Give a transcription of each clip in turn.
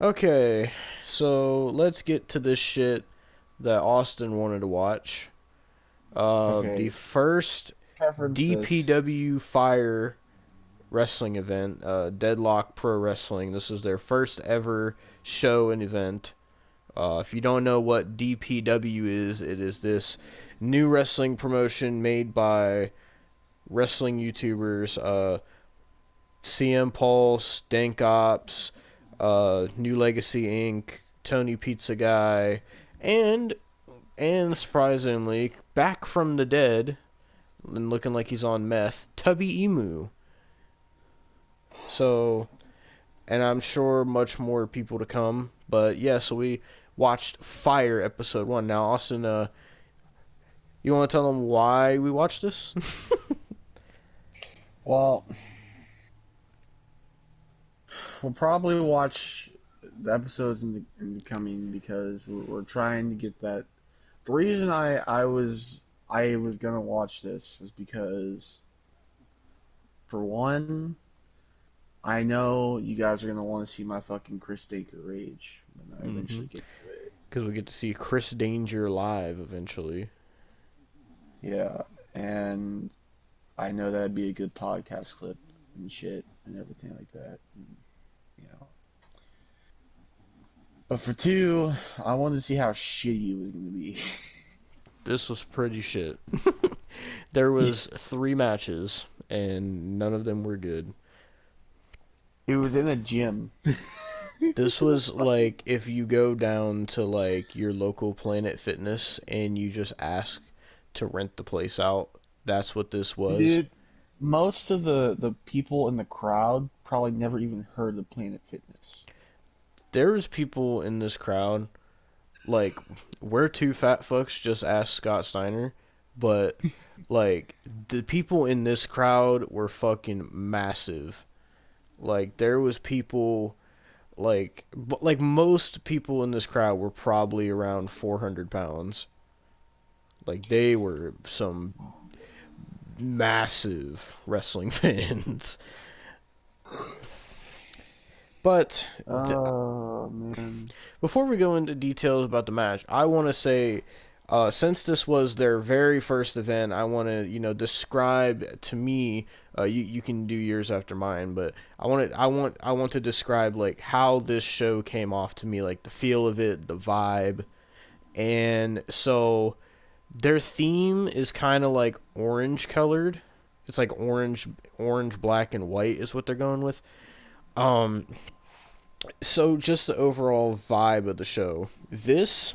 Okay, so let's get to this shit that Austin wanted to watch. The Okay, first preference this. DPW Fire wrestling event, Deadlock Pro Wrestling. This is their first ever show and event. If you don't know what DPW is, it is this new wrestling promotion made by wrestling YouTubers, CM Pulse, Dank Ops, New Legacy Inc., Tony Pizza Guy, and surprisingly, back from the dead and looking like he's on meth, Tubby Emu. So, and I'm sure much more people to come. But yeah, so we watched Fire episode 1. Now, Austin, you want to tell them why we watched this? Well, we'll probably watch the episodes in the coming because we're trying to get that. The reason I was gonna watch this was because for one, I know you guys are gonna want to see my fucking Chris Daker rage when I Mm-hmm. eventually get to it. Because we get to see Chris Danger live eventually. Yeah, and I know that'd be a good podcast clip and shit and everything like that. And, you know. But for two, I wanted to see how shitty it was going to be. This was pretty shit. There was 3 matches, and none of them were good. It was in a gym. This was like if you go down to like your local Planet Fitness and you just ask to rent the place out. That's what this was. Dude, most of the people in the crowd probably never even heard of Planet Fitness. There was people in this crowd like we're two fat fucks just asked Scott Steiner, but like the people in this crowd were fucking massive. Like there was people like most people in this crowd were probably around 400 pounds. Like they were some massive wrestling fans. But Oh, man. before we go into details about the match, I want to say, since this was their very first event, I want to describe to me. You can do yours after mine, but I want to describe like how this show came off to me, like the feel of it, the vibe, and so their theme is kind of like orange colored. It's like orange, black, and white is what they're going with. Um, so just the overall vibe of the show. This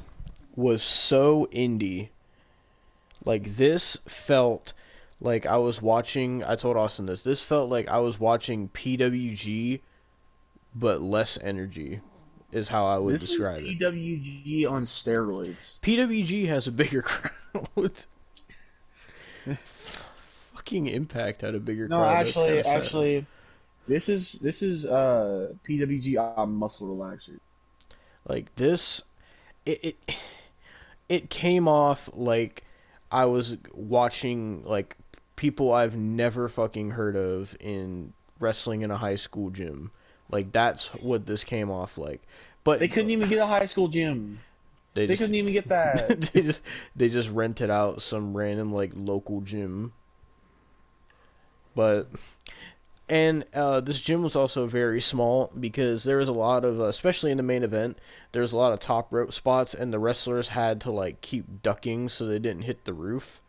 was so indie. Like this felt like I was watching. I told Austin this. This felt like I was watching PWG, but less energy. Is how I would This is describe it. PWG on steroids. PWG has a bigger crowd. Fucking Impact had a bigger No, crowd. That's kind actually, of sad. actually, this is PWG on muscle relaxer. Like this, it it came off like I was watching like people I've never fucking heard of in wrestling in a high school gym. Like that's what this came off like. But They couldn't even get a high school gym. they They just couldn't even get that. they just rented out some random like local gym. But and this gym was also very small because there was a lot of, especially in the main event, there was a lot of top rope spots, and the wrestlers had to like keep ducking so they didn't hit the roof.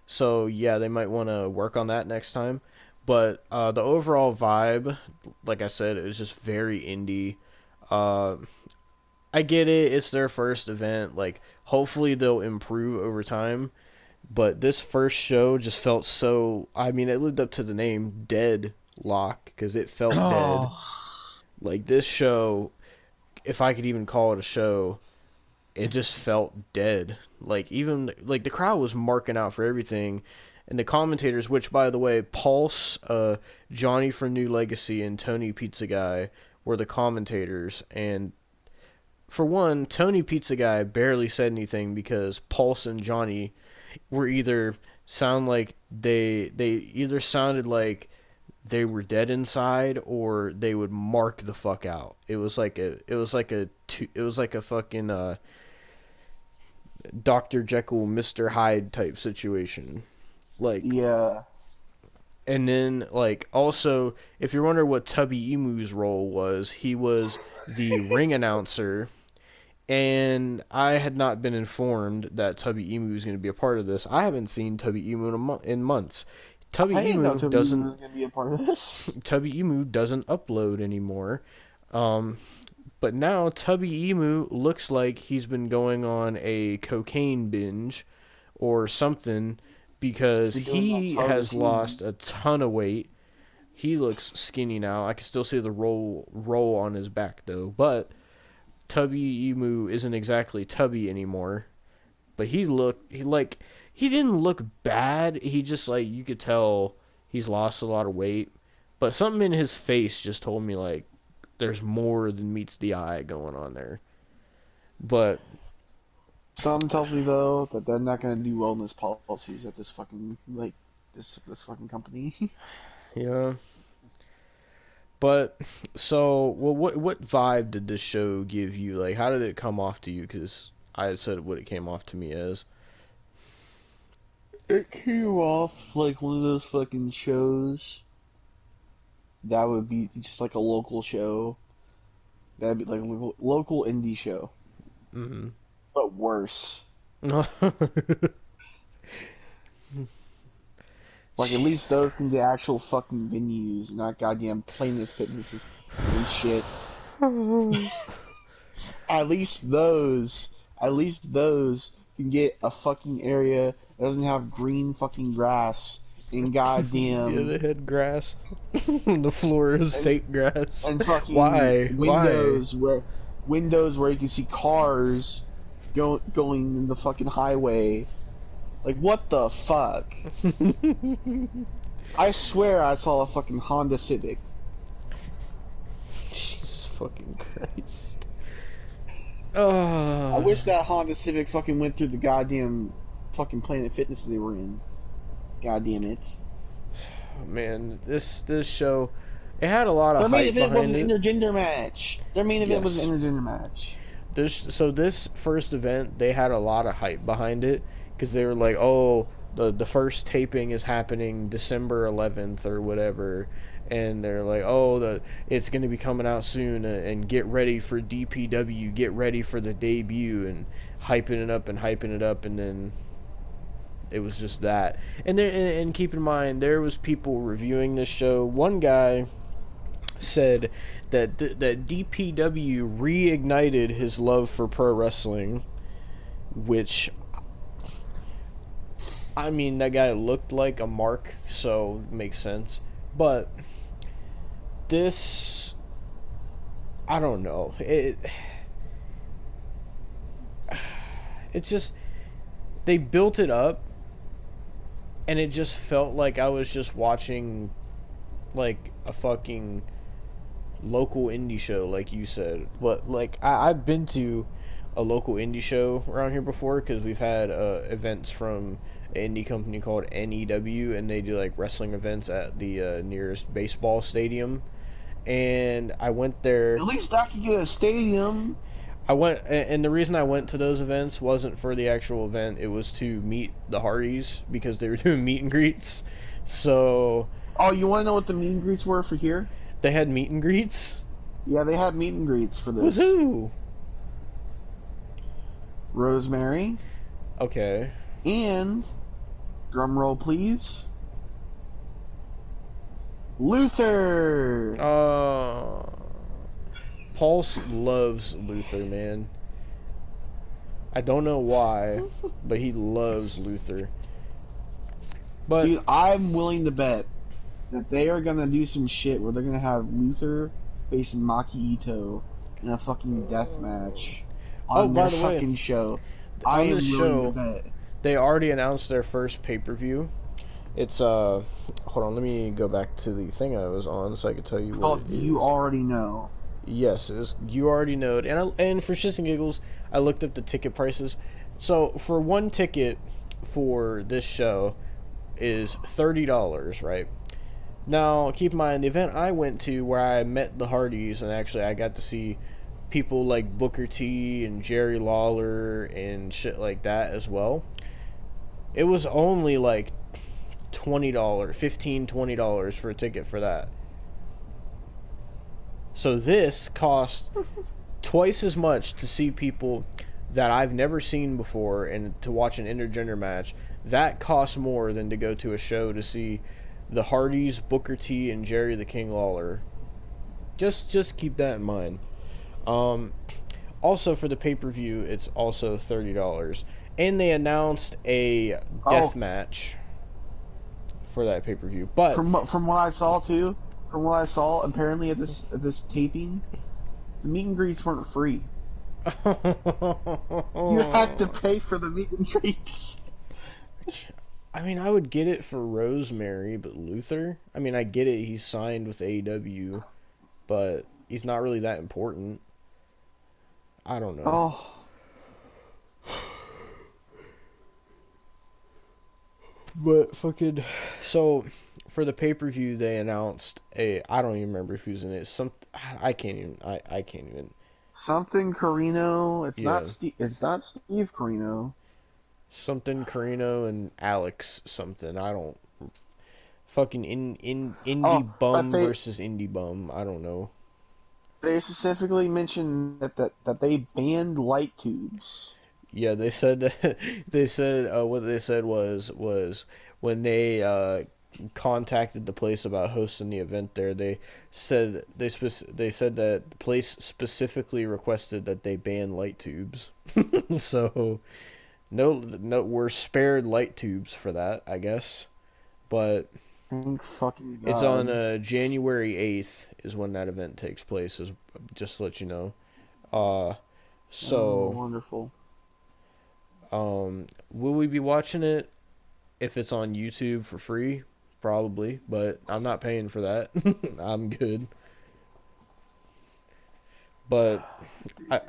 So yeah, they might want to work on that next time. But the overall vibe, like I said, it was just very indie. Uh, I get it; it's their first event. Like, hopefully they'll improve over time. But this first show just felt so. I mean, it lived up to the name, Dead Lock, because it felt dead. Oh, Like this show, if I could even call it a show, it just felt dead. Like even like the crowd was marking out for everything, and the commentators, which by the way, Pulse, Johnny from New Legacy, and Tony Pizza Guy were the commentators. And for one, Tony Pizza Guy barely said anything because Pulse and Johnny were either sound like they either sounded like they were dead inside or they would mark the fuck out. It was like a fucking Dr. Jekyll, Mr. Hyde type situation. Like, Yeah. and then like also, if you're wondering what Tubby Emu's role was, he was the ring announcer. And I had not been informed that Tubby Emu was going to be a part of this. I haven't seen Tubby Emu in months. Tubby I didn't know Emu Toby doesn't was gonna be a part of this. Tubby Emu doesn't upload anymore. Um, but now Tubby Emu looks like he's been going on a cocaine binge or something He's because been doing that he Charlie has Sheen. lost a ton of weight. He looks skinny now. I can still see the roll on his back though, but Tubby Emu isn't exactly Tubby anymore. But he didn't look bad. He just like you could tell he's lost a lot of weight. But something in his face just told me like there's more than meets the eye going on there. But Some tells me though that they're not gonna do wellness policies at this fucking this fucking company. yeah. But so well, what vibe did this show give you? Like, how did it come off to you? Because I had said what it came off to me as. It came off like one of those fucking shows that would be just like a local show. That'd be like a local indie show, Mm-hmm. but worse. Like at least those can get actual fucking venues, not goddamn Planet Fitnesses and shit. At least those can get a fucking area that doesn't have green fucking grass and Yeah, goddamn they had grass. The floor is and, fake grass. and fucking Why? Why? windows where you can see cars going in the fucking highway. Like what the fuck? I swear I saw a fucking Honda Civic. Jesus fucking Christ. I Oh, wish that Honda Civic fucking went through the goddamn fucking Planet Fitness they were in. God damn it. man, this show, it had a lot of Their main hype event was behind an it. intergender match. Their main event was Yes. an intergender match. This first event, they had a lot of hype behind it because they were like, oh, the first taping is happening December 11th or whatever, and they're like, oh, it's gonna be coming out soon, and get ready for DPW, get ready for the debut, and hyping it up, and then it was just that. And keep in mind, there was people reviewing this show. One guy said that DPW reignited his love for pro wrestling, which I mean that guy looked like a mark, so it makes sense. But this, I don't know. It just they built it up, and it just felt like I was just watching like a fucking local indie show, like you said. But like I've been to a local indie show around here before because we've had events from an indie company called NEW, and they do like wrestling events at the nearest baseball stadium. And I went there. At least I could get a stadium. And the reason I went to those events wasn't for the actual event. It was to meet the Hardys because they were doing meet and greets. So Oh, you want to know what the meet and greets were for here? they had meet and greets. Yeah, they had meet and greets for With this. who? Rosemary Okay. and, drum roll please, Luther. Paul loves Luther, man. I don't know why, but he loves Luther. But Dude, I'm willing to bet that they are gonna do some shit where they're gonna have Luther facing Maki Ito in a fucking death match on by their the way, fucking show. I on am this willing show, to bet. they already announced their first pay-per-view. It's hold on, let me go back to the thing I was on so I can tell you what Called it is. You Already Know. Yes, it was You Already Know It. And for shits and giggles, I looked up the ticket prices. So for one ticket for this show is $30, right? Now, keep in mind, the event I went to where I met the Hardys, and actually I got to see people like Booker T and Jerry Lawler and shit like that as well. It was only like $20, $15, $20 for a ticket for that. So this cost twice as much to see people that I've never seen before and to watch an intergender match. That costs more than to go to a show to see the Hardys, Booker T, and Jerry the King Lawler. Just keep that in mind. Um, Also for the pay per view, it's also $30, and they announced a death Oh, match for that pay per view. But from what I saw too, from what I saw, apparently at this taping, the meet and greets weren't free. You had to pay for the meet and greets. I mean, I would get it for Rosemary, but Luther? I mean, I get it, he's signed with AEW, but he's not really that important. I don't know. Oh, But fucking so for the pay per view they announced a I don't even remember who's in it. I can't even something Carino. It's yeah not Steve. It's not Steve Carino. something Carino and Alex something. I don't fucking in Oh, indie but bum versus indie bum. I don't know. they specifically mentioned that they banned light tubes. Yeah, they said that they said what they said was when they contacted the place about hosting the event there, they said they said that the place specifically requested that they ban light tubes. So no, we're spared light tubes for that, I guess. But Thank fucking it's on God. January 8th is when that event takes place. Is just to let you know. Uh, Oh, so wonderful. will we be watching it if it's on YouTube for free? Probably, but I'm not paying for that. I'm good. But I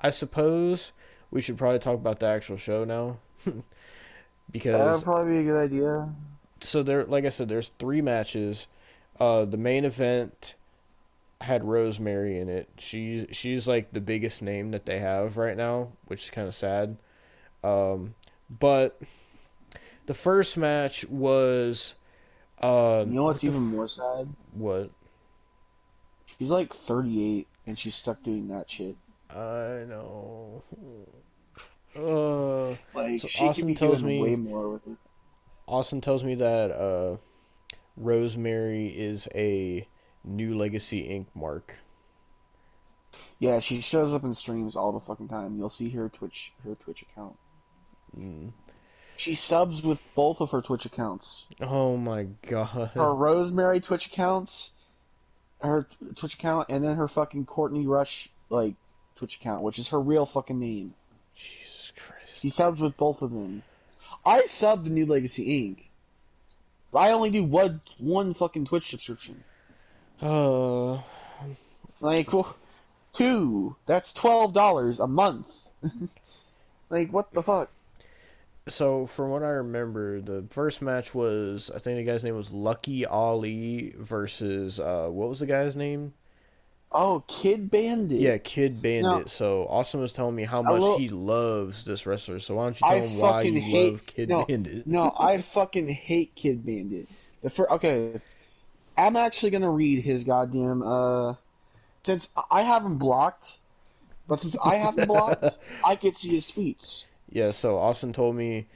I suppose we should probably talk about the actual show now That would because probably be a good idea. so there like I said there's three matches. The main event had Rosemary in it. She's like the biggest name that they have right now, which is kind of sad. But the first match was You know what what's the even more sad? what She's like 38 and she's stuck doing that shit. I know. Uh, Like so she could be doing way more with it. Austin tells me that Rosemary is a New Legacy Inc. mark. Yeah, she shows up in streams all the fucking time. You'll see her Twitch account. Mm. She subs with both of her Twitch accounts. Oh my Her god. Rosemary Twitch accounts, her Twitch account, and then her fucking Courtney Rush like Twitch account, which is her real fucking name. Jesus She Christ. subs with both of them. I subbed to New Legacy Inc. I only do one fucking Twitch subscription. Uh, Like, well, two. That's $12 a month. Like, what the fuck? so from what I remember, the first match was I think the guy's name was Lucky Ali versus what was the guy's name? Oh, Kid Yeah, Bandit. Kid Now, Bandit. So Austin was telling me how a much little. he loves this wrestler. So why don't you I tell him why fucking you hate. love Kid No, Bandit? no, I fucking hate Kid Bandit. Okay, I'm actually gonna read his goddamn. Since I have him blocked, but since I have him blocked, I can see his tweets. Yeah, so Austin told me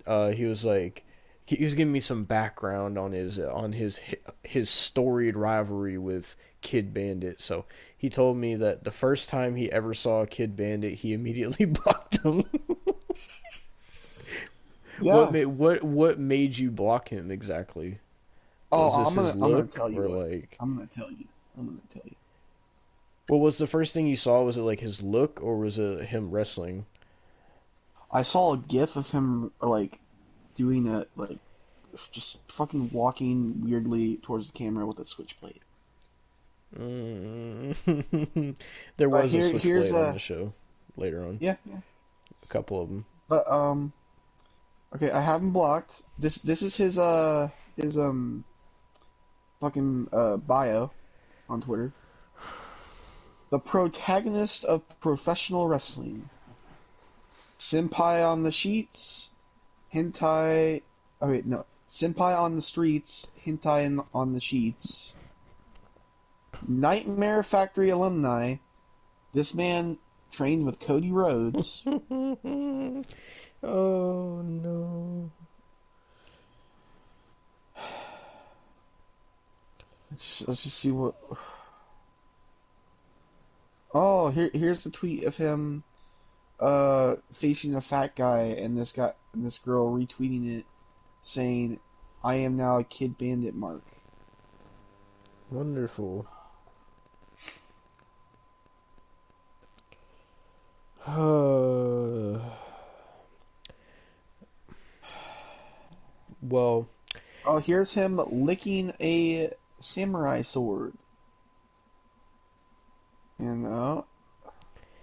he was like he was giving me some background on his storied rivalry with Kid Bandit. So he told me that the first time he ever saw Kid Bandit, he immediately blocked him. Yeah. What made you block him exactly? Oh, Was this his I'm gonna look tell you or what. like I'm gonna tell you. I'm gonna tell you. what was the first thing you saw? Was it like his look or was it him wrestling? I saw a GIF of him like doing a like just fucking walking weirdly towards the camera with a switchblade. Mm. There But was a here's switchblade on a the show later on. yeah, yeah. A couple of them. But okay, I have him blocked. This is his fucking bio on Twitter. The protagonist of professional wrestling. Senpai on the sheets, hentai. Oh wait, no. Senpai on the streets, hentai on the sheets. Nightmare Factory alumni. This man trained with Cody Rhodes. Oh no. Let's just see what. Oh, here's the tweet of him facing a fat guy, and this girl retweeting it, saying, "I am now a Kid Bandit mark." Wonderful. Well, Oh, here's him licking a samurai sword. And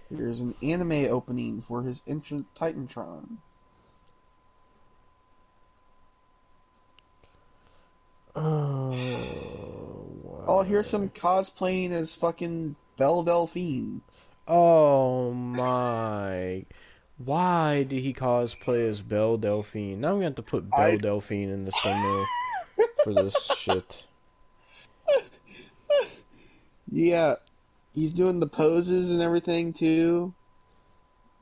here's an anime opening for his entrant Titantron. Oh, here's some wow. cosplaying as fucking Belle Delphine. Oh my. Why did he cosplay as Belle Delphine? Now I'm gonna have to put I Belle Delphine in this thumbnail for this shit. Yeah, he's doing the poses and everything too.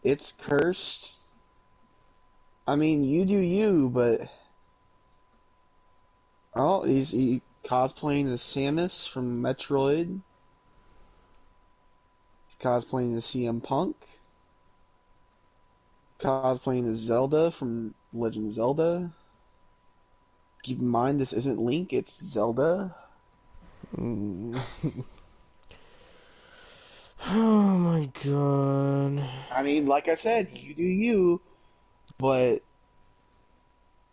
It's cursed. I mean, you do you, but oh, he cosplaying as Samus from Metroid. He's cosplaying as CM Punk. Cosplaying as Zelda from Legend of Zelda. Keep in mind, this isn't Link, it's Zelda. Mm. Oh my god. I mean, like I said, you do you, but,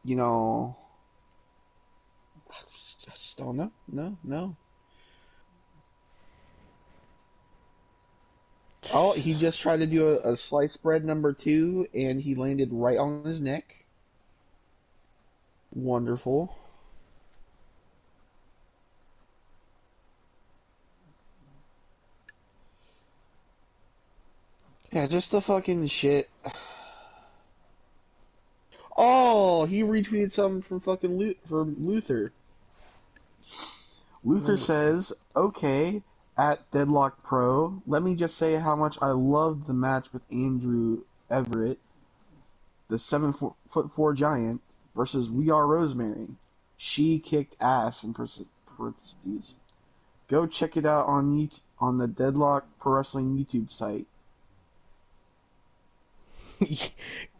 you know, I just don't know. No, no. Oh, he Jesus. just tried to do a slice bread number 2, and he landed right on his neck. Wonderful. Yeah, just the fucking shit. Oh, he retweeted something from fucking from Luther. Luther Wonderful. says, "Okay, at Deadlock Pro, let me just say how much I loved the match with Andrew Everett, the 7'4" giant, versus We Are Rosemary. She kicked ass in parentheses. Go check it out on the Deadlock Pro Wrestling YouTube site."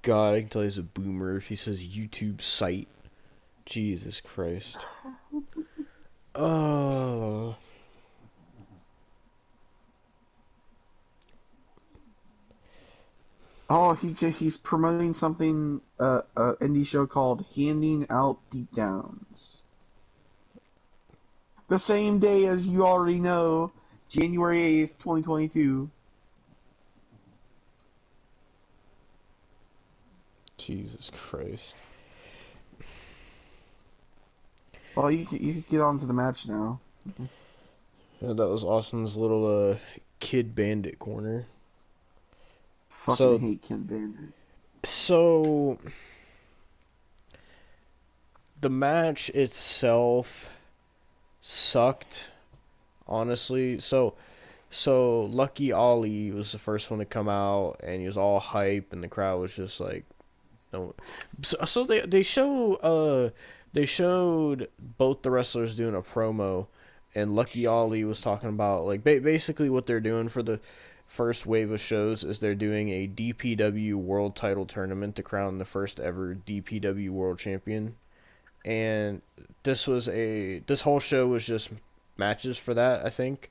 God, I can tell he's a boomer if he says YouTube site. Jesus Christ. Oh. Oh, he's promoting something, indie show called Handing Out Beatdowns. The same day as you already know, January 8th, 2022. Jesus Christ. Well, you could get on to the match now. Yeah, that was Austin's little kid bandit corner. Fucking So hate Kid Bandit. so the match itself sucked, honestly. So Lucky Ollie was the first one to come out, and he was all hype, and the crowd was just like, no. So they showed both the wrestlers doing a promo, and Lucky Ollie was talking about like basically what they're doing for the first wave of shows is they're doing a DPW World Title tournament to crown the first ever DPW World Champion, and this whole show was just matches for that, I think.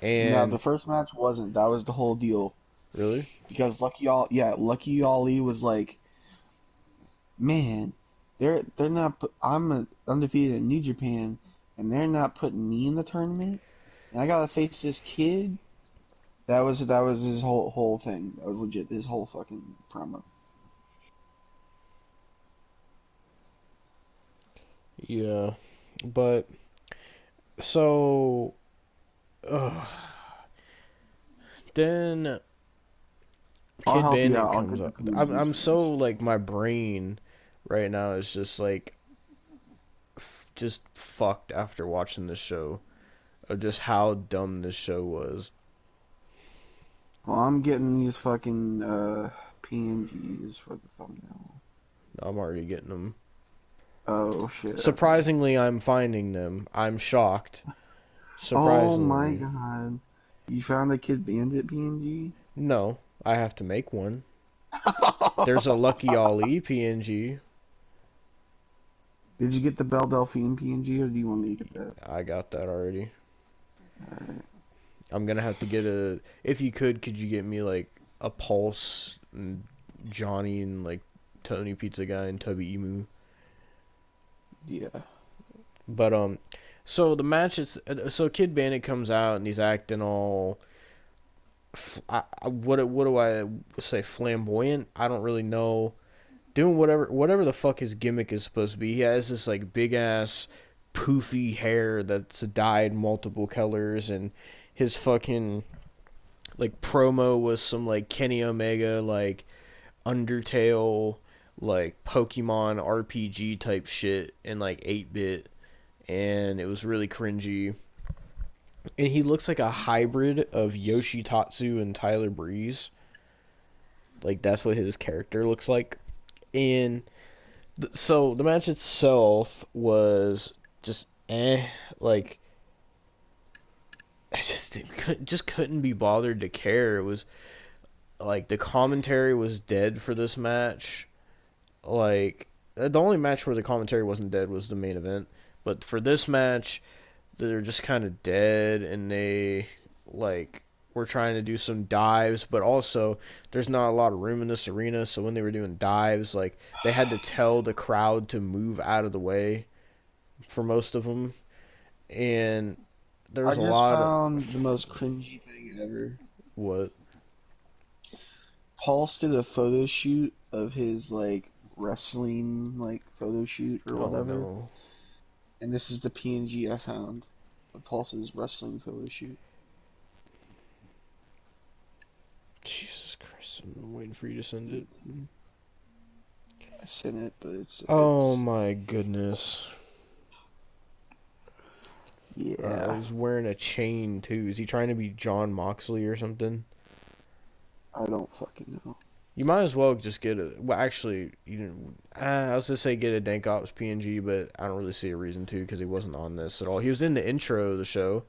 No, And the first match wasn't. That was the whole deal. really, Because Lucky Ollie was like, man, they're not. I'm undefeated in New Japan, and they're not putting me in the tournament, and I gotta face this kid. That was his whole thing. That was legit. His whole fucking promo. yeah, but So, uh, then I'll Kid help you Bandit out. I'll comes get the up. I'm PNGs for so this. like my brain right now is just like just fucked after watching this show of just how dumb this show was. Well, I'm getting these fucking PNGs for the thumbnail. I'm already getting them. Oh shit. Okay. Surprisingly, I'm finding them. I'm shocked. Oh my Surprisingly. god. You found the Kid Bandit PNG? No, I have to make one. There's a Lucky Ali PNG. Did you get the Belle Delphine PNG, or do you want me to get that? I got that already. Alright. I'm gonna have to get a. If you could you get me like a Pulse and Johnny and like Tony Pizza Guy and Tubby Emu? Yeah. But so the match is so Kid Bandit comes out and he's acting all. What do I say? Flamboyant? I don't really know. Doing whatever the fuck his gimmick is supposed to be. He has this like big ass poofy hair that's dyed multiple colors, and his fucking like promo was some like Kenny Omega like Undertale like Pokemon RPG type shit in like 8-bit, and it was really cringy. And he looks like a hybrid of Yoshi Tatsu and Tyler Breeze. Like that's what his character looks like. And so the match itself was just like I just couldn't be bothered to care. It was like the commentary was dead for this match. Like the only match where the commentary wasn't dead was the main event, but for this match, they're just kind of dead, and they like were trying to do some dives, but also there's not a lot of room in this arena, so when they were doing dives, like they had to tell the crowd to move out of the way for most of them, and there I was a just lot of found the most cringy thing ever. what. Pulse did a photo shoot of his like wrestling like photo shoot or Oh whatever, no. and this is the PNG I found of Pulse's wrestling photo shoot. Jesus Christ, I'm waiting for you to send it. I sent it, but Oh it's my goodness. yeah. He's wearing a chain too. Is he trying to be John Moxley or something? I don't fucking know. You might as well just get a. Well, actually, you didn't. I was gonna say get a Dank Ops PNG, but I don't really see a reason to because he wasn't on this at all. He was in the intro of the show,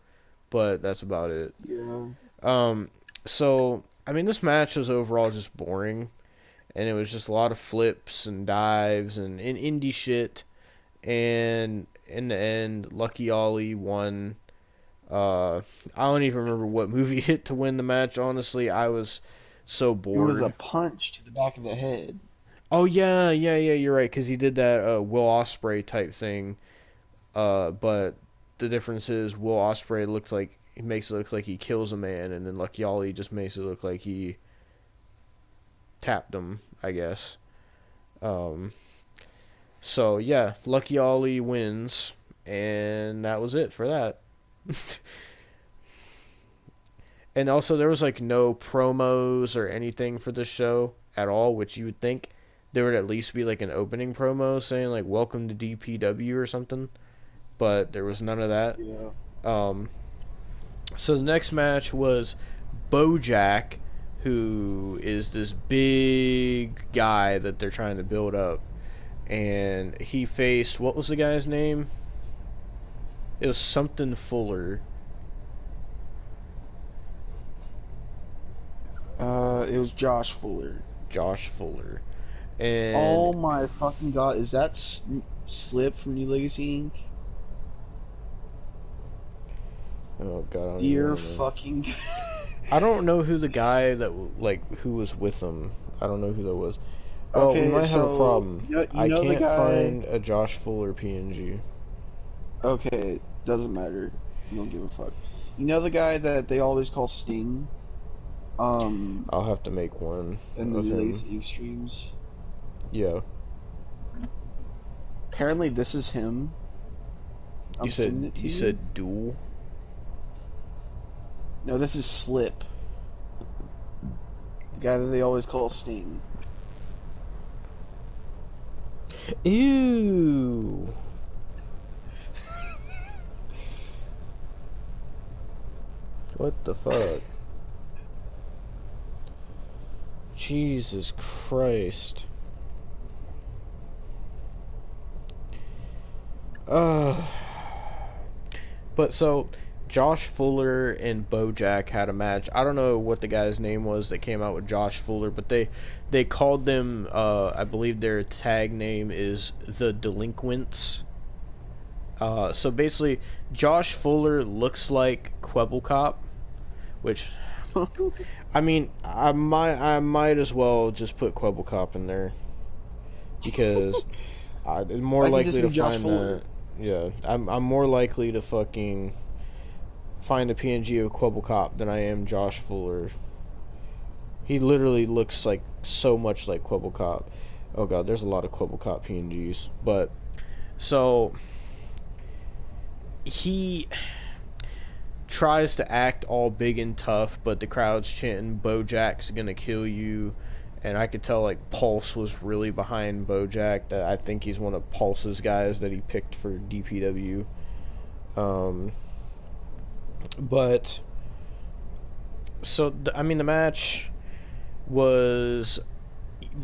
but that's about it. Yeah. Um, so I mean, this match was overall just boring, and it was just a lot of flips and dives and indie shit. And in the end, Lucky Ollie won. I don't even remember what movie hit to win the match. Honestly, I was so It was a bored. punch to the back of the head. Oh yeah. You're right, because he did that Will Ospreay type thing. But the difference is Will Ospreay looks like he makes it look like he kills a man, and then Lucky Ollie just makes it look like he tapped him, I guess. Um, so yeah, Lucky Ollie wins, and that was it for that. And also, there was like no promos or anything for the show at all, which you would think there would at least be like an opening promo saying like "Welcome to DPW" or something, but there was none of that. Yeah. Um, so the next match was Bojack, who is this big guy that they're trying to build up, and he faced what was the guy's name? It was something Fuller. It was Josh Fuller. Josh Fuller. And Oh my fucking god, is that Slip from New Legacy Inc? oh god, I don't even Dear want to know. fucking. I don't know who the guy that like who was with him. I don't know who that was. Well, we Okay, might have a so problem. you I know the can't guy. find a Josh Fuller PNG. Okay, doesn't matter. You don't give a fuck. You know the guy that they always call Sting? I'll have to make one In the of New him. Legacy Inc. streams. Yeah. Apparently, this is him. You I'm said sending it to you you. said duel. No, this is Slip, the guy that they always call Sting. Ew. What the fuck? Jesus Christ. Uh but so Josh Fuller and Bojack had a match. I don't know what the guy's name was that came out with Josh Fuller, but they called them I believe their tag name is the Delinquents. So basically Josh Fuller looks like Quebblecop, which I mean, I might as well just put Quebblecop in there because I'm more I can just likely be to Josh find Fuller. that. Yeah, I'm more likely to fucking find a PNG of Quebblecop than I am Josh Fuller. He literally looks like so much like Quebblecop. Oh god, there's a lot of Quebblecop PNGs. But so he tries to act all big and tough, but the crowd's chanting Bojack's gonna kill you. And I could tell like Pulse was really behind Bojack. That I think he's one of Pulse's guys that he picked for DPW. Um, but I mean the match was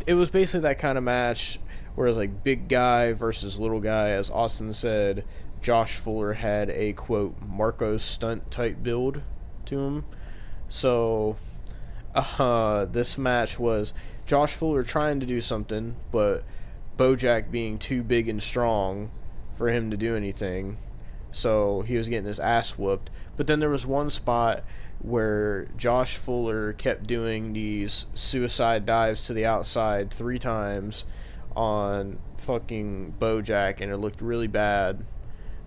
it was basically that kind of match where it was like big guy versus little guy. As Austin said, Josh Fuller had a quote Marco stunt type build to him. So this match was Josh Fuller trying to do something, but Bojack being too big and strong for him to do anything. So he was getting his ass whooped. But then there was one spot where Josh Fuller kept doing these suicide dives to the outside 3 times on fucking Bojack, and it looked really bad.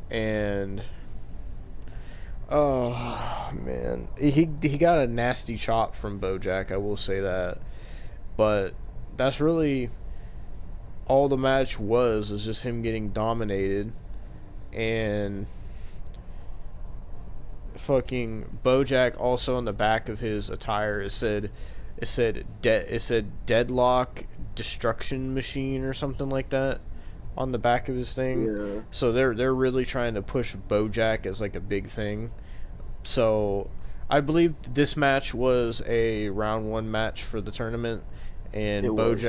And oh man, he got a nasty chop from Bojack, I will say that. But that's really all the match was is just him getting dominated, and fucking Bojack also on the back of his attire it said deadlock destruction machine or something like that on the back of his thing. Yeah, So they're really trying to push Bojack as like a big thing. So I believe this match was a round 1 match for the tournament, it and was.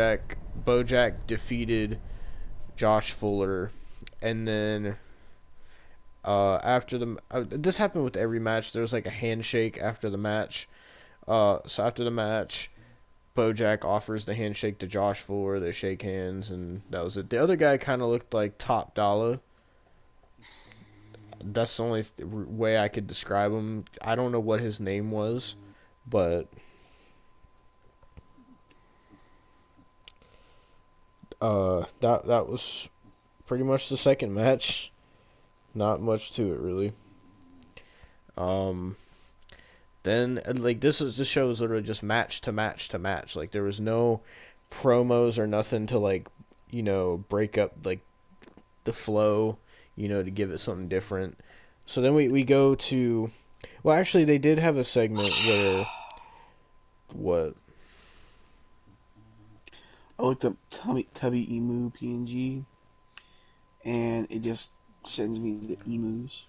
Bojack defeated Josh Fuller, and then after this happened with every match. There was like a handshake after the match. So after the match, Bojack offers the handshake to Josh Fuller. They shake hands, and that was it. The other guy kind of looked like Top Dollar. That's the only way I could describe him. I don't know what his name was, but that was pretty much the second match. Not much to it really. Um, then like this show is literally just match to match to match. Like there was no promos or nothing to like break up like the flow, to give it something different. So then we go to well actually they did have a segment where what I looked up Tubby Emu PNG, and it just sends me the emus.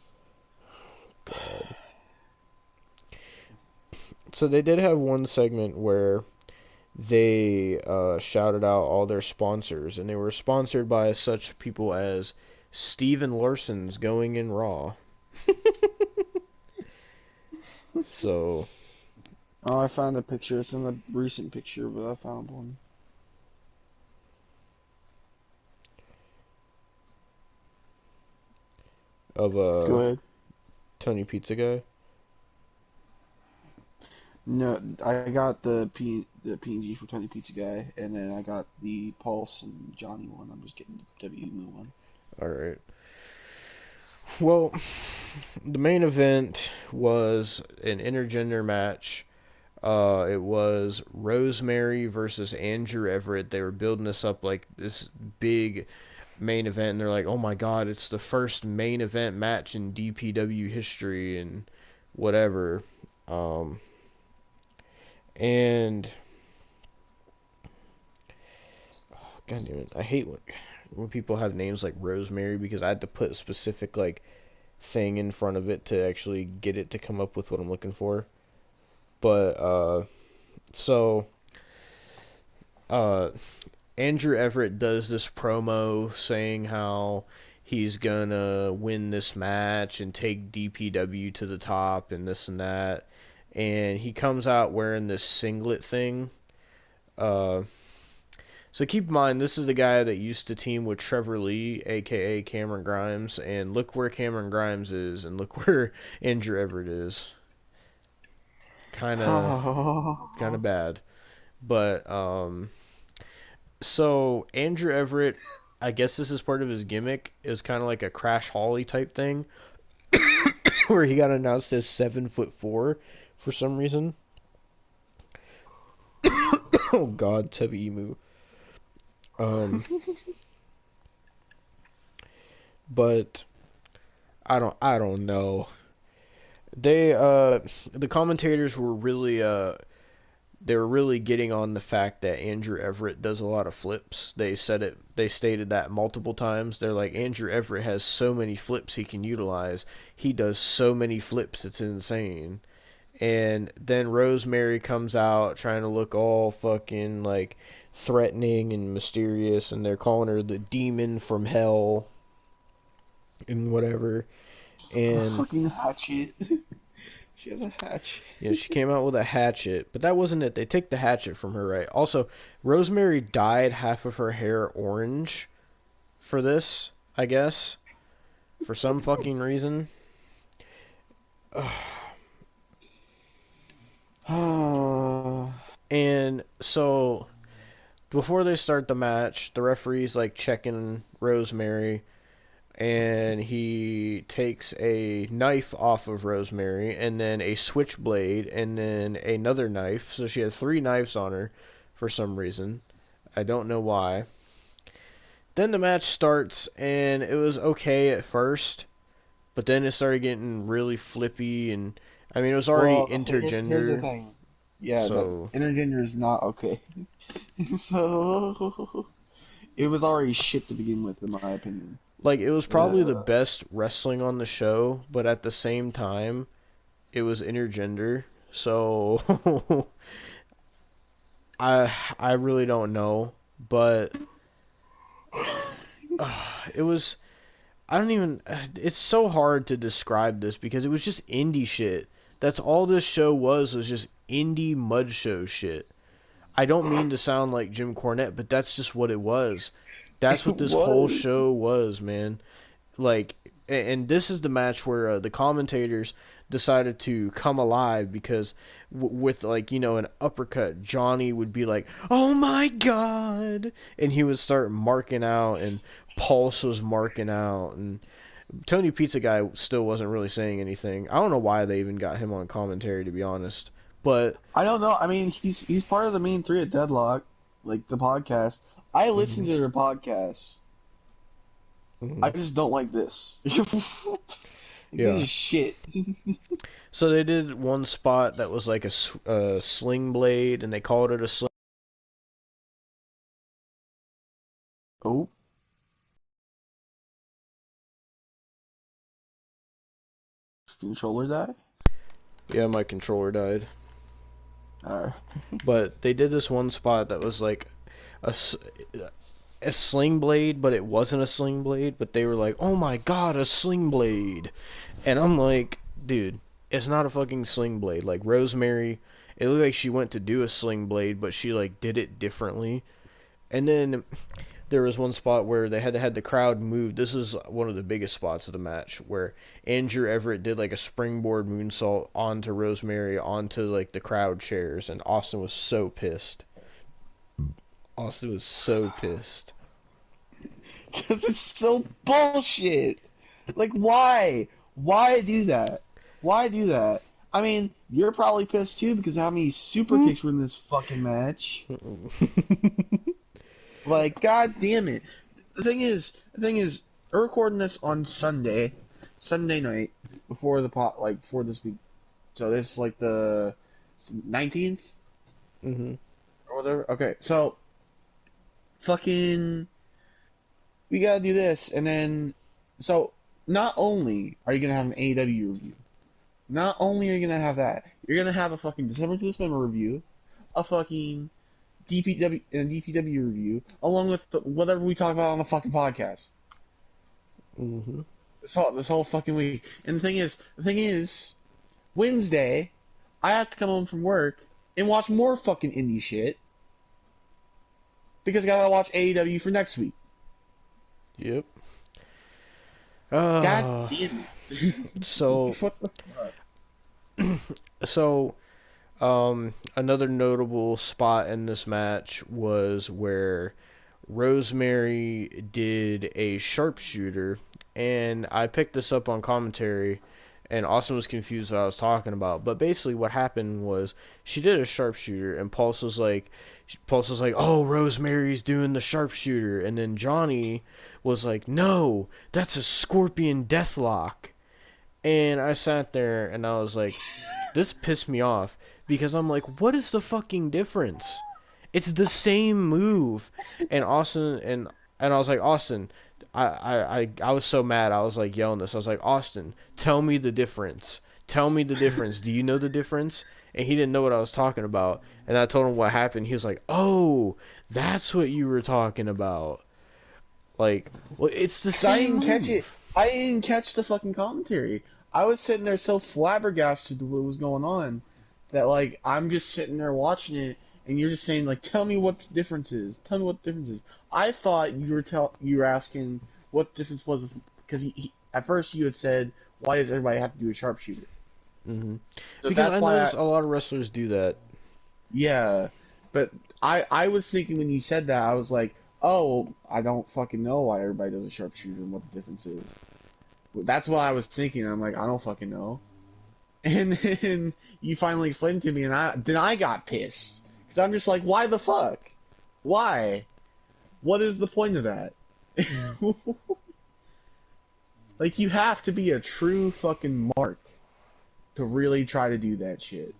God. So they did have one segment where they shouted out all their sponsors, and they were sponsored by such people as Steven Larson's Going in Raw. So, Oh, I found a picture. It's in the recent picture, but I found one. of Go ahead. Tony Pizza Guy. No, I got the PNG for Tony Pizza Guy, and then I got the Pulse and Johnny one. I'm just getting the WMU one. Alright. Well, the main event was an intergender match. It was Rosemary versus Andrew Everett. They were building this up like this big main event, and they're like, oh my god, it's the first main event match in DPW history and whatever. Um, and God damn it, I hate when people have names like Rosemary because I had to put a specific like thing in front of it to actually get it to come up with what I'm looking for. But so uh, Andrew Everett does this promo saying how he's gonna win this match and take DPW to the top and this and that. And he comes out wearing this singlet thing. Uh, so keep in mind, this is the guy that used to team with Trevor Lee, aka Cameron Grimes. And look where Cameron Grimes is, and look where Andrew Everett is. Kind of bad. But so Andrew Everett, I guess this is part of his gimmick, is kind of like a Crash Holly type thing, where he got announced as 7'4" for some reason. Oh God, Tubby Emu. Um, but I don't know. They the commentators were really they were really getting on the fact that Andrew Everett does a lot of flips. They stated that multiple times. They're like, Andrew Everett has so many flips he can utilize. He does so many flips, it's insane. And then Rosemary comes out trying to look all fucking like threatening and mysterious, and they're calling her the demon from hell and whatever. A And fucking hatchet. She has a hatchet. yeah, she came out with a hatchet, but that wasn't it. They take the hatchet from her, right? Also, Rosemary dyed half of her hair orange for this, I guess, for some fucking reason. And so before they start the match, the referee's like checking Rosemary, and he takes a knife off of Rosemary, and then a switchblade, and then another knife. So she had three knives on her for some reason. I don't know why. Then the match starts, and it was okay at first, but then it started getting really flippy, and I mean, it was already Well, here's the intergender, thing. Yeah, that so intergender is not okay. So it was already shit to begin with, in my opinion. like it was probably the Uh, best wrestling on the show, but at the same time, it was intergender, so I really don't know, but it was I don't even it's so hard to describe this because it was just indie shit. That's all this show was just indie mud show shit. I don't mean to sound like Jim Cornette, but that's just what it was. That's it what this whole show was. was, man. Like, and this is the match where the commentators decided to come alive because with like an uppercut, Johnny would be like, "Oh my god," and he would start marking out, and Pulse was marking out, and Tony Pizza Guy still wasn't really saying anything. I don't know why they even got him on commentary, to be honest. But I don't know. I mean, he's part of the main three at Deadlock, like the podcast. I listen mhm, to their podcast. I mhm, just don't like this. Like, this yeah. is shit. So they did one spot that was like a sling blade, and they called it a sling. Oh, controller die? Yeah, my controller died. Uh, But they did this one spot that was like a, a sling blade, but it wasn't a sling blade. But they were like, "Oh my god, a sling blade!" And I'm like, dude, it's not a fucking sling blade. Like Rosemary, it looked like she went to do a sling blade, but she like did it differently. And then there was one spot where they had the crowd move. This is one of the biggest spots of the match where Andrew Everett did like a springboard moonsault onto Rosemary onto like the crowd chairs, and Austin was so pissed. Austin was so pissed. because it's so bullshit. Like, why? Why do that? Why do that? I mean, you're probably pissed too because how many super kicks were in this fucking match? Like, god damn it. the thing is, we're recording this on Sunday night before the pot, like before this week. So this is like the 19th Mm-hmm. or whatever. Okay, so fucking, we gotta do this, and then so not only are you gonna have an AEW review, not only are you gonna have that, you're gonna have a fucking December to December review, a fucking DPW review, along with whatever we talk about on the fucking podcast. Mm-hmm. This whole fucking week. And the thing is, Wednesday, I have to come home from work and watch more fucking indie shit because I gotta watch AEW for next week. Yep. God Uh, damn it! so What the fuck? so another notable spot in this match was where Rosemary did a sharpshooter, and I picked this up on commentary, and Austin was confused what I was talking about. But basically, what happened was she did a sharpshooter, and Pulse was like, "Oh, Rosemary's doing the sharpshooter," and then Johnny was like, "No, that's a scorpion deathlock." And I sat there and I was like, this pissed me off because I'm like, what is the fucking difference? It's the same move. And I was like, Austin, I was so mad. I was like yelling this. I was like, Austin, tell me the difference. Tell me the difference. Do you know the difference? And he didn't know what I was talking about. And I told him what happened. He was like, oh, that's what you were talking about. Like, well, it's the 'Cause I same didn't catch it. move. I didn't catch the fucking commentary. I was sitting there so flabbergasted with what was going on that like I'm just sitting there watching it, and you're just saying like, "Tell me what the difference is. Tell me what the difference is." I thought you were asking what the difference was because at first you had said, "Why does everybody have to do a sharpshooter?" hmm So Because that's I why noticed a lot of wrestlers do that. yeah. But I was thinking when you said that, I was like, "Oh, I don't fucking know why everybody does a sharpshooter and what the difference is." That's what I was thinking. I'm like, I don't fucking know. And then you finally explained it to me, and I got pissed because I'm just like, why the fuck? Why? What is the point of that? Like, you have to be a true fucking mark to really try to do that shit.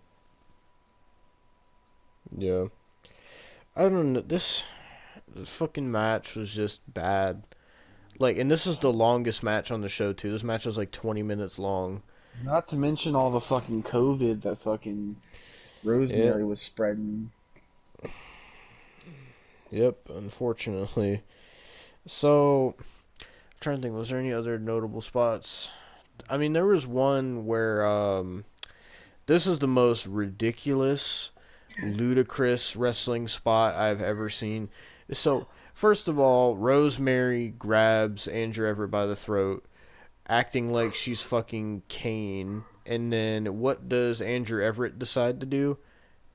Yeah. I don't know. This fucking match was just bad. Like, and this is the longest match on the show too. This match was like 20 minutes long. Not to mention all the fucking COVID that fucking Yep. Rosemary was spreading. Yep. Unfortunately. So, I'm trying to think. Was there any other notable spots? I mean, there was one where this is the most ridiculous, ludicrous wrestling spot I've ever seen. So, first of all, Rosemary grabs Andrew Everett by the throat, acting like she's fucking Kane. And then what does Andrew Everett decide to do?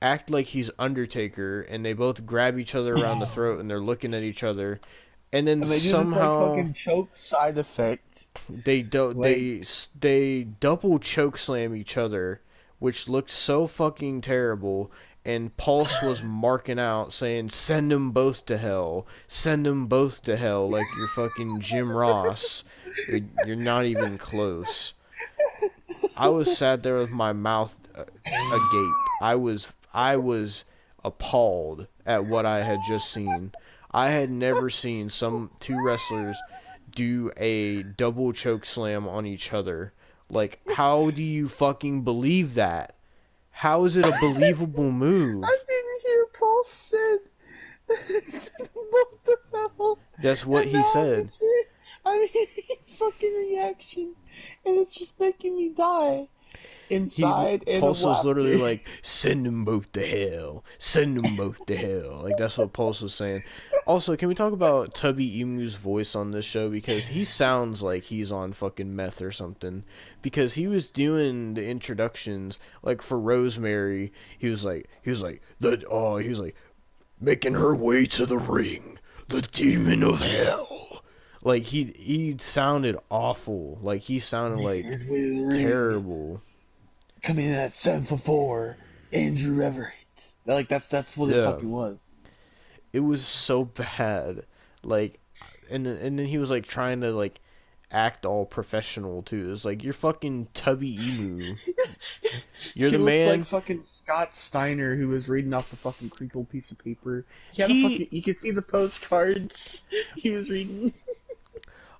Act like he's Undertaker, and they both grab each other around the throat, and they're looking at each other. And then And they do this like somehow fucking choke side effect. they do Like, they double choke slam each other, which looked so fucking terrible. And Pulse was marking out saying, "Send them both to hell, send them both to hell," like you're fucking Jim Ross. You're not even close. I was sat there with my mouth agape. I was appalled at what I had just seen. I had never seen some two wrestlers do a double choke slam on each other. Like, how do you fucking believe that? How is it a believable I move? didn't hear Paul said, what the hell? That's what And he now I'm said. just here. I'm hearing fucking reaction, and it's just making me die inside and of Pulse was literally laughter. like, "Send them both to hell, send them both to hell." Like that's what Pulse was saying. Also, can we talk about Tubby Emu's voice on this show, because he sounds like he's on fucking meth or something? Because he was doing the introductions like for Rosemary. He was like making her way to the ring, the demon of hell. Like he sounded awful. Like he sounded Making like his way to the ring, terrible. coming in at 7 for 4, Andrew Everett. Like that's what it Yeah. fucking was. It was so bad. Like and then he was like trying to like act all professional too. It's like you're fucking Tubby Emu. You're He the looked like man. fucking Scott Steiner who was reading off the fucking crinkled piece of paper. He had a He fucking. You could see the postcards he was reading.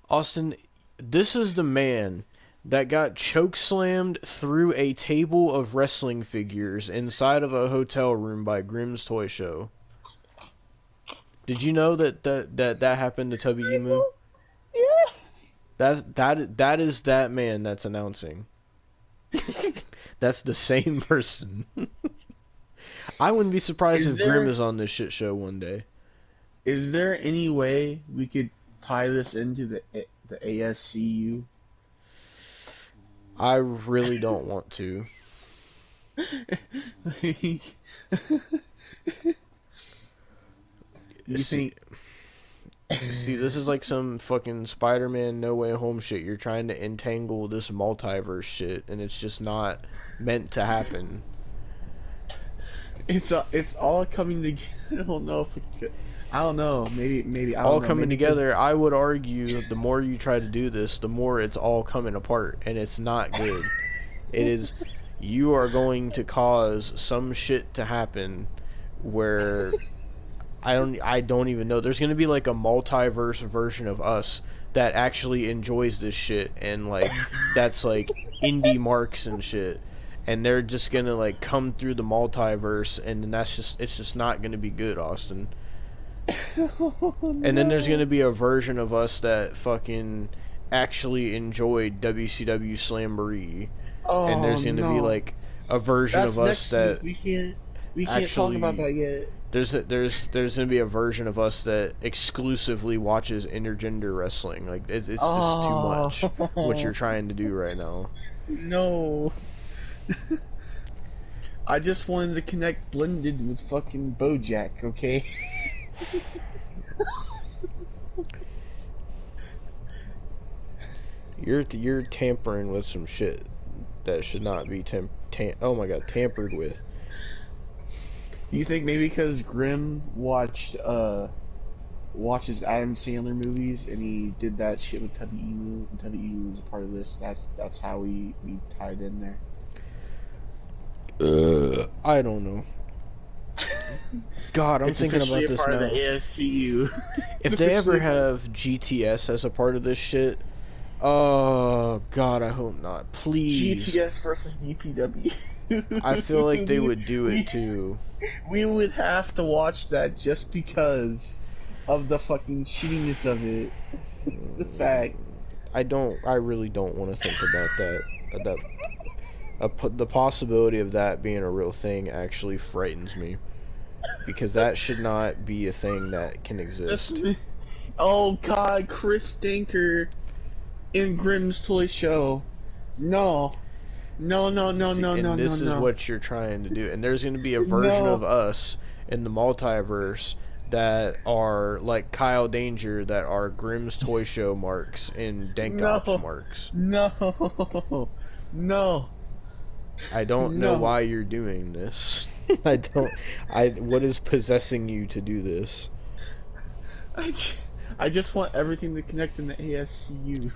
Austin, this is the man that got choke slammed through a table of wrestling figures inside of a hotel room by Grimm's Toy Show. Did you know that happened to Tubby Emu? Yeah. That is that man that's announcing. That's the same person. I wouldn't be surprised if Grimm is on this shit show one day. Is there any way we could tie this into the ASCU? I really don't want to. You think? See, this is like some fucking Spider-Man No Way Home shit. You're trying to entangle this multiverse shit, and it's just not meant to happen. It's all coming together. I don't know if it could, I don't know. Maybe I don't All know. coming Maybe together. I would argue the more you try to do this, the more it's all coming apart, and it's not good. It is. You are going to cause some shit to happen where I don't even know. There's gonna be like a multiverse version of us that actually enjoys this shit and like that's like indie marks and shit. And they're just gonna like come through the multiverse and then it's just not gonna be good, Austin. Oh, And then there's no. gonna be a version of us that fucking actually enjoyed WCW Slamboree. And Oh there's gonna be no. like a version That's of us next that week. We can't talk about that yet. there's gonna be a version of us that exclusively watches intergender wrestling. Like it's just too much what you're trying to do right now. No. I just wanted to connect Blended with fucking BoJack, okay? You're tampering with some shit that should not be oh my god, tampered with. You think maybe because Grimm watches Adam Sandler movies and he did that shit with Tubby Emu and Tubby Emu was a part of this, that's how we tied in there. I don't know. God, I'm It's thinking about officially a this part now. of the ASCU. If they ever have GTS as a part of this shit, oh God, I hope not. Please. GTS versus EPW. I feel like they would do it too. We would have to watch that just because of the fucking shittiness of it. It's the fact. I really don't want to think about that. The possibility of that being a real thing actually frightens me. Because that should not be a thing that can exist. Oh God, Chris Dinker in Grimm's Toy Show. No. No. This is what you're trying to do. And there's going to be a version of us in the multiverse that are like Kyle Danger, that are Grimm's Toy Show marks and Dank Ops marks. No. I don't know why you're doing this. What is possessing you to do this? I just want everything to connect in the ASCU.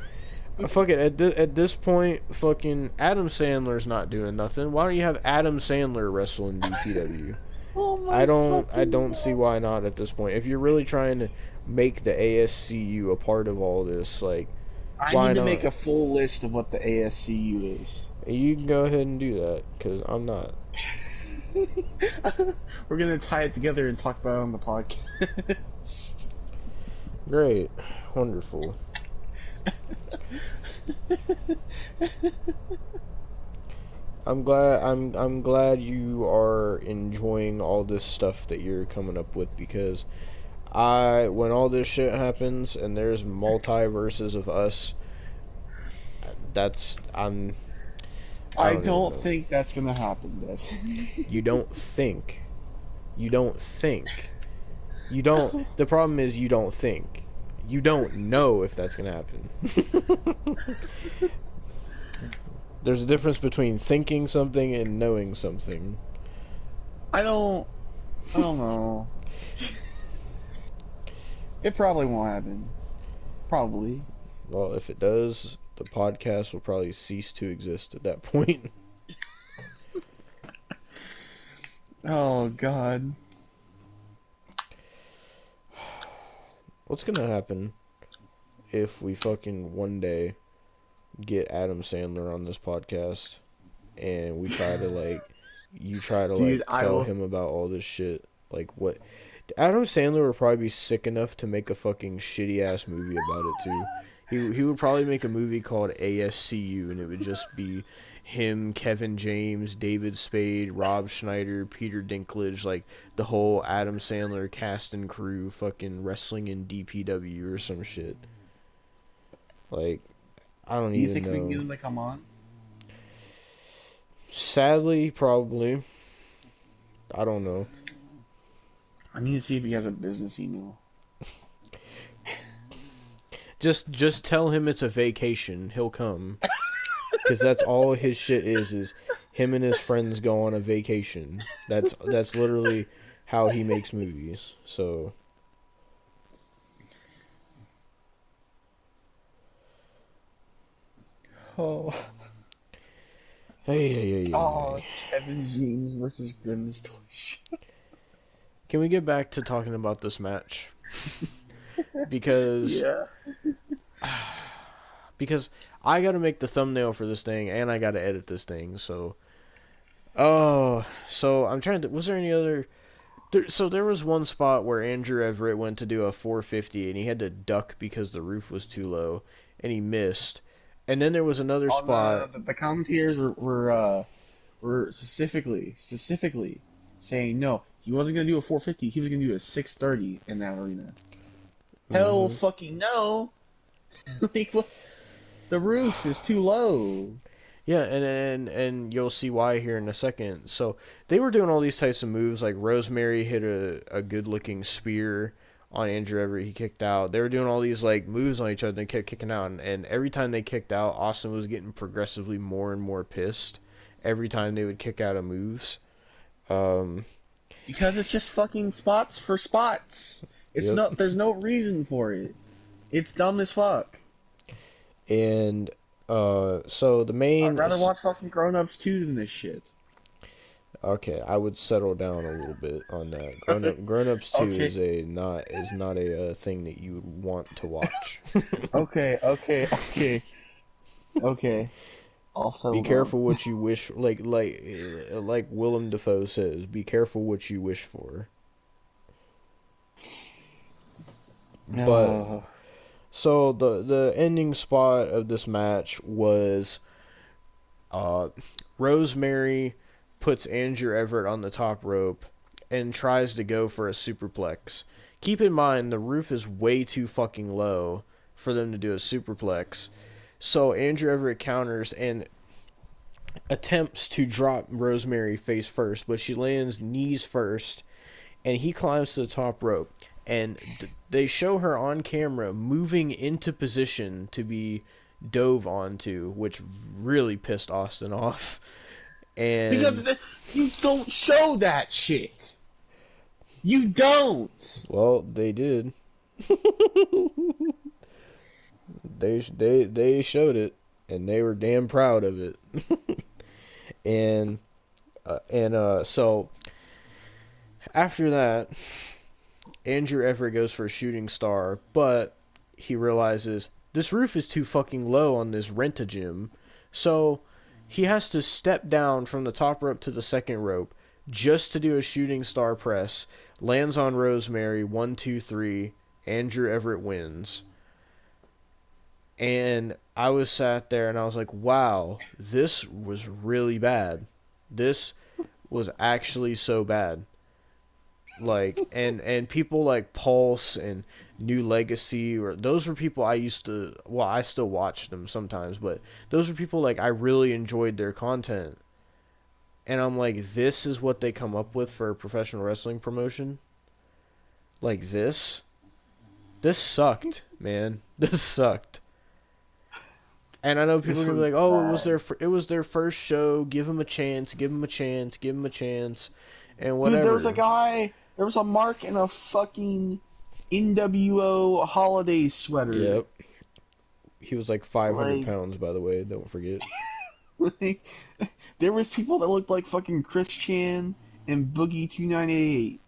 Fuck it, at this point, fucking Adam Sandler's not doing nothing. Why don't you have Adam Sandler wrestle in DPW? Oh I don't see why not at this point. If you're really trying to make the ASCU a part of all this, like, I need to make a full list of what the ASCU is. You can go ahead and do that, because I'm not. We're gonna tie it together and talk about it on the podcast. Great. Wonderful. I'm glad you are enjoying all this stuff that you're coming up with, because when all this shit happens and there's multiverses of us, I don't think that's gonna happen, Dad. You don't think. The problem is you don't think. You don't know if that's gonna happen. There's a difference between thinking something and knowing something. I don't know. It probably won't happen. Probably. Well, if it does, the podcast will probably cease to exist at that point. Oh God. What's gonna happen if we fucking one day get Adam Sandler on this podcast and we try to you try to Dude, I tell will. him about all this shit? Like what? Adam Sandler would probably be sick enough to make a fucking shitty ass movie about it too. He would probably make a movie called ASCU, and it would just be him, Kevin James, David Spade, Rob Schneider, Peter Dinklage, like the whole Adam Sandler cast and crew fucking wrestling in DPW or some shit. Like, I don't Do you even think we can get know. him to come on? Sadly, probably. I don't know. I need to see if he has a business email. Just tell him it's a vacation. He'll come. Because that's all his shit is him and his friends go on a vacation. That's literally how he makes movies. So Oh. Oh, hey. Kevin James versus Grimm's Toy Shop. Can we get back to talking about this match? Because Yeah. because I got to make the thumbnail for this thing and I got to edit this thing. So so I'm trying to. Was there any other? So there was one spot where Andrew Everett went to do a 450 and he had to duck because the roof was too low and he missed. And then there was another Oh no, spot. the commentators were specifically saying no, he wasn't gonna do a 450, he was gonna do a 630 in that arena. Hell Mhm. fucking no! Like what? The roof is too low. Yeah, and you'll see why here in a second. So they were doing all these types of moves, like Rosemary hit a good looking spear on Andrew Everett, he kicked out. They were doing all these like moves on each other, and they kept kicking out, and every time they kicked out, Austin was getting progressively more and more pissed every time they would kick out of moves. Um, Because it's just fucking spots for spots. It's yep. not. There's no reason for it. It's dumb as fuck. And so the I'd main rather watch fucking Grown Ups 2 than this shit. okay, I would settle down a little bit on that. Grown Ups 2 Okay. is not a thing that you would want to watch. Okay. I'll settle Be down. careful what you wish, like Willem Dafoe says, be careful what you wish for. But Uh, so the ending spot of this match was uh, Rosemary puts Andrew Everett on the top rope and tries to go for a superplex. Keep in mind the roof is way too fucking low for them to do a superplex. So Andrew Everett counters and attempts to drop Rosemary face first, but she lands knees first, and he climbs to the top rope. And they show her on camera moving into position to be dove onto, which really pissed Austin off. And because you don't show that shit. You don't. well, they did. They showed it, and they were damn proud of it. and so after that, Andrew Everett goes for a shooting star, but he realizes this roof is too fucking low on this rent-a-gym, so he has to step down from the top rope to the second rope just to do a shooting star press. Lands on Rosemary, 1, 2, 3. Andrew Everett wins. And I was sat there and I was like, wow, this was really bad. This was actually so bad. Like and people like Pulse and New Legacy, or those were people I used to, well, I still watch them sometimes, but those were people like I really enjoyed their content. And I'm like, this is what they come up with for a professional wrestling promotion? Like this? This sucked, man. This sucked. And I know people are This gonna be was like, "Oh, bad. it was their first show. Give them a chance. Give them a chance. Give them a chance." And Dude, there was a whatever. guy, there was a mark in a fucking NWO holiday sweater. Yep. He was like 500 Like, pounds, by the way. Don't forget. like there was people that looked like fucking Chris Chan and Boogie 2988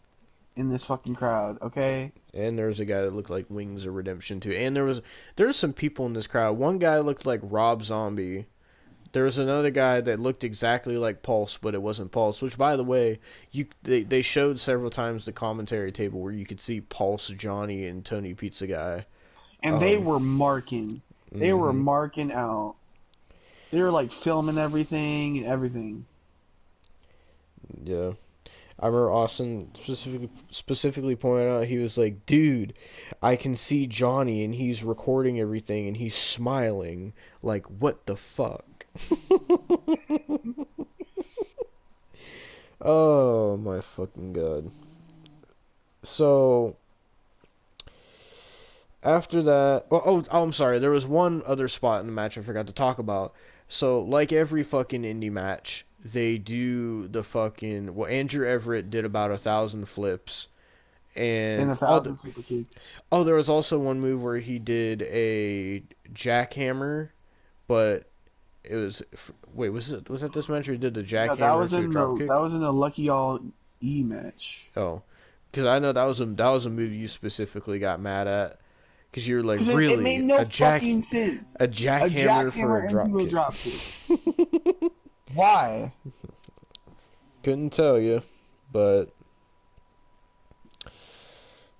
in this fucking crowd. Okay. And there was a guy that looked like Wings of Redemption too. And there was some people in this crowd. One guy looked like Rob Zombie. There was another guy that looked exactly like Pulse, but it wasn't Pulse. Which, by the way, they showed several times the commentary table where you could see Pulse, Johnny, and Tony Pizza Guy. And they Um, were marking. They were hmm marking out. They were like filming everything and everything. yeah. I remember Austin specifically pointed out, he was like, "Dude, I can see Johnny and he's recording everything and he's smiling. Like, what the fuck?" Oh my fucking god. So after that, I'm sorry. There was one other spot in the match I forgot to talk about. So, like every fucking indie match, they do the fucking. Well, Andrew Everett did about 1,000 flips, And and a thousand super kicks. there was also one move where he did a jackhammer, but it was wait, was that this match where he did the Yeah, that jackhammer was to a in drop the kick? that was in the Lucky All E match. Oh, because I know that was a move you specifically got mad at. Because you're like, Because it made really no fucking sense. a A jackhammer for a jackhammer drop into a kick. drop kick. Why? Couldn't tell you, but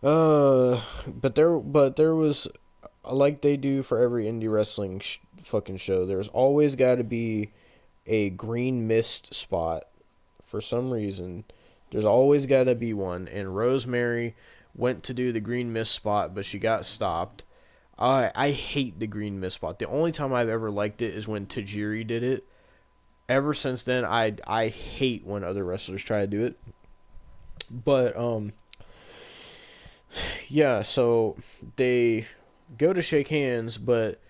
but there was, like they do for every indie wrestling fucking show. There's always got to be a green mist spot for some reason. There's always got to be one, and Rosemary went to do the green mist spot, but she got stopped. I hate the green mist spot. The only time I've ever liked it is when Tajiri did it. Ever since then, I hate when other wrestlers try to do it. But yeah. So they go to shake hands, but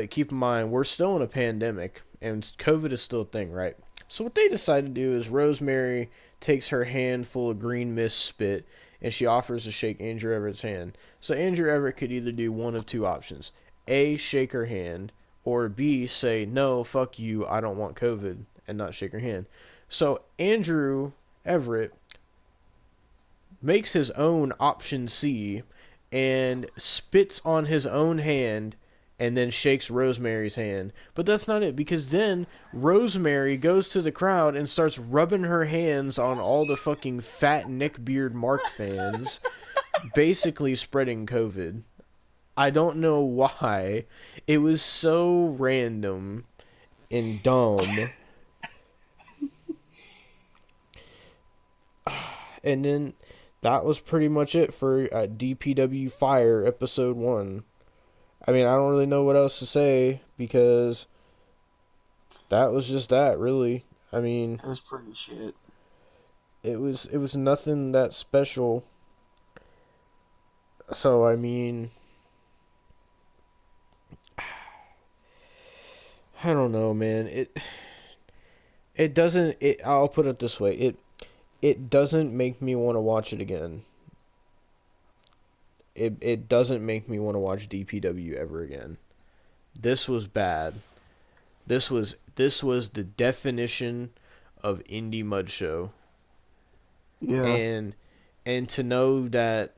keep in mind we're still in a pandemic and COVID is still a thing, right? So what they decide to do is Rosemary takes her hand full of green mist spit and she offers to shake Andrew Everett's hand. So Andrew Everett could either do one of two options: A, shake her hand, or B, say no, fuck you, I don't want COVID, and not shake her hand. So Andrew Everett makes his own option C and spits on his own hand and then shakes Rosemary's hand. But that's not it, because then Rosemary goes to the crowd and starts rubbing her hands on all the fucking fat neckbeard Mark fans, basically spreading COVID. I don't know why. It was so random and dumb. And then that was pretty much it for DPW Fire episode 1. I mean, I don't really know what else to say because that was just that, really. I mean, It was pretty shit. it was nothing that special. So, I mean, I don't know, man. It doesn't I'll put it this way. It doesn't make me want to watch it again. It doesn't make me want to watch DPW ever again. This was bad. This was the definition of indie mud show. Yeah. And to know that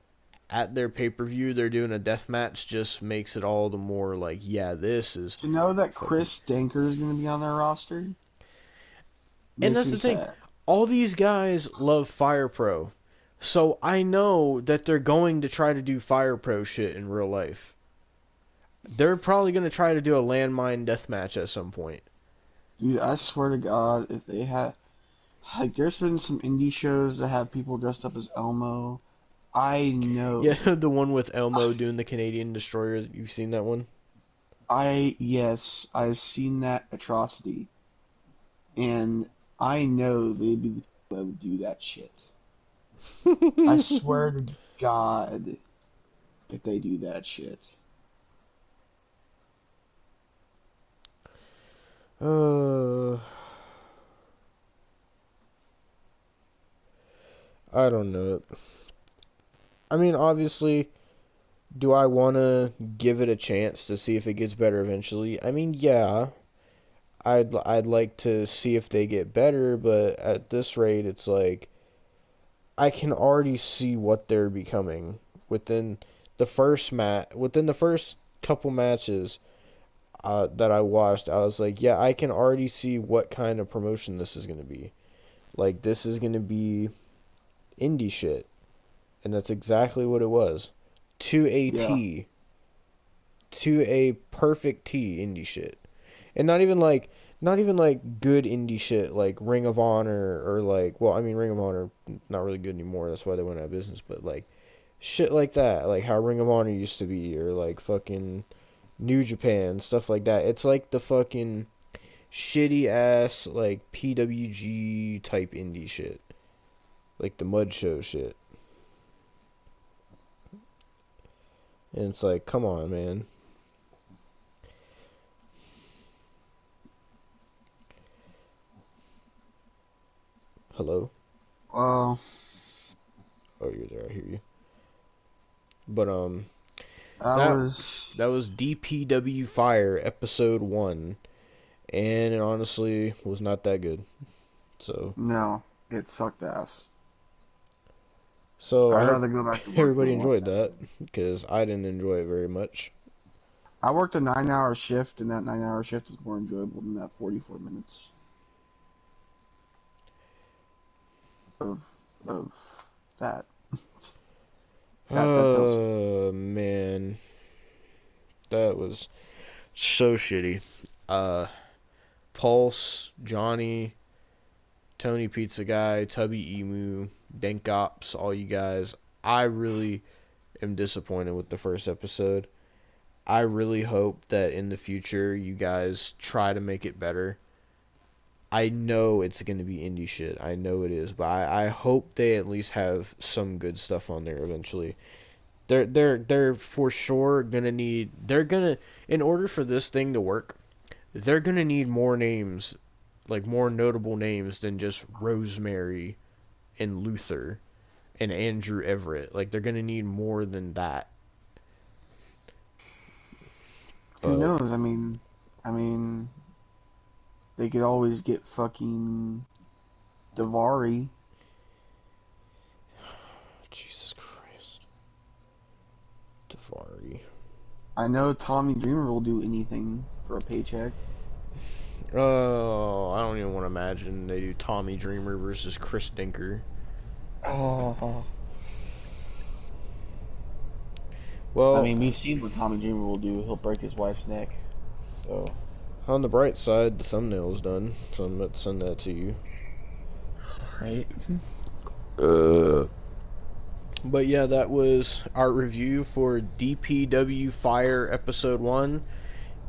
at their pay-per-view they're doing a death match just makes it all the more like, yeah, this is To know that fucking. Chris Stanker is going to be on their roster And makes that's me the thing. sad. All these guys love Fire Pro. So I know that they're going to try to do Fire Pro shit in real life. They're probably going to try to do a landmine death match at some point. Dude, I swear to God, if they had, like, there's been some indie shows that have people dressed up as Elmo. I Yeah, know. the one with Elmo doing the Canadian Destroyer. You've seen that one? Yes, I've seen that atrocity. And I know they'd be the people that would do that shit. I swear to God, if they do that shit. uh, I don't know. I mean, obviously, Do I want to give it a chance to see if it gets better eventually? I mean, yeah, I'd like to see if they get better, but at this rate, it's like I can already see what they're becoming within within the first couple matches that I watched. I was like, yeah, I can already see what kind of promotion this is gonna be. Like, this is gonna be indie shit, and that's exactly what it was. To a Yeah. T, to a perfect T, indie shit. And not even like good indie shit like Ring of Honor or like, well, I mean, Ring of Honor not really good anymore, that's why they went out of business, but like shit like that, like how Ring of Honor used to be, or like fucking New Japan, stuff like that. It's like the fucking shitty ass like PWG type indie shit, like the Mud Show shit. And it's like, come on, man. Hello? Well, Oh, you're there, I hear you. But I that was. that was DPW Fire episode 1, and it honestly was not that good. So No, it sucked ass. so I I'd hope rather go back to work everybody than watch enjoyed that that, shit. because I didn't enjoy it very much. I worked a 9-hour shift, and that 9-hour shift was more enjoyable than that 44 minutes of of that. That tells you. Oh man, that was so shitty. Uh, Pulse, Johnny, Tony Pizza Guy, Tubby Emu, Dank Ops, all you guys. I really am disappointed with the first episode. I really hope that in the future you guys try to make it better. I know it's going to be indie shit. I know it is, but I hope they at least have some good stuff on there eventually. They're for sure gonna need. They're gonna, in order for this thing to work, they're gonna need more names, like more notable names than just Rosemary and Luther and Andrew Everett. Like, they're gonna need more than that. Who But knows? I mean, they could always get fucking Davari. Jesus Christ, Davari. I know Tommy Dreamer will do anything for a paycheck. Oh, I don't even want to imagine they do Tommy Dreamer versus Chris Dinker. Oh. I Well, mean, we've seen what Tommy Dreamer will do. He'll break his wife's neck. So, on the bright side, the thumbnail's done, so I'm about to send that to you. right? Uh. But yeah, that was our review for DPW Fire Episode 1,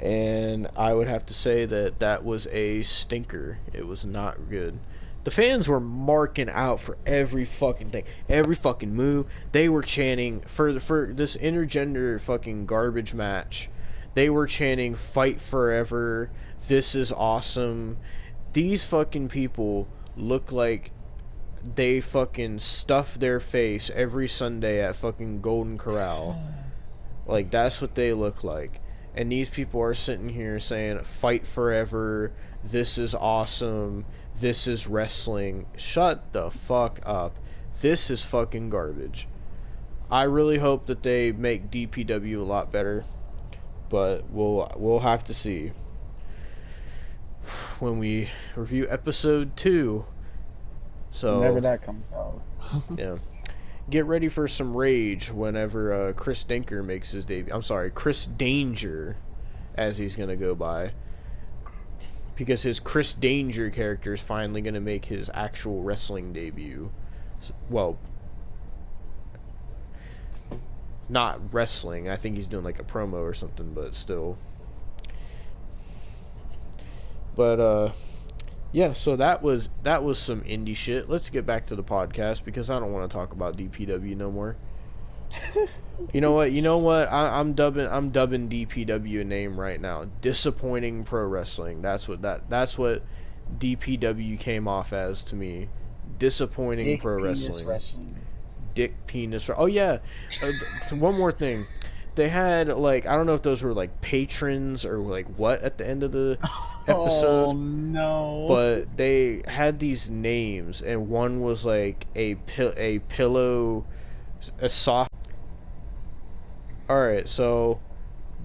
and I would have to say that that was a stinker. It was not good. The fans were marking out for every fucking thing, every fucking move. They were chanting for this intergender fucking garbage match. They were chanting "Fight Forever." This is awesome. These fucking people look like they fucking stuff their face every Sunday at fucking Golden Corral. Like, that's what they look like. And these people are sitting here saying, "Fight forever. This is awesome. This is wrestling." Shut the fuck up. This is fucking garbage. I really hope that they make DPW a lot better, but we'll have to see when we review episode 2. Whenever So, that comes out. yeah. Get ready for some rage whenever Chris Dinker makes his debut. I'm sorry, Chris Danger, as he's gonna go by, because his Chris Danger character is finally gonna make his actual wrestling debut. Well, not wrestling. I think he's doing like a promo or something, but still. But yeah. So that was some indie shit. Let's get back to the podcast because I don't want to talk about DPW no more. You know what? You know what? I'm dubbing DPW a name right now. Disappointing Pro Wrestling. That's what DPW came off as to me. Disappointing Dick Pro Penis Wrestling. Wrestling. Dick penis. Oh yeah. One more thing. they had like I don't know if those were like patrons or like what at the end of the Oh episode, no. but they had these names, and one was like a pillow, a soft. All right, so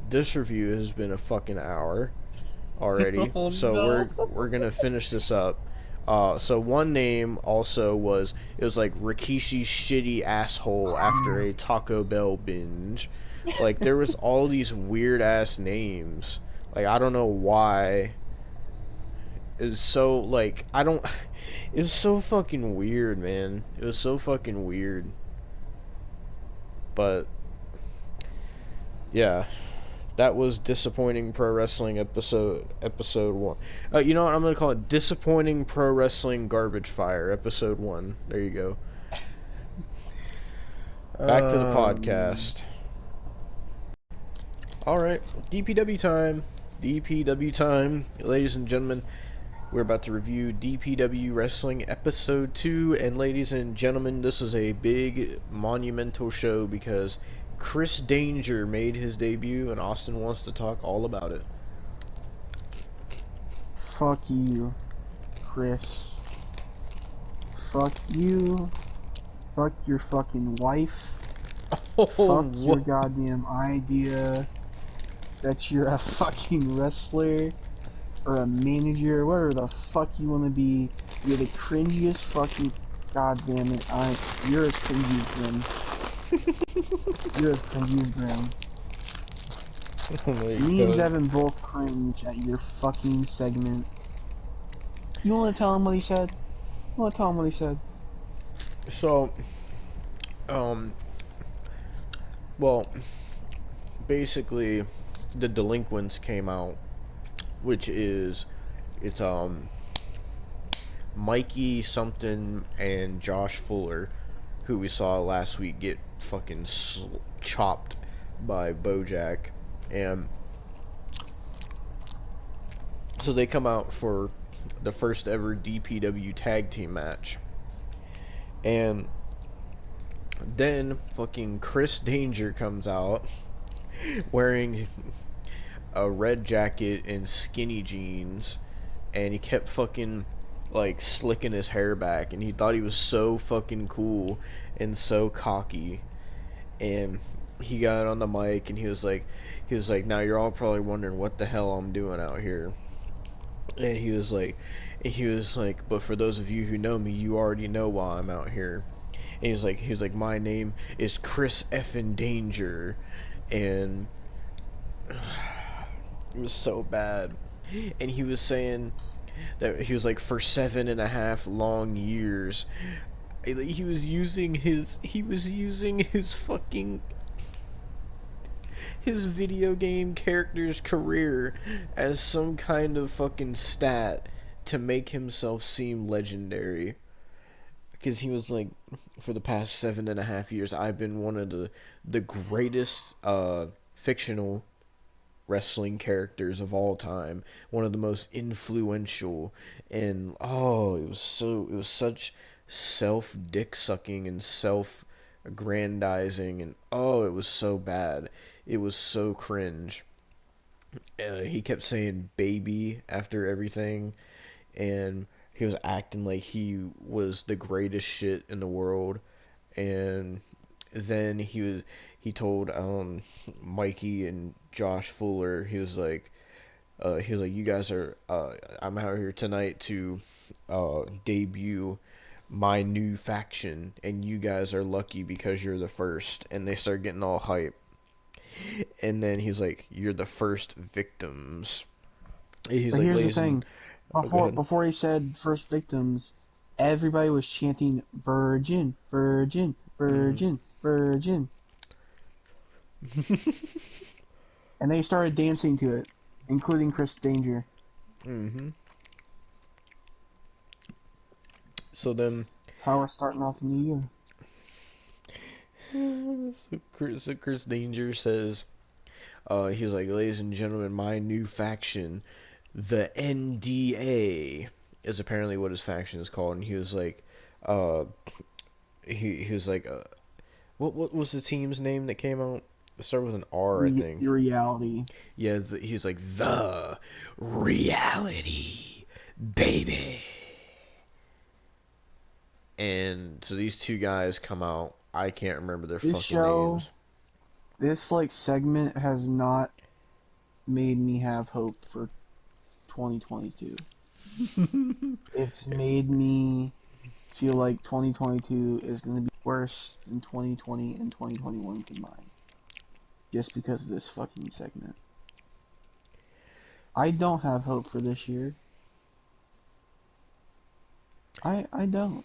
this review has been a fucking hour already, Oh so no. we're gonna finish this up. So one name also was it was like Rikishi's shitty asshole after a Taco Bell binge. Like there was all these weird ass names. Like I don't know why. It's so like I don't. It was so fucking weird, man. It was so fucking weird. But yeah, that was disappointing pro wrestling episode one. You know what? I'm gonna call it disappointing pro wrestling garbage fire episode one. There you go. Back to the Man. podcast. All right, DPW time. DPW time, ladies and gentlemen. We're about to review DPW Wrestling Episode 2, and ladies and gentlemen, this is a big, monumental show because Chris Danger made his debut, and Austin wants to talk all about it. Fuck you, Chris. Fuck you. Fuck your fucking wife. Oh, Fuck your whoa. goddamn idea that you're a fucking wrestler or a manager, whatever the fuck you want to be. You're the cringiest fucking. Goddamn it! You're as cringy as Grim. You're as cringy as Grim. Oh my Me and god. Devon both cringe at your fucking segment. You want to tell him what he said? You want to tell him what he said? So, um, well, basically, the delinquents came out, which is, it's, Mikey something and Josh Fuller, who we saw last week get fucking chopped by Bojack, and so they come out for the first ever DPW tag team match, and then fucking Chris Danger comes out wearing a red jacket and skinny jeans, and he kept fucking like slicking his hair back, and he thought he was so fucking cool and so cocky, and he got on the mic and he was like now you're all probably wondering what the hell I'm doing out here, and he was like but for those of you who know me, you already know why I'm out here. And he was like my name is Chris effin Danger, and it was so bad. And he was saying that he was like for 7.5 long years he was using his fucking his video game character's career as some kind of fucking stat to make himself seem legendary, because he was like, for the past 7.5 years I've been one of the greatest fictional wrestling characters of all time, one of the most influential, and oh, it was such self dick sucking and self aggrandizing, and oh, it was so bad. It was so cringe. He kept saying baby after everything, and he was acting like he was the greatest shit in the world, and then he told Mikey and Josh Fuller, he was like you guys are I'm out here tonight to debut my new faction, and you guys are lucky because you're the first. And they start getting all hype, and then he's like, you're the first victims. He's But like, here's the ladies and thing. oh, go ahead. Before he said first victims, everybody was chanting virgin, virgin, Hmm. virgin, virgin. And they started dancing to it, including Chris Danger. Hmm. So then That's how we're starting off the new year. so Chris Danger says, he was like, ladies and gentlemen, my new faction, the NDA, is apparently what his faction is called. And he was like, uh, he was like, what was the team's name that came out? It started with an R, I think. Reality. Yeah, he's like the reality, baby. And so these two guys come out. I can't remember their This fucking show, names. this like segment has not made me have hope for 2022. It's made me feel like 2022 is going to be worse than 2020 and 2021 combined. Just because of this fucking segment. I don't have hope for this year. I don't.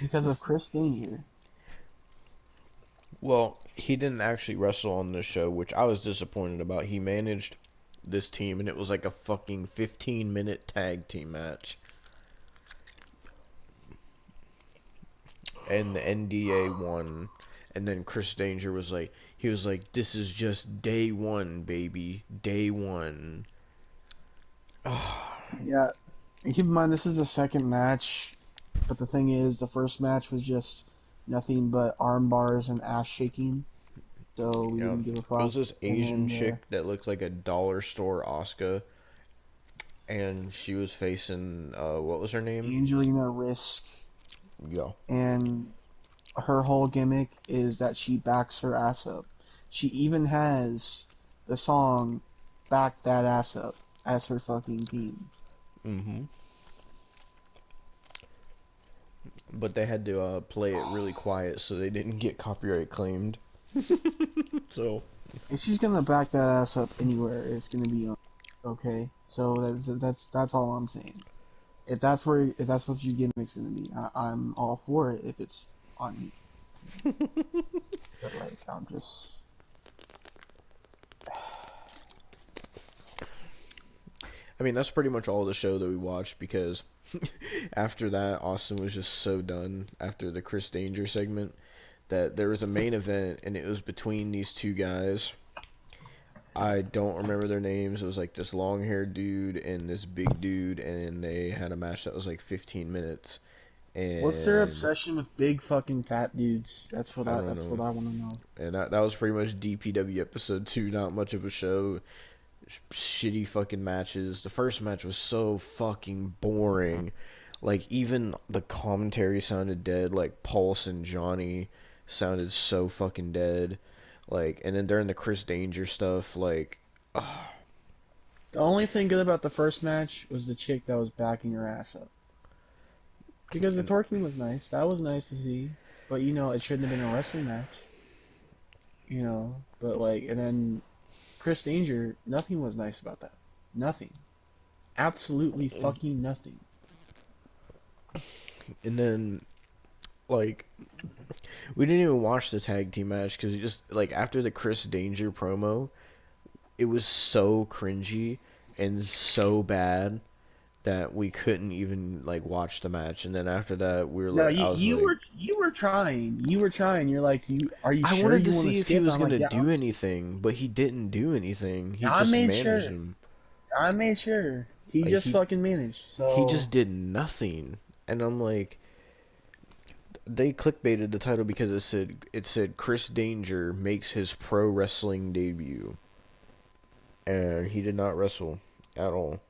Because of Chris Danger. Well, he didn't actually wrestle on this show, which I was disappointed about. He managed this team, and it was like a fucking 15-minute tag team match. And the NDA won. And then Chris Danger was like, he was like, this is just day one, baby. Day one. Yeah. And keep in mind, this is the second match. But the thing is, the first match was just nothing but arm bars and ass shaking. So we Yeah, didn't give a it was fuck. this And Asian chick that looked like a dollar store Oscar, and she was facing what was her name? Angelina Risk. Yeah. And her whole gimmick is that she backs her ass up. She even has the song "Back That Ass Up" as her fucking theme. Mm-hmm. But they had to play it really quiet so they didn't get copyright claimed. So If she's gonna back that ass up anywhere, it's gonna be on. Okay, so that's all I'm saying. If that's what your gimmick's gonna be, I'm all for it if it's on me. But like, I'm just. I mean, that's pretty much all the show that we watched because after that, Austin was just so done after the Chris Danger segment that there was a main event and it was between these two guys. I don't remember their names. It was like this long-haired dude and this big dude, and they had a match that was like 15 minutes. What's their And obsession with big fucking fat dudes? I don't That's what know. I want to know. And that was pretty much DPW episode 2. Not much of a show. Shitty fucking matches. The first match was so fucking boring. Like, even the commentary sounded dead. Like, Pulse and Johnny sounded so fucking dead. Like, and then during the Chris Danger stuff, like, The only thing good about the first match was the chick that was backing her ass up. Because the and, twerking was nice. That was nice to see. But you know, it shouldn't have been a wrestling match. You know, but like, and then Chris Danger, nothing was nice about that. Nothing. Absolutely fucking nothing. and then, like, we didn't even watch the tag team match because just, like, after the Chris Danger promo, it was so cringy and so bad that we couldn't even like watch the match. And then after that, we were No, like, I was like, you were trying. You were trying. You're like, are you I sure wanted to you want to see if he skip? And was I'm like, gonna yeah, do anything, but he didn't do anything. He I just made managed sure. him. I made sure. He Like just fucking managed. he So just did nothing. And I'm like, they clickbaited the title because it said Chris Danger makes his pro wrestling debut, and he did not wrestle at all.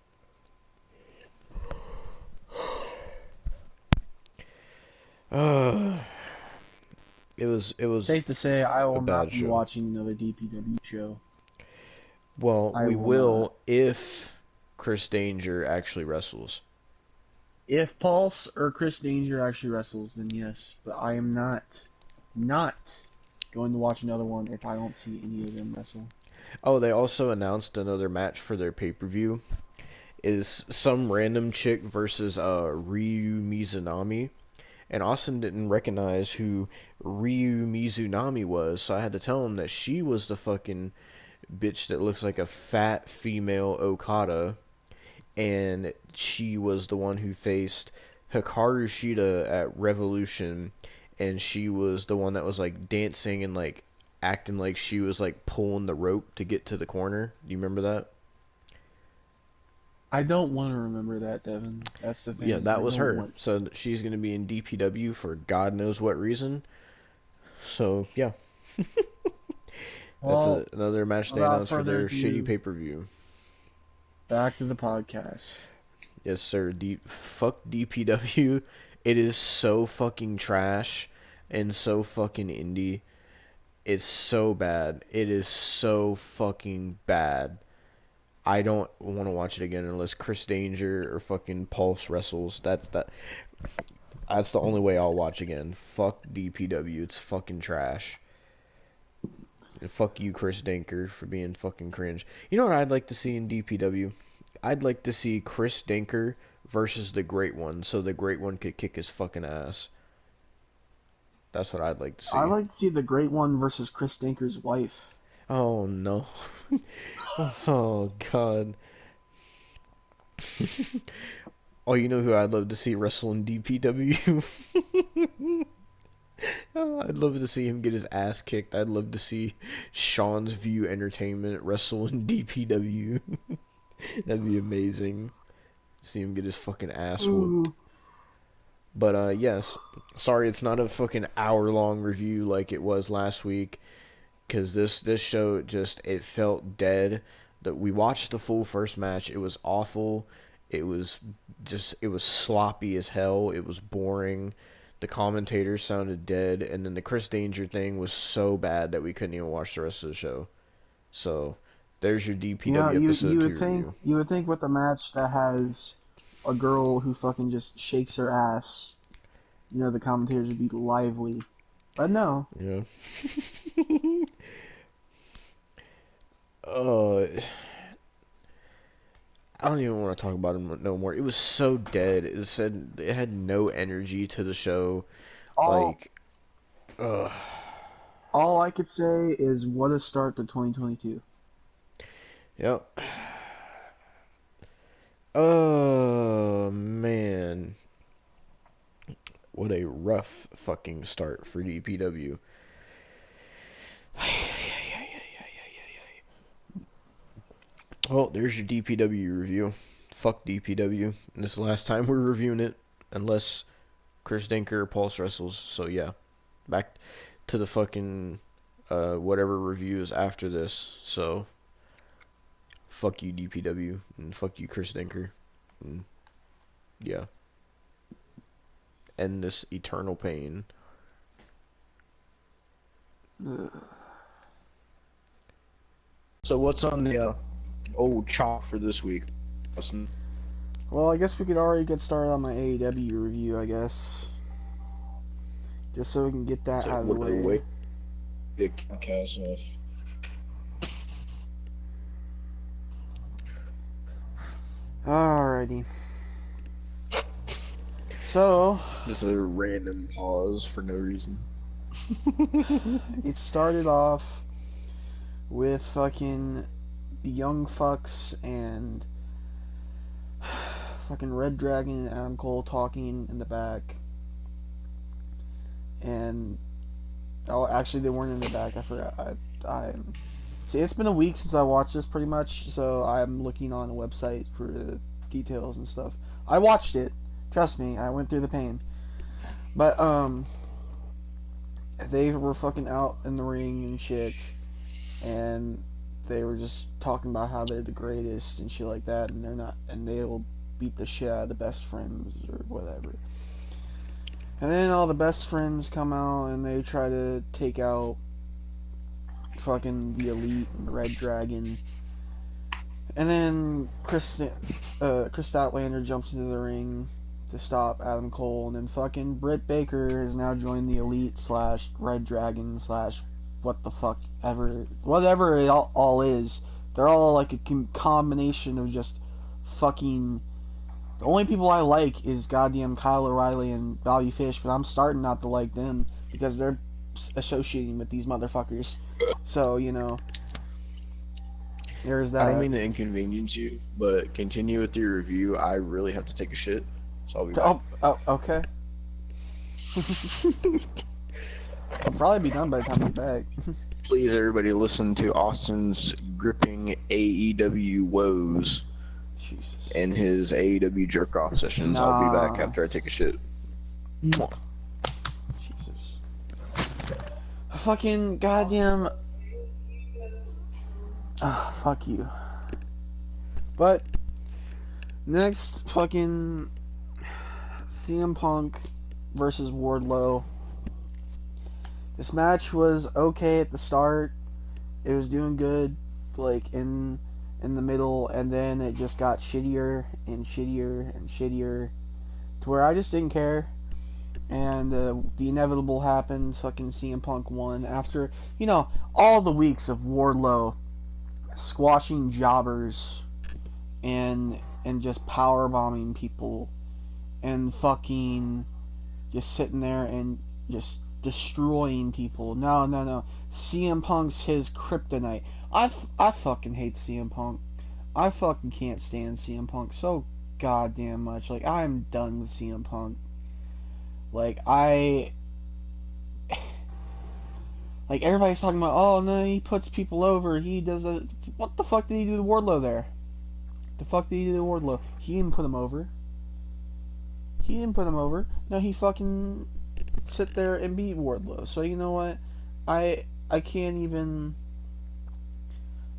Uh, it was safe to say, I a will not bad be show. watching another DPW show. Well, I we will not. will if Chris Danger actually wrestles. If Pulse or Chris Danger actually wrestles, then yes. But I am not going to watch another one if I don't see any of them wrestle. Oh, they also announced another match for their pay-per-view. Is some random chick versus Ryu Mizunami. And Austin didn't recognize who Ryu Mizunami was, so I had to tell him that she was the fucking bitch that looks like a fat female Okada, and she was the one who faced Hikaru Shida at Revolution, and she was the one that was like dancing and like acting like she was like pulling the rope to get to the corner. Do you remember that? I don't want to remember that, Devon. That's the Yeah, thing. that I was don't her. want to. So she's gonna be in DPW for God knows what reason. So yeah. That's Well, another match they without announced for further their shitty ado, pay-per-view. back to the podcast. Yes, sir. Fuck DPW. It is so fucking trash and so fucking indie. It's so bad. It is so fucking bad. I don't want to watch it again unless Chris Danger or fucking Pulse wrestles. That's the only way I'll watch again. Fuck DPW. It's fucking trash. And fuck you, Chris Danker, for being fucking cringe. You know what I'd like to see in DPW? I'd like to see Chris Danker versus the Great One, so the Great One could kick his fucking ass. That's what I'd like to I see. like to see the Great One versus Chris Dinker's wife. Oh no. Oh god. Oh, you know who I'd love to see wrestle in DPW? Oh, I'd love to see him get his ass kicked. I'd love to see Sean's View Entertainment wrestle in DPW. That'd be amazing. See him get his fucking ass whooped. But yes, sorry it's not a fucking hour-long review like it was last week, because this show just, it felt dead. That we watched the full first match. It was awful. It was sloppy as hell. It was boring. The commentators sounded dead, and then the Chris Danger thing was so bad that we couldn't even watch the rest of the show. So, there's your You know, DPW you episode you 2 would think review. with a match that has a girl who fucking just shakes her ass, you know, the commentators would be lively, but no. Yeah. uh, I don't even want to talk about him no more. It was so dead. It had no energy to the show. All Like, ugh. all I could say is what a start to 2022. Yep. Oh man, what a rough fucking start for DPW. Well, there's your DPW review. Fuck DPW. And this is the last time we're reviewing it, unless Chris Dinker or Pulse wrestles. So yeah, back to the fucking whatever reviews after this. So fuck you DPW and fuck you Chris Dinker. And yeah, end this eternal pain. So what's on the old chalk for this week, Austin? Well, I guess we could already get started on my AEW review, I guess. Just so we can get that out of the way. Get Cass off. Alrighty. So, Just a random pause for no reason. it started off with fucking the Young Fucks and fucking Red Dragon and Adam Cole talking in the back. And oh, actually they weren't in the back. I forgot. I see. It's been a week since I watched this, pretty much. So I'm looking on a website for the details and stuff. I watched it. Trust me, I went through the pain. But they were fucking out in the ring and shit, and they were just talking about how they're the greatest and shit like that, and they're not, and they'll beat the shit out of the best friends or whatever. And then all the best friends come out and they try to take out fucking the Elite and Red Dragon. And then Chris Statlander jumps into the ring to stop Adam Cole, and then fucking Britt Baker has now joined the Elite / Red Dragon / what the fuck ever, whatever it all is. They're all like a combination of just fucking. The only people I like is goddamn Kyle O'Reilly and Bobby Fish, but I'm starting not to like them because they're associating with these motherfuckers. So, you know, there's that. I don't mean to inconvenience you, but continue with your review. I really have to take a shit, so I'll be back. Oh, okay. I'll probably be done by the time I'm back. Please, everybody, listen to Austin's gripping AEW woes Jesus. and his AEW jerk-off sessions. I'll be back after I take a shit. Mwah. Jesus. Fucking goddamn. Fuck you. But next, fucking CM Punk versus Wardlow. This match was okay at the start. It was doing good, like in the middle, and then it just got shittier and shittier and shittier, to where I just didn't care. And the inevitable happened. Fucking CM Punk won after, all the weeks of Wardlow squashing jobbers and just power bombing people and fucking just sitting there and just destroying people. No. CM Punk's his kryptonite. I fucking hate CM Punk. I fucking can't stand CM Punk so goddamn much. Like, I'm done with CM Punk. Like, like, everybody's talking about, oh, no, he puts people over. He does a... What the fuck did he do to Wardlow there? The fuck did he do to Wardlow? He didn't put him over. He didn't put him over. No, he fucking sit there and beat Wardlow. So, you know what? I can't even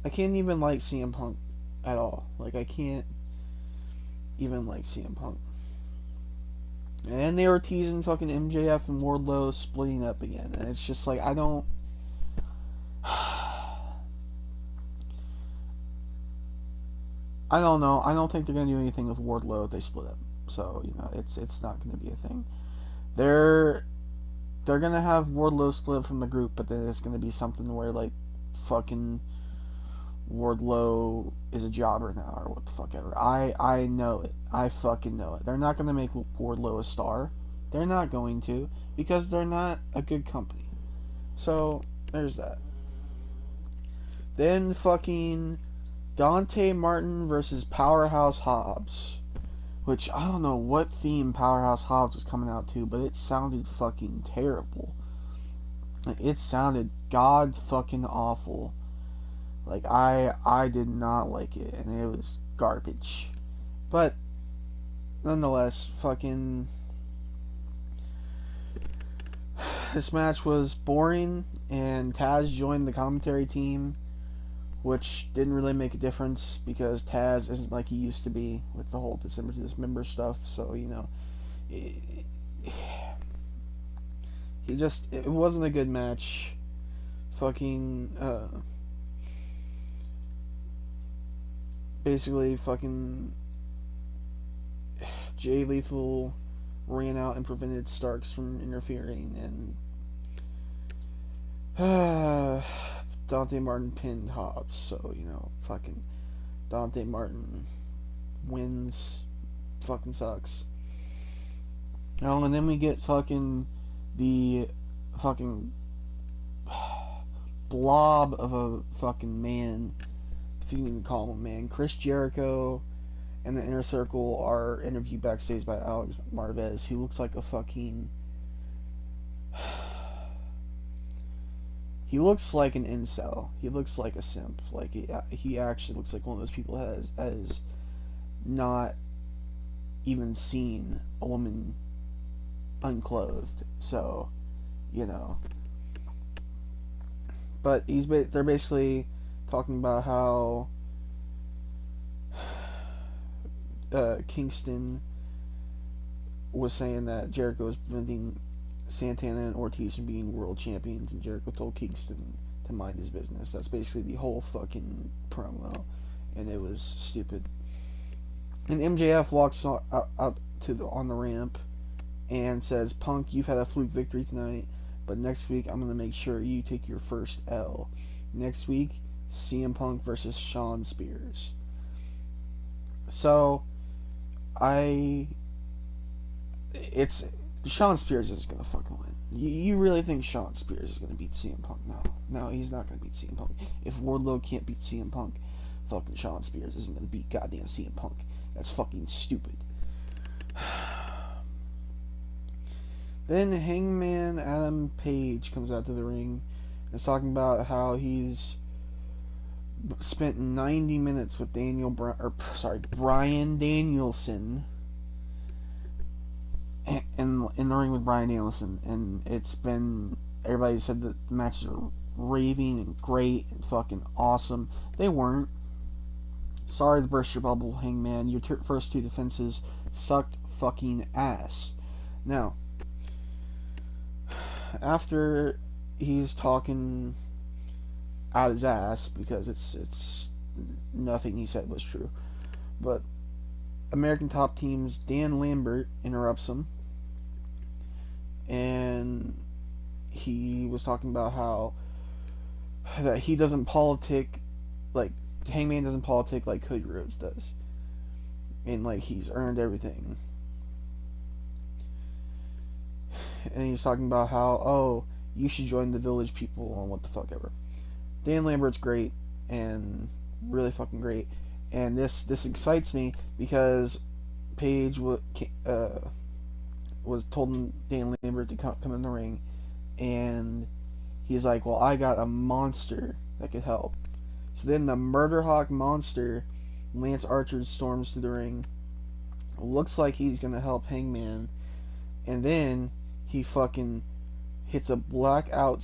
like CM Punk at all. Like, I can't even like CM Punk. And they were teasing fucking MJF and Wardlow splitting up again. And it's just like, I don't know. I don't think they're gonna do anything with Wardlow if they split up. So, it's not gonna be a thing. They're gonna have Wardlow split from the group, but then it's gonna be something where, like, fucking Wardlow is a jobber now, or what the fuck ever. I know it. I fucking know it. They're not gonna make Wardlow a star. They're not going to, because they're not a good company. So, there's that. Then fucking Dante Martin versus Powerhouse Hobbs. Which, I don't know what theme Powerhouse Hobbs was coming out to, but it sounded fucking terrible. Like, it sounded god fucking awful. Like, I did not like it, and it was garbage. But, nonetheless, fucking... This match was boring, and Taz joined the commentary team, which didn't really make a difference, because Taz isn't like he used to be with the whole December to Dismember stuff, so, it wasn't a good match. Fucking, basically, fucking Jay Lethal ran out and prevented Starks from interfering, and Dante Martin pinned Hobbs, so, fucking Dante Martin wins. Fucking sucks. Oh, and then we get fucking the fucking blob of a fucking man, if you can even call him a man. Chris Jericho and the Inner Circle are interviewed backstage by Alex Marvez, who looks like a fucking... He looks like an incel. He looks like a simp. Like, he actually looks like one of those people that has not even seen a woman unclothed. So, But they're basically talking about how Kingston was saying that Jericho was preventing Santana and Ortiz from being world champions, and Jericho told Kingston to mind his business. That's basically the whole fucking promo, and it was stupid. And MJF walks out on the ramp and says, "Punk, you've had a fluke victory tonight, but next week I'm gonna make sure you take your first L. Next week, CM Punk versus Shawn Spears." So, Shawn Spears is gonna fucking win. You really think Shawn Spears is gonna beat CM Punk? No, he's not gonna beat CM Punk. If Wardlow can't beat CM Punk, fucking Shawn Spears isn't gonna beat goddamn CM Punk. That's fucking stupid. Then Hangman Adam Page comes out to the ring and is talking about how he's spent 90 minutes with Bryan Danielson. In the ring with Bryan Danielson, and it's been everybody said that the matches were raving and great and fucking awesome. They weren't. Sorry to burst your bubble, Hangman. Your first 2 defenses sucked fucking ass. Now, after he's talking out his ass, because it's nothing he said was true, but American Top Team's Dan Lambert interrupts him, and he was talking about how that he doesn't politic like Hangman doesn't politic like Cody Rhodes does, and like he's earned everything. And he's talking about how, you should join the Village People and what the fuck ever. Dan Lambert's great and really fucking great, and this excites me because Paige was told Dan Lambert to come in the ring, and he's like, well, I got a monster that could help. So then the Murder Hawk monster, Lance Archer, storms to the ring. Looks like he's gonna help Hangman, and then he fucking hits a blackout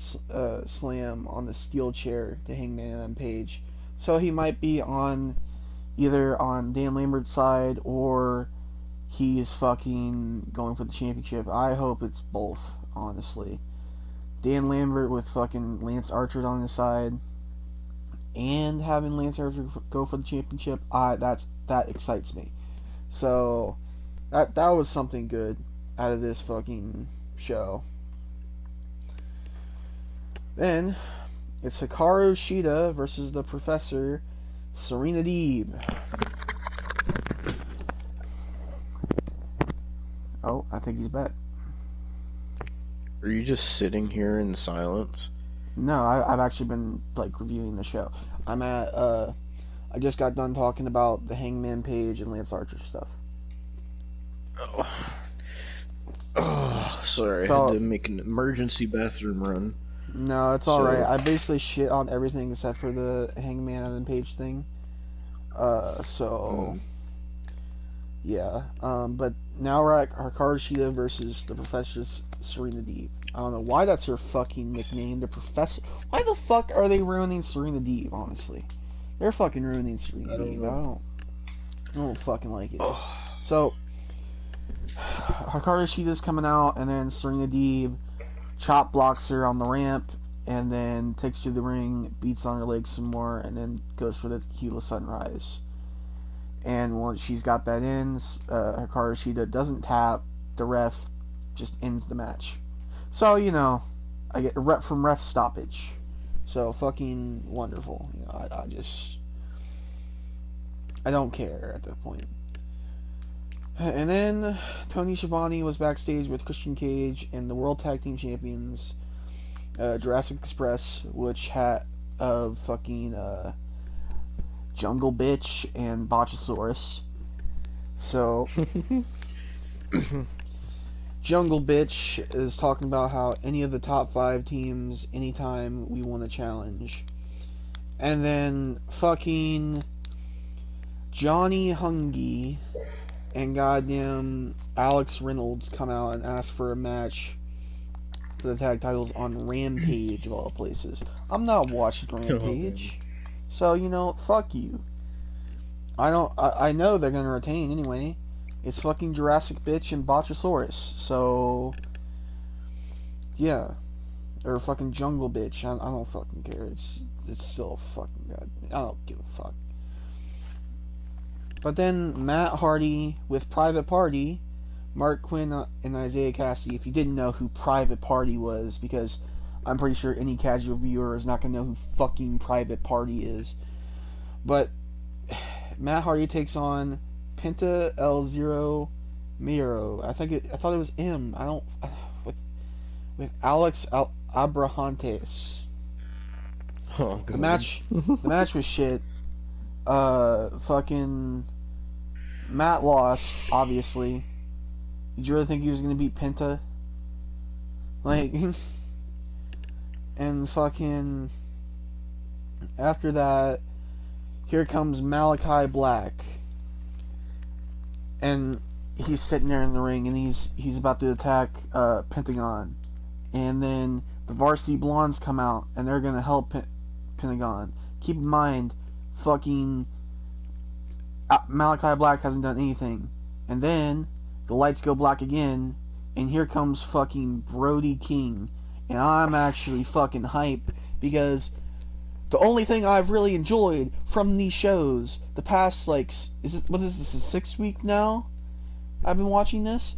slam on the steel chair to Hangman and Page. So he might be either on Dan Lambert's side, or he's fucking going for the championship. I hope it's both, honestly. Dan Lambert with fucking Lance Archer on his side, and having Lance Archer go for the championship, that excites me. So that was something good out of this fucking show. Then it's Hikaru Shida versus the Professor, Serena Deeb. Oh, I think he's back. Are you just sitting here in silence? No, I've actually been like reviewing the show. I just got done talking about the Hangman Page and Lance Archer stuff. Oh, sorry. I had to make an emergency bathroom run. No, it's alright. I basically shit on everything except for the Hangman and Page thing. Yeah. But now we're at Hikaru Shida versus the Professor, Serena Deeb. I don't know why that's her fucking nickname, the Professor. Why the fuck are they ruining Serena Deeb, honestly? They're fucking ruining Serena Deeb. I don't fucking like it. So, Hikaru Shida's coming out, and then Serena Deeb chop blocks her on the ramp, and then takes her to the ring, beats on her legs some more, and then goes for the Tequila Sunrise. And once she's got that in, Hikaru Shida doesn't tap. The ref just ends the match. So, you know, I get a rep from ref stoppage. So, fucking wonderful. You know, I don't care at that point. And then Tony Schiavone was backstage with Christian Cage and the World Tag Team Champions, Jurassic Express, which had fucking Jungle Bitch and Botchasaurus. So, Jungle Bitch is talking about how any of the top 5 teams, anytime we want to challenge. And then fucking Johnny Hungy and goddamn Alex Reynolds come out and ask for a match for the tag titles on Rampage, of all places. I'm not watching Rampage. So, you know, fuck you. I know they're gonna retain anyway. It's fucking Jurassic Bitch and Botchasaurus. So, yeah. Or fucking Jungle Bitch. I don't fucking care. It's still fucking good. I don't give a fuck. But then Matt Hardy with Private Party, Mark Quinn and Isaiah Cassidy. If you didn't know who Private Party was, because I'm pretty sure any casual viewer is not going to know who fucking Private Party is. But Matt Hardy takes on Penta El Zero Miro. I thought it was M. I don't with Alex Abrahantes. Oh, the match was shit. Fucking Matt lost, obviously. Did you really think he was gonna beat Penta? Like, and fucking after that, here comes Malachi Black, and he's sitting there in the ring, and he's about to attack Pentagon, and then the Varsity Blondes come out and they're gonna help Pentagon. Keep in mind, fucking Malachi Black hasn't done anything. And then the lights go black again, and here comes fucking Brody King. And I'm actually fucking hype because the only thing I've really enjoyed from these shows, the past, like, what is this, a 6th week now? I've been watching this.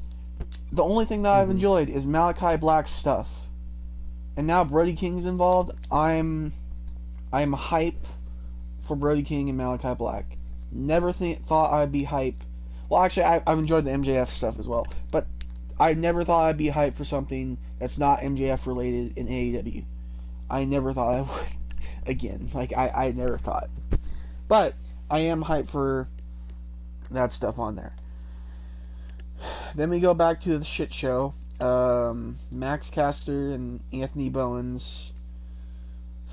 The only thing that I've enjoyed is Malachi Black's stuff. And now Brody King's involved. I'm hype for Brody King and Malachi Black. Never thought I'd be hype. Well, actually, I've enjoyed the MJF stuff as well. But I never thought I'd be hype for something that's not MJF related in AEW. I never thought I would. Again, like, I never thought. But I am hyped for that stuff on there. Then we go back to the shit show. Max Caster and Anthony Bowens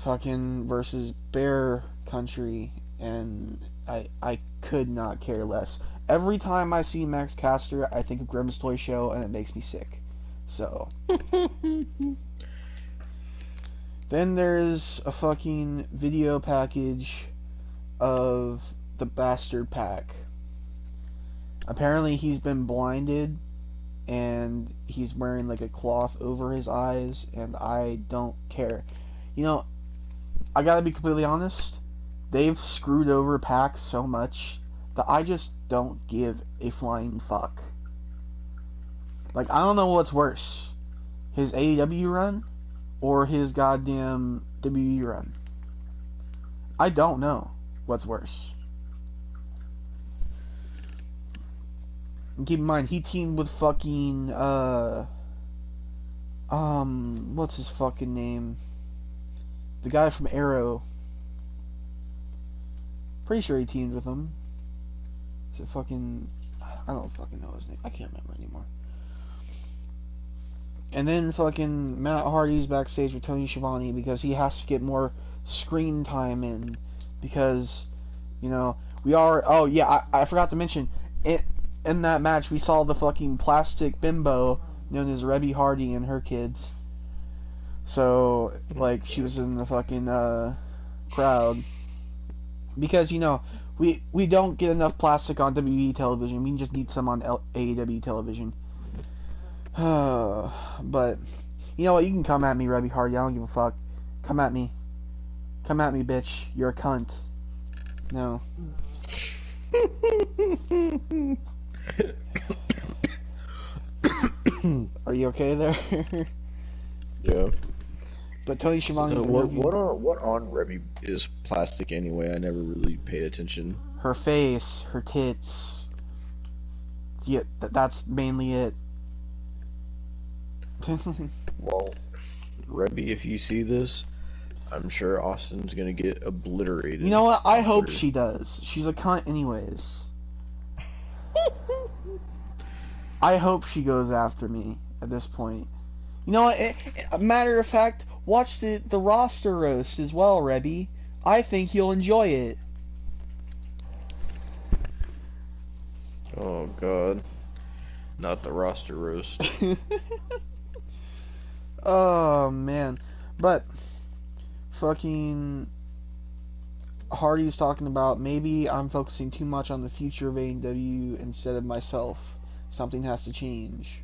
fucking versus Bear Country, and I could not care less. Every time I see Max Caster, I think of Grimm's Toy Show, and it makes me sick. So. Then there's a fucking video package of the Bastard Pack. Apparently he's been blinded, and he's wearing like a cloth over his eyes, and I don't care. You know, I gotta be completely honest, they've screwed over Pac so much that I just don't give a flying fuck. Like, I don't know what's worse, his AEW run or his goddamn WWE run. I don't know what's worse. And keep in mind, he teamed with fucking, what's his fucking name? The guy from Arrow. Pretty sure he teamed with him. Is it fucking... I don't fucking know his name. I can't remember anymore. And then fucking Matt Hardy's backstage with Tony Schiavone because he has to get more screen time in. Because, you know, we are... Oh, yeah, I forgot to mention... In that match, we saw the fucking plastic bimbo known as Rebby Hardy and her kids. So, like, she was in the fucking crowd. Because, you know, we don't get enough plastic on WWE television. We just need some on AEW television. But, you know what? You can come at me, Rebby Hardy. I don't give a fuck. Come at me. Come at me, bitch. You're a cunt. No. Are you okay there? Yeah. But Tony Schiavone's What on Rebby is plastic anyway? I never really paid attention. her face, her tits. Yeah, that's mainly it. Well, Rebby, if you see this, I'm sure Austin's gonna get obliterated. You know what? I hope she does. She's a cunt anyways. I hope she goes after me at this point. You know what? Matter of fact, watch the roster roast as well, Rebby. I think you'll enjoy it. Oh god. Not the roster roast. Oh man. But fucking Hardy's talking about maybe I'm focusing too much on the future of AEW instead of myself. Something has to change.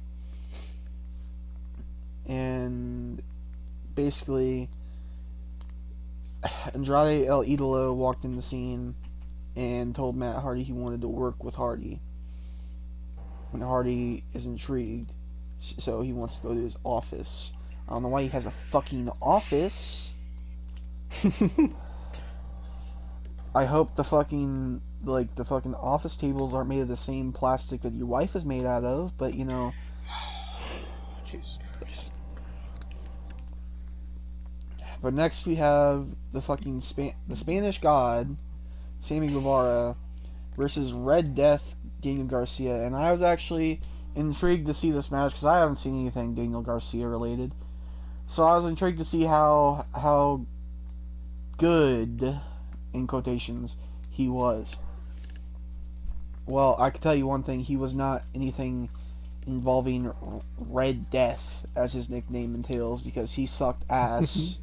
And basically Andrade El Idolo walked in the scene and told Matt Hardy he wanted to work with Hardy. And Hardy is intrigued, so he wants to go to his office. I don't know why he has a fucking office. I hope the fucking office tables aren't made of the same plastic that your wife is made out of, but you know. Jesus Christ. But next we have the fucking the Spanish God, Sammy Guevara, versus Red Death, Daniel Garcia, and I was actually intrigued to see this match because I haven't seen anything Daniel Garcia related. So I was intrigued to see how good, in quotations, he was. Well, I can tell you one thing, he was not anything involving Red Death, as his nickname entails, because he sucked ass.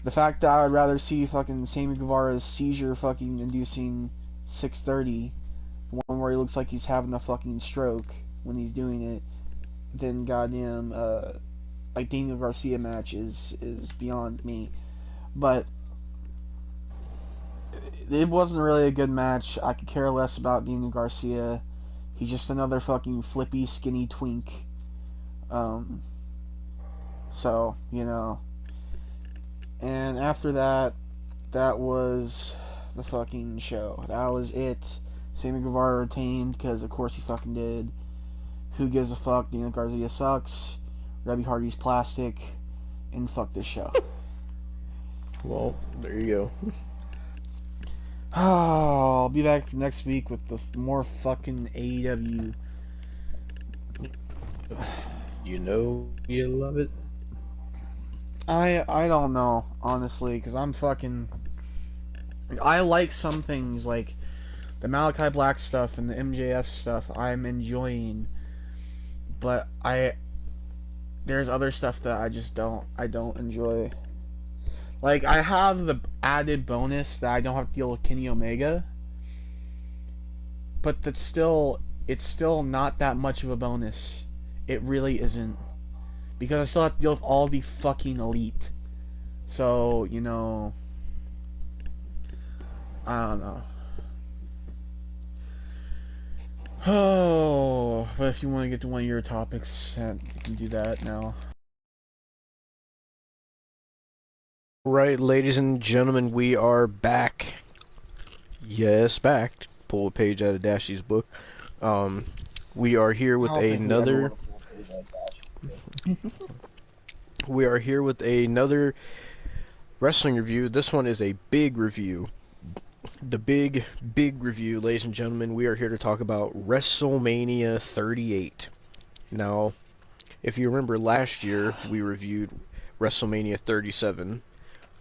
The fact that I would rather see fucking Sammy Guevara's seizure fucking inducing 630, the one where he looks like he's having a fucking stroke when he's doing it, than goddamn like Daniel Garcia match is beyond me. But it wasn't really a good match. I could care less about Daniel Garcia. He's just another fucking flippy, skinny twink. So, you know. And after that, that was the fucking show. That was it. Sammy Guevara retained, because of course he fucking did. Who gives a fuck? Daniel Garcia sucks. Rebby Hardy's plastic. And fuck this show. Well, there you go. Oh, I'll be back next week with the more fucking AEW. You know you love it. I don't know, honestly, because I'm fucking... I like some things, like the Malachi Black stuff and the MJF stuff I'm enjoying, but there's other stuff that I don't enjoy. Like, I have the added bonus that I don't have to deal with Kenny Omega, but it's still not that much of a bonus. It really isn't. Because I still have to deal with all the fucking elite. So, you know... I don't know. Oh, but if you want to get to one of your topics, you can do that now. Right, ladies and gentlemen, we are back. Yes, back. Pull a page out of Dashy's book. We are here with another... We are here with another wrestling review. This one is a big review. The big review, ladies and gentlemen. We are here to talk about WrestleMania 38. Now, if you remember last year, we reviewed WrestleMania 37.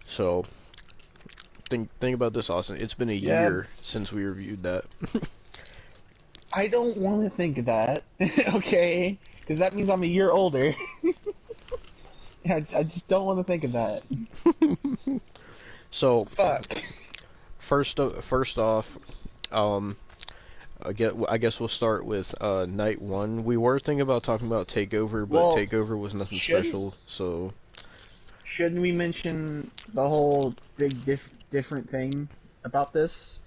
So, think about this, Austin. It's been a year since we reviewed that. I don't want to think of that, okay? Because that means I'm a year older. I just don't want to think of that. So, fuck. First off, I guess we'll start with night one. We were thinking about talking about Takeover, but Takeover was nothing special. So, shouldn't we mention the whole big different thing about this?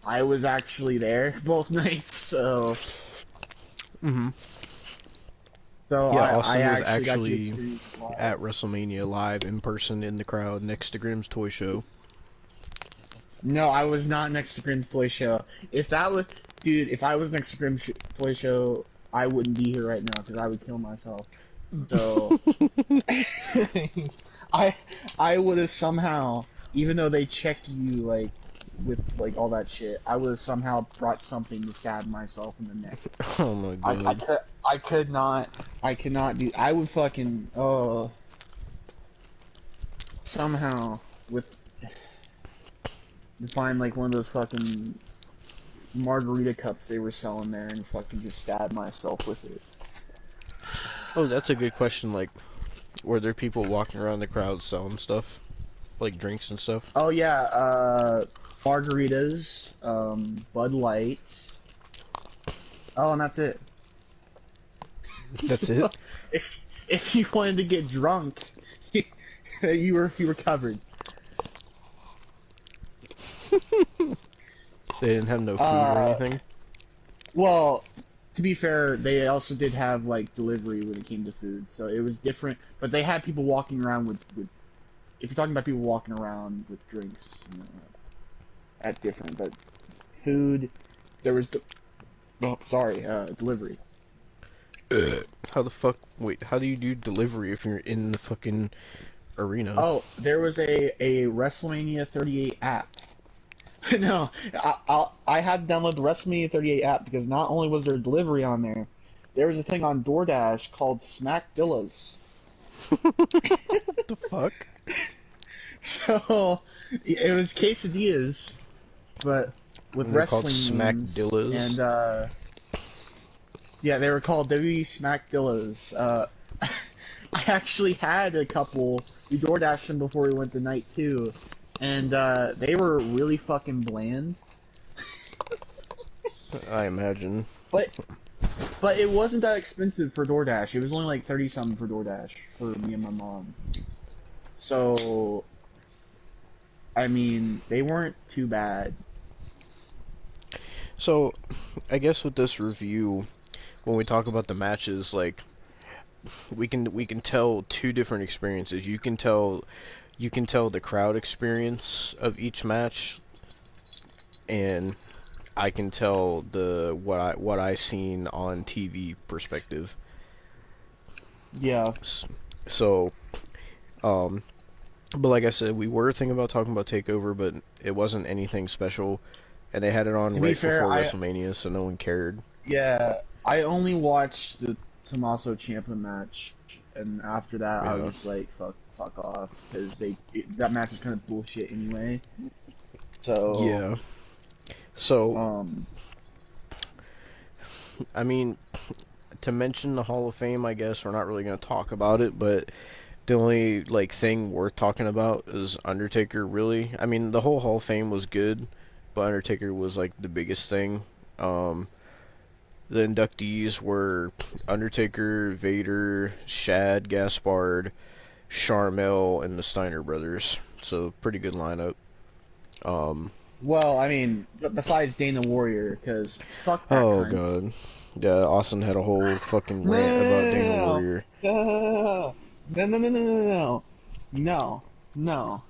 I was actually there both nights, so. Mm-hmm. So yeah, I Austin was actually at WrestleMania live in person in the crowd next to Grimm's Toy Show. No, I was not next to Grimm's Toy Show. If I was next to Grimm's Toy Show, I wouldn't be here right now because I would kill myself. So I would have somehow, even though they check you like with like all that shit, I would have somehow brought something to stab myself in the neck. Oh my god. I could not do. I would fucking somehow find like one of those fucking margarita cups they were selling there and fucking just stab myself with it. Oh, that's a good question. Like, were there people walking around the crowd selling stuff, like drinks and stuff? Oh yeah, margaritas, Bud Light. Oh, and that's it. That's it? If you wanted to get drunk, you were covered. They didn't have no food or anything? Well, to be fair, they also did have like delivery when it came to food, so it was different. But they had people walking around with if you're talking about people walking around with drinks, you know, that's different. But food, there was delivery. How the fuck? Wait, how do you do delivery if you're in the fucking arena? Oh, there was a WrestleMania 38 app. No, I had to download the WrestleMania 38 app because not only was there delivery on there was a thing on DoorDash called Smackdillas. What the fuck? So, it was quesadillas, but with and they're wrestling called memes Smackdillas. and Yeah, they were called WWE Smackdillos. I actually had a couple. We DoorDashed them before we went to night 2, and they were really fucking bland. I imagine. But it wasn't that expensive for DoorDash. It was only like 30 something for DoorDash for me and my mom. So, I mean, they weren't too bad. So, I guess with this review, when we talk about the matches, like we can tell two different experiences. You can tell the crowd experience of each match, and I can tell the what I seen on TV perspective. Yeah. So, but like I said, we were thinking about talking about Takeover, but it wasn't anything special, and they had it on To be right fair, before WrestleMania, so no one cared. Yeah, I only watched the Tommaso Ciampa match, and after that, I Yeah. was just like, fuck off, because that match is kind of bullshit anyway. So Yeah. So, I mean, to mention the Hall of Fame, I guess we're not really going to talk about it, but the only like thing worth talking about is Undertaker. Really, I mean, the whole Hall of Fame was good, but Undertaker was like the biggest thing. The inductees were Undertaker, Vader, Shad, Gaspard, Sharmell, and the Steiner brothers. So pretty good lineup. well, I mean, besides Dana Warrior, because fuck that Oh cunt. god. Yeah, Austin had a whole fucking rant about Dana Warrior. No.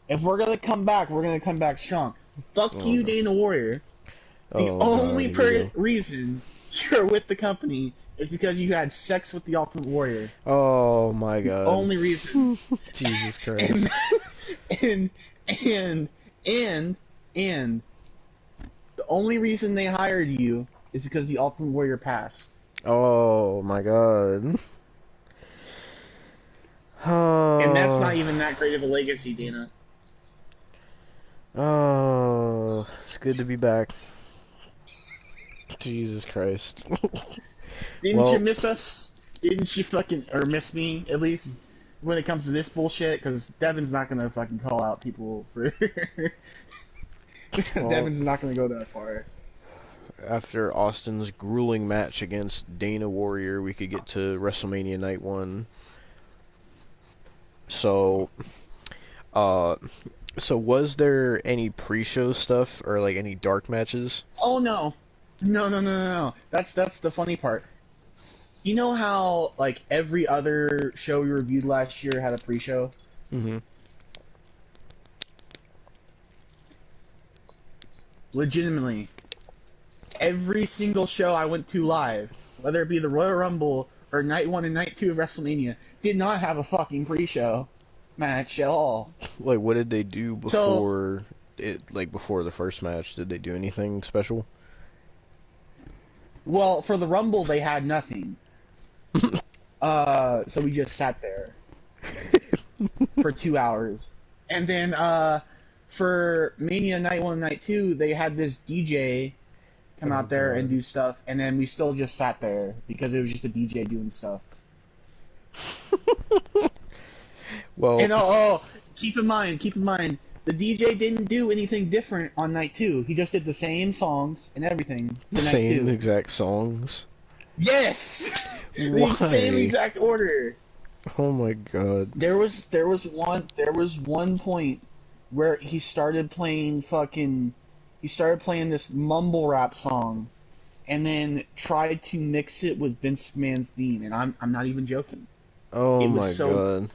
If we're gonna come back, we're gonna come back strong. Fuck Oh, you, no. Dana Warrior. The Oh, only God, here we go. reason you're with the company is because you had sex with the Ultimate Warrior. Oh my god. Only reason. Jesus Christ. and the only reason they hired you is because the Ultimate Warrior passed. Oh my god. Oh. And that's not even that great of a legacy, Dana. Oh, it's good to be back. Jesus Christ. Didn't you miss us? Didn't you or miss me, at least, when it comes to this bullshit? Because Devon's not gonna fucking call out people for... Well, Devon's not gonna go that far. After Austin's grueling match against Dana Warrior, we could get to WrestleMania Night 1. So, so was there any pre-show stuff or like any dark matches? Oh no. No. That's the funny part. You know how like every other show we reviewed last year had a pre-show? Mm-hmm. Legitimately. Every single show I went to live, whether it be the Royal Rumble or Night 1 and Night 2 of WrestleMania, did not have a fucking pre-show match at all. Like, what did they do before before the first match? Did they do anything special? Well, for the Rumble, they had nothing. So we just sat there for 2 hours. And then, for Mania Night 1 and Night 2, they had this DJ come out there and do stuff, and then we still just sat there because it was just a DJ doing stuff. Well, And keep in mind, the DJ didn't do anything different on Night 2. He just did the same songs and everything for Night same 2. exact songs. Yes! The Why? same exact order. Oh my god. There was one point where he started playing this mumble rap song, and then tried to mix it with Vince McMahon's theme, and I'm not even joking. Oh It my was so- god.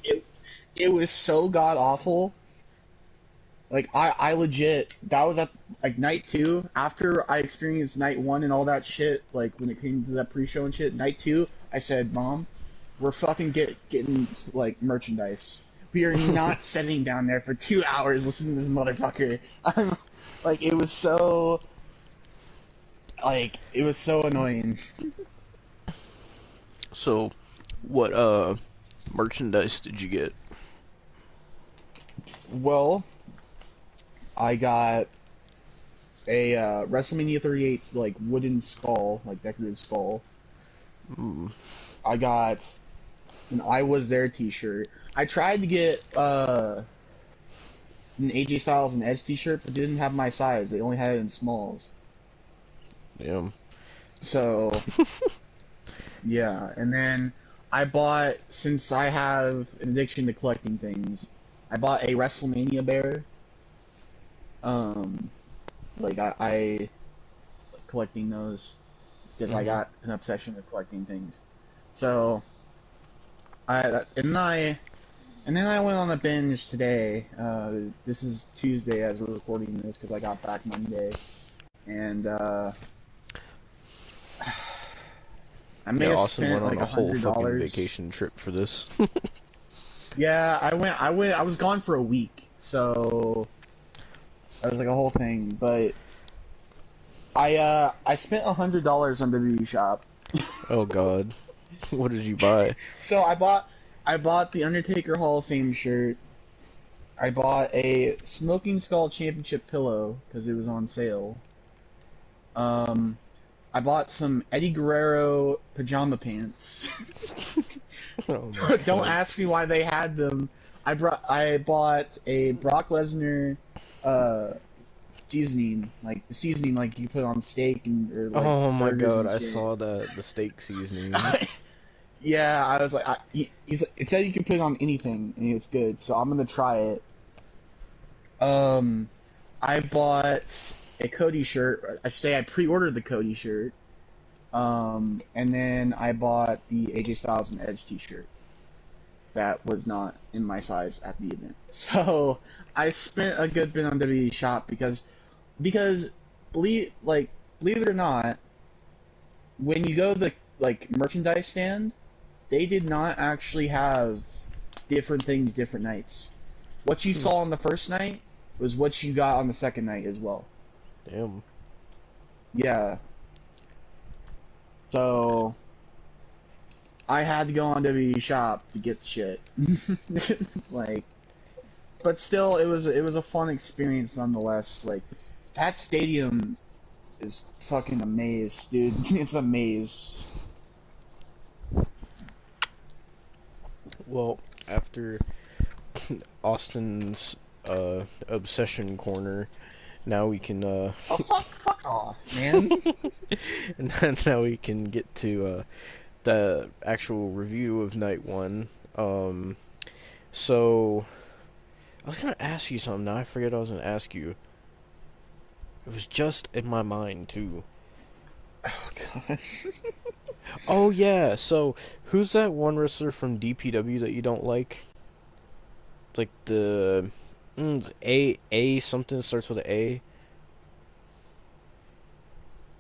It was so god awful. Like I legit, that was at like Night 2 after I experienced Night 1 and all that shit. Like when it came to that pre-show and shit, Night 2, I said, "Mom, we're fucking getting like merchandise. We are not sitting down there for 2 hours listening to this motherfucker." Like it was so annoying. So, what merchandise did you get? Well, I got a WrestleMania 38 like wooden skull, like decorative skull. Mm. I got an I Was There t-shirt. I tried to get an AJ Styles and Edge t-shirt, but didn't have my size. They only had it in smalls. Damn. So, yeah. And then I bought, since I have an addiction to collecting things, I bought a WrestleMania bear. I like collecting those because I got an obsession with collecting things. So, and then I went on a binge today. This is Tuesday as we're recording this because I got back Monday, and I may Yeah, have Austin spent went on like a whole fucking $100. vacation trip for this. Yeah, I went. I was gone for a week, so that was like a whole thing. But I spent $100 on WWE Shop. Oh God, what did you buy? So I bought the Undertaker Hall of Fame shirt. I bought a Smoking Skull Championship pillow because it was on sale. I bought some Eddie Guerrero pajama pants. Oh my Don't God. ask me why they had them. I bought a Brock Lesnar seasoning, like the seasoning like you put on steak and or like Oh my burgers God, and I shit. saw the steak seasoning. Yeah, I was like, it said you can put it on anything and it's good, so I'm gonna try it. I bought a Cody shirt. I pre-ordered the Cody shirt. And then I bought the AJ Styles and Edge t-shirt. That was not in my size at the event. So I spent a good bit on WWE Shop because believe it or not, when you go to the like merchandise stand, they did not actually have different things different nights. What you saw on the first night was what you got on the second night as well. Damn. Yeah. So I had to go on WWE Shop to get the shit. Like, but still, it was a fun experience nonetheless. Like, that stadium is fucking a maze, dude. It's a maze. Well, after Austin's obsession corner, now we can Oh fuck off, man. and then now we can get to the actual review of night one. So I was gonna ask you something. Now I forget I was gonna ask you. It was just in my mind too. Oh god. Oh yeah. So who's that one wrestler from DPW that you don't like? It's like the A something starts with an A.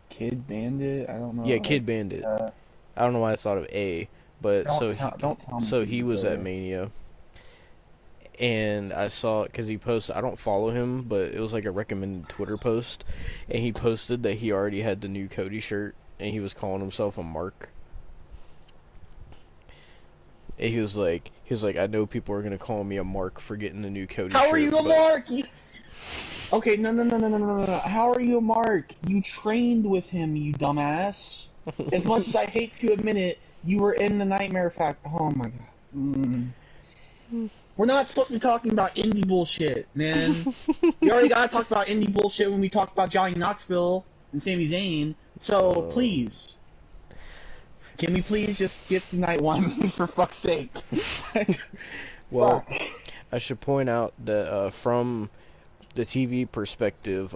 Kid Bandit? I don't know. Yeah, Kid Bandit. Uh, I don't know why I thought of A, but don't tell me. so he was sorry. at Mania, and I saw because he posted. I don't follow him, but it was like a recommended Twitter post, and he posted that he already had the new Cody shirt, and he was calling himself a Mark. And he was like, I know people are gonna call me a Mark for getting the new Cody shirt. How are you a but- Mark? Okay, no. How are you a Mark? You trained with him, you dumbass. As much as I hate to admit it, you were in the Nightmare Factory. Oh my god. We're not supposed to be talking about indie bullshit, man. We already gotta talk about indie bullshit when we talk about Johnny Knoxville and Sami Zayn. So please, can we please just get to night one for fuck's sake? Well, Fuck. I should point out that from the TV perspective,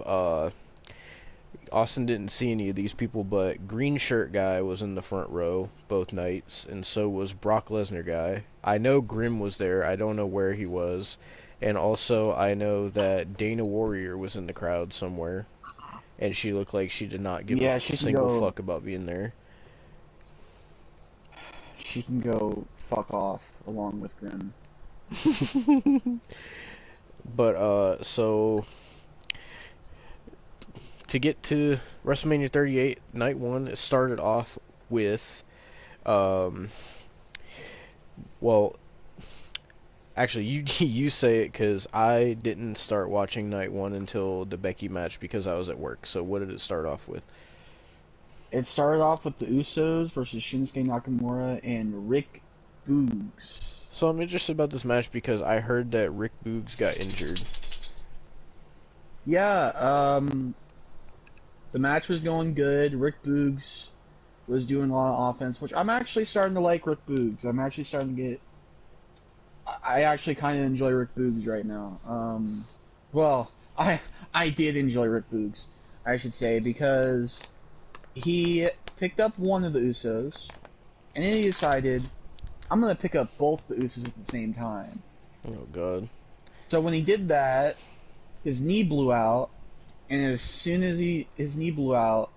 Austin didn't see any of these people, but Green Shirt Guy was in the front row both nights, and so was Brock Lesnar Guy. I know Grim was there. I don't know where he was. And also, I know that Dana Warrior was in the crowd somewhere, and she looked like she did not give a she can single go- fuck about being there. She can go fuck off along with Grim. But, so to get to WrestleMania 38, night one, it started off with, well, actually, you say it because I didn't start watching night one until the Becky match because I was at work. So what did it start off with? it started off with the Usos versus Shinsuke Nakamura and Rick Boogs. So I'm interested about this match because I heard that Rick Boogs got injured. Yeah, the match was going good. Rick Boogs was doing a lot of offense, which I'm actually starting to like Rick Boogs. I'm actually starting to get... I actually kind of enjoy Rick Boogs right now. Well, I did enjoy Rick Boogs, I should say, because he picked up one of the Usos, and then he decided, I'm going to pick up both the Usos at the same time. Oh, God. So when he did that, his knee blew out, and as soon as his knee blew out,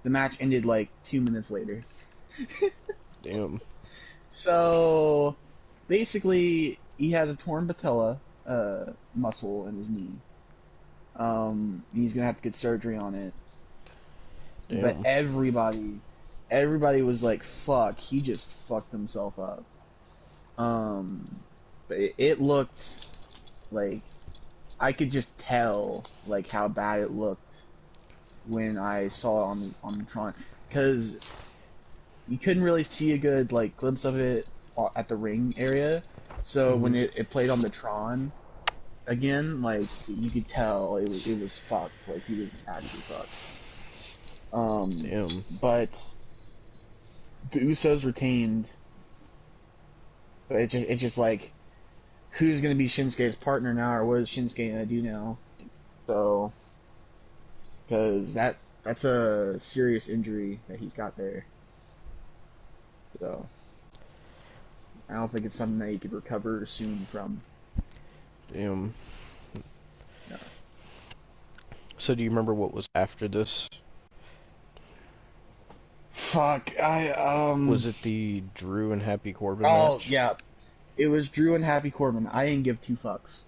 the match ended like 2 minutes later. Damn. So basically, he has a torn patella muscle in his knee. He's gonna have to get surgery on it. Damn. But everybody was like, "Fuck, he just fucked himself up." But it looked like I could just tell like how bad it looked when I saw it on the Tron, because you couldn't really see a good like glimpse of it at the ring area. So when it played on the Tron again, like you could tell it was fucked. Like he was actually fucked. Damn. But the Usos retained. But it's just like, who's gonna be Shinsuke's partner now, or what is Shinsuke gonna do now? So, because that's a serious injury that he's got there. So, I don't think it's something that he could recover soon from. Damn. No. So do you remember what was after this? Fuck, Was it the Drew and Happy Corbin Oh, match? yeah. It was Drew and Happy Corbin. I didn't give two fucks.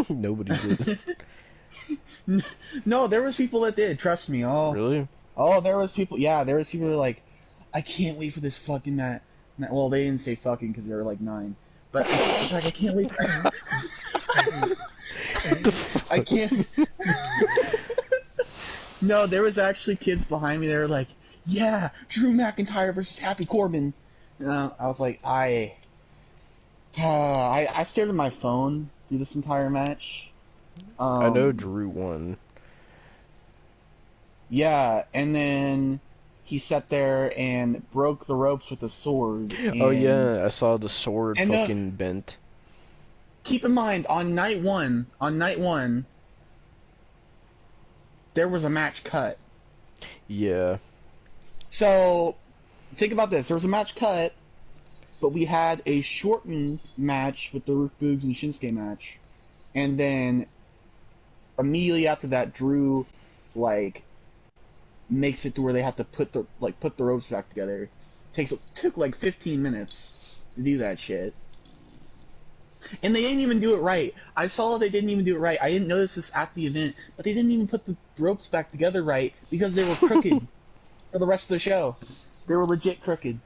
Nobody did. No, there was people that did, trust me. Oh, Really? oh, there was people, yeah, there was people who were like, I can't wait for this fucking match. Well, they didn't say fucking because they were like 9. But I was like, I can't wait. I can't. No, there was actually kids behind me that were like, yeah, Drew McIntyre versus Happy Corbin. And I was like, I stared at my phone through this entire match. I know Drew won. Yeah, and then he sat there and broke the ropes with a sword. Oh and yeah, I saw the sword and, fucking bent. Keep in mind, on night one, there was a match cut. Yeah. So, think about this. There was a match cut, but we had a shortened match with the Rick Boogs and Shinsuke match. And then, immediately after that, Drew, like, makes it to where they have to put the ropes back together. Took like 15 minutes to do that shit. And they didn't even do it right. I saw they didn't even do it right. I didn't notice this at the event, but they didn't even put the ropes back together right because they were crooked for the rest of the show. They were legit crooked.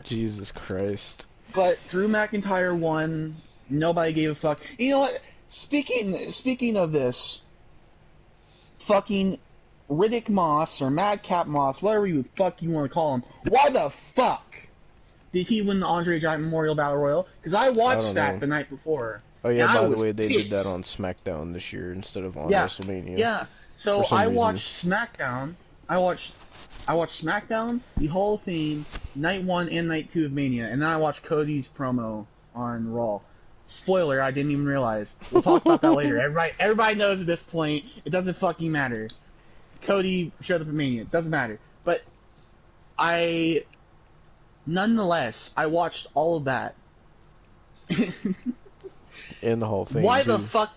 Jesus Christ. But Drew McIntyre won. Nobody gave a fuck. You know what? Speaking of this, fucking Riddick Moss or Madcap Moss, whatever you fuck you want to call him, why the fuck did he win the Andre Giant Memorial Battle Royal? Because I watched that the night before. Oh yeah, by the way, they pissed. did that on SmackDown this year instead of on Yeah, WrestleMania. Yeah. So I watched SmackDown. I watched SmackDown, the Hall of Fame, Night 1 and Night 2 of Mania, and then I watched Cody's promo on Raw. Spoiler, I didn't even realize. We'll talk about that later. Everybody knows at this point. It doesn't fucking matter. Cody showed up at Mania. It doesn't matter. But nonetheless, I watched all of that. In the Hall of Fame. Why too. the fuck?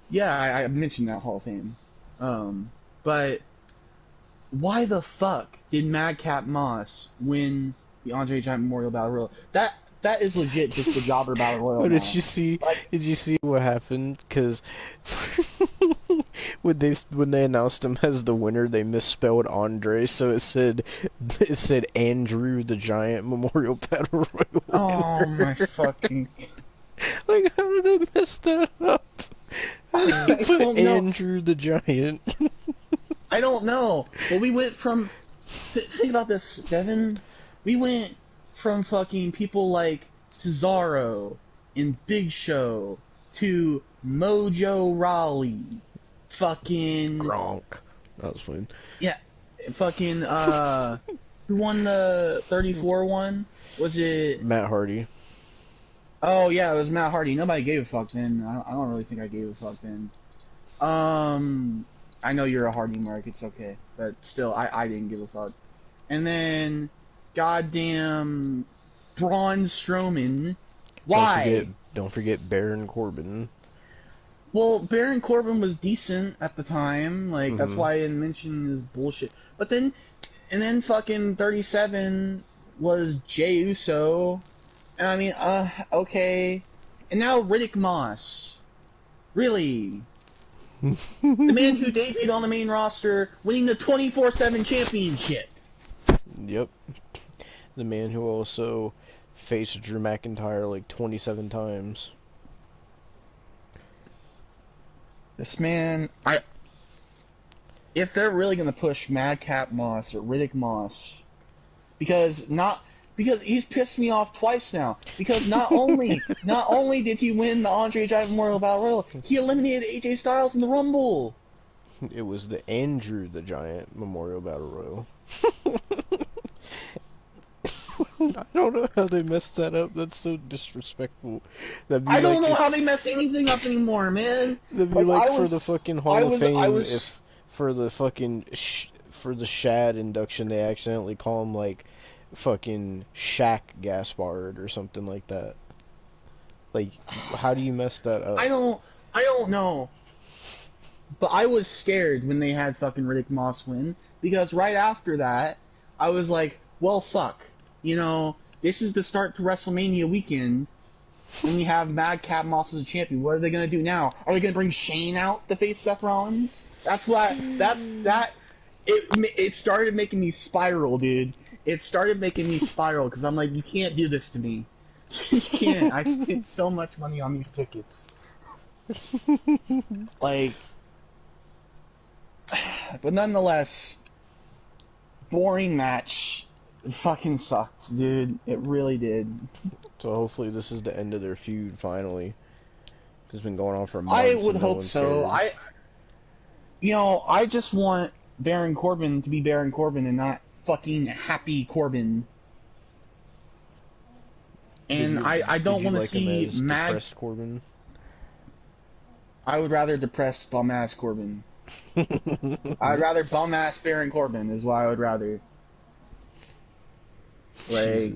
Yeah, I mentioned that Hall of Fame. But why the fuck did Madcap Moss win the Andre Giant Memorial Battle Royal? That is legit just the Jobber Battle Royal. Oh, now. did you see what happened? Because when they announced him as the winner, they misspelled Andre, so it said Andrew the Giant Memorial Battle Royal. Oh my fucking! Like, how did they mess that up? How did they put Andrew the Giant? I don't know. But we went from... think about this, Devon. We went from fucking people like Cesaro and Big Show to Mojo Rawley. Fucking... Gronk. That was fun. Yeah. Fucking, who won the 34 one? Was it... Matt Hardy. Oh, yeah, it was Matt Hardy. Nobody gave a fuck then. I don't really think I gave a fuck then. I know you're a Hardy mark, it's okay. But still, I didn't give a fuck. And then, goddamn Braun Strowman. Why? Don't forget Baron Corbin. Well, Baron Corbin was decent at the time. Like, that's why I didn't mention his bullshit. But then, and then fucking 37 was Jey Uso. And I mean, okay. And now Riddick Moss. Really? The man who debuted on the main roster, winning the 24/7 championship. Yep. The man who also faced Drew McIntyre like 27 times. This man, if they're really gonna push Madcap Moss or Riddick Moss, because he's pissed me off twice now. Because not only did he win the Andre Giant Memorial Battle Royal, he eliminated AJ Styles in the Rumble. It was the Andrew the Giant Memorial Battle Royal. I don't know how they messed that up. That's so disrespectful. I don't know how they mess anything up anymore, man. That'd be like for the fucking Hall of Fame, if for the fucking for the Shad induction they accidentally call him like fucking Shaq Gaspard or something like that. Like, how do you mess that up? I don't know. But I was scared when they had fucking Riddick Moss win, because right after that, I was like, well, fuck. You know, this is the start to WrestleMania weekend, when we have Madcap Moss as a champion. What are they gonna do now? Are they gonna bring Shane out to face Seth Rollins? It started making me spiral, dude. It started making me spiral, because I'm like, you can't do this to me. You can't. I spent so much money on these tickets. Like, but nonetheless, boring match. It fucking sucked, dude. It really did. So hopefully this is the end of their feud finally. It's been going on for months. I would hope so. I just want Baron Corbin to be Baron Corbin and not fucking Happy Corbin. And I don't want to see depressed Corbin. I would rather depressed bum-ass Corbin. I'd rather bum-ass Baron Corbin is what I would rather. Like,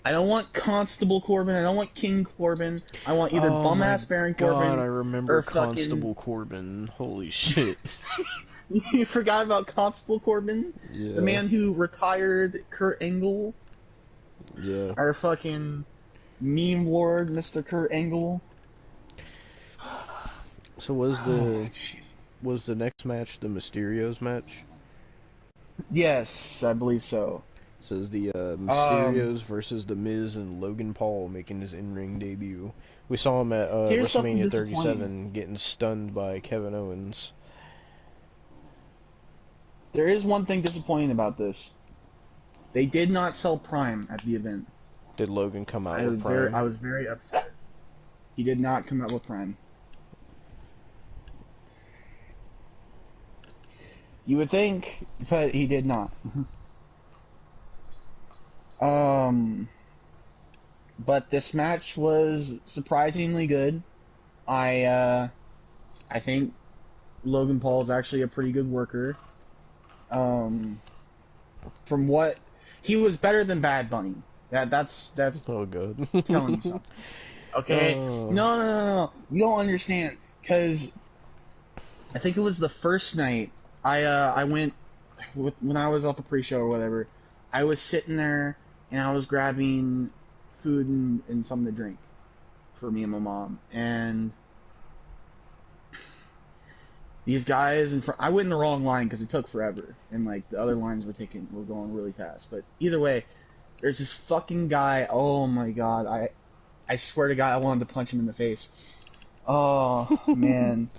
I don't want Constable Corbin. I don't want King Corbin. I want either bum-ass Baron Corbin. God, I remember or Constable Corbin. Holy shit. You forgot about Constable Corbin? Yeah. The man who retired Kurt Angle? Yeah. Our fucking meme lord, Mr. Kurt Angle? So was the next match the Mysterios match? Yes, I believe so. It says the Mysterios versus The Miz and Logan Paul making his in-ring debut. We saw him at WrestleMania 37 getting stunned by Kevin Owens. There is one thing disappointing about this. They did not sell Prime at the event. Did Logan come out with Prime? I was very upset. He did not come out with Prime. You would think, but he did not. But this match was surprisingly good. I think Logan Paul is actually a pretty good worker. From what he was better than Bad Bunny. That's oh good. telling you something. Okay, no, you don't understand, because I think it was the first night I went when I was at the pre-show or whatever. I was sitting there and I was grabbing food and something to drink for me and my mom, and these guys in front. I went in the wrong line because it took forever, and like the other lines were going really fast. But either way, there's this fucking guy. Oh my god, I swear to God, I wanted to punch him in the face. Oh man,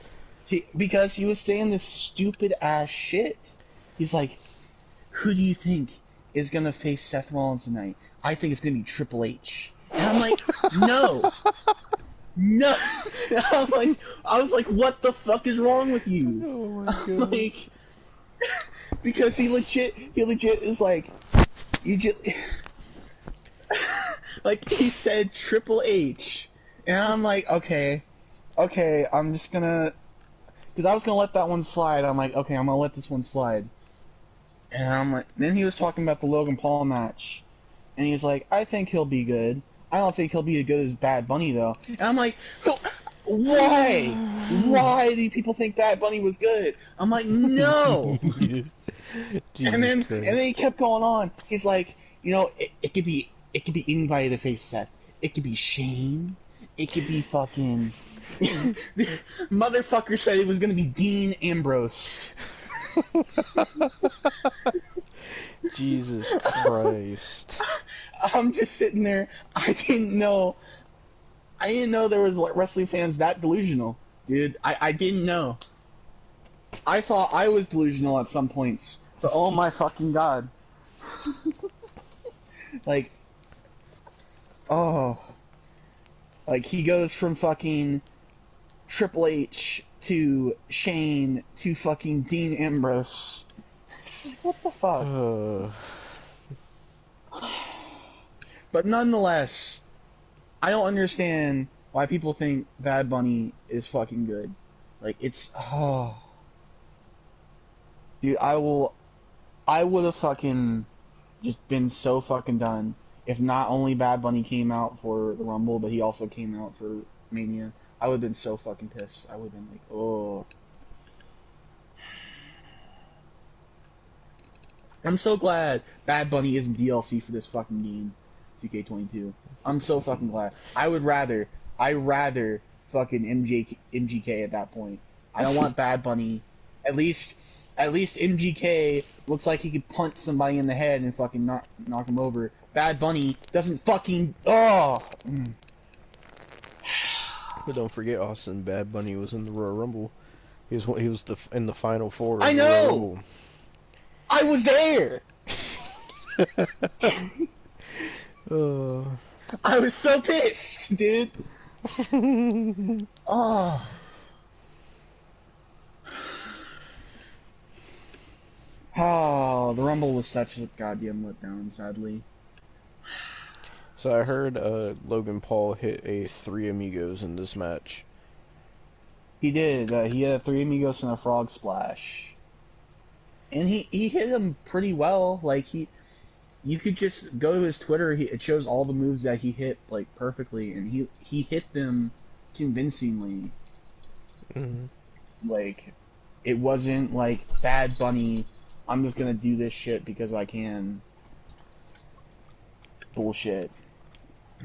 because he was saying this stupid ass shit. He's like, "Who do you think is gonna face Seth Rollins tonight? I think it's gonna be Triple H." And I'm like, "No, no." I was like, "What the fuck is wrong with you?" Oh my god. Like, because he legit is like, you just like he said Triple H, and I'm like, okay, I'm just gonna, because I was gonna let that one slide. I'm like, okay, I'm gonna let this one slide, and I'm like, then he was talking about the Logan Paul match, and he's like, I think he'll be good. I don't think he'll be as good as Bad Bunny though, and I'm like, why? Why do people think Bad Bunny was good? I'm like, no. And then he kept going on. He's like, it could be anybody to face Seth. It could be Shane. It could be fucking the motherfucker said it was gonna be Dean Ambrose. Jesus Christ. I'm just sitting there. I didn't know there was wrestling fans that delusional, dude. I didn't know. I thought I was delusional at some points, but oh my fucking god. Like, oh. Like, he goes from fucking Triple H to Shane to fucking Dean Ambrose. What the fuck? But nonetheless, I don't understand why people think Bad Bunny is fucking good. Like, it's, oh. Dude, I would have fucking just been so fucking done if not only Bad Bunny came out for the Rumble, but he also came out for Mania. I would have been so fucking pissed. I would have been like, oh. I'm so glad Bad Bunny isn't DLC for this fucking game, 2K22. I'm so fucking glad. I'd rather fucking MGK at that point. I don't want Bad Bunny. At least MGK looks like he could punch somebody in the head and fucking knock him over. Bad Bunny doesn't fucking, oh. But don't forget, Austin, Bad Bunny was in the Royal Rumble. He was in the final four. I of the Royal know. Rumble. I was there. I was so pissed, dude. Oh. Oh, the Rumble was such a goddamn letdown, sadly. So I heard Logan Paul hit a 3 Amigos in this match. He did. He had a 3 Amigos and a frog splash. And he hit them pretty well. Like, you could just go to his Twitter, it shows all the moves that he hit, like, perfectly, and he hit them convincingly. Mm-hmm. Like, it wasn't like Bad Bunny, I'm just gonna do this shit because I can. Bullshit.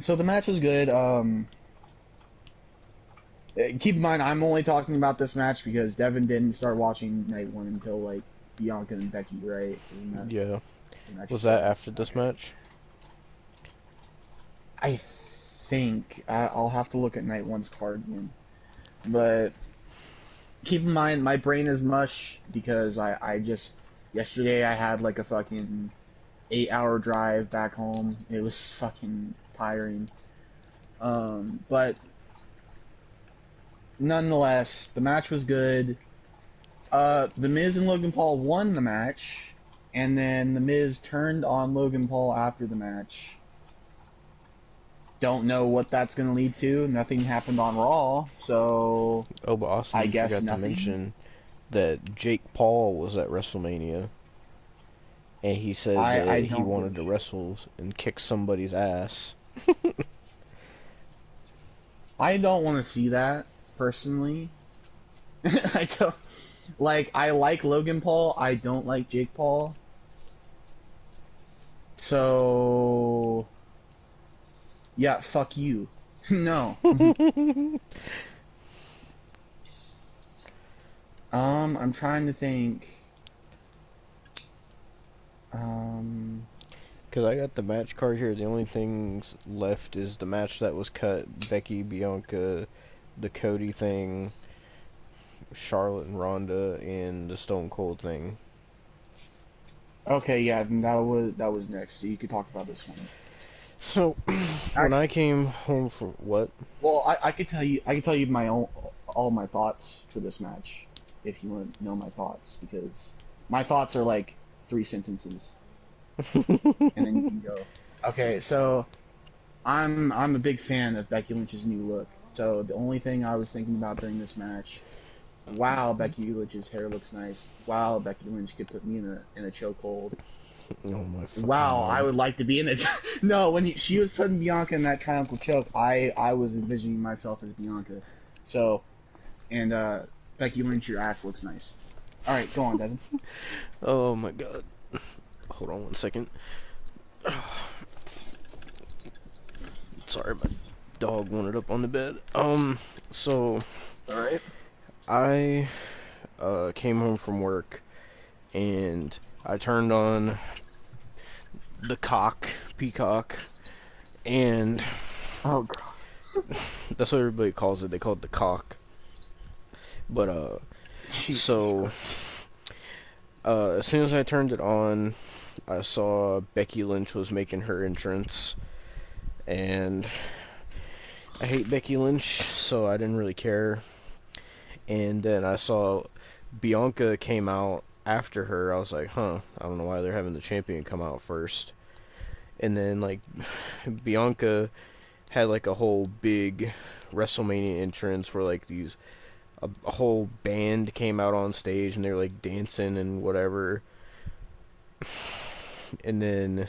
So the match was good. Keep in mind, I'm only talking about this match because Devon didn't start watching Night 1 until, like, Bianca and Becky, right? Yeah. Was that after this match? I think. I'll have to look at Night 1's card again. But keep in mind, my brain is mush because I just... Yesterday I had, like, a fucking 8-hour drive back home. It was fucking tiring. But nonetheless, the match was good. The Miz and Logan Paul won the match, and then the Miz turned on Logan Paul after the match. Don't know what that's gonna lead to. Nothing happened on Raw, so Oh, but Austin, I guess forgot nothing. to mention that Jake Paul was at WrestleMania, and he said that he wanted to wrestle and kick somebody's ass. I don't want to see that, personally. I don't... Like, I like Logan Paul, I don't like Jake Paul. So... Yeah, fuck you. No. I'm trying to think. Because I got the match card here. The only things left is the match that was cut. Becky, Bianca, the Cody thing, Charlotte and Ronda, and the Stone Cold thing. Okay, yeah, then that was next. So you could talk about this one. So when I came home from what? Well, I could tell you my own all my thoughts for this match, if you want to know my thoughts, because my thoughts are like 3 sentences, and then you can go. Okay, so I'm a big fan of Becky Lynch's new look. So the only thing I was thinking about during this match, wow, Becky Lynch's hair looks nice. Wow, Becky Lynch could put me in a chokehold. Oh my fucking Wow, God. I would like to be in it. No, when she was putting Bianca in that triumphal choke, I was envisioning myself as Bianca. So, and Becky Lynch, your ass looks nice. All right, go on, Devin. Oh my God. Hold on one second. Sorry, my dog wanted up on the bed. So All right. I came home from work and I turned on the Peacock, and Oh God. that's what everybody calls it. They call it the cock. But Jesus so Christ. as soon as I turned it on, I saw Becky Lynch was making her entrance, and I hate Becky Lynch, so I didn't really care. And then I saw Bianca came out after her. I was like, I don't know why they're having the champion come out first. And then, like, Bianca had, like, a whole big WrestleMania entrance where, like, a whole band came out on stage and they were, like, dancing and whatever. And then,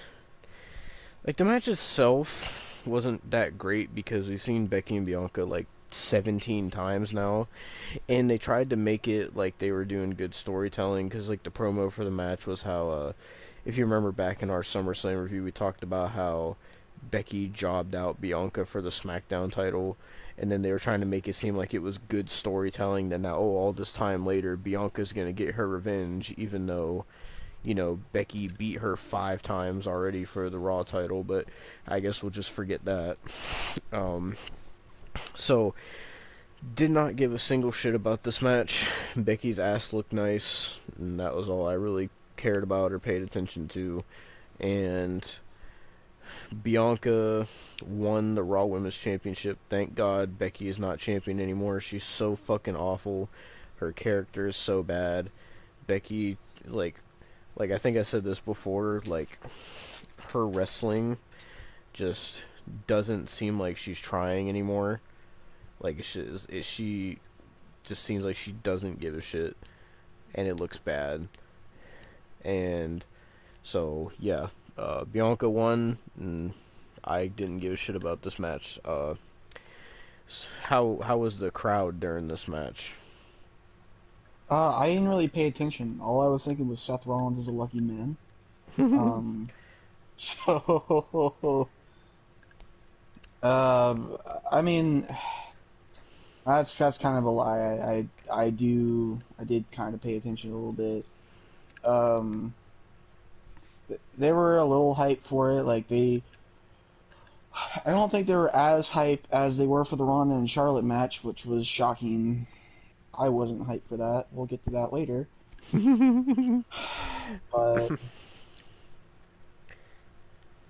like, the match itself wasn't that great because we've seen Becky and Bianca, like, 17 times now, and they tried to make it like they were doing good storytelling, because like the promo for the match was how if you remember back in our SummerSlam review, we talked about how Becky jobbed out Bianca for the SmackDown title, and then they were trying to make it seem like it was good storytelling that now, all this time later Bianca's gonna get her revenge, even though, you know, Becky beat her 5 times already for the Raw title. But I guess we'll just forget that. So, did not give a single shit about this match. Becky's ass looked nice, and that was all I really cared about or paid attention to. And Bianca won the Raw Women's Championship. Thank God Becky is not champion anymore. She's so fucking awful. Her character is so bad. Becky, like I think I said this before, like, her wrestling just doesn't seem like she's trying anymore. Like, she just seems like she doesn't give a shit, and it looks bad. And so, yeah, Bianca won, and I didn't give a shit about this match. How was the crowd during this match? I didn't really pay attention. All I was thinking was Seth Rollins is a lucky man. So, I mean, that's kind of a lie. I did kind of pay attention a little bit. They were a little hyped for it. Like, I don't think they were as hyped as they were for the Ronda and Charlotte match, which was shocking. I wasn't hyped for that. We'll get to that later.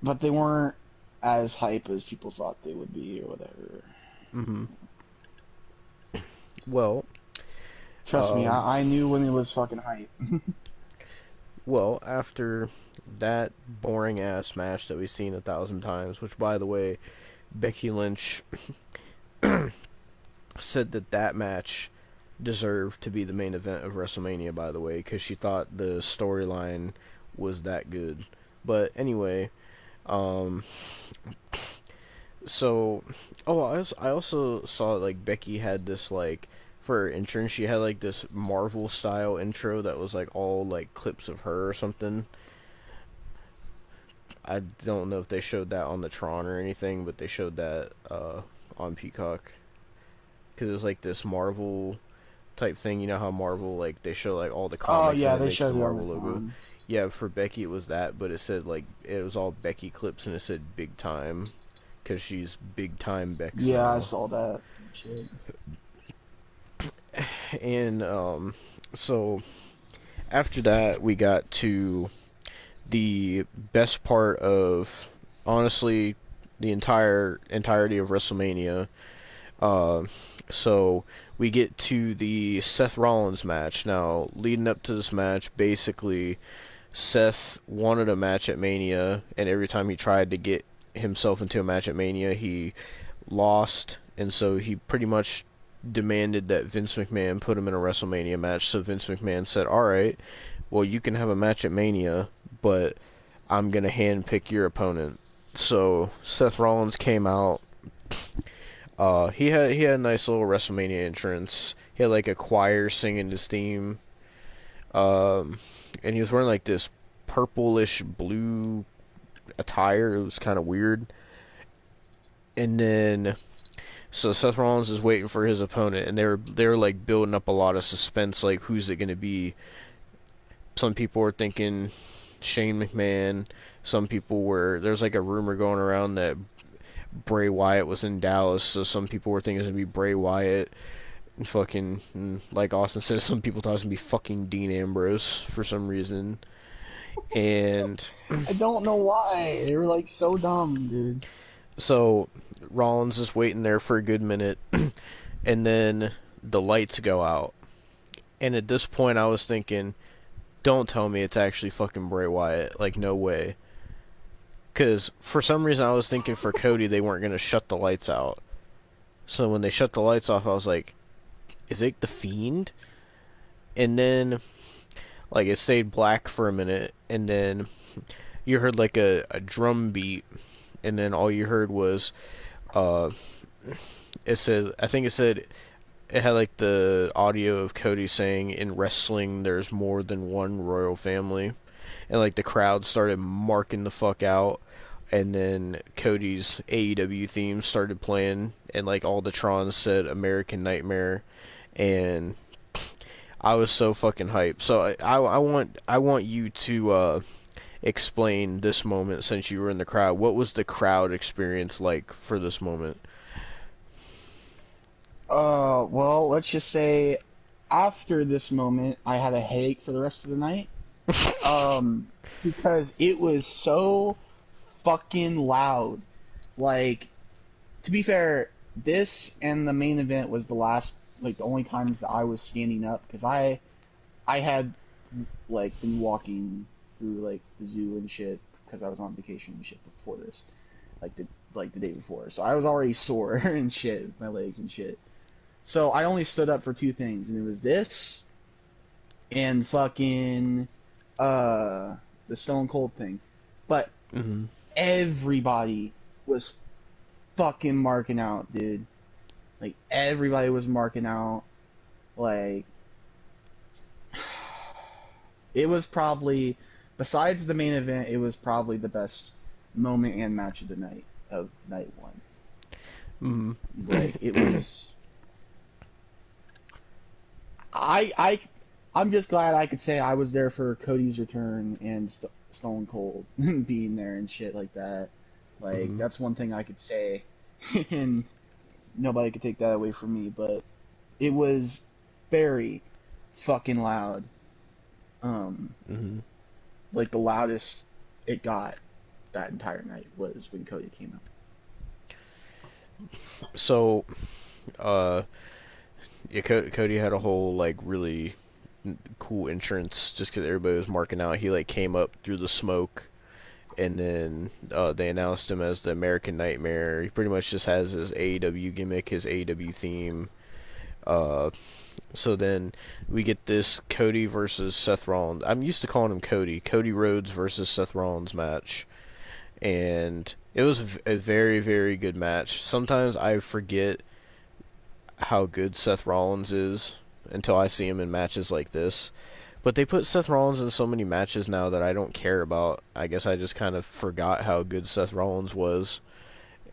But they weren't as hype as people thought they would be, or whatever. Mm-hmm. Well, trust me, I knew when it was fucking hype. Well, after that boring ass match that we've seen 1,000 times, which, by the way, Becky Lynch said that match deserved to be the main event of WrestleMania, by the way, because she thought the storyline was that good. But anyway, so, I also saw, like, Becky had this, like, for her entrance, she had, like, this Marvel style intro that was, like, all, like, clips of her or something. I don't know if they showed that on the Tron or anything, but they showed that on Peacock, because it was, like, this Marvel type thing. You know how Marvel, like, they show, like, all the comics. Oh yeah, and it they makes showed the it Marvel on the logo. Tron. Yeah, for Becky it was that, but it said, like, it was all Becky clips, and it said big time, because she's big time Bex Yeah, now. I saw that. Shit. And so after that, we got to the best part of, honestly, the entirety of WrestleMania. Uh, so we get to the Seth Rollins match. Now, leading up to this match, basically, Seth wanted a match at Mania, and every time he tried to get himself into a match at Mania, he lost, and so he pretty much demanded that Vince McMahon put him in a WrestleMania match. So Vince McMahon said, "Alright, well, you can have a match at Mania, but I'm gonna handpick your opponent." So Seth Rollins came out. He had a nice little WrestleMania entrance. He had like a choir singing his theme. And he was wearing like this purplish blue attire. It was kind of weird. And then, so Seth Rollins is waiting for his opponent, and they were like building up a lot of suspense, like who's it gonna be. Some people were thinking Shane McMahon. Some people were, there's like a rumor going around that Bray Wyatt was in Dallas, so some people were thinking it was gonna be Bray Wyatt. And fucking, like Austin said, some people thought it was gonna be fucking Dean Ambrose for some reason. And I don't know why. They were like so dumb, dude. so Rollins is waiting there for a good minute, and then the lights go out. And at this point, I was thinking, don't tell me it's actually fucking Bray Wyatt. Like, no way. Because for some reason, I was thinking for Cody, they weren't going to shut the lights out. So when they shut the lights off, I was like, is it The Fiend? And then, like, it stayed black for a minute, and then you heard, like, a drum beat, and then all you heard was, it said, I think it said, it had, like, the audio of Cody saying, in wrestling, there's more than one royal family. And, like, the crowd started marking the fuck out. And then Cody's AEW theme started playing, and like all the Trons said American Nightmare, and I was so fucking hyped. So I want you to explain this moment since you were in the crowd. What was the crowd experience like for this moment? Well, let's just say after this moment, I had a headache for the rest of the night. Because it was so fucking loud. Like, to be fair, this and the main event was the only times that I was standing up, because I had, like, been walking through, like, the zoo and shit, because I was on vacation and shit before this, like the day before. So I was already sore and shit, with my legs and shit. So I only stood up for two things, and it was this and fucking the Stone Cold thing. But everybody was fucking marking out, dude. Like, everybody was marking out. Like, it was probably, besides the main event, it was probably the best moment and match of the night, of night one. Like, it was, I'm just glad I could say I was there for Cody's return and Stone Cold being there and shit like that. Like, that's one thing I could say, and nobody could take that away from me, but it was very fucking loud. Like, the loudest it got that entire night was when Cody came out. So, yeah, Cody had a whole, like, really cool entrance just because everybody was marking out. He, like, came up through the smoke, and then they announced him as the American Nightmare. He pretty much just has his AEW gimmick, his AEW theme. So then we get this Cody versus Seth Rollins. I'm used to calling him Cody Rhodes versus Seth Rollins match. And it was a very, very good match. Sometimes I forget how good Seth Rollins is until I see him in matches like this. But they put Seth Rollins in so many matches now that I don't care about. I guess I just kind of forgot how good Seth Rollins was.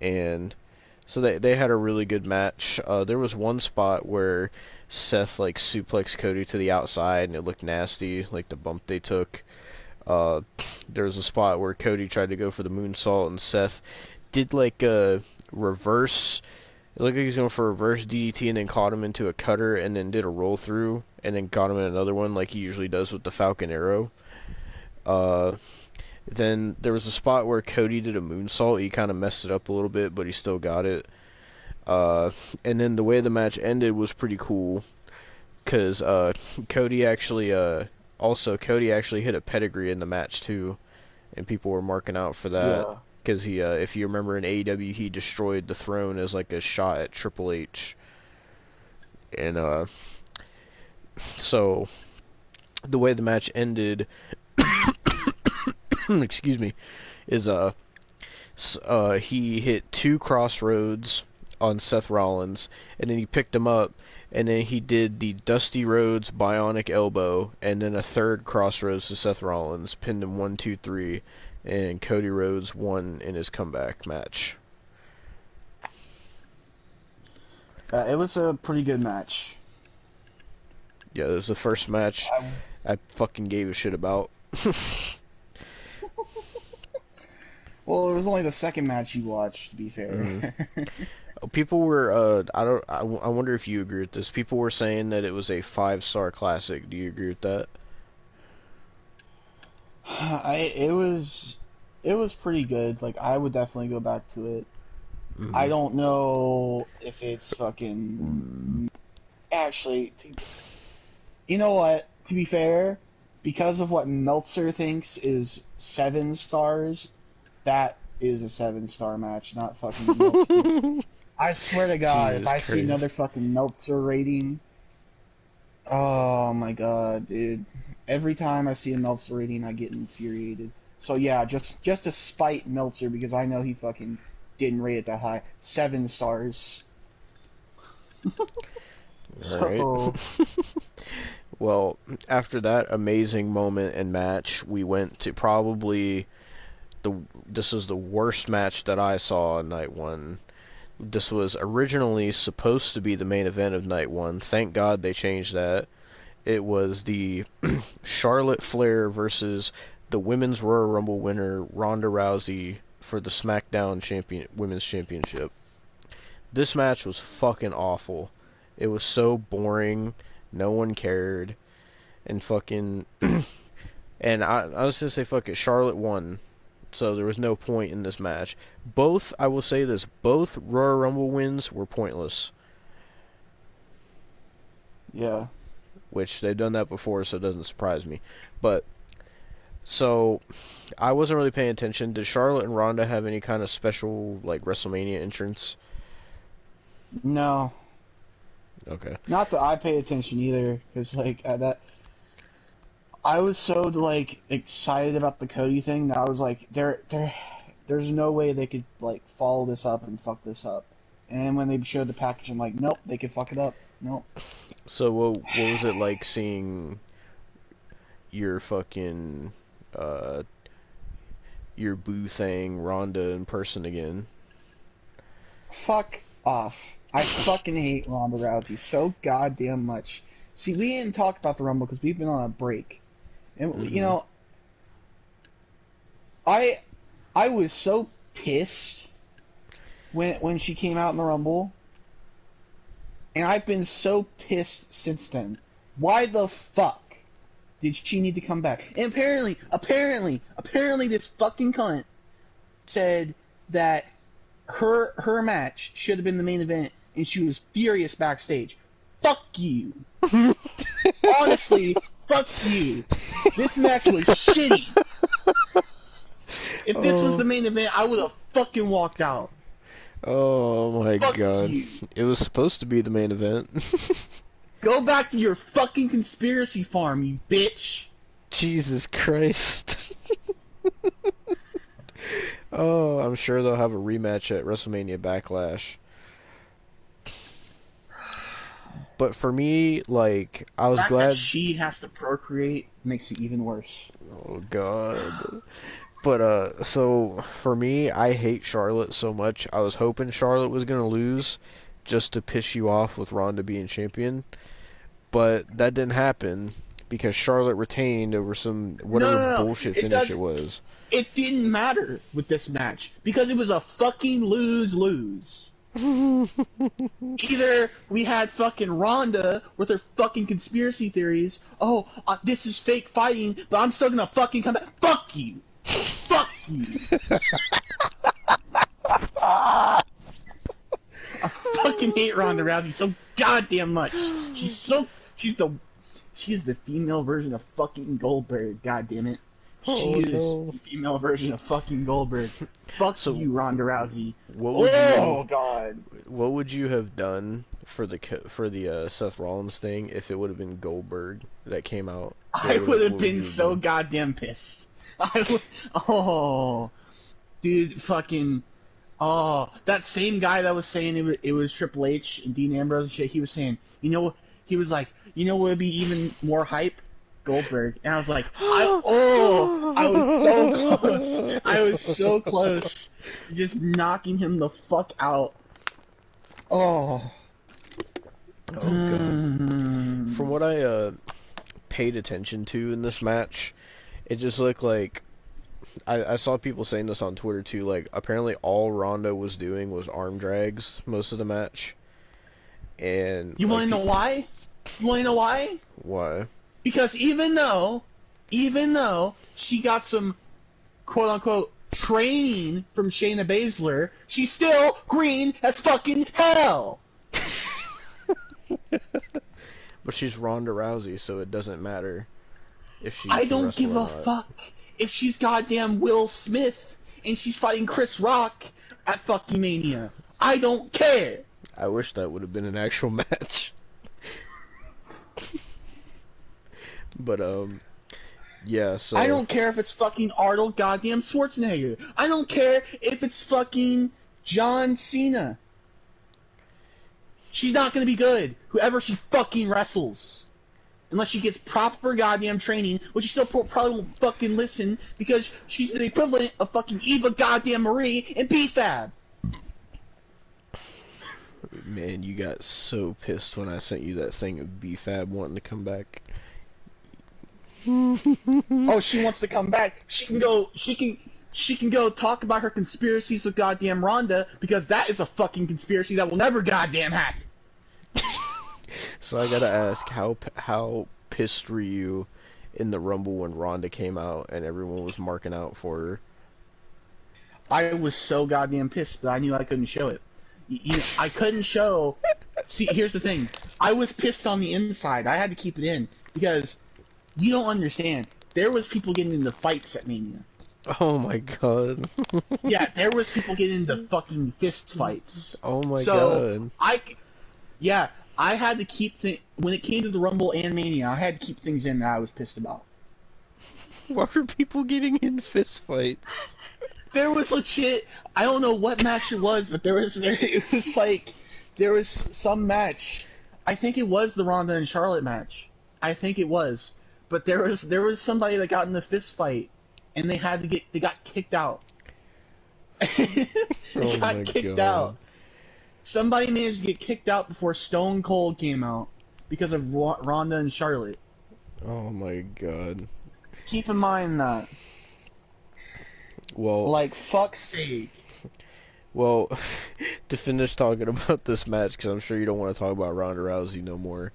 And so they had a really good match. There was one spot where Seth, like, suplexed Cody to the outside, and it looked nasty, like the bump they took. There was a spot where Cody tried to go for the moonsault, and Seth did like a reverse. It looked like he was going for a reverse DDT and then caught him into a cutter and then did a roll through and then got him in another one like he usually does with the Falcon Arrow. Then there was a spot where Cody did a moonsault. He kind of messed it up a little bit, but he still got it. And then the way the match ended was pretty cool, because Cody actually Cody actually hit a pedigree in the match too, and people were marking out for that. Yeah. Because he, if you remember in AEW, he destroyed the throne as like a shot at Triple H. And so the way the match ended, excuse me, is he hit 2 crossroads on Seth Rollins, and then he picked him up, and then he did the Dusty Rhodes Bionic Elbow, and then a 3rd crossroads to Seth Rollins, pinned him 1, 2, 3, and Cody Rhodes won in his comeback match. It was a pretty good match. Yeah, it was the first match I fucking gave a shit about. Well, it was only the second match you watched, to be fair. Mm-hmm. People were, I wonder if you agree with this. People were saying that it was a 5-star classic. Do you agree with that? It was pretty good. Like, I would definitely go back to it. Mm-hmm. I don't know if it's fucking... Actually, you know what? To be fair, because of what Meltzer thinks is 7 stars, that is a 7-star match, not fucking Meltzer. I swear to God, Jesus if I see Christ. another fucking Meltzer rating, oh my God, dude. Every time I see a Meltzer rating, I get infuriated. So yeah, just to spite Meltzer, because I know he fucking didn't rate it that high. 7 stars. So, Well, after that amazing moment and match, we went to probably this was the worst match that I saw on night 1. This was originally supposed to be the main event of night 1. Thank God they changed that. It was the Charlotte Flair versus the Women's Royal Rumble winner Ronda Rousey for the SmackDown Women's Championship. This match was fucking awful. It was so boring. No one cared. And fucking... and I was gonna say, fuck it, Charlotte won. So there was no point in this match. I will say this, both Royal Rumble wins were pointless. yeah. Which they've done that before, so it doesn't surprise me. But, so, I wasn't really paying attention. Did Charlotte and Ronda have any kind of special, like, WrestleMania entrance? No. Okay. Not that I pay attention either, because, like, I was so, like, excited about the Cody thing that I was like, there's no way they could, like, follow this up and fuck this up. And when they showed the package, I'm like, nope, they could fuck it up. Nope. So, what was it like seeing your fucking, your boo thing, Ronda, in person again? Fuck off. I fucking hate Ronda Rousey so goddamn much. See, we didn't talk about the Rumble because we've been on a break. And, you know, I was so pissed when she came out in the Rumble. And I've been so pissed since then. Why the fuck did she need to come back? And apparently this fucking cunt said that her match should have been the main event, and she was furious backstage. Fuck you. Honestly, fuck you. This match was shitty. If this was the main event, I would have fucking walked out. Oh my Fuck god. you. It was supposed to be the main event. Go back to your fucking conspiracy farm, you bitch. Jesus Christ. Oh, I'm sure they'll have a rematch at WrestleMania Backlash. But for me, like, I was The fact glad... that she has to procreate makes it even worse. Oh god. But, so, for me, I hate Charlotte so much. I was hoping Charlotte was gonna lose just to piss you off with Ronda being champion. But that didn't happen. because Charlotte retained over some No, whatever no, no. bullshit It finish does. it was. It didn't matter with this match because it was a fucking lose-lose. Either we had fucking Ronda with her fucking conspiracy theories. Oh, this is fake fighting, but I'm still gonna fucking come back. Fuck you. Fuck you. I fucking hate Ronda Rousey so goddamn much. She's the female version of fucking Goldberg. God damn it. She is the female version of fucking Goldberg. Fuck you, Ronda Rousey. God. What would you have done for the Seth Rollins thing if it would have been Goldberg that came out? I would have been so goddamn pissed. Dude, fucking, that same guy that was saying it was Triple H and Dean Ambrose and shit, he was saying, he was like, what would be even more hype? Goldberg. And I was like, I was so close. I was so close to just knocking him the fuck out. Oh. God. From what I paid attention to in this match, it just looked like I saw people saying this on Twitter too, like apparently all Ronda was doing was arm drags most of the match. And you wanna know why? You wanna know why? Why? Because even though she got some quote unquote training from Shayna Baszler, she's still green as fucking hell. But she's Ronda Rousey, so it doesn't matter if she. I don't give a fuck if she's goddamn Will Smith and she's fighting Chris Rock at fucking Mania. I don't care. I wish that would have been an actual match. But yeah. So I don't care if it's fucking Arnold goddamn Schwarzenegger. I don't care if it's fucking John Cena. She's not gonna be good, whoever she fucking wrestles. Unless she gets proper goddamn training, which she still probably won't fucking listen, because she's the equivalent of fucking Eva goddamn Marie in BFAB. Man, you got so pissed when I sent you that thing of BFAB wanting to come back. Oh, she wants to come back. She can go talk about her conspiracies with goddamn Ronda, because that is a fucking conspiracy that will never goddamn happen. So I gotta ask, how pissed were you in the Rumble when Ronda came out and everyone was marking out for her? I was so goddamn pissed, but I knew I couldn't show it. I couldn't show. See, here's the thing. I was pissed on the inside. I had to keep it in because you don't understand. There was people getting into fights at Mania. Oh my god. Yeah, there was people getting into fucking fist fights. Oh my god. I had to keep when it came to the Rumble and Mania, I had to keep things in that I was pissed about. Why were people getting in fist fights? There was legit. I don't know what match it was, but there was some match. I think it was the Ronda and Charlotte match. I think it was, but there was somebody that got in the fist fight, and they got kicked out. They got kicked out. Somebody managed to get kicked out before Stone Cold came out because of Ronda and Charlotte. Oh my god. Keep in mind that. Well, like, fuck's sake. Well, to finish talking about this match, because I'm sure you don't want to talk about Ronda Rousey no more,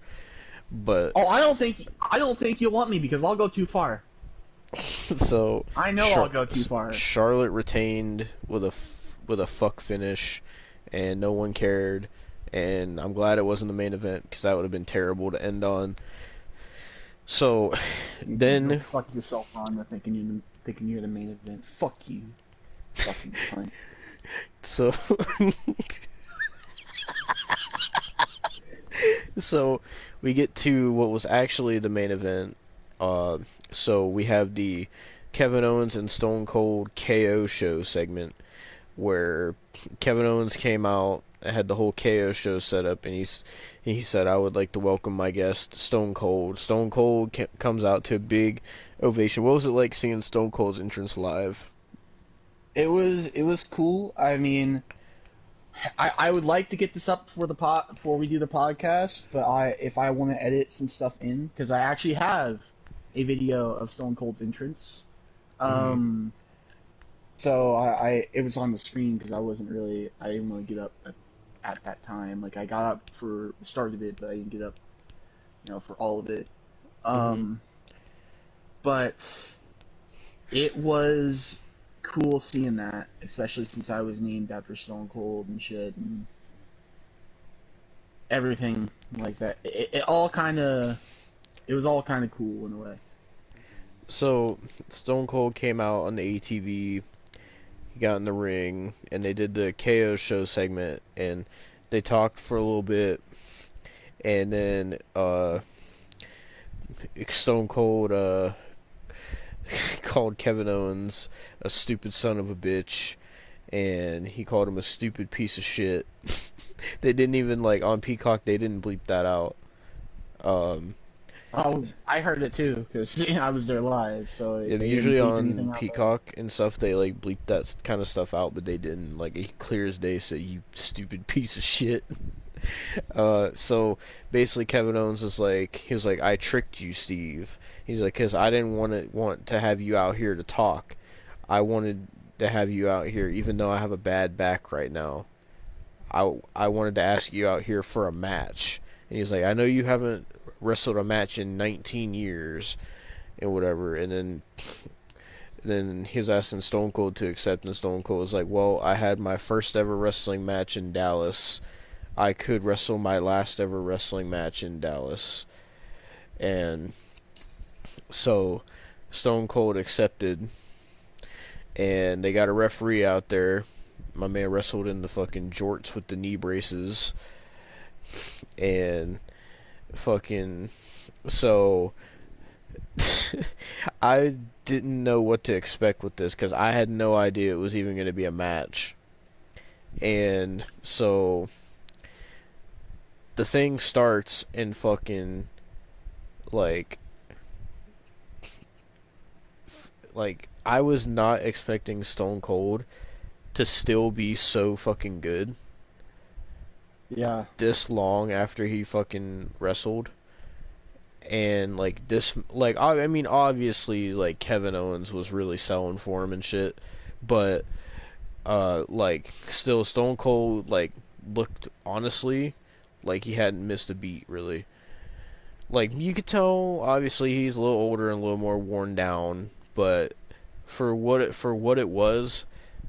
but... Oh, I don't think you'll want me, because I'll go too far. So... I know I'll go too far. Charlotte retained with a fuck finish, and no one cared, and I'm glad it wasn't the main event, because that would have been terrible to end on. So, then... Fuck yourself, Ronda, thinking you're the main event. Fuck you. Fucking cunt. So... So, we get to what was actually the main event. So, we have the Kevin Owens and Stone Cold KO show segment, where Kevin Owens came out, had the whole KO show set up, and he said, "I would like to welcome my guest, Stone Cold." Stone Cold comes out to a big ovation. What was it like seeing Stone Cold's entrance live? It was cool. I mean, I would like to get this up before we do the podcast, but if I want to edit some stuff in, because I actually have a video of Stone Cold's entrance. So it was on the screen because I didn't want to get up at that time. Like I got up for the start of it, but I didn't get up, for all of it. But it was cool seeing that, especially since I was named after Stone Cold and shit and everything like that. It was all kind of cool in a way. So Stone Cold came out on the ATV. He got in the ring, and they did the KO show segment, and they talked for a little bit, and then Stone Cold called Kevin Owens a stupid son of a bitch, and he called him a stupid piece of shit. They didn't even, like, on Peacock, they didn't bleep that out. Oh, I heard it too because I was there live. So usually on Peacock and stuff, they like bleep that kind of stuff out, but they didn't. Like, he clear as day said, "You stupid piece of shit." So basically, Kevin Owens was like, "I tricked you, Steve." He's like, "Cause I didn't want to have you out here to talk. I wanted to have you out here, even though I have a bad back right now. I wanted to ask you out here for a match." And he's like, "I know you haven't wrestled a match in 19 years and whatever." And then he was asking Stone Cold to accept, and Stone Cold was like, "Well, I had my first ever wrestling match in Dallas. I could wrestle my last ever wrestling match in Dallas." And so Stone Cold accepted, and they got a referee out there. My man wrestled in the fucking jorts with the knee braces. And fucking so I didn't know what to expect with this because I had no idea it was even going to be a match. And so the thing starts and fucking like I was not expecting Stone Cold to still be so fucking good. Yeah. This long after he fucking wrestled. And like this, like, I mean, obviously, like, Kevin Owens was really selling for him and shit, but like, still Stone Cold, like, looked honestly like he hadn't missed a beat, really. Like, you could tell obviously he's a little older and a little more worn down, but for what it was,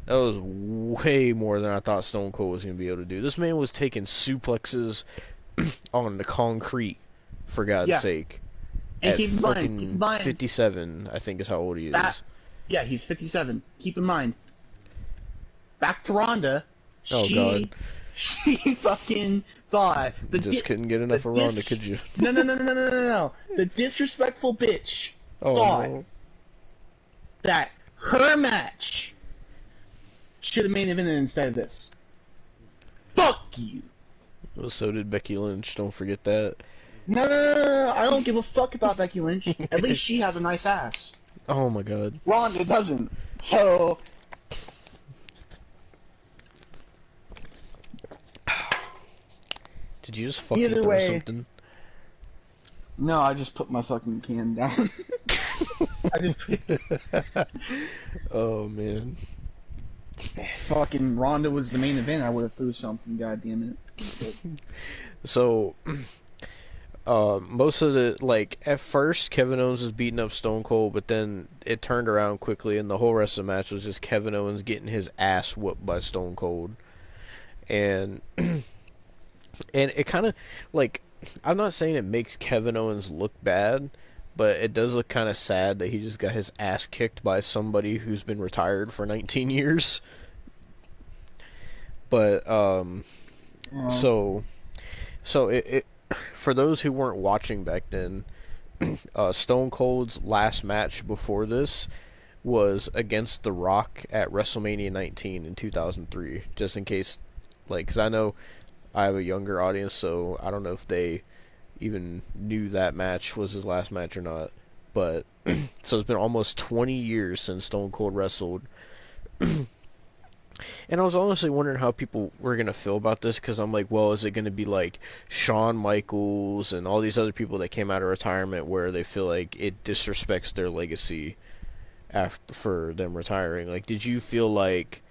that was way more than I thought Stone Cold was going to be able to do. This man was taking suplexes on the concrete, for God's sake. And at keep in mind, 57, I think is how old he is. Yeah, he's 57. Keep in mind, back to Ronda, God. She fucking thought... Couldn't get enough of Ronda, could you? No. The disrespectful bitch thought that her match should have main evented instead of this. Fuck you. Well, so did Becky Lynch, don't forget that. No. I don't give a fuck about Becky Lynch. At least she has a nice ass. Oh my god. Ronda doesn't. So... Did you just fucking throw something? No, I just put my fucking can down. I just... Oh, man. Fucking Ronda was the main event, I would have threw something, goddammit. So, most of the, like, at first, Kevin Owens was beating up Stone Cold, but then it turned around quickly, and the whole rest of the match was just Kevin Owens getting his ass whooped by Stone Cold. And, and it kind of, like, I'm not saying it makes Kevin Owens look bad, but it does look kind of sad that he just got his ass kicked by somebody who's been retired for 19 years. But, so it for those who weren't watching back then, Stone Cold's last match before this was against The Rock at WrestleMania 19 in 2003. Just in case, like, because I know I have a younger audience, so I don't know if they even knew that match was his last match or not. But so it's been almost 20 years since Stone Cold wrestled. And I was honestly wondering how people were gonna feel about this because I'm like, well, is it gonna be like Shawn Michaels and all these other people that came out of retirement where they feel like it disrespects their legacy after for them retiring? Like, did you feel like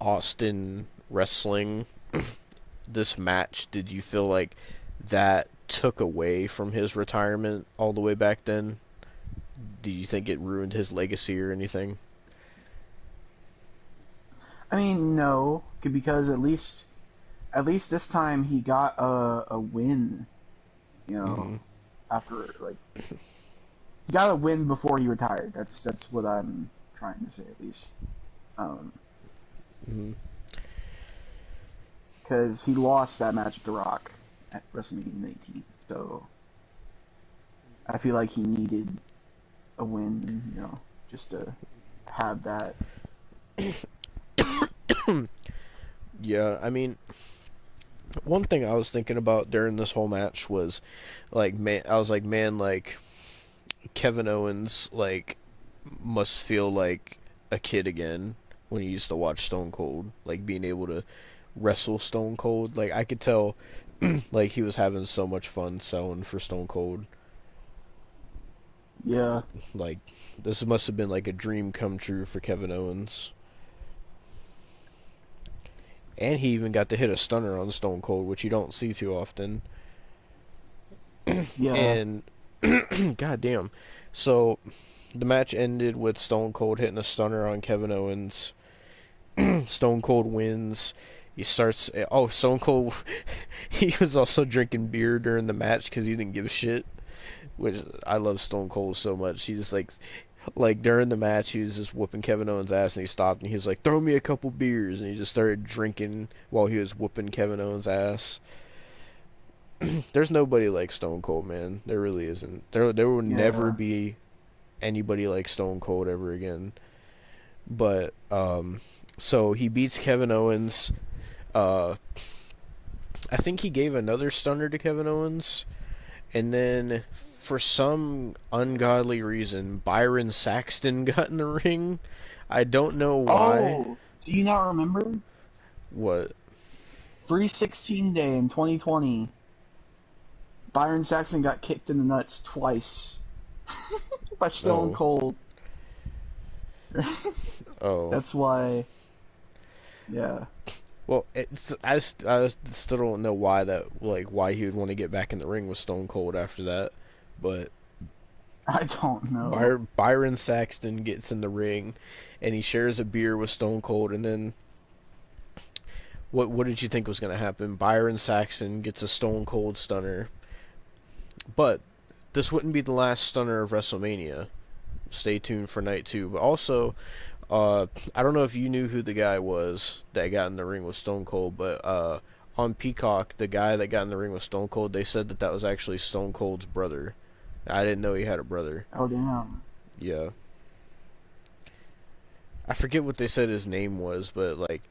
Austin wrestling this match? Did you feel like that took away from his retirement all the way back then? Do you think it ruined his legacy or anything? I mean, no, because at least this time he got a win. You know, Hmm. after like he got a win before he retired. That's what I'm trying to say at least. Hmm. Because he lost that match with The Rock at WrestleMania 19. So I feel like he needed a win, you know, just to have that. Yeah, I mean, one thing I was thinking about during this whole match was, like, man, I was like, man, like, Kevin Owens, like, must feel like a kid again when he used to watch Stone Cold, like, being able to wrestle Stone Cold. Like, I could tell, like, he was having so much fun selling for Stone Cold. Yeah, Like, this must have been, like, a dream come true for Kevin Owens. And he even got to hit a stunner on Stone Cold, which you don't see too often. yeah. And goddamn. So the match ended with Stone Cold hitting a stunner on Kevin Owens. Stone Cold wins. He starts. Oh, Stone Cold. He was also drinking beer during the match because he didn't give a shit. Which I love Stone Cold so much. He's just like during the match, he was just whooping Kevin Owens' ass, and he stopped and he was like, "Throw me a couple beers," and he just started drinking while he was whooping Kevin Owens' ass. There's nobody like Stone Cold, man. There really isn't. There will never Yeah. be anybody like Stone Cold ever again. But so he beats Kevin Owens. Uh, I think he gave another stunner to Kevin Owens, and then for some ungodly reason, Byron Saxton got in the ring. I don't know why. Oh, do you not remember? What? 316 Day in 2020. Byron Saxton got kicked in the nuts twice by Stone Oh, Cold. oh. That's why. Yeah. Well, I still don't know why that like why he would want to get back in the ring with Stone Cold after that, but I don't know. Byron Saxton gets in the ring, and he shares a beer with Stone Cold, and then what did you think was gonna happen? Byron Saxton gets a Stone Cold stunner, but this wouldn't be the last stunner of WrestleMania. Stay tuned for night two, but also I don't know if you knew who the guy was that got in the ring with Stone Cold, but on Peacock, the guy that got in the ring with Stone Cold, they said that that was actually Stone Cold's brother. I didn't know he had a brother. Oh, damn. Yeah. I forget what they said his name was, but like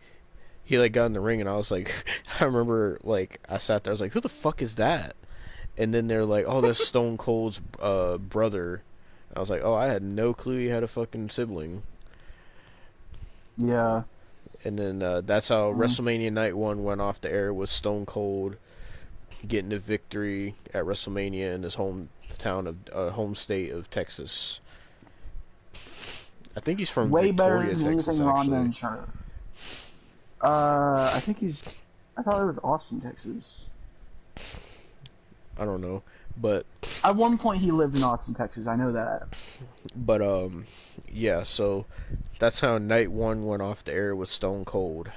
he like got in the ring and I was like I remember like I sat there I was like who the fuck is that? And then they're like, "Oh, that's Stone Cold's brother." I was like, "Oh, I had no clue he had a fucking sibling." Yeah. And then that's how Mm. WrestleMania Night 1 went off the air with Stone Cold getting the victory at WrestleMania in his home state of Texas. I think he's from Way better Victoria, than Texas, anything Ronda actually. and Charlotte. I think he's. I thought it was Austin, Texas. I don't know, but At one point, he lived in Austin, Texas. I know that. but yeah. So that's how Night 1 went off the air with Stone Cold.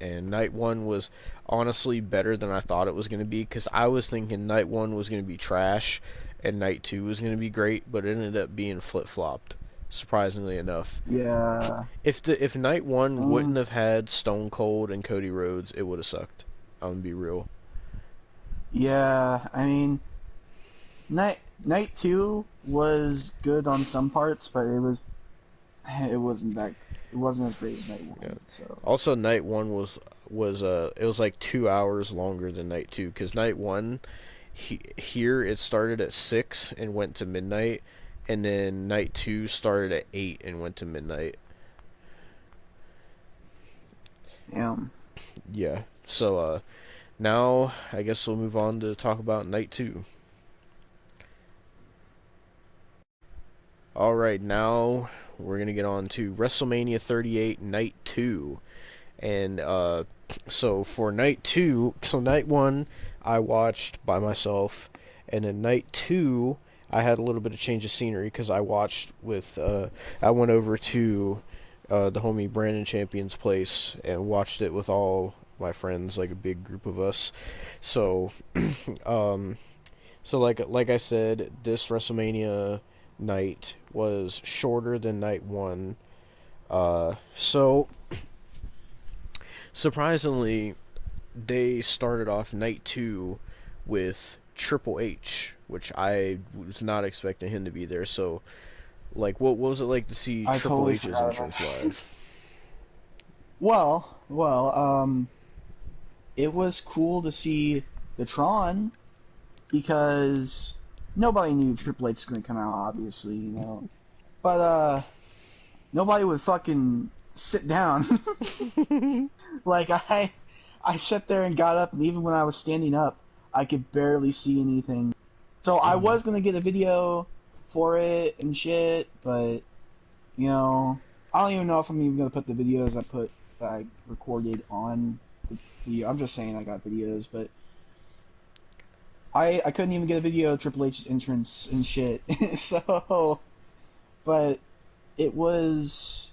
And Night 1 was honestly better than I thought it was going to be because I was thinking Night 1 was going to be trash and Night 2 was going to be great, but it ended up being flip-flopped, surprisingly enough. Yeah. If Night 1 Mm. wouldn't have had Stone Cold and Cody Rhodes, it would have sucked. I'm going to be real. Yeah. I mean, Night 2 was good on some parts, but it wasn't as great as Night 1. Yeah. So. Also, Night 1 was it was like 2 hours longer than Night 2 because Night 1 here it started at 6 and went to midnight, and then Night 2 started at 8 and went to midnight. Damn. Yeah. So now I guess we'll move on to talk about night 2. All right, now we're gonna get on to WrestleMania 38 Night 2, and so for night 2, so night 1 I watched by myself, and then night 2 I had a little bit of change of scenery because I watched with I went over to the homie Brandon Champion's place and watched it with all my friends, like a big group of us. So um so like I said, this WrestleMania night was shorter than night 1. So surprisingly, they started off night 2 with Triple H, which I was not expecting him to be there. So, like, what was it like to see I Triple totally H's forgot about entrance that. live? Well, it was cool to see the Tron because nobody knew Triple H was gonna come out, obviously, you know. But nobody would fucking sit down. Like I sat there and got up, and even when I was standing up, I could barely see anything. So I Mhm. was gonna get a video for it and shit, but you know, I don't even know if I'm even gonna put the videos that I recorded on the video. I'm just saying I got videos, but I couldn't even get a video of Triple H's entrance and shit. So, but it was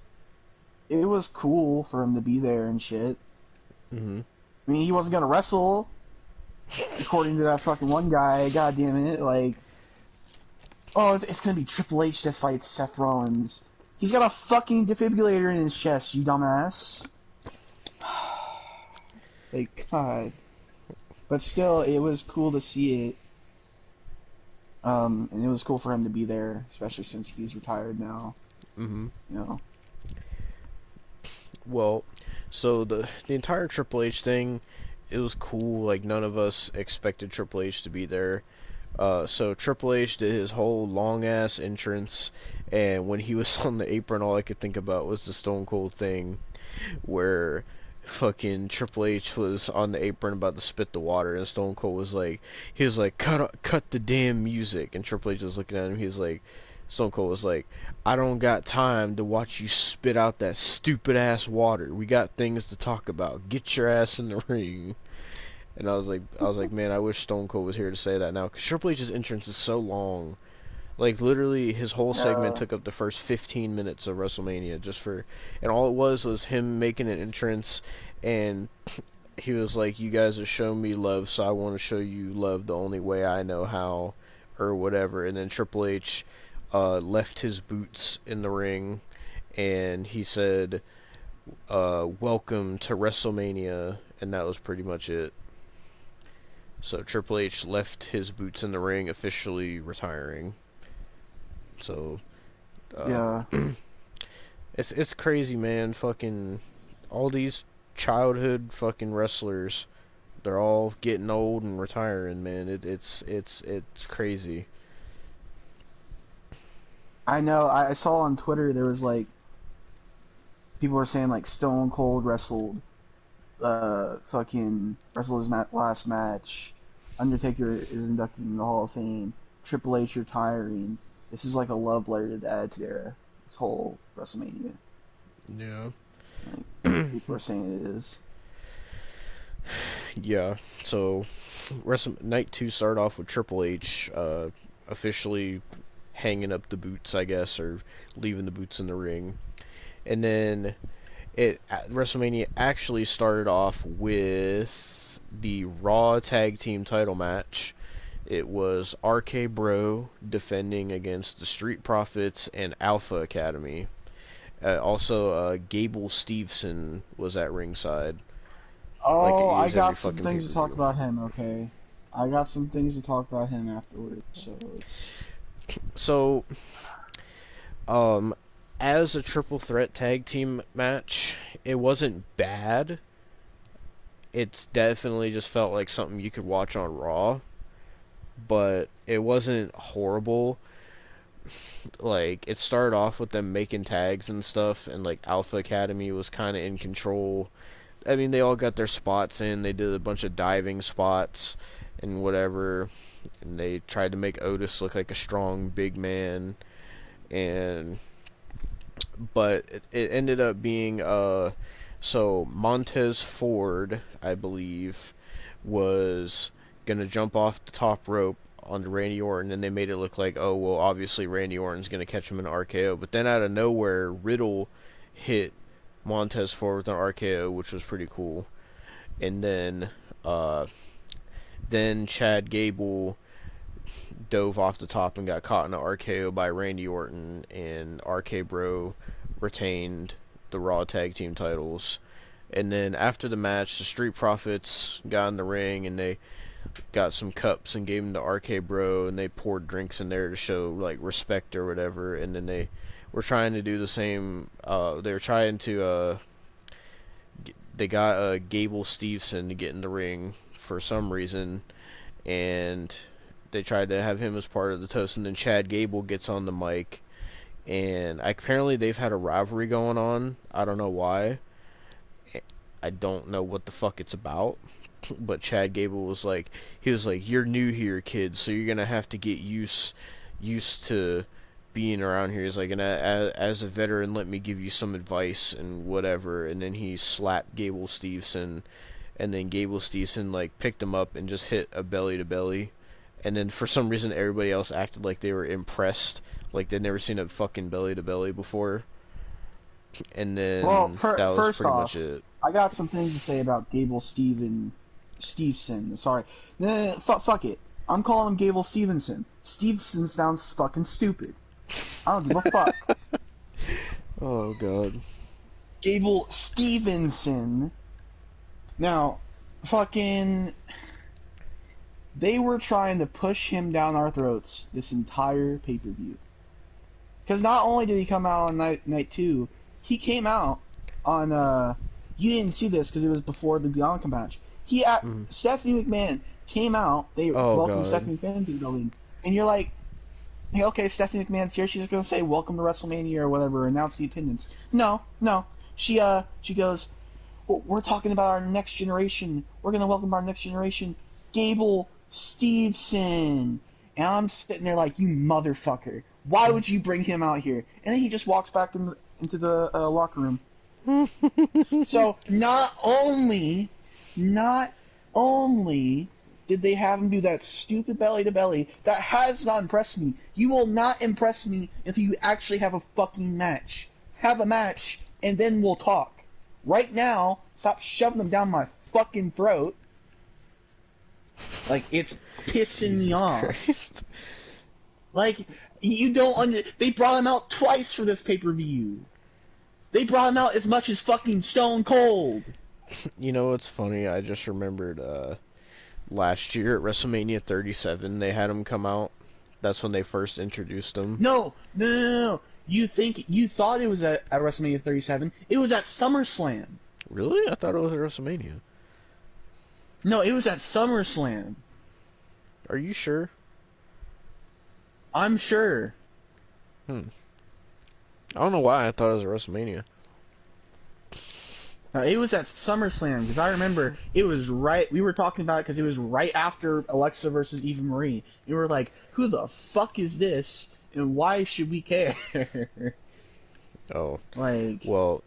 cool for him to be there and shit. Mhm. I mean, he wasn't gonna wrestle, according to that fucking one guy. God damn it! Like, oh, it's gonna be Triple H that fights Seth Rollins. He's got a fucking defibrillator in his chest, you dumbass. Like, God. But still, it was cool to see it. And it was cool for him to be there, especially since he's retired now. Mhm. You know. Well, so the entire Triple H thing, it was cool. Like none of us expected Triple H to be there. So Triple H did his whole long ass entrance, and when he was on the apron, all I could think about was the Stone Cold thing, where fucking Triple H was on the apron about to spit the water, and Stone Cold was like, he was like, cut the damn music, and Triple H was looking at him, he's like, Stone Cold was like, I don't got time to watch you spit out that stupid ass water. We got things to talk about. Get your ass in the ring. And I was like, man, I wish Stone Cold was here to say that now, because Triple H's entrance is so long. Like literally, his whole segment Yeah. took up the first 15 minutes of WrestleMania and all it was him making an entrance, and he was like, "You guys have shown me love, so I want to show you love the only way I know how," or whatever. And then Triple H left his boots in the ring, and he said, "Welcome to WrestleMania," and that was pretty much it. So Triple H left his boots in the ring, officially retiring. So uh, Yeah. it's crazy, man. Fucking all these childhood fucking wrestlers, they're all getting old and retiring, man. It's crazy. I know. I saw on Twitter there was like people were saying like Stone Cold fucking wrestled his last match. Undertaker is inducted in the Hall of Fame. Triple H retiring. This is like a love letter to the Attitude Era. This whole WrestleMania. Yeah. Like people are saying it is. Yeah. So night 2 started off with Triple H officially hanging up the boots, I guess, or leaving the boots in the ring. And then WrestleMania actually started off with the Raw Tag Team title match. It was RK Bro defending against the Street Profits and Alpha Academy. Also, Gable Steveson was at ringside, like Oh, he I is every got some fucking things to talk pay-per-view. about him. Okay, I got some things to talk about him afterwards. So So, um, as a triple threat tag team match, it wasn't bad. It's definitely just felt like something you could watch on Raw, but it wasn't horrible. Like it started off with them making tags and stuff, and like Alpha Academy was kind of in control. I mean, they all got their spots in. They did a bunch of diving spots and whatever, and they tried to make Otis look like a strong big man, and but it ended up being so Montez Ford, I believe, was gonna jump off the top rope onto Randy Orton, and they made it look like, oh well, obviously Randy Orton's gonna catch him in an RKO, but then out of nowhere, Riddle hit Montez Ford with an RKO, which was pretty cool, and then Chad Gable dove off the top and got caught in an RKO by Randy Orton, and RK Bro retained the Raw Tag Team titles. And then after the match, the Street Profits got in the ring and they got some cups and gave them to RK Bro, and they poured drinks in there to show like respect or whatever. And then they were trying to do the same. They were trying to. They got Gable Steveson to get in the ring for some reason, and they tried to have him as part of the toast. And then Chad Gable gets on the mic, and apparently they've had a rivalry going on. I don't know why. I don't know what the fuck it's about. But Chad Gable was like, you're new here, kid, so you're gonna have to get used to being around here. He's like, and as a veteran, let me give you some advice and whatever. And then he slapped Gable Steveson, and then Gable Steveson like picked him up and just hit a belly to belly. And then for some reason, everybody else acted like they were impressed, like they'd never seen a fucking belly to belly before. And then Well, that was first pretty off, much it. I got some things to say about Gable Steveson. Sorry. No, fuck it. I'm calling him Gable Stevenson. Stevenson sounds fucking stupid. I don't give a fuck. Oh god. Gable Stevenson. Now, fucking... They were trying to push him down our throats this entire pay-per-view. Because not only did he come out on night 2, he came out on, you didn't see this because it was before the Bianca match. Stephanie McMahon came out, they welcomed Stephanie McMahon to the building, and you're like, hey, okay, Stephanie McMahon's here, she's just gonna say, welcome to WrestleMania or whatever, announce the attendance. No. She goes, well, we're talking about our next generation, we're gonna welcome our next generation, Gable Steveson. And I'm sitting there like, you motherfucker. Why would you bring him out here? And then he just walks back into the locker room. So not only did they have him do that stupid belly to belly, that has not impressed me. You will not impress me until you actually have a fucking match. Have a match, and then we'll talk. Right now, stop shoving them down my fucking throat. Like, it's pissing me off. Christ. Like, you don't they brought him out twice for this pay-per-view. They brought him out as much as fucking Stone Cold. You know what's funny? I just remembered last year at WrestleMania 37, they had him come out. That's when they first introduced him. No. You thought it was at WrestleMania 37. It was at SummerSlam. Really? I thought it was at WrestleMania. No, it was at SummerSlam. Are you sure? I'm sure. I don't know why I thought it was at WrestleMania. It was at SummerSlam, because I remember it was right... We were talking about it because it was right after Alexa versus Eva Marie. And we were like, who the fuck is this? And why should we care? Oh. Like... Well,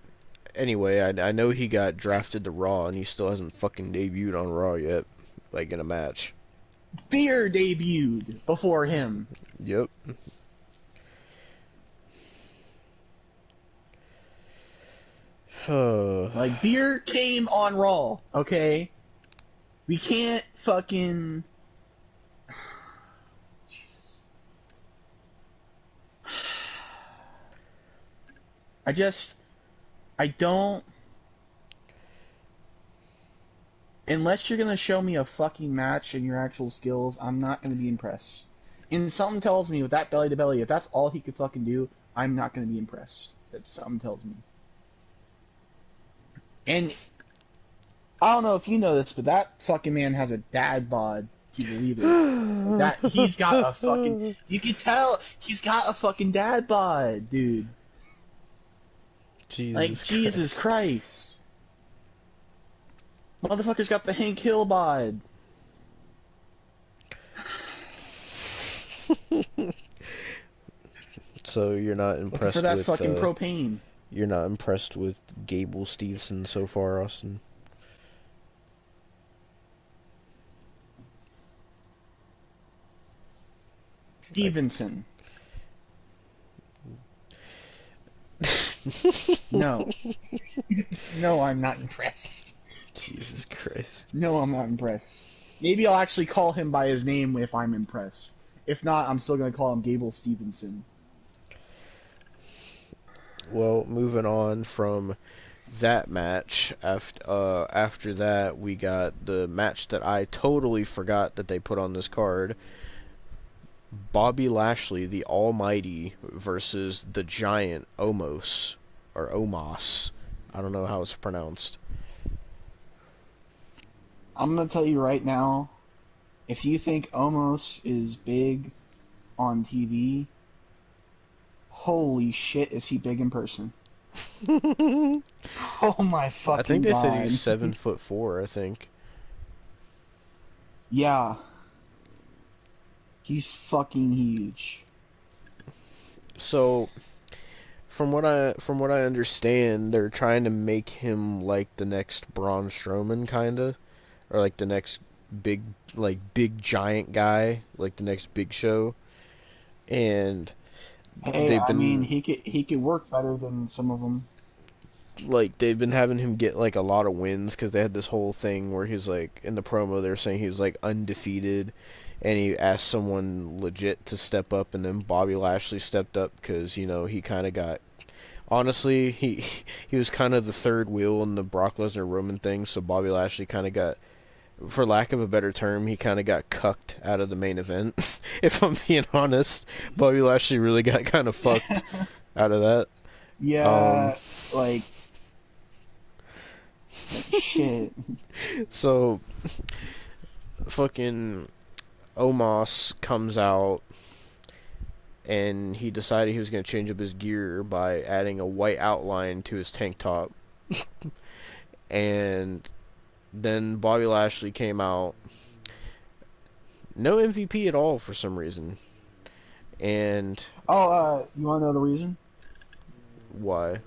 anyway, I know he got drafted to Raw, and he still hasn't fucking debuted on Raw yet. Like, in a match. Fear debuted before him. Yep. Like, Veer came on Raw, okay? We can't fucking... Jesus. I don't... Unless you're gonna show me a fucking match and your actual skills, I'm not gonna be impressed. And something tells me with that belly to belly, if that's all he could fucking do, I'm not gonna be impressed. That something tells me. And I don't know if you know this, but that fucking man has a dad bod. Can you believe it? That he's got a fucking. You can tell he's got a fucking dad bod, dude. Jesus Like Christ. Jesus Christ. Motherfucker's got the Hank Hill bod. So you're not Looking impressed for that with fucking propane. you're not impressed with Gable Steveson so far, Austin? Stevenson. No. No, I'm not impressed. Jesus Christ. No, I'm not impressed. Maybe I'll actually call him by his name if I'm impressed. If not, I'm still gonna call him Gable Stevenson. Well, moving on from that match, after that we got the match that I totally forgot that they put on this card. Bobby Lashley, the Almighty, versus the Giant Omos, or Omos. I don't know how it's pronounced. I'm gonna tell you right now, if you think Omos is big on TV, holy shit, is he big in person? Oh my fucking I think they god. said he's 7'4", I think. Yeah. He's fucking huge. So, from what I understand, they're trying to make him like the next Braun Strowman, kinda, or like the next big giant guy, like the next Big Show, and Hey, they've I mean, been he could work better than some of them. they've been having him get like a lot of wins because they had this whole thing where he's like in the promo they're saying he was like undefeated, and he asked someone legit to step up, and then Bobby Lashley stepped up because he kind of got, honestly, he was kind of the third wheel in the Brock Lesnar Roman thing, so Bobby Lashley kind of got, for lack of a better term, he kind of got cucked out of the main event. If I'm being honest, Bobby Lashley really got kind of fucked out of that. Yeah, like shit. So, fucking Omos comes out, and he decided he was going to change up his gear by adding a white outline to his tank top. And then Bobby Lashley came out. No MVP at all for some reason. And You wanna know the reason? why?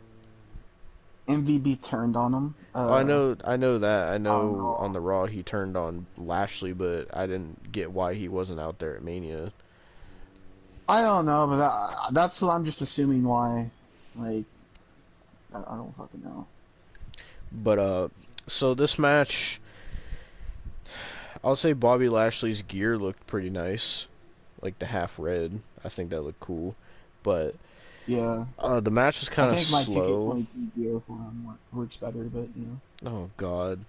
MVB turned on him. I know that. I know Raw. on the Raw he turned on Lashley, but I didn't get why he wasn't out there at Mania. I don't know, but that's what I'm just assuming why. Like, I don't fucking know. But so this match, I'll say Bobby Lashley's gear looked pretty nice, like the half red. I think that looked cool, but Yeah. the match was kind I of think my Ticket slow. 22 gear for him works better, but Oh God.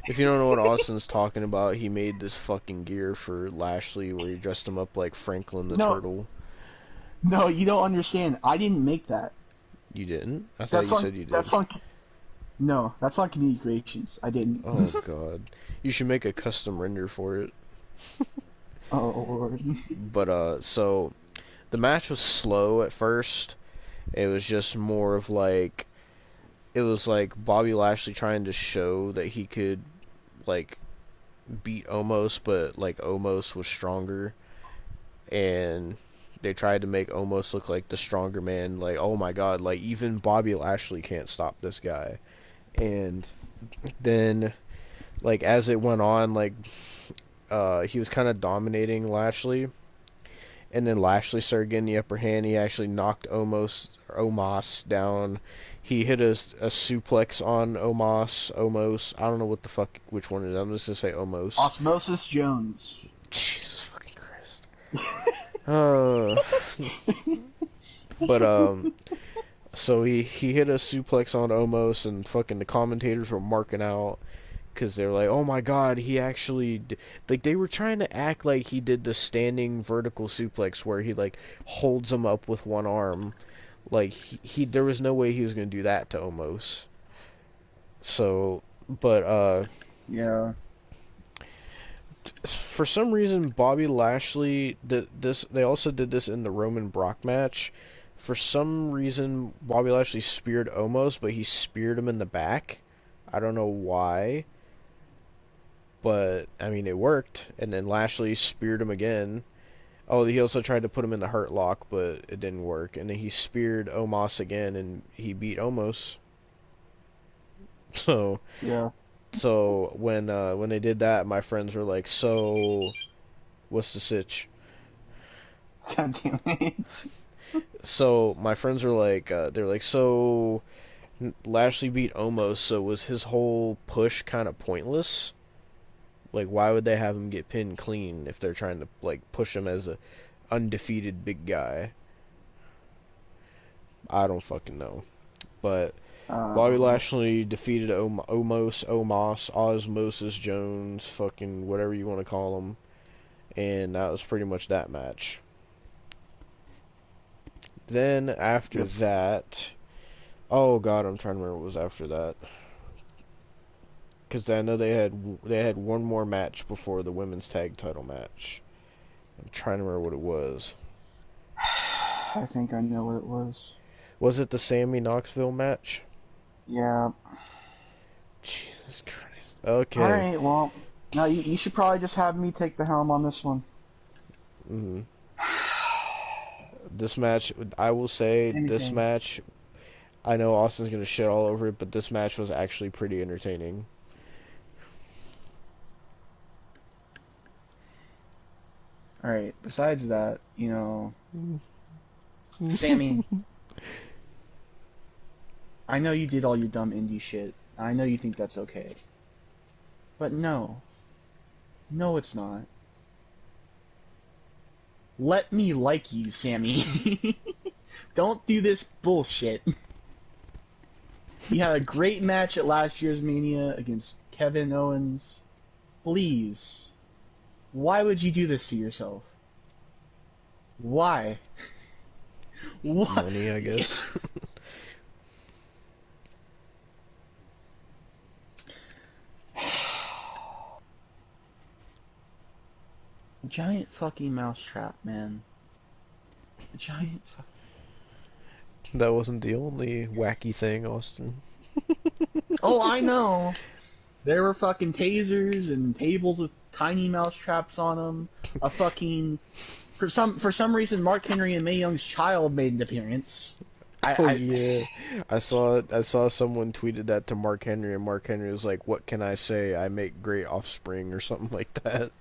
If you don't know what Austin's talking about, he made this fucking gear for Lashley where he dressed him up like Franklin the No. Turtle. No, you don't understand. I didn't make that. You didn't? I thought you said you did. No, that's on Community Creations. I didn't. Oh God. You should make a custom render for it. Oh Lord. But so the match was slow at first. It was just more of like, it was like Bobby Lashley trying to show that he could like beat Omos, but like Omos was stronger, and they tried to make Omos look like the stronger man. Like, oh my God, like even Bobby Lashley can't stop this guy. And then, like as it went on, like he was kind of dominating Lashley, and then Lashley started getting the upper hand. He actually knocked Omos down. He hit a suplex on Omos. I don't know what the fuck, which one it is. I'm just gonna say Omos. Osmosis Jones. Jesus fucking Christ. But so he hit a suplex on Omos, and fucking the commentators were marking out because they're like, oh my God, he actually like, they were trying to act like he did the standing vertical suplex where he like holds him up with one arm. Like he there was no way he was gonna do that to Omos. So, but Yeah. for some reason Bobby Lashley did this. They also did this in the Roman Brock match. For some reason Bobby Lashley speared Omos, but he speared him in the back. I don't know why. but I mean it worked. And then Lashley speared him again. Oh, he also tried to put him in the Hurt Lock, but it didn't work. And then he speared Omos again, and he beat Omos. So Yeah. so when they did that, my friends were like, "So, what's the sitch?" God damn it. So my friends were like, they're like, "So Lashley beat Omos, so was his whole push kind of pointless? Like, why would they have him get pinned clean if they're trying to like push him as a undefeated big guy?" I don't fucking know, but Bobby Lashley defeated Omos, Osmosis Jones, fucking whatever you want to call him, and that was pretty much that match. Then after that, oh god, I'm trying to remember what was after that, because I know they had one more match before the women's tag title match. I'm trying to remember what it was. I think I know what it was. Was it the Sammy Knoxville match? Yeah. Jesus Christ. Okay. Alright, well, now you should probably just have me take the helm on this one. Mm-hmm. This match, I will say, this match, I know Austin's gonna shit all over it, but this match was actually pretty entertaining. Alright, besides that, Sammy, I know you did all your dumb indie shit. I know you think that's okay. But no. No, it's not. Let me like you, Sammy. Don't do this bullshit. You had a great match at last year's Mania against Kevin Owens. Please. Why would you do this to yourself? Why? What? Money, I guess. A giant fucking mousetrap, man. A giant fucking... That wasn't the only wacky thing, Austin. Oh, I know! There were fucking tasers and tables with tiny mousetraps on them. A fucking... For some reason, Mark Henry and Mae Young's child made an appearance. Yeah. I saw someone tweeted that to Mark Henry, and Mark Henry was like, "What can I say? I make great offspring," or something like that.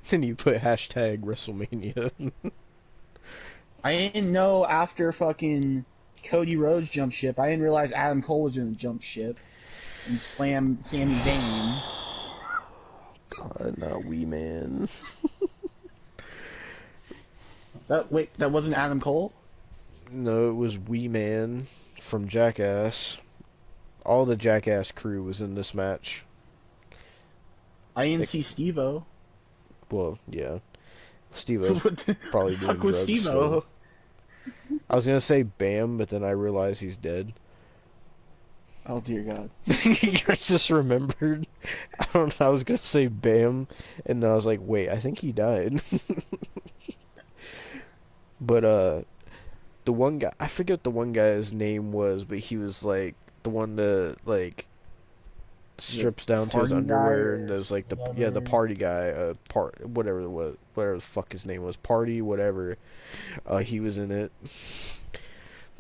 Then you put hashtag WrestleMania. I didn't know after fucking Cody Rhodes jumped ship, I didn't realize Adam Cole was gonna jump ship and slam Sami Zayn. God, not Wee Man. That wasn't Adam Cole? No, it was Wee Man from Jackass. All the Jackass crew was in this match. I didn't see Steve-O. Well, yeah. Steve-O's What the probably doing fuck was drugs. Steve-O? I was gonna say Bam, but then I realized he's dead. Oh dear God. I just remembered. I don't know, I was gonna say Bam, and then I was like, wait, I think he died. But, the one guy, I forget what the one guy's name was, but he was, like, the one that, like, strips down to his underwear and does, like, the party guy, whatever the fuck his name was, Party, whatever, he was in it.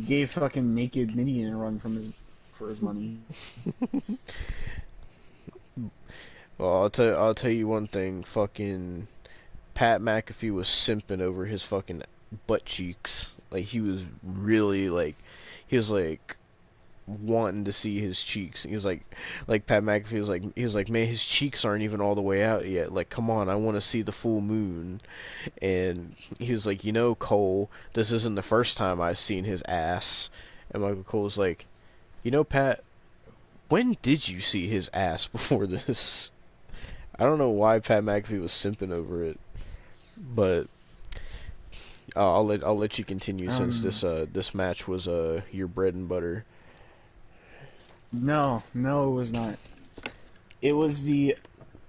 Gave fucking naked Midian a run for his money. Well, I'll tell you one thing, fucking Pat McAfee was simping over his fucking butt cheeks. Like, he was really, like, he was, like, wanting to see his cheeks. He was like Pat McAfee was like, man, his cheeks aren't even all the way out yet. Like, come on, I want to see the full moon. And he was like, Cole, this isn't the first time I've seen his ass. And Michael Cole was like, Pat, when did you see his ass before this? I don't know why Pat McAfee was simping over it, but I'll let you continue since this match was your bread and butter. No, it was not. It was the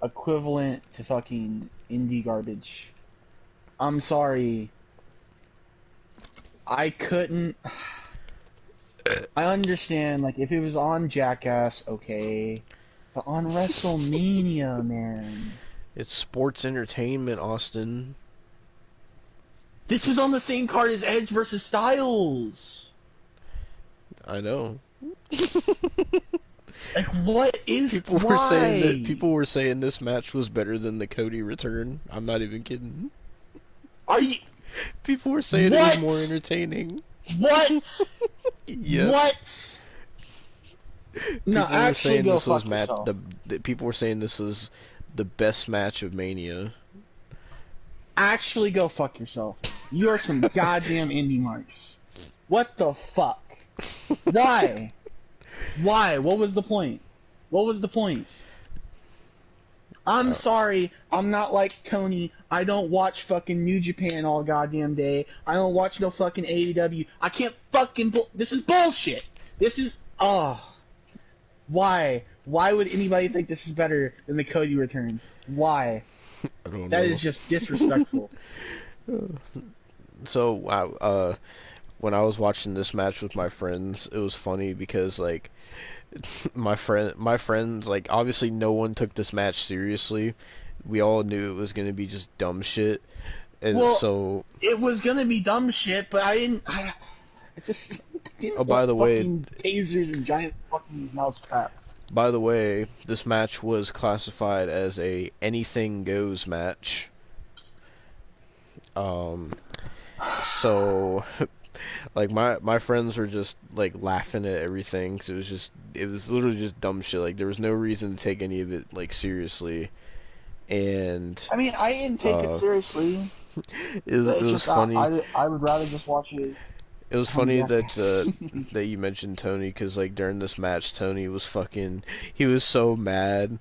equivalent to fucking indie garbage. I'm sorry. I couldn't... I understand, like, if it was on Jackass, okay. But on WrestleMania, man. It's sports entertainment, Austin. This was on the same card as Edge versus Styles. I know. Like, what is People were saying this match was better than the Cody return. I'm not even kidding. Are you? People were saying it was more entertaining. What? Yeah. What? No, actually, go fuck yourself. People were saying this was the best match of Mania. Actually, go fuck yourself. You are some goddamn indie marks. What the fuck? Why? Why? What was the point? What was the point? I'm sorry, I'm not like Tony. I don't watch fucking New Japan all goddamn day. I don't watch no fucking AEW. I can't fucking this is bullshit. This is Why? Why would anybody think this is better than the Cody return? Why? I don't know. That is just disrespectful. So, when I was watching this match with my friends, it was funny because like my friends, like, obviously no one took this match seriously. We all knew it was gonna be just dumb shit, and so it was gonna be dumb shit. But I didn't. I just didn't. Oh, by the way, tasers and giant fucking mouse traps. By the way, this match was classified as a anything goes match. So, like, my friends were just like laughing at everything, 'cause it was literally just dumb shit. Like, there was no reason to take any of it like seriously, and I mean, I didn't take it seriously. It was funny. I would rather just watch it. It was funny that that you mentioned Tony, because like during this match, Tony was he was so mad,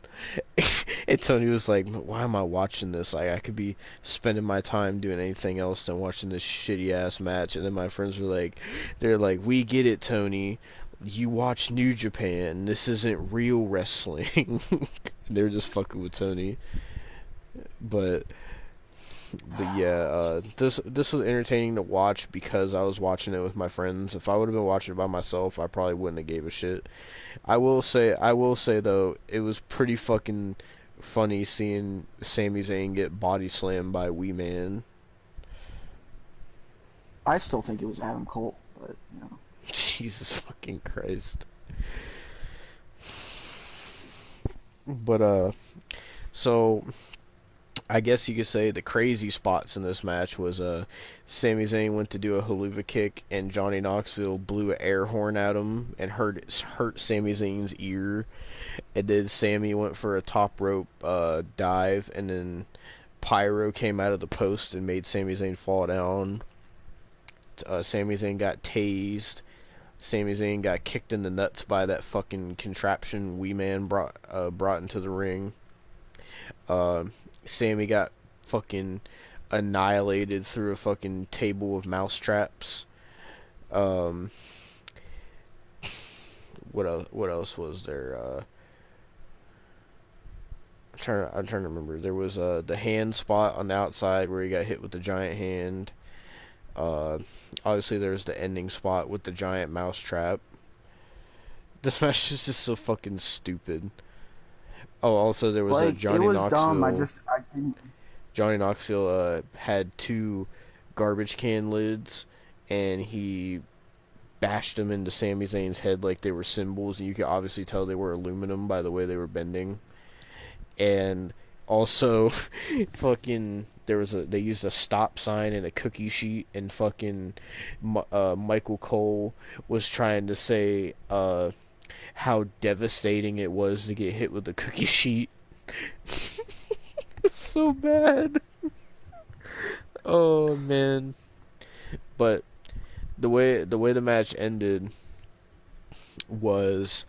and Tony was like, "Why am I watching this? Like, I could be spending my time doing anything else than watching this shitty ass match." And then my friends were like, "They're like, we get it, Tony. You watch New Japan. This isn't real wrestling." They were just fucking with Tony, but yeah, this was entertaining to watch because I was watching it with my friends. If I would have been watching it by myself, I probably wouldn't have gave a shit. I will say though, it was pretty fucking funny seeing Sami Zayn get body slammed by Wee Man. I still think it was Adam Cole, but you know. Jesus fucking Christ. But so I guess you could say the crazy spots in this match was Sami Zayn went to do a haluva kick and Johnny Knoxville blew an air horn at him and hurt Sami Zayn's ear, and then Sami went for a top rope dive, and then Pyro came out of the post and made Sami Zayn fall down. Sami Zayn got tased. Sami Zayn got kicked in the nuts by that fucking contraption Wee Man brought into the ring. Sammy got fucking annihilated through a fucking table of mouse traps. What else was there? I'm trying to remember. There was the hand spot on the outside where he got hit with the giant hand. Obviously there's the ending spot with the giant mouse trap. This match is just so fucking stupid. Oh, also there was Johnny Knoxville. It was dumb. I didn't. Johnny Knoxville had 2 garbage can lids, and he bashed them into Sami Zayn's head like they were cymbals, and you could obviously tell they were aluminum by the way they were bending. And also, fucking, they used a stop sign and a cookie sheet, and fucking Michael Cole was trying to say how devastating it was to get hit with the cookie sheet. It's so bad. Oh man. But the way the match ended was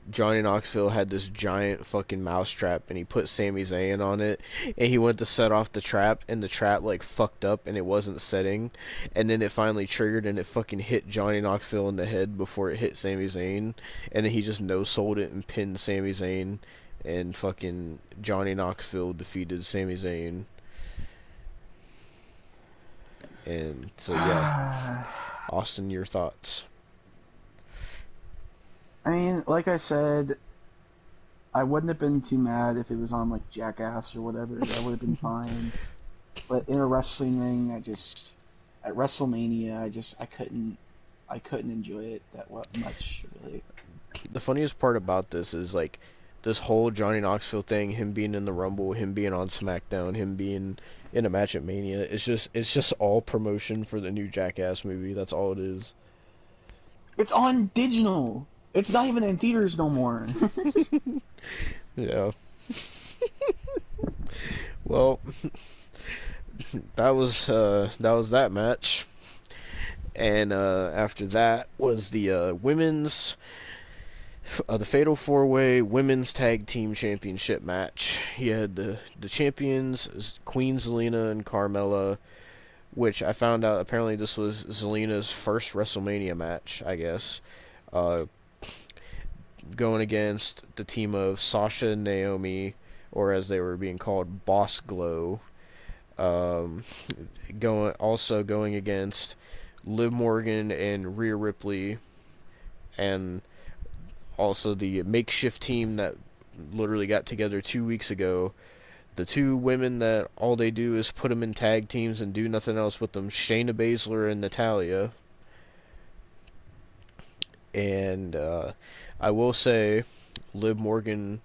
Johnny Knoxville had this giant fucking mousetrap, and he put Sami Zayn on it, and he went to set off the trap, and the trap like fucked up and it wasn't setting, and then it finally triggered and it fucking hit Johnny Knoxville in the head before it hit Sami Zayn, and then he just no-sold it and pinned Sami Zayn, and fucking Johnny Knoxville defeated Sami Zayn. And so yeah, Austin, your thoughts? I mean, like I said, I wouldn't have been too mad if it was on like Jackass or whatever. That would have been fine. But in a wrestling ring, at WrestleMania, I couldn't enjoy it that much really. The funniest part about this is like this whole Johnny Knoxville thing, him being in the Rumble, him being on SmackDown, him being in a match at Mania. It's just all promotion for the new Jackass movie. That's all it is. It's on digital. It's not even in theaters no more. Yeah. Well, that was that match, and after that was the the Fatal 4-Way Women's Tag Team Championship match. He had the champions, Queen Zelina and Carmella, which I found out apparently this was Zelina's first WrestleMania match, I guess. Going against the team of Sasha and Naomi, or as they were being called, Boss Glow. Going against Liv Morgan and Rhea Ripley, and also the makeshift team that literally got together 2 weeks ago. The two women that all they do is put them in tag teams and do nothing else with them, Shayna Baszler and Natalya. And I will say, Liv Morgan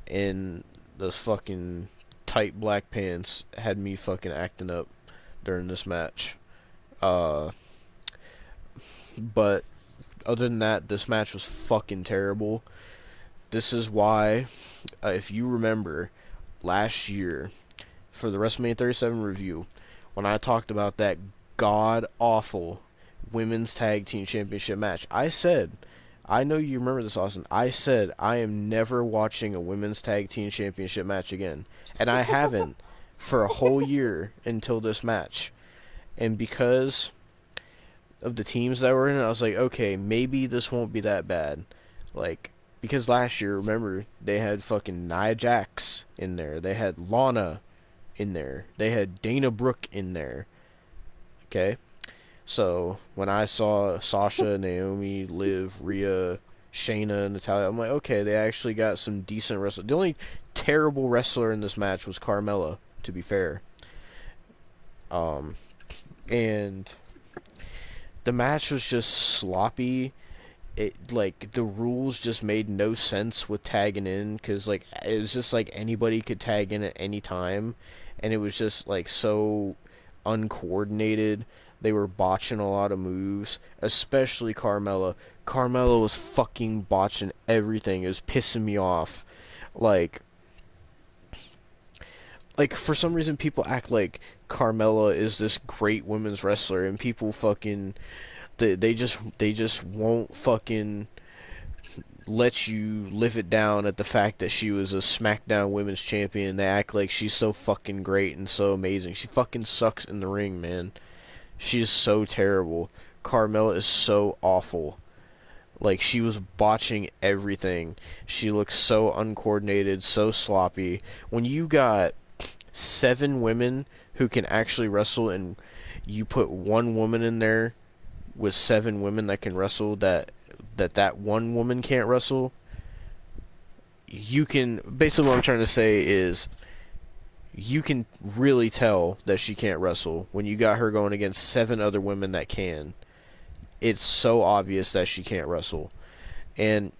in those fucking tight black pants had me fucking acting up during this match. But other than that, this match was fucking terrible. This is why, if you remember, last year, for the WrestleMania 37 review, when I talked about that god-awful Women's Tag Team Championship match, I said, I know you remember this, Austin, I said I am never watching a Women's Tag Team Championship match again. And I haven't for a whole year until this match. And because of the teams that were in it, I was like, okay, maybe this won't be that bad. Like, because last year, remember, they had fucking Nia Jax in there. They had Lana in there. They had Dana Brooke in there. Okay? So, when I saw Sasha, Naomi, Liv, Rhea, Shayna, and Natalya, I'm like, okay, they actually got some decent wrestlers. The only terrible wrestler in this match was Carmella, to be fair. And the match was just sloppy. It, like, the rules just made no sense with tagging in, because, like, it was just like anybody could tag in at any time, and it was just, like, so uncoordinated. They were botching a lot of moves, especially Carmella. Carmella was fucking botching everything. It was pissing me off. Like, for some reason people act like Carmella is this great women's wrestler, and people fucking they just won't fucking let you live it down at the fact that she was a SmackDown Women's Champion. They act like she's so fucking great and so amazing. She fucking sucks in the ring, man. She's so terrible. Carmella is so awful. Like, she was botching everything. She looks so uncoordinated, so sloppy. When you got 7 women who can actually wrestle, and you put one woman in there with 7 women that can wrestle, that one woman can't wrestle, you can, basically what I'm trying to say is, you can really tell that she can't wrestle when you got her going against 7 other women that can. It's so obvious that she can't wrestle. And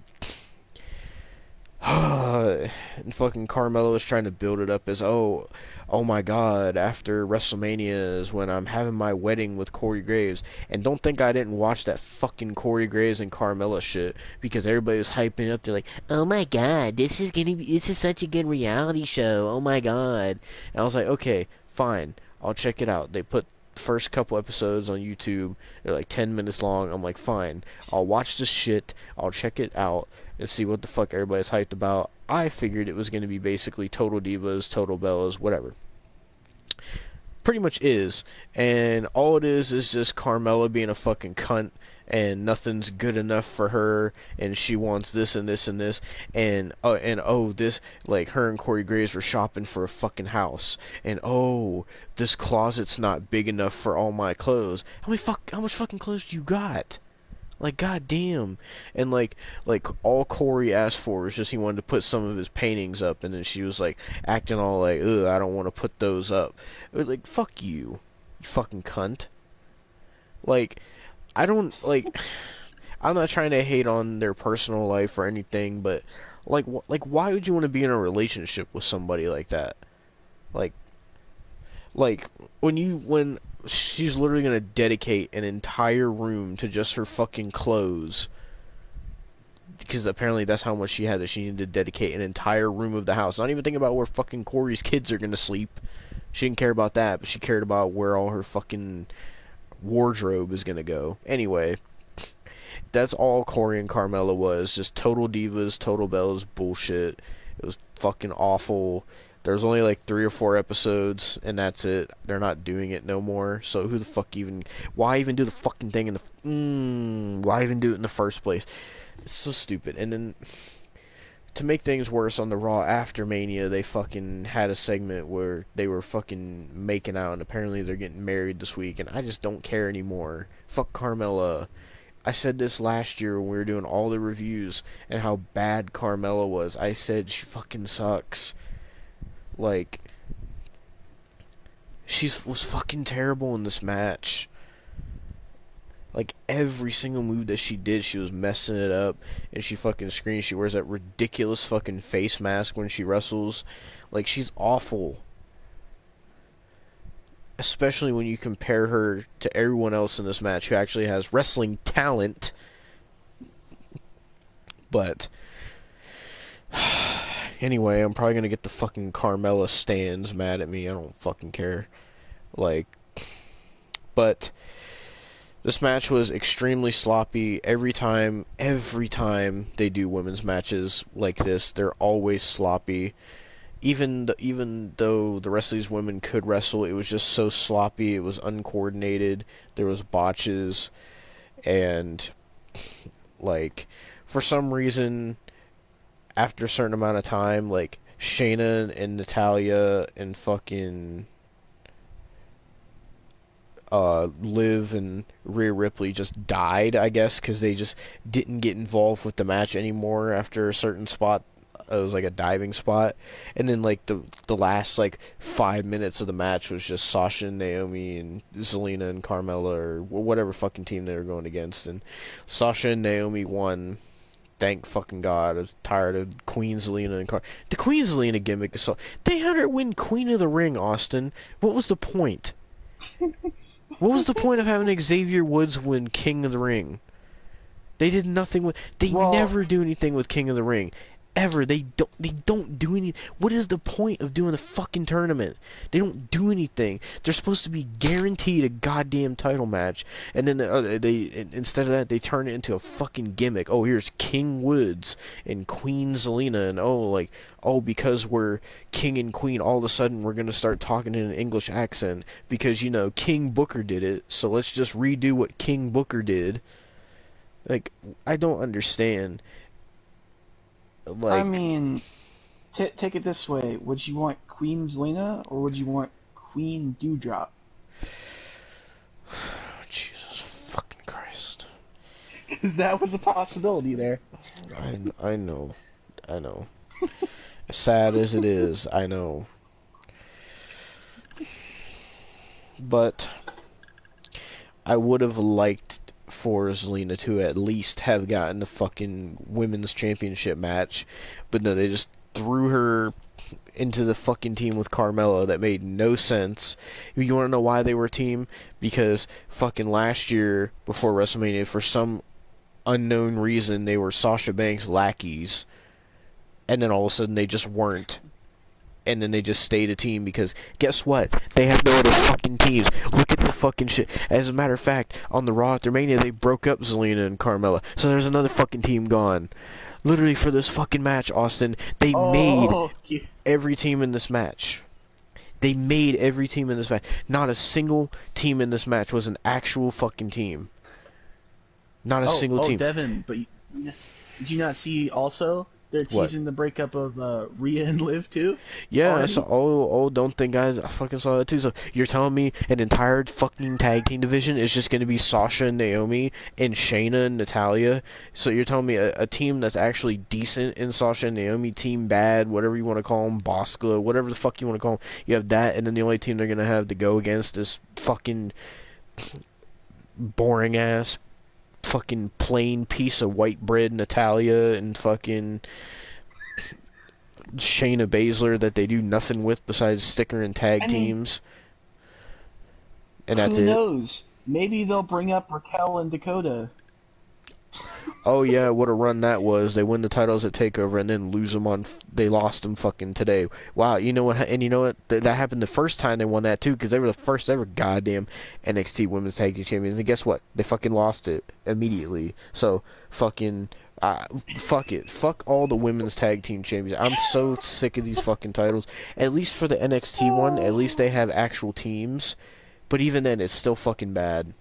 fucking Carmella was trying to build it up as, oh my god, after WrestleMania is when I'm having my wedding with Corey Graves. And don't think I didn't watch that fucking Corey Graves and Carmella shit, because everybody was hyping up. They're like, oh my god, this is such a good reality show, oh my god. And I was like, okay, fine, I'll check it out. They put the first couple episodes on YouTube. They're like 10 minutes long. I'm like, fine, I'll watch this shit, I'll check it out and see what the fuck everybody's hyped about. I figured it was going to be basically Total Divas, Total Bellas, whatever. Pretty much is. And all it is just Carmella being a fucking cunt, and nothing's good enough for her, and she wants this and this and this, and this, like, her and Corey Graves were shopping for a fucking house, and this closet's not big enough for all my clothes. How much fucking clothes do you got? Like, goddamn. And like all Corey asked for was just he wanted to put some of his paintings up, and then she was like acting all like, ugh, I don't want to put those up. Like, fuck you, you fucking cunt. Like, I don't like. I'm not trying to hate on their personal life or anything, but like why would you want to be in a relationship with somebody like that? Like, like when she's literally gonna dedicate an entire room to just her fucking clothes, because apparently that's how much she had, that she needed to dedicate an entire room of the house. Not even thinking about where fucking Corey's kids are gonna sleep. She didn't care about that, but she cared about where all her fucking wardrobe is gonna go. Anyway, that's all Corey and Carmella was. Just total divas, total bellas bullshit. It was fucking awful. There's only like 3 or 4 episodes, and that's it. They're not doing it no more. So who the fuck even? Why even do the fucking thing in the? Why even do it in the first place? It's so stupid. And then to make things worse, on the Raw after Mania, they fucking had a segment where they were fucking making out, and apparently they're getting married this week. And I just don't care anymore. Fuck Carmella. I said this last year when we were doing all the reviews and how bad Carmella was. I said she fucking sucks. Like, she was fucking terrible in this match. Like, every single move that she did, she was messing it up. And she fucking screams. She wears that ridiculous fucking face mask when she wrestles. Like, she's awful. Especially when you compare her to everyone else in this match who actually has wrestling talent. But anyway, I'm probably gonna get the fucking Carmella stans mad at me. I don't fucking care. Like, but this match was extremely sloppy. Every time they do women's matches like this, they're always sloppy. Even though the rest of these women could wrestle, it was just so sloppy. It was uncoordinated. There was botches, and like, for some reason, after a certain amount of time, like, Shayna and Natalya and fucking Liv and Rhea Ripley just died, I guess, because they just didn't get involved with the match anymore after a certain spot. It was like a diving spot, and then like the last like 5 minutes of the match was just Sasha and Naomi and Zelina and Carmella, or whatever fucking team they were going against, and Sasha and Naomi won. Thank fucking God. I was tired of Queen Zelina and the Queen Zelina gimmick is so. They had her win Queen of the Ring, Austin. What was the point? What was the point of having Xavier Woods win King of the Ring? They did nothing with. They never do anything with King of the Ring. Ever. They don't do any. What is the point of doing a fucking tournament? They don't do anything. They're supposed to be guaranteed a goddamn title match, and then they instead of that, they turn it into a fucking gimmick. Oh, here's King Woods and Queen Zelina, and because we're King and Queen, all of a sudden we're gonna start talking in an English accent because King Booker did it, so let's just redo what King Booker did. Like, I don't understand. Like, I mean, take it this way. Would you want Queen Zelina or would you want Queen Dewdrop? Jesus fucking Christ. Because that was a possibility there. I know. As sad as it is, I know. But I would have liked for Zelina to at least have gotten the fucking women's championship match, but no, they just threw her into the fucking team with Carmella. That made no sense. You want to know why they were a team? Because fucking last year, before WrestleMania, for some unknown reason, they were Sasha Banks' lackeys, and then all of a sudden they just weren't. And then they just stayed a team because guess what? They have no other fucking teams. Look at the fucking shit. As a matter of fact, on the Raw after Mania, they broke up Zelina and Carmella. So there's another fucking team gone. Literally for this fucking match, Austin, they made every team in this match. They made every team in this match. Not a single team in this match was an actual fucking team. Not a single team. Devon, but did you not see also they're What? teasing the breakup of Rhea and Liv too. Yeah, Already? don't think, guys, I fucking saw that too. So you're telling me an entire fucking tag team division is just gonna be Sasha and Naomi and Shayna and Natalia? So you're telling me a team that's actually decent in Sasha and Naomi, team bad, whatever you want to call them, Bosco, whatever the fuck you want to call them, you have that, and then the only team they're gonna have to go against is fucking boring ass, fucking plain piece of white bread Natalia and fucking Shayna Baszler that they do nothing with besides sticker and tag I mean, teams. And that's Who it. knows? Maybe they'll bring up Raquel and Dakota. Oh yeah, what a run that was. They win the titles at TakeOver and then lose them on. They lost them fucking today. Wow, you know what? And you know what? That happened the first time they won that too, because they were the first ever goddamn NXT Women's Tag Team Champions. And guess what? They fucking lost it immediately. So fucking. Fuck it. Fuck all the women's tag team champions. I'm so sick of these fucking titles. At least for the NXT one, at least they have actual teams. But even then, it's still fucking bad.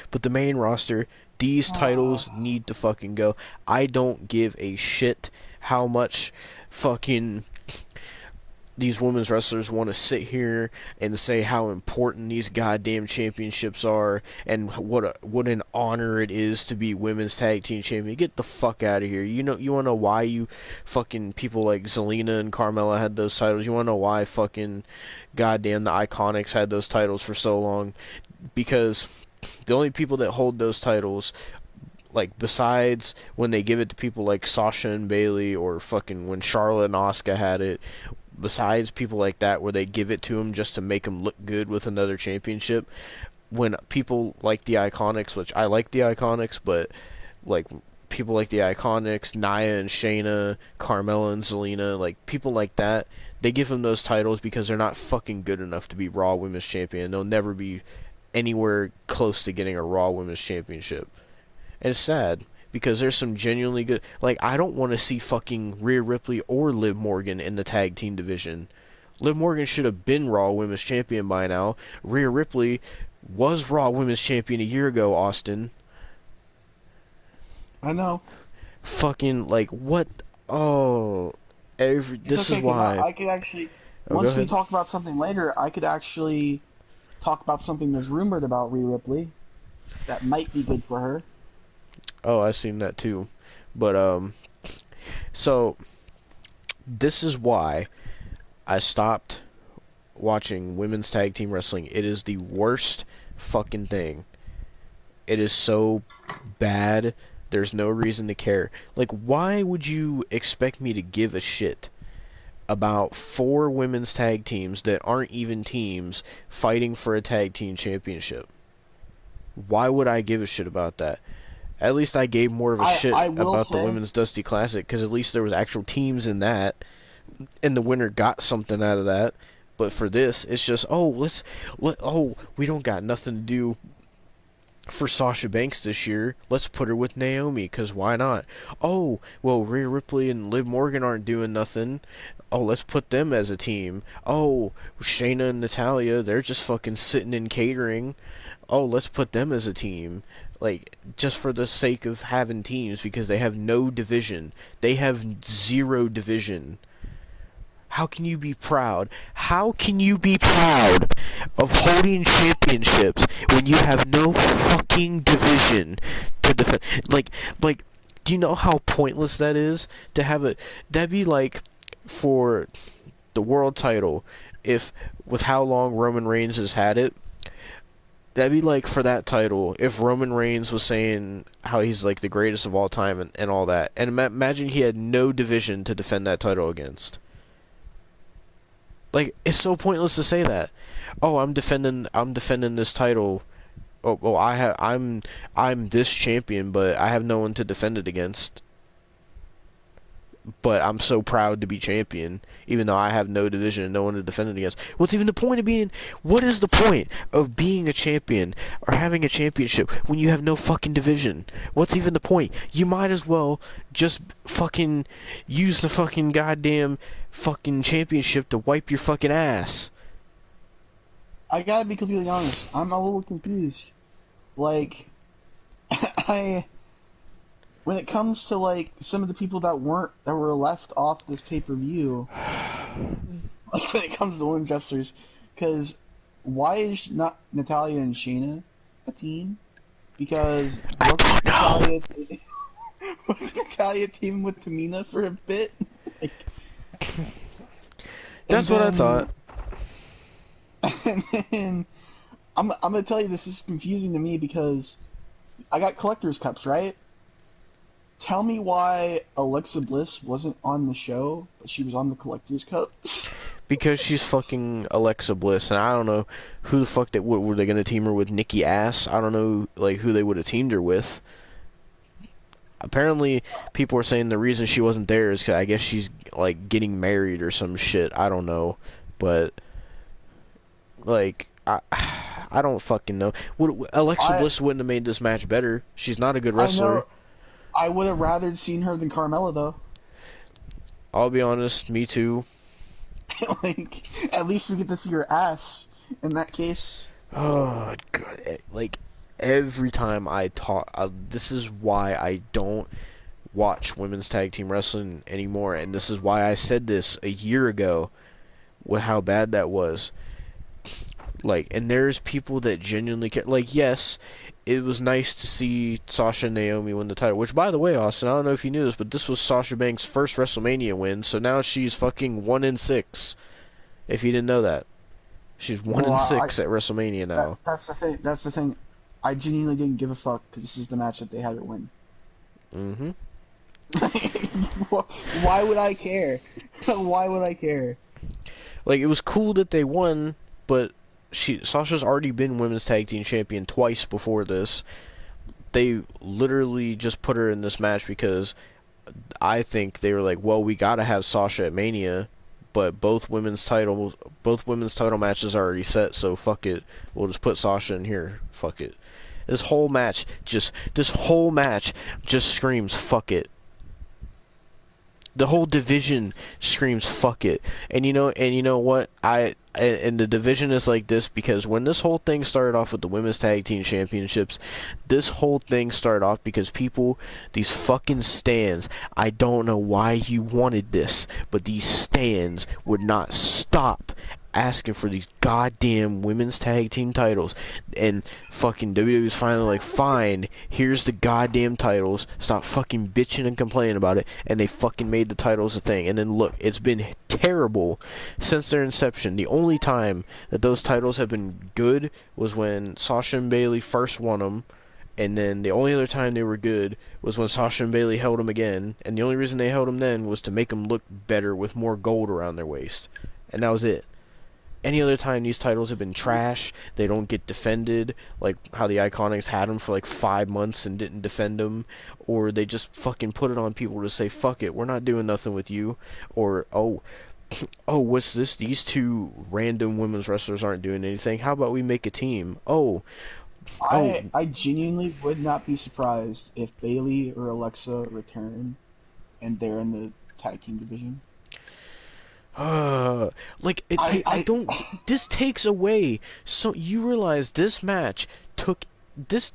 But the main roster, these titles need to fucking go. I don't give a shit how much fucking these women's wrestlers want to sit here and say how important these goddamn championships are and what an honor it is to be women's tag team champion. Get the fuck out of here. You want to know why you fucking people like Zelina and Carmella had those titles? You want to know why fucking goddamn the Iconics had those titles for so long? Because the only people that hold those titles, like, besides when they give it to people like Sasha and Bayley, or fucking when Charlotte and Asuka had it, besides people like that where they give it to them just to make them look good with another championship, when people like the Iconics, which I like the Iconics, but like people like the Iconics, Nia and Shayna, Carmella and Zelina, like people like that, they give them those titles because they're not fucking good enough to be Raw Women's Champion. They'll never be anywhere close to getting a Raw Women's Championship. And it's sad, because there's some genuinely good... Like, I don't want to see fucking Rhea Ripley or Liv Morgan in the tag team division. Liv Morgan should have been Raw Women's Champion by now. Rhea Ripley was Raw Women's Champion a year ago, Austin. I know. Fucking, like, what... Oh... This okay, is why... I could actually... Oh, once we talk about something later, I could actually talk about something that's rumored about Rhea Ripley that might be good for her. Oh, I've seen that too. But, so, this is why I stopped watching women's tag team wrestling. It is the worst fucking thing. It is so bad, there's no reason to care. Like, why would you expect me to give a shit about 4 women's tag teams that aren't even teams fighting for a tag team championship? Why would I give a shit about that? At least I gave more of a shit about the Women's Dusty Classic, because at least there was actual teams in that, and the winner got something out of that. But for this, it's just, we don't got nothing to do for Sasha Banks this year. Let's put her with Naomi, because why not? Oh, well, Rhea Ripley and Liv Morgan aren't doing nothing. Oh, let's put them as a team. Oh, Shayna and Natalia, they're just fucking sitting in catering. Oh, let's put them as a team. Like, just for the sake of having teams, because they have no division. They have 0 division. How can you be proud? How can you be proud of holding championships when you have no fucking division to defend? Like, do you know how pointless that is? To have it, that'd be like for the world title, if, with how long Roman Reigns has had it, that'd be like for that title, if Roman Reigns was saying how he's like the greatest of all time and all that. And imagine he had no division to defend that title against. Like, it's so pointless to say that. Oh, I'm defending this title. Oh, well, I'm this champion, but I have no one to defend it against. But I'm so proud to be champion, even though I have no division and no one to defend it against. What's even the point of being... What is the point of being a champion or having a championship when you have no fucking division? What's even the point? You might as well just fucking use the fucking goddamn fucking championship to wipe your fucking ass. I gotta be completely honest. I'm a little confused. Like, when it comes to like some of the people that were left off this pay-per-view, like when it comes to women wrestlers, because why is not Natalia and Shayna a team? Because wasn't Natalia teaming with Tamina for a bit? Like, That's what I thought. And then I'm gonna tell you, this is confusing to me because I got collector's cups, right? Tell me why Alexa Bliss wasn't on the show, but she was on the collector's cups. Because she's fucking Alexa Bliss, and I don't know who the fuck that were they gonna team her with? Nikki Ass? I don't know like who they would have teamed her with. Apparently, people are saying the reason she wasn't there is 'cause I guess she's like getting married or some shit. I don't know, but like I don't fucking know. Alexa Bliss wouldn't have made this match better. She's not a good wrestler. I know. I would have rather seen her than Carmella, though. I'll be honest, me too. Like, at least we get to see her ass in that case. Oh god, like every time I talk, this is why I don't watch women's tag team wrestling anymore, and this is why I said this a year ago with how bad that was. Like, and there's people that genuinely care. Like, yes, it was nice to see Sasha and Naomi win the title, which, by the way, Austin, I don't know if you knew this, but this was Sasha Banks' first WrestleMania win, so now she's fucking 1-6, if you didn't know that. She's 1-6 at WrestleMania now. That's the thing. I genuinely didn't give a fuck, because this is the match that they had her win. Mm-hmm. Why would I care? Why would I care? Like, it was cool that they won, but Sasha's already been women's tag team champion twice before this. They literally just put her in this match because I think they were like, well, we gotta have Sasha at Mania, but both women's title matches are already set, so fuck it. We'll just put Sasha in here. Fuck it. This whole match just screams fuck it. The whole division screams fuck it. And you know what? And the division is like this because when this whole thing started off with the women's tag team championships, this whole thing started off because people, these fucking stans, I don't know why you wanted this, but these stans would not stop asking for these goddamn women's tag team titles, and fucking WWE's finally like, fine, here's the goddamn titles, stop fucking bitching and complaining about it, and they fucking made the titles a thing. And then look, it's been terrible since their inception. The only time that those titles have been good was when Sasha and Bayley first won them, and then the only other time they were good was when Sasha and Bayley held them again, and the only reason they held them then was to make them look better with more gold around their waist, and that was it. Any other time these titles have been trash, they don't get defended, like how the Iconics had them for like 5 months and didn't defend them, or they just fucking put it on people to say, fuck it, we're not doing nothing with you, or, oh, what's this, these two random women's wrestlers aren't doing anything, how about we make a team, I genuinely would not be surprised if Bayley or Alexa return and they're in the tag team division. Like, I don't, this takes away, so you realize this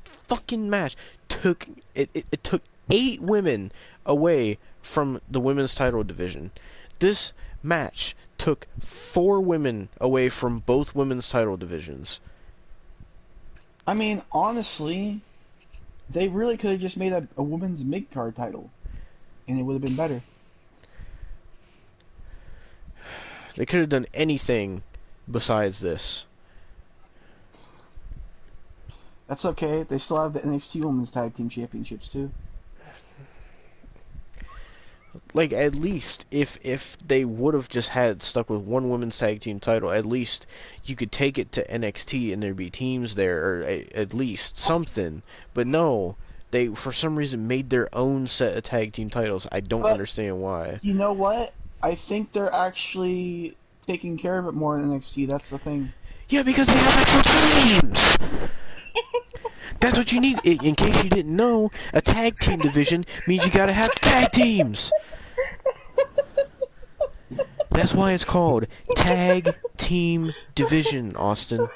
fucking match took, it took 8 women away from the women's title division. This match took 4 women away from both women's title divisions. I mean, honestly, they really could have just made a women's mid-card title, and it would have been better. They could have done anything besides this. That's okay. They still have the NXT Women's Tag Team Championships, too. Like, at least, if they would have just stuck with one women's tag team title, at least you could take it to NXT and there'd be teams there, or at least something. But no, they, for some reason, made their own set of tag team titles. I don't understand why. You know what? I think they're actually taking care of it more in NXT. That's the thing. Yeah, because they have actual teams. That's what you need. In case you didn't know, a tag team division means you gotta have tag teams. That's why it's called Tag Team Division, Austin.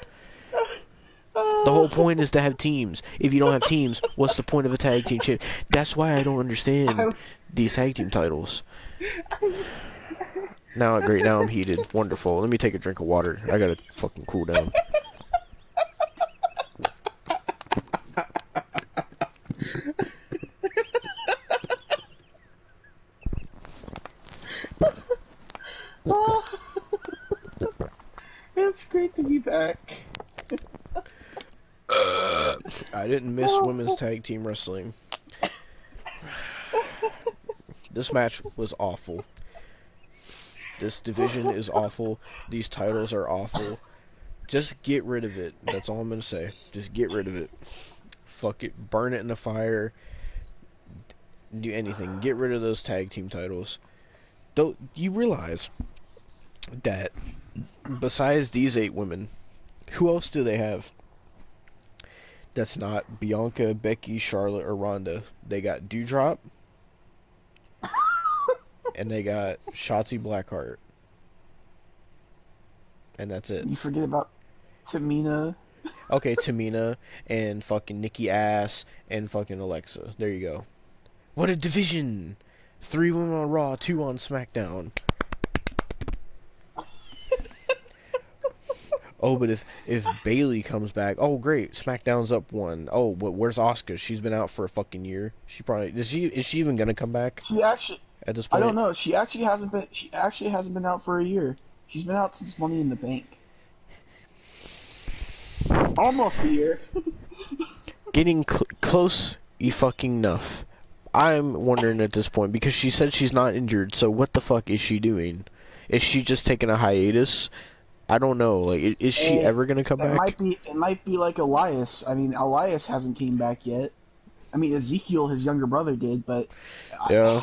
The whole point is to have teams. If you don't have teams, what's the point of a tag team champ? That's why I don't understand these tag team titles. Now, great, now I'm heated. Wonderful. Let me take a drink of water. I gotta fucking cool down. It's great to be back. I didn't miss women's tag team wrestling. This match was awful. This division is awful. These titles are awful. Just get rid of it. That's all I'm gonna say. Just get rid of it. Fuck it. Burn it in the fire. Do anything. Get rid of those tag team titles. Though you realize that besides these 8 women, who else do they have? That's not Bianca, Becky, Charlotte, or Ronda. They got Doudrop. And they got Shotzi Blackheart. And that's it. You forget about Tamina. Okay, Tamina and fucking Nikki Ass and fucking Alexa. There you go. What a division! 3 women on Raw, 2 on SmackDown. Oh, but if Bailey comes back, oh great, SmackDown's up 1. Oh, but where's Asuka? She's been out for a fucking year. She probably is she even gonna come back She actually, at this I point? don't know. She actually hasn't been out for a year. She's been out since Money in the Bank. Almost a year. Getting close, fucking enough. I'm wondering at this point because she said she's not injured. So what the fuck is she doing? Is she just taking a hiatus? I don't know. Like, is she ever gonna come back? It might be like Elias. I mean, Elias hasn't came back yet. I mean, Ezekiel, his younger brother, did, but Yeah.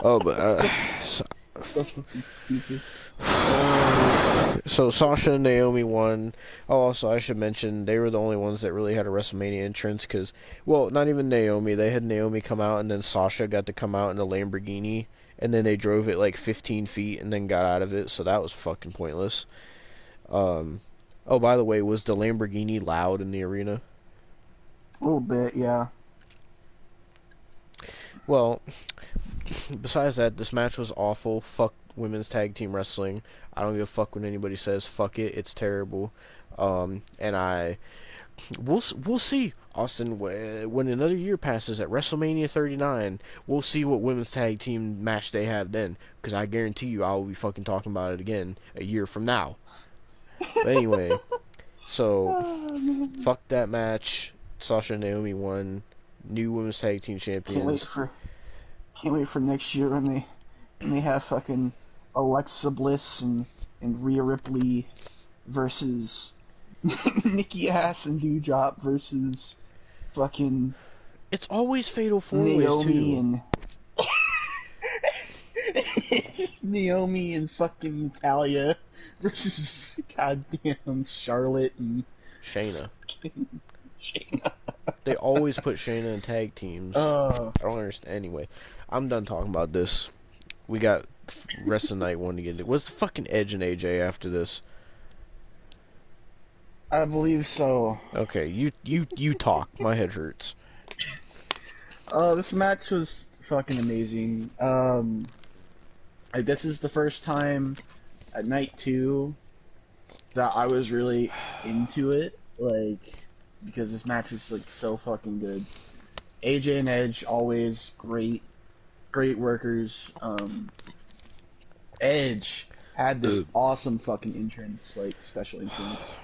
Oh, but stupid. so Sasha and Naomi won. Oh, also I should mention they were the only ones that really had a WrestleMania entrance because, well, not even Naomi. They had Naomi come out and then Sasha got to come out in a Lamborghini and then they drove it like 15 feet and then got out of it. So that was fucking pointless. Oh, by the way, was the Lamborghini loud in the arena? A little bit, yeah. Well, besides that, this match was awful. Fuck women's tag team wrestling. I don't give a fuck when anybody says fuck it. It's terrible. And we'll see, Austin. When another year passes at WrestleMania 39, we'll see what women's tag team match they have then. Because I guarantee you, I will be fucking talking about it again a year from now. But anyway, so fuck that match. Sasha and Naomi won. New women's tag team champions. Can't wait for next year when they have fucking Alexa Bliss and Rhea Ripley versus Nikki Ass and Doudrop versus fucking It's always fatal four-ways Naomi too. and Naomi and fucking Talia versus goddamn Charlotte and Shayna. Shayna. They always put Shayna in tag teams. I don't understand. Anyway, I'm done talking about this. We got rest of the night one to get into. What's the fucking Edge and AJ after this? I believe so. Okay, you talk. My head hurts. This match was fucking amazing. This is the first time at night 2 that I was really into it, like, because this match was like so fucking good. AJ and Edge always great workers. Edge had this awesome fucking entrance, like special entrance.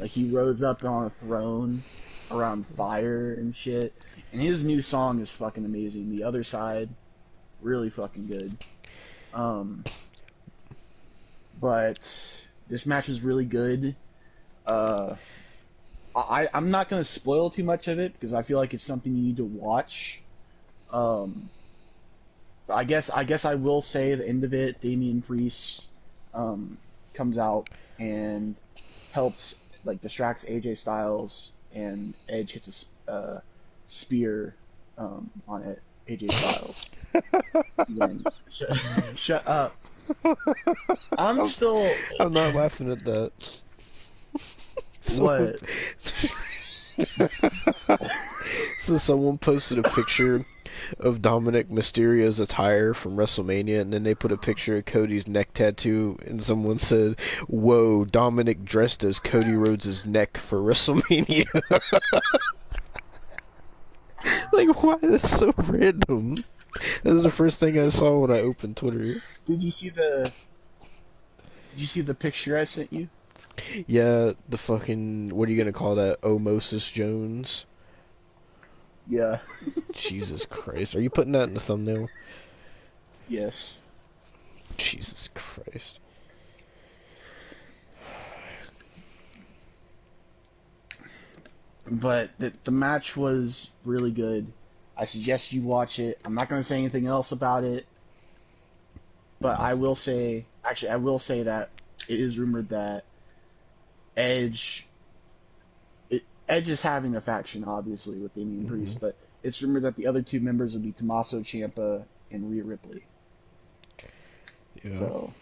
Like he rose up on a throne around fire and shit. And his new song is fucking amazing. The Other Side, really fucking good. But this match is really good. I'm not gonna spoil too much of it because I feel like it's something you need to watch. I guess I will say the end of it, Damian Priest comes out and helps, like, distracts AJ Styles, and Edge hits a spear on it. AJ Styles. Then, shut up. I'm I'm not laughing at that. What? So someone posted a picture of Dominic Mysterio's attire from WrestleMania, and then they put a picture of Cody's neck tattoo, and someone said, "Whoa, Dominic dressed as Cody Rhodes' neck for WrestleMania." Like, why? That's so random. That was the first thing I saw when I opened Twitter. Did you see the picture I sent you? Yeah, the fucking, what are you gonna call that? Omosis Jones? Yeah. Jesus Christ. Are you putting that in the thumbnail? Yes. Jesus Christ. But the match was really good. I suggest you watch it. I'm not going to say anything else about it. But I will say that it is rumored that Edge is having a faction, obviously, with Damian Priest, but it's rumored that the other two members would be Tommaso Ciampa and Rhea Ripley. Yeah. So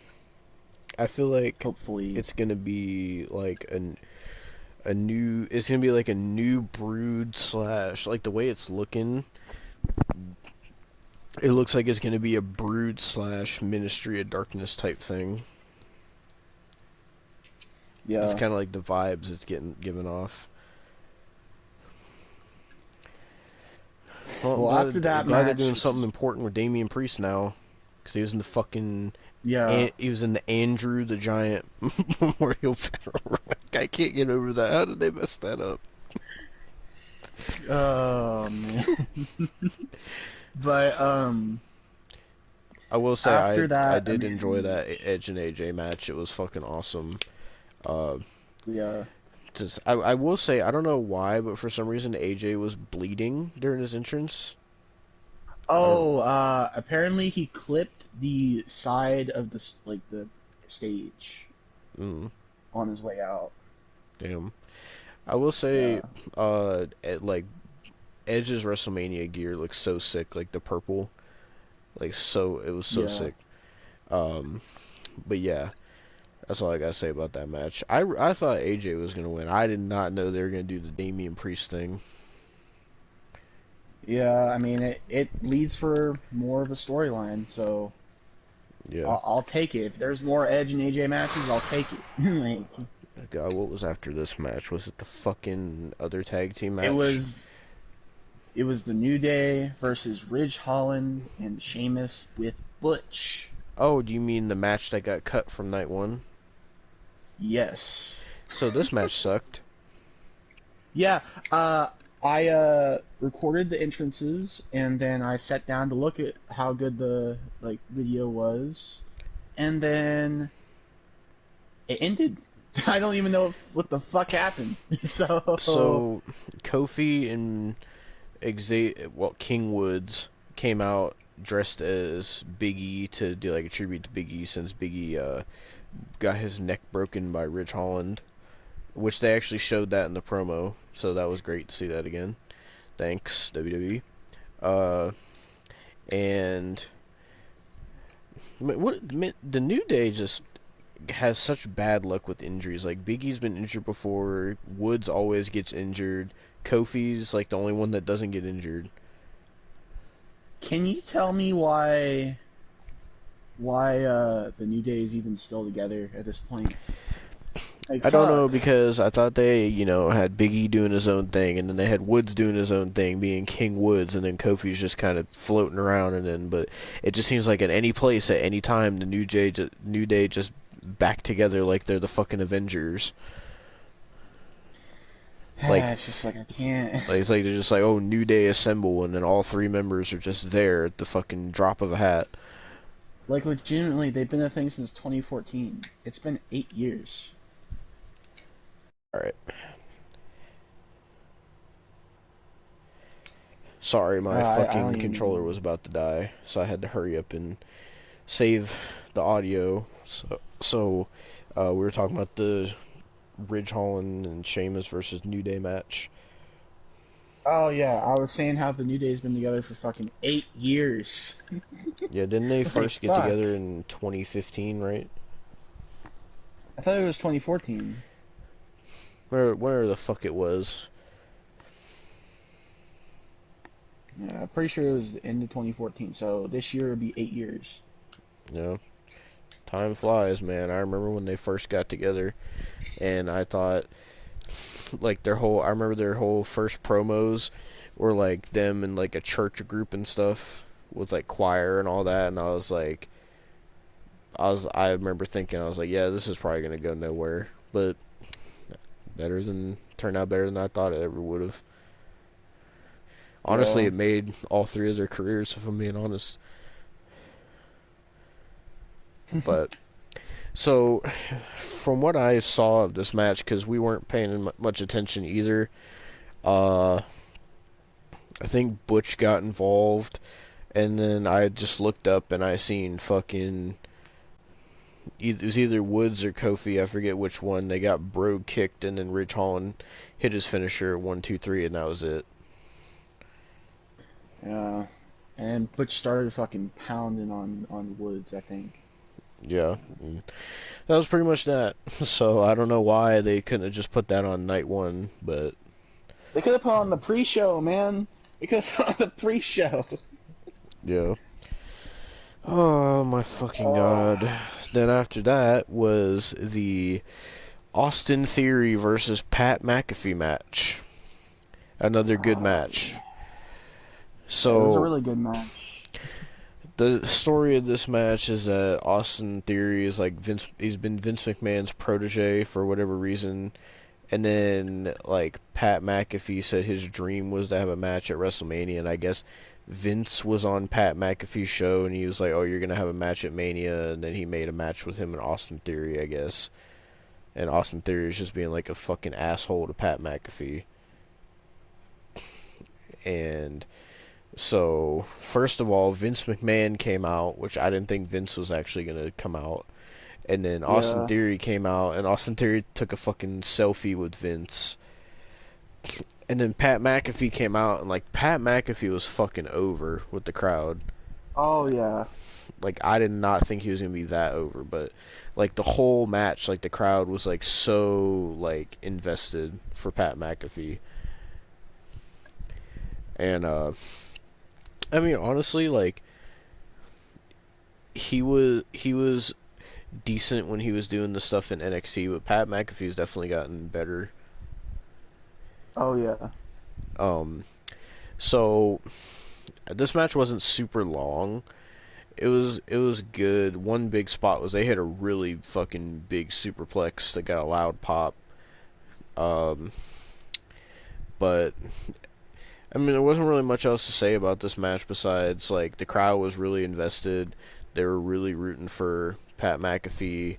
I feel like hopefully it's gonna be like a new, it's gonna be like a new Brood slash, like the way it's looking, it looks like it's gonna be a Brood slash Ministry of Darkness type thing. yeah. It's kind of like the vibes it's getting given off. Well, after that glad they're match, doing something important with Damian Priest now, because he was in the fucking yeah. he was in the Andrew the Giant Memorial Battle. I can't get over that. How did they mess that up? Oh man. But I will say after that, I did amazing enjoy that match. Edge and AJ match. It was fucking awesome. Yeah. Just I will say, I don't know why, but for some reason AJ was bleeding during his entrance. Oh, apparently he clipped the side of the stage Mm, on his way out. damn. I will say, Yeah. like Edge's WrestleMania gear looks so sick, like the purple, like so it was so Yeah. sick. But yeah, that's all I gotta say about that match. I thought AJ was gonna win. I did not know they were gonna do the Damian Priest thing. Yeah, I mean it leads for more of a storyline, so Yeah. I'll take it. If there's more Edge and AJ matches, I'll take it. God, what was after this match? Was it the fucking other tag team match? It was the New Day versus Ridge Holland and Sheamus with Butch. Oh, do you mean the match that got cut from night one? Yes. So this match sucked. Yeah, I recorded the entrances and then I sat down to look at how good the video was, and then it ended. I don't even know what the fuck happened. So Kofi and King Woods came out dressed as Big E to do like a tribute to Big E, since Big E got his neck broken by Ridge Holland, which they actually showed that in the promo, so that was great to see that again. Thanks, WWE. And the New Day just has such bad luck with injuries. Like, Big E's been injured before, Woods always gets injured, Kofi's like the only one that doesn't get injured. can you tell me why the New Day is even still together at this point? I don't know, because I thought they, had Big E doing his own thing, and then they had Woods doing his own thing, being King Woods, and then Kofi's just kind of floating around, and then, but it just seems like at any place, at any time, the New Day just back together like they're the fucking Avengers. Like, it's just like I can't. Like, it's like they're just like, oh, New Day assemble, and then all three members are just there at the fucking drop of a hat. Like, legitimately, they've been a thing since 2014. It's been 8 years. Alright. Sorry, my I fucking don't controller even... was about to die, so I had to hurry up and save the audio. So we were talking about the Ridge Holland and Sheamus versus New Day match. Oh, yeah, I was saying how the New Day's been together for fucking 8 years. Yeah, didn't they first get fuck? together in 2015, right? I thought it was 2014. where the fuck it was. Yeah, I'm pretty sure it was the end of 2014. So this year would be 8 years. You know, time flies, man. I remember when they first got together, and I thought, like, I remember their whole first promos were like them in like a church group and stuff with like choir and all that, and I remember thinking, I was like, yeah, this is probably gonna go nowhere, but turned out better than I thought it ever would have. Honestly, Yeah. it made all three of their careers, if I'm being honest. But so, from what I saw of this match, because we weren't paying much attention either, I think Butch got involved, and then I just looked up and I seen fucking. It was either Woods or Kofi, I forget which one. They got Brogue kicked, and then Ridge Holland hit his finisher 1, 2, 3, and that was it. Yeah. And Butch started fucking pounding on Woods, I think. Yeah, and that was pretty much that. So I don't know why they couldn't have just put that on night one, but They could have put on the pre-show, man. They could have put on the pre-show. yeah. Oh my fucking god. Then after that was the Austin Theory versus Pat McAfee match. Another good match. It was a So really good match. the story of this match is that Austin Theory is like he's been Vince McMahon's protege for whatever reason. And then, like, Pat McAfee said his dream was to have a match at WrestleMania, and I guess Vince was on Pat McAfee's show, and he was like, oh, you're going to have a match at Mania, and then he made a match with him and Austin Theory, I guess. And Austin Theory is just being like a fucking asshole to Pat McAfee. And so, first of all, Vince McMahon came out, which I didn't think Vince was actually going to come out. And then Austin Yeah. Theory came out, and Austin Theory took a fucking selfie with Vince. And then Pat McAfee came out, and like Pat McAfee was fucking over with the crowd. Oh, yeah. Like I did not think he was gonna be that over, but like the whole match, like the crowd was like so like invested for Pat McAfee. And I mean honestly, like he was decent when he was doing the stuff in NXT, but Pat McAfee's definitely gotten better. Oh, yeah. So this match wasn't super long. It was good. One big spot was they hit a really fucking big superplex that got a loud pop. But I mean there wasn't really much else to say about this match besides like the crowd was really invested. They were really rooting for Pat McAfee.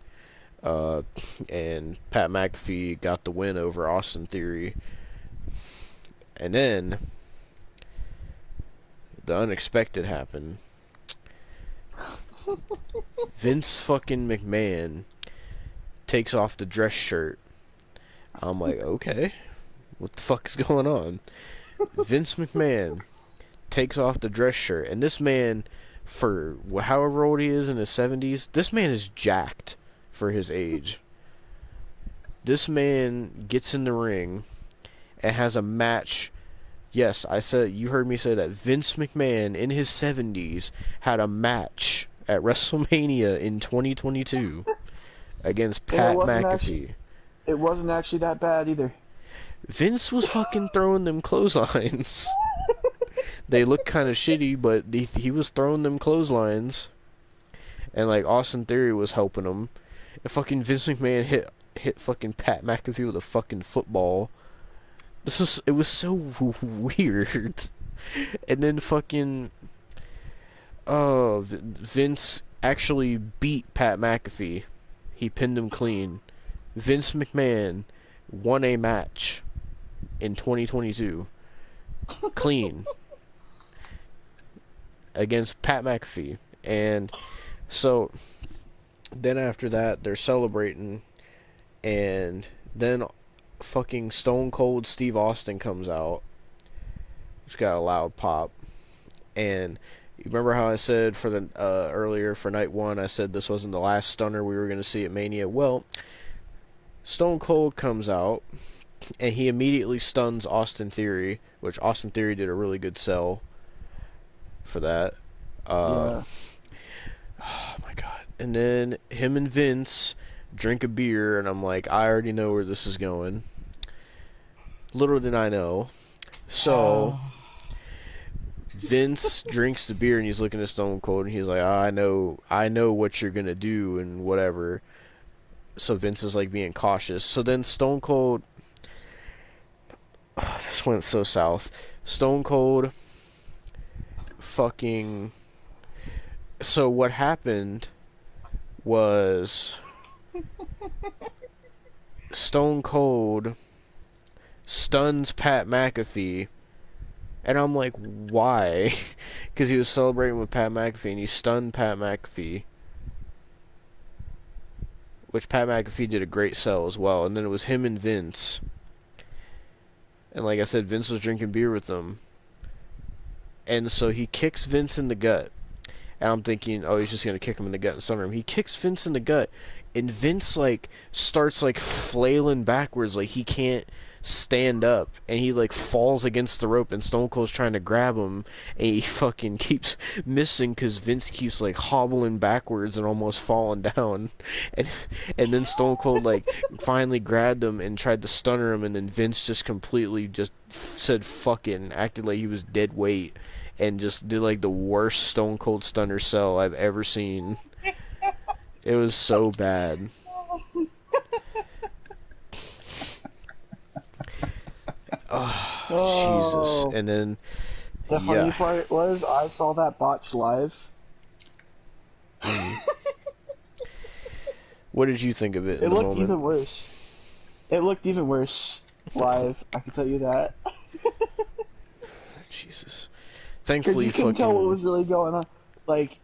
And Pat McAfee got the win over Austin Theory. And then the unexpected happened. Vince fucking McMahon takes off the dress shirt. I'm like, okay, what the fuck is going on? Vince McMahon takes off the dress shirt, and this man, for however old he is in his 70s, this man is jacked for his age. This man gets in the ring and has a match. Yes, you heard me say that. Vince McMahon in his 70s had a match at WrestleMania in 2022 against Pat McAfee. It wasn't actually that bad either. Vince was fucking throwing them clotheslines. They looked kind of shitty, but he was throwing them clotheslines. And like Austin Theory was helping him. And fucking Vince McMahon hit fucking Pat McAfee with a fucking football. It was so weird. And then fucking Vince actually beat Pat McAfee. He pinned him clean. Vince McMahon won a match in 2022 clean against Pat McAfee. And so then after that they're celebrating, and then fucking Stone Cold Steve Austin comes out. It's got a loud pop. And you remember how I said for the earlier for night one, I said this wasn't the last stunner we were going to see at Mania? Well, Stone Cold comes out, and he immediately stuns Austin Theory, which Austin Theory did a really good sell for that. Yeah. Oh my god. And then him and Vince drink a beer, and I'm like, I already know where this is going. Little did I know. So, Vince drinks the beer, and he's looking at Stone Cold, and he's like, I know what you're gonna do, and whatever. So Vince is like being cautious. So then Stone Cold, this went so south. Stone Cold fucking, so what happened was Stone Cold stuns Pat McAfee, and I'm like, why? Because he was celebrating with Pat McAfee, and he stunned Pat McAfee, which Pat McAfee did a great sell as well. And then it was him and Vince, and like I said, Vince was drinking beer with them, and so he kicks Vince in the gut, and I'm thinking, oh, he's just gonna kick him in the gut and stun him. He kicks Vince in the gut, and Vince like starts like flailing backwards, like he can't stand up, and he like falls against the rope, and Stone Cold's trying to grab him, and he fucking keeps missing because Vince keeps like hobbling backwards and almost falling down, and then Stone Cold like finally grabbed him and tried to stunner him, and then Vince just completely just said fucking, acted like he was dead weight, and just did like the worst Stone Cold stunner sell I've ever seen. It was so bad. Oh, Jesus. And then, The funny part was, I saw that botch live. What did you think of it? It looked even worse. It looked even worse live, I can tell you that. Jesus. Because Thankfully, you couldn't tell what was really going on. Like,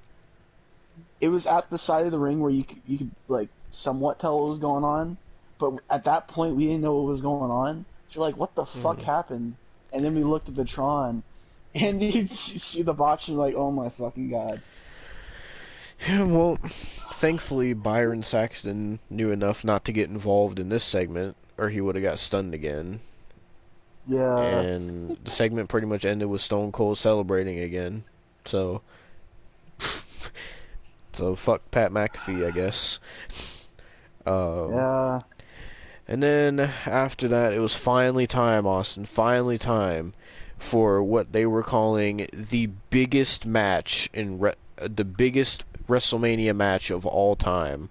it was at the side of the ring where you could like somewhat tell what was going on, but at that point we didn't know what was going on. So you're like, what the fuck happened? And then we looked at the Tron, and you see the botch, and you're like, oh my fucking god. Yeah, well, thankfully Byron Saxton knew enough not to get involved in this segment, or he would have got stunned again. Yeah. And the segment pretty much ended with Stone Cold celebrating again. So fuck Pat McAfee, I guess. Yeah. And then after that, it was finally time, Austin. Finally time for what they were calling the biggest match the biggest WrestleMania match of all time.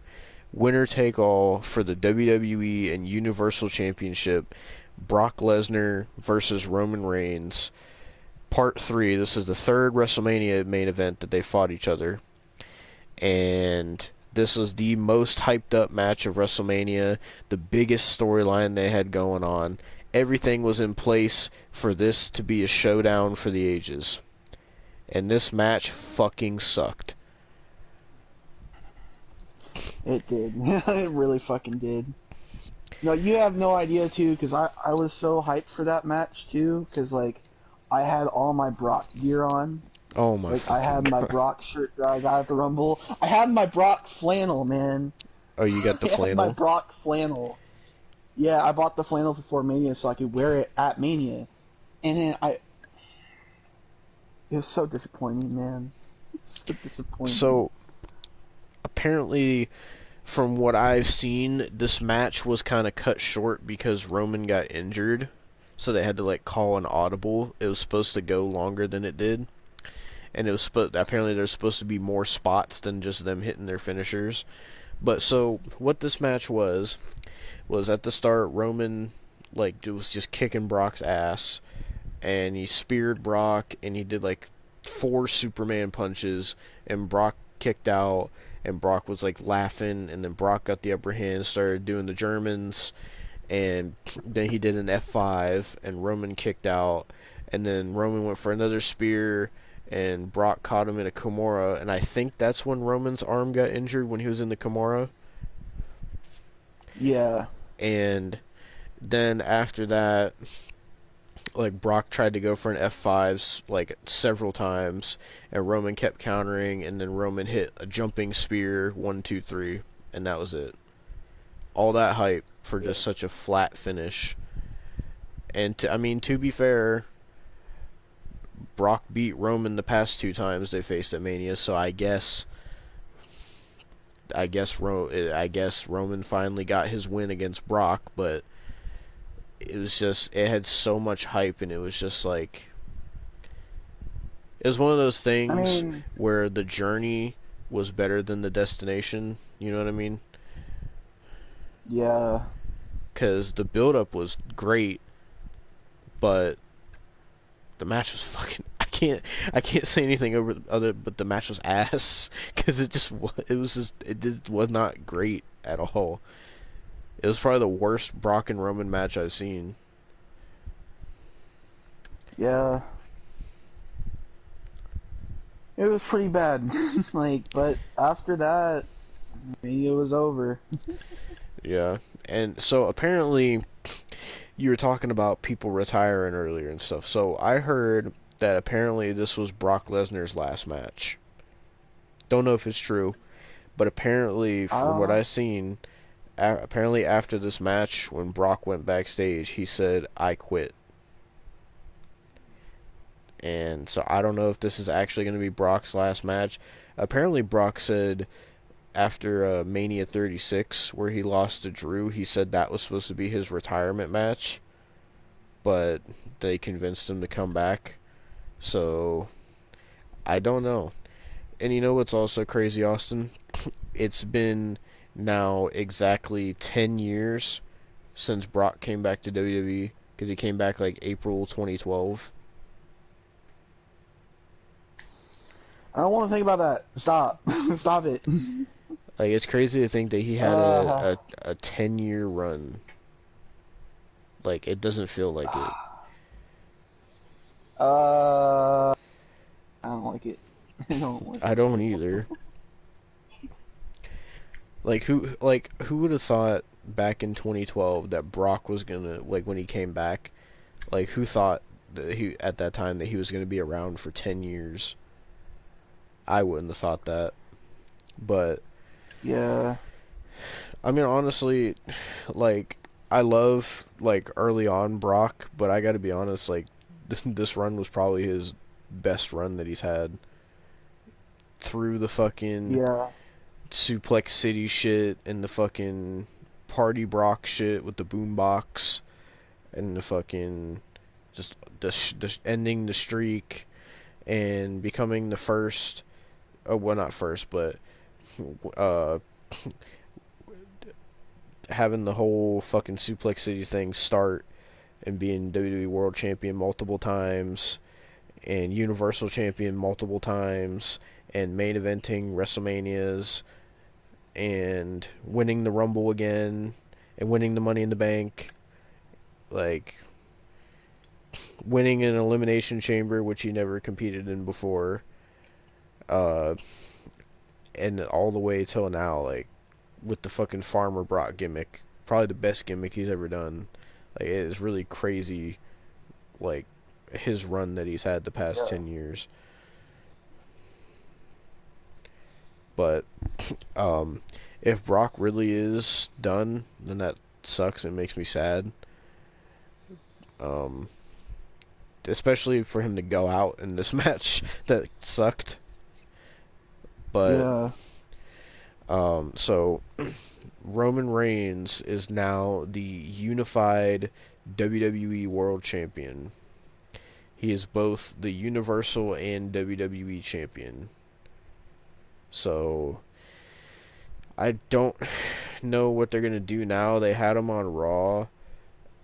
Winner take all for the WWE and Universal Championship. Brock Lesnar versus Roman Reigns. Part 3. This is the third WrestleMania main event that they fought each other. And this was the most hyped up match of WrestleMania, the biggest storyline they had going on. Everything was in place for this to be a showdown for the ages. And this match fucking sucked. It did. It really fucking did. No, you have no idea, too, because I was so hyped for that match, too, because, like, I had all my Brock gear on. Oh my Like, I had my Brock shirt that I got at the Rumble. I had my Brock flannel, man. Oh, you got the I had flannel? my Brock flannel. Yeah, I bought the flannel before Mania so I could wear it at Mania. And then it was so disappointing, man. So disappointing. So, apparently, from what I've seen, this match was kind of cut short because Roman got injured. So they had to, like, call an audible. It was supposed to go longer than it did. And it was apparently there's supposed to be more spots than just them hitting their finishers. But so what this match was at the start, Roman was just kicking Brock's ass, and he speared Brock, and he did like 4 Superman punches, and Brock kicked out, and Brock was like laughing, and then Brock got the upper hand, started doing the Germans, and then he did an F5, and Roman kicked out, and then Roman went for another spear, and Brock caught him in a Kimura, and I think that's when Roman's arm got injured, when he was in the Kimura. Yeah. And then after that, like, Brock tried to go for an F5s, like, several times, and Roman kept countering, and then Roman hit a jumping spear, 1, 2, 3, and that was it. all that hype for Yeah. just such a flat finish. And I mean, to be fair, Brock beat Roman the past 2 times they faced at Mania, so I guess Roman finally got his win against Brock, but it had so much hype, and it was just like, it was one of those I things mean, where the journey was better than the destination. You know what I mean? yeah. Because the build up was great, but the match was fucking. I can't say anything over other, but the match was ass. Because it just was not great at all. It was probably the worst Brock and Roman match I've seen. Yeah. It was pretty bad. Like, but after that, Mania was over. Yeah, and so apparently you were talking about people retiring earlier and stuff. So I heard that apparently this was Brock Lesnar's last match. Don't know if it's true, but apparently from what Uh, I've seen, apparently after this match, when Brock went backstage, he said, "I quit." And so I don't know if this is actually going to be Brock's last match. Apparently Brock said after Mania 36, where he lost to Drew, he said that was supposed to be his retirement match, but they convinced him to come back. So I don't know. And you know what's also crazy, Austin? It's been now exactly 10 years since Brock came back to WWE, because he came back like April 2012. I don't want to think about that. Stop. Stop it. Like, it's crazy to think that he had Uh, a 10-year run. Like, it doesn't feel like it. I don't like it. I don't like I it. don't either. Who would have thought back in 2012 that Brock was gonna, like, when he came back, like, who thought that he at that time that he was gonna be around for 10 years? I wouldn't have thought that. But Yeah. I mean, honestly, like, I love, like, early on Brock, but I gotta be honest, like, this run was probably his best run that he's had. Through the fucking Yeah. Suplex City shit and the fucking Party Brock shit with the boombox and the fucking just the ending the streak and becoming the first, well, not first, but uh having the whole fucking Suplex City thing start and being WWE World Champion multiple times and Universal Champion multiple times and main eventing WrestleManias and winning the Rumble again and winning the Money in the Bank, like winning an Elimination Chamber, which he never competed in before, uh, and all the way till now, like, with the fucking Farmer Brock gimmick, probably the best gimmick he's ever done. Like, it is really crazy, like, his run that he's had the past 10 years. But if Brock really is done, then that sucks and makes me sad. Um, Especially for him to go out in this match that sucked. But Yeah. so Roman Reigns is now the unified WWE World Champion. He is both the Universal and WWE Champion. So I don't know what they're gonna do now. They had him on Raw,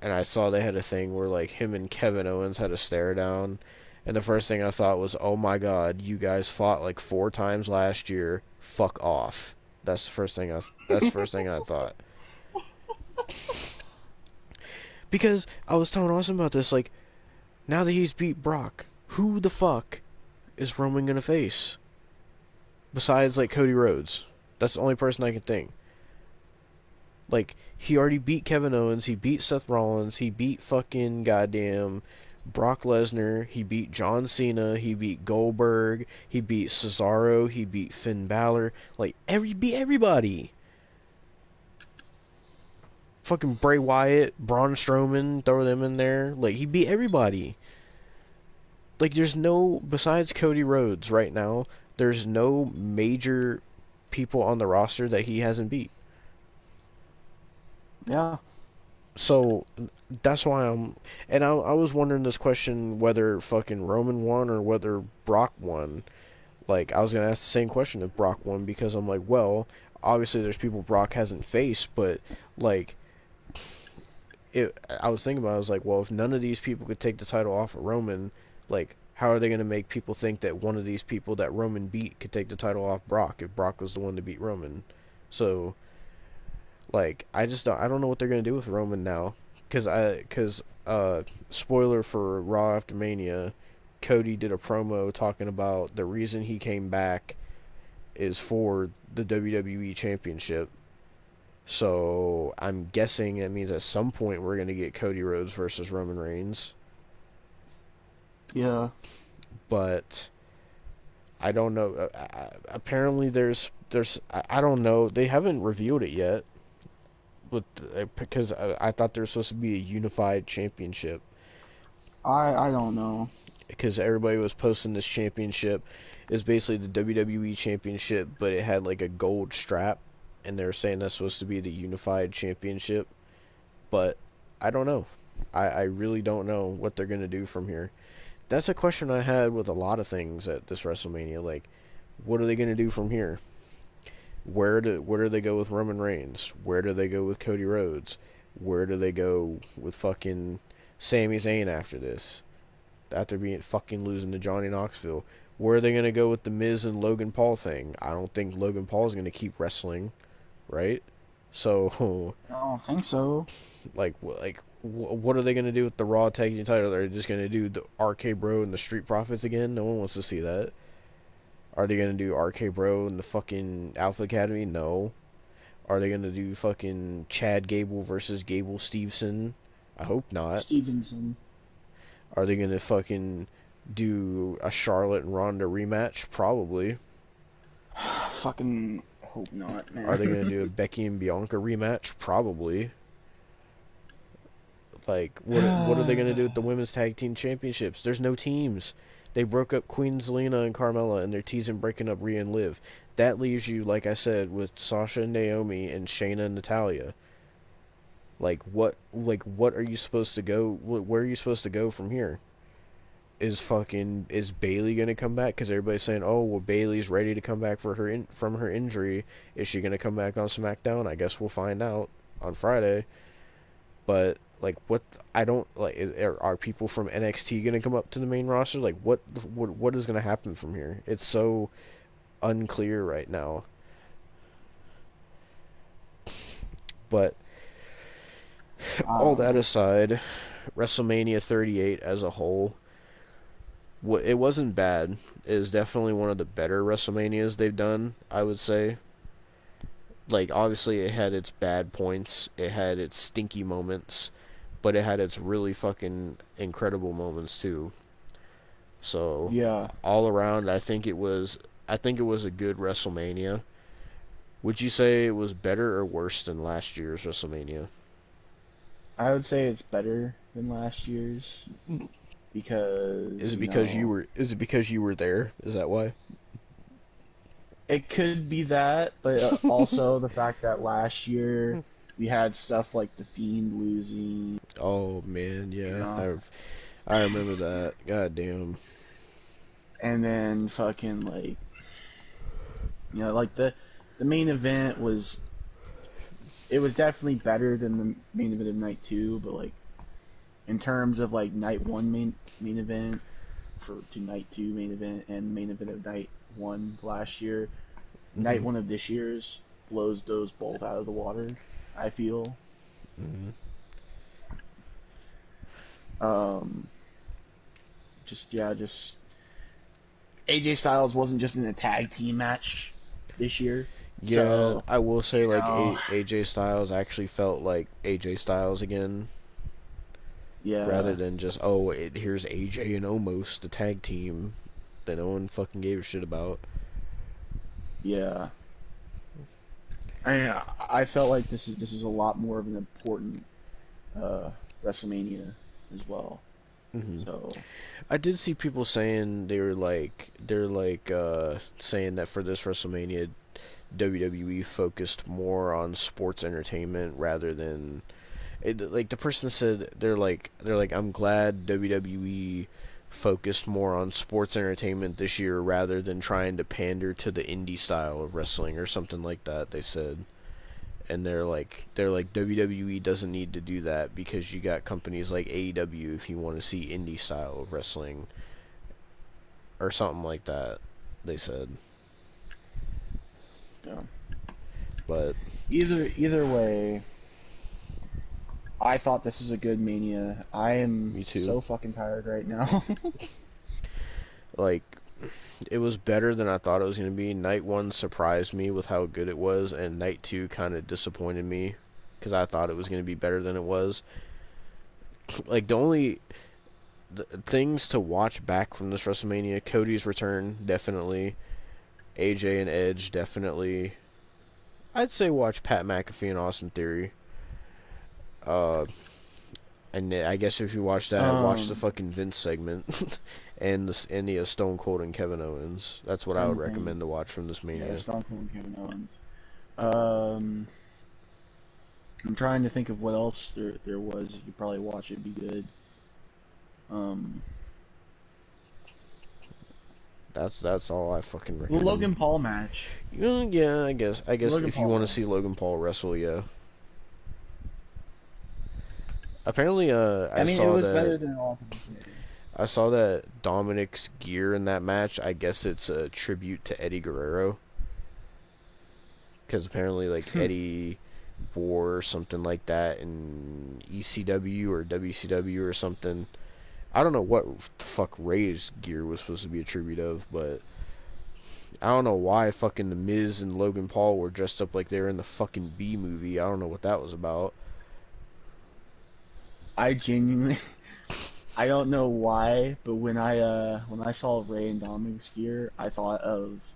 and I saw they had a thing where, like, him and Kevin Owens had a stare down, and the first thing I thought was, oh my god, you guys fought like 4 times last year. Fuck off. That's the first thing I thought. Because I was telling Austin about this, like, now that he's beat Brock, who the fuck is Roman gonna face? Besides, like, Cody Rhodes. That's the only person I can think. Like, he already beat Kevin Owens, he beat Seth Rollins, he beat fucking goddamn Brock Lesnar, he beat John Cena, he beat Goldberg, he beat Cesaro, he beat Finn Balor. Like, beat everybody. fucking Bray Wyatt, Braun Strowman, throw them in there. Like, he beat everybody. Like, there's no, besides Cody Rhodes right now, there's no major people on the roster that he hasn't beat. Yeah. So, that's why and I was wondering this question, whether fucking Roman won or whether Brock won. Like, I was gonna ask the same question if Brock won, because I'm like, well, obviously there's people Brock hasn't faced, but, like, I was thinking about it, I was like, well, if none of these people could take the title off of Roman, like, how are they going to make people think that one of these people that Roman beat could take the title off Brock if Brock was the one to beat Roman? So, like, I don't know what they're going to do with Roman now, because spoiler for Raw after Mania, Cody did a promo talking about the reason he came back is for the WWE Championship. So I'm guessing it means at some point we're going to get Cody Rhodes versus Roman Reigns. Yeah. But I don't know. Apparently there's I don't know. They haven't revealed it yet. But because I thought there's supposed to be a unified championship. I don't know. Because everybody was posting this championship is basically the WWE Championship, but it had like a gold strap, and they're saying that's supposed to be the unified championship. But I don't know. I really don't know what they're going to do from here. That's a question I had with a lot of things at this WrestleMania. Like, what are they going to do from here? Where do they go with Roman Reigns? Where do they go with Cody Rhodes? Where do they go with fucking Sami Zayn after this? After being fucking losing to Johnny Knoxville. Where are they going to go with the Miz and Logan Paul thing? I don't think Logan Paul is going to keep wrestling, right? So, I don't think so. what are they going to do with the Raw Tag Team title? They're just going to do the RK Bro and the Street Profits again? No one wants to see that. Are they going to do RK Bro and the fucking Alpha Academy? No. Are they going to do fucking Chad Gable versus Gable Steveson? I hope not. Stevenson. Are they going to fucking do a Charlotte and Ronda rematch? Probably. Fucking hope not, man. Are they going to do a Becky and Bianca rematch? Probably. Like, what are they going to do with the Women's Tag Team Championships? There's no teams. They broke up Queen Zelina and Carmella, and they're teasing breaking up Rhea and Liv. That leaves you, like I said, with Sasha and Naomi and Shayna and Natalya. Like what are you supposed to go? Where are you supposed to go from here? Is Bayley gonna come back? Because everybody's saying, oh well, Bayley's ready to come back from her injury. Is she gonna come back on SmackDown? I guess we'll find out on Friday. But like, what I don't like are people from NXT gonna come up to the main roster? Like, what is gonna happen from here? It's so unclear right now. But all that aside, WrestleMania 38 as a whole, it wasn't bad. It is definitely one of the better WrestleManias they've done, I would say. Like, obviously it had its bad points, it had its stinky moments, but it had its really fucking incredible moments too. So, Yeah. all around, I think it was a good WrestleMania. Would you say it was better or worse than last year's WrestleMania? I would say it's better than last year's because Is it because you were there? Is that why? It could be that, but also the fact that last year we had stuff like The Fiend losing. Oh man, yeah. You know? I remember that. God damn. And then fucking like, you know, like the main event was, it was definitely better than the main event of night 2, but like in terms of like night 1 main event to night 2 main event and main event of night 1 last year, night 1 of this year's blows those both out of the water, I feel. Just AJ Styles wasn't just in a tag team match this year. Yeah, So, I will say, like, know. AJ Styles actually felt like AJ Styles again, yeah. rather than just, oh, here's AJ and Omos, the tag team that no one fucking gave a shit about. Yeah. I felt like this is a lot more of an important WrestleMania as well. Hmm. So I did see people saying saying that for this WrestleMania, WWE focused more on sports entertainment rather than like the person said they're like I'm glad WWE focused more on sports entertainment this year rather than trying to pander to the indie style of wrestling or something like that, they said. And they're like WWE doesn't need to do that because you got companies like AEW if you want to see indie style of wrestling or something like that, they said. yeah. But Either way, I thought this was a good Mania. I am me too. so fucking tired right now. Like, it was better than I thought it was going to be. Night 1 surprised me with how good it was, and Night 2 kind of disappointed me because I thought it was going to be better than it was. Like, the things to watch back from this WrestleMania: Cody's return, definitely. AJ and Edge, definitely. I'd say watch Pat McAfee and Austin Theory. Uh, and I guess if you watch that, watch the um, fucking Vince segment and the Stone Cold and Kevin Owens. That's what I trying would to think. recommend to watch from this Yeah, Mania. Stone Cold and Kevin Owens. Um, I'm trying to think of what else there was. You could probably watch it, be good. Um, That's all I fucking the recommend. Logan Paul match. Yeah, I guess Logan if you Paul want to match. see Logan Paul wrestle, yeah. Apparently, I mean, it was better than a lot of people say. I saw that Dominic's gear in that match. I guess it's a tribute to Eddie Guerrero, because apparently, like Eddie wore something like that in ECW or WCW or something. I don't know what the fuck Ray's gear was supposed to be a tribute of, but I don't know why fucking The Miz and Logan Paul were dressed up like they were in the fucking B movie. I don't know what that was about. I genuinely, I don't know why, but when I saw Ray and Dominic's gear, I thought of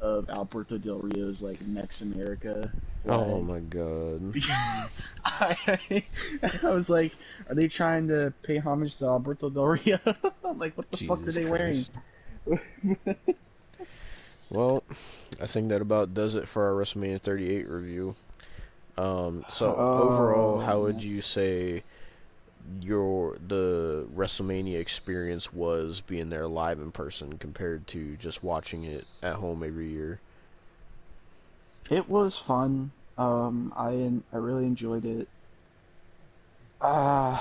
Alberto Del Rio's like Mex America Oh flag. my god. I, I was like, are they trying to pay homage to Alberto Del Rio? I'm like, what the fuck are Jesus they wearing? Christ. Well, I think that about does it for our WrestleMania 38 review. So overall, Oh how would man. you say the WrestleMania experience was being there live in person compared to just watching it at home every year? It was fun. I really enjoyed it. Uh,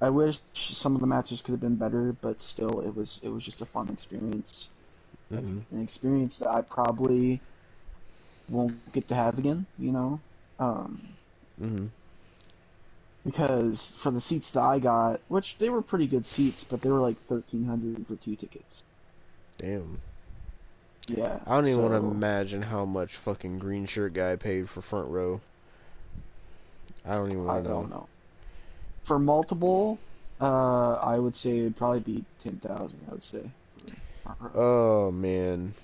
I wish some of the matches could have been better, but still, it was just a fun experience. Hmm. An experience that I probably won't get to have again. Um, Hmm. because for the seats that I got, which they were pretty good seats, but they were like 1,300 for 2 tickets. Damn. Yeah, I don't even want to so imagine how much fucking green shirt guy paid for front row. I don't even I want to know. don't know. For multiple, I would say it'd probably be 10,000. I would say for front row. Oh man.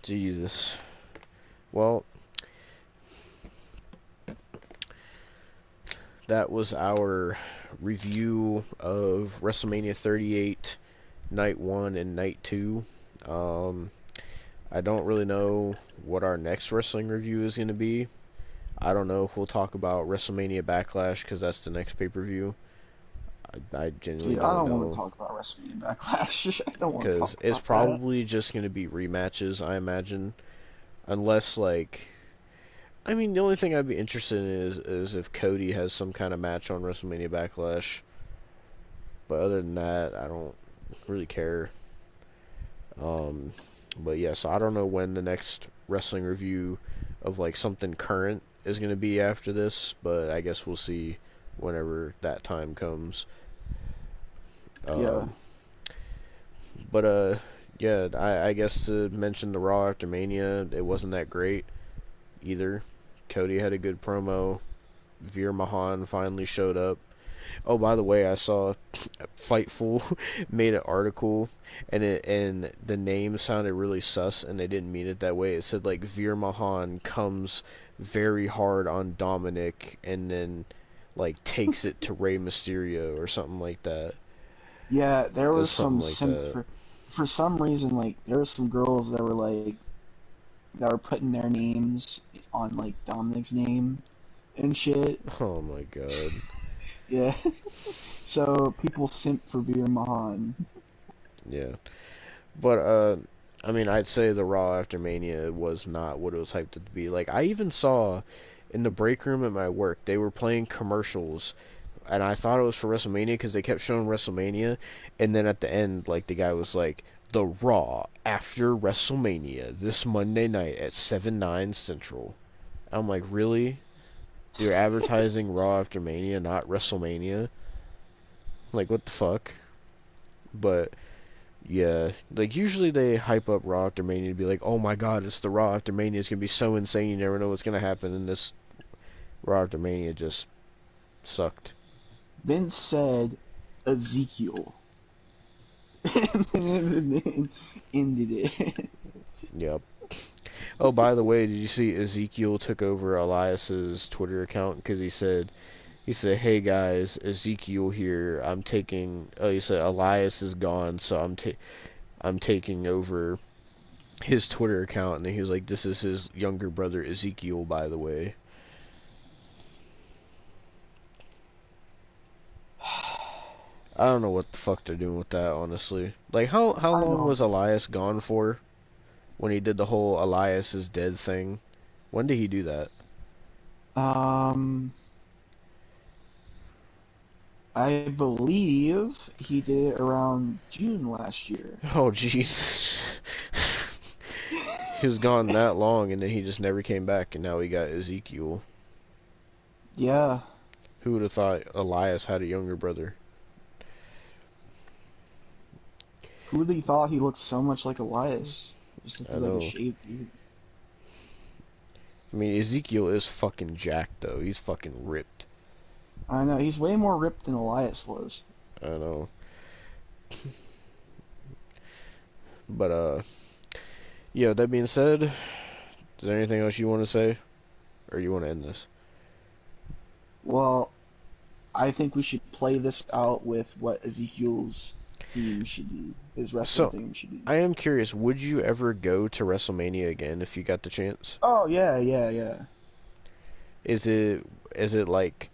Jesus. Well, that was our review of WrestleMania 38, Night 1 and Night 2. Um, I don't really know what our next wrestling review is going to be. I don't know if we'll talk about WrestleMania Backlash because that's the next pay-per-view. I genuinely See, I don't don't want to know talk about WrestleMania Backlash. I don't want to because talk it's about that. probably just going to be rematches, I imagine. Unless, like, I mean, the only thing I'd be interested in is if Cody has some kind of match on WrestleMania Backlash. But other than that, I don't really care. Um, but yeah, so I don't know when the next wrestling review of like something current is gonna be after this, but I guess we'll see whenever that time comes. Yeah, Um, but yeah, I guess to mention the Raw after Mania, it wasn't that great either. Cody had a good promo. Veer Mahan finally showed up. Oh, by the way, I saw Fightful made an article, and the name sounded really sus, and they didn't mean it that way. It said like Veer Mahan comes very hard on Dominic, and then like takes it to Rey Mysterio or something like that. Yeah, there It was was some something like simp that. for some reason, like there was some girls that were like that were putting their names on like Dominic's name and shit. Oh my god. Yeah. So people simp for Veer Mahan. Yeah. But I mean, I'd say the Raw after Mania was not what it was hyped up to be. Like I even saw in the break room at my work, they were playing commercials, and I thought it was for WrestleMania because they kept showing WrestleMania, and then at the end, like the guy was like, "The Raw after WrestleMania this Monday night at 7/9 Central." I'm like, really? You're advertising Raw after Mania, not WrestleMania? Like, what the fuck? But yeah, like usually they hype up Raw after Mania to be like, oh my god, it's the Raw after Mania. It's gonna be so insane. You never know what's gonna happen. And this Raw after Mania just sucked. Vince said Ezekiel. And then ended it. Yep. Oh, by the way, did you see Ezekiel took over Elias's Twitter account because he said, "Hey guys, Ezekiel here. I'm taking." Oh, he said Elias is gone, so I'm taking over his Twitter account, and then he was like, "This is his younger brother Ezekiel, by the way." I don't know what the fuck they're doing with that, honestly. Like, how I long don't. was Elias gone for when he did the whole Elias is dead thing? When did he do that? Um, I believe he did it around June last year. Oh, jeez. He was gone that long, and then he just never came back, and now we got Ezekiel. Yeah, Who would have thought Elias had a younger brother? who would have thought he looked so much like Elias? Just I like a know. shaved dude. I mean, Ezekiel is fucking jacked, though. He's fucking ripped. I know, he's way more ripped than Elias was. I know. But, yeah, that being said, is there anything else you want to say? Or you want to end this? Well, I think we should play this out with what Ezekiel's theme should be. His wrestling So, theme should be. I am curious, would you ever go to WrestleMania again if you got the chance? Oh, yeah. Is it like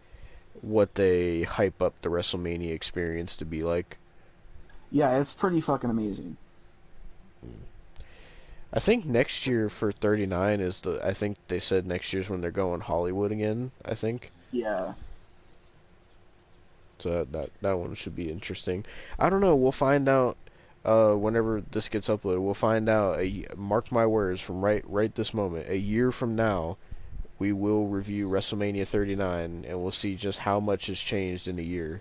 what they hype up the WrestleMania experience to be like? Yeah, it's pretty fucking amazing. I think next year for 39 is I think they said next year's when they're going Hollywood again, I think. Yeah. So that one should be interesting. I don't know, we'll find out whenever this gets uploaded. We'll find out, mark my words, from right this moment, a year from now, we will review WrestleMania 39 and we'll see just how much has changed in a year.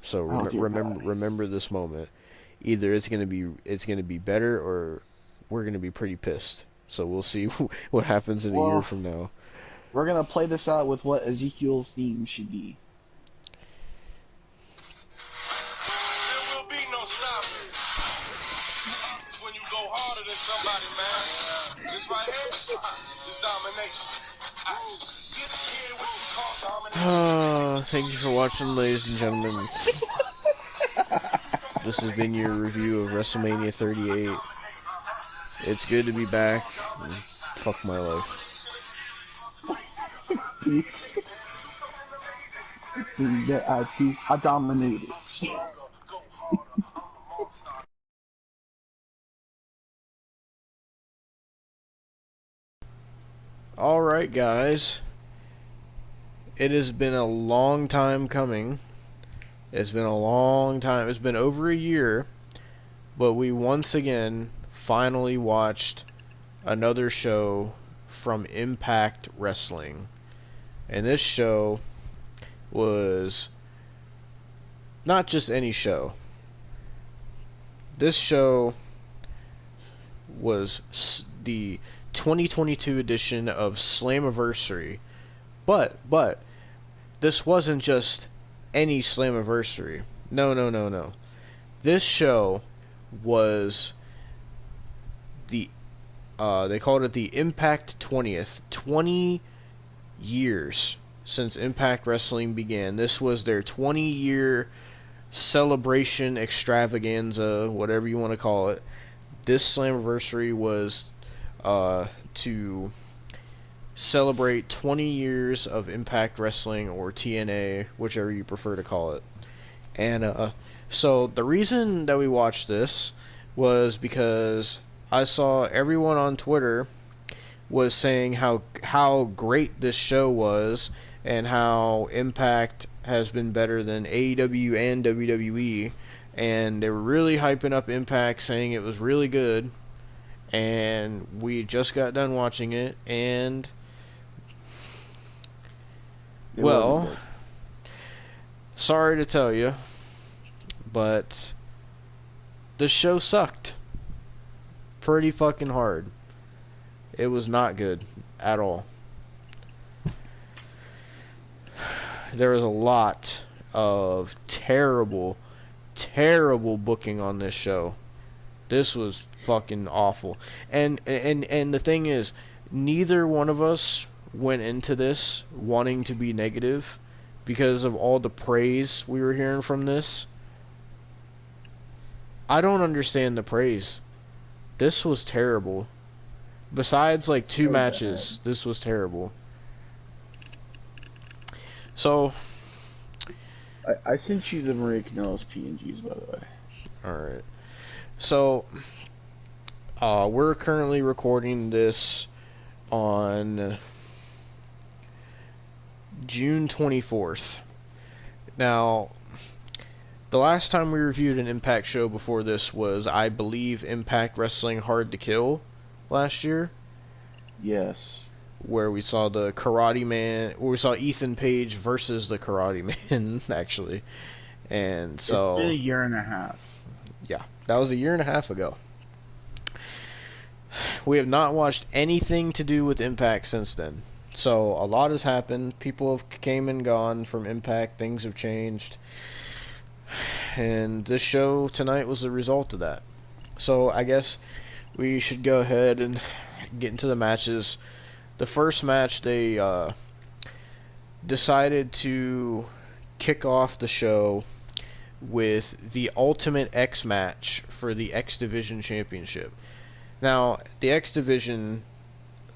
So Oh, dear God. remember this moment. Either it's going to be better, or we're going to be pretty pissed. So we'll see what happens in a year Well, from now. we're gonna play this out with what Ezekiel's theme should be. There will be no stopping. It's when you go harder than somebody, man. This right here is domination. This here what you call domination. Thank you for watching, ladies and gentlemen. This has been your review of WrestleMania 38. It's good to be back. Fuck my life. Peace. I dominated. Alright, guys. It has been a long time coming. It's been a long time. It's been over a year. But we once again finally watched another show from Impact Wrestling. And this show was not just any show. This show was the 2022 edition of Slammiversary. But this wasn't just any Slammiversary. No, no, no, no. This show was the they called it the Impact 20th. 20 years since Impact Wrestling began. This was their 20-year celebration extravaganza, whatever you want to call it. This Slammiversary was to celebrate 20 years of Impact Wrestling, or TNA, whichever you prefer to call it. And so the reason that we watched this was because I saw everyone on Twitter was saying how great this show was, and how Impact has been better than AEW and WWE, and they were really hyping up Impact, saying it was really good. And we just got done watching it, and It well, wasn't good. sorry to tell you, but the show sucked pretty fucking hard. It was not good at all. There was a lot of terrible, terrible booking on this show. This was fucking awful. And the thing is, neither one of us went into this wanting to be negative because of all the praise we were hearing from this. I don't understand the praise. This was terrible. Besides like two So matches, this was terrible. So, I sent you the Maria Kanellis PNGs, by the way. alright. So, we're currently recording this on June 24th. Now, the last time we reviewed an Impact show before this was, I believe, Impact Wrestling Hard to Kill last year, Yes. where we saw the Karate Man, where we saw Ethan Page versus the Karate Man, actually. And so, It's been a year and a half. yeah, that was a year and a half ago. We have not watched anything to do with Impact since then. So a lot has happened. People have came and gone from Impact. Things have changed. And this show tonight was the result of that. So I guess we should go ahead and get into the matches. The first match, they decided to kick off the show with the Ultimate X match for the X Division Championship. Now, the X Division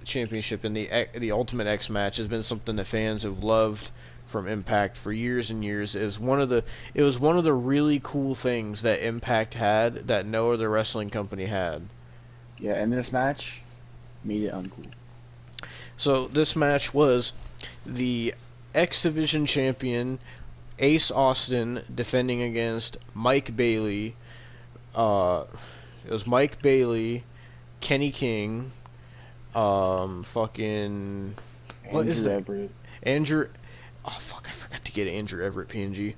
Championship and the Ultimate X match has been something that fans have loved from Impact for years and years. It was one of the really cool things that Impact had that no other wrestling company had. Yeah, and this match made it uncool. So this match was the X Division champion Ace Austin defending against Mike Bailey. It was Mike Bailey, Kenny King, fucking what is that? Everett. Andrew. Oh fuck! I forgot to get Andrew Everett PNG.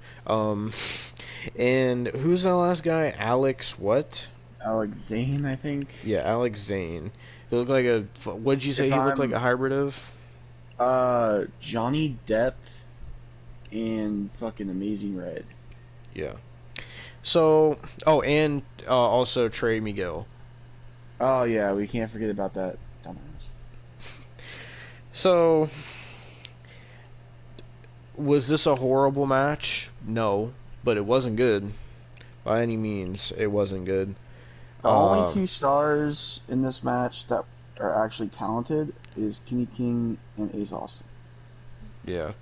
And who's that last guy? Alex what? Alex Zane, I think. Yeah, Alex Zane. He looked like a. What did you say? If He looked I'm- like a hybrid of. Johnny Depp and fucking Amazing Red. Yeah. So, oh, and also Trey Miguel. Oh yeah, we can't forget about that dumbass. So, was this a horrible match? No, but it wasn't good. By any means, it wasn't good. The only 2 stars in this match that are actually talented is Kenny King and Ace Austin. Yeah.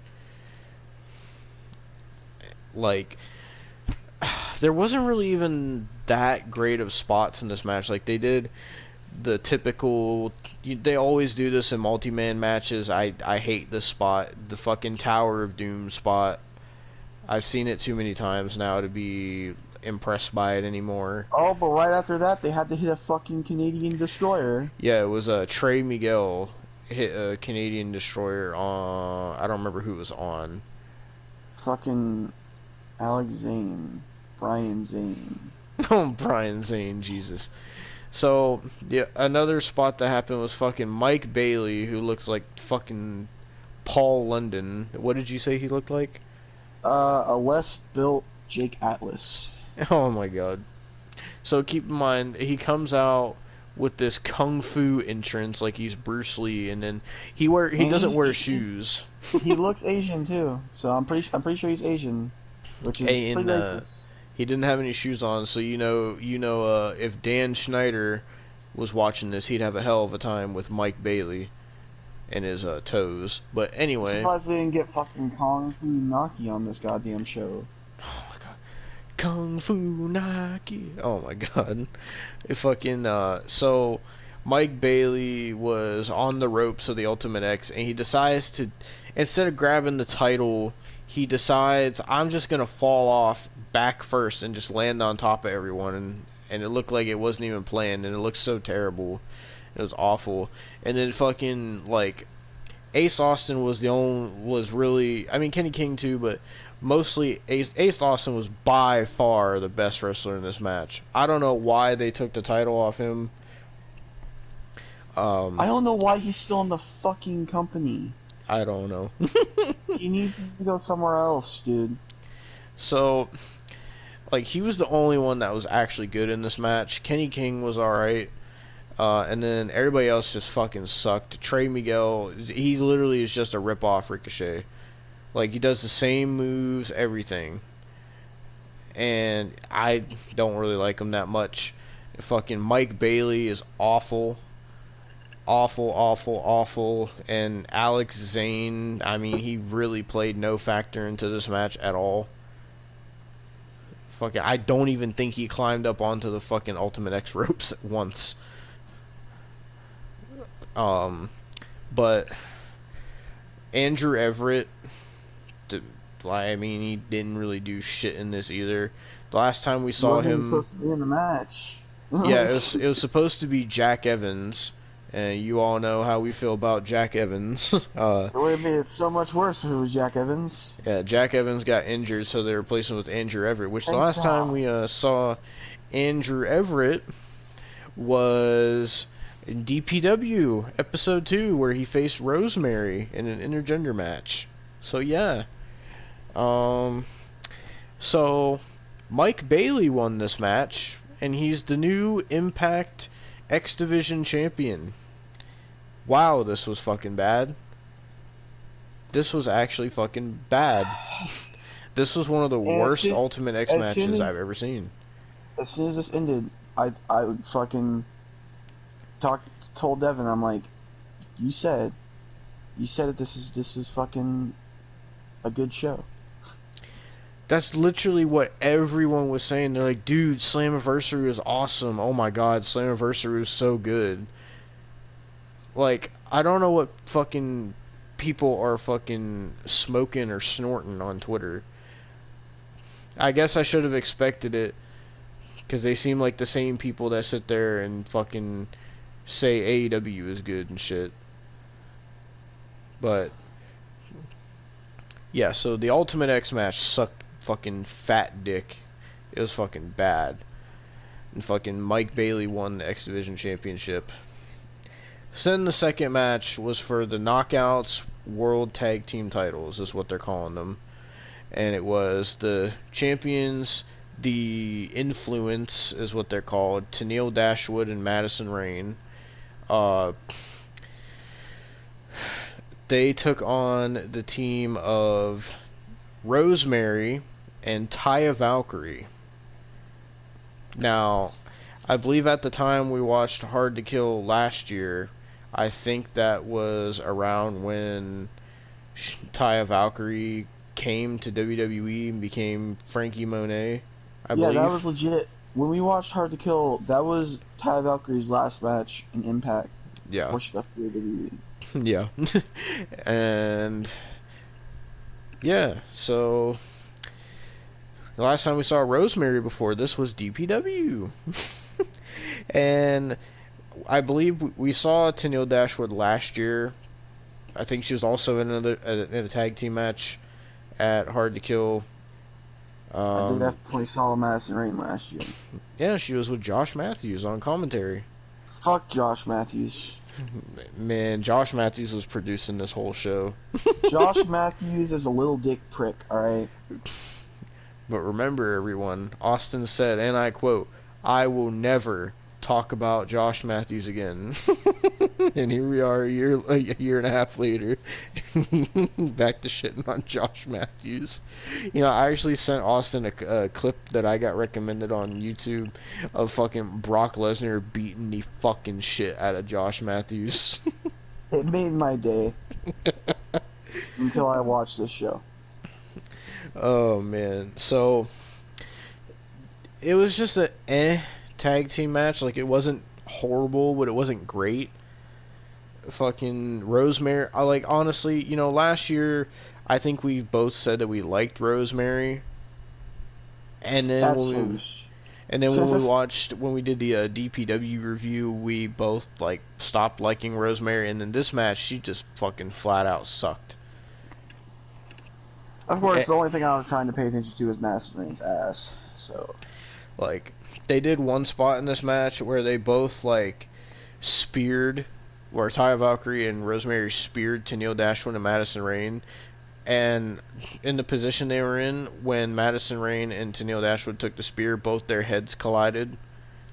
Like, there wasn't really even that great of spots in this match. Like, they did the typical. They always do this in multi-man matches. I hate this spot. The fucking Tower of Doom spot. I've seen it too many times now to be impressed by it anymore. Oh, but right after that, they had to hit a fucking Canadian Destroyer. Yeah, it was Trey Miguel hit a Canadian Destroyer on. I don't remember who it was on. Fucking Alex Zane. Brian Zane. Oh, Brian Zane, Jesus. So, yeah, another spot that happened was fucking Mike Bailey, who looks like fucking Paul London. What did you say he looked like? A less built Jake Atlas. Oh my god. So keep in mind, he comes out with this kung fu entrance like he's Bruce Lee, and then he doesn't wear shoes. He looks Asian too, so I'm pretty sure he's Asian, which is pretty And racist. he didn't have any shoes on, so if Dan Schneider was watching this, he'd have a hell of a time with Mike Bailey and his toes. But I'm anyway, surprised they didn't get fucking Kung Fu Naki on this goddamn show. oh my god, Kung Fu Naki. Oh my god, it fucking so. Mike Bailey was on the ropes of the Ultimate X, and he decides to, instead of grabbing the title, he decides, I'm just gonna fall off back first and just land on top of everyone, and it looked like it wasn't even planned, and it looked so terrible. It was awful. And then fucking like Ace Austin was really, I mean Kenny King too, but mostly Ace Austin was by far the best wrestler in this match. I don't know why they took the title off him. I don't know why he's still in the fucking company. I don't know. He needs to go somewhere else, dude. So, like, he was the only one that was actually good in this match. Kenny King was alright. And then everybody else just fucking sucked. Trey Miguel, he literally is just a rip-off Ricochet. Like, he does the same moves, everything. And I don't really like him that much. Fucking Mike Bailey is awful. Awful. And Alex Zane, I mean, he really played no factor into this match at all. Fucking, I don't even think he climbed up onto the fucking Ultimate X ropes once. But Andrew Everett, I mean, he didn't really do shit in this either. The last time we saw Wasn't him, supposed to be in the match. yeah, it was supposed to be Jack Evans. And you all know how we feel about Jack Evans. It would have made it so much worse if it was Jack Evans. Yeah, Jack Evans got injured, so they replaced him with Andrew Everett. Which the Thank last time God. we saw Andrew Everett was in DPW episode 2, where he faced Rosemary in an intergender match. So yeah, so Mike Bailey won this match, and he's the new Impact X Division champion. Wow, this was fucking bad. This was actually fucking bad. This was one of the worst Ultimate X matches I've ever seen. As soon as this ended, I fucking told Devon, I'm like, you said that this is fucking a good show. That's literally what everyone was saying. They're like, dude, Slammiversary was awesome. Oh my god, Slammiversary was so good. Like, I don't know what fucking people are fucking smoking or snorting on Twitter. I guess I should have expected it, because they seem like the same people that sit there and fucking say AEW is good and shit. But yeah, so the Ultimate X match sucked fucking fat dick. It was fucking bad. And fucking Mike Bailey won the X Division Championship. So then the second match was for the Knockouts World Tag Team titles, is what they're calling them. And it was the champions, the Influence is what they're called, Tenille Dashwood and Madison Rayne. They took on the team of Rosemary and Taya Valkyrie. Now, I believe at the time we watched Hard to Kill last year, I think that was around when Taya Valkyrie came to WWE and became Frankie Monet, I believe. Yeah, that was legit. When we watched Hard to Kill, that was Taya Valkyrie's last match in Impact. Yeah. Before she left the WWE. Yeah. And yeah, so the last time we saw Rosemary before this was DPW. And I believe we saw Tenille Dashwood last year. I think she was also in a tag team match at Hard to Kill. I definitely saw Madison Rayne last year. Yeah, she was with Josh Matthews on commentary. Fuck Josh Matthews. Man, Josh Matthews was producing this whole show. Josh Matthews is a little dick prick, alright? But remember, everyone, Austin said, and I quote, "I will never talk about Josh Matthews again." And here we are, a year and a half later, back to shitting on Josh Matthews. You know, I actually sent Austin a clip that I got recommended on YouTube of fucking Brock Lesnar beating the fucking shit out of Josh Matthews. It made my day until I watched this show. Oh man, so it was just a tag team match. Like, it wasn't horrible, but it wasn't great. Fucking Rosemary, like, honestly, you know, last year I think we both said that we liked Rosemary, and then when we did the DPW review, we both like stopped liking Rosemary, and in this match she just fucking flat out sucked. Of course, the only thing I was trying to pay attention to was Madison Rain's ass. So, like, they did one spot in this match where they both like speared, where Taya Valkyrie and Rosemary speared Tenille Dashwood and Madison Rain, and in the position they were in when Madison Rain and Tenille Dashwood took the spear, both their heads collided,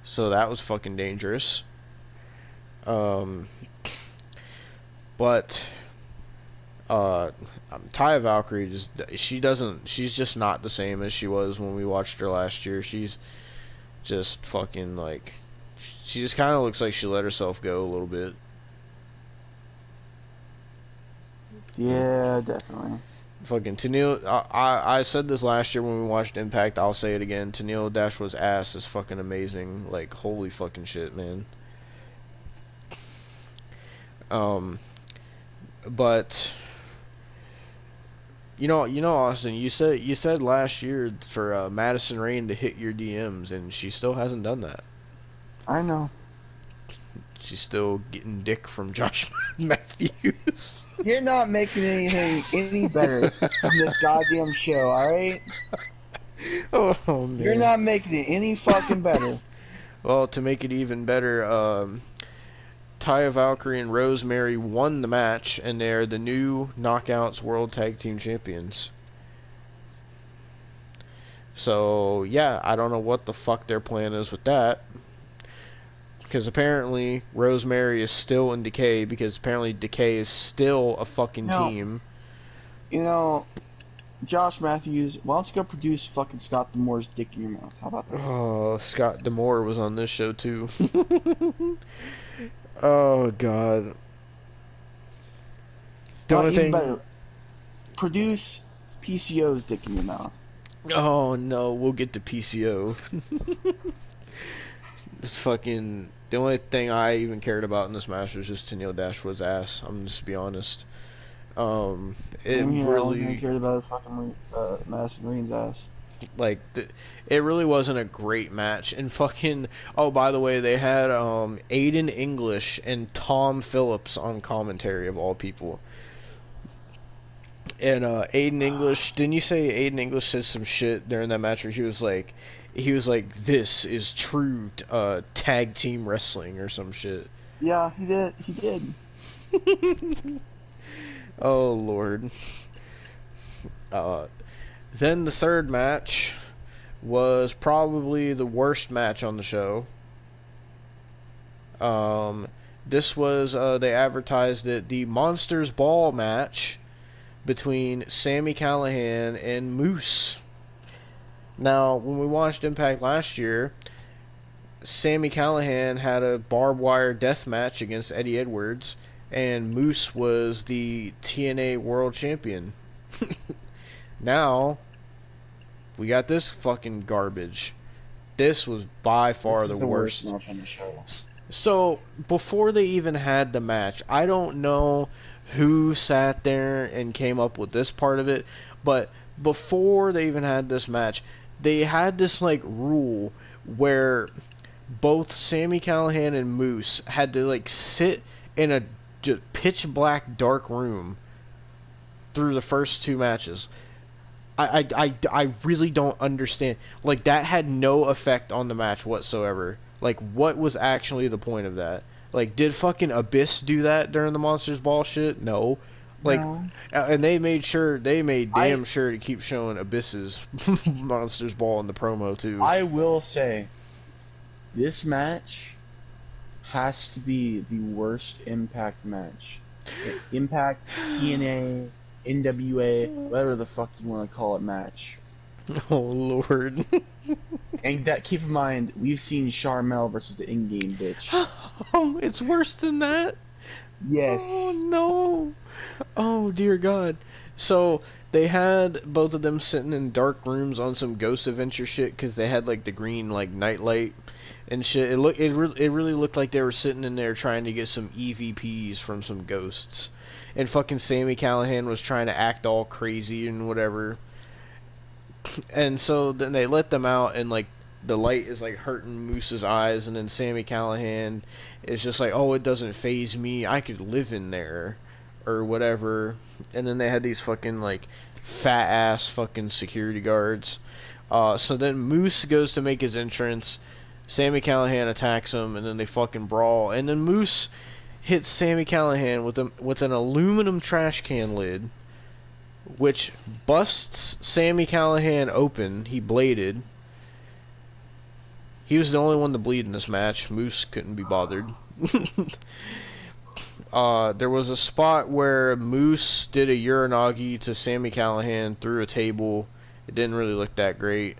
so that was fucking dangerous. But Taya Valkyrie she's just not the same as she was when we watched her last year. She's just fucking like, she just kind of looks like she let herself go a little bit. yeah, definitely. Fucking Tenille, I said this last year when we watched Impact, I'll say it again, Tenille Dashwood's ass is fucking amazing. Like, holy fucking shit, man. But you know, Austin, you said last year for Madison Rain to hit your DMs, and she still hasn't done that. I know. She's still getting dick from Josh Matthews. You're not making anything any better from this goddamn show, alright? Oh, man. You're not making it any fucking better. Well, to make it even better, Taya Valkyrie and Rosemary won the match, and they're the new Knockouts World Tag Team Champions. So, yeah, I don't know what the fuck their plan is with that. Because apparently Rosemary is still in Decay, because apparently Decay is still a fucking team. You know, Josh Matthews, why don't you go produce fucking Scott D'Amore's dick in your mouth? How about that? Oh, Scott D'Amore was on this show too. Oh god. The only thing... better, produce PCO's dick in your mouth. Oh no, we'll get to PCO. It's fucking... The only thing I even cared about in this match was just Tenille Dashwood's ass. I'm just be honest. It really... I cared about his fucking Madison Rain's ass. Like, it really wasn't a great match. And fucking... Oh, by the way, they had Aiden English and Tom Phillips on commentary, of all people. And Aiden English... Didn't you say Aiden English said some shit during that match where he was like, this is true tag team wrestling or some shit? Yeah, he did. He did. Oh, Lord. Then the third match was probably the worst match on the show. This was, they advertised it, the Monsters Ball match between Sami Callihan and Moose. Now, when we watched Impact last year, Sami Callihan had a barbed wire death match against Eddie Edwards, and Moose was the TNA World Champion. Now, we got this fucking garbage. This was by far the worst match on the show. So, before they even had the match, I don't know who sat there and came up with this part of it, but before they even had this match, they had this, like, rule where both Sami Callihan and Moose had to, like, sit in a just pitch black dark room through the first two matches. I really don't understand. Like, that had no effect on the match whatsoever. Like, what was actually the point of that? Like, did fucking Abyss do that during the Monsters Ball shit? No. Like, No. and they made I damn sure to keep showing Abyss's Monsters Ball in the promo too. I will say, this match has to be the worst Impact match. Impact, TNA, NWA, whatever the fuck you want to call it match. Oh lord. And that, keep in mind, we've seen Charmel versus the in-game bitch. Oh, it's worse than that. Yes. Oh no. Oh dear God. So they had both of them sitting in dark rooms on some Ghost Adventure shit because they had like the green like nightlight and shit. It really looked like they were sitting in there trying to get some EVPs from some ghosts. And fucking Sammy Callahan was trying to act all crazy and whatever. And so then they let them out, and like the light is like hurting Moose's eyes, and then Sammy Callahan is just like, "Oh, it doesn't phase me. I could live in there," or whatever. And then they had these fucking like fat ass fucking security guards. So then Moose goes to make his entrance. Sammy Callahan attacks him, and then they fucking brawl. And then Moose hits Sammy Callahan with an aluminum trash can lid, which busts Sammy Callahan open. He bladed. He was the only one to bleed in this match. Moose couldn't be bothered. There was a spot where Moose did a Uranagi to Sammy Callahan through a table. It didn't really look that great.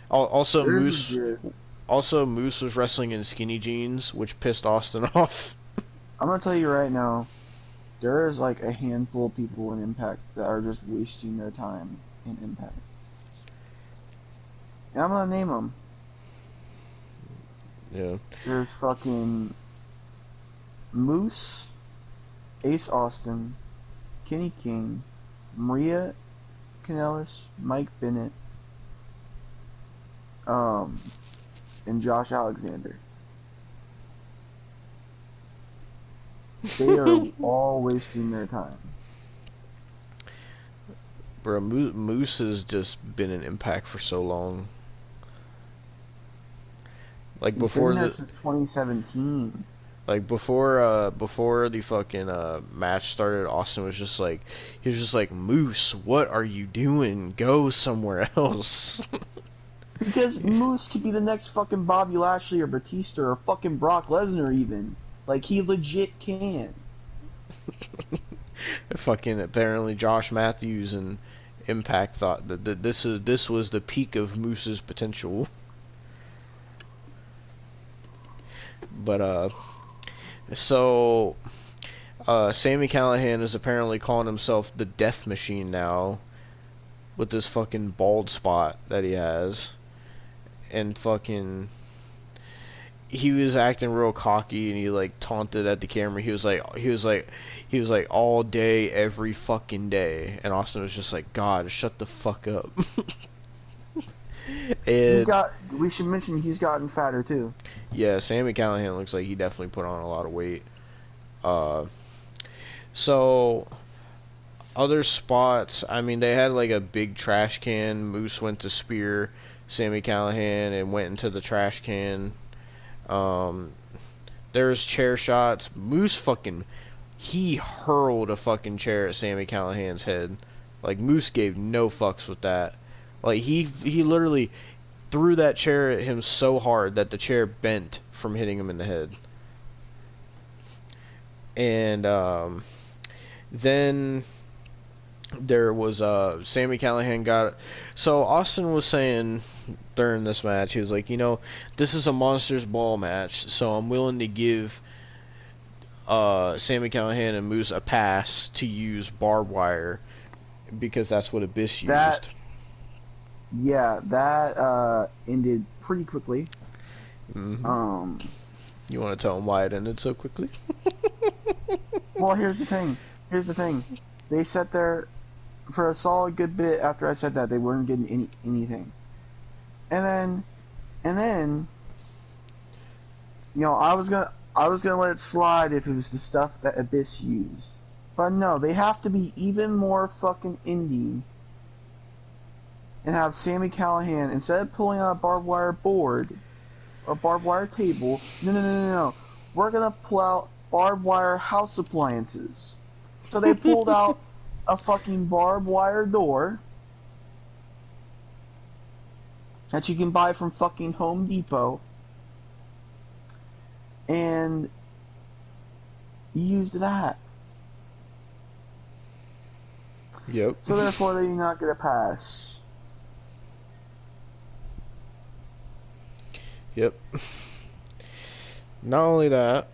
Also, Moose was wrestling in skinny jeans, which pissed Austin off. I'm gonna tell you right now, there is like a handful of people in Impact that are just wasting their time in Impact. And I'm gonna name them. Yeah. There's fucking Moose, Ace Austin, Kenny King, Maria Kanellis, Mike Bennett, and Josh Alexander. They are all wasting their time. Bro, Moose has just been in Impact for so long. Like He's before been there the since 2017. like before the fucking match started, Austin was just like, he was just like, Moose, what are you doing? Go somewhere else. Because Moose could be the next fucking Bobby Lashley or Batista or fucking Brock Lesnar even. Like, he legit can. Fucking apparently Josh Matthews and Impact thought that this was the peak of Moose's potential. But so Sammy Callahan is apparently calling himself the Death Machine now, with this fucking bald spot that he has, and fucking he was acting real cocky, and he like taunted at the camera. He was like all day, every fucking day, and Austin was just like, God, shut the fuck up. And We should mention he's gotten fatter too. yeah, Sammy Callahan looks like he definitely put on a lot of weight. So other spots, I mean, they had like a big trash can. Moose went to spear Sammy Callahan and went into the trash can. There's chair shots. Moose he hurled a fucking chair at Sammy Callahan's head. Like, Moose gave no fucks with that. Like, he literally threw that chair at him so hard that the chair bent from hitting him in the head. And then there was Sammy Callahan got. So Austin was saying during this match, he was like, this is a Monsters Ball match, so I'm willing to give Sammy Callahan and Moose a pass to use barbed wire because that's what Abyss used. That ended pretty quickly. Mm-hmm. You want to tell them why it ended so quickly? Well, here's the thing. They sat there for a solid good bit after I said that. They weren't getting anything. And then, I was gonna let it slide if it was the stuff that Abyss used. But no, they have to be even more fucking indie and have Sammy Callahan, instead of pulling out a barbed wire board or barbed wire table, no. we're gonna pull out barbed wire house appliances. So they pulled out a fucking barbed wire door that you can buy from fucking Home Depot, and used that. Yep. So therefore they do not get a pass. Yep. Not only that,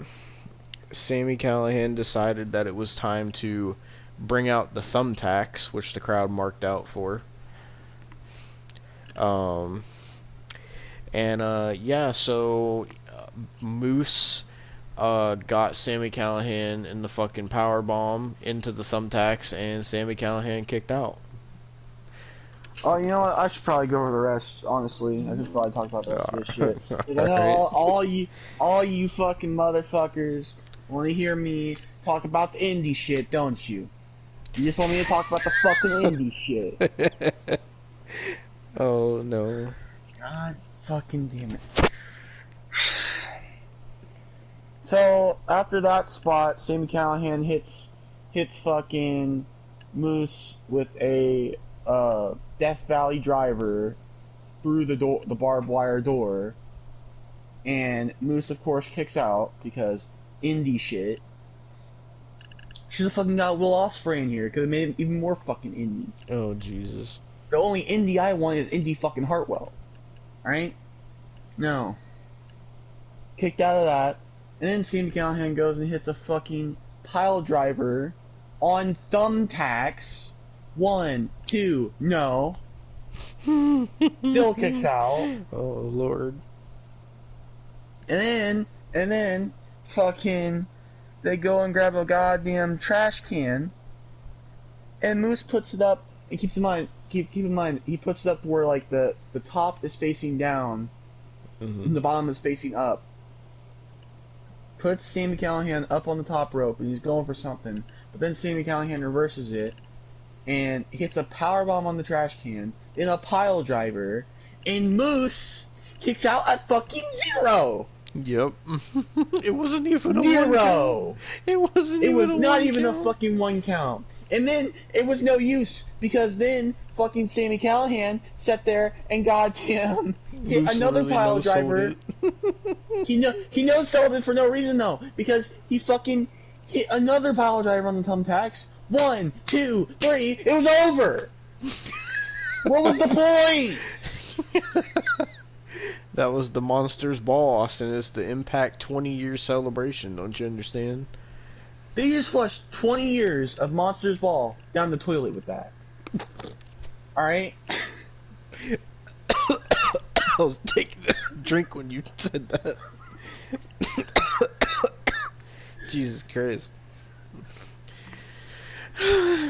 Sami Callihan decided that it was time to bring out the thumbtacks, which the crowd marked out for. So Moose got Sami Callihan in the fucking power bomb into the thumbtacks, and Sami Callihan kicked out. Oh, you know what? I should probably go over the rest. Honestly, I should probably talk about the rest of this shit. 'Cause I know all you fucking motherfuckers want to hear me talk about the indie shit, don't you? You just want me to talk about the fucking indie shit. Oh no. God fucking damn it. So after that spot, Sami Callihan hits fucking Moose with a Death Valley driver through the barbed wire door, and Moose of course kicks out because indie shit. Should have fucking got Will Ospreay in here. Could have made him even more fucking indie. Oh Jesus. The only indie I want is Indy fucking Hartwell. Alright? No. Kicked out of that. And then Sami Callihan goes and hits a fucking pile driver on thumbtacks. 1, 2, no. Still kicks out. Oh Lord. And then, fucking, they go and grab a goddamn trash can. And Moose puts it up, and keep in mind, he puts it up to where, like, the top is facing down, and the bottom is facing up. Puts Sami Callihan up on the top rope, and he's going for something. But then Sami Callihan reverses it, and hits a powerbomb on the trash can, in a pile driver, and Moose kicks out at fucking 0! Yep. It wasn't even a 0! 1 count. It wasn't It even was a not 1 even count. a fucking 1 count. And then it was no use, because then fucking Sami Callihan sat there and goddamn hit Moose another literally pile no-sold driver. it. He no-sold it for no reason though, because he fucking hit another pile driver on the thumbtacks. 1, 2, 3, it was over! What was the point? That was the Monsters Ball, Austin. It's the Impact 20-year celebration. Don't you understand? They just flushed 20 years of Monsters Ball down the toilet with that. Alright? I was taking a drink when you said that. Jesus Christ.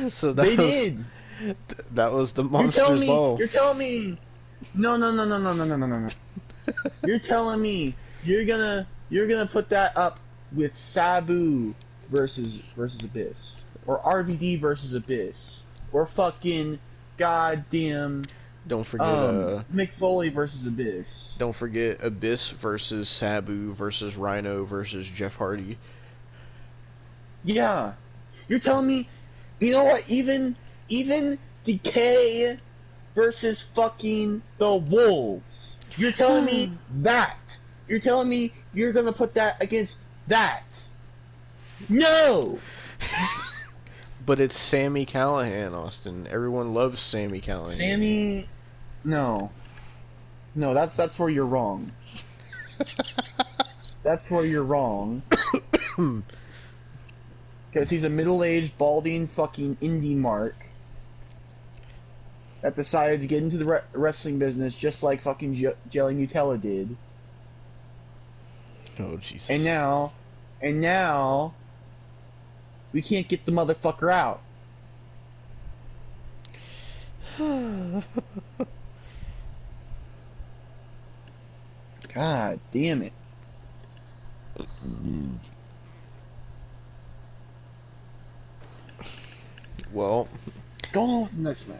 So that They was, did! That was the Monsters Ball. You're telling me, no. You're telling me you're gonna put that up with Sabu versus Abyss, or RVD versus Abyss, or fucking goddamn Don't forget Mick Foley versus Abyss. don't forget Abyss versus Sabu versus Rhino versus Jeff Hardy. Yeah, you're telling me, you know what? Even Decay versus fucking the Wolves. You're telling me that. You're telling me you're gonna put that against that. No! But it's Sami Callihan, Austin. Everyone loves Sami Callihan. Sammy, no. No, that's where you're wrong. That's where you're wrong. Because he's a middle-aged, balding fucking indie mark that decided to get into the wrestling business just like fucking Jelly Nutella did. Oh Jesus! And now, we can't get the motherfucker out. God damn it. Well, Go on with the next match.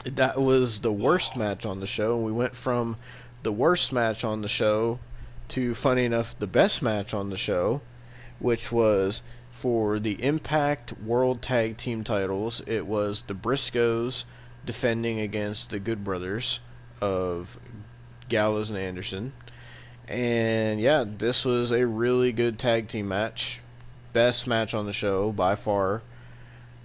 that was the worst match on the show. We went from the worst match on the show to, funny enough, the best match on the show, which was for the Impact World Tag Team titles. It was the Briscoes defending against the Good Brothers of Gallows and Anderson. And yeah, this was a really good tag team match. Best match on the show by far.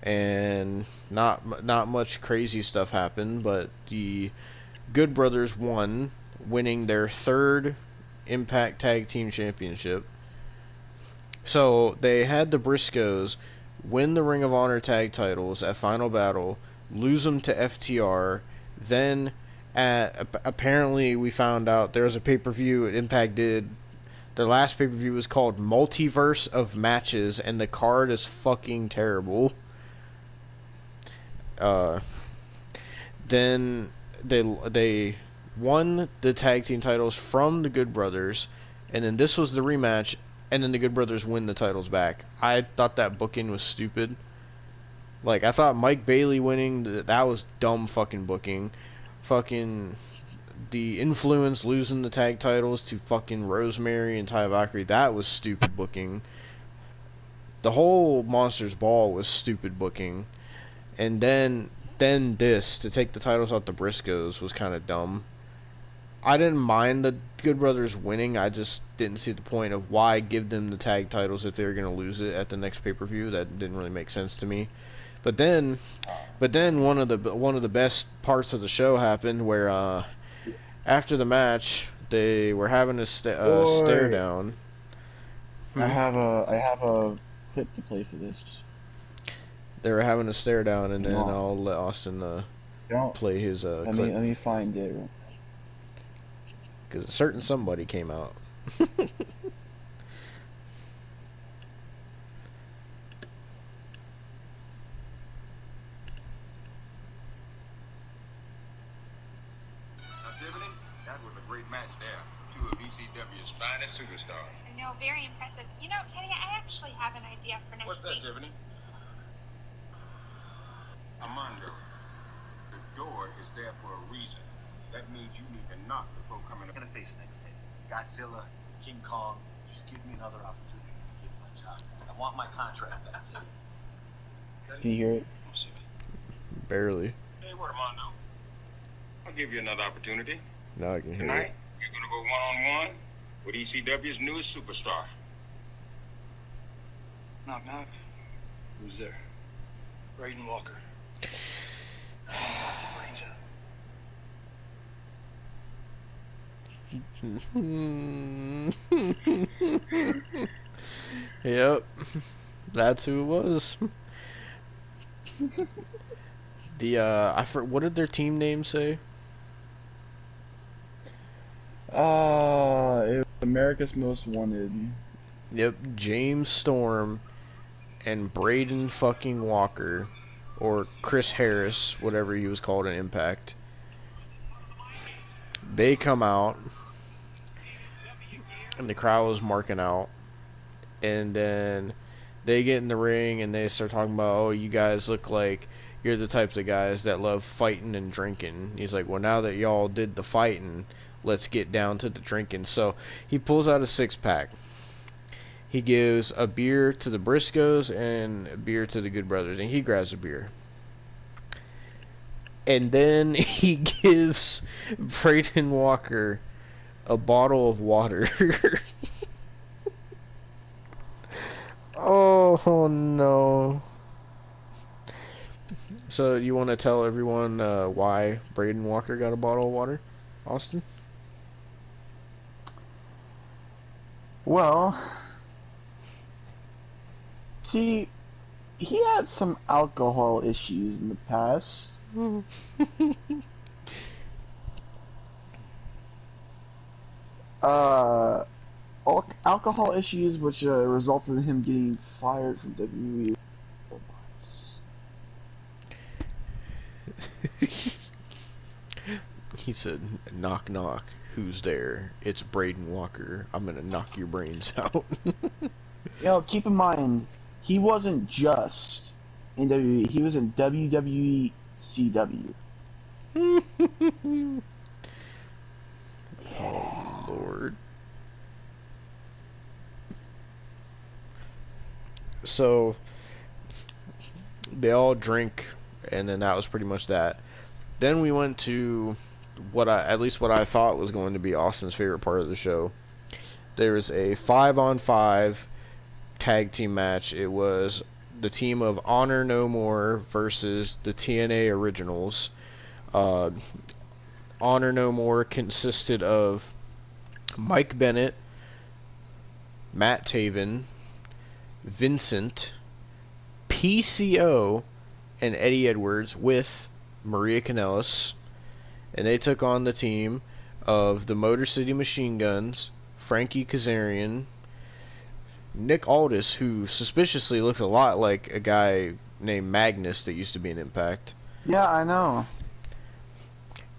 And not much crazy stuff happened, but the Good Brothers won, winning their third Impact Tag Team Championship. So they had the Briscoes win the Ring of Honor tag titles at Final Battle, lose them to FTR, then apparently we found out there was a pay-per-view Impact did. Their last pay-per-view was called Multiverse of Matches, and the card is fucking terrible. Then they won the tag team titles from the Good Brothers, and then this was the rematch, and then the Good Brothers win the titles back. I thought that booking was stupid. Like, I thought Mike Bailey winning, that was dumb fucking booking. Fucking the Influence losing the tag titles to fucking Rosemary and Ty Valkyrie, that was stupid booking. The whole Monsters Ball was stupid booking. And then this, to take the titles off the Briscoes, was kind of dumb. I didn't mind the Good Brothers winning, I just didn't see the point of why give them the tag titles if they were going to lose it at the next pay-per-view. That didn't really make sense to me. But then one of the best parts of the show happened, where after the match they were having a stare down. I have a clip to play for this. They were having a stare down, and then I'll let Austin play his clip. Let me find it. Because a certain somebody came out. That was a great match there. Two of ECW's finest superstars. I know, very impressive. You know, Teddy, I actually have an idea for next What's that, week. Tiffany? Armando, the door is there for a reason. That means you need to knock before coming. I'm gonna face next, Teddy. Godzilla, King Kong. Just give me another opportunity to get my job back. I want my contract back, Teddy. Can you hear it? Barely. Hey, what, Armando? I'll give you another opportunity. Now I can hear Tonight, it. you're gonna go one-on-one with ECW's newest superstar. Knock, knock. Who's there? Braden Walker. Brains out. Yep, that's who it was. What did their team name say? It was America's Most Wanted. Yep, James Storm and Braden fucking Walker, or Chris Harris, whatever he was called in Impact. They come out, and the crowd was marking out, and then they get in the ring and they start talking about, oh, you guys look like you're the types of guys that love fighting and drinking. He's like, well, now that y'all did the fighting, let's get down to the drinking. So he pulls out a 6-pack. He gives a beer to the Briscoes and a beer to the Good Brothers, and he grabs a beer. And then he gives Braden Walker a bottle of water. Oh no. So you want to tell everyone why Braden Walker got a bottle of water, Austin? Well, see, he had some alcohol issues in the past. Alcohol issues which resulted in him getting fired from WWE. He said, knock knock, who's there? It's Braden Walker. I'm gonna knock your brains out. Keep in mind, he wasn't just in WWE, he was in WWE CW. Oh, Lord. So they all drink, and then that was pretty much that. Then we went to at least what I thought was going to be Austin's favorite part of the show. There was a 5-on-5 tag team match. It was the team of Honor No More versus the TNA Originals. Honor No More consisted of Mike Bennett, Matt Taven, Vincent, PCO, and Eddie Edwards with Maria Kanellis. And they took on the team of the Motor City Machine Guns, Frankie Kazarian, Nick Aldis, who suspiciously looks a lot like a guy named Magnus that used to be in Impact, Yeah, I know.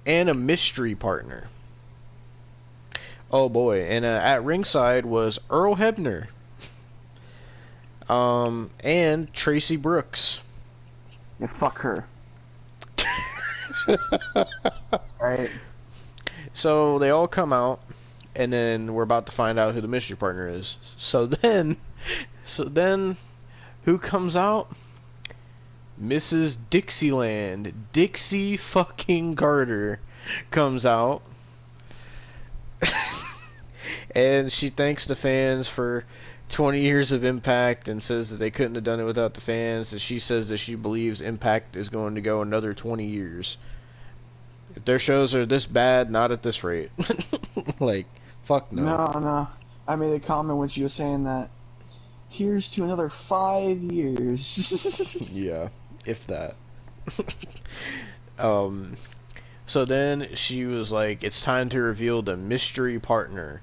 and a mystery partner. Oh boy, and at ringside was Earl Hebner, and Tracy Brooks. Yeah, fuck her. Right. So they all come out, and then we're about to find out who the mystery partner is. So then, who comes out? Mrs. Dixieland, Dixie fucking Carter, comes out, and she thanks the fans for 20 years of Impact and says that they couldn't have done it without the fans. And she says that she believes Impact is going to go another 20 years. If their shows are this bad, not at this rate. Like, fuck no. No. I made a comment when she was saying that. Here's to another 5 years. Yeah, if that. So then she was like, "It's time to reveal the mystery partner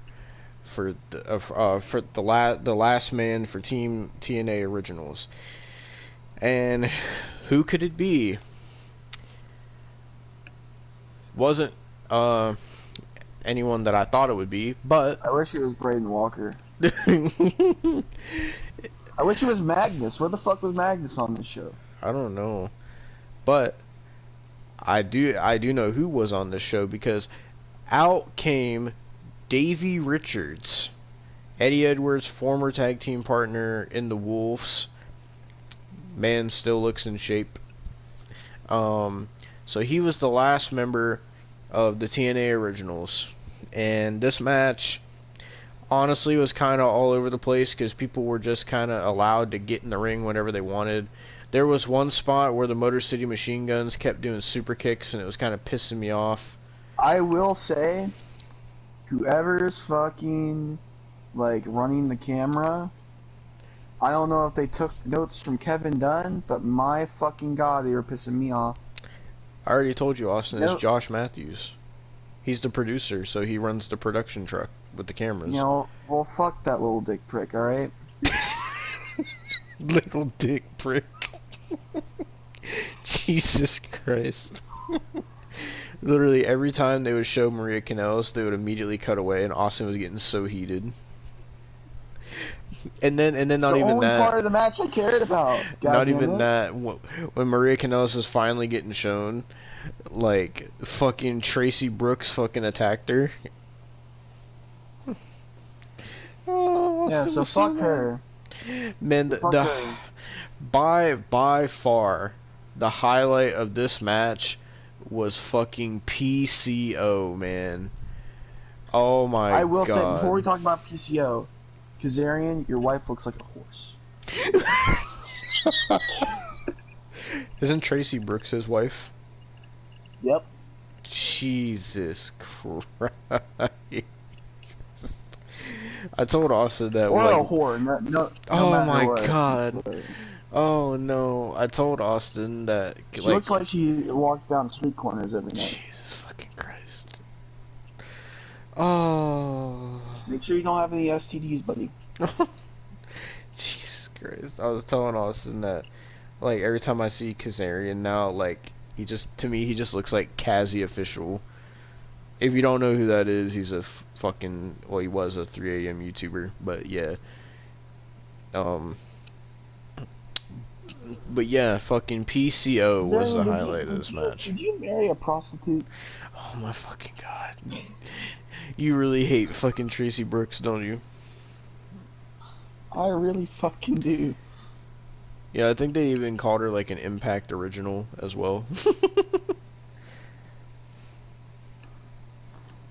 for the last man for Team TNA Originals." And who could it be? Wasn't anyone that I thought it would be, but I wish it was Braden Walker. I wish it was Magnus. Where the fuck was Magnus on this show? I don't know, but I do know who was on this show, because out came Davey Richards, Eddie Edwards' former tag team partner in the Wolves. Man still looks in shape. So he was the last member of the TNA Originals, and this match honestly was kind of all over the place because people were just kind of allowed to get in the ring whenever they wanted. There was one spot where the Motor City Machine Guns kept doing super kicks, and it was kind of pissing me off. I will say, whoever's fucking, like, running the camera, I don't know if they took notes from Kevin Dunn, but my fucking god, they were pissing me off. I already told you, Austin, Nope. it's Josh Matthews. He's the producer, so he runs the production truck with the cameras. You know, well, fuck that little dick prick, alright? Little dick prick. Jesus Christ. Literally every time they would show Maria Kanellis, they would immediately cut away, and Austin was getting so heated. And then not It's the even only that. part of the match I cared about. God Not damn even it. that. When Maria Kanellis was finally getting shown, like, fucking Tracy Brooks fucking attacked her. Oh, Yeah, Austin so was fuck mad. her. Man, Fuck her. by far, the highlight of this match was fucking PCO, man. Oh my god. I will say, before we talk about PCO, Kazarian, your wife looks like a horse. Isn't Tracy Brooks his wife? Yep. Jesus Christ. I told Austin that. Or like, a whore. No Oh matter my what. God. Oh no! I told Austin that. She looks like she walks down street corners every night. Jesus fucking Christ. Oh. Make sure you don't have any STDs, buddy. Jesus Christ! I was telling Austin that, like, every time I see Kazarian now, like, to me, he just looks like Kazi Official. If you don't know who that is, he's a fucking, well, he was a 3 a.m. YouTuber, but yeah. But yeah, fucking PCO was the Kazarian, highlight of this match. Did you marry a prostitute? Oh my fucking god. You really hate fucking Tracy Brooks, don't you? I really fucking do. Yeah, I think they even called her like an Impact original as well.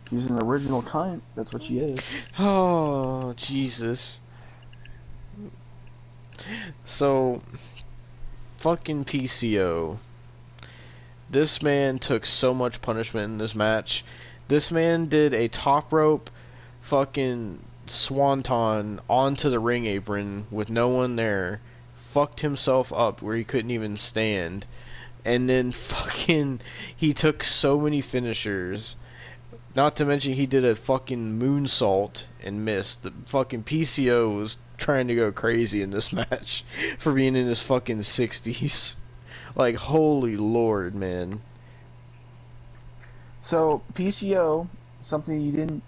She's an original cunt. That's what she is. Oh, Jesus. So, fucking PCO. This man took so much punishment in this match. This man did a top rope fucking swanton onto the ring apron with no one there. Fucked himself up where he couldn't even stand. And then fucking he took so many finishers. Not to mention he did a fucking moonsault and missed. The fucking PCO was trying to go crazy in this match for being in his fucking 60s. Like, holy lord, man. So PCO, something you didn't,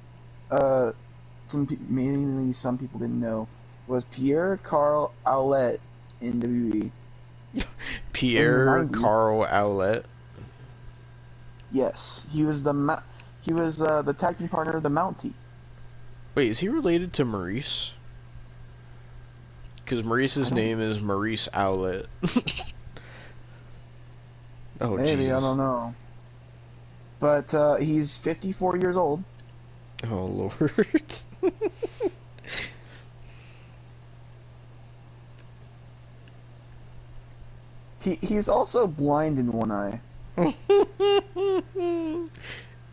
mainly some people didn't know, was Pierre Carl Ouellet in WWE. Pierre In the 90s. Carl Ouellet. Yes, he was the tag team partner of the Mountie. Wait, is he related to Maurice? Because Maurice's name is Maurice Ouellet. Oh, Maybe, Jesus. I don't know. But he's 54 years old. Oh, Lord. He's also blind in one eye.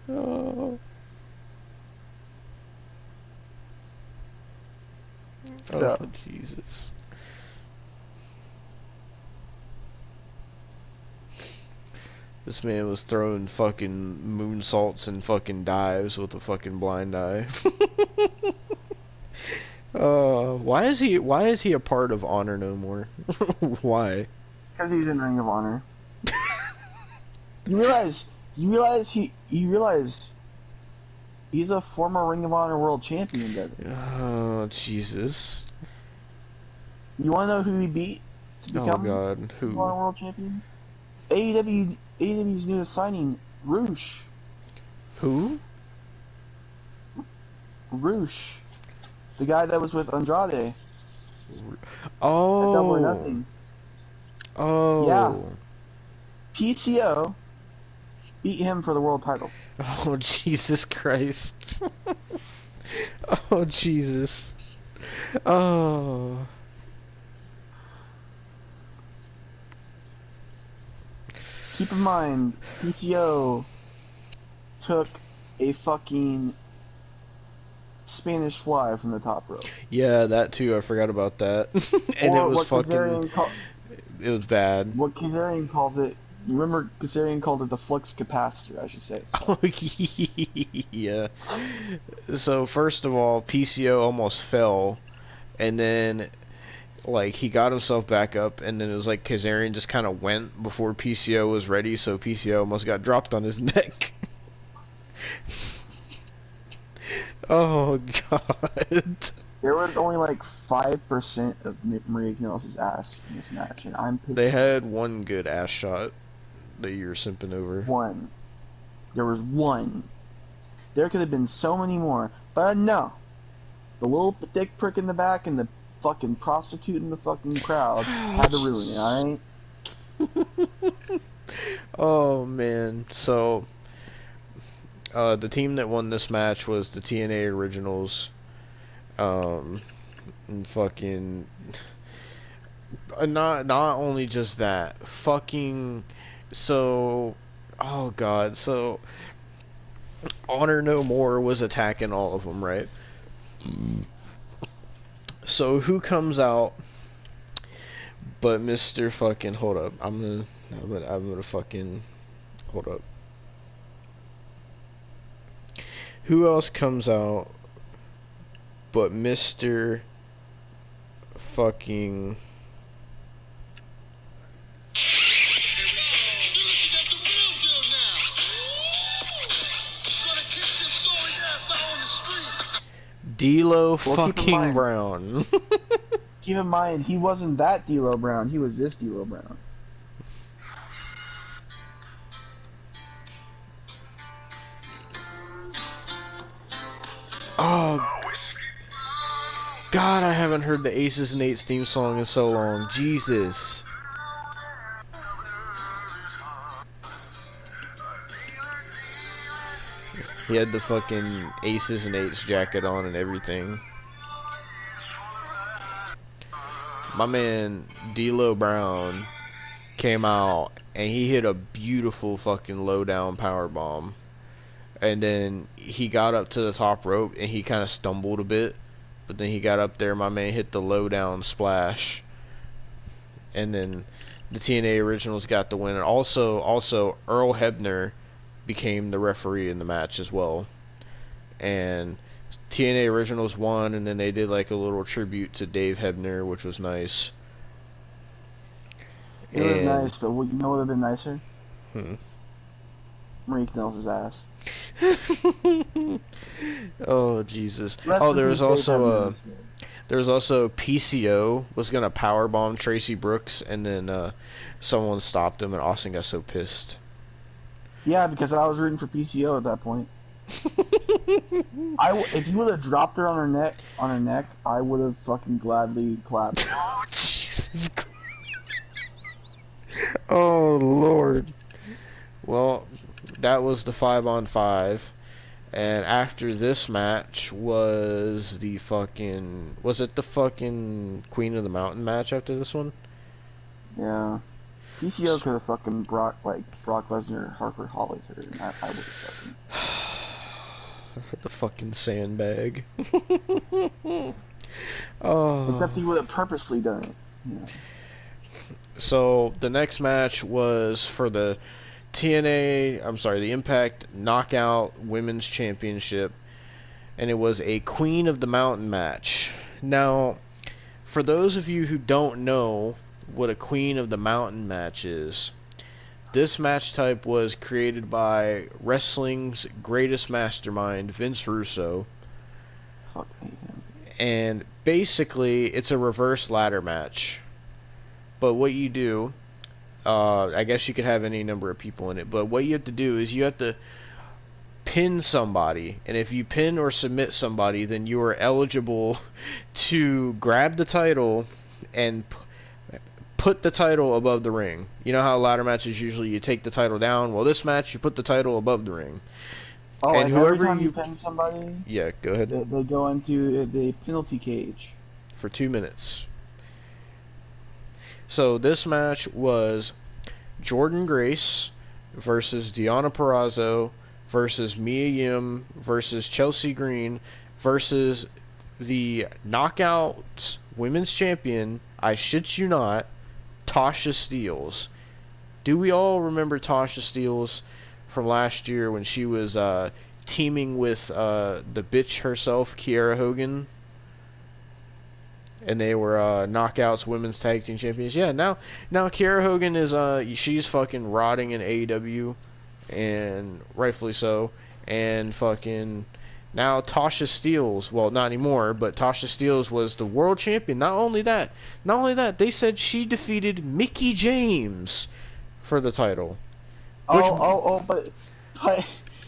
Oh. So, Oh, Jesus. This man was throwing fucking moonsaults and fucking dives with a fucking blind eye. Why is he a part of Honor No More? Why? because he's in Ring of Honor. You realize he's a former Ring of Honor World Champion, Devon. Oh, Jesus. You want to know who he beat to Oh, become God. Ring of Who? Honor World Champion? AEW's newest signing, Roosh. Who? Roosh. The guy that was with Andrade at Oh. Double or Nothing. Oh. Yeah. PCO beat him for the world title. Oh, Jesus Christ. Oh, Jesus. Oh. Keep in mind, PCO took a fucking Spanish fly from the top rope. Yeah, that too. I forgot about that. And Or it was what fucking... Kazarian It was bad. what Kazarian calls it. You remember Kazarian called it the flux capacitor, I should say. Oh, yeah. So, first of all, PCO almost fell. And then, like, he got himself back up. And then it was like Kazarian just kind of went before PCO was ready. So, PCO almost got dropped on his neck. Oh, God. There was only like 5% of Maria Kanellis' ass in this match, and I'm pissed. They had one good ass shot that you were simping over. One. There was one. There could have been so many more, but no. The little dick prick in the back and the fucking prostitute in the fucking crowd had to ruin it, alright? Oh, man. So, the team that won this match was the TNA Originals. And fucking... Not only just that. Fucking... So... Oh, God. So... Honor No More was attacking all of them, right? So, who comes out but Mr. fucking... Hold up. I'm gonna fucking... Hold up. Who else comes out but Mr. fucking... D'Lo fucking Brown. Keep in mind, he wasn't that D'Lo Brown, he was this D'Lo Brown. Oh, God, I haven't heard the Aces and Eights theme song in so long. Jesus. He had the fucking Aces and Eights jacket on and everything. My man D'Lo Brown came out and he hit a beautiful fucking low down power bomb. And then he got up to the top rope and he kind of stumbled a bit. But then he got up there, my man hit the low down splash. And then the TNA Originals got the win. And also Earl Hebner became the referee in the match as well. And TNA Originals won, and then they did like a little tribute to Dave Hebner, which was nice. It was nice, but you know what would have been nicer? Marie Kanellis' ass. Oh Jesus! Rest Oh, in there was peace, Dave also Hebner. there was also PCO was gonna powerbomb Tracy Brooks, and then someone stopped him, and Austin got so pissed. Yeah, because I was rooting for PCO at that point. If he would have dropped her on her neck, I would have fucking gladly clapped. Oh Jesus! Oh Lord! Well, that was the 5-on-5, and after this match was the fucking Queen of the Mountain match after this one? Yeah. PCO could have fucking Brock Lesnar, Harper Holly her, and I would have fucking... The fucking sandbag. Oh. Except he would have purposely done it. You know. So the next match was for the the Impact Knockout Women's Championship, and it was a Queen of the Mountain match. Now, for those of you who don't know what a Queen of the Mountain match is, this match type was created by wrestling's greatest mastermind, Vince Russo. Fuck him. And basically, it's a reverse ladder match. But what you do, I guess you could have any number of people in it, but what you have to do is you have to pin somebody, and if you pin or submit somebody, then you are eligible to grab the title and put the title above the ring. You know how ladder matches usually you take the title down? Well, this match you put the title above the ring. Oh, and and whoever every time you pin somebody, yeah, go ahead. they go into the penalty cage For 2 minutes. So this match was Jordan Grace versus Deonna Purrazzo versus Mia Yim versus Chelsea Green versus the Knockouts Women's Champion, I shit you not, Tasha Steelz. Do we all remember Tasha Steelz from last year when she was teaming with the bitch herself, Kiera Hogan? And they were Knockouts Women's Tag Team Champions. Yeah, now Kiera Hogan is she's fucking rotting in AEW, and rightfully so. And fucking now Tasha Steelz, well, not anymore, but Tasha Steelz was the world champion. Not only that, they said she defeated Mickie James for the title. But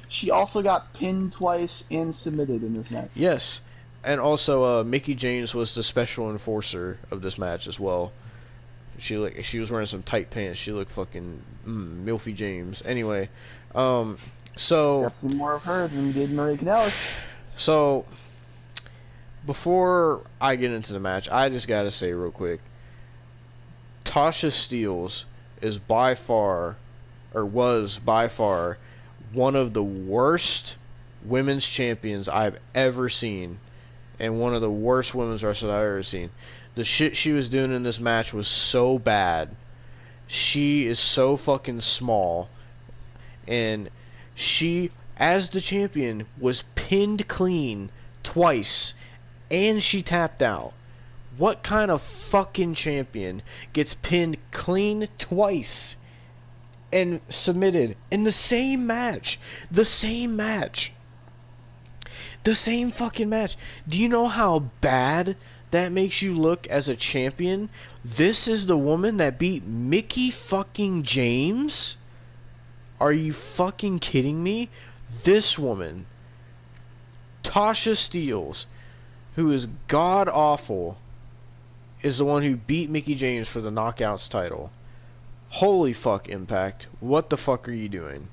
she also got pinned twice and submitted in this match. Yes. And also, Mickie James was the special enforcer of this match as well. She was wearing some tight pants. She looked fucking Milfy James. Anyway, so Got some more of her than we did Marie Kanellis. So before I get into the match, I just gotta say real quick, Tasha Steelz is by far, or was by far, one of the worst women's champions I've ever seen. And one of the worst women's wrestlers I've ever seen. The shit she was doing in this match was so bad. She is so fucking small. And she, as the champion, was pinned clean twice. And she tapped out. What kind of fucking champion gets pinned clean twice and submitted in the same match? The same match. The same fucking match. Do you know how bad that makes you look as a champion? This is the woman that beat Mickie fucking James? Are you fucking kidding me? This woman, Tasha Steelz, who is god awful, is the one who beat Mickey James for the Knockouts title. Holy fuck, Impact. What the fuck are you doing?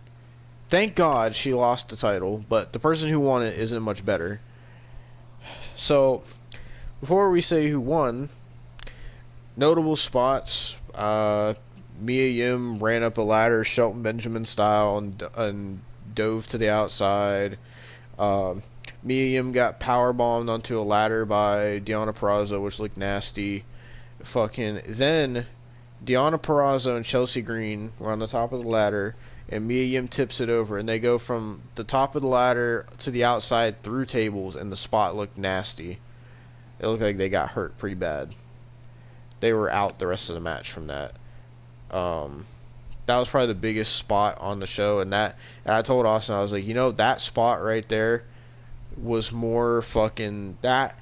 Thank God she lost the title, but the person who won it isn't much better. So, before we say who won, notable spots, Mia Yim ran up a ladder Shelton Benjamin style and dove to the outside. Mia Yim got powerbombed onto a ladder by Deonna Purrazzo, which looked nasty. Then Deonna Purrazzo and Chelsea Green were on the top of the ladder, and Mia Yim tips it over, and they go from the top of the ladder to the outside through tables, and the spot looked nasty. It looked like they got hurt pretty bad. They were out the rest of the match from that. That was probably the biggest spot on the show, and I told Austin, I was like, that spot right there was more fucking that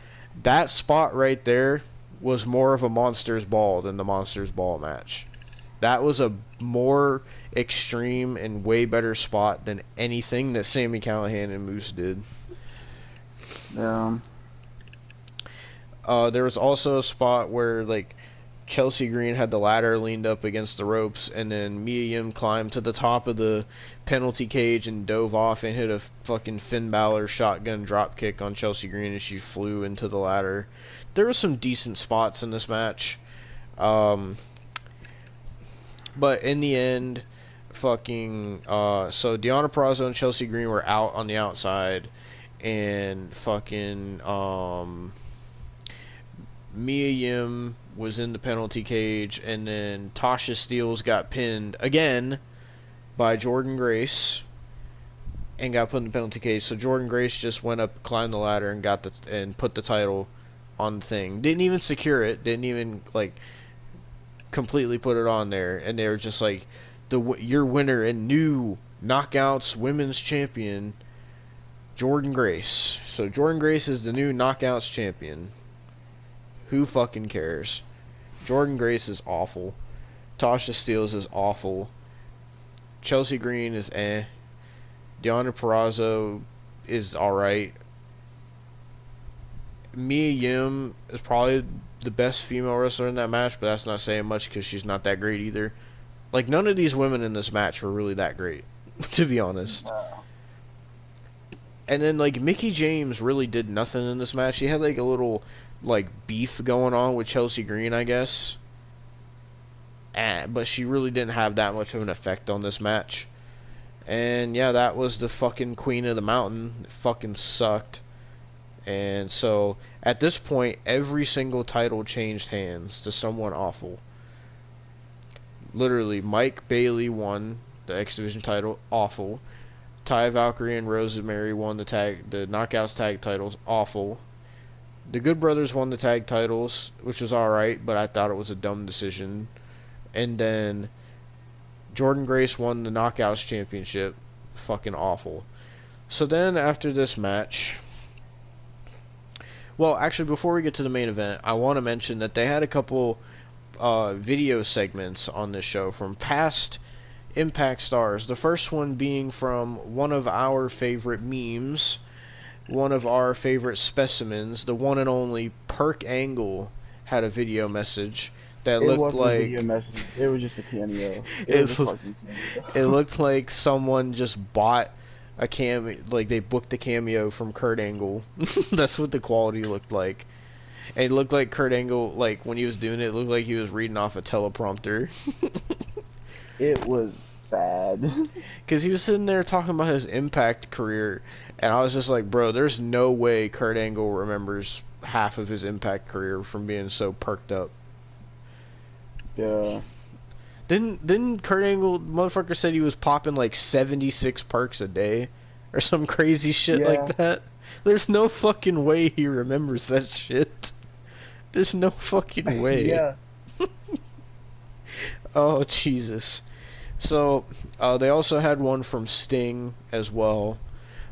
spot right there was more of a Monsters Ball than the Monsters Ball match. That was a more extreme and way better spot than anything that Sami Callihan and Moose did. Yeah. There was also a spot where Chelsea Green had the ladder leaned up against the ropes, and then Mia Yim climbed to the top of the penalty cage and dove off and hit a fucking Finn Balor shotgun drop kick on Chelsea Green as she flew into the ladder. There were some decent spots in this match. But in the end, so Deonna Purrazzo and Chelsea Green were out on the outside, and Mia Yim was in the penalty cage, and then Tasha Steelz got pinned again by Jordynne Grace and got put in the penalty cage. So Jordynne Grace just went up, climbed the ladder, and put the title on the thing. Didn't even secure it. Didn't even completely put it on there. And they were just like, your winner and new Knockouts Women's Champion, Jordynne Grace. So Jordynne Grace is the new Knockouts Champion. Who fucking cares? Jordynne Grace is awful. Tasha Steelz is awful. Chelsea Green is eh. Deonna Purrazzo is alright. Mia Yim is probably the best female wrestler in that match, but that's not saying much because she's not that great either. None of these women in this match were really that great, to be honest. And then, Mickey James really did nothing in this match. He had, a little beef going on with Chelsea Green, I guess. But she really didn't have that much of an effect on this match. And yeah, that was the fucking Queen of the Mountain. It fucking sucked. And so, at this point, every single title changed hands to someone awful. Literally, Mike Bailey won the X Division title, awful. Ty Valkyrie and Rosemary won the Knockouts tag titles, awful. The Good Brothers won the tag titles, which was alright, but I thought it was a dumb decision. And then Jordynne Grace won the Knockouts Championship, fucking awful. So then after this match, well, actually before we get to the main event, I want to mention that they had a couple video segments on this show from past Impact stars. The first one being from one of our favorite memes, one of our favorite specimens, the one and only Perk Angle had a video message that looked like... It wasn't a video message, it was just a cameo. It looked like someone just bought a cameo, they booked a cameo from Kurt Angle. That's what the quality looked like. And it looked like Kurt Angle, when he was doing it, it looked like he was reading off a teleprompter. It was bad. Because he was sitting there talking about his Impact career, and I was just like, bro, there's no way Kurt Angle remembers half of his Impact career from being so perked up. Yeah. Didn't Kurt Angle, motherfucker said he was popping 76 perks a day? Or some crazy shit like that? There's no fucking way he remembers that shit. There's no fucking way. Yeah. Oh, Jesus. So, they also had one from Sting as well.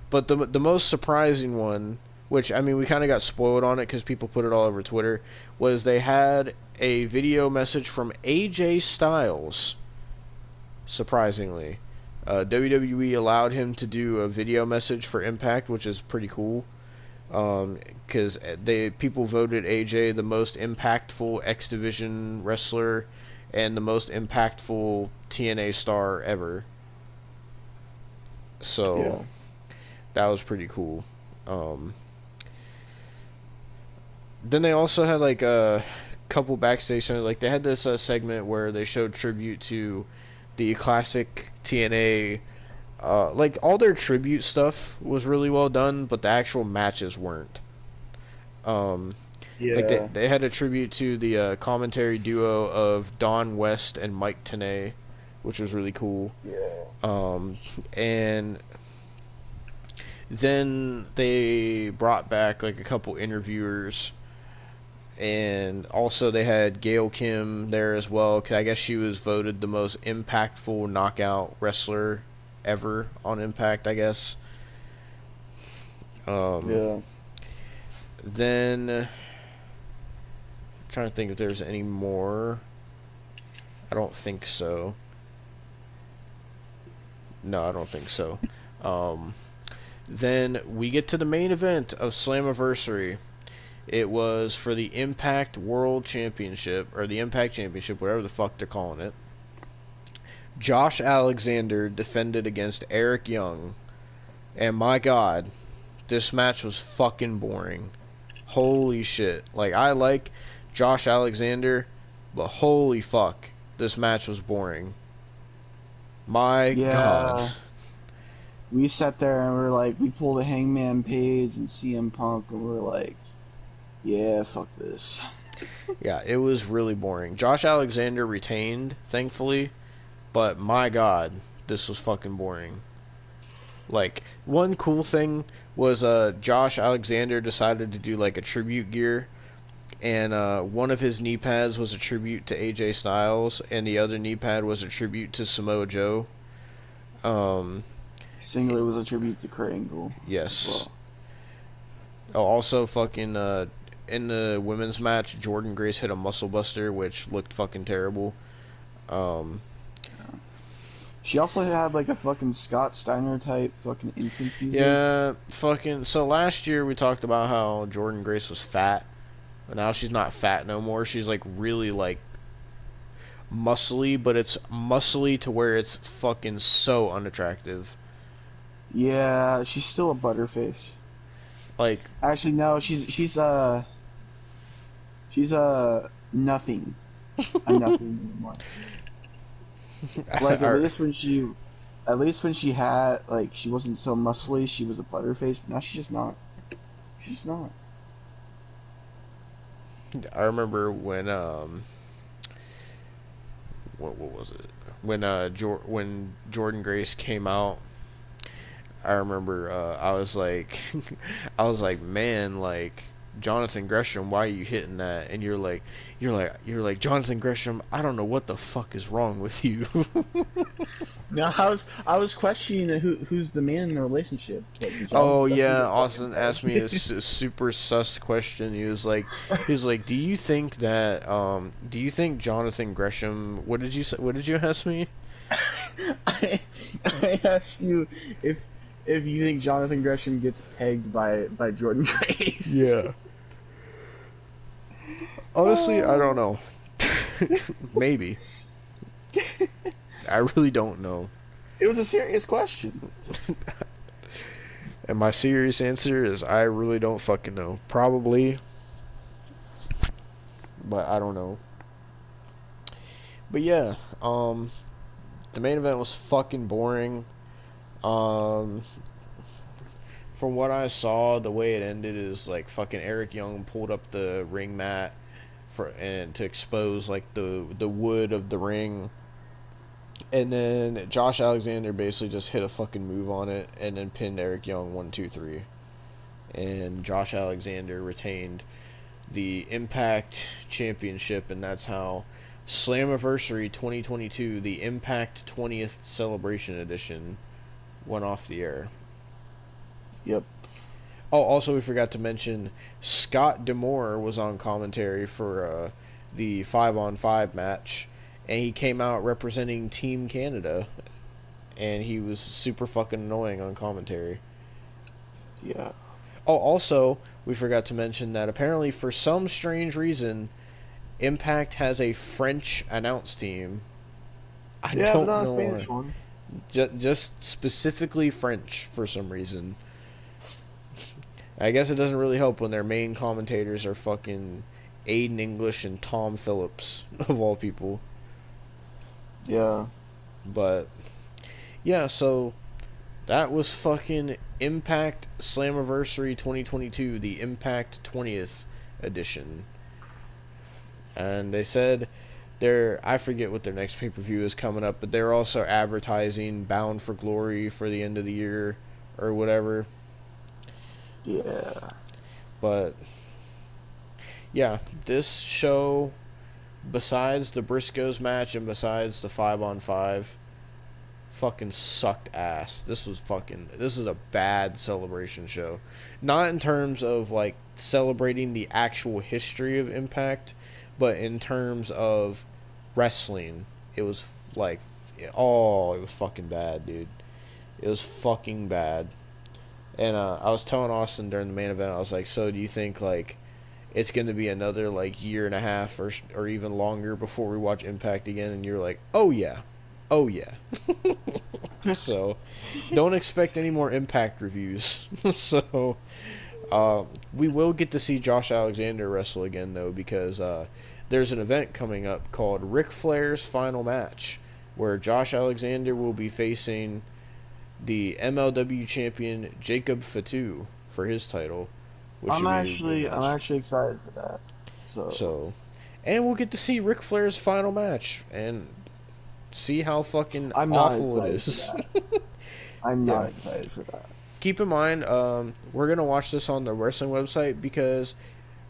But the most surprising one, which, I mean, we kind of got spoiled on it because people put it all over Twitter, was they had a video message from AJ Styles, surprisingly. WWE allowed him to do a video message for Impact, which is pretty cool. Because people voted AJ the most impactful X Division wrestler and the most impactful TNA star ever. So Yeah. that was pretty cool. Then they also had like a couple backstage, like they had this segment where they showed tribute to the classic TNA. Like all their tribute stuff was really well done, but the actual matches weren't. Like Yeah. they had a tribute to the commentary duo of Don West and Mike Tenay, which was really cool. Yeah. And then they brought back like a couple interviewers, and also they had Gail Kim there as well, 'cause I guess she was voted the most impactful knockout wrestler ever on Impact, I guess. Yeah. Then trying to think if there's any more. I don't think so. No, I don't think so. Then we get to the main event of Slammiversary. It was for the Impact World Championship, or the Impact Championship, whatever the fuck they're calling it. Josh Alexander defended against Eric Young. And my god, this match was fucking boring. Holy shit. Like, I like Josh Alexander, but holy fuck, this match was boring. My god. We sat there and we were like, we pulled a Hangman Page and CM Punk, and we were like, yeah, fuck this. Yeah, it was really boring. Josh Alexander retained, thankfully, but my god, this was fucking boring. Like, one cool thing was Josh Alexander decided to do like a tribute gear, and one of his knee pads was a tribute to AJ Styles, and the other knee pad was a tribute to Samoa Joe. Singlet was a tribute to Kurt Angle. Yes. Oh, also fucking in the women's match, Jordan Grace hit a muscle buster, which looked fucking terrible. She also had like a fucking Scott Steiner type fucking entrance music. Yeah, fucking. So last year we talked about how Jordan Grace was fat, but now she's not fat no more. She's like really like muscly, but it's muscly to where it's fucking so unattractive. Yeah, she's still a butterface. Like, Actually, no, she's nothing. A nothing anymore. Like at least when she had like she wasn't so muscly, she was a butterface. But now she's just not. She's just not. I remember when what was it? When when Jordan Grace came out, I remember I was like I was like, man, like Jonathan Gresham, why are you hitting that? And you're like Jonathan Gresham, I don't know what the fuck is wrong with you. Now I was questioning who's the man in the relationship. Oh yeah, Austin asked me a super sus question. He was like, do you think that do you think Jonathan Gresham? What did you say? What did you ask me? I asked you if you think Jonathan Gresham gets pegged by Jordan Grace. Yeah. Honestly, I don't know. Maybe. I really don't know. It was a serious question. And my serious answer is I really don't fucking know. Probably. But I don't know. But yeah, the main event was fucking boring. From what I saw, the way it ended is like fucking Eric Young pulled up the ring mat and to expose like the wood of the ring, and then Josh Alexander basically just hit a fucking move on it and then pinned Eric Young 1, 2, 3, and Josh Alexander retained the Impact Championship, and that's how Slammiversary 2022, the Impact 20th Celebration Edition, went off the air. Yep. Oh, also we forgot to mention Scott D'Amore was on commentary for the 5-on-5 match, and he came out representing Team Canada, and he was super fucking annoying on commentary. Yeah. Oh, also, we forgot to mention that apparently, for some strange reason, Impact has a French announce team. I Yeah, but don't not a know Spanish why. one. Just specifically French for some reason. I guess it doesn't really help when their main commentators are fucking Aiden English and Tom Phillips, of all people. Yeah. But, yeah, so that was fucking Impact Slammiversary 2022, the Impact 20th edition. And they said I forget what their next pay-per-view is coming up, but they're also advertising Bound for Glory for the end of the year or whatever. Yeah. But yeah, this show, besides the Briscoes match and besides the 5-on-5, fucking sucked ass. This is a bad celebration show. Not in terms of like celebrating the actual history of Impact, but in terms of wrestling. It was like, it was fucking bad, dude. It was fucking bad. And I was telling Austin during the main event, I was like, so do you think like it's going to be another like year and a half or even longer before we watch Impact again? And you're like, oh yeah. So don't expect any more Impact reviews. So we will get to see Josh Alexander wrestle again though, because there's an event coming up called Ric Flair's Final Match, where Josh Alexander will be facing the MLW champion Jacob Fatu for his title. Which I'm should be a good match. actually excited for that. So, and we'll get to see Ric Flair's final match and see how fucking I'm not awful it excited is. for that. I'm Yeah. not excited for that. Keep in mind, we're gonna watch this on the wrestling website because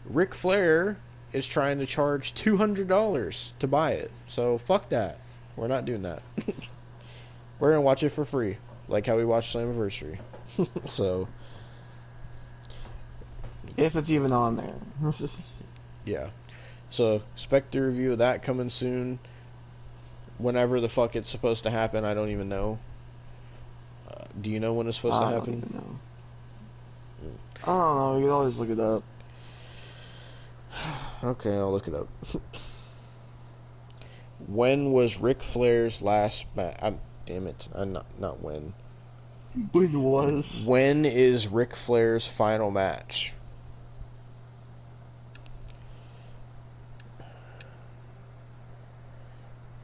Ric Flair is trying to charge $200 to buy it. So fuck that. We're not doing that. We're gonna watch it for free, like how we watched Slammiversary. So If it's even on there. yeah. So expect the review of that coming soon. Whenever the fuck it's supposed to happen, I don't even know. Do you know when it's supposed to I don't happen? even know. I don't know. You can always look it up. Okay, I'll look it up. When was Ric Flair's last match? Damn it. Not when. When was? When is Ric Flair's final match?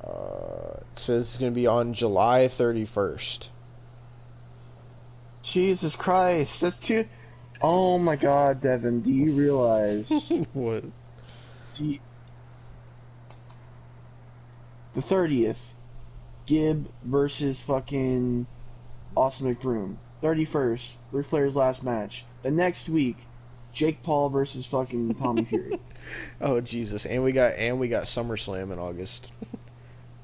It says it's going to be on July 31st. Jesus Christ, that's too. Oh my God, Devon, do you realize What? the 30th, Gibb versus fucking Austin McBroom. 31st, Ric Flair's last match. The next week, Jake Paul versus fucking Tommy Fury. Oh Jesus! And we got SummerSlam in August,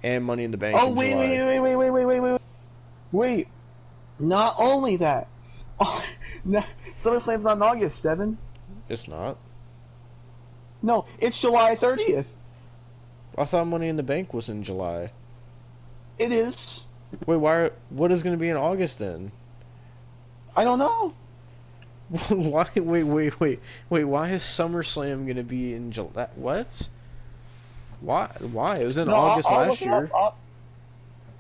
and Money in the Bank. Oh in wait, July. wait! Not only that, no, SummerSlam's not in August, Devon. It's not. No, it's July 30th. I thought Money in the Bank was in July. It is. Wait, why? What is going to be in August then? I don't know. Why? Wait! Why is SummerSlam going to be in July? What? Why? It was in August I'll last look it year. up.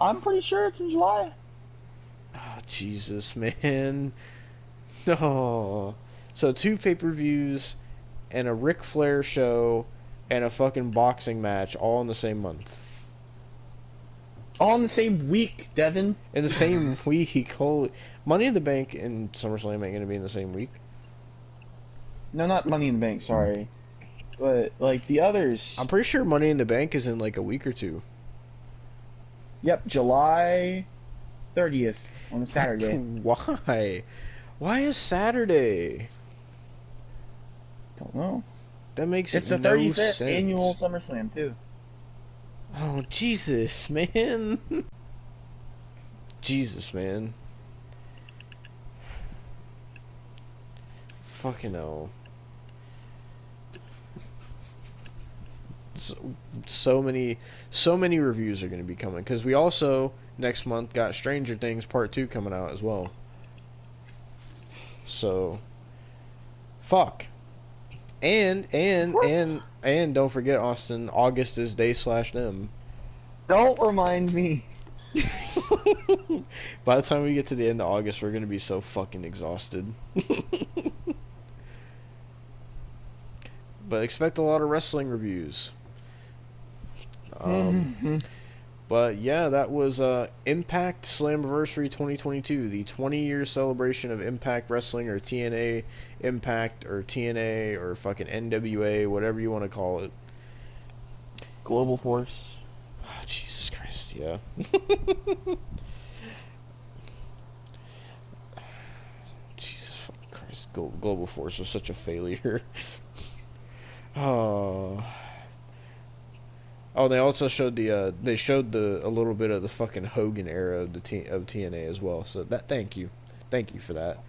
I'm pretty sure it's in July. Oh, Jesus, man. Oh. So 2 pay-per-views and a Ric Flair show and a fucking boxing match all in the same month. All in the same week, Devon. In the same week. Holy. Money in the Bank and SummerSlam ain't going to be in the same week. No, not Money in the Bank, sorry. But, like, the others. I'm pretty sure Money in the Bank is in like a week or two. Yep, July 30th on a Saturday. Why? Why is Saturday? Don't know. That makes It's the no 35th sense. annual SummerSlam, too. Oh, Jesus, man. Jesus, man. Fucking hell. So many reviews are going to be coming, because we also next month got Stranger Things Part 2 coming out as well. So Fuck. And What? don't forget, Austin, August is day/them. Don't remind me. By the time we get to the end of August, we're gonna be so fucking exhausted. But expect a lot of wrestling reviews. But yeah, that was Impact Slammiversary 2022, the 20-year celebration of Impact Wrestling, or TNA Impact, or TNA, or fucking NWA, whatever you want to call it. Global Force. Oh, Jesus Christ, yeah. Jesus fucking Christ, Global Force was such a failure. Oh. Oh, they also showed a little bit of the fucking Hogan era of of TNA as well. So thank you for that.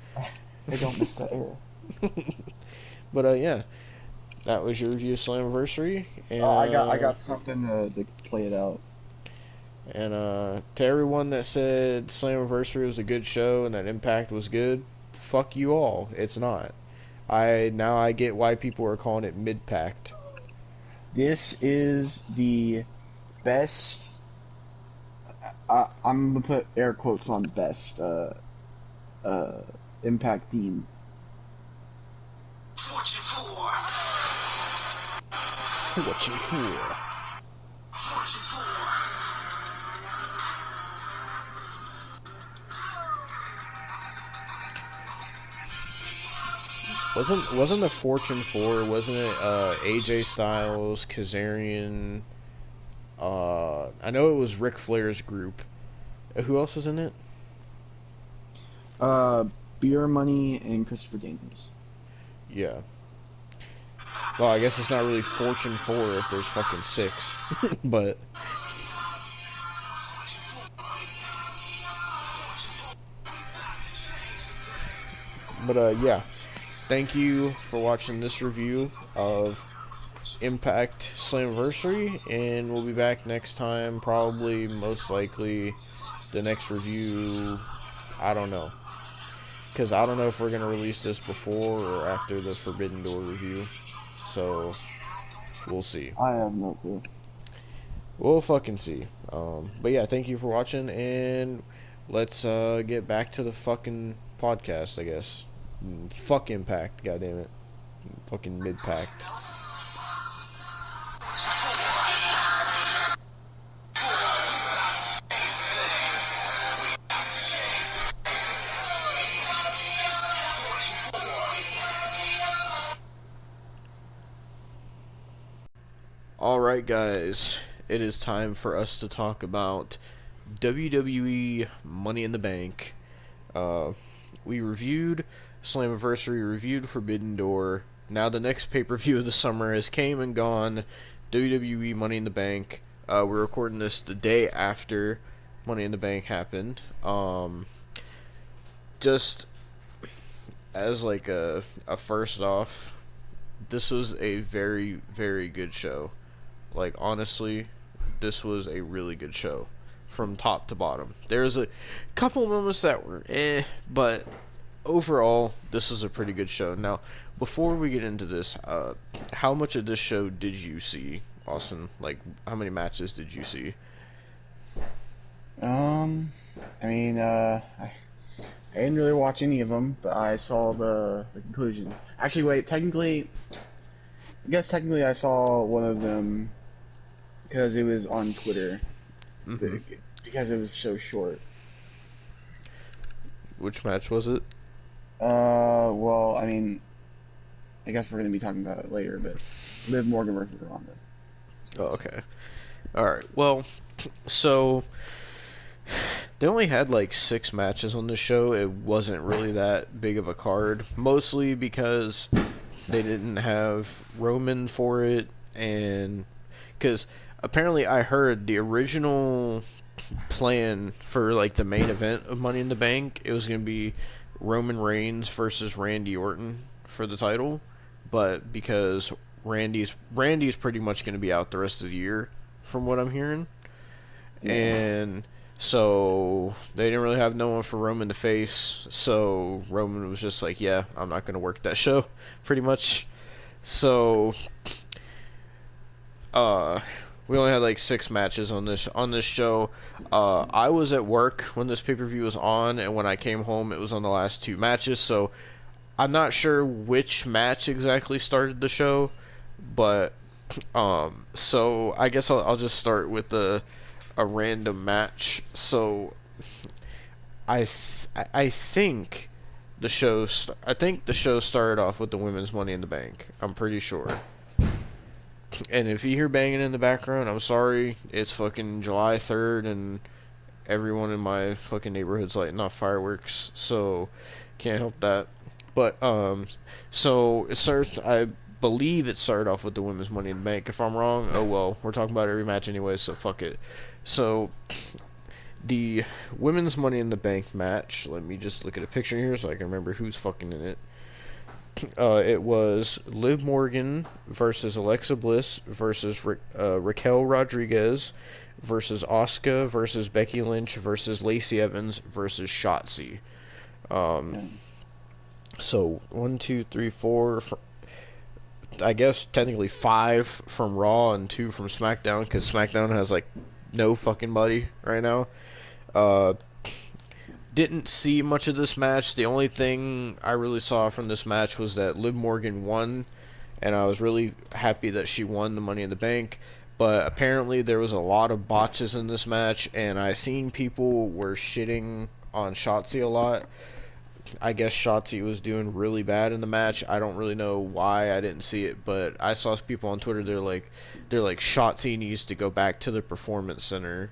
I don't miss that era. But yeah, that was your review of Slammiversary, and I got something to play it out. And to everyone that said Slammiversary was a good show and that Impact was good, fuck you all. It's not. I get why people are calling it mid-packed. This is the best. I'm gonna put air quotes on best. Impact theme. Fortune 4. What you for? Fortune 4. Wasn't the Fortune 4? Wasn't it AJ Styles, Kazarian? I know it was Ric Flair's group. Who else was in it? Beer Money and Christopher Daniels. Yeah. Well, I guess it's not really Fortune 4 if there's fucking 6. But yeah. Thank you for watching this review of Impact Slammiversary, and we'll be back next time, probably, most likely, the next review, I don't know. Because I don't know if we're going to release this before or after the Forbidden Door review. So, we'll see. I have no clue. We'll fucking see. But yeah, thank you for watching, and let's get back to the fucking podcast, I guess. Fuck Impact, goddammit. Fucking mid-packed. Alright guys, it is time for us to talk about WWE Money in the Bank. We reviewed Slammiversary, reviewed Forbidden Door. Now the next pay-per-view of the summer has came and gone, WWE Money in the Bank. We're recording this the day after Money in the Bank happened. Just as like a first off, this was a very, very good show. Like, honestly, this was a really good show from top to bottom. There's a couple moments that were but overall, this was a pretty good show. Now, before we get into this, how much of this show did you see, Austin? Like, how many matches did you see? I mean, I didn't really watch any of them, but I saw the conclusions. Actually, wait, I guess technically I saw one of them because it was on Twitter. Mm-hmm. Because it was so short. Which match was it? Well, I mean, I guess we're going to be talking about it later, but Liv Morgan versus Ronda. Oh, okay. Alright, well, so they only had like 6 matches on the show. It wasn't really that big of a card, mostly because they didn't have Roman for it, and because apparently I heard the original plan for like the main event of Money in the Bank, it was going to be Roman Reigns versus Randy Orton for the title, but because Randy's pretty much going to be out the rest of the year from what I'm hearing, And so they didn't really have no one for Roman to face. So Roman was just like, yeah, I'm not going to work that show, pretty much. So we only had like 6 matches on this show. I was at work when this pay-per-view was on, and when I came home it was on the last 2 matches, so I'm not sure which match exactly started the show, but so I guess I'll just start with a random match. So I think the show started off with the women's Money in the Bank. I'm pretty sure. And if you hear banging in the background, I'm sorry. It's fucking July 3rd, and everyone in my fucking neighborhood's lighting off fireworks, so can't help that. But so it starts. I believe it started off with the women's Money in the Bank. If I'm wrong, oh well. We're talking about every match anyway, so fuck it. So the women's Money in the Bank match. Let me just look at a picture here so I can remember who's fucking in it. It was Liv Morgan versus Alexa Bliss versus Raquel Rodriguez versus Asuka versus Becky Lynch versus Lacey Evans versus Shotzi. So 1, 2, 3, 4. I guess technically 5 from Raw and 2 from SmackDown, because SmackDown has like no fucking buddy right now. Didn't see much of this match. The only thing I really saw from this match was that Liv Morgan won, and I was really happy that she won the Money in the Bank. But apparently there was a lot of botches in this match, and I seen people were shitting on Shotzi a lot. I guess Shotzi was doing really bad in the match. I don't really know why I didn't see it, but I saw people on Twitter. They're like Shotzi needs to go back to the Performance Center.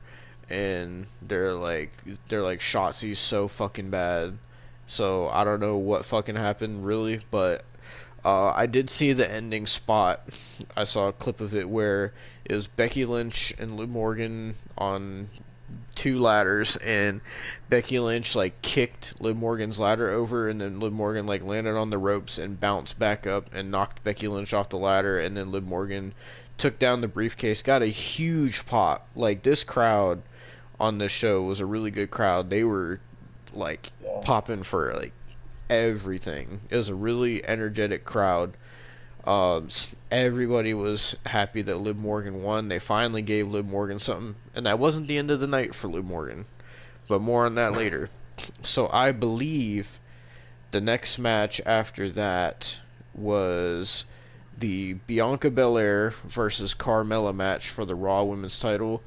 And they're like Shotzi's so fucking bad. So I don't know what fucking happened really, but I did see the ending spot. I saw a clip of it where it was Becky Lynch and Liv Morgan on 2 ladders, and Becky Lynch like kicked Liv Morgan's ladder over, and then Liv Morgan like landed on the ropes and bounced back up and knocked Becky Lynch off the ladder, and then Liv Morgan took down the briefcase, got a huge pop. Like, this crowd on this show was a really good crowd. They were like popping for like everything. It was a really energetic crowd. Everybody was happy that Liv Morgan won. They finally gave Liv Morgan something, and that wasn't the end of the night for Liv Morgan, but more on that later. So I believe the next match after that was the Bianca Belair versus Carmella match for the Raw Women's title.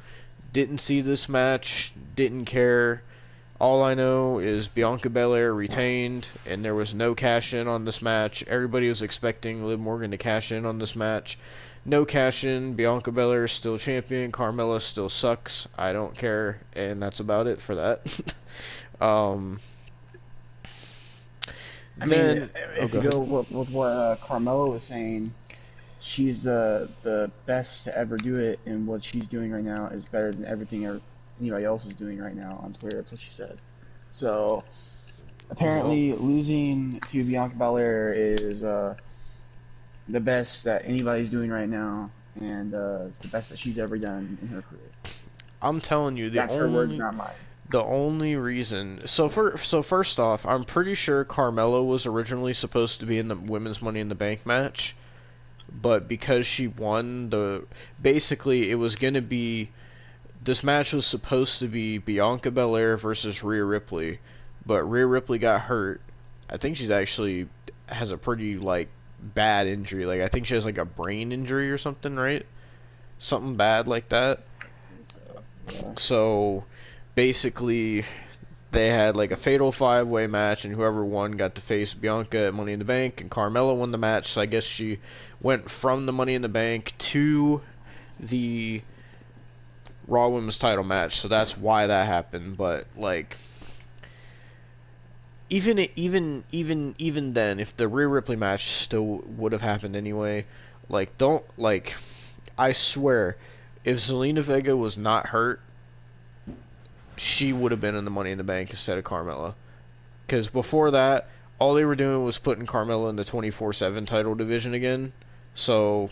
Didn't see this match, didn't care. All I know is Bianca Belair retained, and there was no cash in on this match. Everybody was expecting Liv Morgan to cash in on this match. No cash in. Bianca Belair is still champion. Carmella still sucks. I don't care, and that's about it for that. I mean, if you go with what Carmella was saying, she's the best to ever do it, and what she's doing right now is better than everything anybody else is doing right now on Twitter. That's what she said. So apparently, losing to Bianca Belair is the best that anybody's doing right now, and it's the best that she's ever done in her career. I'm telling you, that's her words, not mine. The only reason, so first off, I'm pretty sure Carmella was originally supposed to be in the women's Money in the Bank match. But because she won basically it was going to be, this match was supposed to be Bianca Belair versus Rhea Ripley, but Rhea Ripley got hurt. I think she's actually has a pretty like bad injury. Like, I think she has like a brain injury or something, right? Something bad like that. So basically they had like a fatal 5-way match, and whoever won got to face Bianca at Money in the Bank, and Carmella won the match. So I guess she went from the Money in the Bank to the Raw Women's title match. So that's why that happened. But like, even then, if the Rhea Ripley match still would have happened anyway, like, don't, like, I swear, if Zelina Vega was not hurt, she would have been in the Money in the Bank instead of Carmella. Because before that, all they were doing was putting Carmella in the 24/7 title division again. So,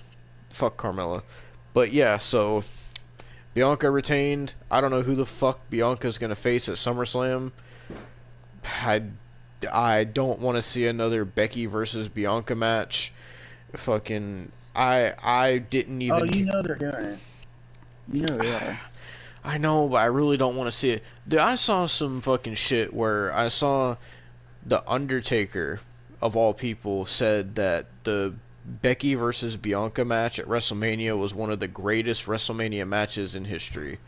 fuck Carmella. But yeah, so Bianca retained. I don't know who the fuck Bianca's gonna face at SummerSlam. I, I don't want to see another Becky versus Bianca match. Fucking, I didn't Oh, even. you know they're doing it. You know they are. I know, but I really don't want to see it. Dude, I saw some fucking shit where I saw the Undertaker, of all people, said that the Becky versus Bianca match at WrestleMania was one of the greatest WrestleMania matches in history.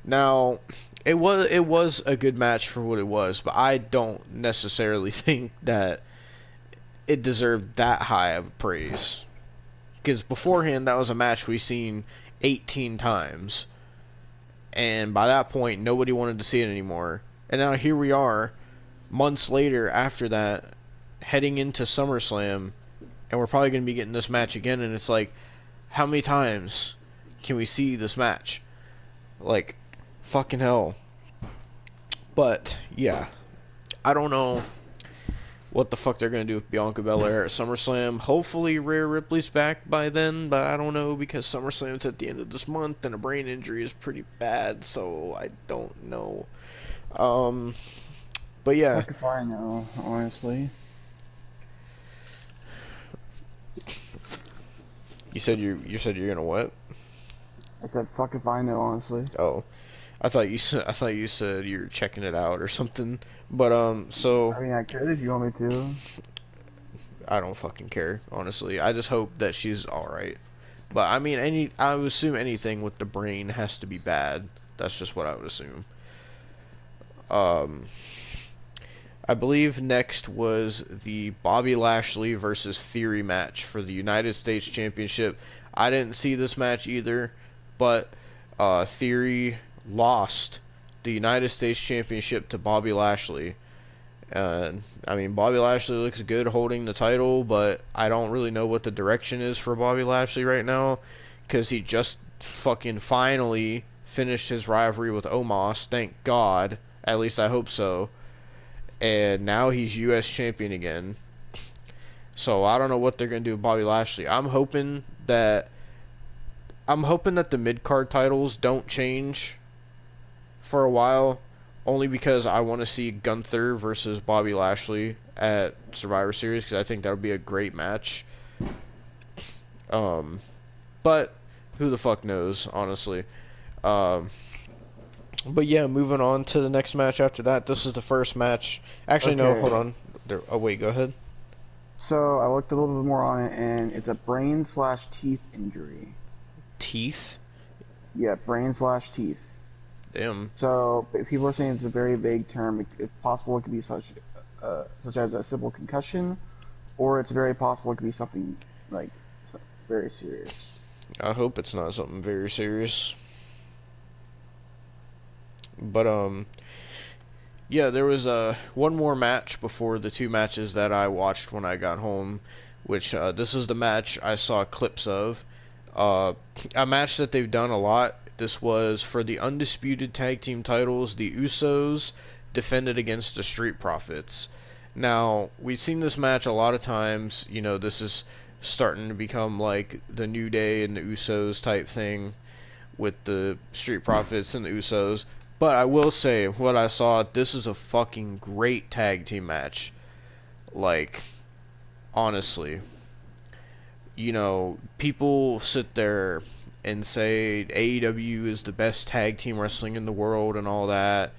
Now, it was a good match for what it was, but I don't necessarily think that it deserved that high of praise. Because beforehand, that was a match we've seen 18 times. And by that point, nobody wanted to see it anymore. And now here we are, months later after that, heading into SummerSlam, and we're probably going to be getting this match again. And it's like, how many times can we see this match? Like, fucking hell. But, yeah. I don't know what the fuck they're going to do with Bianca Belair at SummerSlam. Hopefully Rhea Ripley's back by then, but I don't know because SummerSlam's at the end of this month and a brain injury is pretty bad, so I don't know. But yeah. Fuck if I know, honestly. You said you're going to what? I said fuck if I know, honestly. Oh. I thought you said you're checking it out or something. But so I mean, I could if you want me to. I don't fucking care, honestly. I just hope that she's alright. But I mean, I would assume anything with the brain has to be bad. That's just what I would assume. I believe next was the Bobby Lashley versus Theory match for the United States Championship. I didn't see this match either, but Theory lost the United States Championship to Bobby Lashley. I mean, Bobby Lashley looks good holding the title, but I don't really know what the direction is for Bobby Lashley right now, because he just fucking finally finished his rivalry with Omos, thank God. At least I hope so. And now he's U.S. champion again. So I don't know what they're going to do with Bobby Lashley. I'm hoping that the mid-card titles don't change for a while, only because I want to see Gunther versus Bobby Lashley at Survivor Series, because I think that would be a great match. But who the fuck knows, honestly. But yeah, moving on to the next match after that. This is the first match. Actually, no, Okay. hold on. Oh, wait, go ahead. So I looked a little bit more on it, and it's a brain/teeth injury. Teeth? Yeah, brain/teeth. Damn. So people are saying it's a very vague term. It's possible it could be such as a simple concussion, or it's very possible it could be something like very serious. I hope it's not something very serious. But yeah, there was one more match before the two matches that I watched when I got home, which this is the match I saw clips of. A match that they've done a lot. This was for the undisputed tag team titles. The Usos defended against the Street Profits. Now, we've seen this match a lot of times. You know, this is starting to become like the New Day and the Usos type thing with the Street Profits and the Usos. But I will say, what I saw, this is a fucking great tag team match. Like, honestly. You know, people sit there and say AEW is the best tag team wrestling in the world and all that.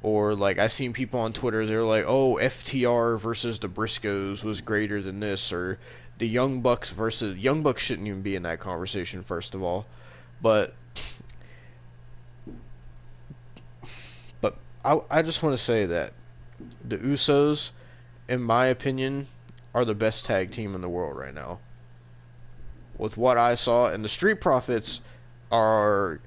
Or, like, I seen people on Twitter, they're like, oh, FTR versus the Briscoes was greater than this. Or the Young Bucks versus... Young Bucks shouldn't even be in that conversation, first of all. But I just want to say that the Usos, in my opinion, are the best tag team in the world right now. With what I saw, and the Street Profits are...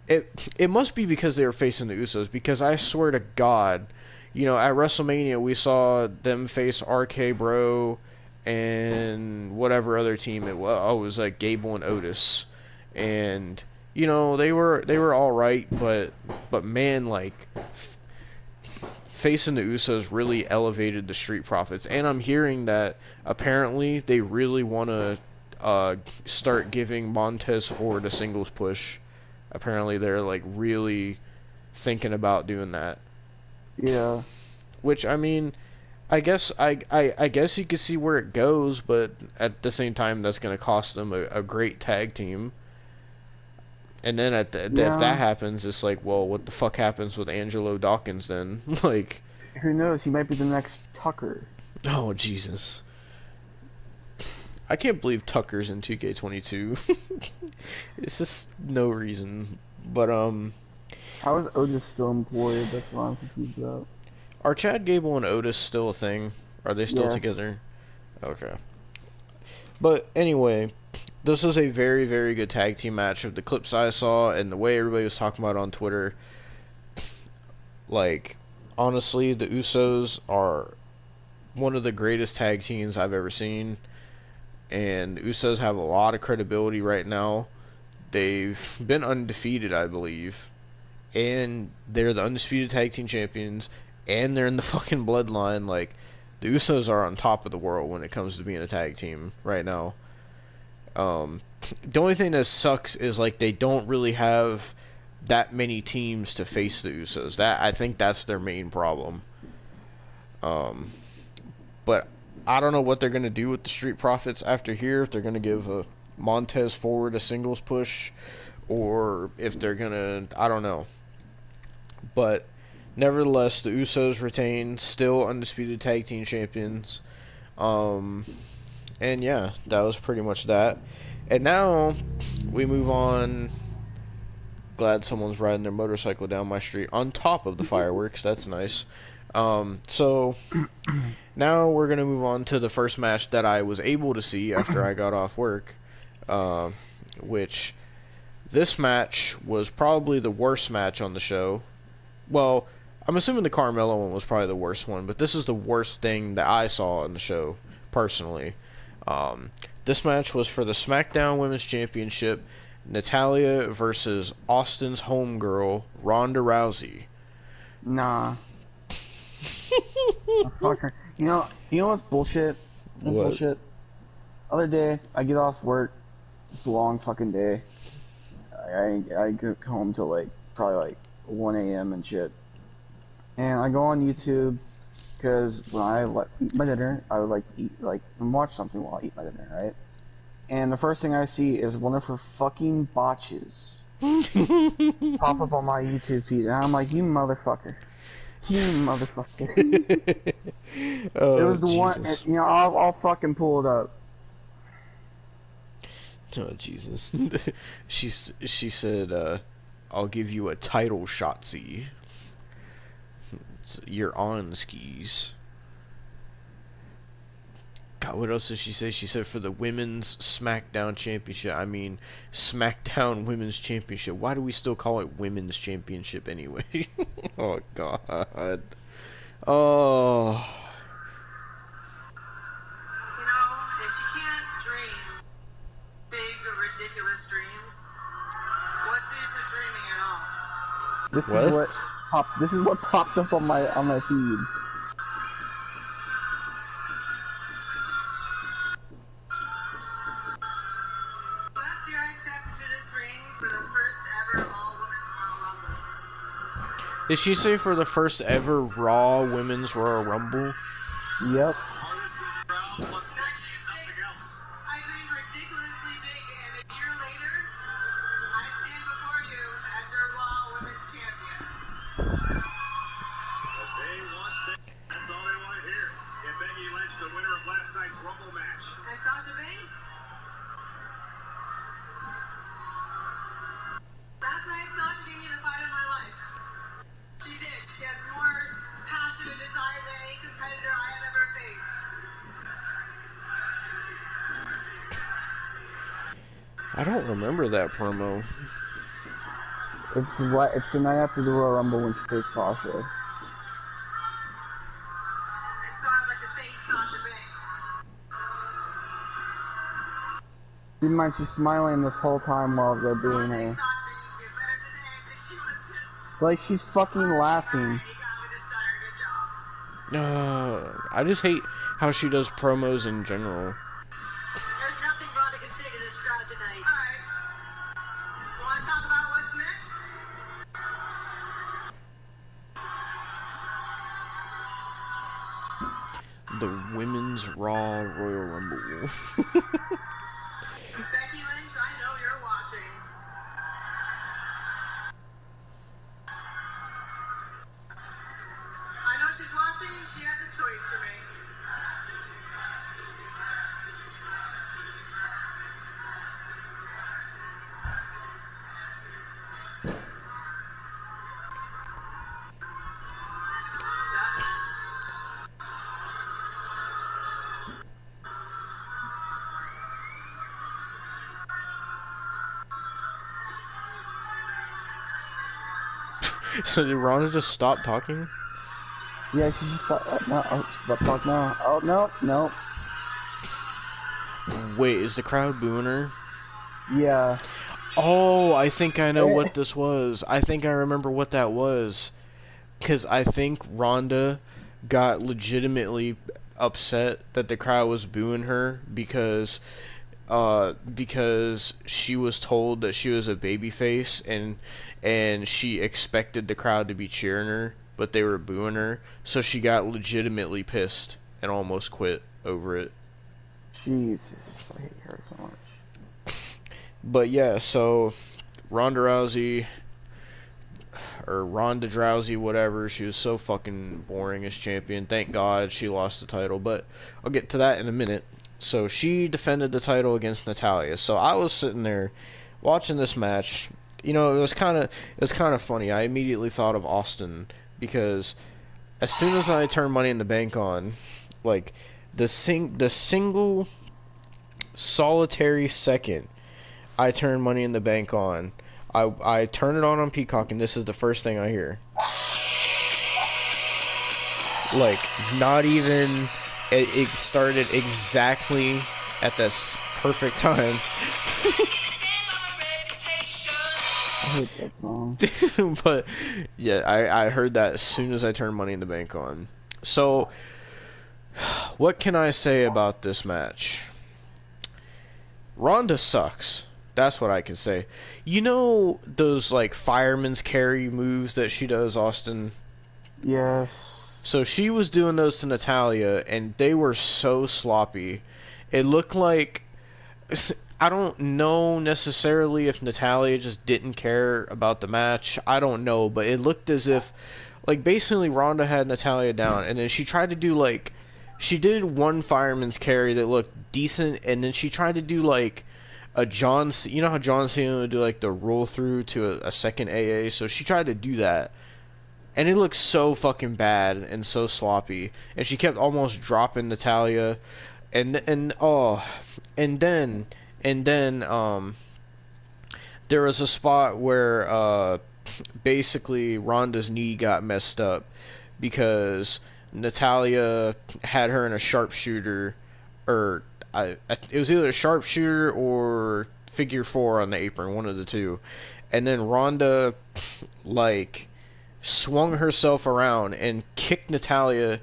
It must be because they were facing the Usos, because I swear to God, you know, at WrestleMania we saw them face RK Bro and whatever other team it was. Oh, it was like Gable and Otis. And, you know, they were alright, but man, like... facing the Usos really elevated the Street Profits, and I'm hearing that apparently they really want to start giving Montez Ford a singles push. Apparently, they're like really thinking about doing that. Yeah. Which, I mean, I guess you can see where it goes, but at the same time, that's going to cost them a great tag team. And then if that happens, it's like, well, what the fuck happens with Angelo Dawkins then? Like, who knows? He might be the next Tucker. Oh Jesus! I can't believe Tucker's in 2K22. It's just no reason. But how is Otis still employed? That's what I'm confused about. Are Chad Gable and Otis still a thing? Are they still Yes. together? Okay. But anyway, this was a very, very good tag team match. Of the clips I saw and the way everybody was talking about it on Twitter, like, honestly, the Usos are one of the greatest tag teams I've ever seen. And the Usos have a lot of credibility right now. They've been undefeated, I believe. And they're the undisputed tag team champions. And they're in the fucking bloodline. Like, the Usos are on top of the world when it comes to being a tag team right now. The only thing that sucks is, like, they don't really have that many teams to face the Usos. I think that's their main problem. But I don't know what they're going to do with the Street Profits after here. If they're going to give Montez Ford a singles push, or if they're going to, I don't know. But nevertheless, the Usos retain, still undisputed tag team champions. And yeah, that was pretty much that. And now we move on. Glad someone's riding their motorcycle down my street on top of the fireworks. That's nice. So now we're going to move on to the first match that I was able to see after I got off work, which this match was probably the worst match on the show. Well, I'm assuming the Carmelo one was probably the worst one, but this is the worst thing that I saw on the show, personally. This match was for the SmackDown Women's Championship, Natalya versus Austin's homegirl, Ronda Rousey. Nah. Oh, fuck her. You know what's bullshit? What's What? bullshit? Other day, I get off work. It's a long fucking day. I go home till like probably like 1 a.m. and shit. And I go on YouTube because when I eat my dinner, I would like to eat and watch something while I eat my dinner, right? And the first thing I see is one of her fucking botches pop up on my YouTube feed, and I'm like, you motherfucker. You motherfucker. Oh, It was the one, Jesus. you know, I'll fucking pull it up. Oh, Jesus. She said, I'll give you a title shotzi. You're on skis. God, what else did she say? She said for the Women's SmackDown Championship. I mean, SmackDown Women's Championship. Why do we still call it Women's Championship anyway? Oh, God. Oh. You know, if you can't dream big, ridiculous dreams, what's the use of dreaming at all? This is what popped up on my feed. Last year I stepped into this ring for the first ever all-women's Royal Rumble. Did she say for the first ever Raw Women's Royal Rumble? Yep. I dreamed ridiculously big, and a year later, I stand before you as your Raw Women's Champion. That's all they want to hear. And Becky Lynch, the winner of last night's Rumble match. And Sasha Banks? Last night, Sasha gave me the fight of my life. She did. She has more passion and desire than any competitor I have ever faced. I don't remember that promo. It's the night after the Royal Rumble when she faced Sasha. It sounds like the same Sasha Banks. Keep in mind, she's smiling this whole time while they're doing I her. think Sasha didn't get better today than she was just. Like, she's fucking laughing. You got me to start. Good job. I just hate how she does promos in general. There's nothing Ronda can say Women's Raw Royal Rumble. Becky Lynch, I know you're watching. I know she's watching. She has a choice to make. So did Ronda just stop talking? Yeah, she just thought, no, stop talking now. Oh, no, no. Wait, is the crowd booing her? Yeah. Oh, I think I know what this was. I think I remember what that was. Because I think Ronda got legitimately upset that the crowd was booing her because she was told that she was a babyface and she expected the crowd to be cheering her, but they were booing her. So she got legitimately pissed and almost quit over it. Jesus, I hate her so much. But yeah, so Ronda Rousey, or Ronda Drowsy, whatever, she was so fucking boring as champion. Thank God she lost the title, but I'll get to that in a minute. So she defended the title against Natalya. So I was sitting there watching this match. You know, it was kind of funny. I immediately thought of Austin because as soon as I turned Money in the Bank on, like the single solitary second I turn Money in the Bank on, I turn it on Peacock, and this is the first thing I hear. Like, not even, it started exactly at this perfect time. I hate that song. But, yeah, I heard that as soon as I turned Money in the Bank on. So, what can I say about this match? Ronda sucks. That's what I can say. You know those, like, fireman's carry moves that she does, Austin? Yes. So she was doing those to Natalya, and they were so sloppy. It looked like... I don't know necessarily if Natalya just didn't care about the match. I don't know, but it looked as if... Like, basically, Ronda had Natalya down, and then she tried to do, like... She did one fireman's carry that looked decent, and then she tried to do, like... you know how John Cena would do like the roll through to a second AA? So she tried to do that, and it looked so fucking bad and so sloppy. And she kept almost dropping Natalya, and then there was a spot where basically Ronda's knee got messed up because Natalya had her in a sharpshooter, or it was either a sharpshooter or figure four on the apron, one of the two. And then Ronda, like, swung herself around and kicked Natalya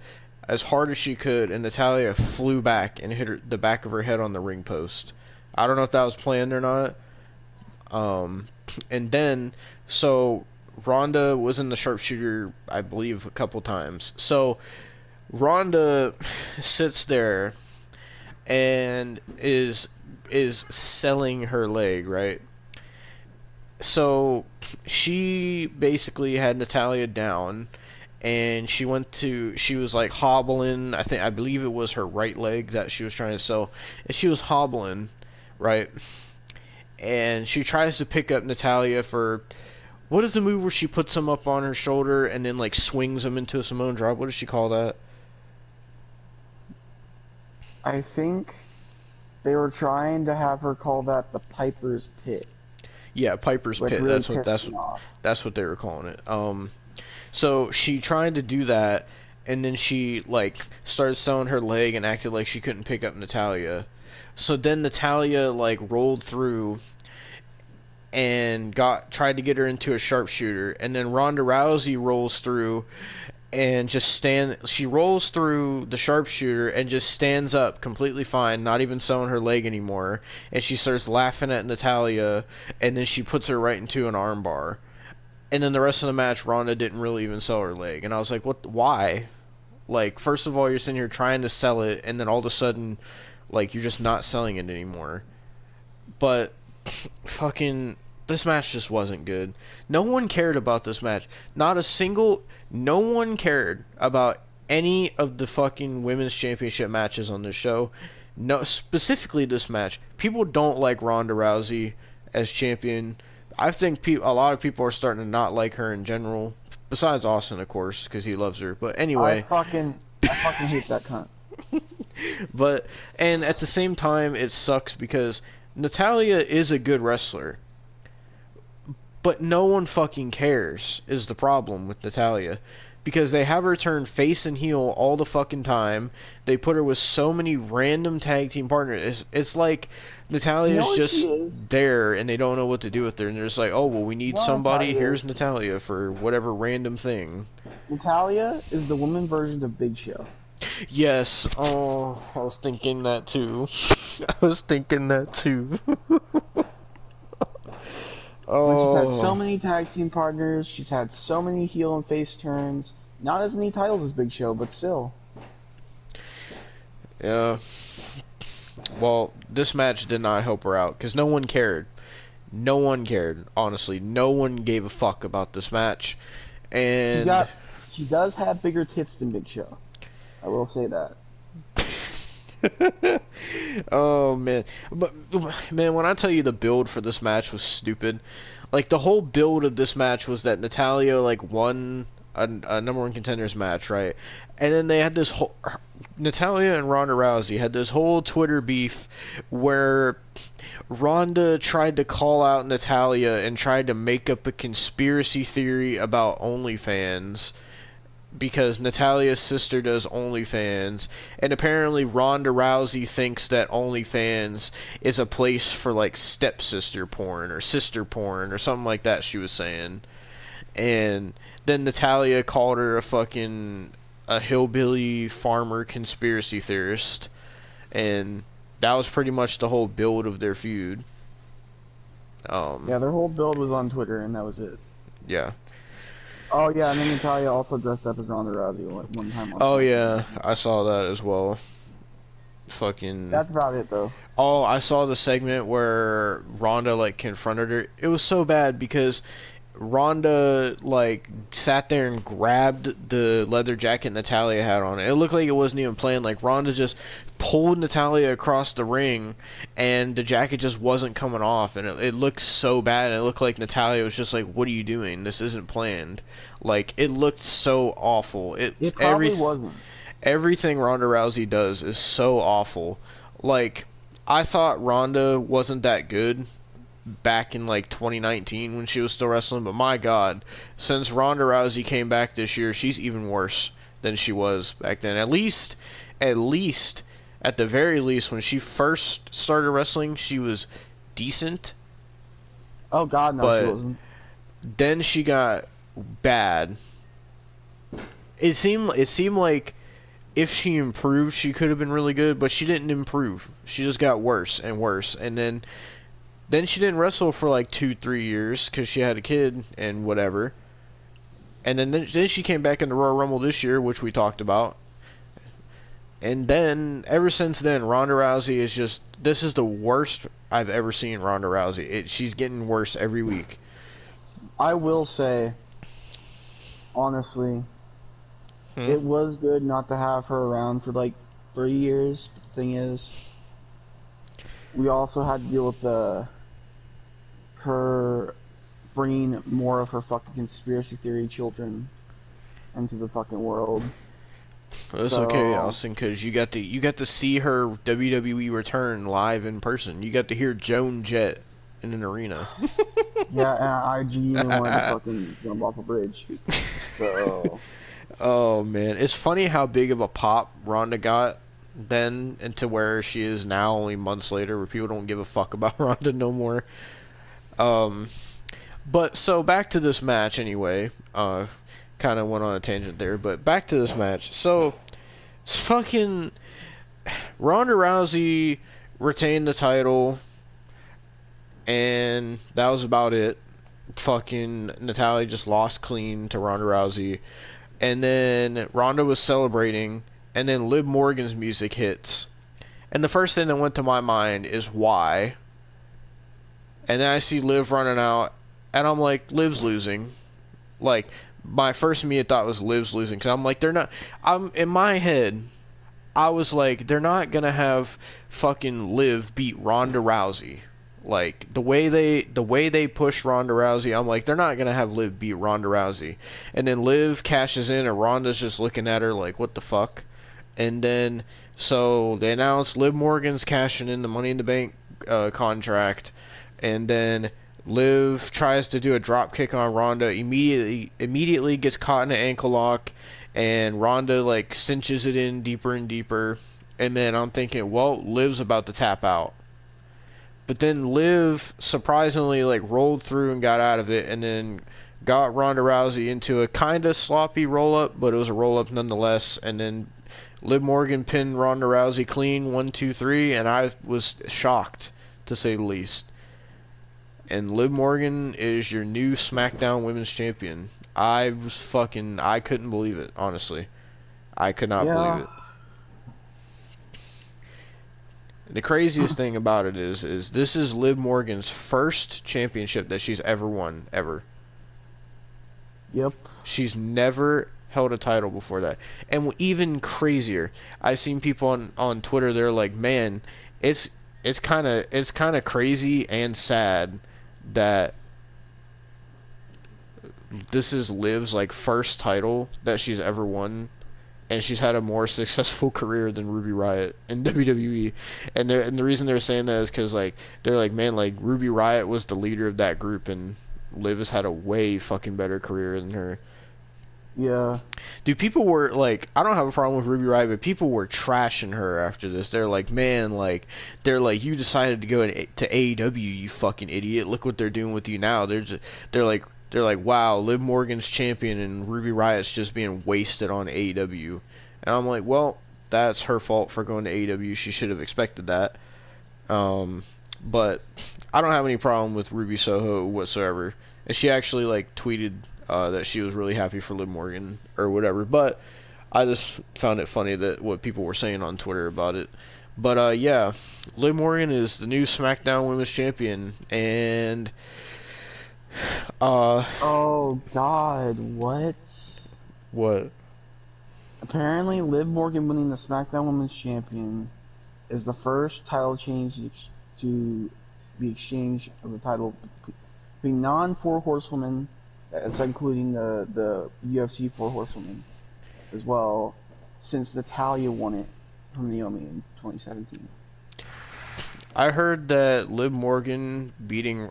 as hard as she could, and Natalya flew back and hit the back of her head on the ring post. I don't know if that was planned or not. And then, so Ronda was in the sharpshooter, I believe, a couple times. So Ronda sits there and is selling her leg, right? So she basically had Natalya down, and she was like hobbling. I believe it was her right leg that she was trying to sell, and she was hobbling, right? And she tries to pick up Natalya for, what is the move where she puts him up on her shoulder and then like swings him into a Samoan drop? What does she call that? I think they were trying to have her call that the Piper's Pit. Yeah, Piper's which Pit. Really That's what they were calling it. So she tried to do that, and then she like started selling her leg and acted like she couldn't pick up Natalya. So then Natalya like rolled through and tried to get her into a sharpshooter, and then Ronda Rousey rolls through and she rolls through the sharpshooter and just stands up completely fine, not even selling her leg anymore, and she starts laughing at Natalya, and then she puts her right into an armbar. And then the rest of the match, Ronda didn't really even sell her leg, and I was like, why? Like, first of all, you're sitting here trying to sell it, and then all of a sudden, like, you're just not selling it anymore. But fucking this match just wasn't good. No one cared about this match. No one cared about any of the fucking women's championship matches on this show. No, specifically this match. People don't like Ronda Rousey as champion. I think a lot of people are starting to not like her in general. Besides Austin, of course, because he loves her. But anyway, I fucking hate that cunt. But and at the same time, it sucks because Natalya is a good wrestler. But no one fucking cares is the problem with Natalya. Because they have her turn face and heel all the fucking time. They put her with so many random tag team partners. It's like Natalya is just there and they don't know what to do with her. And they're just like, oh, well, we need somebody. Here's Natalya for whatever random thing. Natalya is the woman version of Big Show. Yes. Oh, I was thinking that too. She's had so many tag team partners. She's had so many heel and face turns. Not as many titles as Big Show, but still. Yeah. Well, this match did not help her out because no one cared. No one cared. Honestly, no one gave a fuck about this match. And she does have bigger tits than Big Show. I will say that. Oh man, but man, when I tell you the build for this match was stupid, like the whole build of this match was that Natalya like won a number one contenders match, right? And then they had this whole Natalya and Ronda Rousey had this whole Twitter beef where Ronda tried to call out Natalya and tried to make up a conspiracy theory about OnlyFans. Because Natalya's sister does OnlyFans, and apparently Ronda Rousey thinks that OnlyFans is a place for like stepsister porn or sister porn or something like that, she was saying. And then Natalya called her a hillbilly farmer conspiracy theorist, and that was pretty much the whole build of their feud. Yeah, their whole build was on Twitter, and that was it. Yeah. Oh yeah, and then Natalya also dressed up as Ronda Rousey one time. Oh yeah, I saw that as well. Fucking. That's about it though. Oh, I saw the segment where Ronda like confronted her. It was so bad because Ronda like sat there and grabbed the leather jacket Natalya had on. It looked like it wasn't even playing. Like Ronda just pulled Natalya across the ring, and the jacket just wasn't coming off, and it looked so bad. It looked like Natalya was just like, "What are you doing? This isn't planned." Like it looked so awful. It probably wasn't. Everything Ronda Rousey does is so awful. Like I thought Ronda wasn't that good back in like 2019 when she was still wrestling, but my god, since Ronda Rousey came back this year, she's even worse than she was back then. At least at the very least when she first started wrestling, she was decent. Oh god, no, she wasn't. Then she got bad. It seemed like if she improved, she could have been really good, but she didn't improve. She just got worse and worse, and then she didn't wrestle for like 2-3 years because she had a kid and whatever. And then she came back in the Royal Rumble this year, which we talked about. And then, ever since then, Ronda Rousey is just... This is the worst I've ever seen Ronda Rousey. She's getting worse every week. I will say, honestly, it was good not to have her around for like 3 years. But the thing is, we also had to deal with her bringing more of her fucking conspiracy theory children into the fucking world. That's okay, Austin, because you got to see her WWE return live in person. You got to hear Joan Jett in an arena. Yeah, and IG even wanted to fucking jump off a bridge. So. Oh man, it's funny how big of a pop Ronda got then into where she is now, only months later, where people don't give a fuck about Ronda no more. But so back to this match anyway. Kind of went on a tangent there, but back to this match. So, it's fucking Ronda Rousey retained the title, and that was about it. Fucking Natalya just lost clean to Ronda Rousey. and then Ronda was celebrating, and then Liv Morgan's music hits. And the first thing that went to my mind is why. And then I see Liv running out, and I'm like, Liv's losing. Like, my first immediate thought was Liv's losing, because I'm like, they're not. In my head, I was like, they're not gonna have fucking Liv beat Ronda Rousey. Like, the way they push Ronda Rousey, I'm like, they're not gonna have Liv beat Ronda Rousey. And then Liv cashes in, and Ronda's just looking at her like, what the fuck? And then, so they announced Liv Morgan's cashing in the Money in the Bank contract, and then Liv tries to do a drop kick on Ronda, immediately gets caught in an ankle lock, and Ronda like cinches it in deeper and deeper. And then I'm thinking, well, Liv's about to tap out. But then Liv surprisingly like rolled through and got out of it, and then got Ronda Rousey into a kind of sloppy roll up, but it was a roll up nonetheless. And then Liv Morgan pinned Ronda Rousey clean 1, 2, 3, and I was shocked to say the least. And Liv Morgan is your new SmackDown Women's Champion. I couldn't believe it, honestly. I could not believe it. The craziest thing about it is this is Liv Morgan's first championship that she's ever won, ever. Yep. She's never held a title before that. And even crazier, I've seen people on Twitter, they're like, man, it's kind of crazy and sad that this is Liv's like first title that she's ever won, and she's had a more successful career than Ruby Riott in WWE. And the reason they're saying that is because like they're like, man, like Ruby Riott was the leader of that group, and Liv has had a way fucking better career than her. Yeah. Dude, people were like, I don't have a problem with Ruby Riott, but people were trashing her after this. They're like, man, like, they're like, you decided to go to AEW, you fucking idiot. Look what they're doing with you now. They're like, wow, Liv Morgan's champion and Ruby Riott's just being wasted on AEW. And I'm like, well, that's her fault for going to AEW. She should have expected that. But I don't have any problem with Ruby Soho whatsoever. And she actually like tweeted that she was really happy for Liv Morgan or whatever. But I just found it funny that what people were saying on Twitter about it. But yeah, Liv Morgan is the new SmackDown Women's Champion, and oh God, what? What? Apparently, Liv Morgan winning the SmackDown Women's Champion is the first title change to be exchanged of the title between non-Four Horsewomen. That's including the UFC Four Horsewomen as well, since Natalya won it from Naomi in 2017. I heard that Liv Morgan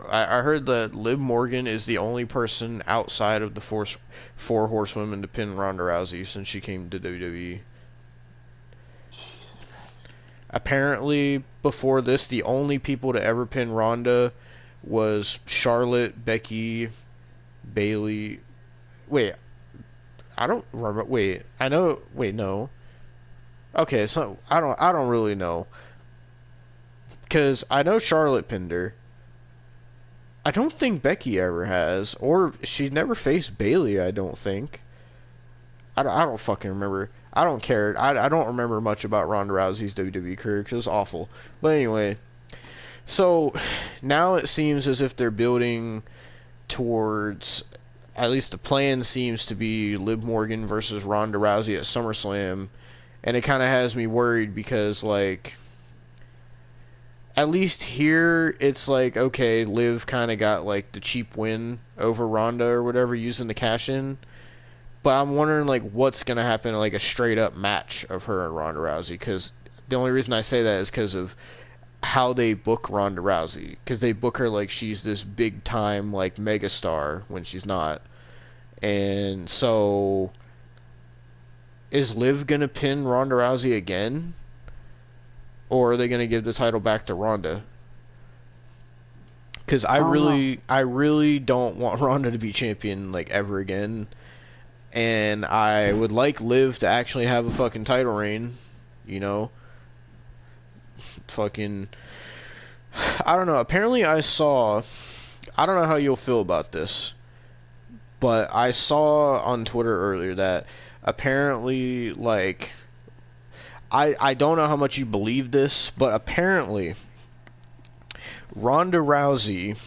I heard that Liv Morgan is the only person outside of the Four Horsewomen to pin Ronda Rousey since she came to WWE. Apparently, before this, the only people to ever pin Ronda was Charlotte, Becky, Bayley. Wait, I don't remember. Wait, I know. Wait, no. Okay, so I don't really know, because I know Charlotte pinned her. I don't think Becky ever has, or she never faced Bayley. I don't think. I don't fucking remember. I don't care. I don't remember much about Ronda Rousey's WWE career because it was awful. But anyway, so now it seems as if they're building towards, at least the plan seems to be, Liv Morgan versus Ronda Rousey at SummerSlam, and it kind of has me worried because, like, at least here it's like, okay, Liv kind of got like the cheap win over Ronda or whatever using the cash in. But I'm wondering, like, what's going to happen in, like, a straight-up match of her and Ronda Rousey. Because the only reason I say that is because of how they book Ronda Rousey. Because they book her like she's this big-time, like, megastar when she's not. And so, is Liv going to pin Ronda Rousey again? Or are they going to give the title back to Ronda? Because I really don't want Ronda to be champion, like, ever again. And I would like Liv to actually have a fucking title reign, you know? Fucking, I don't know. Apparently I don't know how you'll feel about this, but I saw on Twitter earlier that apparently, like, I don't know how much you believe this, but apparently Ronda Rousey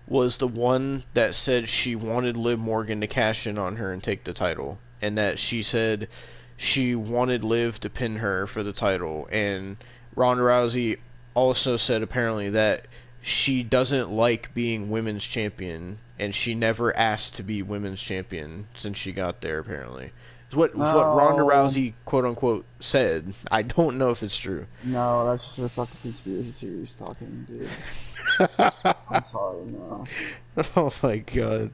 was the one that said she wanted Liv Morgan to cash in on her and take the title, and that she said she wanted Liv to pin her for the title. And Ronda Rousey also said apparently that she doesn't like being women's champion, and she never asked to be women's champion since she got there, apparently. It's what Ronda Rousey, quote-unquote, said. I don't know if it's true. No, that's just a fucking conspiracy theories talking, dude. I'm sorry, no. Oh my god.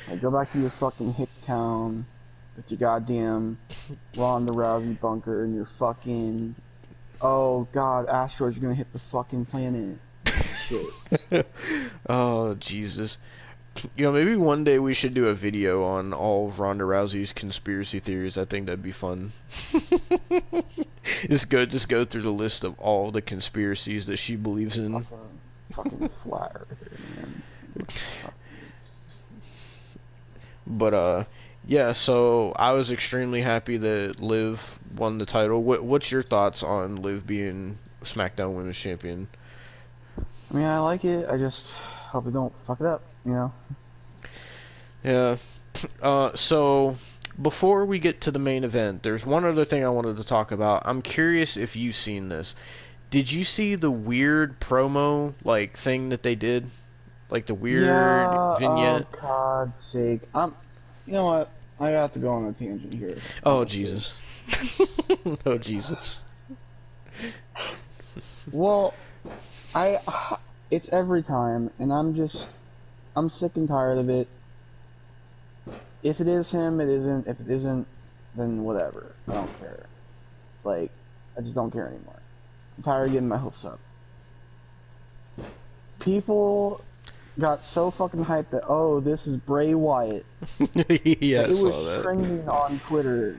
Like, go back to your fucking hick town with your goddamn Ronda Rousey bunker and your fucking... Oh god, asteroids are gonna hit the fucking planet. Shit. Oh, Jesus. You know, maybe one day we should do a video on all of Ronda Rousey's conspiracy theories. I think that'd be fun. Just go through the list of all the conspiracies that she believes in. Fucking flat earther, man. But yeah. So I was extremely happy that Liv won the title. What's your thoughts on Liv being SmackDown Women's Champion? I mean, I like it. I just hope we don't fuck it up, you know? Yeah. So, before we get to the main event, there's one other thing I wanted to talk about. I'm curious if you've seen this. Did you see the weird promo, like, thing that they did? Like, the weird vignette? Oh, God's sake. You know what? I have to go on a tangent here. Oh, Jesus. Oh, Jesus. Well... it's every time, and I'm sick and tired of it. If it is him, it isn't. If it isn't, then whatever. I don't care. Like, I just don't care anymore. I'm tired of getting my hopes up. People got so fucking hyped that, oh, this is Bray Wyatt. Yeah, it was trending on Twitter.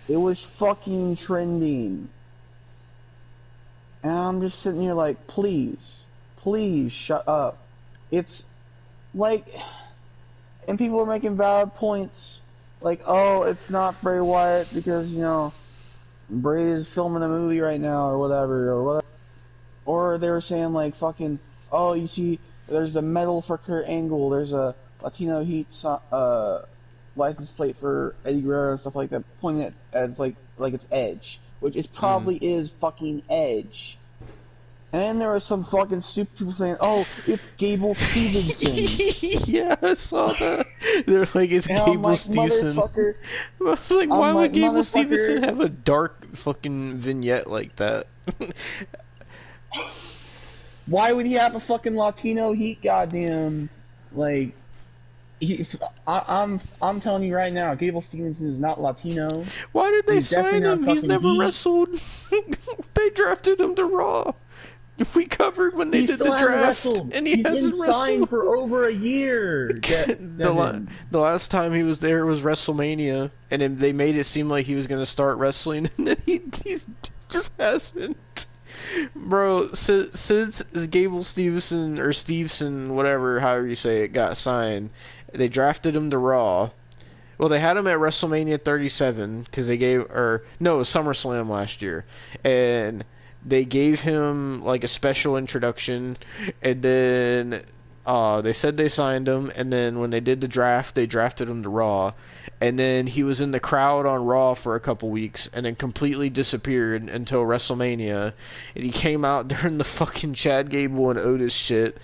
It was fucking trending. And I'm just sitting here like, please shut up. It's like, and people are making valid points, like, oh, it's not Bray Wyatt because, you know, Bray is filming a movie right now or whatever. Or they were saying like, fucking, oh, you see, there's a medal for Kurt Angle, there's a Latino Heat license plate for Eddie Guerrero and stuff like that, pointing it as like it's Edge. Which is probably is fucking Edge. And then there were some fucking stupid people saying, oh, it's Gable Stevenson. Yeah, I saw that. They're like, it's and Gable like, Stevenson. Motherfucker. I was like, why would Gable Stevenson Stevenson have a dark fucking vignette like that? Why would he have a fucking Latino Heat goddamn, like... I'm telling you right now, Gable Stevenson is not Latino. Why did they sign him? He's never wrestled. They drafted him to Raw. We covered when they did the draft. Wrestled. And he's been signed for over a year. The last time he was there was WrestleMania, and then they made it seem like he was going to start wrestling, and then he just hasn't. Bro, since Gable Stevenson, or Stevenson, whatever, however you say it, got signed, they drafted him to Raw. Well, they had him at WrestleMania 37 because they gave, or no, it was SummerSlam last year, and they gave him like a special introduction, and then they said they signed him, and then when they did the draft, they drafted him to Raw, and then he was in the crowd on Raw for a couple weeks, and then completely disappeared until WrestleMania, and he came out during the fucking Chad Gable and Otis shit.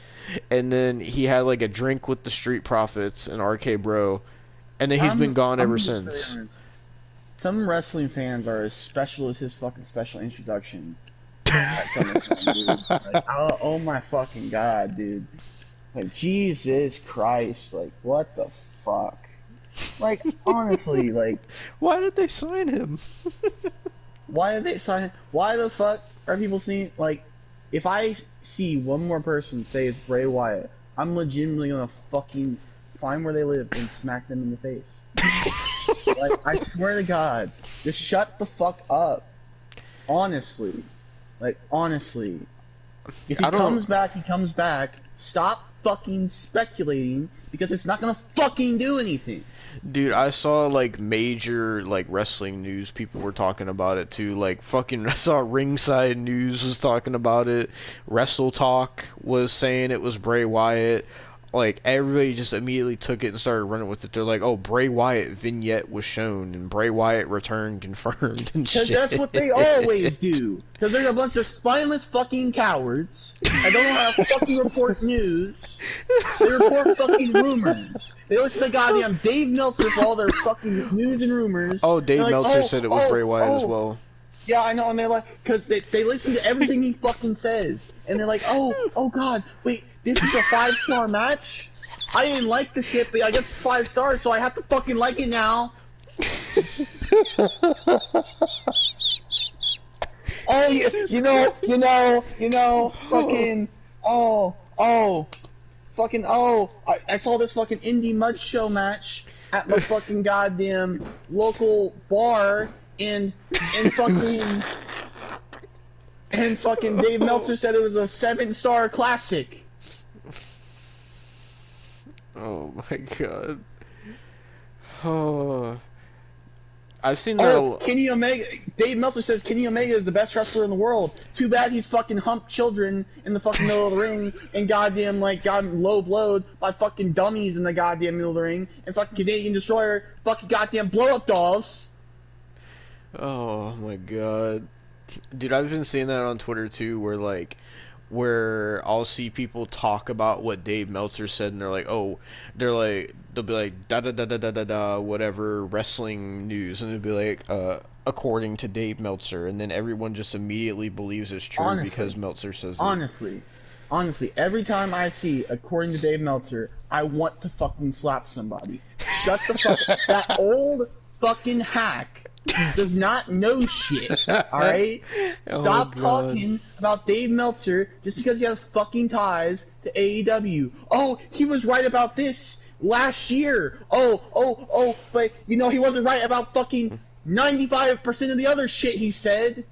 And then he had like a drink with the Street Profits and RK Bro, and then he's been gone ever since. Some wrestling fans are as special as his fucking special introduction at SummerSlam, dude. Like, oh my fucking god, dude! Like, Jesus Christ! Like, what the fuck? Like, honestly, like, why did they sign him? Why did they sign him? Why the fuck are people seeing like? If I see one more person say it's Bray Wyatt, I'm legitimately gonna fucking find where they live and smack them in the face. Like, I swear to God, just shut the fuck up. Honestly. Like, honestly. If he comes back, he comes back. Stop fucking speculating because it's not gonna fucking do anything. Dude, I saw like major like wrestling news people were talking about it too. Like fucking I saw Ringside News was talking about it. Wrestle Talk was saying it was Bray Wyatt. Like everybody just immediately took it and started running with it. They're like, "Oh, Bray Wyatt vignette was shown and Bray Wyatt return confirmed and shit." Because that's what they always do. Because they're a bunch of spineless fucking cowards. I don't know how to fucking report news. They report fucking rumors. They listen to goddamn Dave Meltzer for all their fucking news and rumors. Oh, Dave like, Meltzer said it was Bray Wyatt as well. Yeah, I know, and they're like, because they listen to everything he fucking says, and they're like, oh god, wait, this is a 5-star match? I didn't like the shit, but I guess it's 5 stars, so I have to fucking like it now. Oh, you know, fucking, I saw this fucking indie mud show match at my fucking goddamn local bar, and fucking Dave Meltzer said it was a 7-star classic. Oh my god. Oh. I've seen that. Oh, Kenny Omega. Dave Meltzer says Kenny Omega is the best wrestler in the world. Too bad he's fucking humped children in the fucking middle of the ring and goddamn like got low blowed by fucking dummies in the goddamn middle of the ring and fucking Canadian Destroyer fucking goddamn blow up dolls. Oh my god. Dude, I've been seeing that on Twitter too, where I'll see people talk about what Dave Meltzer said and they'll be like da da da da da da da whatever wrestling news, and it'll be like according to Dave Meltzer, and then everyone just immediately believes it's true because Meltzer says it. Honestly, every time I see according to Dave Meltzer, I want to fucking slap somebody. Shut the fuck up. That old fucking hack does not know shit, alright? Stop talking about Dave Meltzer just because he has fucking ties to AEW. Oh, he was right about this last year. But he wasn't right about fucking 95% of the other shit he said.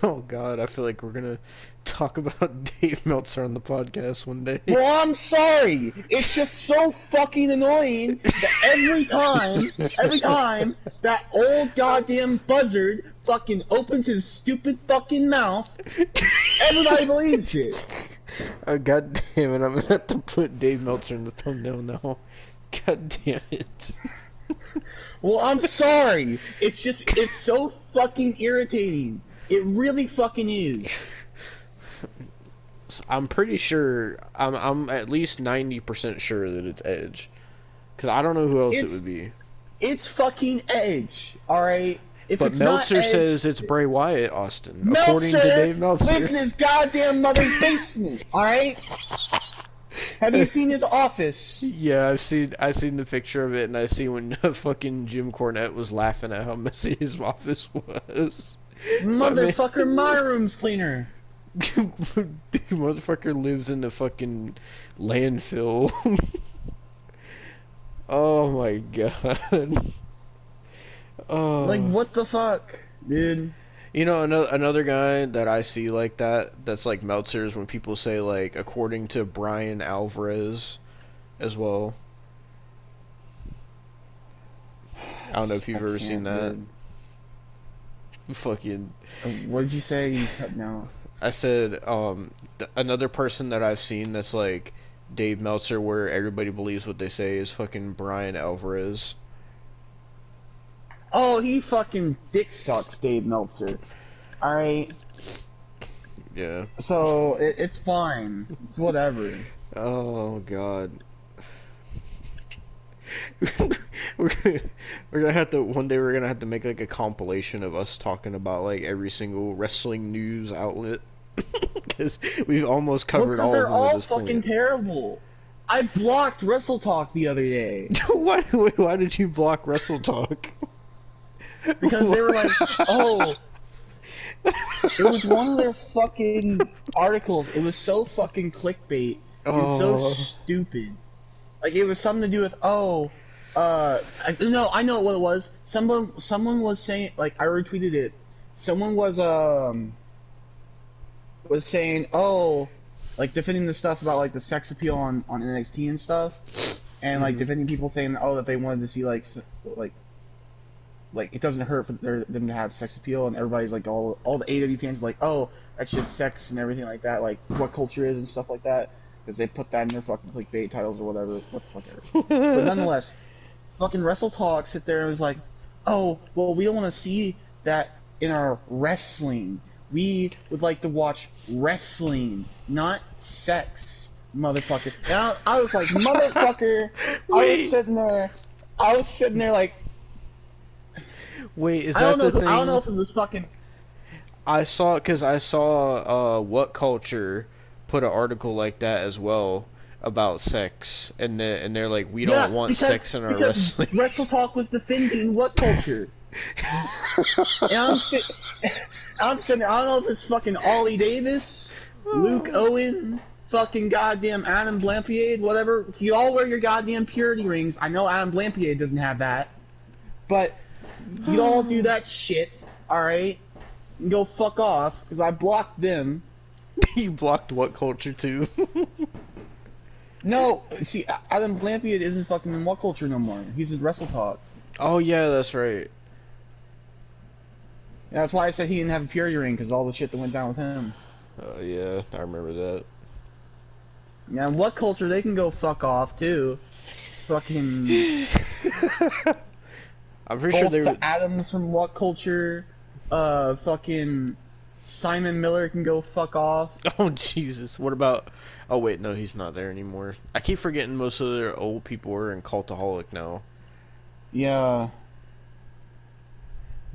Oh god, I feel like we're gonna talk about Dave Meltzer on the podcast one day. Well, I'm sorry. It's just so fucking annoying that every time that old goddamn buzzard fucking opens his stupid fucking mouth, everybody believes it. God damn it, I'm gonna have to put Dave Meltzer in the thumbnail now. God damn it. Well, I'm sorry. It's so fucking irritating. It really fucking is. I'm pretty sure, I'm at least 90% sure that it's Edge. Because I don't know who else it would be. It's fucking Edge, alright? But Meltzer says it's Bray Wyatt, Austin. Meltzer according to Dave Meltzer lives in his goddamn mother's basement, alright? Have you seen his office? Yeah, I've seen the picture of it, and I see when fucking Jim Cornette was laughing at how messy his office was. Motherfucker, my room's cleaner. Motherfucker lives in the fucking landfill. Oh my god. Oh. Like, what the fuck, dude? You know, another guy that I see like that's like Meltzer's, when people say, like, according to Brian Alvarez as well. I don't know if you've ever seen that. Dude. Fucking. What did you say? You cut now. I said, another person that I've seen that's like Dave Meltzer, where everybody believes what they say, is fucking Brian Alvarez. Oh, he fucking dick sucks, Dave Meltzer. Alright? Yeah. So, it's fine. It's whatever. Oh, God. we're gonna have to, one day we're gonna have to make like a compilation of us talking about like every single wrestling news outlet. Because we've almost covered all of them. They're all fucking terrible. I blocked Wrestle Talk the other day. Why did you block Wrestle Talk? Because they were like, oh, it was one of their fucking articles. It was so fucking clickbait and so stupid. Like, it was something to do with, I know what it was. Someone was saying, like, I retweeted it. Someone was saying, like defending the stuff about like the sex appeal on NXT and stuff, and like defending people saying that they wanted to see like it doesn't hurt for them to have sex appeal, and everybody's like all the AEW fans are like, oh, that's just sex and everything like that, like what culture is and stuff like that, because they put that in their fucking clickbait titles or whatever. What the fuck ever. But nonetheless, fucking Wrestle Talk sit there and was like, oh, well, we don't want to see that in our wrestling. We would like to watch wrestling, not sex, motherfucker. And I was like, motherfucker. I was sitting there like, wait, is that the thing? I don't know if it was fucking. I saw What Culture put an article like that as well about sex, and they're like, we don't want sex in our wrestling. Wrestle Talk was defending What Culture. And I'm sitting, I don't know if it's fucking Ollie Davis, Luke Owen, fucking goddamn Adam Blampied, whatever. You all wear your goddamn purity rings. I know Adam Blampied doesn't have that, but you all do that shit, alright? Go fuck off, because I blocked them. You blocked What Culture too? No, see, Adam Blampied isn't fucking in What Culture no more. He's in Wrestle Talk. Oh yeah, that's right. Yeah, that's why I said he didn't have a purity ring, because all the shit that went down with him. Oh yeah, I remember that. Yeah, and What Culture, they can go fuck off too. Fucking. I'm pretty sure they were. Adams from What Culture, fucking Simon Miller can go fuck off. Oh Jesus! What about? Oh wait, no, he's not there anymore. I keep forgetting most of their old people are in Cultaholic now. Yeah.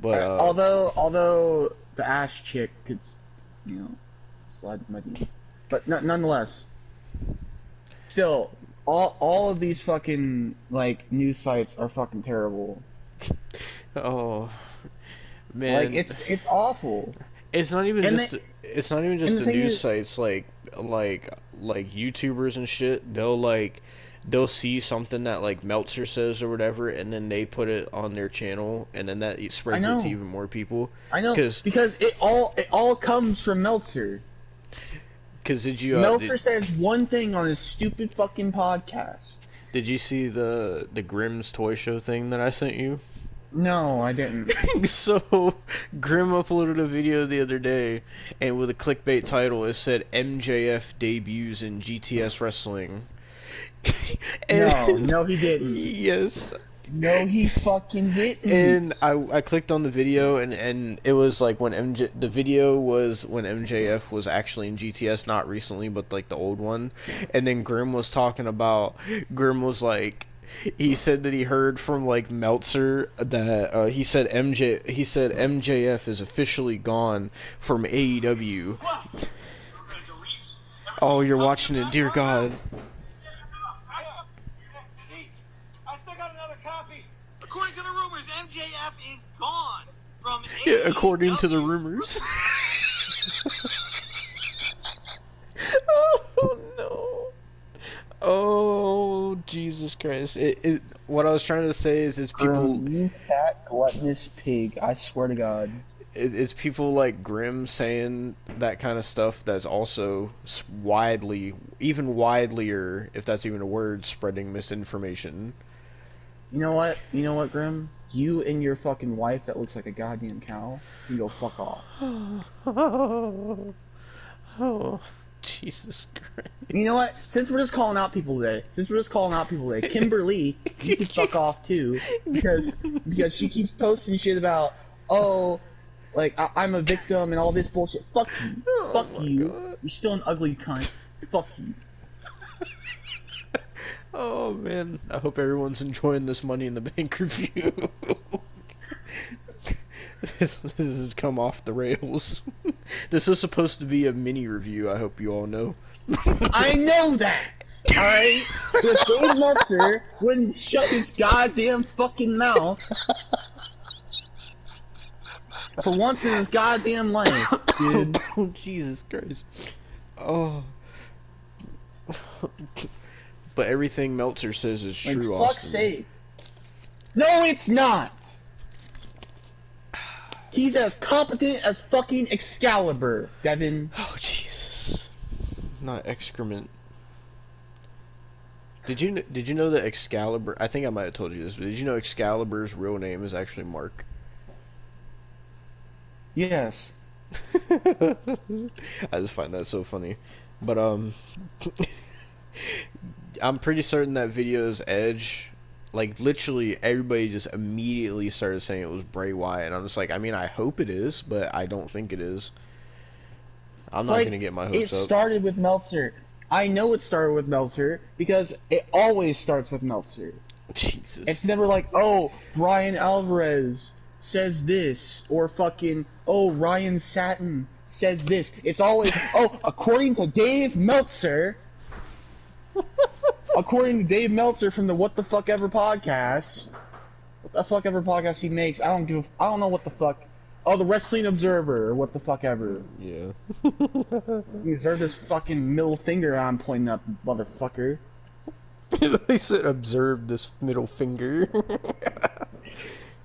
But although the Ash chick could, slide my DM. But nonetheless, still, all of these fucking like news sites are fucking terrible. Oh man, like it's awful. It's not even just the news sites, like YouTubers and shit. They'll see something that like Meltzer says or whatever, and then they put it on their channel, and then that spreads it to even more people. I know, because it all comes from Meltzer. Because Meltzer says one thing on his stupid fucking podcast. Did you see the Grimm's Toy Show thing that I sent you? No, I didn't. So, Grimm uploaded a video the other day, and with a clickbait title, it said MJF debuts in GTS Wrestling. No, he didn't. Yes. No, he fucking didn't. And I clicked on the video, and it was like the video was when MJF was actually in GTS, not recently, but like the old one. And then Grimm was like, he said that he heard from like Meltzer that he said MJF is officially gone from AEW. Oh, you're watching it, dear God. According to the rumors, MJF is gone from AEW. Yeah, according to the rumors. Oh no. Oh Jesus Christ! What I was trying to say is, it's people. You fat gluttonous pig! I swear to God. It's people like Grimm saying that kind of stuff that's also even widelier, if that's even a word, spreading misinformation. You know what, Grimm? You and your fucking wife that looks like a goddamn cow can go fuck off. Oh, Jesus Christ. You know what? Since we're just calling out people today, Kimberly, you can fuck off too, because she keeps posting shit about, like, I'm a victim and all this bullshit. Fuck you. Fuck you. God. You're still an ugly cunt. Fuck you. Oh man, I hope everyone's enjoying this Money in the Bank review. This has come off the rails. This is supposed to be a mini review, I hope you all know. I know that! Alright? If Dave Meltzer wouldn't shut his goddamn fucking mouth for once in his goddamn life, dude. Oh, Jesus Christ. Oh. But everything Meltzer says is true, Austin. Austin. Fuck's sake. No, it's not! He's as competent as fucking Excalibur, Devon. Oh, Jesus. Not excrement. Did you know that Excalibur? I think I might have told you this, but did you know Excalibur's real name is actually Mark? Yes. I just find that so funny. But I'm pretty certain that video's Edge, like literally everybody just immediately started saying it was Bray Wyatt, and I'm just like, I mean, I hope it is, but I don't think it is. I'm not gonna get my hopes It up. started with Meltzer. I know it started with Meltzer because it always starts with Meltzer. Jesus. It's never like, oh, Brian Alvarez says this, or fucking, oh, Ryan Satin says this. It's always, oh, according to Dave Meltzer, according to Dave Meltzer from the What the Fuck Ever podcast, what the fuck ever podcast he makes, I don't know what the fuck. Oh, the Wrestling Observer, or what the fuck ever. Yeah. You deserve this fucking middle finger I'm pointing up, motherfucker. They said observe this middle finger.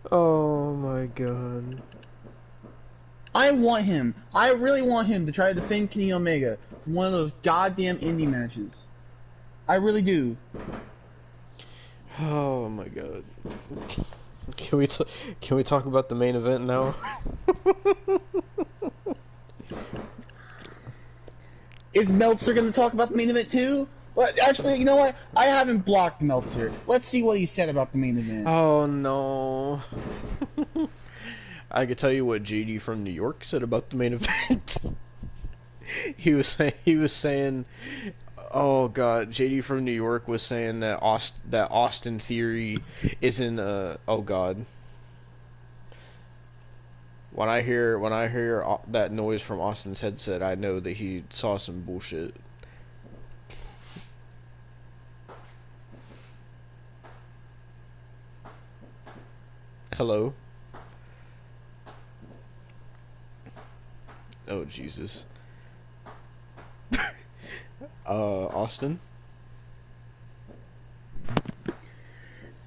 Oh my god. I really want him to try to defend Kenny Omega from one of those goddamn indie matches. I really do. Oh my god. Can we talk about the main event now? Is Meltzer going to talk about the main event too? But actually, you know what? I haven't blocked Meltzer. Let's see what he said about the main event. Oh no. I could tell you what JD from New York said about the main event. He was saying, oh god, JD from New York was saying that Austin Theory isn't oh god. When I hear that noise from Austin's headset, I know that he saw some bullshit. Hello? Oh Jesus. Austin?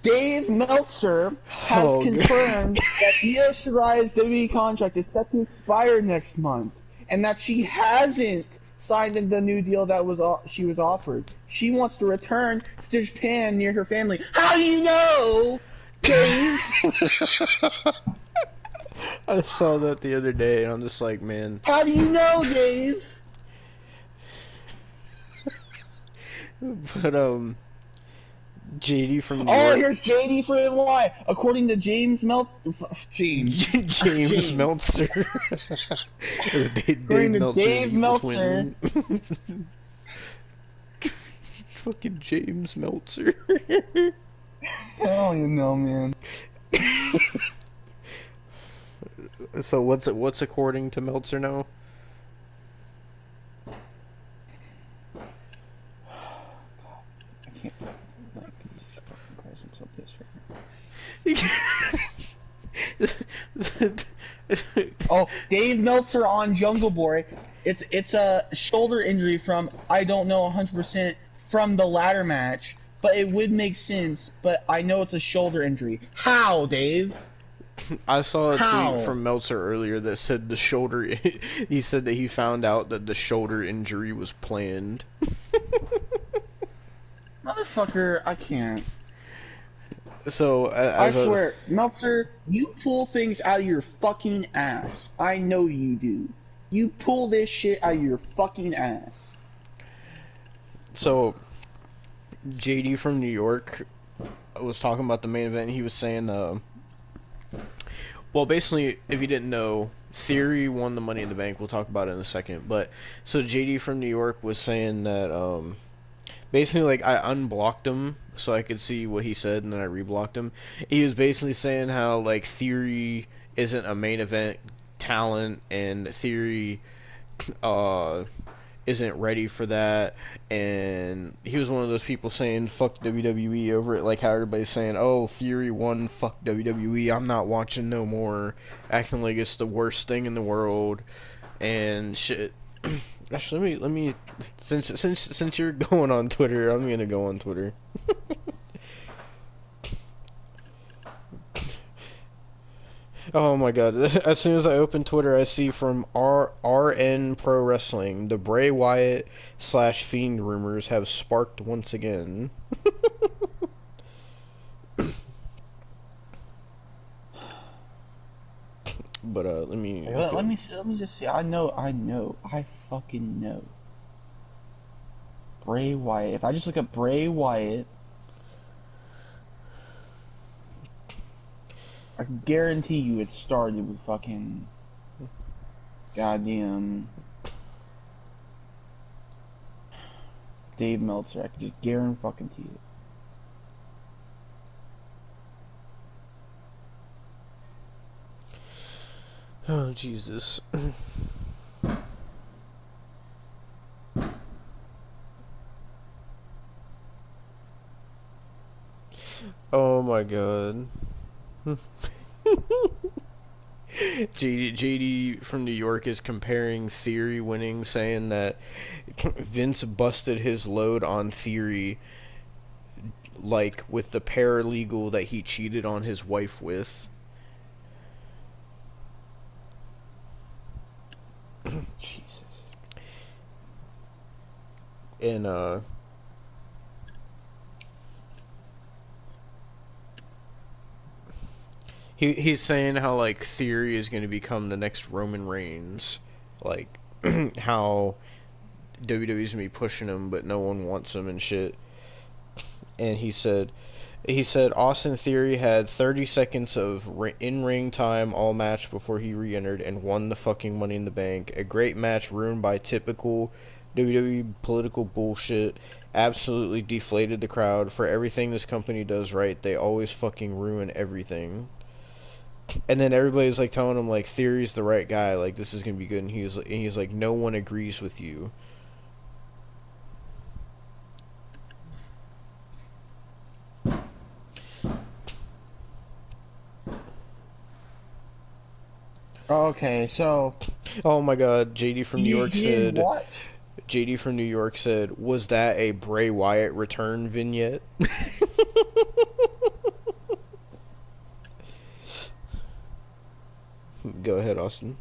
Dave Meltzer has confirmed that Io Shirai's WWE contract is set to expire next month, and that she hasn't signed the new deal that she was offered. She wants to return to Japan near her family. How do you know, Dave? I saw that the other day, and I'm just like, man. How do you know, Dave? But JD from New York. Oh, here's JD for NY. According to James James Meltzer. According to Dave Meltzer. Fucking James Meltzer. I don't even know, man. So what's according to Meltzer now? I can't like these fucking Christ, I'm so pissed right now. Oh, Dave Meltzer on Jungle Boy. It's a shoulder injury from, I don't know 100% from the ladder match, but it would make sense, but I know it's a shoulder injury. How, Dave? I saw a How? tweet from Meltzer earlier that said the shoulder. He said that he found out that the shoulder injury was planned. Motherfucker, I can't. So I swear, Meltzer, you pull things out of your fucking ass. I know you do. You pull this shit out of your fucking ass. So JD from New York was talking about the main event. And he was saying, well, basically, if you didn't know, Theory won the Money in the Bank. We'll talk about it in a second. But so JD from New York was saying that basically, like, I unblocked him so I could see what he said, and then I reblocked him. He was basically saying how, like, Theory isn't a main event talent, and Theory isn't ready for that, and he was one of those people saying fuck WWE over it, like how everybody's saying, oh, Theory won, fuck WWE, I'm not watching no more, acting like it's the worst thing in the world, and shit. Actually, let me since you're going on Twitter, I'm gonna go on Twitter. Oh my god. As soon as I open Twitter, I see from RN Pro Wrestling, the Bray Wyatt / Fiend rumors have sparked once again. But let me Let me just see. I fucking know. Bray Wyatt. If I just look up Bray Wyatt, I can guarantee you it started with fucking goddamn Dave Meltzer. I can just guarantee it. Oh Jesus. Oh my god. JD from New York is comparing Theory winning, saying that Vince busted his load on Theory, like with the paralegal that he cheated on his wife with. Jesus. And he's saying how like Theory is going to become the next Roman Reigns, like how WWE's gonna be pushing him, but no one wants him and shit. And he said Austin Theory had 30 seconds of in-ring time all match before he re-entered and won the fucking Money in the Bank. A great match ruined by typical WWE political bullshit. Absolutely deflated the crowd. For everything this company does right, they always fucking ruin everything. And then everybody's like telling him like Theory's the right guy, like this is gonna be good, and he's like no one agrees with you. Okay, so Oh my god, JD from New York said what? JD from New York said, was that a Bray Wyatt return vignette? Go ahead, Austin.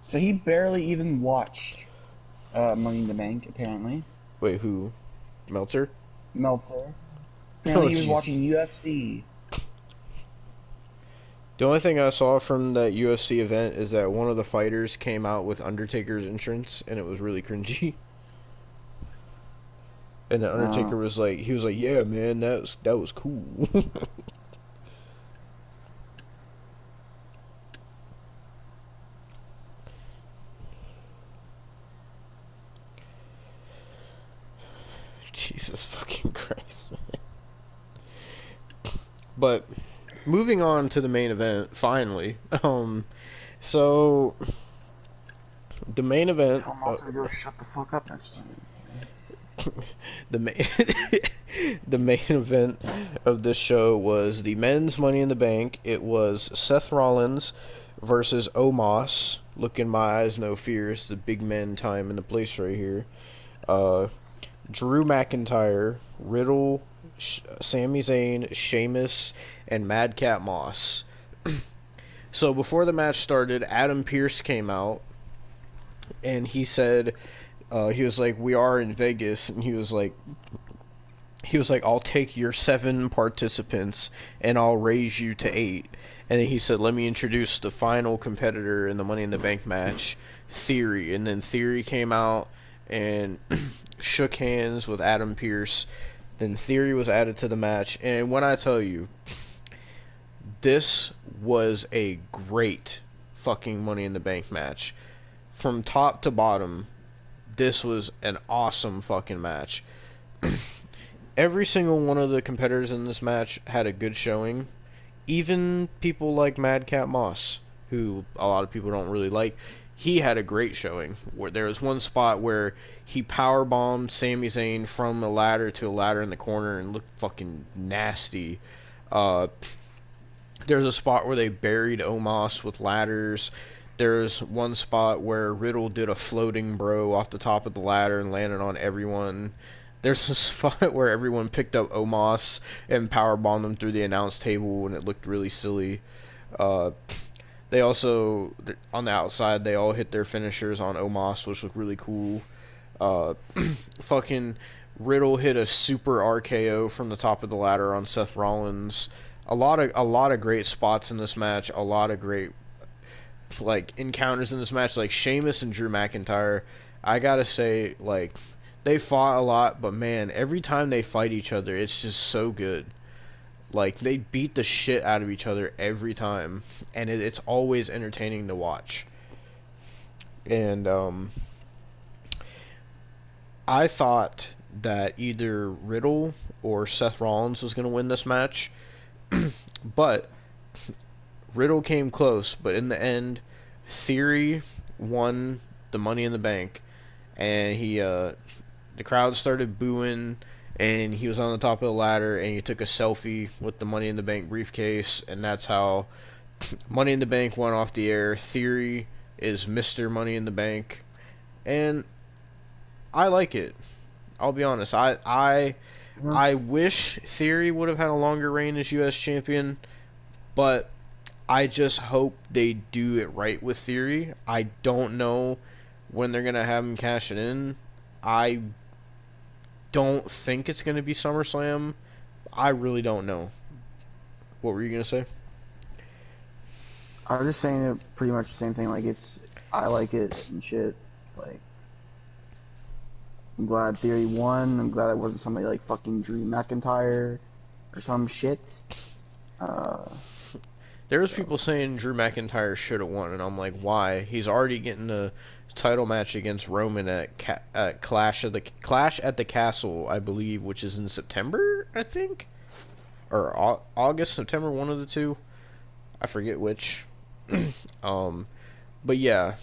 So he barely even watched Money in the Bank, apparently. Wait, who? Meltzer? Meltzer. Apparently he was Jesus. watching UFC. The only thing I saw from that UFC event is that one of the fighters came out with Undertaker's entrance, and it was really cringy. And the Undertaker was like, yeah, man, that was cool. Jesus fucking Christ, man. But moving on to the main event, finally. So the main event. Shut the fuck up next time. The main event of this show was the men's Money in the Bank. It was Seth Rollins versus Omos. Look in my eyes, no fears. The big men time and the place right here. Drew McIntyre, Riddle, Sami Zayn, Sheamus, and Madcap Moss. So before the match started, Adam Pearce came out, and he said, he was like, we are in Vegas, and he was like, I'll take your 7 participants, and I'll raise you to 8. And then he said, let me introduce the final competitor in the Money in the Bank match, Theory. And then Theory came out and shook hands with Adam Pearce. Then Theory was added to the match, and when I tell you, this was a great fucking Money in the Bank match. From top to bottom, this was an awesome fucking match. Every single one of the competitors in this match had a good showing. Even people like Madcap Moss, who a lot of people don't really like, he had a great showing. Where there was one spot where he powerbombed Sami Zayn from a ladder to a ladder in the corner and looked fucking nasty. There's a spot where they buried Omos with ladders. There's one spot where Riddle did a floating bro off the top of the ladder and landed on everyone. There's this spot where everyone picked up Omos and powerbombed them through the announce table, and it looked really silly. Uh, they also, on the outside, they all hit their finishers on Omos, which looked really cool. Uh, fucking Riddle hit a super RKO from the top of the ladder on Seth Rollins. A lot of great spots in this match. A lot of great like encounters in this match. Like Sheamus and Drew McIntyre, I gotta say, like, they fought a lot, but man, every time they fight each other, it's just so good. Like, they beat the shit out of each other every time, and it's always entertaining to watch. And I thought that either Riddle or Seth Rollins was going to win this match, but Riddle came close. But in the end, Theory won the Money in the Bank, and the crowd started booing, and he was on the top of the ladder, and he took a selfie with the Money in the Bank briefcase, and that's how Money in the Bank went off the air. Theory is Mr. Money in the Bank, and I like it. I'll be honest. I wish Theory would have had a longer reign as U.S. champion, but I just hope they do it right with Theory. I don't know when they're gonna have him cash it in. I don't think it's gonna be SummerSlam. I really don't know. What were you gonna say? I was just saying it pretty much the same thing. Like, I like it and shit. Like, I'm glad Theory won. I'm glad it wasn't somebody like fucking Drew McIntyre or some shit. There was people saying Drew McIntyre should have won, and I'm like, why? He's already getting a title match against Roman at Clash at the Castle, I believe, which is in September, I think, or August, September, one of the two. I forget which. But yeah,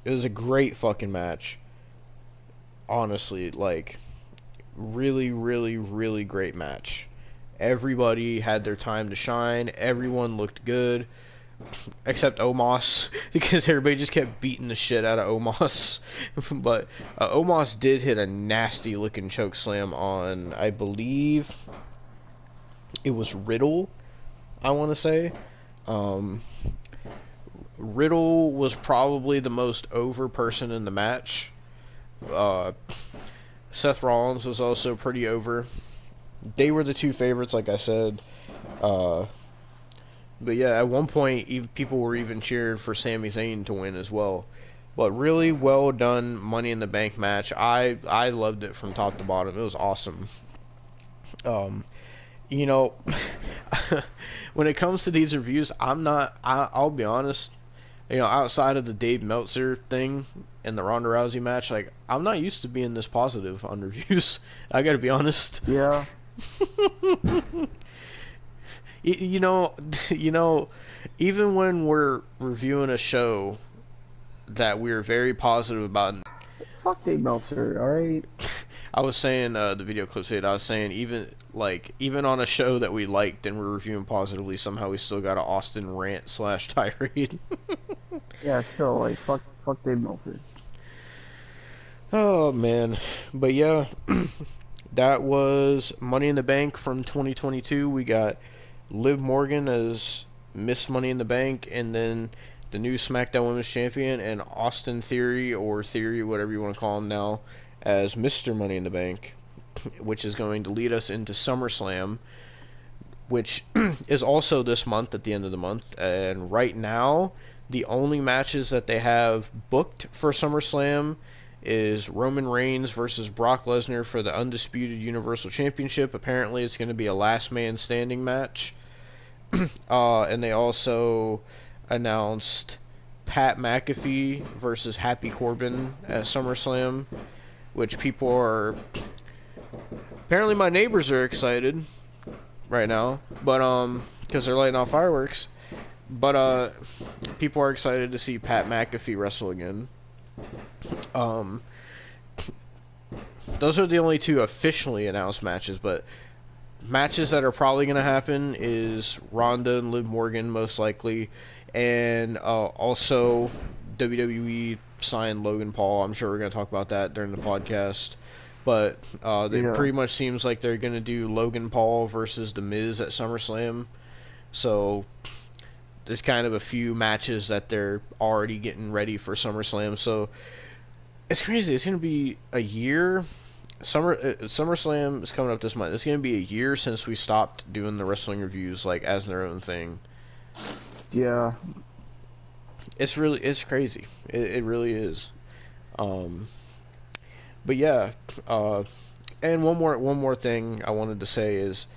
it was a great fucking match. Honestly, like, really, really, really great match. Everybody had their time to shine. Everyone looked good, except Omos, because everybody just kept beating the shit out of Omos. But Omos did hit a nasty looking choke slam on, I believe it was Riddle, I want to say. Riddle was probably the most over person in the match. Seth Rollins was also pretty over. They were the two favorites, like I said. But yeah, at one point, people were even cheering for Sami Zayn to win as well. But really well done Money in the Bank match. I loved it from top to bottom. It was awesome. You know, when it comes to these reviews, I'll be honest. You know, outside of the Dave Meltzer thing and the Ronda Rousey match, like, I'm not used to being this positive on reviews. I gotta be honest. Yeah. you know, even when we're reviewing a show that we're very positive about. Fuck Dave Meltzer, alright? I was saying, the video clip said, I was saying, even on a show that we liked and we're reviewing positively, somehow we still got an Austin rant / tirade. Yeah, still, like, fuck Dave Meltzer. Oh, man. But yeah, that was Money in the Bank from 2022. We got Liv Morgan as Miss Money in the Bank, and then the new SmackDown Women's Champion, and Austin Theory, or Theory, whatever you want to call him now, as Mr. Money in the Bank, which is going to lead us into SummerSlam, which is also this month, at the end of the month. And right now, the only matches that they have booked for SummerSlam is Roman Reigns versus Brock Lesnar for the Undisputed Universal Championship. Apparently, it's going to be a last man standing match. And they also announced Pat McAfee versus Happy Corbin at SummerSlam, which people are... Apparently my neighbors are excited right now, but because they're lighting off fireworks. But people are excited to see Pat McAfee wrestle again. Those are the only two officially announced matches, but matches that are probably going to happen is Ronda and Liv Morgan, most likely, and also WWE signed Logan Paul. I'm sure we're going to talk about that during the podcast. But it Yeah. pretty much seems like they're gonna do Logan Paul versus The Miz at SummerSlam. So there's kind of a few matches that they're already getting ready for SummerSlam. So it's crazy. It's gonna be a year. SummerSlam is coming up this month. It's gonna be a year since we stopped doing the wrestling reviews like as their own thing. Yeah. It's crazy. It really is. But yeah, and one more thing I wanted to say is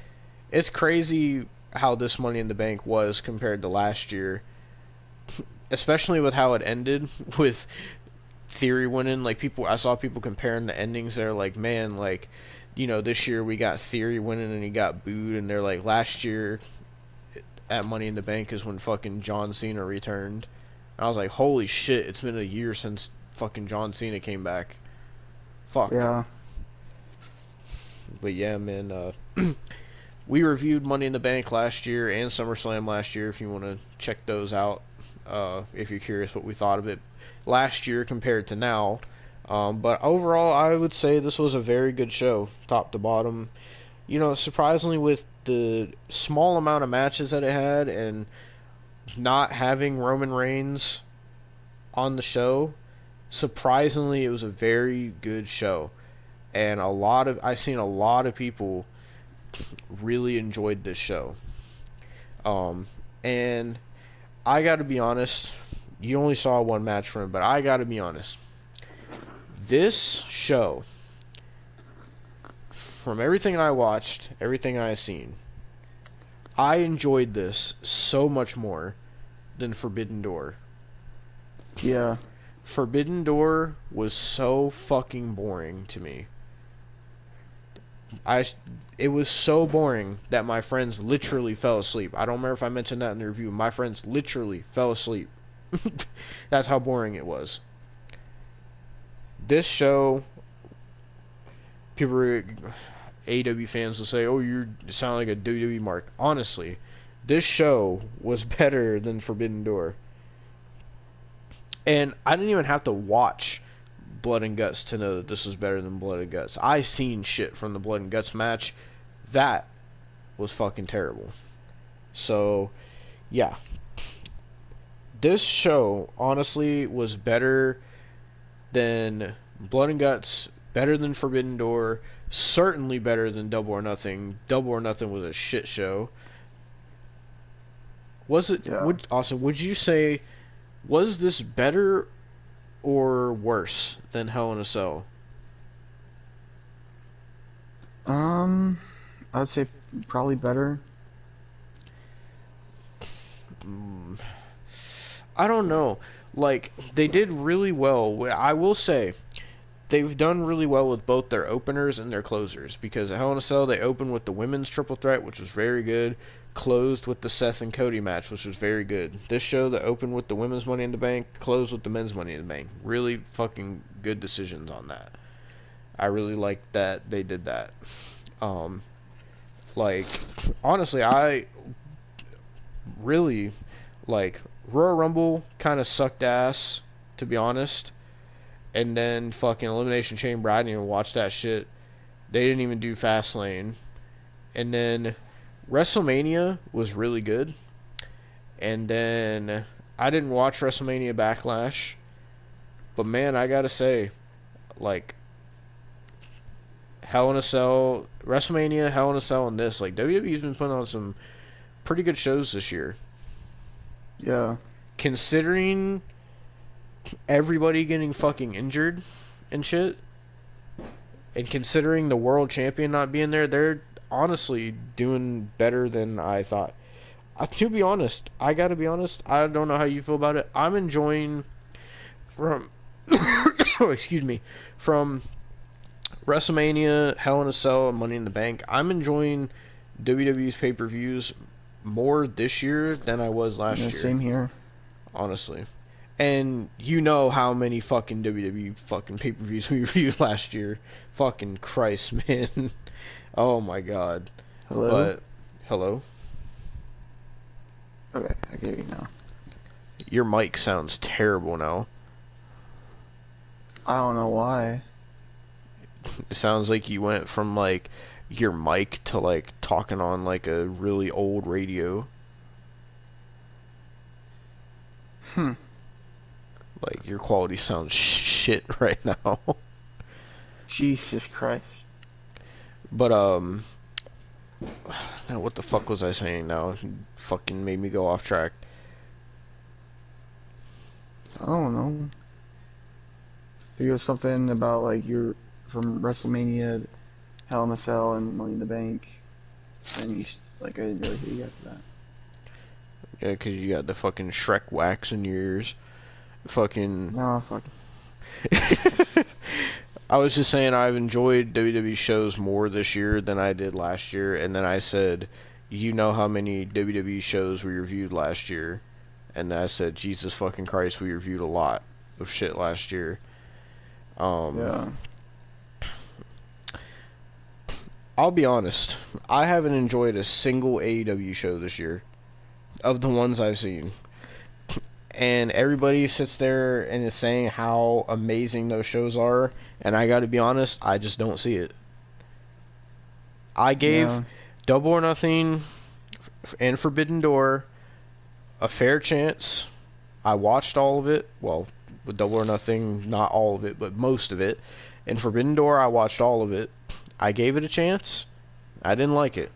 it's crazy how this Money in the Bank was compared to last year, especially with how it ended with Theory winning. Like I saw people comparing the endings. They're like, man, like, this year we got Theory winning and he got booed, and they're like, last year at Money in the Bank is when fucking John Cena returned. And I was like, holy shit, it's been a year since fucking John Cena came back. Fuck. Yeah. But yeah, man, we reviewed Money in the Bank last year and SummerSlam last year if you want to check those out, if you're curious what we thought of it last year compared to now. But overall, I would say this was a very good show, top to bottom. Surprisingly, with the small amount of matches that it had and not having Roman Reigns on the show, surprisingly, it was a very good show. And I've seen a lot of people really enjoyed this show. And I gotta be honest, you only saw one match from it, but I gotta be honest. This show, from everything I watched, everything I seen, I enjoyed this so much more than Forbidden Door. Yeah. Forbidden Door was so fucking boring to me. It was so boring that my friends literally fell asleep. I don't remember if I mentioned that in the review. My friends literally fell asleep. That's how boring it was. This show, AEW fans will say, "Oh, you sound like a WWE mark." Honestly, this show was better than Forbidden Door. And I didn't even have to watch Blood and Guts to know that this was better than Blood and Guts. I seen shit from the Blood and Guts match that was fucking terrible. So, yeah. This show, honestly, was better than Blood and Guts, better than Forbidden Door, certainly better than Double or Nothing. Double or Nothing was a shit show. Was it, Yeah. Austin, would you say, was this better or worse than Hell in a Cell? I'd say probably better. I don't know. Like, they did really well. I will say, they've done really well with both their openers and their closers. Because at Hell in a Cell, they opened with the women's triple threat, which was very good. Closed with the Seth and Cody match, which was very good. This show, that opened with the women's Money in the Bank, closed with the men's Money in the Bank. Really fucking good decisions on that. I really like that they did that. Like, honestly, I really, like, Royal Rumble kind of sucked ass, to be honest. And then fucking Elimination Chamber, I didn't even watch that shit. They didn't even do Fastlane. And then WrestleMania was really good. And then I didn't watch WrestleMania Backlash. But man, I gotta say, like, Hell in a Cell, WrestleMania, Hell in a Cell, and this, like, WWE's been putting on some pretty good shows this year. Yeah. Considering everybody getting fucking injured and shit, and considering the world champion not being there, they're honestly doing better than I thought. To be honest, I gotta be honest, I don't know how you feel about it. I'm enjoying from excuse me, from WrestleMania, Hell in a Cell, and Money in the Bank, I'm enjoying WWE's pay-per-views more this year than I was last year. Same here. Honestly. And you know how many fucking WWE fucking pay-per-views we reviewed last year. Fucking Christ, man. Oh my god. Hello? But, hello? Okay, I get you now. Your mic sounds terrible now. I don't know why. It sounds like you went from like your mic to like talking on like a really old radio. Like your quality sounds shit right now. Jesus Christ. But now what the fuck was I saying now? You fucking made me go off track. I don't know. There was something about like you're from WrestleMania, Hell in a Cell, and Money in the Bank, and you like I didn't really hear you after that. Yeah, 'cause you got the fucking Shrek wax in your ears. Fucking. No, fuck. I was just saying I've enjoyed WWE shows more this year than I did last year, and then I said, you know how many WWE shows we reviewed last year, and I said, Jesus fucking Christ, we reviewed a lot of shit last year. Yeah. I'll be honest, I haven't enjoyed a single AEW show this year, of the ones I've seen. And everybody sits there and is saying how amazing those shows are, and I gotta be honest, I just don't see it. I gave Double or Nothing and Forbidden Door a fair chance. I watched all of it. Well, with Double or Nothing, not all of it, but most of it. And Forbidden Door, I watched all of it. I gave it a chance. I didn't like it.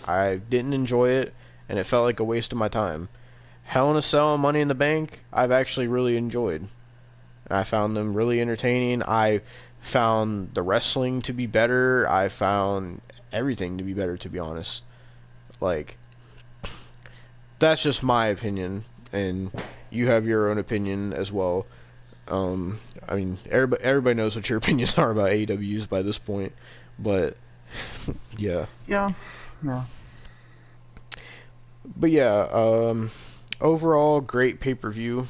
I didn't enjoy it, and it felt like a waste of my time. Hell in a Cell and Money in the Bank, I've actually really enjoyed. I found them really entertaining. I found the wrestling to be better. I found everything to be better, to be honest. Like, that's just my opinion, and you have your own opinion as well. I mean, everybody knows what your opinions are about AEWs by this point, but yeah. Yeah. Yeah. But yeah, overall, great pay-per-view.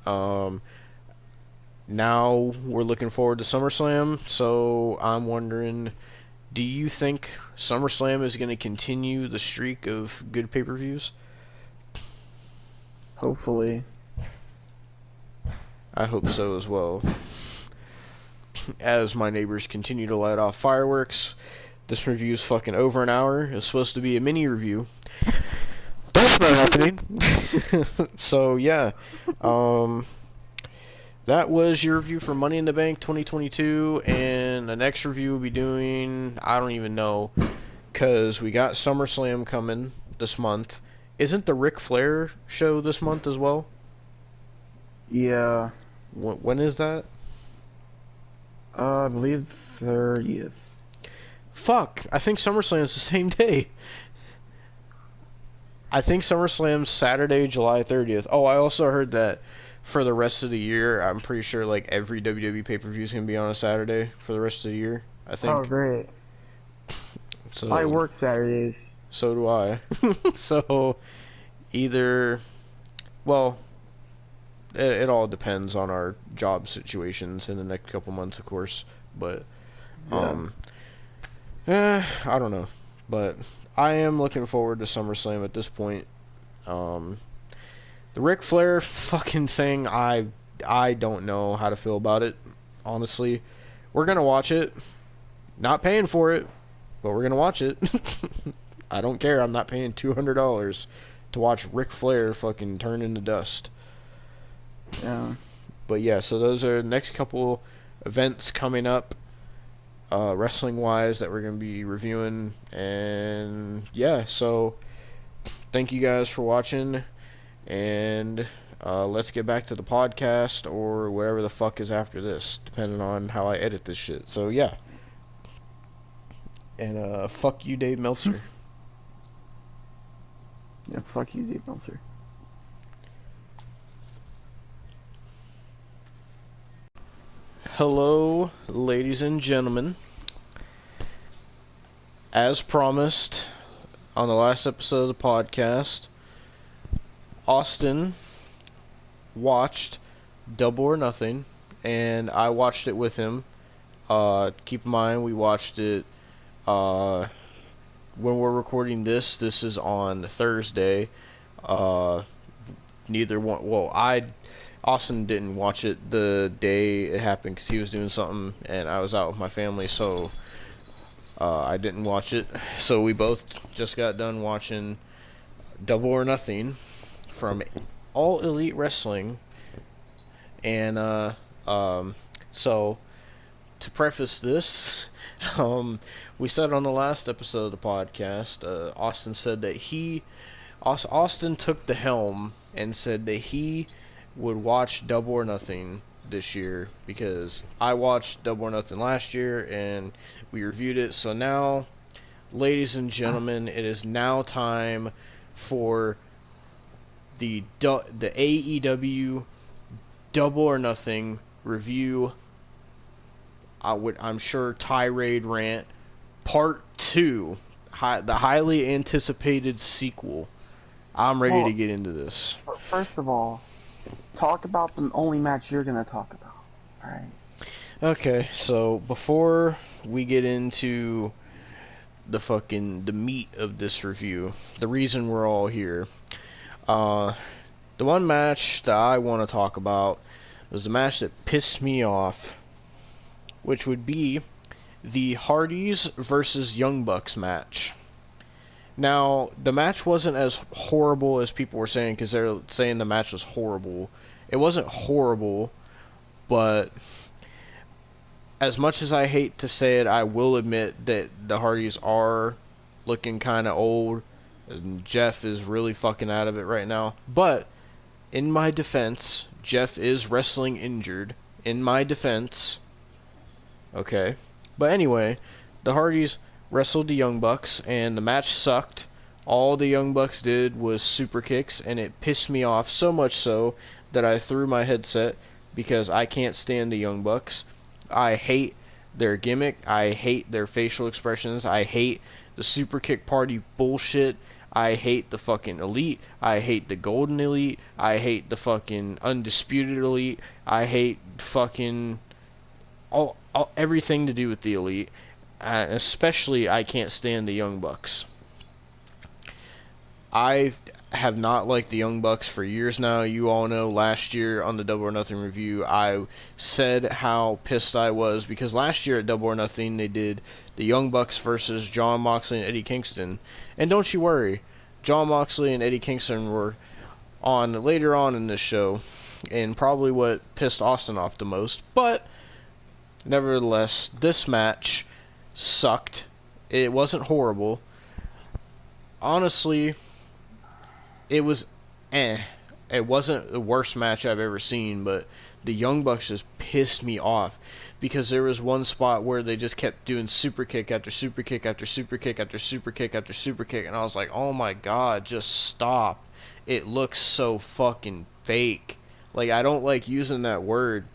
Now we're looking forward to SummerSlam, so I'm wondering, do you think SummerSlam is going to continue the streak of good pay-per-views? Hopefully. I hope so as well. As my neighbors continue to light off fireworks, this review is fucking over an hour. It's supposed to be a mini review. That's not happening. So yeah, that was your review for Money in the Bank 2022, and the next review we'll be doing, I don't even know, because we got SummerSlam coming this month. Isn't the Ric Flair show this month as well? Yeah. When is that? I believe 30th. Fuck, I think SummerSlam's the same day. I think SummerSlam's Saturday, July 30th. Oh, I also heard that for the rest of the year, I'm pretty sure like every WWE pay-per-view is going to be on a Saturday for the rest of the year, I think. Oh, great. So, I work Saturdays. So do I. So, either... Well, it all depends on our job situations in the next couple months, of course. But, I don't know. But I am looking forward to SummerSlam at this point. The Ric Flair fucking thing, I don't know how to feel about it, honestly. We're going to watch it. Not paying for it, but we're going to watch it. I don't care. I'm not paying $200 to watch Ric Flair fucking turn into dust. Yeah. But yeah, so those are the next couple events coming up, wrestling-wise, that we're going to be reviewing. And yeah, so thank you guys for watching. And let's get back to the podcast or whatever the fuck is after this, depending on how I edit this shit. So yeah. And fuck you, Dave Meltzer. Yeah, fuck you, Dave Meltzer. Hello, ladies and gentlemen. As promised on the last episode of the podcast, Austin watched Double or Nothing, and I watched it with him. Keep in mind, we watched it when we're recording this is on Thursday. Neither one. Well, Austin didn't watch it the day it happened because he was doing something, and I was out with my family, so I didn't watch it. So we both just got done watching Double or Nothing from All Elite Wrestling, and so to preface this, we said on the last episode of the podcast, Austin said that Austin took the helm and said that he would watch Double or Nothing this year because I watched Double or Nothing last year and we reviewed it. So now, ladies and gentlemen, it is now time for the AEW Double or Nothing review. I'm sure tirade rant part 2, the highly anticipated sequel. I'm ready to get into this. First of all, talk about the only match you're gonna talk about. Alright. Okay, so before we get into the meat of this review, the reason we're all here, the one match that I want to talk about was the match that pissed me off, which would be the Hardys versus Young Bucks match. Now, the match wasn't as horrible as people were saying, because they're saying the match was horrible. It wasn't horrible, but as much as I hate to say it, I will admit that the Hardys are looking kind of old, and Jeff is really fucking out of it right now. But, in my defense, Jeff is wrestling injured. In my defense, okay. But anyway, the Hardys wrestled the Young Bucks, and the match sucked. All the Young Bucks did was super kicks, and it pissed me off so much so that I threw my headset because I can't stand the Young Bucks. I hate their gimmick. I hate their facial expressions. I hate the super kick party bullshit. I hate the fucking Elite. I hate the Golden Elite. I hate the fucking Undisputed Elite. I hate fucking everything to do with the Elite. Especially, I can't stand the Young Bucks. I have not liked the Young Bucks for years now. You all know last year on the Double or Nothing review, I said how pissed I was because last year at Double or Nothing they did the Young Bucks versus Jon Moxley and Eddie Kingston. And don't you worry, Jon Moxley and Eddie Kingston were on later on in this show, and probably what pissed Austin off the most. But nevertheless, this match sucked. It wasn't horrible. Honestly, it was It wasn't the worst match I've ever seen, but the Young Bucks just pissed me off because there was one spot where they just kept doing super kick after super kick after super kick after super kick after super kick, and I was like, oh my god, just stop. It looks so fucking fake. Like, I don't like using that word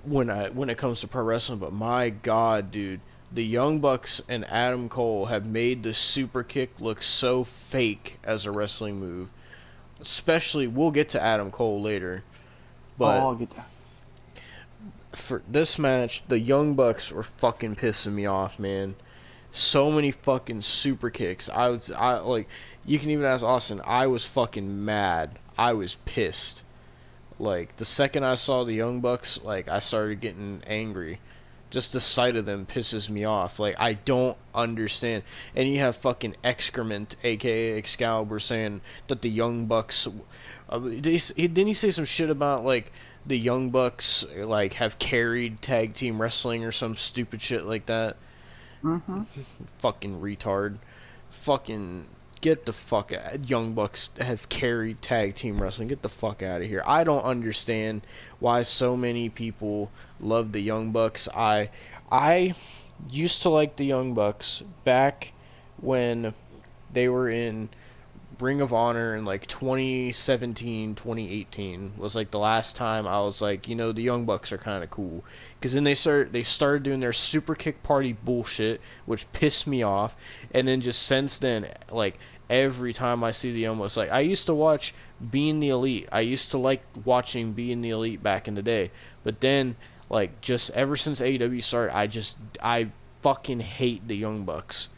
when it comes to pro wrestling, but my god, dude, the Young Bucks and Adam Cole have made the super kick look so fake as a wrestling move. Especially, we'll get to Adam Cole later, but I'll get that. for this match, the Young Bucks were fucking pissing me off, man. So many fucking super kicks. I like, you can even ask Austin. I was fucking mad. I was pissed. Like, the second I saw the Young Bucks, like, I started getting angry. Just the sight of them pisses me off. Like, I don't understand. And you have fucking Excrement, aka Excalibur, saying that the Young Bucks... didn't he say some shit about, like, the Young Bucks, like, have carried tag team wrestling or some stupid shit like that? Mm-hmm. Fucking retard. Fucking... Get the fuck out. Young Bucks have carried tag team wrestling. Get the fuck out of here. I don't understand why so many people love the Young Bucks. I used to like the Young Bucks back when they were in Ring of Honor in like 2017, 2018 was like the last time I was like, you know, the Young Bucks are kind of cool. Because then they started doing their super kick party bullshit, which pissed me off. And then just since then, like, every time I see the Young Bucks, like, I used to watch Being the Elite. I used to like watching Being the Elite back in the day. But then, like, just ever since AEW started, I fucking hate the Young Bucks.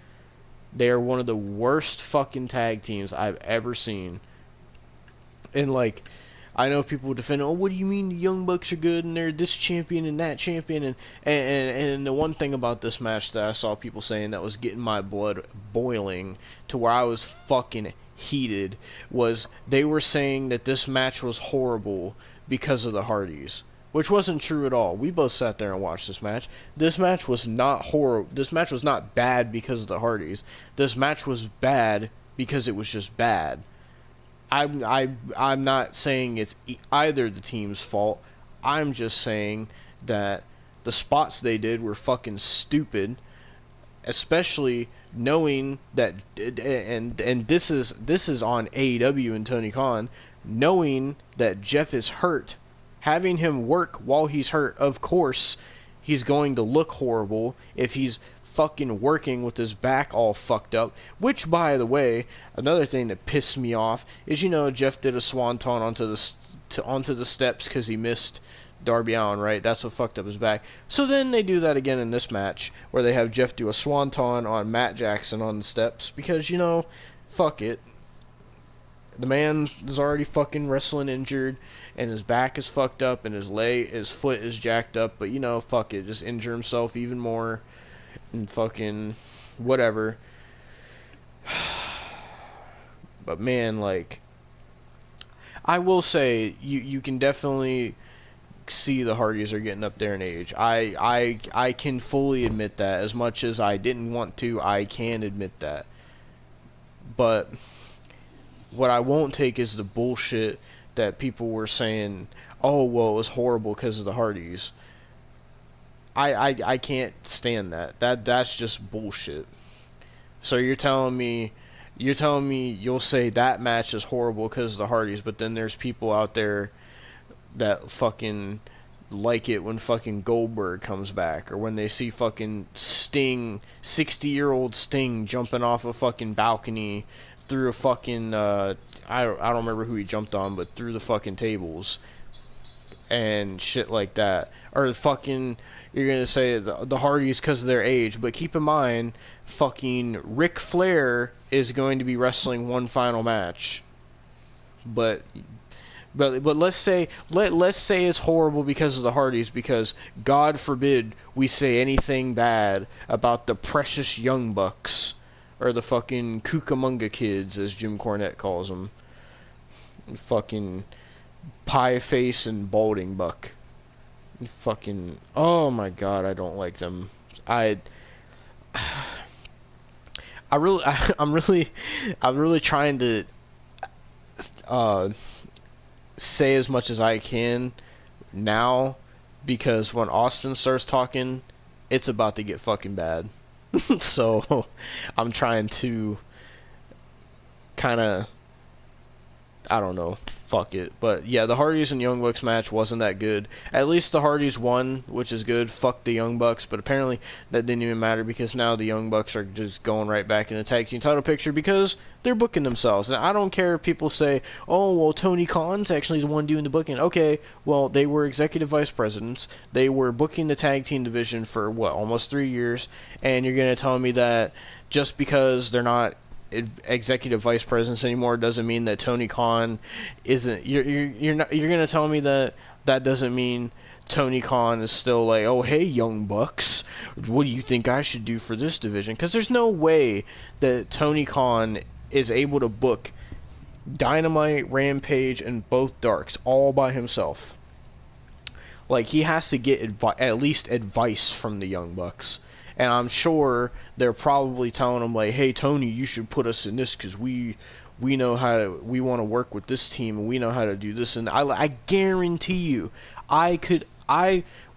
They are one of the worst fucking tag teams I've ever seen. And, like, I know people defend, oh, what do you mean the Young Bucks are good and they're this champion and that champion, and the one thing about this match that I saw people saying that was getting my blood boiling to where I was fucking heated was they were saying that this match was horrible because of the Hardys. Which wasn't true at all. We both sat there and watched this match. This match was not horrible. This match was not bad because of the Hardys. This match was bad because it was just bad. I'm not saying it's either the team's fault. I'm just saying that the spots they did were fucking stupid, especially knowing that, and this is on AEW and Tony Khan, knowing that Jeff is hurt. Having him work while he's hurt, of course, he's going to look horrible if he's fucking working with his back all fucked up. Which, by the way, another thing that pissed me off is, Jeff did a swanton onto the steps because he missed Darby Allin, right? That's what fucked up his back. So then they do that again in this match, where they have Jeff do a swanton on Matt Jackson on the steps because, fuck it. The man is already fucking wrestling injured, and his back is fucked up, and his foot is jacked up, but fuck it, just injure himself even more, and fucking whatever. But man, like, I will say, you can definitely see the Hardys are getting up there in age. I can fully admit that. As much as I didn't want to, I can admit that. But what I won't take is the bullshit that people were saying, oh, well, it was horrible because of the Hardys. I can't stand that. That's just bullshit. So you're telling me you'll say that match is horrible because of the Hardys, but then there's people out there that fucking like it when fucking Goldberg comes back, or when they see fucking Sting, 60-year-old Sting jumping off a fucking balcony through a fucking, I don't remember who he jumped on, but through the fucking tables and shit like that. Or fucking, you're gonna say the Hardys because of their age, but keep in mind, fucking Ric Flair is going to be wrestling one final match. But let's say it's horrible because of the Hardys, because God forbid we say anything bad about the precious Young Bucks. Or the fucking Cucamonga kids, as Jim Cornette calls them. Fucking Pie Face and Balding Buck. Fucking, oh my god, I don't like them. I'm really trying to say as much as I can now, because when Austin starts talking, it's about to get fucking bad. So I'm trying to kind of, I don't know, fuck it. But yeah, the Hardys and Young Bucks match wasn't that good. At least the Hardys won, which is good. Fuck the Young Bucks, but apparently that didn't even matter, because now the Young Bucks are just going right back in the tag team title picture because they're booking themselves. And I don't care if people say, oh, well, Tony Khan's actually the one doing the booking. Okay, well, they were executive vice presidents. They were booking the tag team division for, what, almost 3 years, and you're going to tell me that just because they're not executive vice presidents anymore doesn't mean that Tony Khan isn't. You're gonna tell me that doesn't mean Tony Khan is still like, oh hey Young Bucks, what do you think I should do for this division? Because there's no way that Tony Khan is able to book Dynamite, Rampage, and both Darks all by himself. Like, he has to get at least advice from the Young Bucks. And I'm sure they're probably telling him, like, hey, Tony, you should put us in this because we know how to, we want to work with this team and we know how to do this. And I guarantee you, I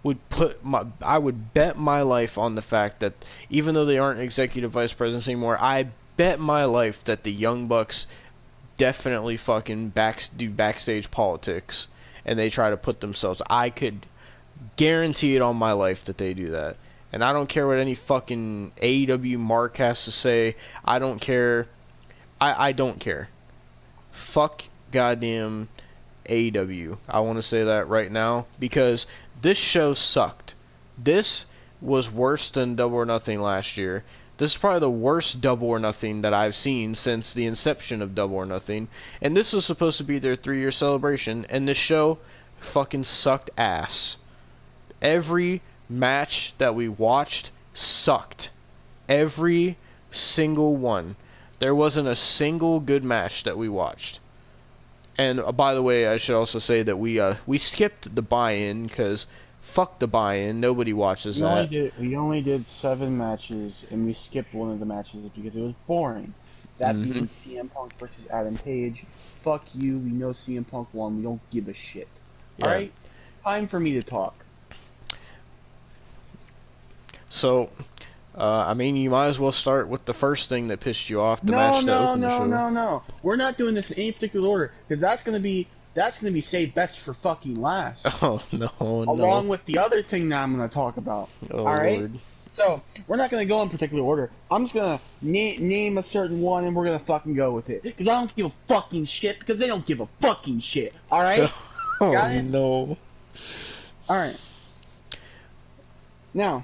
would bet my life on the fact that even though they aren't executive vice presidents anymore, I bet my life that the Young Bucks definitely fucking do backstage politics and they try to put themselves. I could guarantee it on my life that they do that. And I don't care what any fucking AEW mark has to say. I don't care. I don't care. Fuck goddamn AEW. I want to say that right now, because this show sucked. This was worse than Double or Nothing last year. This is probably the worst Double or Nothing that I've seen since the inception of Double or Nothing. And this was supposed to be their 3-year celebration, and this show fucking sucked ass. Every match that we watched sucked. Every single one. There wasn't a single good match that we watched. And by the way, I should also say that we skipped the buy-in because fuck the buy-in. Nobody watches that. We only did 7 matches, and we skipped one of the matches because it was boring. That being CM Punk versus Adam Page. Fuck you. We know CM Punk won. We don't give a shit. Yeah. All right, time for me to talk. So, I mean, you might as well start with the first thing that pissed you off. No. We're not doing this in any particular order because that's gonna be saved best for fucking last. Oh no! Along with the other thing that I'm gonna talk about. Oh, all right. Lord. So we're not gonna go in particular order. I'm just gonna name a certain one and we're gonna fucking go with it because I don't give a fucking shit because they don't give a fucking shit. All right. Oh Got it? no! All right. Now.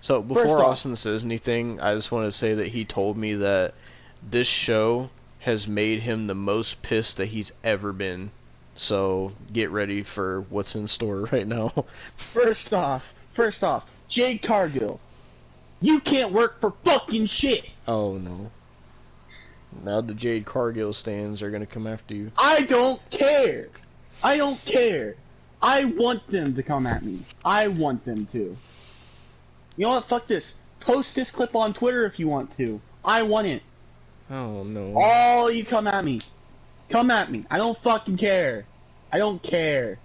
So before Austin says anything, I just want to say that he told me that this show has made him the most pissed that he's ever been. So get ready for what's in store right now. First off, Jade Cargill, you can't work for fucking shit. Oh no. Now the Jade Cargill stands are gonna come after you. I don't care. I want them to come at me. I want them to. You know what? Fuck this. Post this clip on Twitter if you want to. I want it. Oh no. All you come at me. Come at me. I don't fucking care. I don't care.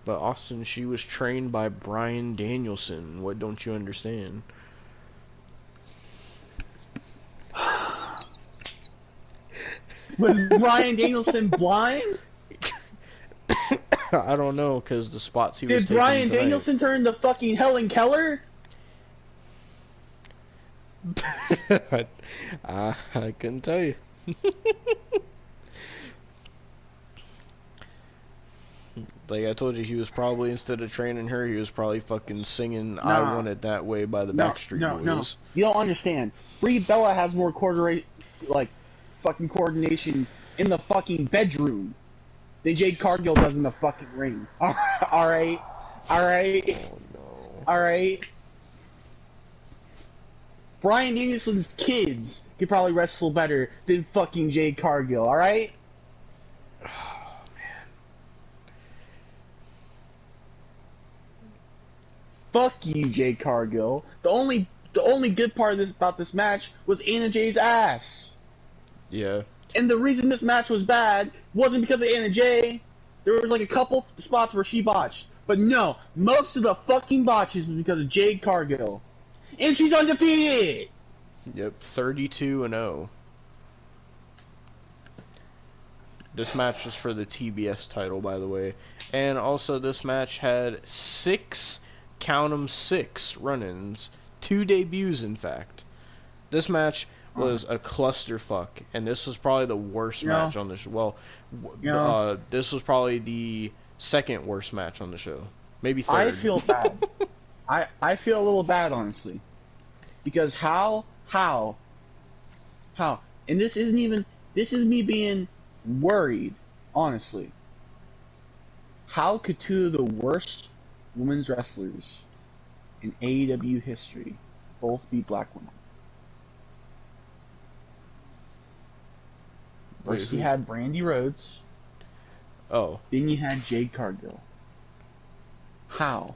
But Austin, she was trained by Bryan Danielson. What don't you understand? Was Bryan Danielson blind? I don't know, because the spots he was Did taking Bryan tonight. Danielson turn to fucking Helen Keller? I couldn't tell you. Like I told you, he was probably, instead of training her, he was probably fucking singing I Want It That Way by the Backstreet Boys. No. You don't understand. Brie Bella has more fucking coordination in the fucking bedroom than Jade Cargill does in the fucking ring. Alright? Oh no. Alright? Bryan Danielson's kids could probably wrestle better than fucking Jade Cargill, alright? Oh man. Fuck you, Jade Cargill. The only good part of about this match was Anna Jay's ass. Yeah. And the reason this match was bad wasn't because of Anna Jay. There was like a couple spots where she botched. But no, most of the fucking botches was because of Jade Cargill. And she's undefeated! Yep, 32-0. This match was for the TBS title, by the way. And also this match had 6, count 'em, 6 run-ins. 2 debuts, in fact. This match was a clusterfuck, and this was probably the worst match on the show. Well, this was probably the second worst match on the show. Maybe third. I feel bad. I feel a little bad, honestly. Because how, and this is me being worried, honestly. How could 2 of the worst women's wrestlers in AEW history both be black women? First you had Brandy Rhodes. Oh. Then you had Jade Cargill. How?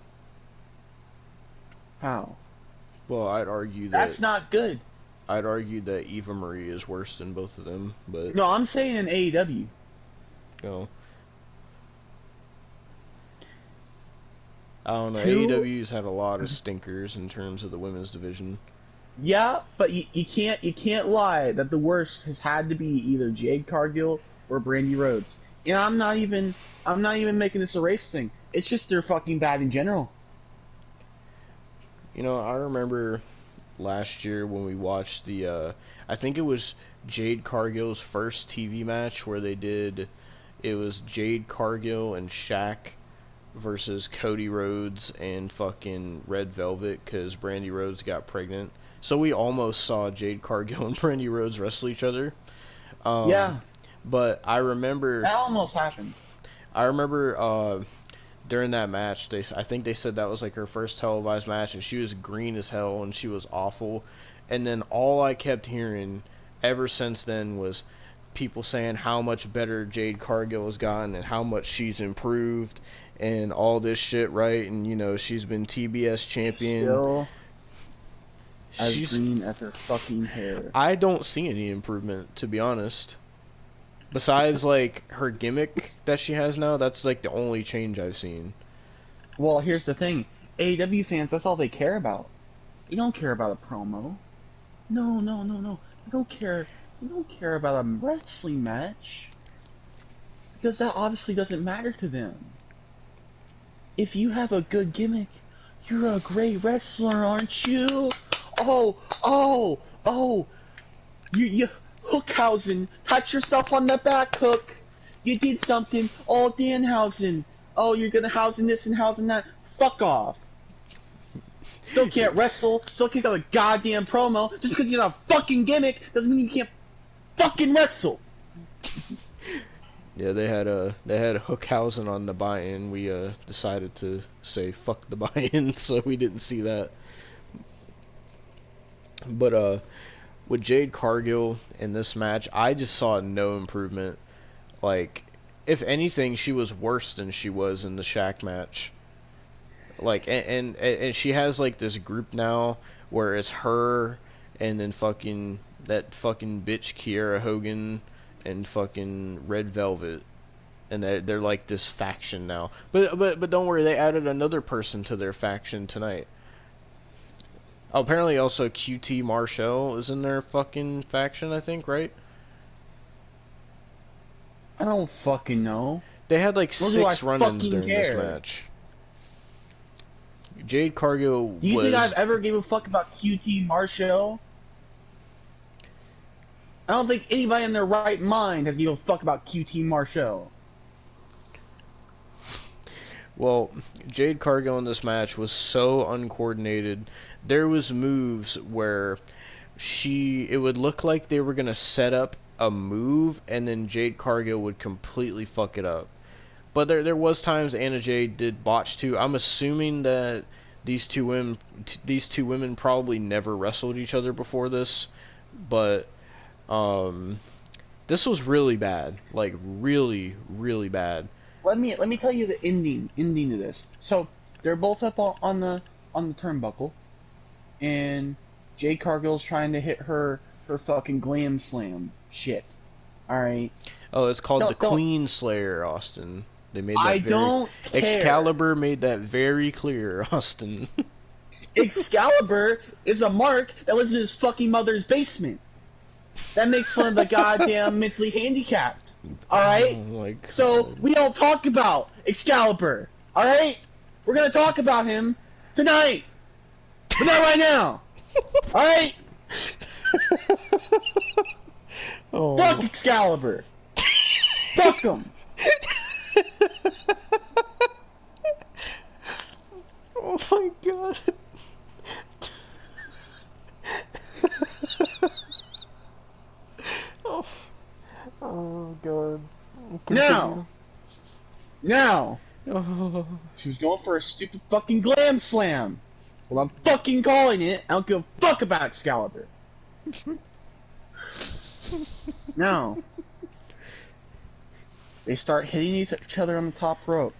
Well, I'd argue that's not good. I'd argue that Eva Marie is worse than both of them, but no, I'm saying in AEW. No. I don't know. AEW's had a lot of stinkers in terms of the women's division. Yeah, but you can't lie that the worst has had to be either Jade Cargill or Brandy Rhodes. And I'm not even making this a race thing. It's just they're fucking bad in general. You know, I remember last year when we watched the I think it was Jade Cargill's first TV match where it was Jade Cargill and Shaq versus Cody Rhodes and fucking Red Velvet because Brandy Rhodes got pregnant. So we almost saw Jade Cargill and Brandy Rhodes wrestle each other. Yeah, But I remember that almost happened. during that match, I think they said that was like her first televised match, and she was green as hell and she was awful. And then all I kept hearing ever since then was people saying how much better Jade Cargill has gotten and how much she's improved and all this shit, right? And you know, she's been TBS champion. Still as She's green as her fucking hair. I don't see any improvement, to be honest. Besides like her gimmick that she has now, that's like the only change I've seen. Well, here's the thing. AEW fans, that's all they care about. They don't care about a promo. No. They don't care. They don't care about a wrestling match. Because that obviously doesn't matter to them. If you have a good gimmick, you're a great wrestler, aren't you? Oh. You Hookhausen, touch yourself on the back, Hook. You did something. Oh, Danhausen. Oh, you're gonna Hausen this and Hausen that. Fuck off. Still can't wrestle. Still can't got a goddamn promo. Just because you got a fucking gimmick doesn't mean you can't fucking wrestle. Yeah, they had Hookhausen on the buy-in. We decided to say fuck the buy-in, so we didn't see that. But with Jade Cargill in this match, I just saw no improvement. Like, if anything, she was worse than she was in the Shaq match. Like, and she has like this group now where it's her and then fucking that fucking bitch Kiera Hogan and fucking Red Velvet, and they're like this faction now. But don't worry, they added another person to their faction tonight. Oh, apparently also QT Marshall is in their fucking faction, I think, right? I don't fucking know. They had like Nor do I 6 run-ins fucking during care. this match. Jade Cargill Do you was... think I've ever gave a fuck about QT Marshall? I don't think anybody in their right mind has given a fuck about QT Marshall. Well, Jade Cargill in this match was so uncoordinated. There was moves where it would look like they were going to set up a move, and then Jade Cargill would completely fuck it up. But there was times Anna Jade did botch too. I'm assuming that these two women probably never wrestled each other before this, but this was really bad. Like really, really bad. Let me tell you the ending to this. So they're both up on the turnbuckle, and Jade Cargill's trying to hit her fucking glam slam shit. All right. Oh, it's called the Don't- Queen Slayer, Austin. They made that I don't care. Excalibur made that very clear, Austin. Excalibur is a mark that lives in his fucking mother's basement. That makes fun of the goddamn mentally handicapped. Alright? Oh my God. So, we don't talk about Excalibur. Alright? We're gonna talk about him tonight. But not right now. Alright? Oh. Fuck Excalibur. Fuck him. Oh my God. Oh God. Now, Oh. she was going for a stupid fucking glam slam. Well, I'm fucking calling it. I don't give a fuck about Excalibur. Now, they start hitting each other on the top rope.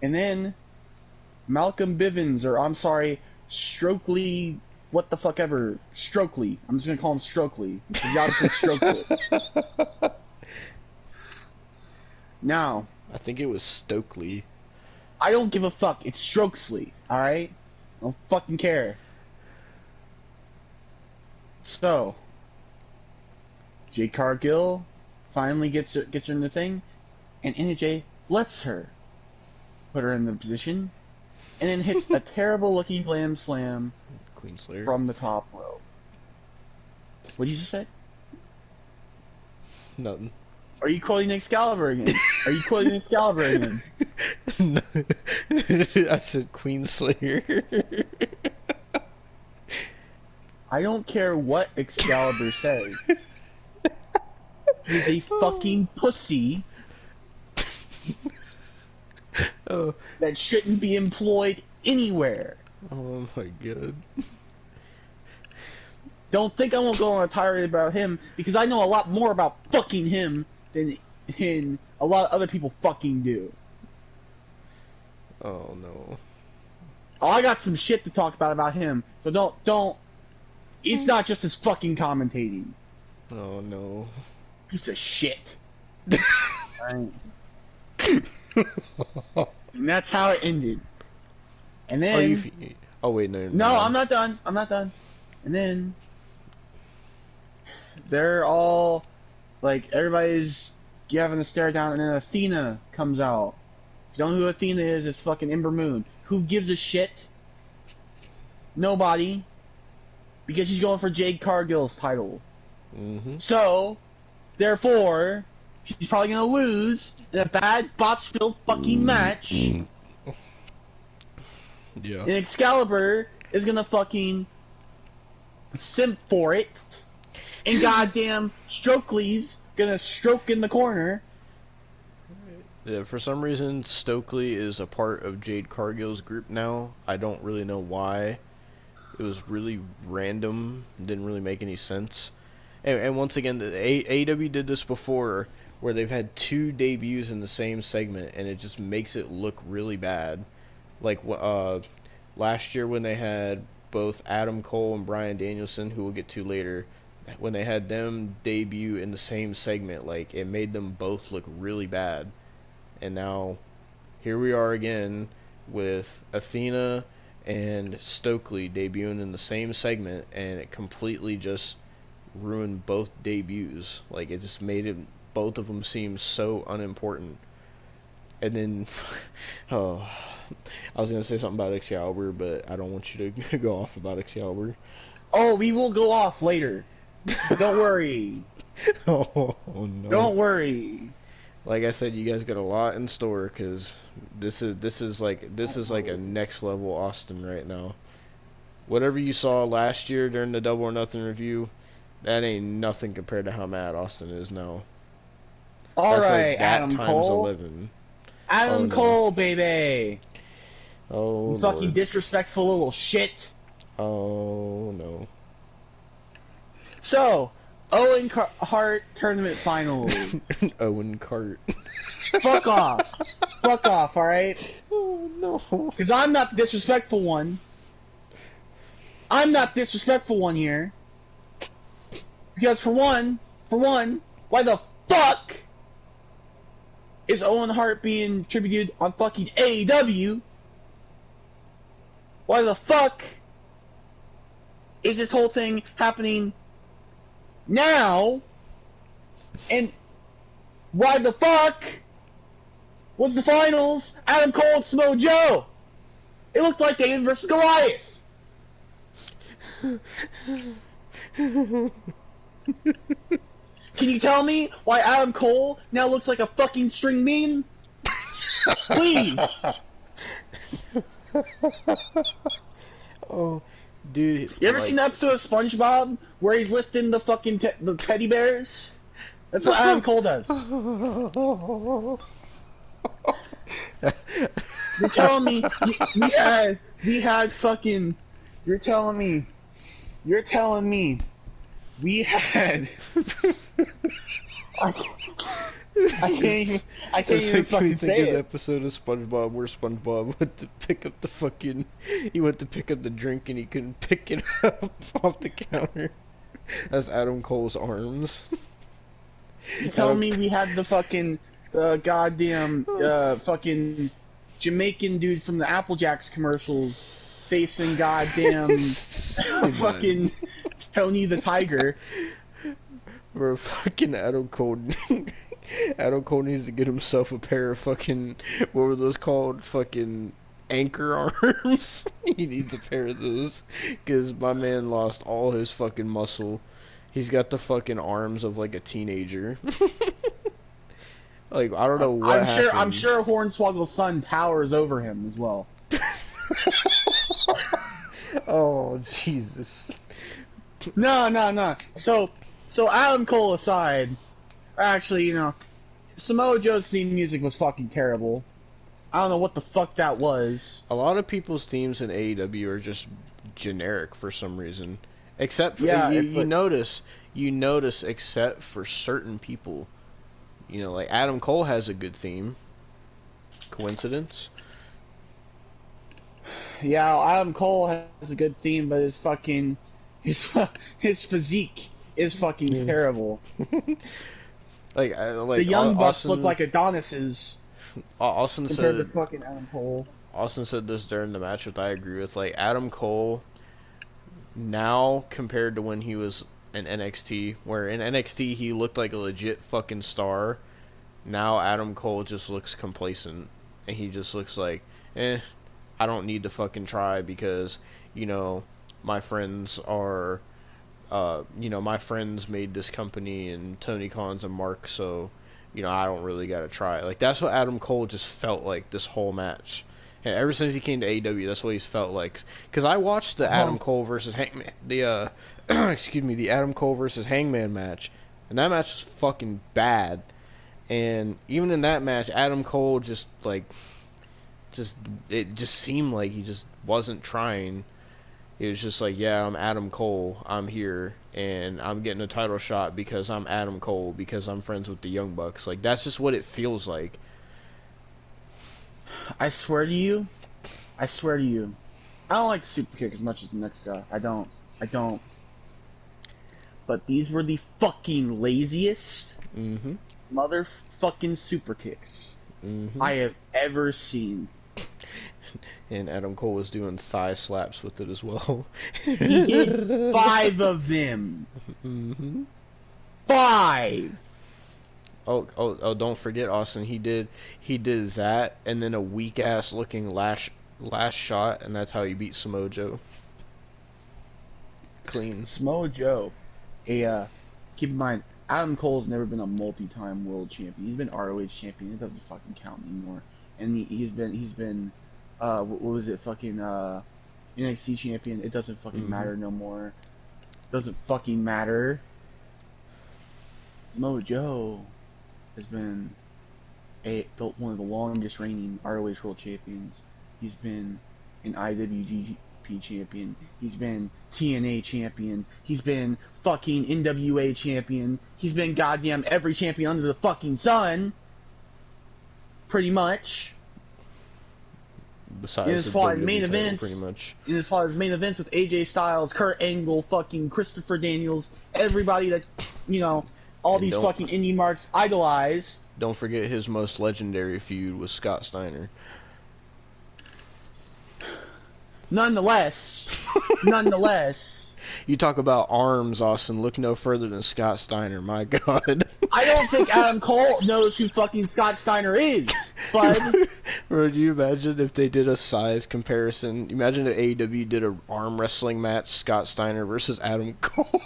And then, Malcolm Bivens, or I'm sorry, Stokely, what the fuck ever, Stokely. I'm just gonna call him Stokely. Because obviously Stokely. Now, I think it was Stokely. I don't give a fuck. It's Strokesley, alright? I don't fucking care. So, Jade Cargill finally gets her in the thing, and NJ lets her put her in the position, and then hits a terrible looking glam slam Queen Slayer. from the top rope. What did you just say? Nothing. Are you quoting Excalibur again? Are you quoting Excalibur again? No. I said Queen Slayer. I don't care what Excalibur says. He's a fucking pussy Oh. that shouldn't be employed anywhere. Oh my god. Don't think I won't go on a tirade about him, because I know a lot more about fucking him than a lot of other people fucking do. Oh no. Oh, I got some shit to talk about him, so don't. It's not just his fucking commentating. Oh no. Piece of shit. Alright. And that's how it ended. And then. Oh wait, no. No, I'm not done. I'm not done. And then. They're all. Like, everybody's having a stare down, and then Athena comes out. If you don't know who Athena is, it's fucking Ember Moon. Who gives a shit? Nobody. Because she's going for Jade Cargill's title. Mm-hmm. So, therefore, she's probably gonna lose in a bad botch-filled fucking match. Yeah. And Excalibur is gonna fucking simp for it. And goddamn Stokely's gonna stroke in the corner. Yeah, for some reason, Stokely is a part of Jade Cargill's group now. I don't really know why. It was really random. Didn't really make any sense. And once again, the AEW did this before, where they've had 2 debuts in the same segment, and it just makes it look really bad. Like last year when they had both Adam Cole and Bryan Danielson, who we'll get to later, when they had them debut in the same segment, like, it made them both look really bad. And now, here we are again with Athena and Stokely debuting in the same segment, and it completely just ruined both debuts. Like, it just made it, both of them seem so unimportant. And then, oh, I was gonna say something about Excalibur, but I don't want you to go off about Excalibur. Oh, we will go off later. Don't worry. Oh no. Don't worry. Like I said, you guys got a lot in store, because this is like a next level Austin right now. Whatever you saw last year during the Double or Nothing review, that ain't nothing compared to how mad Austin is now. All That's right, like that Adam times Cole. 11. Adam Cole, baby. Oh, You fucking Lord. disrespectful little shit. Oh no. So, Owen Hart Tournament Finals. Owen Cart. Fuck off. Fuck off, alright? Oh no. Because I'm not the disrespectful one. I'm not the disrespectful one here. Because for one, why the fuck is Owen Hart being tributed on fucking AEW? Why the fuck is this whole thing happening now? And why the fuck was the finals Adam Cole and Samoa Joe? It looked like David versus Goliath. Can you tell me why Adam Cole now looks like a fucking string bean? Please. Oh, dude. You ever seen that episode of SpongeBob where he's lifting the fucking the teddy bears? That's what Adam Cole does. You're telling me we had fucking. You're telling me we had. I can't even fucking say Think of the it. episode of SpongeBob where SpongeBob went to pick up the fucking. He went to pick up the drink and he couldn't pick it up off the counter. That's Adam Cole's arms. You telling me we had the fucking goddamn fucking Jamaican dude from the Apple Jacks commercials facing goddamn fucking Tony the Tiger. Bro, fucking Adam Cole. Adam Cole needs to get himself a pair of fucking, what were those called? Fucking anchor arms. He needs a pair of those, because my man lost all his fucking muscle. He's got the fucking arms of like a teenager. Like, I don't know what I'm happened. I'm sure Hornswoggle's son towers over him as well. Oh, Jesus. No. So Adam Cole aside, actually, you know, Samoa Joe's theme music was fucking terrible. I don't know what the fuck that was. A lot of people's themes in AEW are just generic for some reason. Except for, Yeah, you like, notice, except for certain people. You know, like Adam Cole has a good theme. Coincidence? yeah, Adam Cole has a good theme, but his physique is fucking terrible. like The Young Bucks look like Adonises Austin compared to said. fucking Adam Cole. Austin said this during the match, which I agree with. Like, Adam Cole now compared to when he was in NXT, where in NXT he looked like a legit fucking star. Now Adam Cole just looks complacent, and he just looks like, I don't need to fucking try because, you know, my friends are, my friends made this company and Tony Khan's a mark, so, you know, I don't really gotta try. Like, that's what Adam Cole just felt like this whole match. And ever since he came to AEW, that's what he's felt like. Because I watched the Adam Cole versus Hangman, the Adam Cole versus Hangman match, and that match was fucking bad. And even in that match, Adam Cole it just seemed like he just wasn't trying. It was just like, yeah, I'm Adam Cole, I'm here, and I'm getting a title shot because I'm Adam Cole, because I'm friends with the Young Bucks. Like, that's just what it feels like. I swear to you, I don't like the super kick as much as the next guy. I don't. But these were the fucking laziest motherfucking super kicks I have ever seen. And Adam Cole was doing thigh slaps with it as well. He did 5 of them. 5. Oh! Don't forget, Austin. He did that, and then a weak ass looking last shot, and that's how he beat Samoa Joe. Clean. Samoa Joe. Keep in mind, Adam Cole's never been a multi-time world champion. He's been ROH champion. It doesn't fucking count anymore. And he's been what was it? Fucking NXT champion. It doesn't fucking matter no more. Doesn't fucking matter. Samoa Joe has been one of the longest reigning ROH world champions. He's been an IWGP champion. He's been TNA champion. He's been fucking NWA champion. He's been goddamn every champion under the fucking sun. Pretty much. Besides in as far as WWE main title, events, pretty much. in as far as main events with AJ Styles, Kurt Angle, fucking Christopher Daniels, everybody that, you know, all And these don't- fucking indie marks idolize. Don't forget his most legendary feud with Scott Steiner. Nonetheless, You talk about arms, Austin. Look no further than Scott Steiner. My God. I don't think Adam Cole knows who fucking Scott Steiner is, bud. Bro, do you imagine if they did a size comparison? Imagine if AEW did an arm wrestling match, Scott Steiner versus Adam Cole.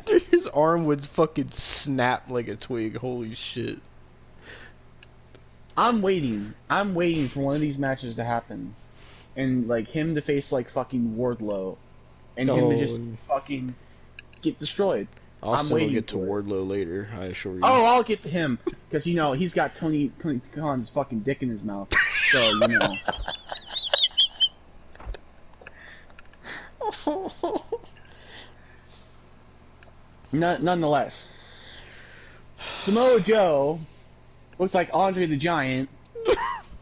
Dude, his arm would fucking snap like a twig. Holy shit. I'm waiting for one of these matches to happen. And, like, him to face, like, fucking Wardlow. And him to just fucking get destroyed. Austin I'm waiting will get to for it. Wardlow later, I assure you. Oh, I'll get to him. Because, you know, he's got Tony Khan's fucking dick in his mouth. So, you know. Nonetheless. Samoa Joe looked like Andre the Giant.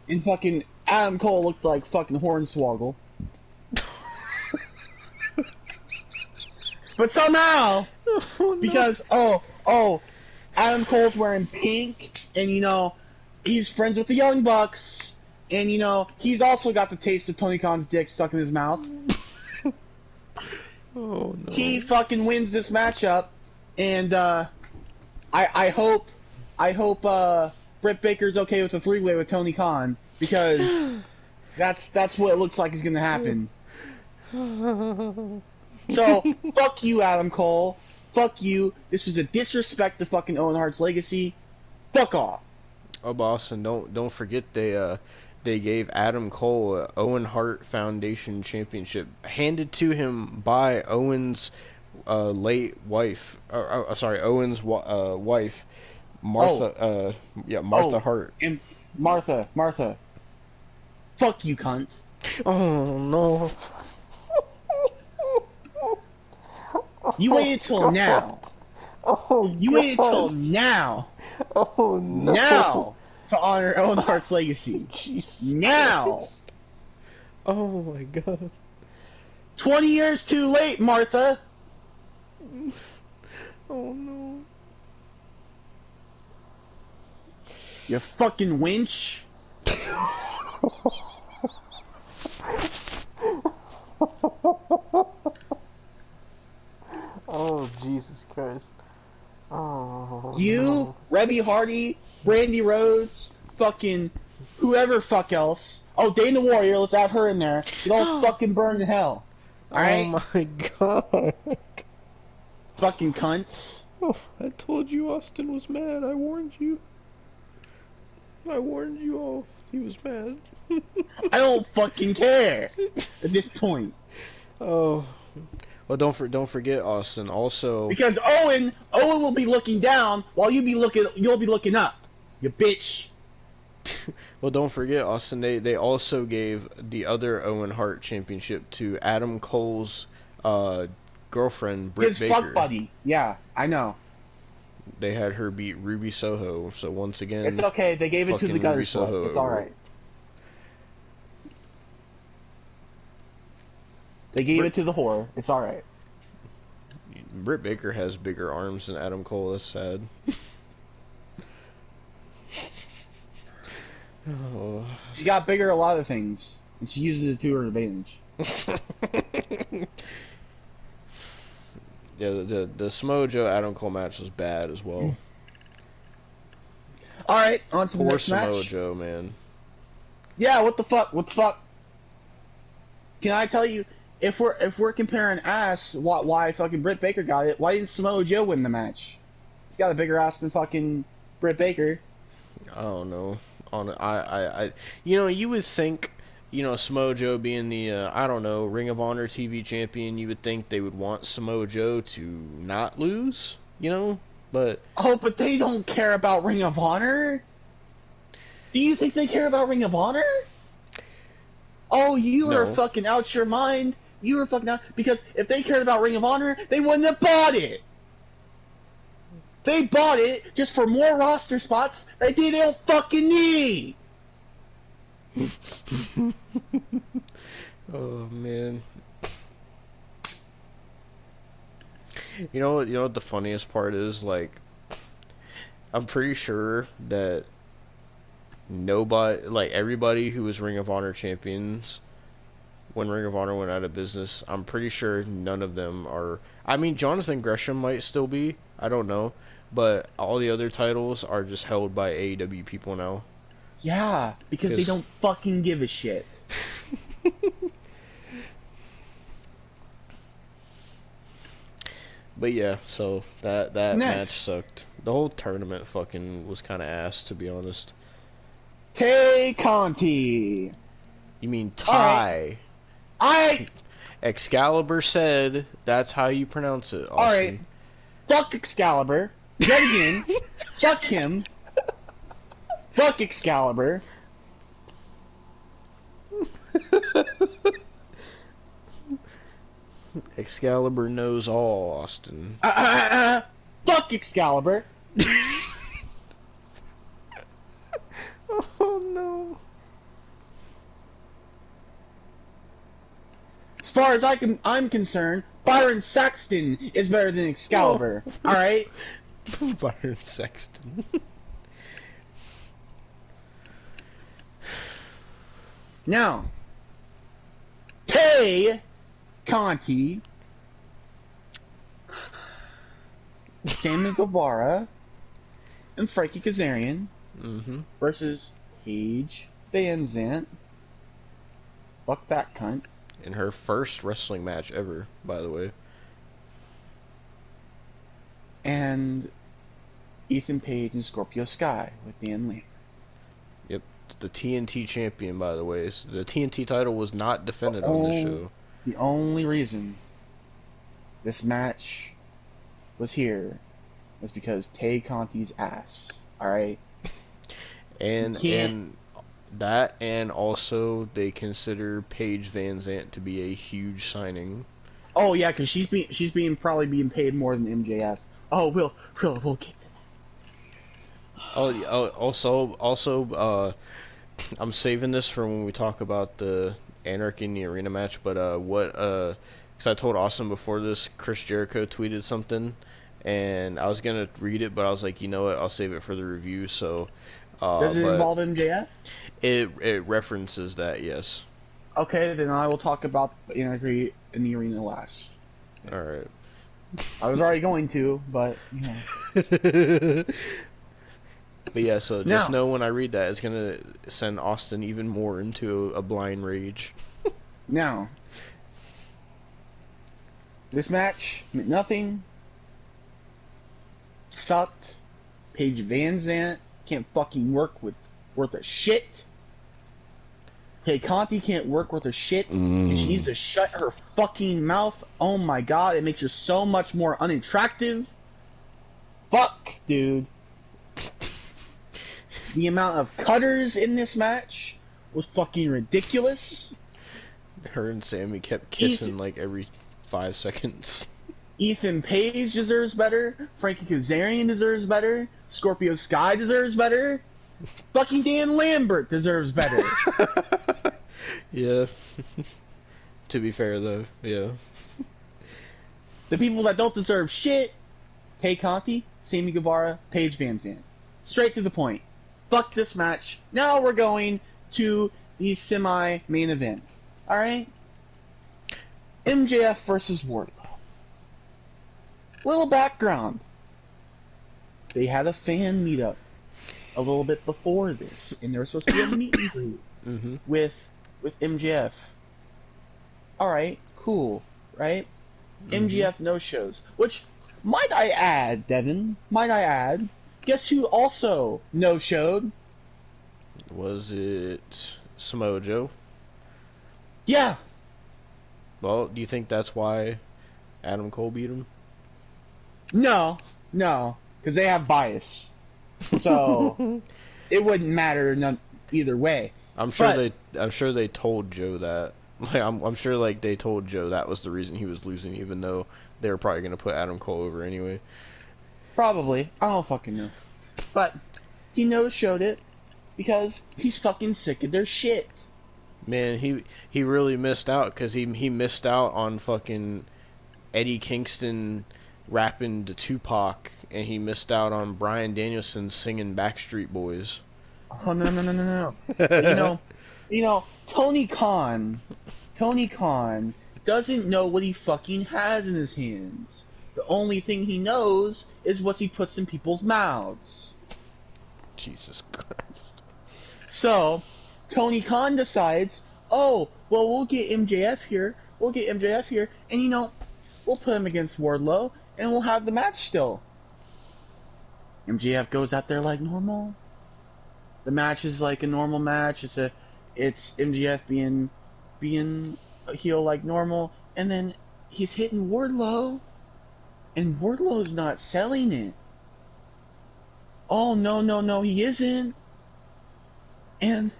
And fucking Adam Cole looked like fucking Hornswoggle. But somehow, because, Adam Cole's wearing pink, and, you know, he's friends with the Young Bucks, and, you know, he's also got the taste of Tony Khan's dick stuck in his mouth. Oh, no. He fucking wins this matchup, and, I hope, Britt Baker's okay with a 3-way with Tony Khan, because that's what it looks like is gonna happen. So, fuck you, Adam Cole. Fuck you. This was a disrespect to fucking Owen Hart's legacy. Fuck off. Oh, boss, and don't forget they gave Adam Cole a Owen Hart Foundation Championship handed to him by Owen's late wife. Sorry, Owen's wife, Martha. Martha Hart. And Martha. Fuck you, cunt. Oh no. You waited till now. Oh, You waited till now. Oh no. Now to honor Owen Hart's legacy. Jesus Now. Christ. Oh my god. 20 years too late, Martha. Oh no. You fucking winch. Oh Jesus Christ. Oh. You, no. Rebby Hardy, Brandy Rhodes, fucking whoever fuck else. Oh, Dana Warrior, let's add her in there. Get all fucking burned in hell. Alright? Oh my god. Fucking cunts. Oh, I told you Austin was mad. I warned you. I warned you all. He was mad. I don't fucking care at this point. Oh. Well, don't forget, Austin. Also, Because Owen will be looking down while you'll be looking up. You bitch. well, don't forget, Austin. They also gave the other Owen Hart Championship to Adam Cole's girlfriend, Britt His Baker. fuck buddy. Yeah, I know. They had her beat Ruby Soho. So once again, It's okay. They gave it to the fucking gutter Ruby slut. Soho It's over. alright. They gave it to the whore. It's alright. Britt Baker has bigger arms than Adam Cole. That's sad. Oh. She got bigger at a lot of things, and she uses it to her advantage. Yeah, the Samoa Joe Adam Cole match was bad as well. Alright, on to the Poor next Samoa match. Joe, man. Yeah, what the fuck? What the fuck? Can I tell you, if we're comparing ass, why fucking Britt Baker got it? Why didn't Samoa Joe win the match? He's got a bigger ass than fucking Britt Baker. I don't know. You would think, Samoa Joe being the I don't know, Ring of Honor TV champion, you would think they would want Samoa Joe to not lose, but Oh, but they don't care about Ring of Honor? Do you think they care about Ring of Honor? Oh, you are No. fucking out your mind. You are fucking out. Because if they cared about Ring of Honor, they wouldn't have bought it. They bought it just for more roster spots that they don't fucking need. oh man. You know what the funniest part is? Like, I'm pretty sure that everybody who was Ring of Honor champions when Ring of Honor went out of business, I'm pretty sure none of them are. I mean, Jonathan Gresham might still be. I don't know. But all the other titles are just held by AEW people now. Yeah, because they don't fucking give a shit. But yeah, so that match Next. sucked. The whole tournament fucking was kind of ass, to be honest. Tay Conti. You mean Ty? I Excalibur said that's how you pronounce it. Austin. alright. Fuck Excalibur. Yet again. Fuck him. Fuck Excalibur. Excalibur knows all, Austin. Fuck Excalibur. Oh no. As far as I'm concerned, Byron Saxton is better than Excalibur. Alright? Byron Sexton. Now, Tay Conti, Sammy Guevara, and Frankie Kazarian Mm-hmm. versus Paige Van Zant. Fuck that cunt. In her first wrestling match ever, by the way. And Ethan Page and Scorpio Sky with Dan Lambert. Yep, the TNT champion, by the way. So the TNT title was not defended The on this only- show. The only reason this match was here was because Tay Conti's ass. Alright? And can't- and that, and also they consider Paige Van Zant to be a huge signing. Oh yeah, because she's probably being paid more than MJF. Oh, we'll get to Also, I'm saving this for when we talk about the Anarchy in the Arena match. But because I told Austin before this, Chris Jericho tweeted something, and I was gonna read it, but I was like, you know what, I'll save it for the review. So, Does it but involve MJF? it references that, yes. Okay, then I will talk about the Anarchy in the Arena last. All right. I was already going to, but you know. But yeah, so just Now- know when I read that, it's gonna send Austin even more into a blind rage. Now, this match meant nothing. Sucked. Paige Van Zant can't fucking work worth a shit. Tay Conti can't work worth a shit. And she needs to shut her fucking mouth. Oh my god, it makes her so much more unattractive. Fuck, dude. The amount of cutters in this match was fucking ridiculous. Her and Sammy kept kissing like every 5 seconds. Ethan Page deserves better. Frankie Kazarian deserves better. Scorpio Sky deserves better. Fucking Dan Lambert deserves better. Yeah. To be fair, though, yeah. The people that don't deserve shit: Tay Conti, Sammy Guevara, Paige Van Zandt. Straight to the point. Fuck this match. Now we're going to the semi-main event. Alright? MJF versus Wardlow. Little background. They had a fan meetup a little bit before this, and there was supposed to be a meet and greet Mm-hmm. with MJF. Alright, cool, right? MJF no-shows. Which, might I add, Devon, guess who also no-showed? Was it Samoa Joe? Yeah, Well, do you think that's why Adam Cole beat him? no, because they have bias. So, it wouldn't matter either way. I'm sure But- they told Joe that. Like, I'm sure like they told Joe that was the reason he was losing, even though they were probably gonna put Adam Cole over anyway. Probably. I don't fucking know. But, he no-showed it because he's fucking sick of their shit. Man, he really missed out because he missed out on fucking Eddie Kingston rapping to Tupac, and he missed out on Bryan Danielson singing Backstreet Boys. Oh, no. You know, Tony Khan doesn't know what he fucking has in his hands. The only thing he knows is what he puts in people's mouths. Jesus Christ. So, Tony Khan decides, oh, well, we'll get MJF here, and you know, we'll put him against Wardlow, and we'll have the match still. MJF goes out there like normal. The match is like a normal match. It's MJF being a heel like normal, and then he's hitting Wardlow, and Wardlow's not selling it. Oh no, he isn't. And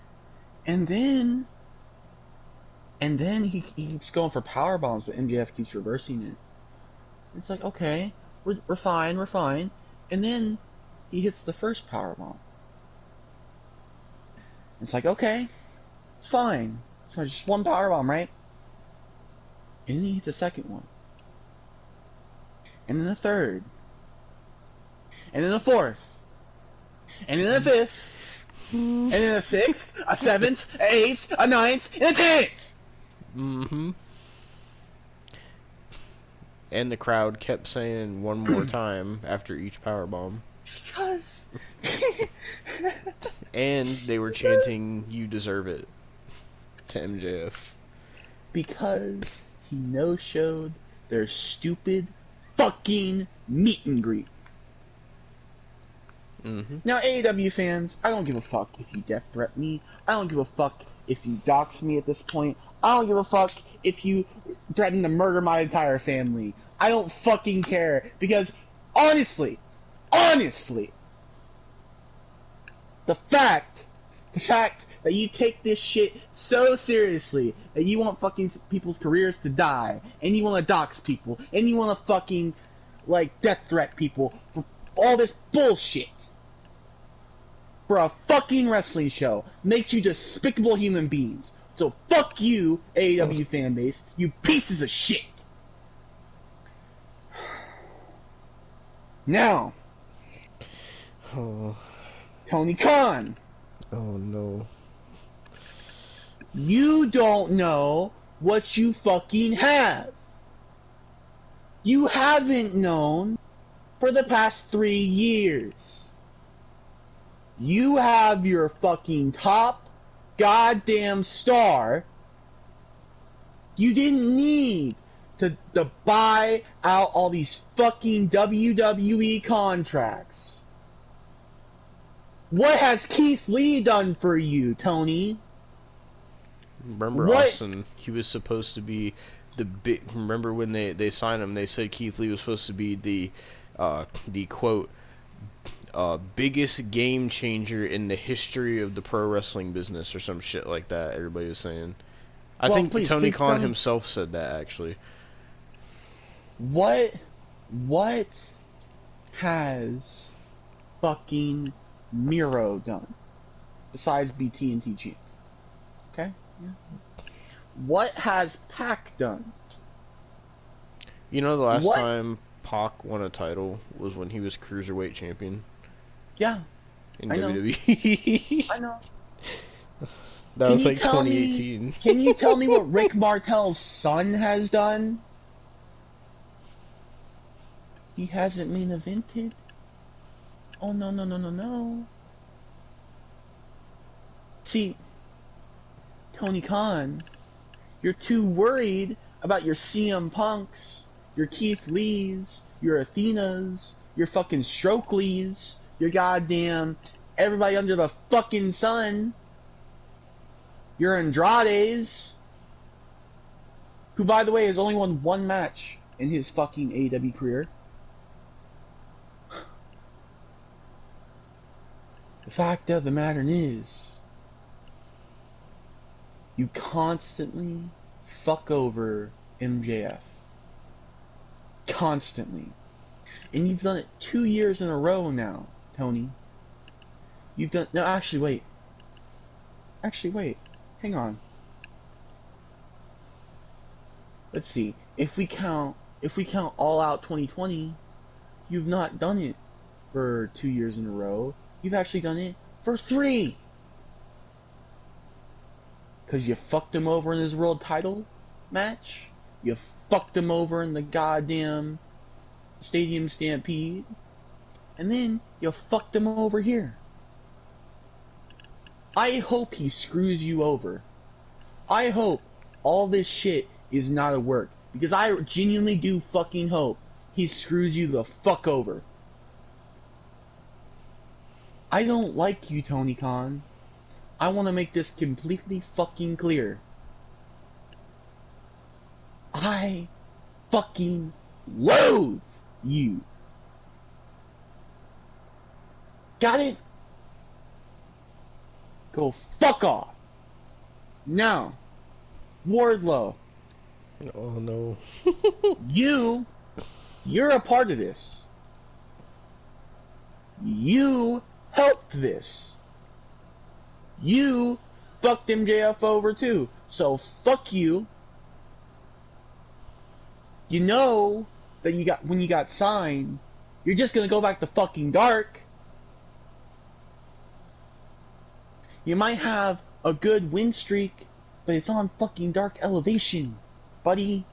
then he keeps going for power bombs, but MJF keeps reversing it. It's like, okay, we're fine. And then he hits the first power bomb. It's like, okay, it's fine. It's just one power bomb, right? And then he hits a second one. And then a third. And then a fourth. And then a fifth. And then a sixth, a seventh, an eighth, a ninth, and a 10th! Mm-hmm. And the crowd kept saying one more time after each powerbomb. Because... And they were chanting, "You deserve it," to MJF. Because he no-showed their stupid fucking meet and greet. Mm-hmm. Now, AEW fans, I don't give a fuck if you death threat me. I don't give a fuck if you dox me at this point. I don't give a fuck if you threaten to murder my entire family. I don't fucking care, because honestly, the fact that you take this shit so seriously, that you want fucking people's careers to die, and you want to dox people, and you want to fucking, like, death threat people for all this bullshit, for a fucking wrestling show, makes you despicable human beings. So fuck you, AEW fan base, you pieces of shit. Now, Oh, Tony Khan, oh no. you don't know what you fucking have. You haven't known for the past 3 years. You have your fucking top goddamn star. You didn't need to buy out all these fucking WWE contracts. What has Keith Lee done for you, Tony? Remember What? Austin? He was supposed to be the big. Remember when they signed him? They said Keith Lee was supposed to be the quote biggest game changer in the history of the pro wrestling business, or some shit like that. Everybody was saying. I Well, think please Tony tell Khan me- himself said that actually. What has fucking Miro done besides be TNT champ? Okay? Yeah. What has Pac done? You know, the last What? time Pac won a title was when he was cruiserweight champion Yeah, in I know. WWE. I know. That Can was you like tell me- 2018. Can you tell me what Rick Martel's son has done? He hasn't main evented. Oh, no. See, Tony Khan, you're too worried about your CM Punks, your Keith Lees, your Athenas, your fucking Strokeleys, your goddamn everybody under the fucking sun, your Andrades, who, by the way, has only won one match in his fucking AEW career. The fact of the matter is, you constantly fuck over MJF. Constantly. And you've done it 2 years in a row now, Tony. You've done... No, actually, wait. Hang on. Let's see. If we count All Out 2020, you've not done it for 2 years in a row. You've actually done it for 3. Because you fucked him over in his world title match. You fucked him over in the goddamn Stadium Stampede. And then you fucked him over here. I hope he screws you over. I hope all this shit is not a work. Because I genuinely do fucking hope he screws you the fuck over. I don't like you, Tony Khan. I want to make this completely fucking clear. I fucking loathe you. Got it? Go fuck off. Now, Wardlow, Oh no. you're a part of this. You helped this. You fucked MJF over too. So fuck you. You know that when you got signed, you're just gonna go back to fucking dark. You might have a good win streak, but it's on fucking Dark Elevation, buddy.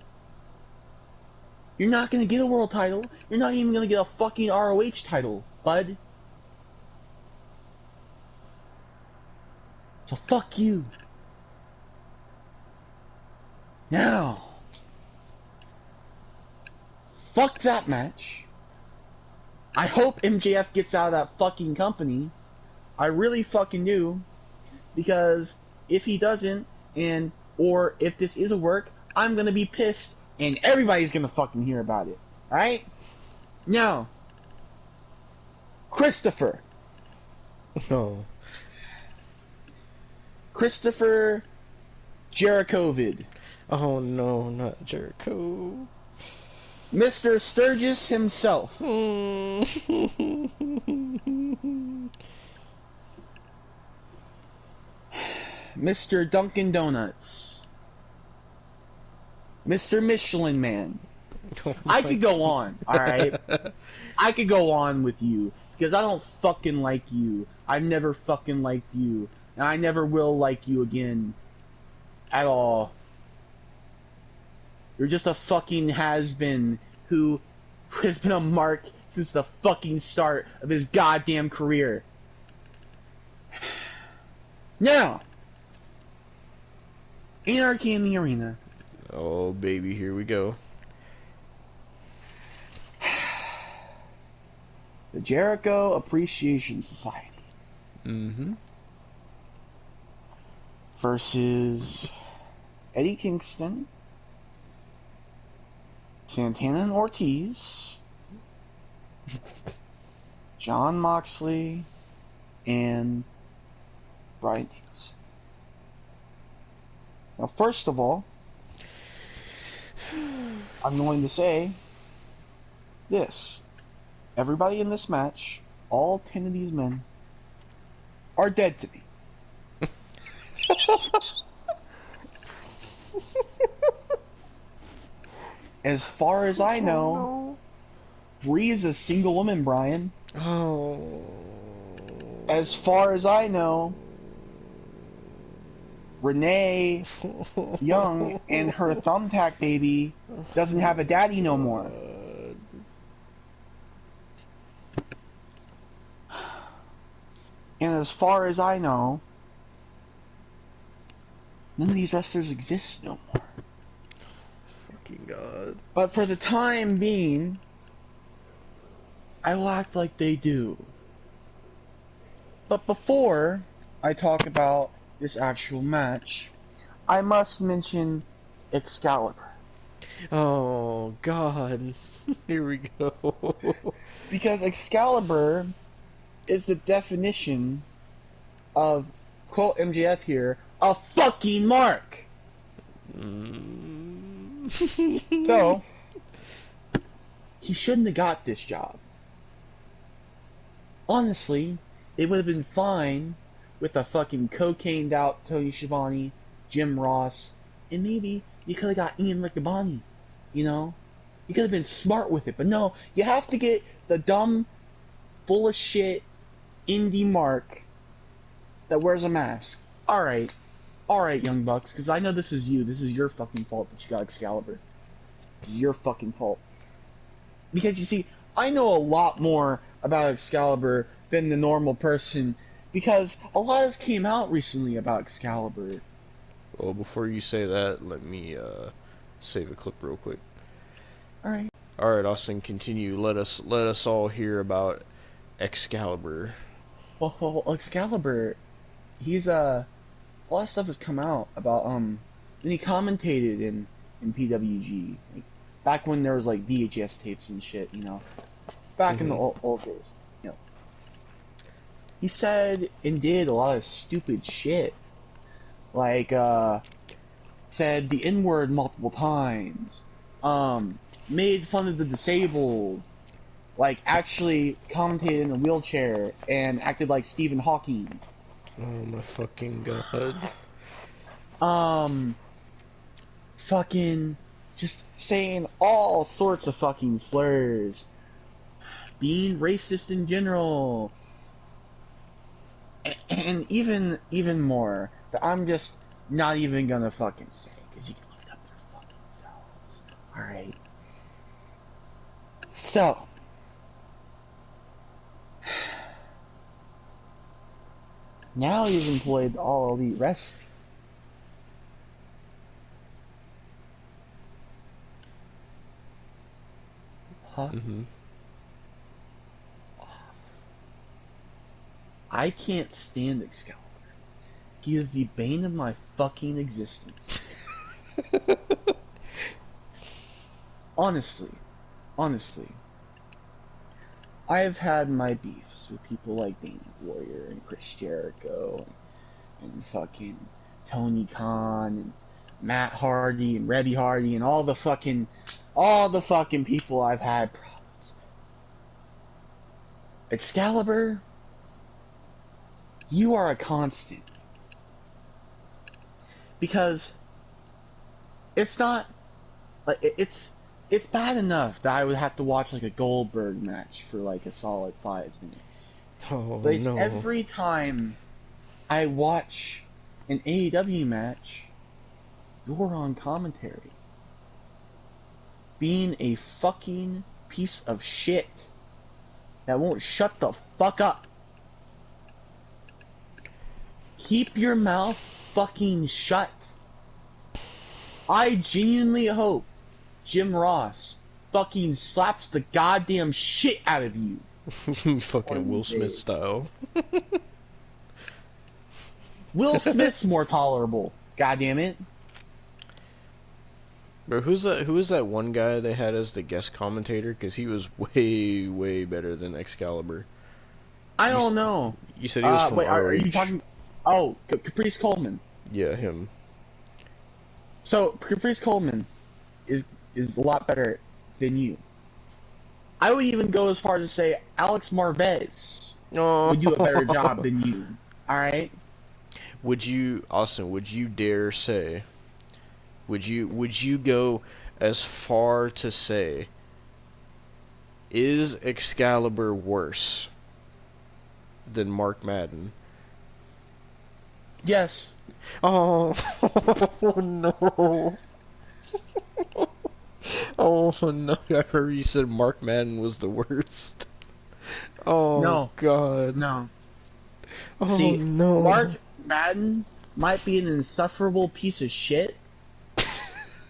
You're not gonna get a world title. You're not even gonna get a fucking ROH title, bud. So fuck you. Now, fuck that match. I hope MJF gets out of that fucking company. I really fucking do. Because if he doesn't, or if this is a work, I'm gonna be pissed, and everybody's gonna fucking hear about it. Alright? Now, Christopher. Oh. Christopher Jerichovid. Oh no, not Jericho. Mr. Sturgis himself. Mr. Dunkin' Donuts. Mr. Michelin Man. Oh I could go on, alright? I could go on with you, because I don't fucking like you. I've never fucking liked you, and I never will like you again. At all. You're just a fucking has-been who has been a mark since the fucking start of his goddamn career. Now, Anarchy in the Arena. Oh baby, here we go. The Jericho Appreciation Society. Mm-hmm. Versus Eddie Kingston, Santana and Ortiz, John Moxley, and Bryan Danielson. Now, first of all, I'm going to say this. Everybody in this match, all 10 of these men, are dead to me. As far as I know, Bree is a single woman, Brian. Oh. As far as I know, Renee Young and her thumbtack baby doesn't have a daddy no more. And as far as I know, none of these wrestlers exist no more. Fucking God. But for the time being, I will act like they do. But before I talk about this actual match, I must mention Excalibur. Oh God. Here we go. Because Excalibur is the definition of, quote MJF here, a fucking mark! So, he shouldn't have got this job. Honestly, it would have been fine with a fucking cocained out Tony Schiavone, Jim Ross, and maybe you could have got Ian Riccaboni, you know? You could have been smart with it, but no, you have to get the dumb, full of shit, indie mark that wears a mask. Alright, Young Bucks, because I know this was you. This is your fucking fault that you got Excalibur. It's your fucking fault. Because you see, I know a lot more about Excalibur than the normal person, because a lot of this came out recently about Excalibur. Well, before you say that, let me save a clip real quick. Alright. Alright, Austin, continue. Let us all hear about Excalibur. Well, Excalibur, he's a lot of stuff has come out about and he commentated in PWG, like back when there was like VHS tapes and shit, you know, back in the old days, you know. He said and did a lot of stupid shit, like said the N-word multiple times, made fun of the disabled, like actually commentated in a wheelchair and acted like Stephen Hawking. Oh my fucking God. Fucking just saying all sorts of fucking slurs, being racist in general, and even more that I'm just not even gonna fucking say, because you can look it up your fucking selves. Alright. So, now he's employed All Elite Wrestling. Huh? I can't stand Excalibur. He is the bane of my fucking existence. Honestly, I have had my beefs with people like Danny Warrior and Chris Jericho and fucking Tony Khan and Matt Hardy and Rebby Hardy and all the fucking people I've had problems with. Excalibur, you are a constant. Because it's not like it's bad enough that I would have to watch like a Goldberg match for like a solid 5 minutes. Oh But it's no. every time I watch an AEW match, you're on commentary. Being a fucking piece of shit that won't shut the fuck up. Keep your mouth fucking shut. I genuinely hope Jim Ross fucking slaps the goddamn shit out of you. Fucking Will Smith style. Will Smith's more tolerable. Goddamn it. Bro, who was that one guy they had as the guest commentator? Because he was way, way better than Excalibur. I don't know. You said he was from wait, are ROH. you talking? Oh, Caprice Coleman. Yeah, him. So Caprice Coleman is a lot better than you. I would even go as far as to say Alex Marvez would do a better job than you. All right. Would you, Austin? Would you dare say? Would you go as far to say? Is Excalibur worse than Mark Madden? Yes. Oh, no. Oh no, I heard you said Mark Madden was the worst. Oh No. god. No. Oh See, no. Mark Madden might be an insufferable piece of shit.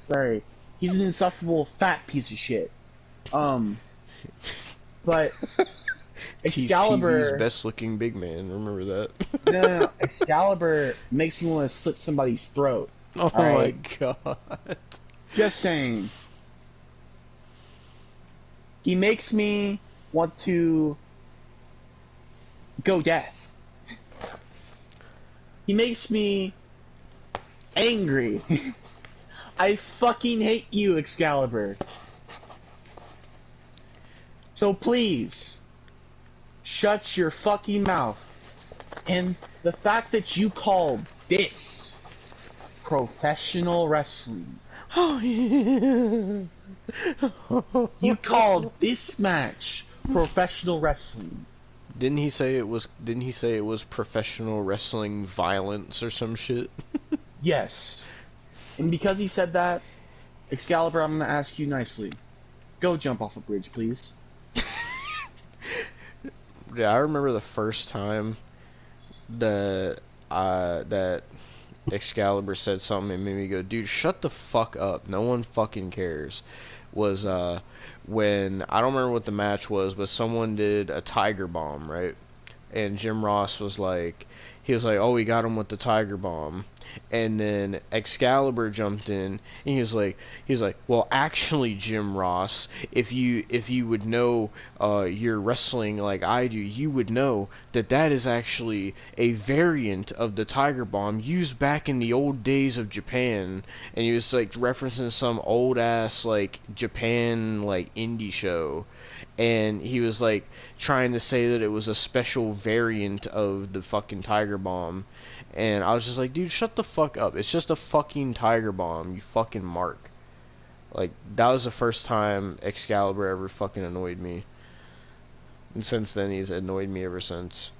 Sorry. He's an insufferable fat piece of shit. But Excalibur... TV's best looking big man, remember that? No. Excalibur makes me want to slit somebody's throat. Oh my god. Just saying. He makes me want to go death. He makes me angry. I fucking hate you, Excalibur. So please, shut your fucking mouth. And the fact that you called this professional wrestling. Oh yeah. You called this match professional wrestling. Didn't he say it was professional wrestling violence or some shit? Yes. And because he said that, Excalibur, I'm gonna ask you nicely. Go jump off a bridge, please. Yeah, I remember the first time that Excalibur said something and made me go, dude, shut the fuck up. No one fucking cares. Was when, I don't remember what the match was, but someone did a Tiger Bomb, right? And Jim Ross was like, oh, we got him with the Tiger Bomb. And then Excalibur jumped in, and he was like, well, actually, Jim Ross, if you would know your wrestling like I do, you would know that is actually a variant of the Tiger Bomb used back in the old days of Japan. And he was like referencing some old ass like Japan like indie show. And he was like trying to say that it was a special variant of the fucking Tiger Bomb. And I was just like, dude, shut the fuck up. It's just a fucking Tiger Bomb, you fucking mark. Like, that was the first time Excalibur ever fucking annoyed me. And since then, he's annoyed me ever since.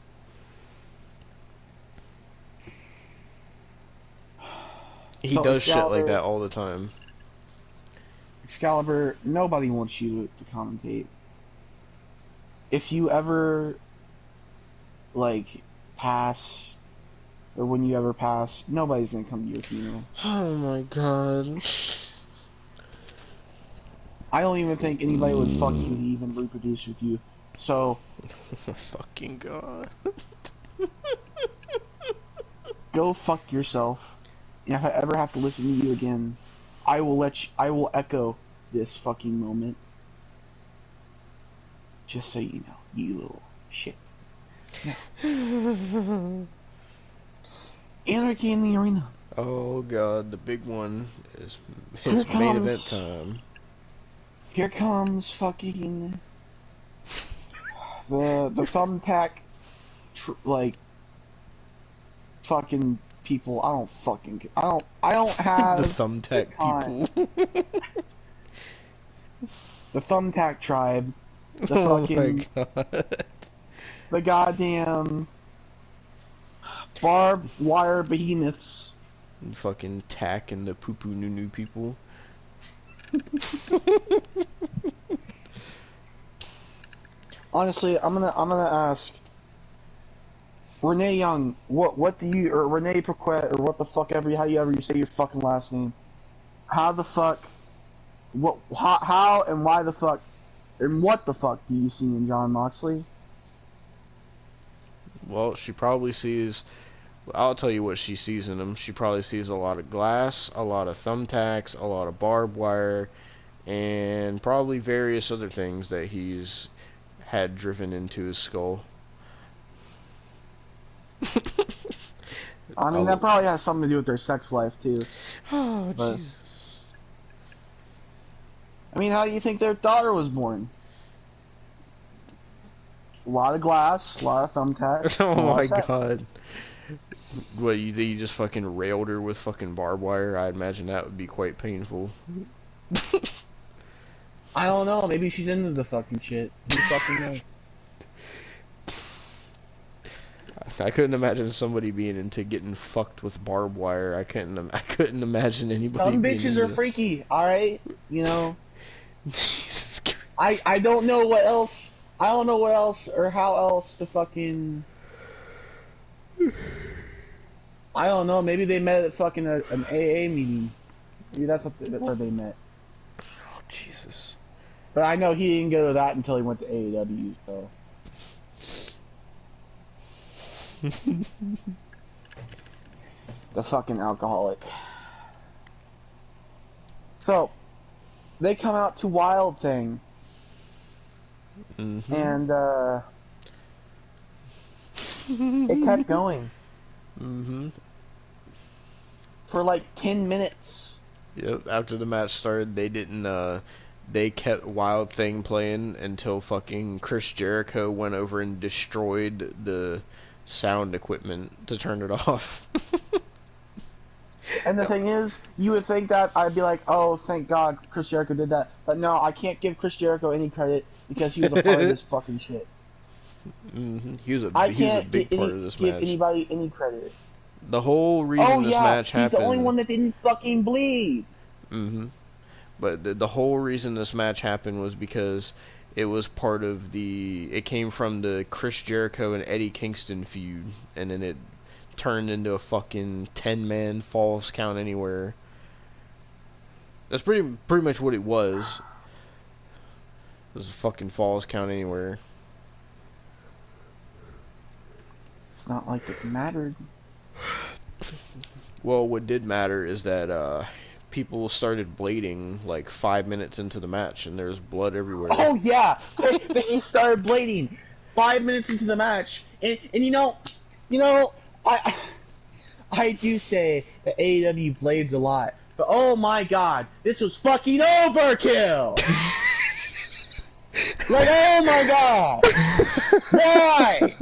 He does shit like that all the time. Excalibur, nobody wants you to commentate. If you ever, like, pass... or when you ever pass, nobody's gonna come to your funeral. Oh my god. I don't even think anybody would fuck you to even reproduce with you. So... Oh my fucking god. Go fuck yourself. And if I ever have to listen to you again, I will echo this fucking moment. Just so you know, you little shit. Now, Anarchy in the Arena. Oh god, the big one is Here it's main event comes- time. Here comes fucking the thumbtack, like fucking people. I don't have The thumbtack time. people. The thumbtack tribe. The Oh fucking my god. the goddamn barbed wire behemoths. And fucking tack and the poo poo noo noo people. Honestly, I'm gonna ask Renee Young, what do you, or Renee Paquette, or what the fuck ever, how you say your fucking last name? How the fuck, how and why the fuck, and what the fuck do you see in John Moxley? Well, she probably sees. I'll tell you what she sees in him. She probably sees a lot of glass, a lot of thumbtacks, a lot of barbed wire, and probably various other things that he's had driven into his skull. I mean, that probably has something to do with their sex life too. Oh, But- Jesus. I mean, how do you think their daughter was born? A lot of glass, a lot of thumbtacks. Oh a lot my of sex. god. What, you just fucking railed her with fucking barbed wire? I imagine that would be quite painful. I don't know. Maybe she's into the fucking shit. Who fucking knows? I couldn't imagine somebody being into getting fucked with barbed wire. I couldn't imagine anybody. Some being bitches are into- freaky. All right, you know. Jesus Christ. I don't know what else. I don't know what else or how else to fucking. I don't know. Maybe they met at fucking an AA meeting. Maybe that's where they met. Oh, Jesus. But I know he didn't go to that until he went to AEW. So The fucking alcoholic. So, they come out to Wild Thing, Mm-hmm. and it kept going Mm-hmm. for like 10 minutes. Yep. After the match started, they didn't. They kept Wild Thing playing until fucking Chris Jericho went over and destroyed the sound equipment to turn it off. And the thing is, you would think that I'd be like, oh, thank God Chris Jericho did that. But no, I can't give Chris Jericho any credit because he was a part of this fucking shit. Mm-hmm. He was I a can't big give part of this match. anybody any credit. The whole reason Oh this yeah, match happened. he's the only one that didn't fucking bleed. Mm-hmm. But the whole reason this match happened was because it was part of the. It came from the Chris Jericho and Eddie Kingston feud, and then it turned into a fucking 10-man Falls Count Anywhere. That's pretty much what it was. It was a fucking Falls Count Anywhere. It's not like it mattered. Well, what did matter is that people started bleeding like 5 minutes into the match, and there's blood everywhere. oh yeah, they started blading 5 minutes into the match, and you know, I do say that AEW blades a lot, but oh my god, this was fucking overkill. Like, oh my god! Why?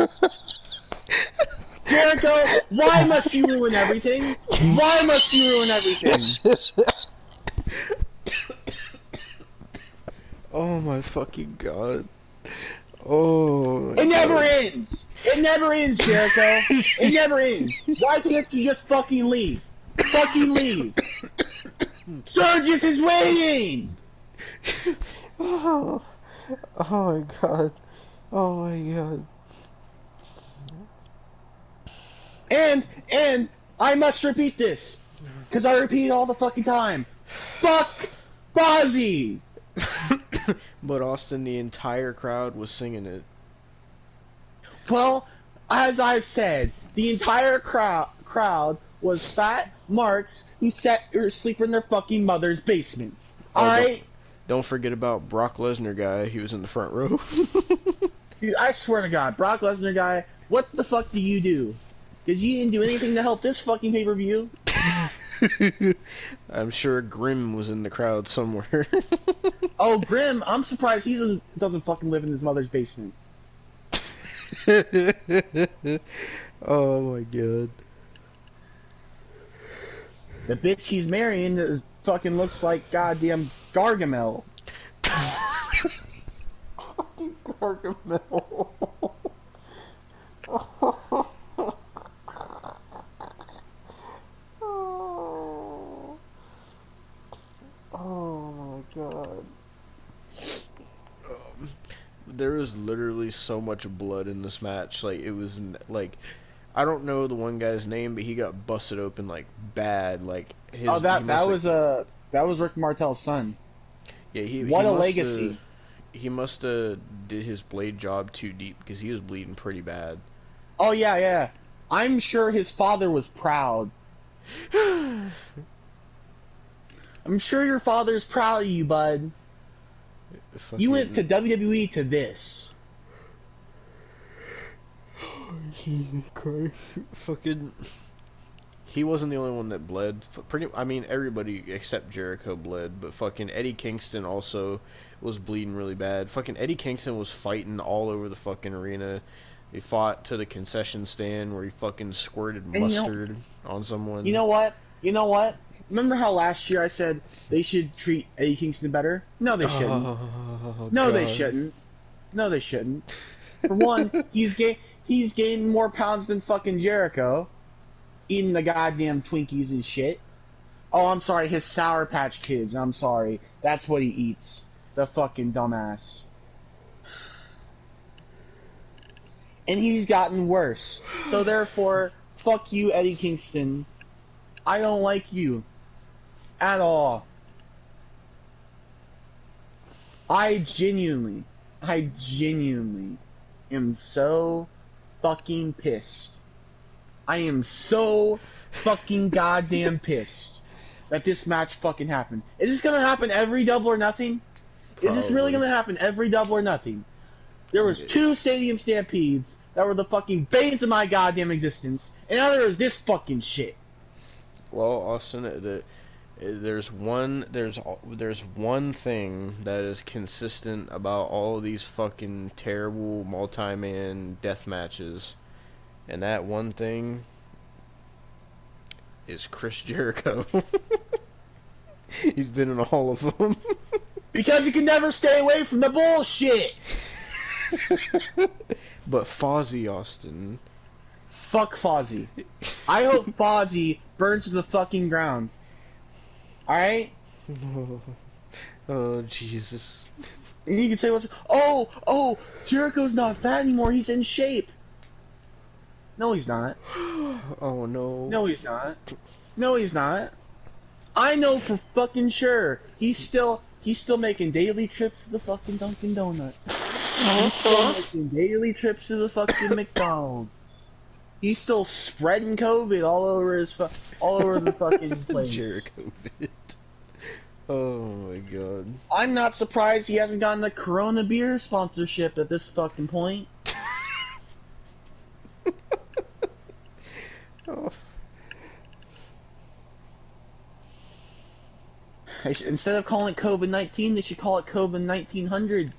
Jericho, why must you ruin everything? Why must you ruin everything? Oh my fucking god. Oh. It never ends! It never ends, Jericho! It never ends! Why can't you just fucking leave? Fucking leave! Sturgis is waiting! Oh. Oh my god. Oh my god. And I must repeat this, because I repeat it all the fucking time. Fuck Fozzy! But Austin, the entire crowd was singing it. Well, as I've said, the entire crowd was fat marks who sat or sleep in their fucking mother's basements. Oh, Alright? don't forget about Brock Lesnar guy. He was in the front row. Dude, I swear to God, Brock Lesnar guy, what the fuck do you do? Because you didn't do anything to help this fucking pay-per-view. I'm sure Grimm was in the crowd somewhere. Oh, Grimm, I'm surprised he doesn't fucking live in his mother's basement. Oh my god. The bitch he's marrying fucking looks like goddamn Gargamel. Fucking Gargamel. Oh my god. There was literally so much blood in this match. Like, it was like, I don't know the one guy's name, but he got busted open like bad. Like his. Oh, that was Rick Martel's son. Yeah, what he a legacy. He must have did his blade job too deep because he was bleeding pretty bad. Oh yeah. I'm sure his father was proud. I'm sure your father's proud of you, bud. Fucking... You went to WWE to this. Jesus Christ. Fucking... He wasn't the only one that bled. I mean, everybody except Jericho bled, but fucking Eddie Kingston also was bleeding really bad. Fucking Eddie Kingston was fighting all over the fucking arena. He fought to the concession stand where he fucking squirted mustard on someone. You know what? Remember how last year I said they should treat Eddie Kingston better? No, they shouldn't. They shouldn't. No, they shouldn't. For one, he's gained more pounds than fucking Jericho, eating the goddamn Twinkies and shit. Oh, I'm sorry, his Sour Patch Kids. I'm sorry. That's what he eats. The fucking dumbass. And he's gotten worse. So therefore, fuck you, Eddie Kingston. I don't like you. At all. I genuinely am so fucking pissed. I am so fucking goddamn pissed that this match fucking happened. Is this gonna happen every Double or Nothing? Is this really gonna happen every Double or Nothing? There was 2 Stadium Stampedes that were the fucking banes of my goddamn existence, and now there is this fucking shit. Well, Austin, there's one thing that is consistent about all of these fucking terrible multi-man death matches, and that one thing is Chris Jericho. He's been in all of them. Because he can never stay away from the bullshit. But Fozzy, Austin. Fuck Fozzy. I hope Fozzy burns to the fucking ground. Alright? Oh, Jesus. And you can say, oh, Jericho's not fat anymore, he's in shape. No, he's not. Oh, no. No, he's not. No, he's not. I know for fucking sure he's still making daily trips to the fucking Dunkin' Donut. He's still making daily trips to the fucking McDonald's. He's still spreading COVID all over the fucking place. Jericho bit. Oh my god. I'm not surprised he hasn't gotten the Corona beer sponsorship at this fucking point. Oh. Instead of calling it COVID-19, they should call it COVID-1900.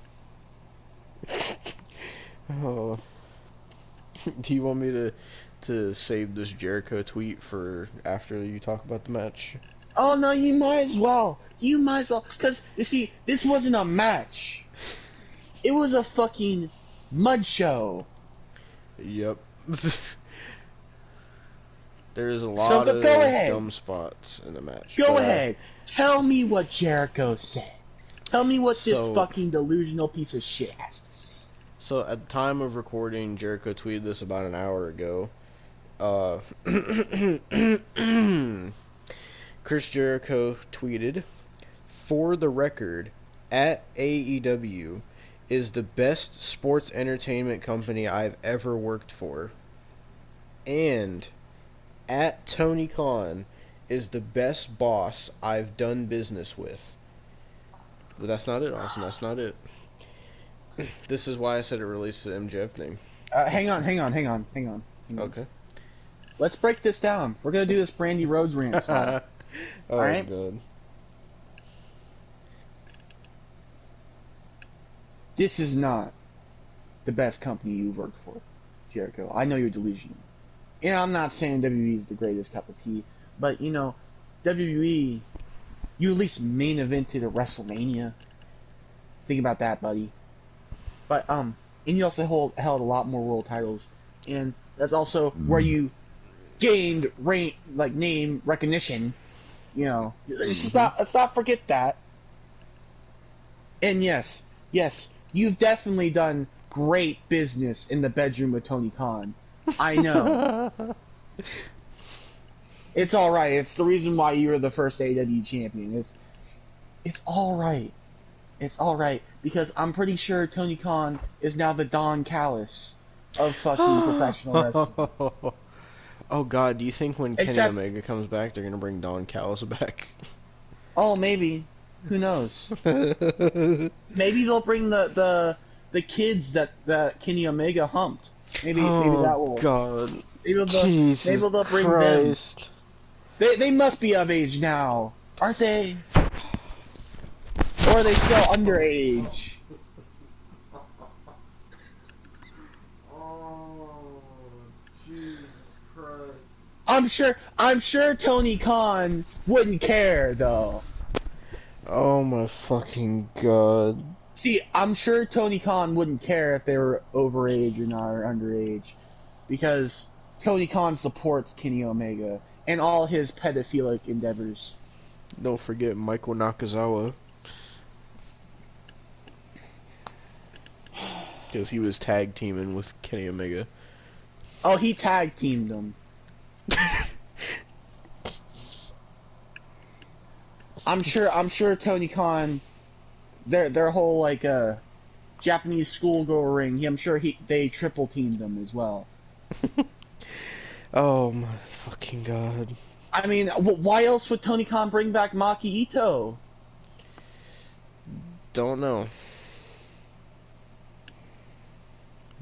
Oh. Do you want me to save this Jericho tweet for after you talk about the match? Oh no, you might as well. You might as well. Because, you see, this wasn't a match. It was a fucking mud show. Yep. There's a lot of dumb spots in the match. Go ahead. Tell me what Jericho said. Tell me what this fucking delusional piece of shit has to say. So, at the time of recording, Jericho tweeted this about an hour ago. Chris Jericho tweeted, "For the record, at AEW is the best sports entertainment company I've ever worked for. And at Tony Khan is the best boss I've done business with. But that's not it, Austin. That's not it. This is why I said it relates to the MJF name. Hang on. Okay. Let's break this down. We're gonna do this Brandy Rhodes rant song. Oh, Alright? God. This is not the best company you've worked for, Jericho. I know you're delusional. And I'm not saying WWE is the greatest cup of tea, but you know, WWE, you at least main evented a WrestleMania. Think about that, buddy. But and you also held a lot more world titles, and that's also where you gained name recognition. You know, let's not forget that. And yes, you've definitely done great business in the bedroom with Tony Khan. I know. It's all right. It's the reason why you were the first AEW champion. It's all right. It's all right because I'm pretty sure Tony Khan is now the Don Callis of fucking professional wrestling. Oh God, do you think when Kenny Except- Omega comes back, they're gonna bring Don Callis back? Oh, maybe. Who knows? Maybe they'll bring the kids that Kenny Omega humped. Maybe that will. God. Maybe Jesus they'll bring Christ. them. They must be of age now, aren't they? Or are they still underage? I'm sure Tony Khan wouldn't care though. Oh my fucking God. See, I'm sure Tony Khan wouldn't care if they were overage or not, or underage, because Tony Khan supports Kenny Omega and all his pedophilic endeavors. Don't forget Michael Nakazawa. Because he was tag teaming with Kenny Omega. Oh, he tag teamed them. I'm sure Tony Khan, their whole like Japanese schoolgirl ring. I'm sure they triple teamed them as well. Oh my fucking God. I mean, why else would Tony Khan bring back Maki Ito? Don't know.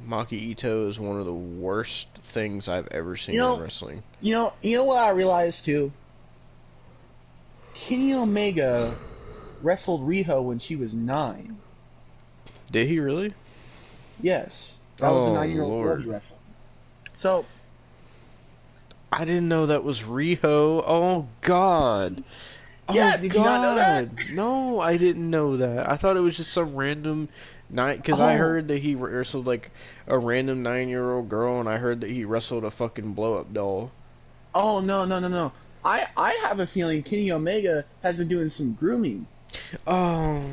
Maki Ito is one of the worst things I've ever seen in wrestling. You know what I realized too? Kenny Omega wrestled Riho when she was 9. Did he really? Yes. That was a Oh, 9-year-old girl Lord. he wrestled. So, I didn't know that was Riho. Oh God. Yeah, Oh, did you not know that? God. No, I didn't know that. I thought it was just some random because I Oh. heard that he wrestled like a random 9-year-old girl, and I heard that he wrestled a fucking blow-up doll. oh no. I have a feeling Kenny Omega has been doing some grooming. Oh.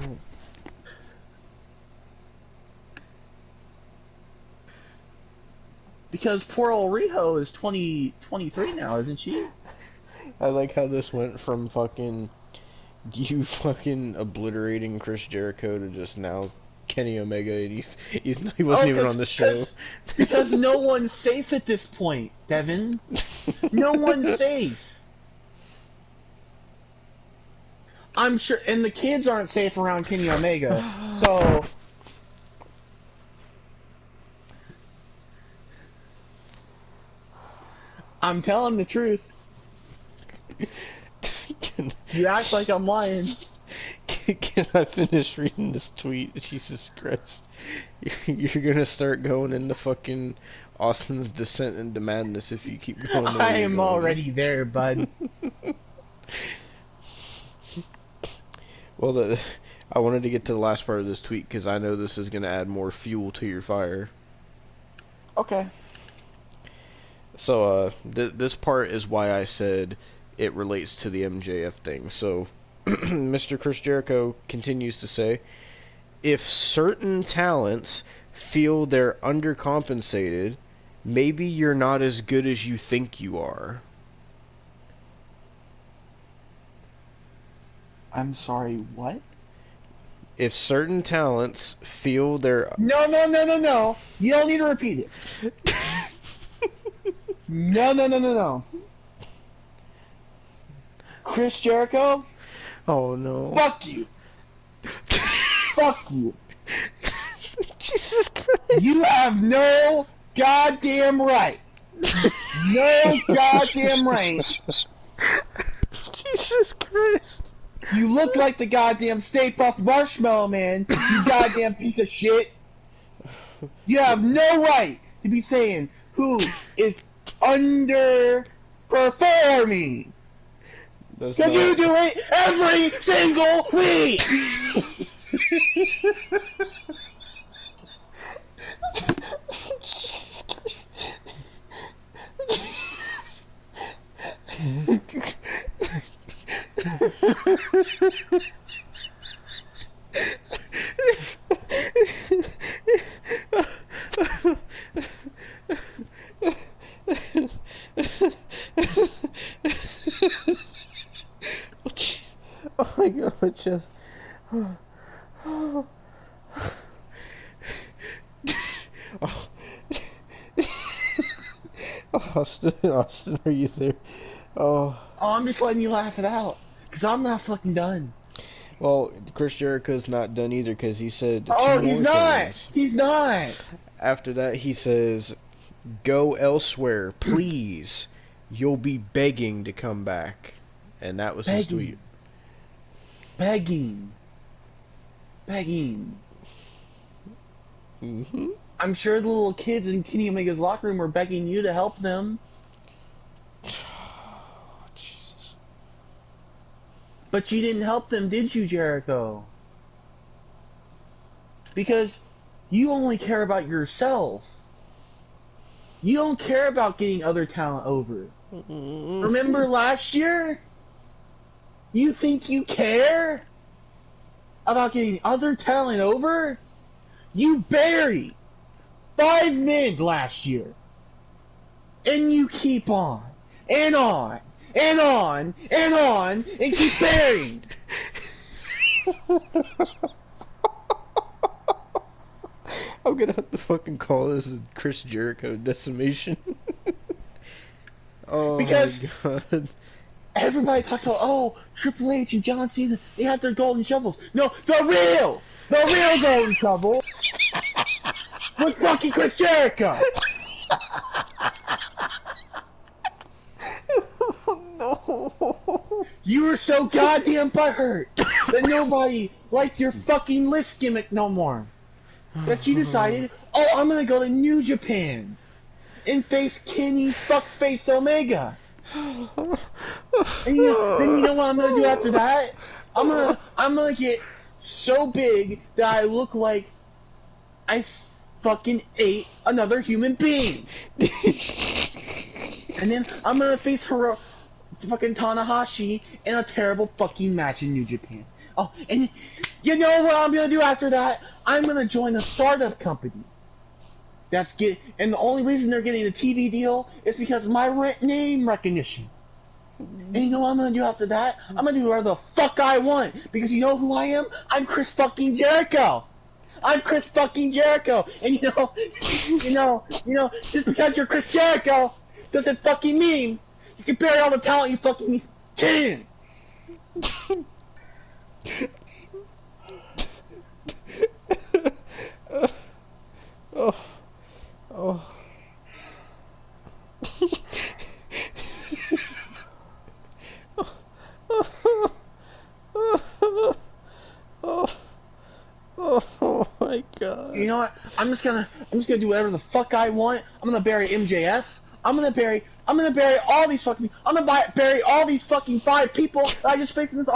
Because poor old Riho is 23 now, isn't she? I like how this went from fucking you fucking obliterating Chris Jericho to just now Kenny Omega, and he wasn't even on the show. Because no one's safe at this point, Devon. No one's safe. I'm sure, and the kids aren't safe around Kenny Omega, so... I'm telling the truth. You act like I'm lying. Can I finish reading this tweet? Jesus Christ. You're gonna start going into fucking Austin's descent into madness if you keep going. I am already there, bud. Well, I wanted to get to the last part of this tweet because I know this is gonna add more fuel to your fire. Okay. So, this part is why I said it relates to the MJF thing. So, Mr. Chris Jericho continues to say, if certain talents feel they're undercompensated, maybe you're not as good as you think you are. I'm sorry, what? If certain talents feel they're... No. You don't need to repeat it. No. Chris Jericho, Oh no. fuck you. Fuck you. Jesus Christ. You have no goddamn right. No goddamn right. Jesus Christ. You look like the goddamn Stay Puft Marshmallow Man, you goddamn piece of shit. You have no right to be saying who is underperforming. That's Because you do it every single week! Jesus Christ. Oh jeez. Oh my god, my chest. Oh. Austin, are you there? Oh. Oh, I'm just letting you laugh it out. Because I'm not fucking done. Well, Chris Jericho's not done either because he said Oh, two he's more not! things. He's not! After that, he says, "Go elsewhere, please. You'll be begging to come back." And that was his tweet. Begging. Mm-hmm. I'm sure the little kids in Kenny Omega's locker room were begging you to help them. Oh, Jesus. But you didn't help them, did you, Jericho? Because you only care about yourself. You don't care about getting other talent over. Remember last year? You think you care about getting other talent over? You buried 5 men last year. And you keep on, and on, and on, and on, and keep burying. I'm gonna have to fucking call this Chris Jericho decimation. Oh Because my god. everybody talks about, oh, Triple H and John Cena, they have their golden shovels. No, the real golden shovel was fucking Chris Jericho. No. You were so goddamn butthurt that nobody liked your fucking list gimmick no more. That you decided, oh, I'm gonna go to New Japan and face Kenny Fuckface Omega. And then you know what I'm gonna do after that? I'm gonna get so big that I look like I fucking ate another human being. And then I'm gonna face fucking Tanahashi in a terrible fucking match in New Japan. Oh, and you know what I'm gonna do after that? I'm gonna join a startup company. And the only reason they're getting a TV deal is because of my name recognition. And you know what I'm gonna do after that? I'm gonna do whatever the fuck I want, because you know who I am? I'm Chris fucking Jericho. I'm Chris fucking Jericho. And you know, just because you're Chris Jericho doesn't fucking mean you can bury all the talent you fucking can. Oh. Oh my god. You know what? I'm just gonna do whatever the fuck I want. I'm gonna bury MJF. I'm gonna bury all these fucking. I'm gonna bury all these fucking 5 people that I just faced in this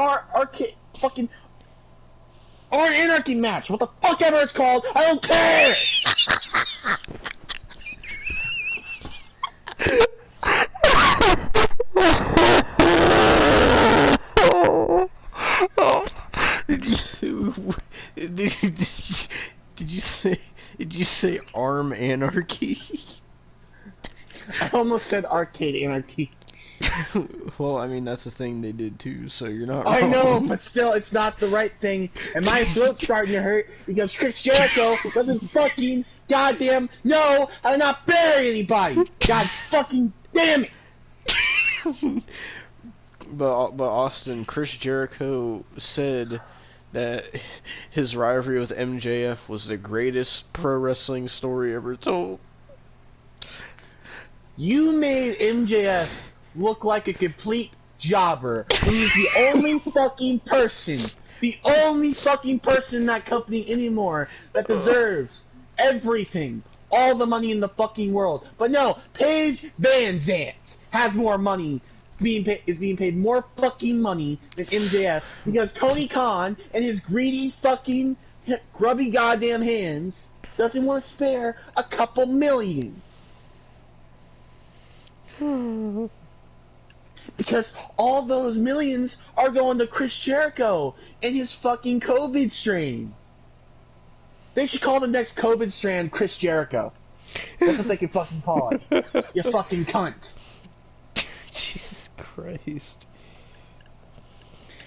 fucking Arn Anarchy match. What the fuck ever it's called. I don't care. Did you say arm anarchy? I almost said Arcade Anarchy. Well, I mean, that's the thing they did too, so you're not wrong. I know, but still, it's not the right thing, and my throat's starting to hurt because Chris Jericho doesn't fucking goddamn know how to not bury anybody. God fucking Damn it! But Austin, Chris Jericho said that his rivalry with MJF was the greatest pro wrestling story ever told. You made MJF look like a complete jobber. He's the only fucking person in that company anymore that deserves everything, all the money in the fucking world. But no, Paige Van Zant has more money, is being paid more fucking money than MJF because Tony Khan and his greedy fucking grubby goddamn hands doesn't want to spare a couple million. Because all those millions are going to Chris Jericho and his fucking COVID strain. They should call the next COVID strain Chris Jericho. That's what they can fucking call it. You fucking cunt. Jesus Christ.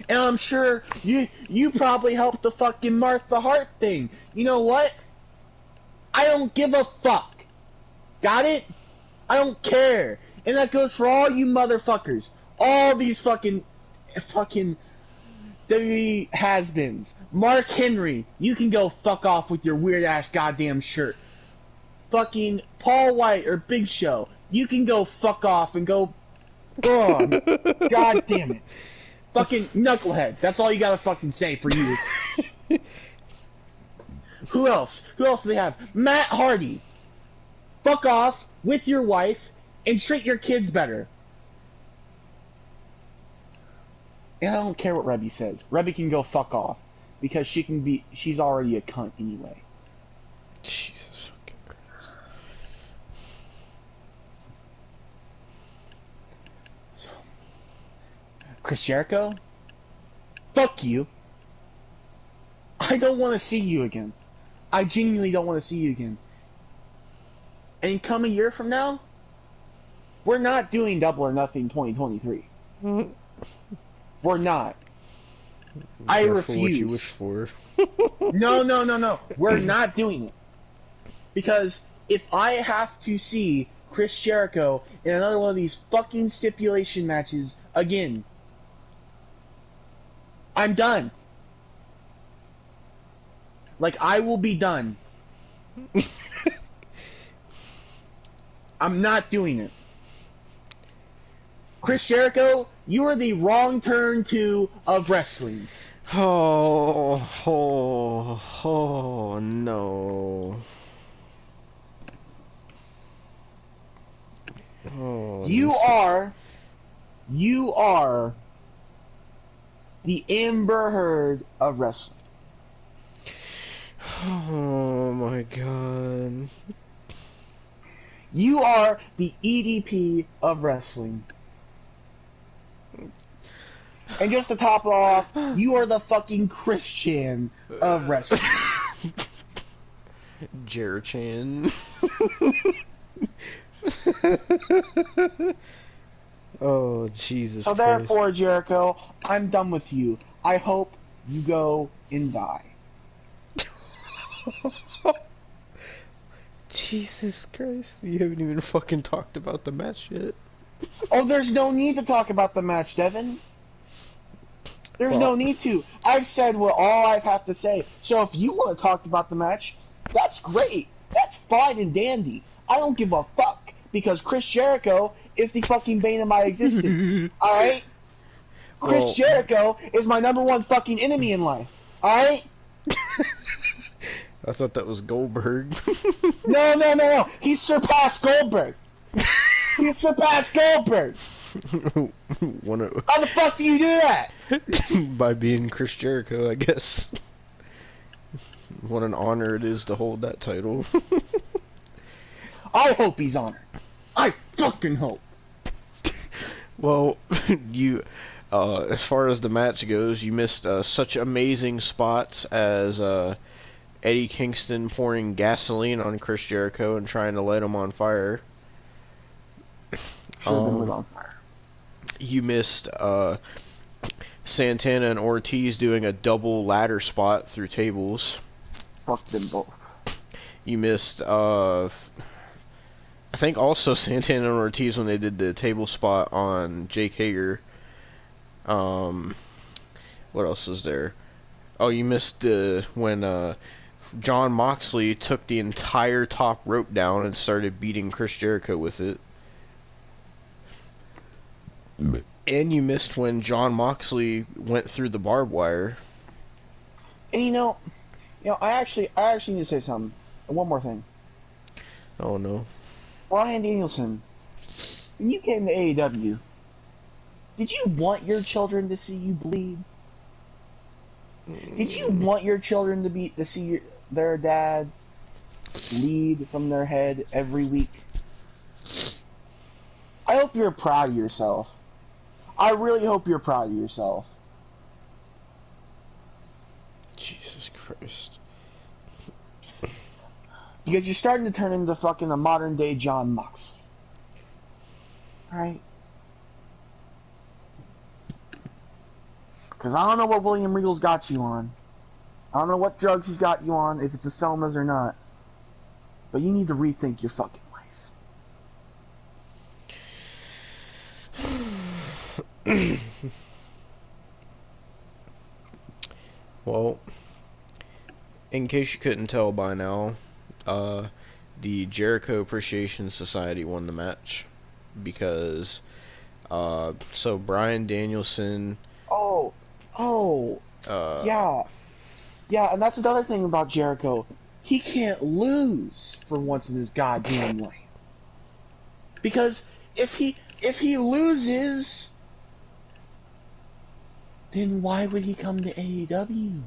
And I'm sure you probably helped the fucking Martha Hart thing. You know what? I don't give a fuck. Got it? I don't care. And that goes for all you motherfuckers. All these fucking WWE has-beens. Mark Henry, you can go fuck off with your weird-ass goddamn shirt. Fucking Paul White or Big Show, you can go fuck off and go... Oh, God damn it. Fucking knucklehead. That's all you gotta fucking say for you. Who else? Who else do they have? Matt Hardy. Fuck off with your wife and treat your kids better. And I don't care what Rebby says. Rebby can go fuck off. Because she's already a cunt anyway. Jesus fucking Christ. Chris Jericho? Fuck you. I don't want to see you again. I genuinely don't want to see you again. And come a year from now, we're not doing Double or Nothing 2023. We're not. I refuse. What you wish for. No. We're not doing it. Because if I have to see Chris Jericho in another one of these fucking stipulation matches again, I'm done. Like, I will be done. I'm not doing it. Chris Jericho, you are the wrong turn to of wrestling. Oh no. Oh, You are the Amber Heard of wrestling. oh my god. You are the EDP of wrestling. And just to top it off, you are the fucking Christian of wrestling. Jer-chan. Oh, Jesus So Christ. therefore, Jericho, I'm done with you. I hope you go and die. Jesus Christ, you haven't even fucking talked about the match yet. Oh, there's no need to talk about the match, Devon. There's no need to. I've said what all I have to say. So if you want to talk about the match, that's great. That's fine and dandy. I don't give a fuck because Chris Jericho is the fucking bane of my existence. Alright? Chris Jericho is my #1 fucking enemy in life. Alright? I thought that was Goldberg. No. He surpassed Goldberg. He surpassed Goldberg. How the fuck do you do that? By being Chris Jericho, I guess. What an honor it is to hold that title. I hope he's honored. I fucking hope. Well, you, as far as the match goes, you missed such amazing spots as Eddie Kingston pouring gasoline on Chris Jericho and trying to light him on fire. Should have been lit on fire. You missed Santana and Ortiz doing a double ladder spot through tables. Fuck them both. You missed I think also Santana and Ortiz when they did the table spot on Jake Hager. What else was there? Oh, you missed when John Moxley took the entire top rope down and started beating Chris Jericho with it. And you missed when John Moxley went through the barbed wire. And I actually need to say something. One more thing. Oh no. Bryan Danielson, when you came to AEW, did you want your children to see you bleed? Did you want your children to see their dad bleed from their head every week? I hope you're proud of yourself. I really hope you're proud of yourself. Jesus Christ. Because you're starting to turn into fucking a modern day John Moxley. Alright? Because I don't know what William Regal's got you on. I don't know what drugs he's got you on, if it's a Selmas or not. But you need to rethink your fucking life. Well, in case you couldn't tell by now, the Jericho Appreciation Society won the match because so Bryan Danielson Yeah, and that's another thing about Jericho. He can't lose for once in his goddamn life. Because if he loses, then why would he come to AEW?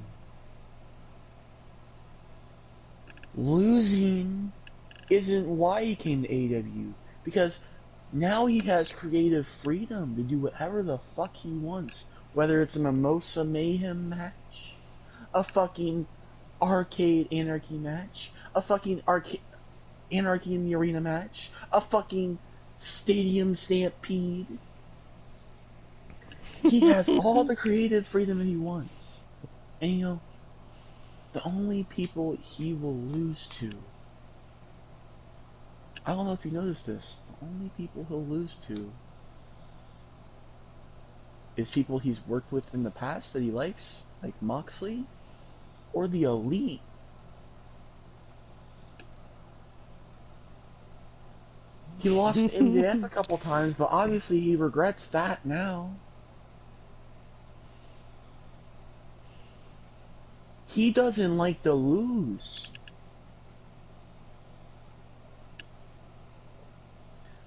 Losing isn't why he came to AEW. Because now he has creative freedom to do whatever the fuck he wants. Whether it's a Mimosa Mayhem match, a fucking Arcade Anarchy match, a fucking Anarchy in the Arena match, a fucking Stadium Stampede. He has all the creative freedom that he wants. And the only people he will lose to, I don't know if you noticed this, the only people he'll lose to is people he's worked with in the past that he likes, like Moxley, or the Elite. He lost to MJF a couple times, but obviously he regrets that now. He doesn't like to lose.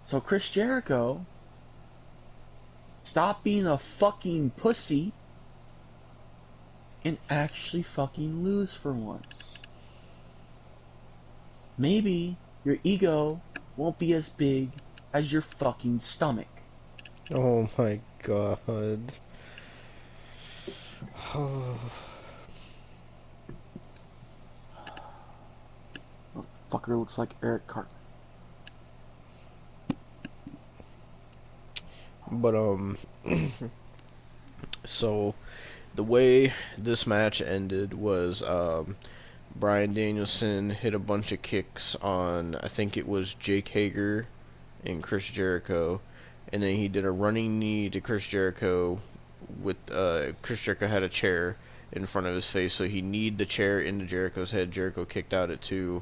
So Chris Jericho, stop being a fucking pussy and actually fucking lose for once. Maybe your ego won't be as big as your fucking stomach. Oh my god. Fucker looks like Eric Cartman. But so the way this match ended was Bryan Danielson hit a bunch of kicks on, I think it was Jake Hager and Chris Jericho, and then he did a running knee to Chris Jericho with Chris Jericho had a chair in front of his face, so he kneed the chair into Jericho's head. Jericho kicked out at 2.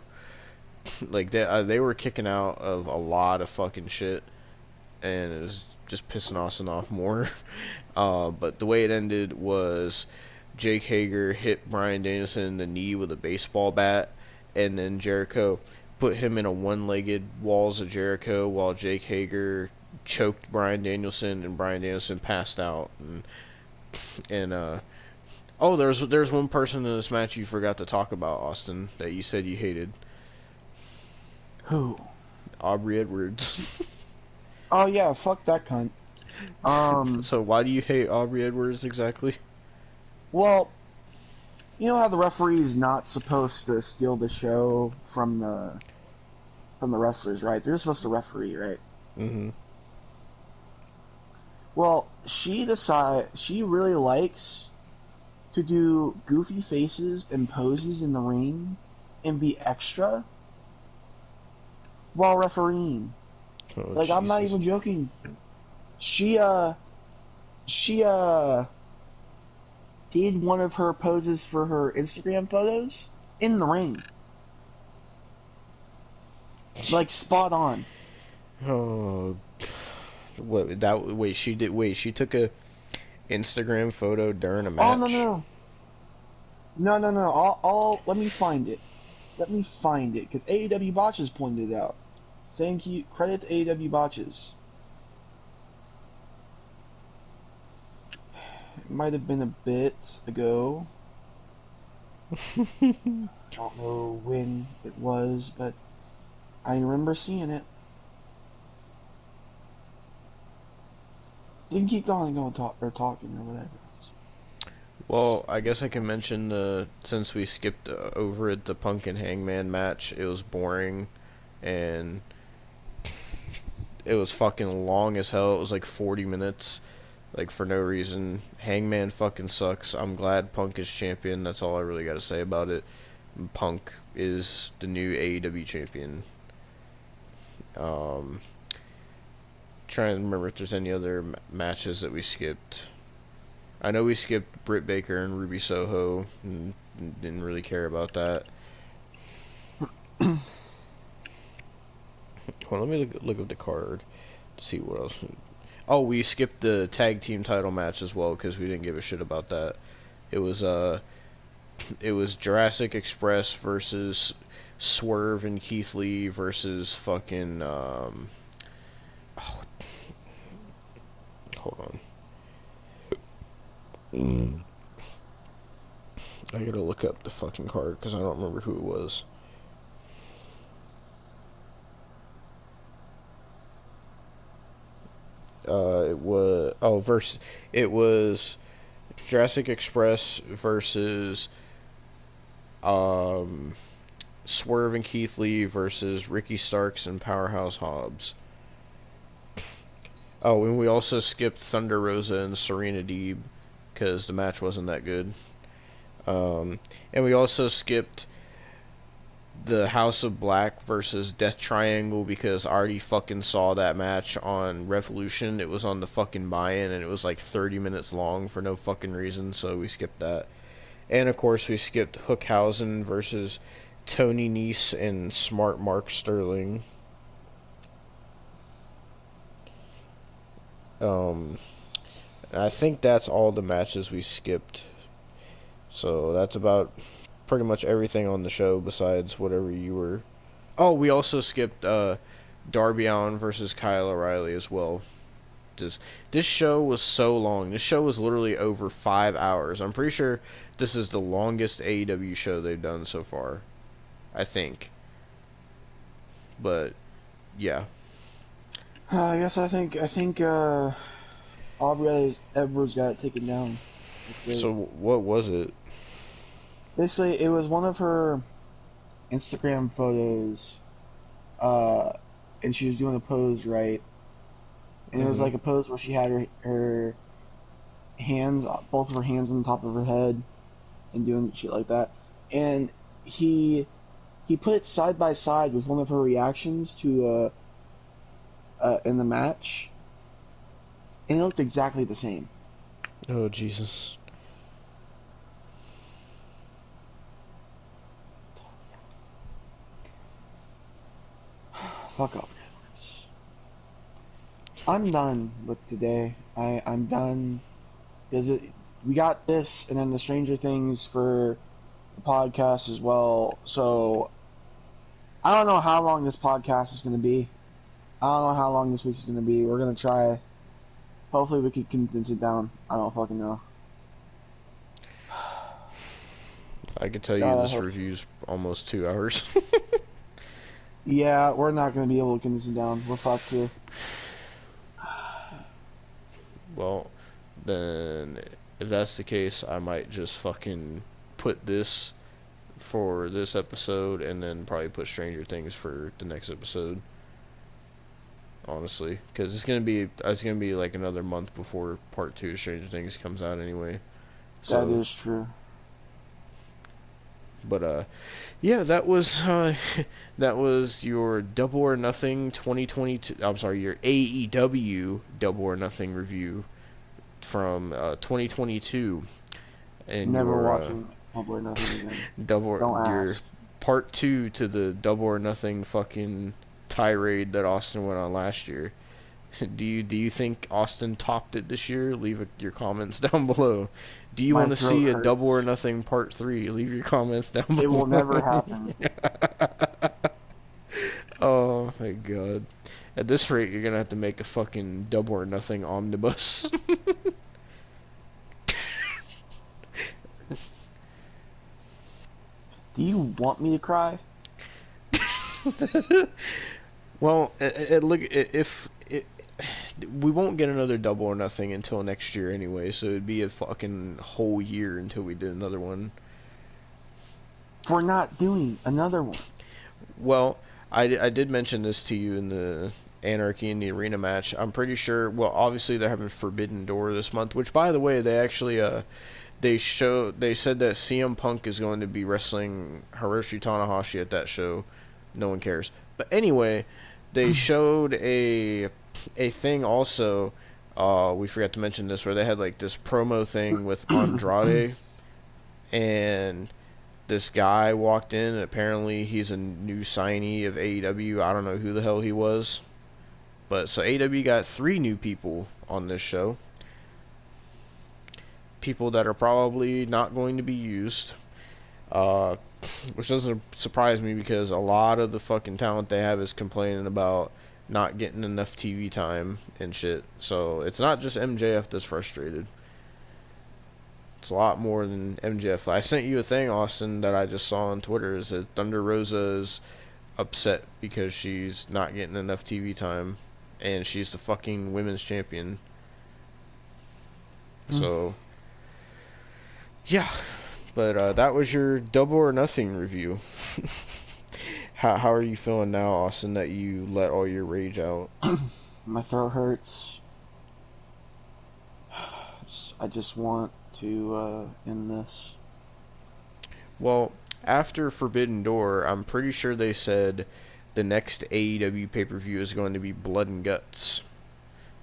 Like they were kicking out of a lot of fucking shit, and it was just pissing Austin off more. But the way it ended was Jake Hager hit Bryan Danielson in the knee with a baseball bat, and then Jericho put him in a one-legged Walls of Jericho while Jake Hager choked Bryan Danielson, and Bryan Danielson passed out. And oh, there's one person in this match you forgot to talk about, Austin, that you said you hated. Who? Aubrey Edwards. Oh yeah, fuck that cunt. So why do you hate Aubrey Edwards exactly? Well, you know how the referee is not supposed to steal the show from the wrestlers, right? They're supposed to referee, right? Mm-hmm. Well, she really likes to do goofy faces and poses in the ring and be extra. while refereeing. Oh, Like, I'm not Jesus. even joking. She did one of her poses for her Instagram photos in the ring. Like, spot on. Oh, what that? Wait, she did. Wait, she took a Instagram photo during a Oh, match. no. Let me find it. Because AEW Botches pointed it out. Thank you. Credit to AEW Botches. It might have been a bit ago. I don't know when it was, but I remember seeing it. You can keep going, talking or whatever. Well, I guess I can mention since we skipped over it, the Punk and Hangman match. It was boring, and it was fucking long as hell. It was like 40 minutes, like for no reason. Hangman fucking sucks. I'm glad Punk is champion. That's all I really got to say about it. Punk is the new AEW champion. Trying to remember if there's any other matches that we skipped. I know we skipped Britt Baker and Ruby Soho, and didn't really care about that. Hold on, let me look up the card to see what else. Oh, we skipped the tag team title match as well because we didn't give a shit about that. It was Jurassic Express versus Swerve and Keith Lee versus fucking hold on. I gotta look up the fucking card because I don't remember who it was. It was Jurassic Express versus Swerve and Keith Lee versus Ricky Starks and Powerhouse Hobbs. Oh, and we also skipped Thunder Rosa and Serena Deeb because the match wasn't that good. And we also skipped the House of Black versus Death Triangle because I already fucking saw that match on Revolution. It was on the fucking buy-in and it was like 30 minutes long for no fucking reason, so we skipped that. And of course we skipped Hookhausen versus Tony Nese and Smart Mark Sterling. I think that's all the matches we skipped. So that's about pretty much everything on the show besides whatever you were. Oh, we also skipped Darby Allin versus Kyle O'Reilly as well. This show was so long. This show was literally over 5 hours. I'm pretty sure this is the longest AEW show they've done so far. I think. But yeah. I think Aubrey Edwards got it taken down. So what was it? Basically, it was one of her Instagram photos, and she was doing a pose right, and it was like a pose where she had her hands, both of her hands on top of her head, and doing shit like that, and he put it side by side with one of her reactions to in the match, and it looked exactly the same. Oh, Jesus. Fuck up. I'm done with today. I'm done. We got this, and then the Stranger Things for the podcast as well. So I don't know how long this podcast is going to be. I don't know how long this week is going to be. We're going to try. Hopefully we can condense it down. I don't fucking know. I could tell you this review's almost 2 hours. Yeah, we're not going to be able to condense it down. We're fucked too. Well, then if that's the case, I might just fucking put this for this episode and then probably put Stranger Things for the next episode. Honestly, because it's gonna be like another month before part 2 of Stranger Things comes out anyway. So, that is true. But yeah, that was that was your Double or Nothing 2022. I'm sorry, your AEW Double or Nothing review from 2022, and Never your watching Double or Nothing again. double Don't your ask. part two to the Double or Nothing fucking tirade that Austin went on last year. Do you think Austin topped it this year? Leave your comments down below. Do you My want to throat see a hurts. Double or Nothing part 3? Leave your comments down below. It will never happen. Oh my god. At this rate, you're gonna have to make a fucking Double or Nothing omnibus. Do you want me to cry? Well, we won't get another Double or Nothing until next year anyway, so it'd be a fucking whole year until we did another one. We're not doing another one. Well, I did mention this to you in the Anarchy in the Arena match. I'm pretty sure. Well, obviously they're having Forbidden Door this month, which, by the way, they actually they said that CM Punk is going to be wrestling Hiroshi Tanahashi at that show. No one cares. But anyway, they showed a thing also. We forgot to mention this, where they had like this promo thing with Andrade, and this guy walked in, and apparently he's a new signee of AEW. I don't know who the hell he was. But so AEW got 3 new people on this show. People that are probably not going to be used. Which doesn't surprise me, because a lot of the fucking talent they have is complaining about not getting enough TV time and shit. So it's not just MJF that's frustrated. It's a lot more than MJF. I sent you a thing, Austin, that I just saw on Twitter. Is that Thunder Rosa is upset because she's not getting enough TV time, and she's the fucking women's champion. So, yeah. But that was your Double or Nothing review. How are you feeling now, Austin, that you let all your rage out? My throat hurts. I just want to end this. Well, after Forbidden Door, I'm pretty sure they said the next AEW pay-per-view is going to be Blood and Guts.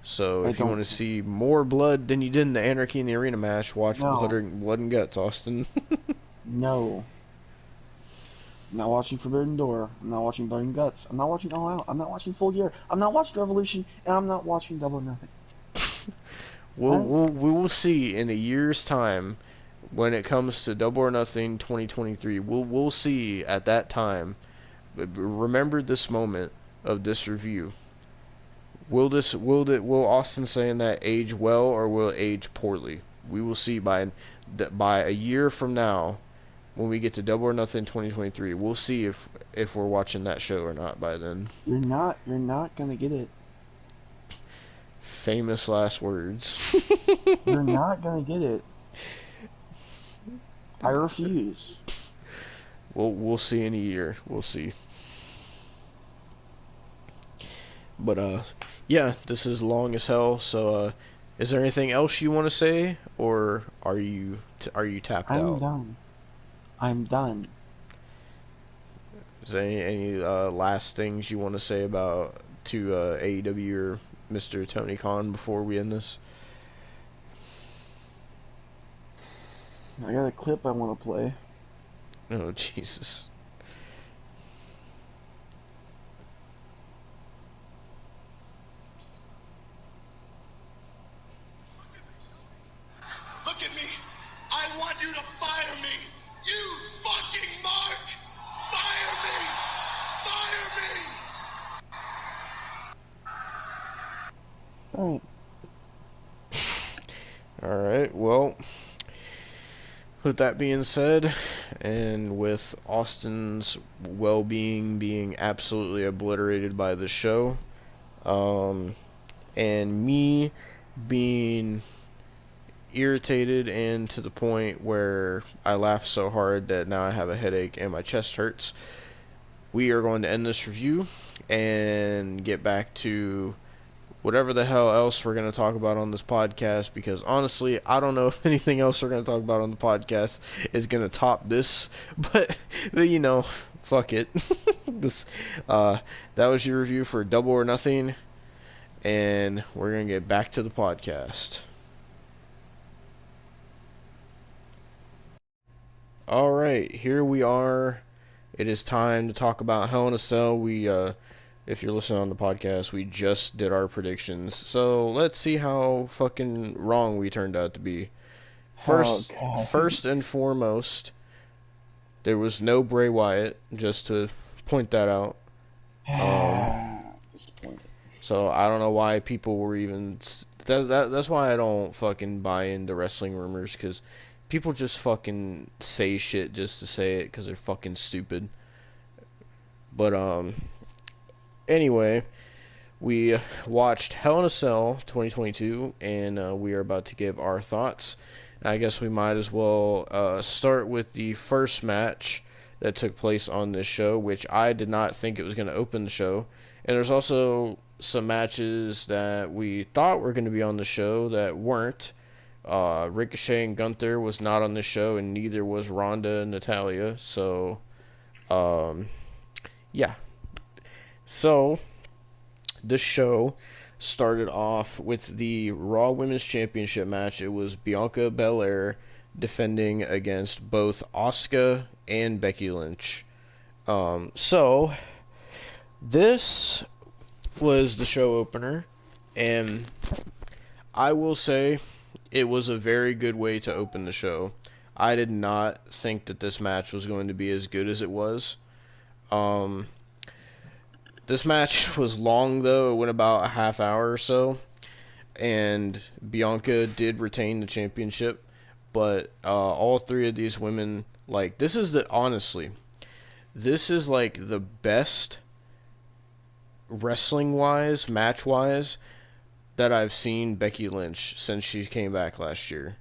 So if you want to see more blood than you did in the Anarchy in the Arena match, watch Blood and Guts, Austin. No. I'm not watching Forbidden Door. I'm not watching Blood and Guts. I'm not watching All Out. I'm not watching Full Gear. I'm not watching Revolution, and I'm not watching Double or Nothing. We will see in a year's time, when it comes to Double or Nothing 2023. We'll see at that time. Remember this moment of this review. Will Austin saying that age well, or will it age poorly? We will see by a year from now, when we get to Double or Nothing 2023. We'll see if we're watching that show or not by then. You're not gonna get it. Famous last words. You're not gonna get it. I refuse. We'll see in a year. We'll see. But yeah, this is long as hell. So is there anything else you want to say, or are you tapped out? I'm done. Is there any last things you want to say about AEW or Mr. Tony Khan before we end this? I got a clip I want to play. Oh, Jesus. Look at me. I want you to fire me. You fucking Mark. Fire me. Fire me. Alright, well, with that being said, and with Austin's well-being being absolutely obliterated by the show, and me being irritated and to the point where I laughed so hard that now I have a headache and my chest hurts, we are going to end this review and get back to whatever the hell else we're going to talk about on this podcast, because honestly, I don't know if anything else we're going to talk about on the podcast is going to top this, but you know, fuck it. This, that was your review for Double or Nothing, and we're going to get back to the podcast. Alright, here we are. It is time to talk about Hell in a Cell. If you're listening on the podcast, we just did our predictions. So let's see how fucking wrong we turned out to be. First and foremost, there was no Bray Wyatt, just to point that out. Disappointed. So I don't know why people were even... That's why I don't fucking buy into wrestling rumors, because people just fucking say shit just to say it, because they're fucking stupid. But, anyway, we watched Hell in a Cell 2022, and we are about to give our thoughts. I guess we might as well start with the first match that took place on this show, which I did not think it was going to open the show. And there's also some matches that we thought were going to be on the show that weren't. Ricochet and Gunther was not on the show, and neither was Ronda and Natalia. So, yeah. So, the show started off with the Raw Women's Championship match. It was Bianca Belair defending against both Asuka and Becky Lynch. So, this was the show opener, and I will say it was a very good way to open the show. I did not think that this match was going to be as good as it was. This match was long, though. It went about a half hour or so, and Bianca did retain the championship, but all three of these women, like, honestly, this is like the best wrestling-wise, match-wise, that I've seen Becky Lynch since she came back last year.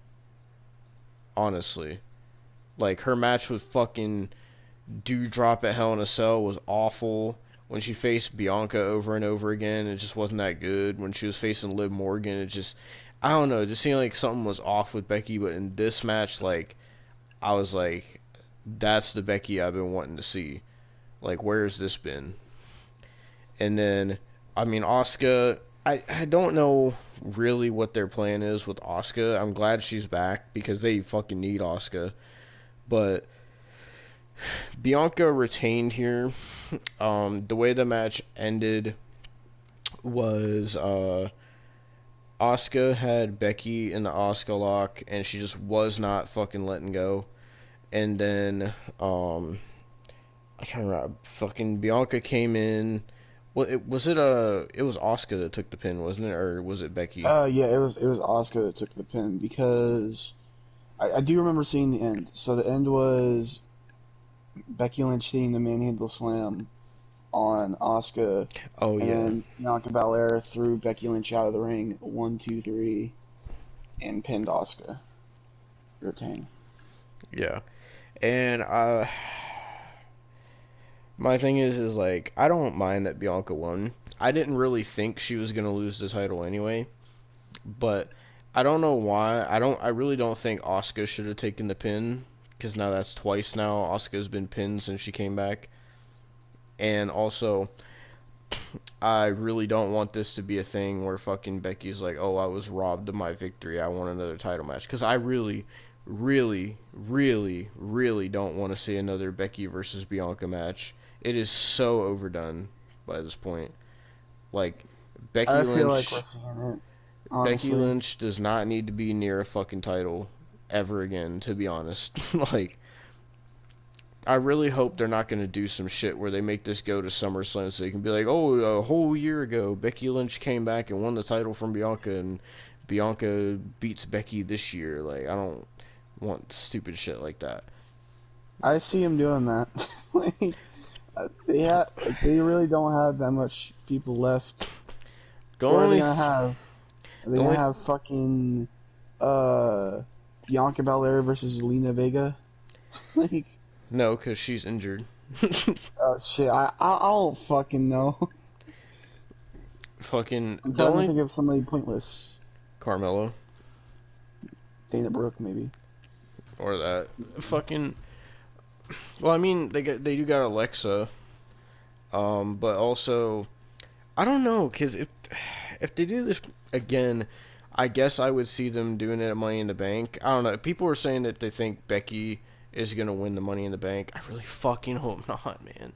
Honestly. Like, her match with fucking Dewdrop at Hell in a Cell was awful. When she faced Bianca over and over again, it just wasn't that good. When she was facing Liv Morgan, it just, I don't know, it just seemed like something was off with Becky. But in this match, like, I was like, that's the Becky I've been wanting to see. Like, where's this been? And then, I mean, Asuka, I don't know really what their plan is with Asuka. I'm glad she's back, because they fucking need Asuka. But Bianca retained here. The way the match ended was Asuka had Becky in the Asuka lock, and she just was not fucking letting go. And then I'm trying to remember, fucking Bianca came in. Well, it was Asuka that took the pin, wasn't it, or was it Becky? Yeah, it was Asuka that took the pin, because I do remember seeing the end. So the end was Becky Lynch hitting the manhandle slam on Asuka. Oh, yeah. And Bianca Belair threw Becky Lynch out of the ring, 1, 2, 3, and pinned Asuka. Retain. Yeah. And my thing is like, I don't mind that Bianca won. I didn't really think she was gonna lose the title anyway, but I don't know why. I really don't think Asuka should have taken the pin, because now that's twice now Asuka's been pinned since she came back. And also, I really don't want this to be a thing where fucking Becky's like, oh, I was robbed of my victory, I want another title match. Because I really, really, really, really don't want to see another Becky versus Bianca match. It is so overdone by this point. Like, Becky I Lynch, feel like we're seeing it, honestly. Becky Lynch does not need to be near a fucking title ever again, to be honest. Like, I really hope they're not going to do some shit where they make this go to SummerSlam so they can be like, oh, a whole year ago, Becky Lynch came back and won the title from Bianca, and Bianca beats Becky this year. Like, I don't want stupid shit like that. I see him doing that. They really don't have that much people left. What are they gonna have? Are they gonna have fucking Bianca Belair versus Zelina Vega? Like, no, because she's injured. oh shit! I don't fucking know. fucking I'm the trying to only think of somebody pointless. Carmelo Dana Brooke, maybe. or that fucking. Well, I mean they do got Alexa, but also I don't know, cause if they do this again, I guess I would see them doing it at Money in the Bank. I don't know. People were saying that they think Becky is gonna win the Money in the Bank. I really fucking hope not, man.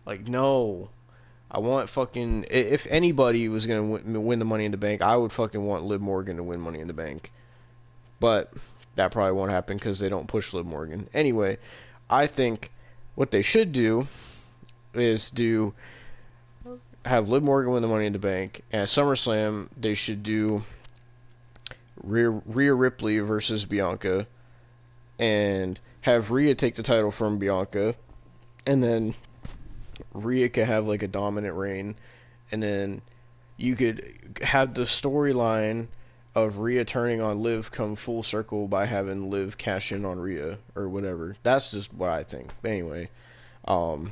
Like, no. I want fucking. If anybody was gonna win the Money in the Bank, I would fucking want Liv Morgan to win Money in the Bank. But that probably won't happen because they don't push Liv Morgan. Anyway, I think what they should do is have Liv Morgan win the Money in the Bank, and at SummerSlam they should do Rhea Ripley versus Bianca, and have Rhea take the title from Bianca, and then Rhea could have like a dominant reign, and then you could have the storyline of Rhea turning on Liv come full circle by having Liv cash in on Rhea or whatever. That's just what I think. But anyway, not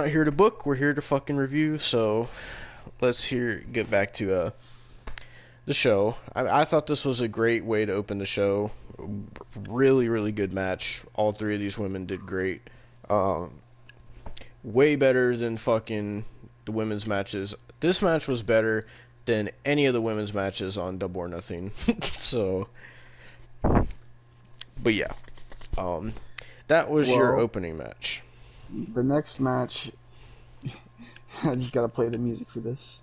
here to book, we're here to fucking review, so let's get back to the show. I thought this was a great way to open the show. Really, really good match. All three of these women did great. Way better than fucking the women's matches. This match was better than any of the women's matches on Double or Nothing. So, but yeah, that was your opening match. The next match, I just gotta play the music for this.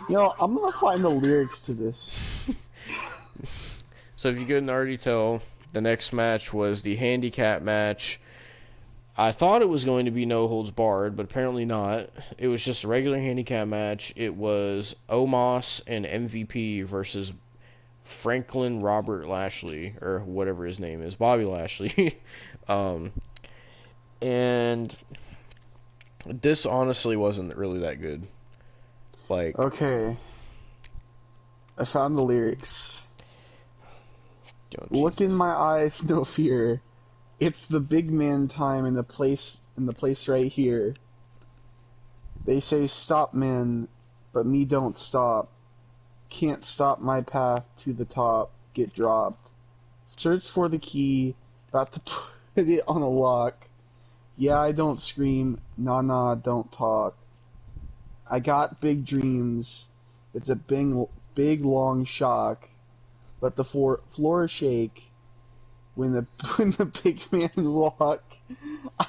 You know, I'm gonna find the lyrics to this. So if you couldn't already tell, the next match was the handicap match. I thought it was going to be no holds barred, but apparently not. It was just a regular handicap match. It was Omos and MVP versus Franklin Robert Lashley, or whatever his name is, Bobby Lashley. And this honestly wasn't really that good. Like, okay, I found the lyrics. Look in my eyes, no fear. It's the big man time in the place right here. They say stop, man, but me don't stop. Can't stop my path to the top. Get dropped. Search for the key. About to put it on a lock. Yeah, I don't scream. Nah, don't talk. I got big dreams. It's a big long shock. Let the floor shake. When the big man walk.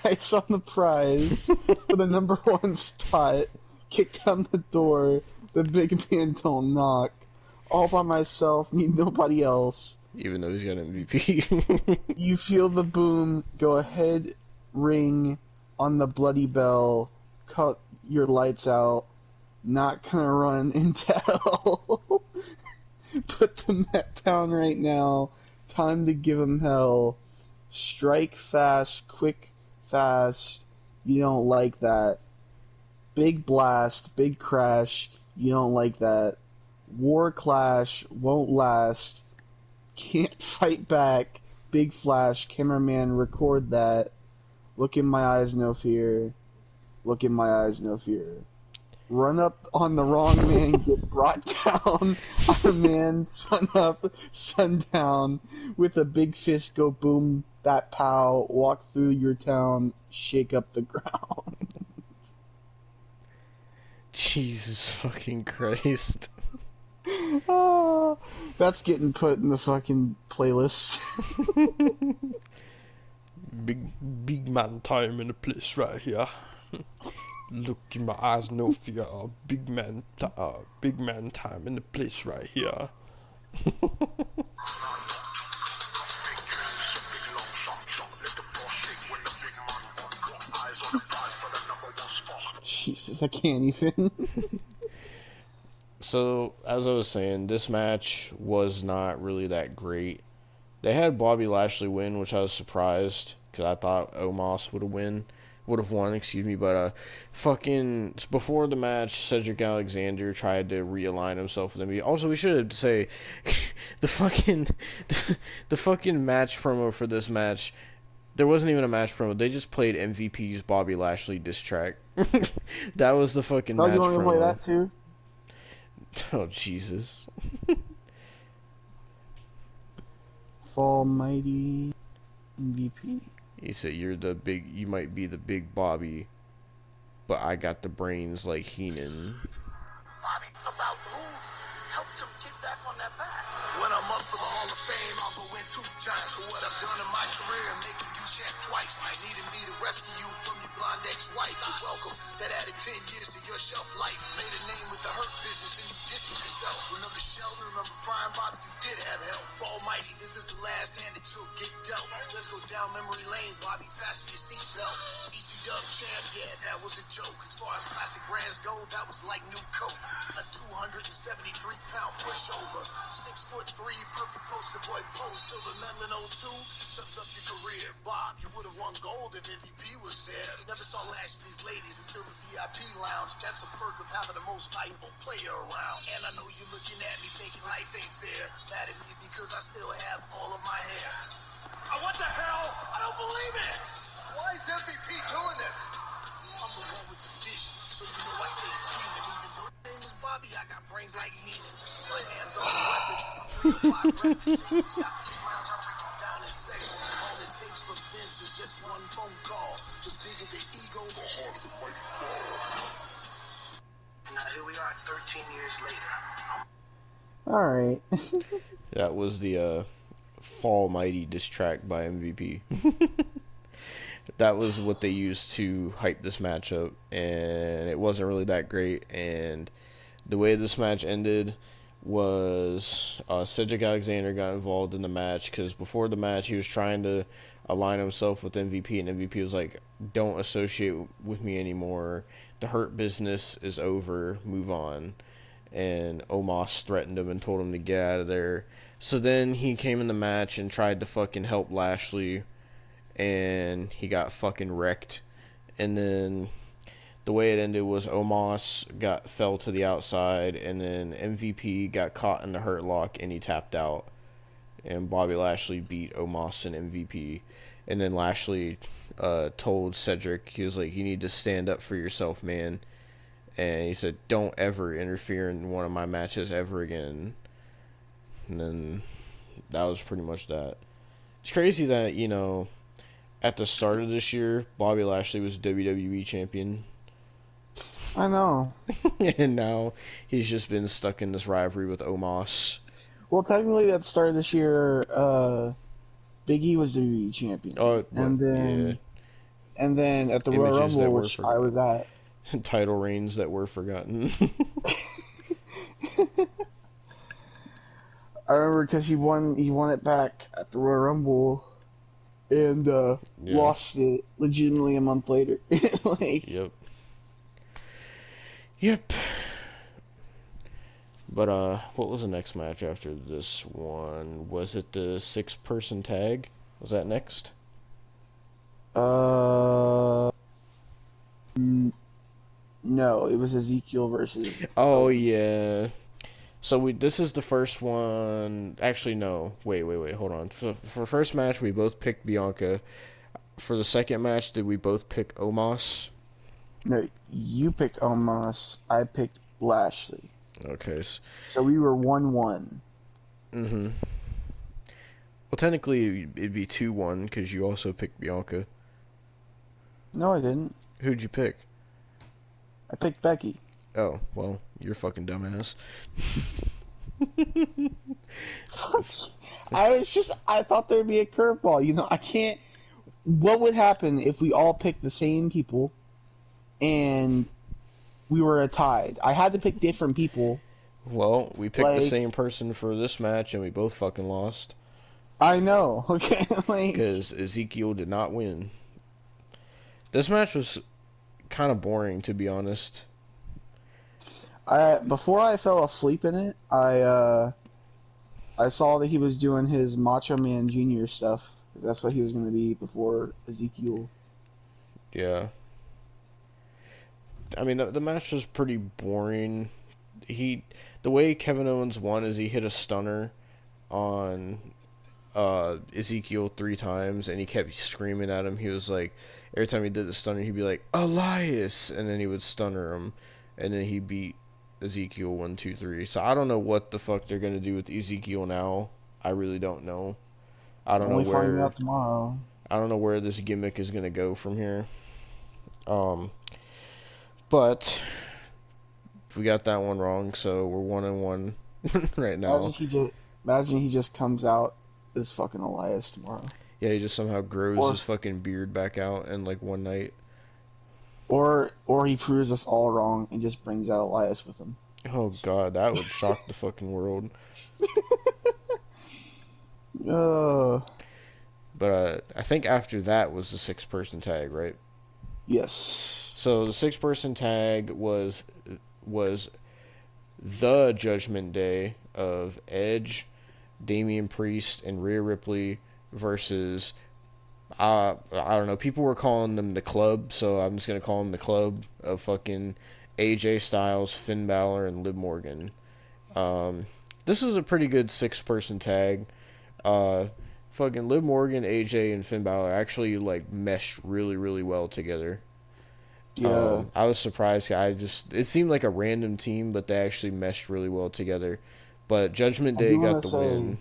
Eyes on the prize. For the number one spot. Kick down the door. The big man don't knock. All by myself. Need nobody else. even though he's got MVP. You feel the boom. Go ahead. Ring on the bloody bell. Cut your lights out. Not gonna run into hell. Put the mat down right now. Time to give him hell. Strike fast, quick, fast. You don't like that. Big blast, big crash. You don't like that. War clash, won't last. Can't fight back. Big flash, cameraman, record that. Look in my eyes, no fear. Look in my eyes, no fear. Run up on the wrong man, get brought down on a man, sun up, sun down. With a big fist, go boom, that pow. Walk through your town, shake up the ground. Jesus fucking Christ. Oh, that's getting put in the fucking playlist. Big man time in the place right here. Look in my eyes, no fear. Big man time in the place right here. Jesus, I can't even. So, as I was saying, this match was not really that great. They had Bobby Lashley win, which I was surprised, because I thought Omos would have win. would have won, excuse me, but fucking before the match, Cedric Alexander tried to realign himself with MVP. Also, we should say the fucking the fucking match promo for this match. There wasn't even a match promo. They just played MVP's Bobby Lashley diss track. That was the fucking Oh, match you want to promo. play that too? Oh Jesus. Almighty MVP. He said you might be the big Bobby, but I got the brains like Heenan. Bobby, about who helped him get back on that path. When I'm up for the Hall of Fame, I'll go in two giants for what I've done in my career, making you champ twice. I needed me to rescue you from your blonde ex-wife. You're welcome. That added 10 years to your shelf life. Made a name with the hurt business and you distance yourself. Remember Sheldon, remember Prime Bobby, you did have help. For Almighty, this is the last hand that you'll get dealt. Let's go down memory lane, Bobby, fasten your seatbelt. ECW champ, yeah, that was a joke. As far as classic brands go, that was like new coat. A 273-pound pushover. 6'3", perfect poster boy pose. Silver medal in 02, sums up your career. Bob, you would have won gold if MVP was there. Never saw Lashley's ladies until the VIP lounge. That's the perk of having the most valuable player around. And I know you're looking at me thinking life ain't fair. Mad at me because I still have all of my hair. What the hell? I don't believe it! Why is MVP doing this? I'm the one with the vision, so you know I stay scheming. Even though my name is Bobby, I got brains like Heenan. My hands on the weapon, 3 to 5 reps. VIP's lounge, I'm breaking down in sections. All it takes from Vince is just one phone call. The bigger the ego, the harder the mighty fall. Now here we are, 13 years later. Alright. That was the Fall Mighty diss track by MVP. That was what they used to hype this match up, and it wasn't really that great. And the way this match ended was Cedric Alexander got involved in the match because before the match he was trying to align himself with MVP, and MVP was like, "Don't associate with me anymore. The Hurt Business is over. Move on." And Omos threatened him and told him to get out of there. So then he came in the match and tried to fucking help Lashley, and he got fucking wrecked. And then the way it ended was Omos fell to the outside, and then MVP got caught in the Hurt Lock and he tapped out. And Bobby Lashley beat Omos and MVP. And then Lashley told Cedric, he was like, "You need to stand up for yourself, man." And he said, "Don't ever interfere in one of my matches ever again." And then that was pretty much that. It's crazy that, you know, at the start of this year, Bobby Lashley was WWE champion. I know. And now he's just been stuck in this rivalry with Omos. Well, technically, at the start of this year, Big E was WWE champion. Oh, and then, and then at the Royal Images that Rumble, were which I was at. Title reigns that were forgotten. I remember because he won it back at the Royal Rumble, and lost it legitimately a month later. Like, Yep. But what was the next match after this one? Was it the 6-person tag? Was that next? No, it was Ezekiel versus. Oh yeah. So this is the first one. Actually, no. Wait. Hold on. For first match, we both picked Bianca. For the second match, did we both pick Omos? No, you picked Omos. I picked Lashley. Okay. So we were 1-1. Mm-hmm. Well, technically, it'd be 2-1 because you also picked Bianca. No, I didn't. Who'd you pick? I picked Becky. Oh, well, you're a fucking dumbass. I thought there'd be a curveball. You know, I can't. What would happen if we all picked the same people and we were tied? I had to pick different people. Well, we picked the same person for this match and we both fucking lost. I know, okay? Because Ezekiel did not win. This match was kind of boring, to be honest. Before I fell asleep in it, I saw that he was doing his Macho Man Jr. stuff. That's what he was going to be before Ezekiel. Yeah. I mean, the match was pretty boring. The way Kevin Owens won is he hit a stunner on Ezekiel 3 times, and he kept screaming at him. He was like, every time he did the stunner, he'd be like, Elias, and then he would stunner him, and then he beat Ezekiel 1, 2, 3. So I don't know what the fuck they're gonna do with Ezekiel now. I really don't know. I don't know Only find where out tomorrow. I don't know where this gimmick is gonna go from here. But we got that one wrong, so we're 1-1 right now. Imagine he just comes out as fucking Elias tomorrow. Yeah, he just somehow grows Or- his fucking beard back out in like one night. Or he proves us all wrong and just brings out Elias with him. Oh god, that would shock the fucking world. But I think after that was the 6-person tag, right? Yes. So the 6-person tag was the Judgment Day of Edge, Damian Priest, and Rhea Ripley versus I don't know. People were calling them the Club, so I'm just gonna call them the Club of fucking AJ Styles, Finn Balor, and Liv Morgan. This is a pretty good 6-person tag. Fucking Liv Morgan, AJ, and Finn Balor actually like meshed really, really well together. Yeah. I was surprised. It seemed like a random team, but they actually meshed really well together. But Judgment Day got the win.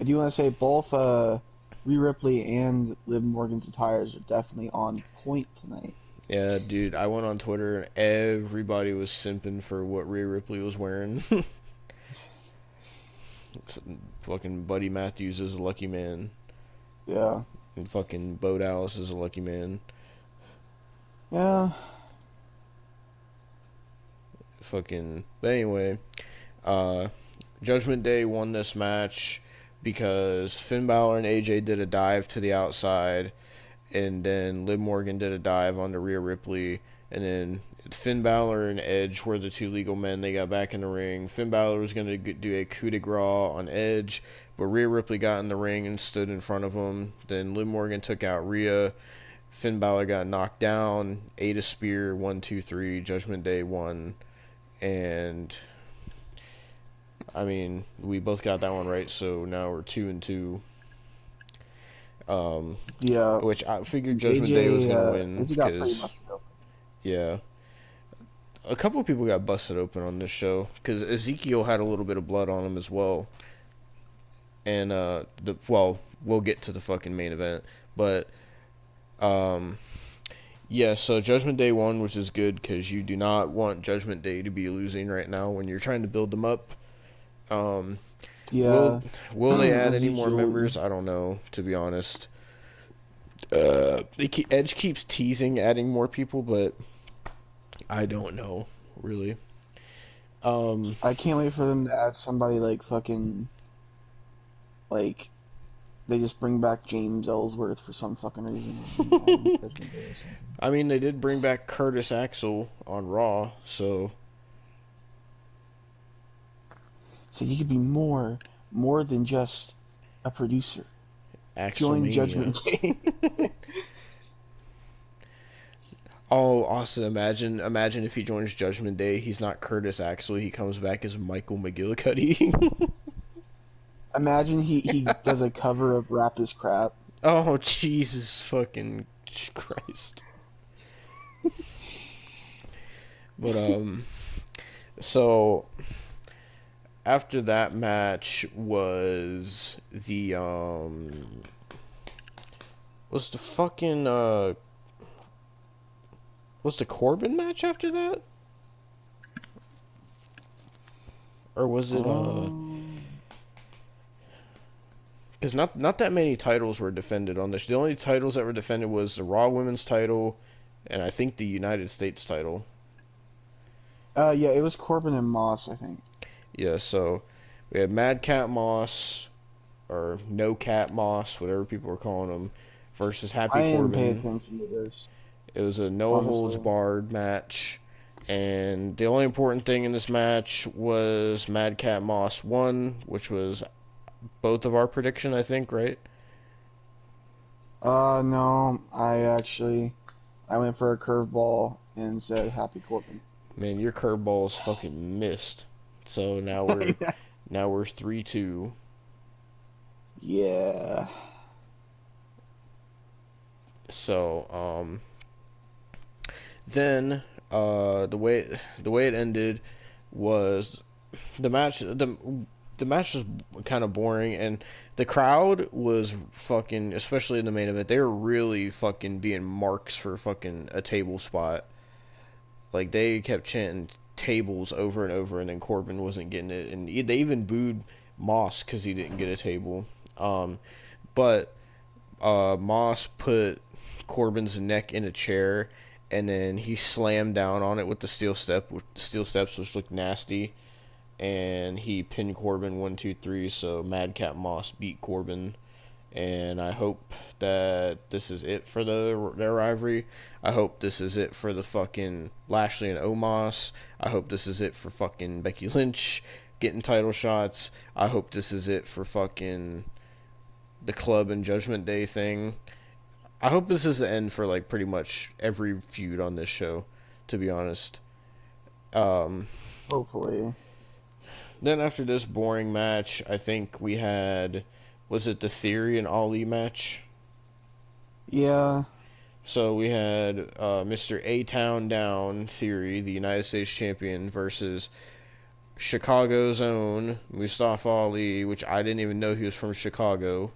I do want to say both Rhea Ripley and Liv Morgan's attires are definitely on point tonight. Yeah, dude, I went on Twitter and everybody was simping for what Rhea Ripley was wearing. Fucking Buddy Matthews is a lucky man. Yeah. And fucking Bo Dallas is a lucky man. Yeah. Fucking. But anyway, Judgment Day won this match because Finn Balor and AJ did a dive to the outside, and then Liv Morgan did a dive onto Rhea Ripley, and then Finn Balor and Edge were the 2 legal men. They got back in the ring. Finn Balor was going to do a coup de grace on Edge, but Rhea Ripley got in the ring and stood in front of him. Then Liv Morgan took out Rhea. Finn Balor got knocked down, ate a spear, 1, 2, 3, Judgment Day won. And I mean, we both got that one right, so now we're 2-2. Yeah. Which I figured Judgment Day was gonna win because yeah, a couple of people got busted open on this show because Ezekiel had a little bit of blood on him as well. And we'll get to the fucking main event, but yeah, so Judgment Day won, which is good because you do not want Judgment Day to be losing right now when you're trying to build them up. Yeah. Will they add any more members? I don't know, to be honest. Edge keeps teasing adding more people, but I don't know, really. I can't wait for them to add somebody like fucking, like, they just bring back James Ellsworth for some fucking reason. I mean, they did bring back Curtis Axel on Raw, so he could be more than just a producer. Join Judgment Day. Oh, Austin, imagine if he joins Judgment Day, he's not Curtis Axel, he comes back as Michael McGillicuddy. Imagine he does a cover of Rap is Crap. Oh, Jesus fucking Christ. But, so, after that match was the, was the fucking, was the Corbin match after that? Or was it, because not that many titles were defended on this. The only titles that were defended was the Raw Women's title, and I think the United States title. Yeah, it was Corbin and Moss, I think. Yeah, so we had Mad Cat Moss, or No Cat Moss, whatever people were calling him, versus Happy Corbin. I didn't pay attention to this. It was a no holds barred match, and the only important thing in this match was Mad Cat Moss won, which was both of our prediction, I think, right? No, I actually I went for a curveball and said Happy Corbin. Man, your curveball's fucking missed. So now we're 3-2. Yeah. So then the way it ended was the match was kind of boring, and the crowd was fucking, especially in the main event, they were really fucking being marks for fucking a table spot. Like, they kept chanting tables over and over, and then Corbin wasn't getting it, and they even booed Moss because he didn't get a table. But Moss put Corbin's neck in a chair, and then he slammed down on it with the steel steps, which looked nasty, and he pinned Corbin 1-2-3. So Madcap Moss beat Corbin, and I hope that this is it for their rivalry. I hope this is it for the fucking Lashley and Omos. I hope this is it for fucking Becky Lynch getting title shots. I hope this is it for fucking the club and Judgment Day thing. I hope this is the end for like pretty much every feud on this show, to be honest. Hopefully. Then after this boring match, I think we had, was it the Theory and Ali match? Yeah. So we had Mr. A-Town Down Theory, the United States champion, versus Chicago's own Mustafa Ali, which I didn't even know he was from Chicago.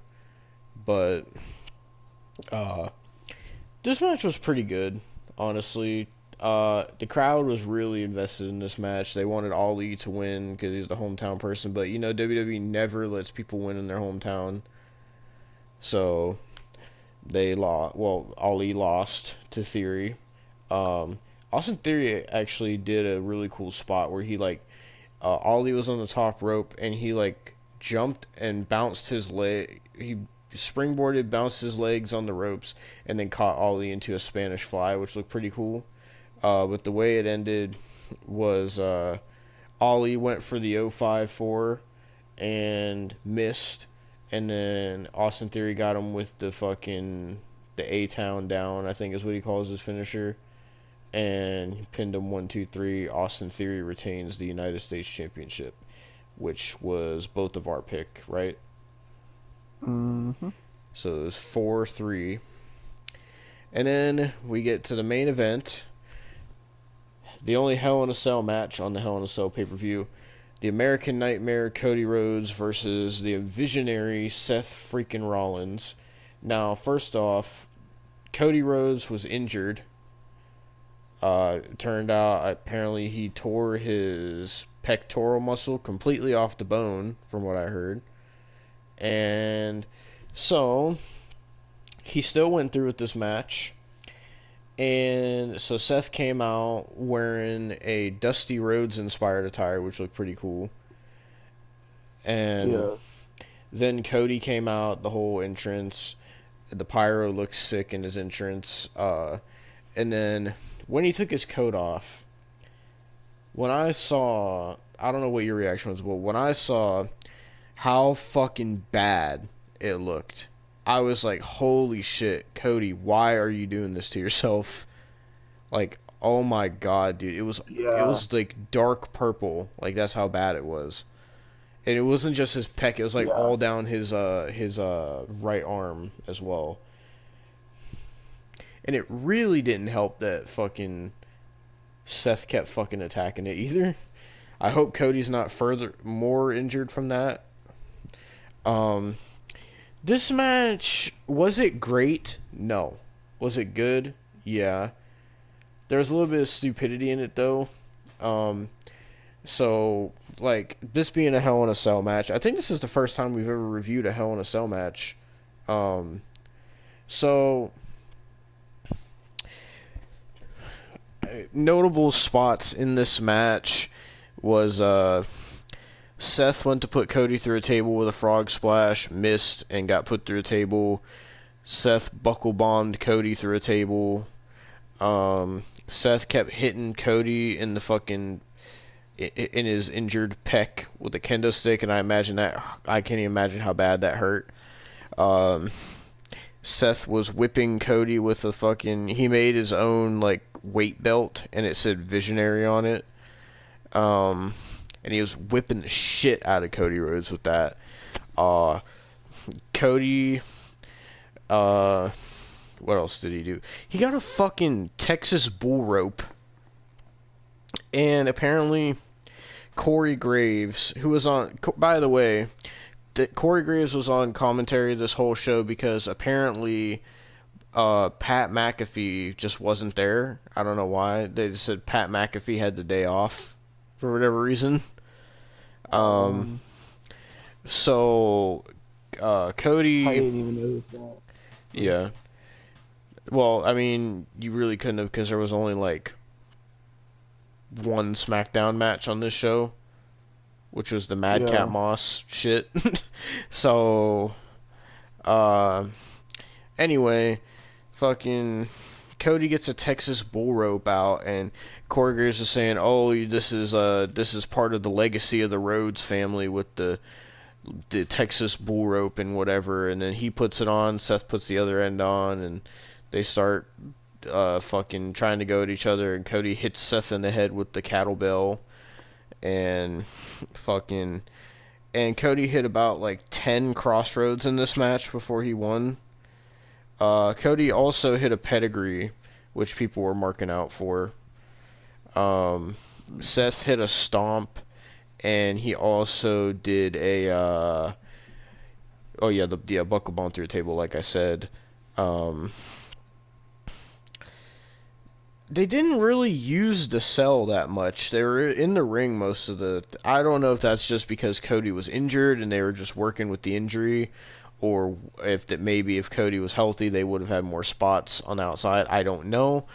But this match was pretty good, honestly. The crowd was really invested in this match. They wanted Ali to win because he's the hometown person, but you know, WWE never lets people win in their hometown. So they lost. Well, Ali lost to Theory. Austin Theory actually did a really cool spot where he Ali was on the top rope and he jumped and bounced his leg. He springboarded, bounced his legs on the ropes, and then caught Ali into a Spanish fly, which looked pretty cool. But the way it ended was Ali went for the 054 and missed, and then Austin Theory got him with the A-Town Down, I think is what he calls his finisher, and he pinned him 1-2-3. Austin Theory retains the United States Championship, which was both of our pick, right? Mm-hmm. So it was 4-3. And then we get to the main event. The only Hell in a Cell match on the Hell in a Cell pay-per-view. The American Nightmare Cody Rhodes versus the visionary Seth freaking Rollins. Now, first off, Cody Rhodes was injured. It turned out apparently he tore his pectoral muscle completely off the bone, from what I heard. And so he still went through with this match. And so Seth came out wearing a Dusty Rhodes inspired attire, which looked pretty cool. And then Cody came out, the whole entrance. The pyro looked sick in his entrance. And then when he took his coat off, when I saw, I don't know what your reaction was, but when I saw how fucking bad it looked, I was like, holy shit, Cody, why are you doing this to yourself? Like, oh my god, dude, it was like dark purple, like that's how bad it was. And it wasn't just his pec, it was like all down his right arm as well. And it really didn't help that fucking Seth kept fucking attacking it either. I hope Cody's not more injured from that. This match, was it great? No. Was it good? Yeah. There was a little bit of stupidity in it, though. So, this being a Hell in a Cell match, I think this is the first time we've ever reviewed a Hell in a Cell match. So, notable spots in this match was, Seth went to put Cody through a table with a frog splash, missed, and got put through a table. Seth buckle bombed Cody through a table. Seth kept hitting Cody in his injured pec with a kendo stick, and I can't even imagine how bad that hurt. Seth was whipping Cody with a fucking. He made his own like weight belt, and it said Visionary on it. And he was whipping the shit out of Cody Rhodes with that. Cody. What else did he do? He got a fucking Texas bull rope, and apparently Corey Graves, who was on. By the way, Corey Graves was on commentary this whole show because apparently Pat McAfee just wasn't there. I don't know why. They just said Pat McAfee had the day off for whatever reason. So Cody. I didn't even notice that. Yeah. Well, I mean, you really couldn't have because there was only like one SmackDown match on this show, which was the Madcap Moss shit. So, anyway, fucking Cody gets a Texas bull rope out, and Corey Graves is saying, "Oh, this is part of the legacy of the Rhodes family with the Texas bull rope and whatever." And then he puts it on, Seth puts the other end on, and they start fucking trying to go at each other, and Cody hits Seth in the head with the kettlebell, and Cody hit about like 10 crossroads in this match before he won. Cody also hit a pedigree, which people were marking out for. Seth hit a stomp, and he also did a buckle bomb through a table, like I said. They didn't really use the cell that much. They were in the ring most of the... I don't know if that's just because Cody was injured and they were just working with the injury, or if Cody was healthy, they would have had more spots on the outside. I don't know.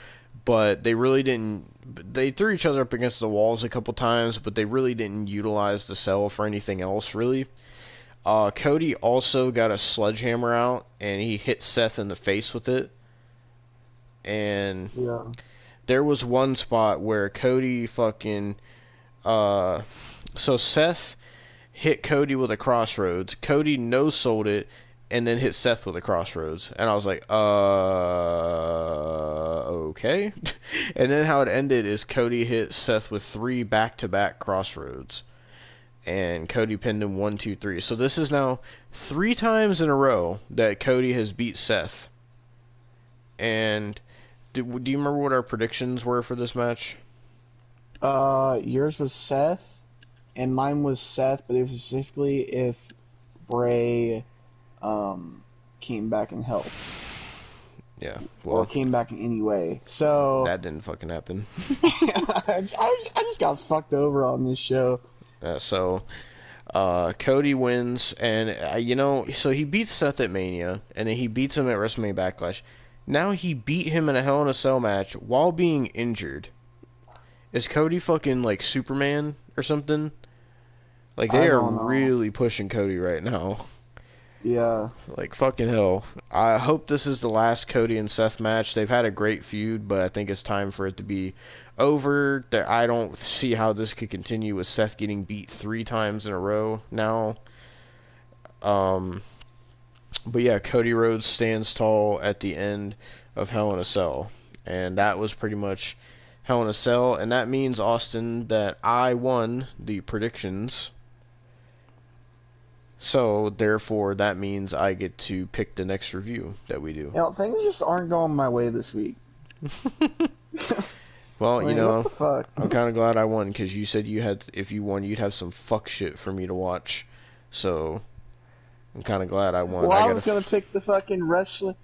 But they really didn't... They threw each other up against the walls a couple times, but they really didn't utilize the cell for anything else, really. Cody also got a sledgehammer out, and he hit Seth in the face with it. And... Yeah. There was one spot where Cody fucking... so Seth hit Cody with a crossroads. Cody no-sold it, and then hit Seth with a crossroads. And I was like, okay. And then how it ended is Cody hit Seth with 3 back-to-back crossroads. And Cody pinned him 1, 2, 3. So this is now 3 times in a row that Cody has beat Seth. And... Do you remember what our predictions were for this match? Yours was Seth, and mine was Seth, but it was specifically if Bray came back and helped. Yeah, or came back in any way. So that didn't fucking happen. I just got fucked over on this show. So Cody wins, and so he beats Seth at Mania, and then he beats him at WrestleMania Backlash. Now he beat him in a Hell in a Cell match while being injured. Is Cody fucking like Superman or something? Like they are really pushing Cody right now. Yeah. Like fucking hell. I hope this is the last Cody and Seth match. They've had a great feud, but I think it's time for it to be over. I don't see how this could continue with Seth getting beat 3 times in a row now. But yeah, Cody Rhodes stands tall at the end of Hell in a Cell. And that was pretty much Hell in a Cell. And that means, Austin, that I won the predictions. So, therefore, that means I get to pick the next review that we do. Things just aren't going my way this week. Well, what the fuck? I'm kind of glad I won, because you said if you won, you'd have some fuck shit for me to watch. So... I'm kind of glad I won. Well, I was going to pick the fucking wrestling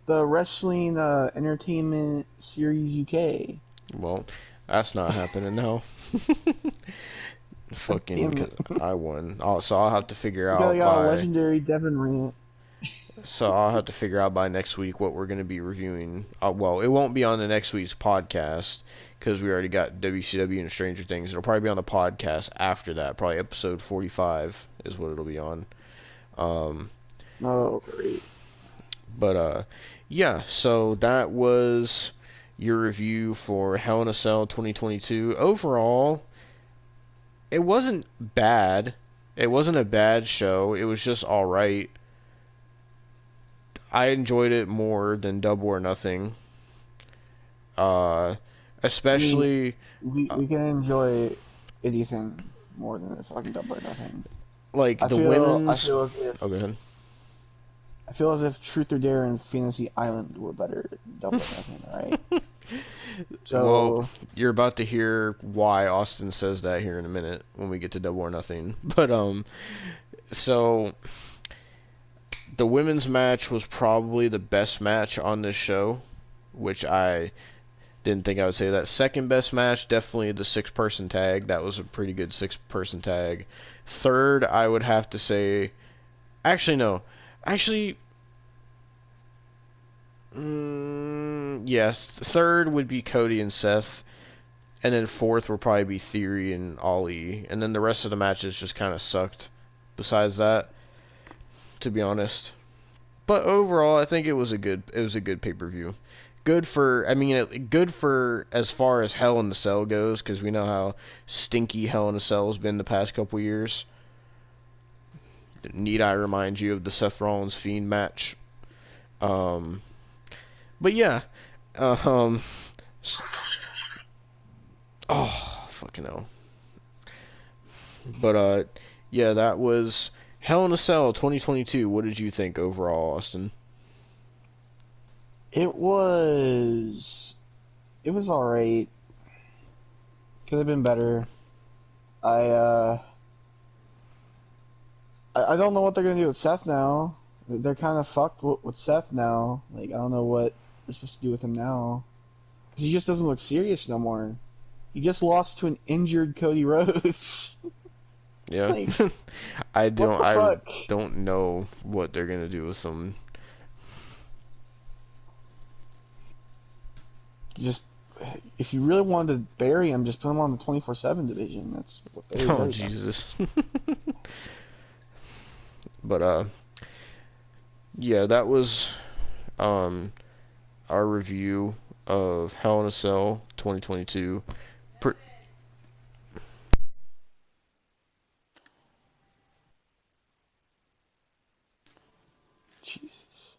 entertainment series UK. Well, that's not happening now. Fucking, I won. So I'll have to figure out. You got a legendary Devon rant. So I'll have to figure out by next week what we're going to be reviewing. Well, it won't be on the next week's podcast because we already got WCW and Stranger Things. It'll probably be on the podcast after that. Probably episode 45 is what it'll be on. Oh, great. But, yeah, so that was your review for Hell in a Cell 2022. Overall, it wasn't bad. It wasn't a bad show. It was just alright. I enjoyed it more than Double or Nothing. Especially we can enjoy anything more than a fucking Double or Nothing. like I the feel women's. as if Oh, go ahead. I feel as if Truth or Dare and Fantasy Island were better than Double or Nothing, right? So Well, you're about to hear why Austin says that here in a minute when we get to Double or Nothing. But so the women's match was probably the best match on this show, which I didn't think I would say that. Second best match, definitely the 6-person tag. That was a pretty good 6-person tag. Third, I would have to say, actually no, actually. Yes, third would be Cody and Seth, and then fourth would probably be Theory and Ali, and then the rest of the matches just kind of sucked. Besides that, to be honest, but overall, I think it was a good pay-per-view. Good for, I mean, good for as far as Hell in the Cell goes, because we know how stinky Hell in the Cell has been the past couple years. Need I remind you of the Seth Rollins Fiend match? But yeah, oh, fucking hell. But yeah, that was Hell in a Cell 2022. What did you think overall, Austin? it was alright. Could have been better. I don't know what they're gonna do with Seth now. They're kind of fucked with Seth now. Like, I don't know what they're supposed to do with him now. 'Cause he just doesn't look serious no more. He just lost to an injured Cody Rhodes. Yeah, Like, I fuck? don't know what they're gonna do with him. Just, if you really wanted to bury him, just put him on the 24/7 division. That's what they Oh Jesus. But yeah, that was our review of Hell in a Cell 2022. Jesus.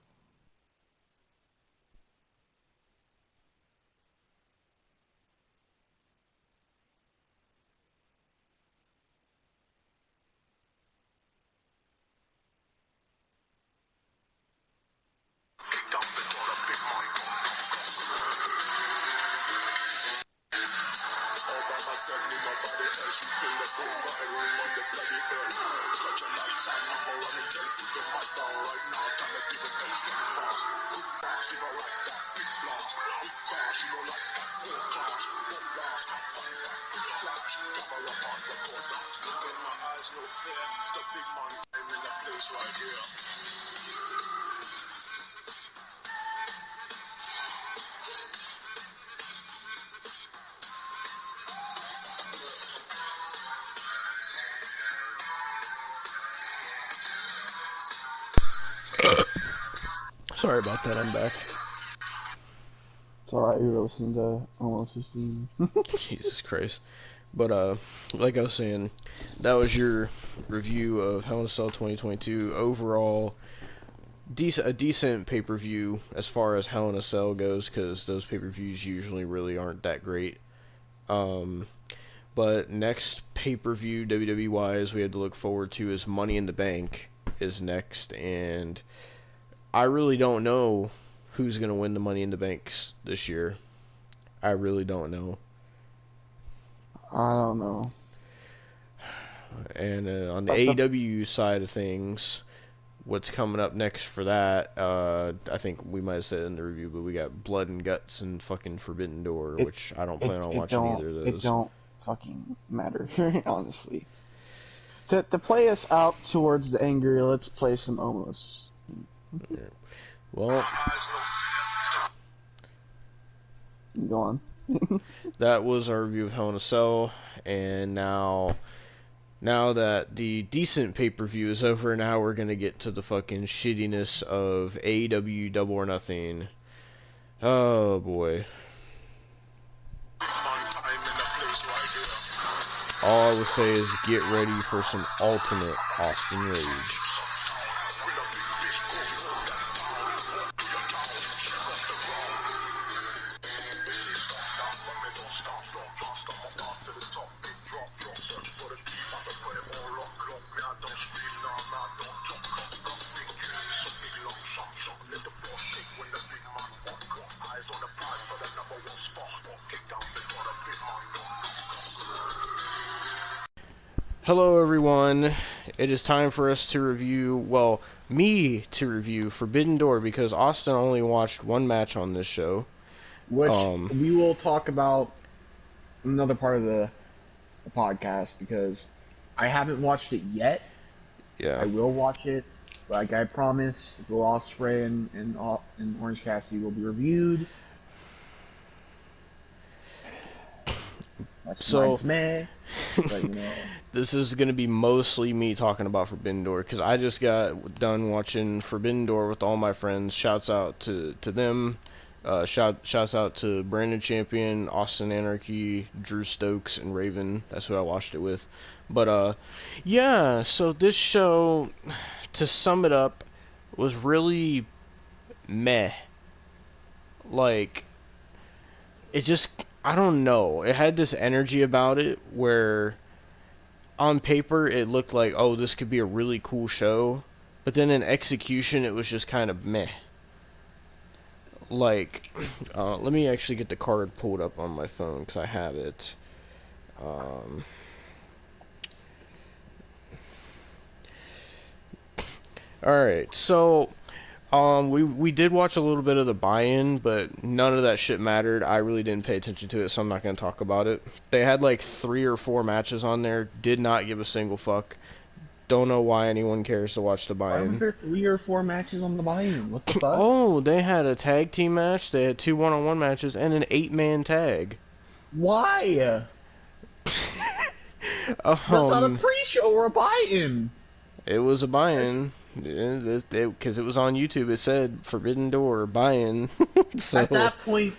Sorry about that, I'm back. It's alright, you were listening to Almost 16. Jesus Christ. But like I was saying, that was your review of Hell in a Cell 2022. Overall, a decent pay-per-view as far as Hell in a Cell goes, because those pay-per-views usually really aren't that great. But next pay-per-view WWE wise we had to look forward to is Money in the Bank is next, and I really don't know who's gonna win the Money in the Banks this year. I really don't know. I don't know. And on the AEW side of things, what's coming up next for that, I think we might have said it in the review, but we got Blood and Guts and fucking Forbidden Door, which I don't plan on watching either of those. It don't fucking matter, honestly. To play us out towards the anger, let's play some Omos. Yeah. Well, go on. That was our review of Hell in a Cell, and now that the decent pay-per-view is over, now we're gonna get to the fucking shittiness of AEW Double or Nothing. Oh boy. All I would say is get ready for some ultimate Austin Rage. Hello everyone, it is time for us to review, well, me to review Forbidden Door because Austin only watched one match on this show. Which we will talk about another part of the podcast because I haven't watched it yet. Yeah. I will watch it. Like I promised, Will Ospreay and Orange Cassidy will be reviewed. Mine's meh, but you know. This is going to be mostly me talking about Forbidden Door because I just got done watching Forbidden Door with all my friends. Shouts out to them. Shouts out to Brandon Champion, Austin Anarchy, Drew Stokes, and Raven. That's who I watched it with. But yeah, so this show, to sum it up, was really meh. Like, it just, I don't know. It had this energy about it where on paper it looked like, oh, this could be a really cool show, but then in execution it was just kind of meh. Like, let me actually get the card pulled up on my phone because I have it. Alright, so we did watch a little bit of the buy-in, but none of that shit mattered. I really didn't pay attention to it, so I'm not going to talk about it. They had like 3 or 4 matches on there. Did not give a single fuck. Don't know why anyone cares to watch the buy-in. Why was there 3 or 4 matches on the buy-in? What the fuck? Oh, they had a tag team match. They had 2 one-on-one matches and an 8-man tag. Why? That's not a pre-show or a buy-in. It was a buy-in. Because it was on YouTube. It said Forbidden Door buy-in. So at that point,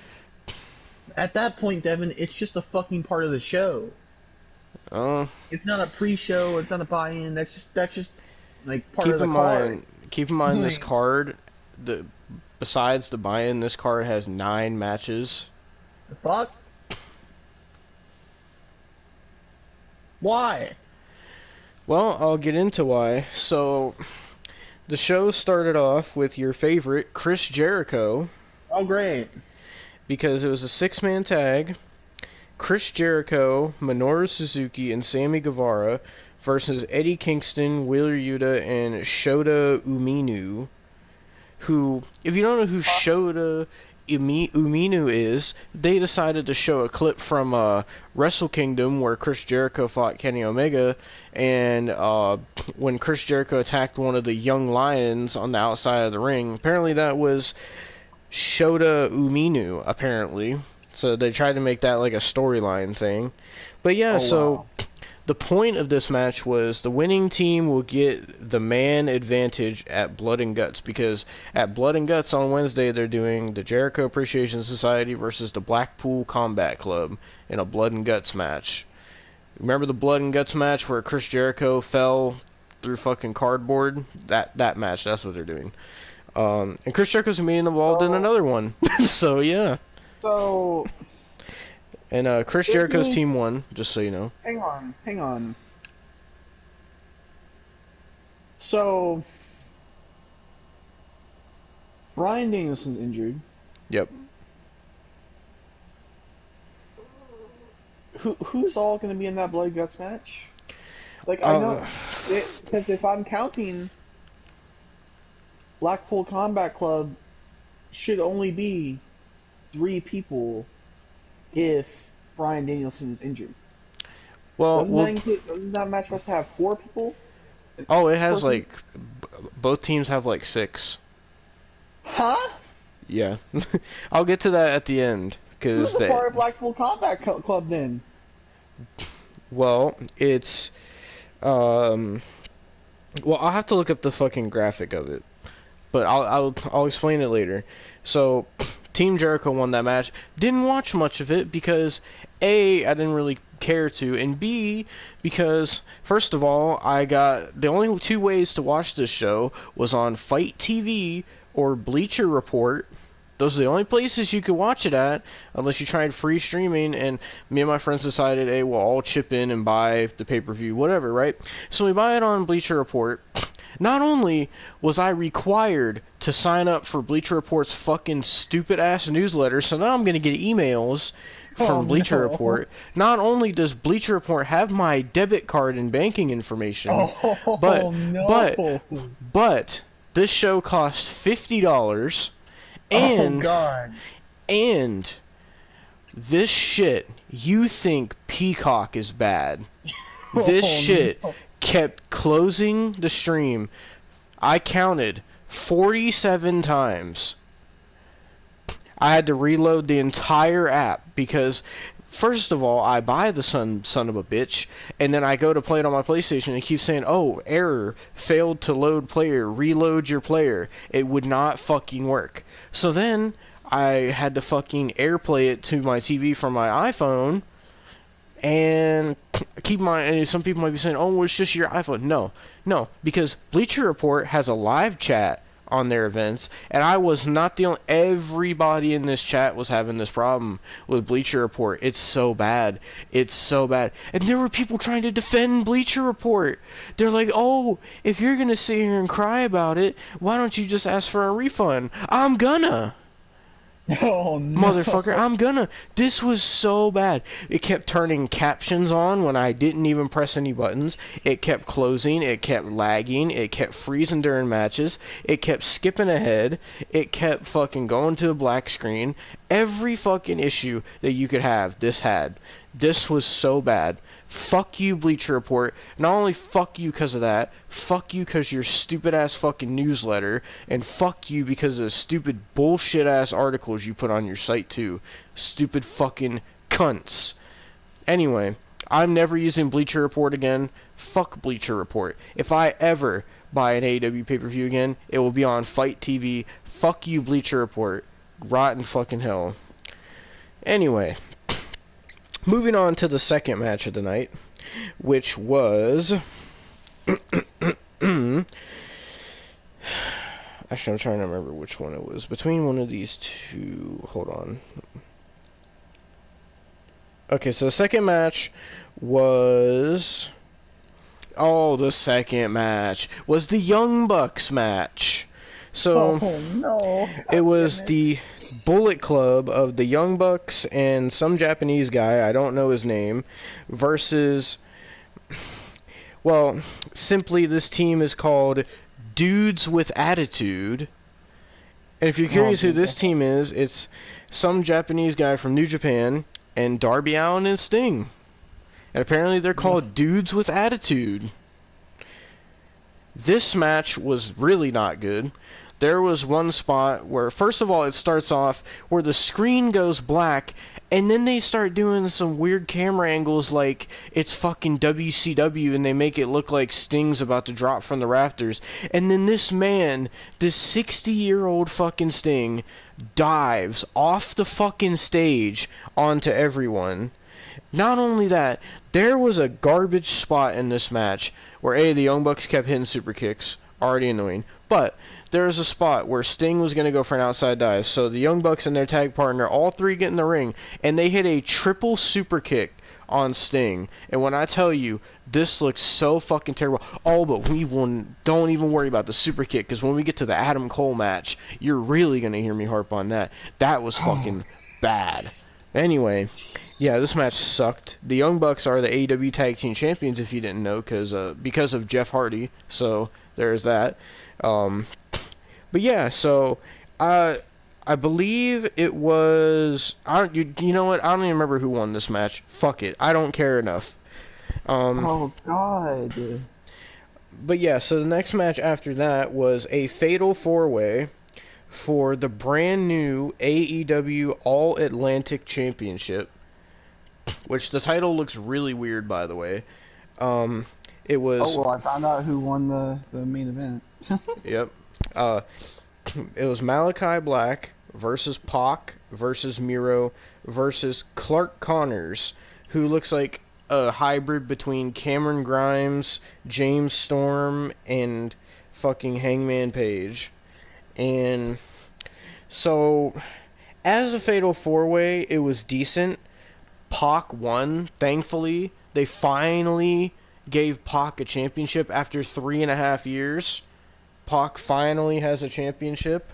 Devon, it's just a fucking part of the show. It's not a pre-show. It's not a buy-in. That's just like part of the card. Keep in mind this card. Besides the buy-in, this card has 9 matches. The fuck? Why? Well, I'll get into why. So, the show started off with your favorite, Chris Jericho. Oh, great. Because it was a 6-man tag. Chris Jericho, Minoru Suzuki, and Sammy Guevara versus Eddie Kingston, Wheeler Yuta, and Shota Umino. Who, if you don't know who Shota Umino is, they decided to show a clip from Wrestle Kingdom where Chris Jericho fought Kenny Omega, and when Chris Jericho attacked one of the young lions on the outside of the ring, apparently that was Shota Umino, apparently. So they tried to make that like a storyline thing. But yeah, wow. The point of this match was the winning team will get the man advantage at Blood and Guts, because at Blood and Guts on Wednesday they're doing the Jericho Appreciation Society versus the Blackpool Combat Club in a Blood and Guts match. Remember the Blood and Guts match where Chris Jericho fell through fucking cardboard? That match, that's what they're doing. And Chris Jericho's gonna be involved in another one. So yeah. So, and Chris Jericho's team won, just so you know. Hang on. So, Bryan Danielson's injured. Yep. Who's all going to be in that Blood Guts match? Like, I know, because if I'm counting, Blackpool Combat Club should only be 3 people if Bryan Danielson is injured. Well, doesn't that match supposed to have 4 people? Oh, it has like both teams have like 6. Huh? Yeah, I'll get to that at the end because who's the part of Blackpool Combat Club then? Well, it's well, I'll have to look up the fucking graphic of it, but I'll explain it later. So, Team Jericho won that match. Didn't watch much of it because A, I didn't really care to, and B, because first of all, I got the only 2 ways to watch this show was on Fight TV or Bleacher Report. Those are the only places you could watch it at, unless you tried free streaming, and me and my friends decided, hey, we'll all chip in and buy the pay-per-view, whatever, right? So we buy it on Bleacher Report, Not only was I required to sign up for Bleacher Report's fucking stupid ass newsletter, so now I'm gonna get emails from Bleacher Report. Not only does Bleacher Report have my debit card and banking information, but this show cost $50, and and this shit, you think Peacock is bad. This shit kept closing the stream. I counted 47 times. I had to reload the entire app because, first of all, I buy the son of a bitch, and then I go to play it on my PlayStation and it keeps saying, oh, error, failed to load player, reload your player. It would not fucking work. So then I had to fucking AirPlay it to my TV from my iPhone, and and some people might be saying, oh, well, it's just your iPhone. No, because Bleacher Report has a live chat on their events, and I was not the only. Everybody in this chat was having this problem with Bleacher Report. It's so bad. And there were people trying to defend Bleacher Report. They're like, oh, if you're gonna sit here and cry about it, why don't you just ask for a refund? I'm gonna. Oh, no. Motherfucker, I'm gonna. This was so bad. It kept turning captions on when I didn't even press any buttons. It kept closing. It kept lagging. It kept freezing during matches. It kept skipping ahead. It kept fucking going to a black screen. Every fucking issue that you could have, this had. This was so bad. Fuck you, Bleacher Report. Not only fuck you because of that, fuck you because your stupid ass fucking newsletter, and fuck you because of the stupid bullshit ass articles you put on your site too. Stupid fucking cunts. Anyway, I'm never using Bleacher Report again. Fuck Bleacher Report. If I ever buy an AEW pay-per-view again, it will be on Fight TV. Fuck you, Bleacher Report. Rotten fucking hell. Anyway, moving on to the second match of the night, which was actually, I'm trying to remember which one it was. Between one of these two, hold on. Okay, so the second match was the second match was the Young Bucks match. So it was the Bullet Club of the Young Bucks and some Japanese guy, I don't know his name, versus, well, simply this team is called Dudes with Attitude. And if you're curious who this team is, it's some Japanese guy from New Japan and Darby Allin and Sting. And apparently they're called Dudes with Attitude. This match was really not good. There was one spot where, first of all, it starts off where the screen goes black, and then they start doing some weird camera angles like it's fucking WCW, and they make it look like Sting's about to drop from the rafters. And then this 60-year-old fucking Sting, dives off the fucking stage onto everyone. Not only that, there was a garbage spot in this match where the Young Bucks kept hitting super kicks, already annoying, but there was a spot where Sting was going to go for an outside dive, so the Young Bucks and their tag partner, all three get in the ring, and they hit a triple super kick on Sting. And when I tell you, this looks so fucking terrible. Oh, but don't even worry about the super kick, because when we get to the Adam Cole match, you're really going to hear me harp on that. That was fucking bad. Anyway, yeah, this match sucked. The Young Bucks are the AEW Tag Team Champions, if you didn't know, because of Jeff Hardy. So there's that. But yeah, so I believe it was. You know what? I don't even remember who won this match. Fuck it, I don't care enough. Oh God. But yeah, so the next match after that was a Fatal 4-Way for the brand new AEW All Atlantic Championship, which the title looks really weird, by the way. It was. Oh well, I found out who won the main event. Yep. It was Malachi Black versus Pac versus Miro versus Clark Connors, who looks like a hybrid between Cameron Grimes, James Storm, and fucking Hangman Page. And so, as a Fatal 4-Way, it was decent. Pac won, thankfully. They finally gave Pac a championship after 3.5 years. Pac finally has a championship.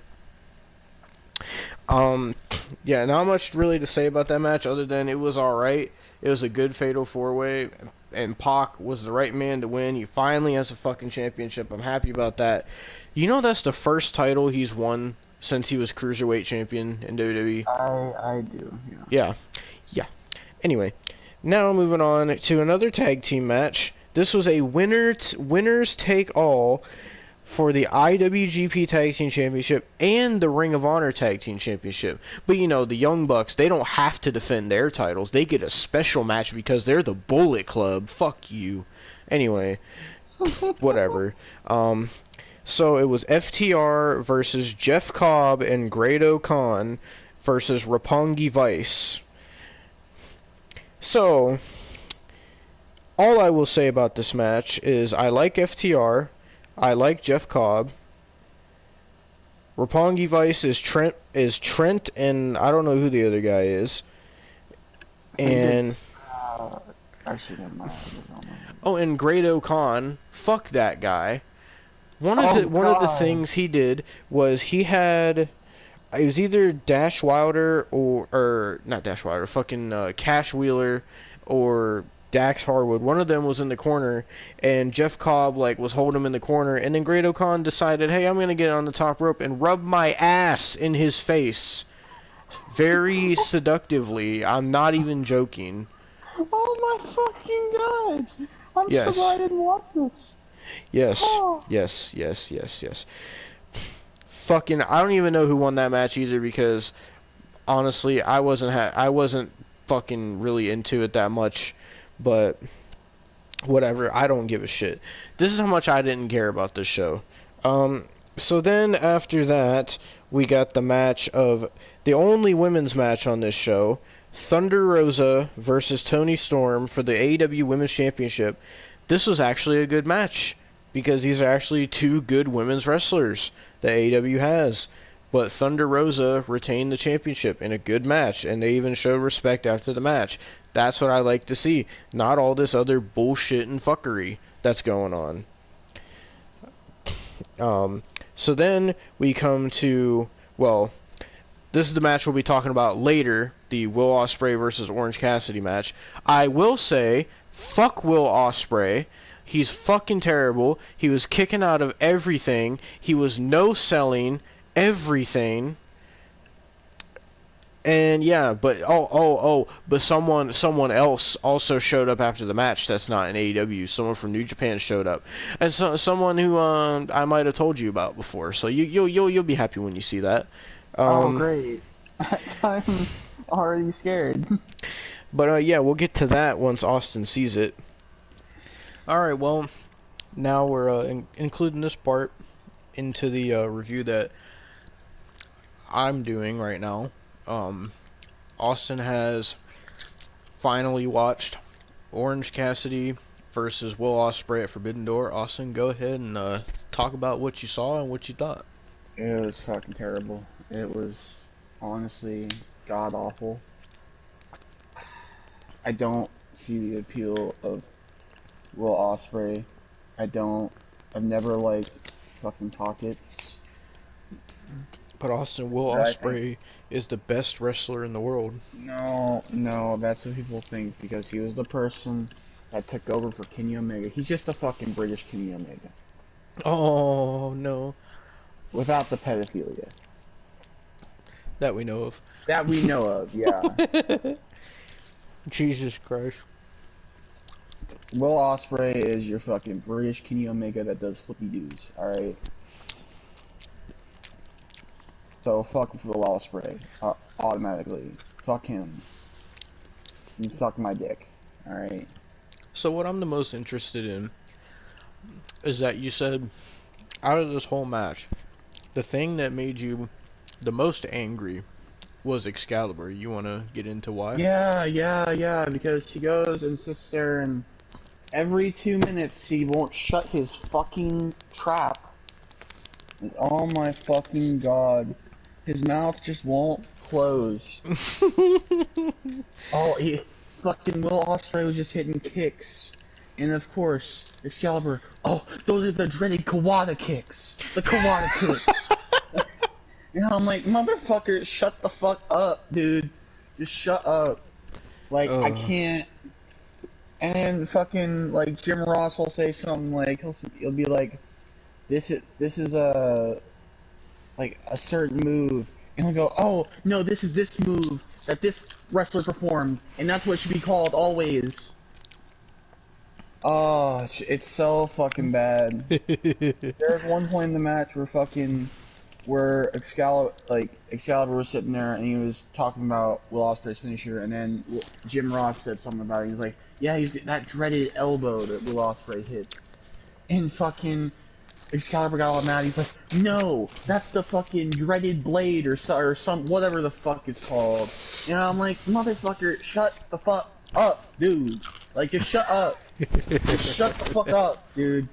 Yeah, not much really to say about that match other than it was alright. It was a good fatal 4-way, and Pac was the right man to win. He finally has a fucking championship. I'm happy about that. You know that's the first title he's won since he was Cruiserweight champion in WWE? I do, yeah. Yeah. Yeah. Anyway, now moving on to another tag team match. This was a winners take all for the IWGP Tag Team Championship and the Ring of Honor Tag Team Championship. But you know, the Young Bucks, they don't have to defend their titles. They get a special match because they're the Bullet Club. Fuck you. Anyway, whatever. So it was FTR versus Jeff Cobb and Grado Khan versus Roppongi Vice. So, all I will say about this match is I like FTR. I like Jeff Cobb. Roppongi Vice is Trent, and I don't know who the other guy is. And actually, never mind. oh, and Grado Khan, fuck that guy. One of the things he did was it was either Dash Wilder or not Dash Wilder, fucking Cash Wheeler or Dax Harwood. One of them was in the corner, and Jeff Cobb was holding him in the corner, and then Grado Khan decided, hey, I'm gonna get on the top rope and rub my ass in his face, very seductively. I'm not even joking. Oh my fucking god! I'm Yes. so glad I didn't watch this. Yes, Oh. yes. Fucking, I don't even know who won that match either because honestly, I wasn't fucking really into it that much. But whatever, I don't give a shit. This is how much I didn't care about this show. So then after that, we got the only women's match on this show, Thunder Rosa versus Toni Storm for the AEW Women's Championship. This was actually a good match because these are actually two good women's wrestlers that AEW has. But Thunder Rosa retained the championship in a good match, and they even showed respect after the match. That's what I like to see. Not all this other bullshit and fuckery that's going on. So then we come to, this is the match we'll be talking about later, the Will Ospreay versus Orange Cassidy match. I will say, fuck Will Ospreay. He's fucking terrible. He was kicking out of everything. He was no-selling everything. And yeah, but but someone else also showed up after the match that's not in AEW. Someone from New Japan showed up, and someone who I might have told you about before. So you'll be happy when you see that. Oh great! I'm already scared. But yeah, we'll get to that once Austin sees it. All right, well, now we're including this part into the review that I'm doing right now. Austin has finally watched Orange Cassidy versus Will Ospreay at Forbidden Door. Austin, go ahead and talk about what you saw and what you thought. It was fucking terrible. It was honestly god awful. I don't see the appeal of Will Ospreay. I've never liked fucking pockets. But Austin, Will Ospreay is the best wrestler in the world. No, that's what people think because he was the person that took over for Kenny Omega. He's just a fucking British Kenny Omega. Oh, no. Without the pedophilia. That we know of. That we know of, yeah. Jesus Christ. Will Ospreay is your fucking British Kenny Omega that does flippy doos, alright? So fuck Will Ospreay, automatically. Fuck him. And suck my dick, alright? So what I'm the most interested in is that you said, out of this whole match, the thing that made you the most angry was Excalibur. You want to get into why? Yeah, because he goes and sits there and every 2 minutes he won't shut his fucking trap. Oh my fucking god. His mouth just won't close. Fucking Will Ospreay was just hitting kicks And of course, Excalibur, oh, those are the dreaded Kawada kicks. The Kawada kicks. And I'm like, motherfucker, shut the fuck up, dude. Just shut up. Like, I can't. And then fucking, like, Jim Ross will say something like, he'll be like, this is a certain move. And he'll go, oh, no, this is this move that this wrestler performed. And that's what it should be called always. Oh, it's so fucking bad. There's one point in the match where Excalibur was sitting there and he was talking about Will Ospreay's finisher, and then Jim Ross said something about it. He was like, yeah, he's that dreaded elbow that Will Ospreay hits. And fucking Excalibur got all mad. He's like, no, that's the fucking dreaded blade or some whatever the fuck it's called. And I'm like, motherfucker, shut the fuck up, dude. Like, just shut up. Just shut the fuck up, dude.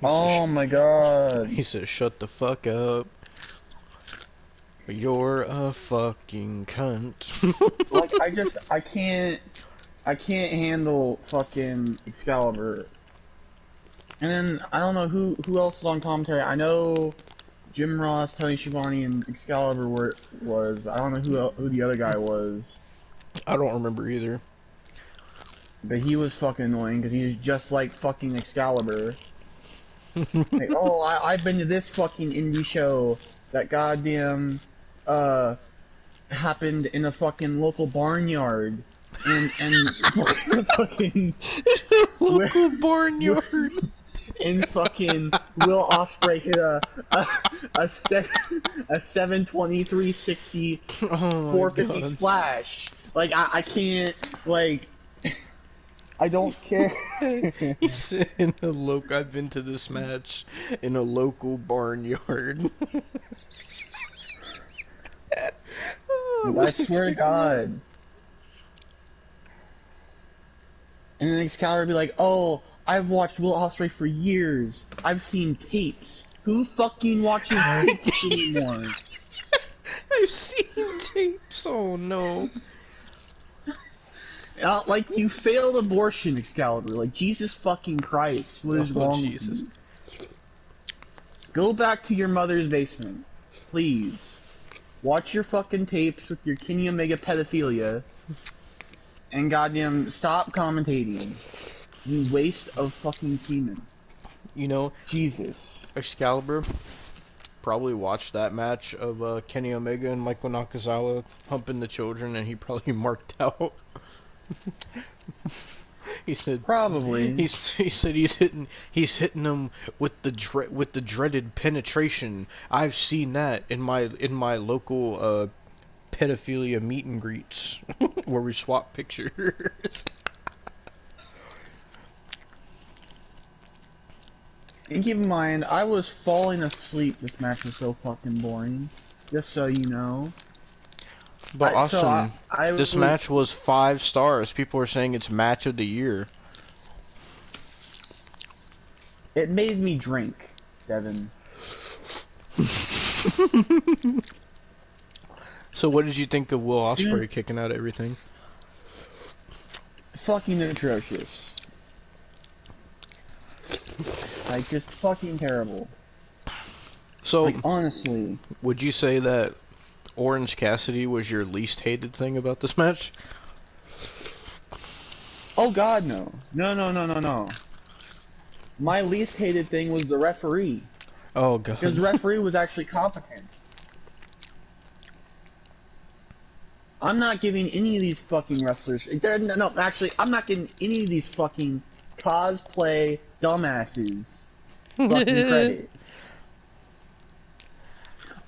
Oh my god. He said, shut the fuck up. You're a fucking cunt. Like, I can't handle fucking Excalibur. And then, I don't know who else is on commentary. I know Jim Ross, Tony Schiavone, and Excalibur was, but I don't know who the other guy was. I don't remember either. But he was fucking annoying, because he's just like fucking Excalibur. Like, oh, I've been to this fucking indie show that goddamn, happened in a fucking local barnyard. And fucking... local barnyard. And fucking Will Ospreay hit a 720, 360, 450 splash. Like, I can't, like... I don't care. He's in a local. I've been to this match in a local barnyard. I swear to God. And then Excalibur would be like, oh, I've watched Will Ospreay for years. I've seen tapes. Who fucking watches tapes anymore? I've seen tapes. Oh no. Like, you failed abortion, Excalibur. Like, Jesus fucking Christ. What is wrong with you? Go back to your mother's basement. Please. Watch your fucking tapes with your Kenny Omega pedophilia. And goddamn, stop commentating. You waste of fucking semen. You know, Jesus. Excalibur probably watched that match of Kenny Omega and Michael Nakazawa humping the children, and he probably marked out. He said probably. He said he's hitting them with the dreaded penetration. I've seen that in my local pedophilia meet and greets where we swap pictures. And keep in mind, I was falling asleep. This match was so fucking boring. Just so you know. But Austin, this match was 5 stars. People are saying it's match of the year. It made me drink, Devon. So what did you think of Will Ospreay kicking out everything? Fucking atrocious. Like, just fucking terrible. So, like, honestly. Would you say that Orange Cassidy was your least hated thing about this match? Oh god, no. No. My least hated thing was the referee. Oh god. Because the referee was actually competent. I'm not giving any of these fucking wrestlers... No, actually, I'm not giving any of these fucking cosplay dumbasses fucking credit.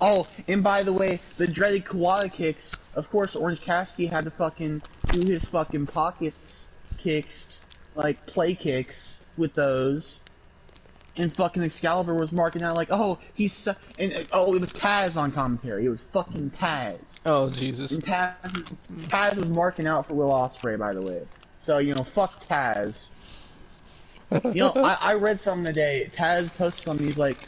Oh, and by the way, the dreaded Kawada kicks, of course Orange Cassidy had to fucking do his fucking pockets kicks, like play kicks with those. And fucking Excalibur was marking out like, oh, it was Taz on commentary. It was fucking Taz. Oh, Jesus. And Taz was marking out for Will Ospreay, by the way. So, you know, fuck Taz. You know, I read something today. Taz posted something. He's like,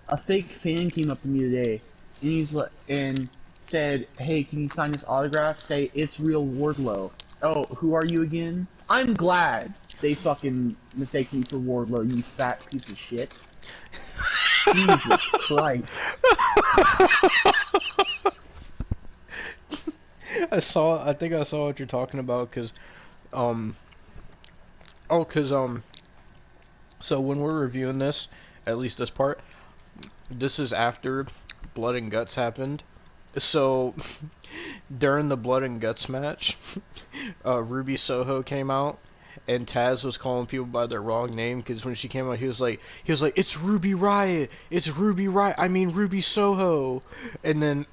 a fake fan came up to me today, and he's like, and said, "Hey, can you sign this autograph? Say it's real Wardlow." Oh, who are you again? I'm glad. they fucking mistake me for Wardlow, you fat piece of shit. Jesus Christ. I think I saw what you're talking about, cause, so when we're reviewing this, at least this part, this is after Blood and Guts happened. So, during the Blood and Guts match, Ruby Soho came out, and Taz was calling people by their wrong name, because when she came out, he was like, it's Ruby Riot, I mean Ruby Soho. And then,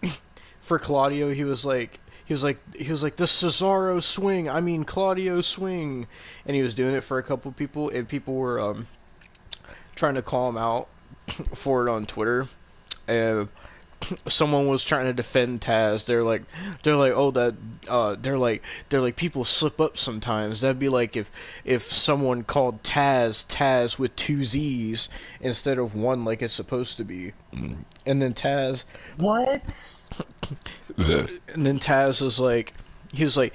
for Claudio, he was like, the Cesaro swing, I mean Claudio swing. And he was doing it for a couple people, and people were, trying to call him out for it on Twitter. And someone was trying to defend Taz. They're like, oh, that, they're like, people slip up sometimes. That'd be like if someone called Taz with 2 Z's instead of 1 like it's supposed to be. And then Taz, What? and then Taz was like, he was like,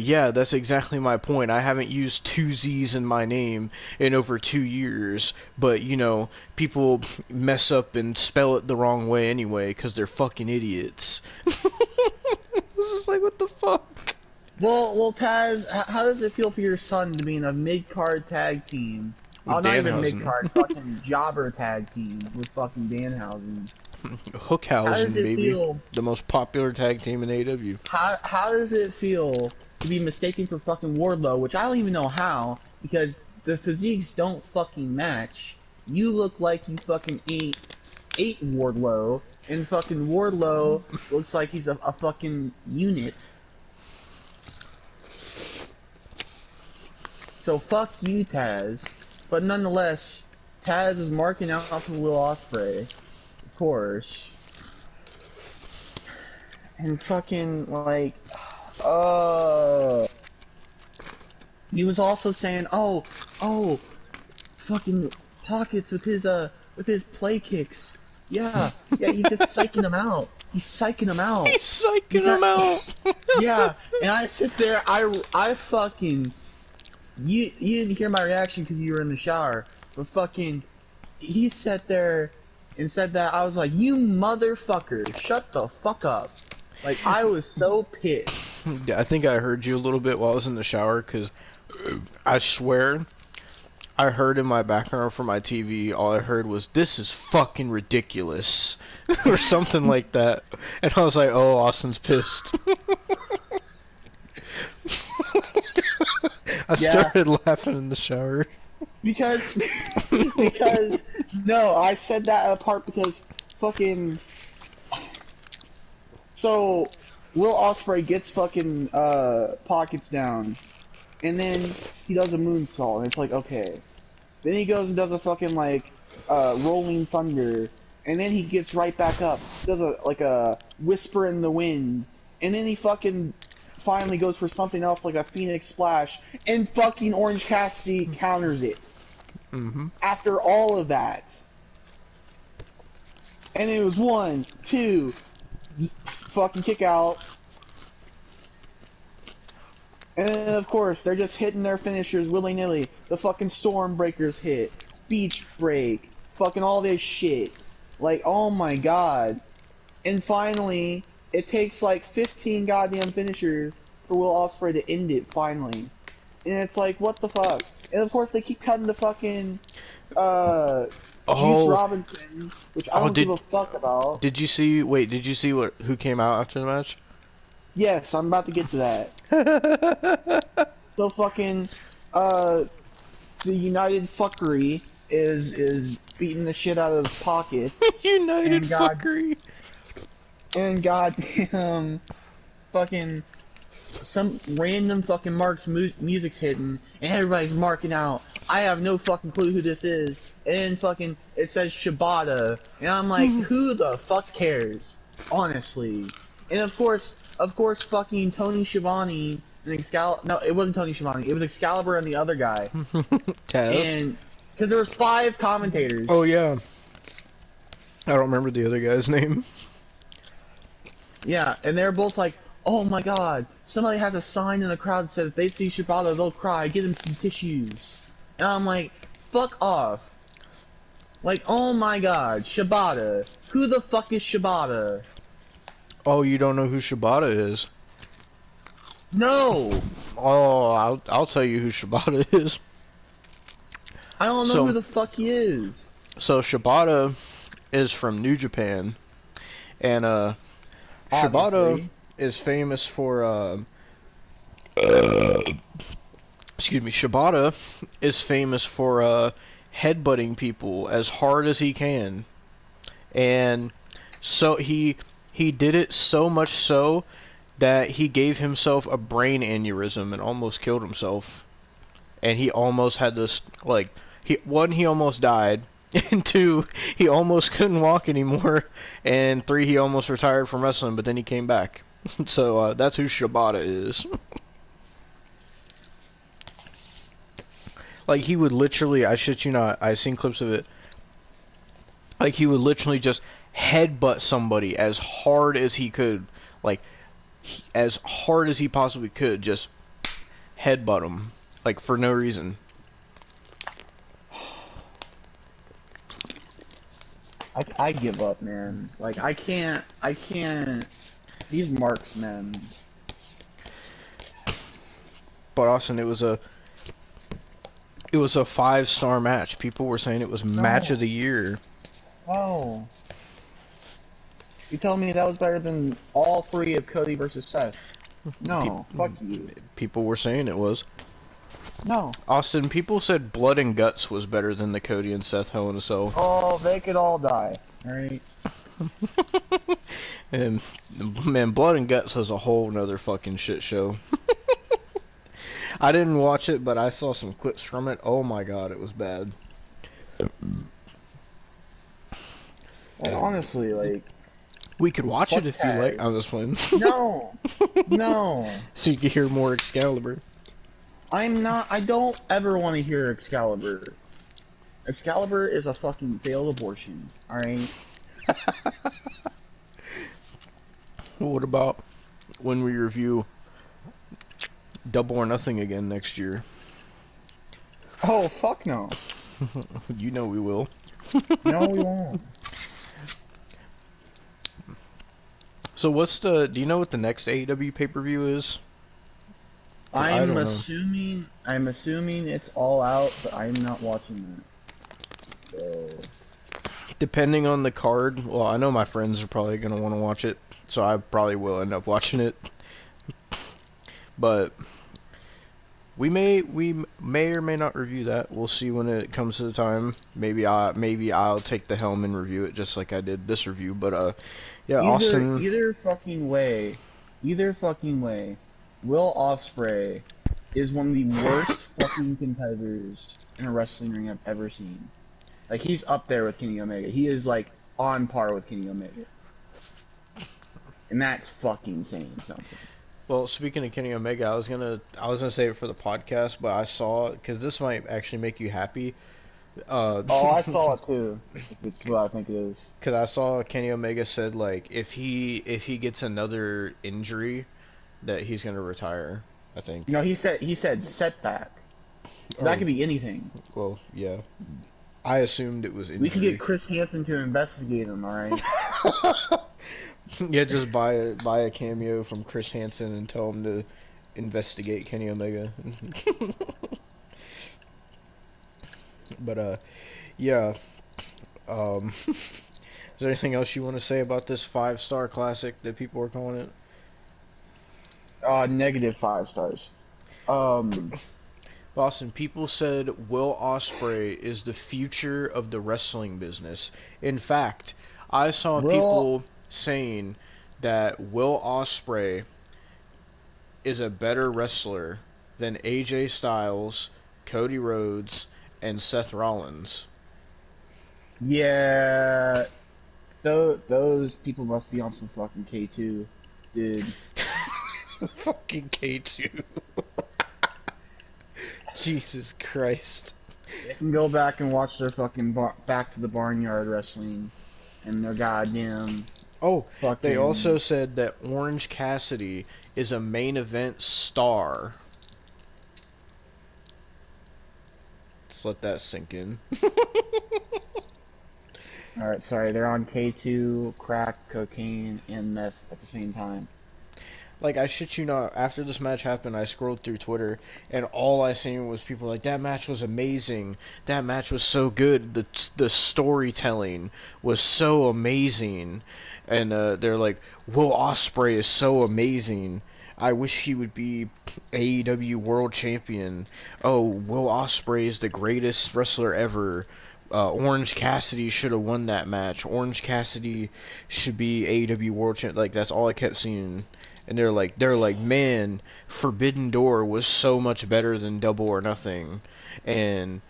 yeah, that's exactly my point. I haven't used 2 Z's in my name in over 2 years, but, you know, people mess up and spell it the wrong way anyway, because they're fucking idiots. This is like, what the fuck? Well, Taz, how does it feel for your son to be in a mid-card tag team? Oh, not even mid-card, fucking jobber tag team with fucking Danhausen. Hookhausen, baby. Feel? The most popular tag team in AEW. How does it feel to be mistaken for fucking Wardlow, which I don't even know how, because the physiques don't fucking match. You look like you fucking ate Wardlow, and fucking Wardlow looks like he's a fucking unit. So fuck you, Taz. But nonetheless, Taz is marking out for Will Ospreay. Of course. And fucking, like, he was also saying, oh, fucking pockets with his play kicks. Yeah, he's just psyching them out. He's psyching them out. He's psyching them out. Yeah, and I sit there, I fucking, you didn't hear my reaction because you were in the shower, but fucking, he sat there and said that, I was like, you motherfucker, shut the fuck up. Like, I was so pissed. Yeah, I think I heard you a little bit while I was in the shower, because I swear, I heard in my background from my TV, all I heard was, this is fucking ridiculous, or something like that. And I was like, oh, Austin's pissed. I started laughing in the shower. Because, no, I said that apart because fucking, so, Will Ospreay gets fucking, pockets down, and then he does a moonsault, and it's like, okay. Then he goes and does a fucking, like, rolling thunder, and then he gets right back up, does a whisper in the wind, and then he fucking finally goes for something else like a Phoenix Splash, and fucking Orange Cassidy counters it. Mm-hmm. After all of that. And it was 1, 2, fucking kick out. And then, of course, they're just hitting their finishers willy-nilly. The fucking Stormbreakers hit. Beach break. Fucking all this shit. Like, oh my god. And finally, it takes like 15 goddamn finishers for Will Ospreay to end it, finally. And it's like, what the fuck? And of course, they keep cutting the fucking, Juice Robinson, which I don't give a fuck about. Did you see who came out after the match? Yes, I'm about to get to that. So fucking, the United Fuckery is beating the shit out of Pockets. United Fuckery. And goddamn, fucking, some random fucking Mark's music's hitting, and everybody's marking out. I have no fucking clue who this is. And then fucking, it says Shibata, and I'm like, who the fuck cares? Honestly. And of course, fucking Tony Schiavone and Excalibur. No, it wasn't Tony Schiavone. It was Excalibur and the other guy. Taz. And because there was 5 commentators. Oh yeah. I don't remember the other guy's name. Yeah, and they're both like, oh my god, somebody has a sign in the crowd that says if they see Shibata, they'll cry, get them some tissues. And I'm like, fuck off. Like, oh my god, Shibata. Who the fuck is Shibata? Oh, you don't know who Shibata is? No! Oh, I'll tell you who Shibata is. I don't know who the fuck he is. So Shibata is from New Japan, and Shibata Obviously. is famous for excuse me. Shibata is famous for headbutting people as hard as he can, and so he did it so much so that he gave himself a brain aneurysm and almost killed himself. And he almost had this, like, he almost died, and 2, he almost couldn't walk anymore, and 3, he almost retired from wrestling, but then he came back. So that's who Shibata is. Like, he would literally, I shit you not, I've seen clips of it, like, he would literally just headbutt somebody as hard as he could, like, as hard as he possibly could, just headbutt him, like, for no reason. I give up, man. Like, I can't, these marks, man. But Austin, it was a 5-star match. People were saying it was match of the year. Oh. You telling me that was better than all 3 of Cody versus Seth? No, fuck you. People were saying it was. No. Austin, people said Blood and Guts was better than the Cody and Seth Hell in a Cell. Oh, they could all die. Alright? And, man, Blood and Guts was a whole nother fucking shit show. I didn't watch it, but I saw some clips from it. Oh my god, it was bad. Like, honestly, like... We could watch it if you like. I'm just playing. No! No! So you can hear more Excalibur. I don't ever want to hear Excalibur. Excalibur is a fucking failed abortion, alright? What about when we review Double or Nothing again next year? Oh, fuck no. You know we will. No, we won't. So do you know what the next AEW pay-per-view is? I'm assuming it's All Out, but I'm not watching that. So... Depending on the card, well, I know my friends are probably going to want to watch it, so I probably will end up watching it. But we may or may not review that. We'll see when it comes to the time. Maybe I'll take the helm and review it just like I did this review. But yeah, Austin. Either fucking way, Will Ospreay is one of the worst fucking competitors in a wrestling ring I've ever seen. Like, he's up there with Kenny Omega. He is, like, on par with Kenny Omega. And that's fucking saying something. Well, speaking of Kenny Omega, I was gonna say it for the podcast, but I saw, because this might actually make you happy. Oh, I saw it too. It's what I think it is. Because I saw Kenny Omega said, like, if he gets another injury, that he's gonna retire. I think. No, he said setback. So that could be anything. Well, yeah. I assumed it was injury. We could get Chris Hansen to investigate him, alright? Yeah, just buy a cameo from Chris Hansen and tell him to investigate Kenny Omega. But yeah. Is there anything else you want to say about this 5-star classic that people are calling it? Negative 5 stars. Boston, people said Will Ospreay is the future of the wrestling business. In fact, I saw people saying that Will Ospreay is a better wrestler than AJ Styles, Cody Rhodes, and Seth Rollins. Yeah, those people must be on some fucking K2, dude. Fucking K2. Jesus Christ. They can go back and watch their fucking Back to the Barnyard wrestling and their goddamn Oh, they fucking. also said that Orange Cassidy is a main event star. Just let that sink in. All right, sorry, they're on K2, crack, cocaine, and meth at the same time. Like, I shit you not, after this match happened, I scrolled through Twitter, and all I seen was people like, that match was amazing. That match was so good. The storytelling was so amazing. And they're like, Will Ospreay is so amazing. I wish he would be AEW World Champion. Oh, Will Ospreay is the greatest wrestler ever. Orange Cassidy should have won that match. Orange Cassidy should be AEW World Champion. Like, that's all I kept seeing. And they're like, man, Forbidden Door was so much better than Double or Nothing, and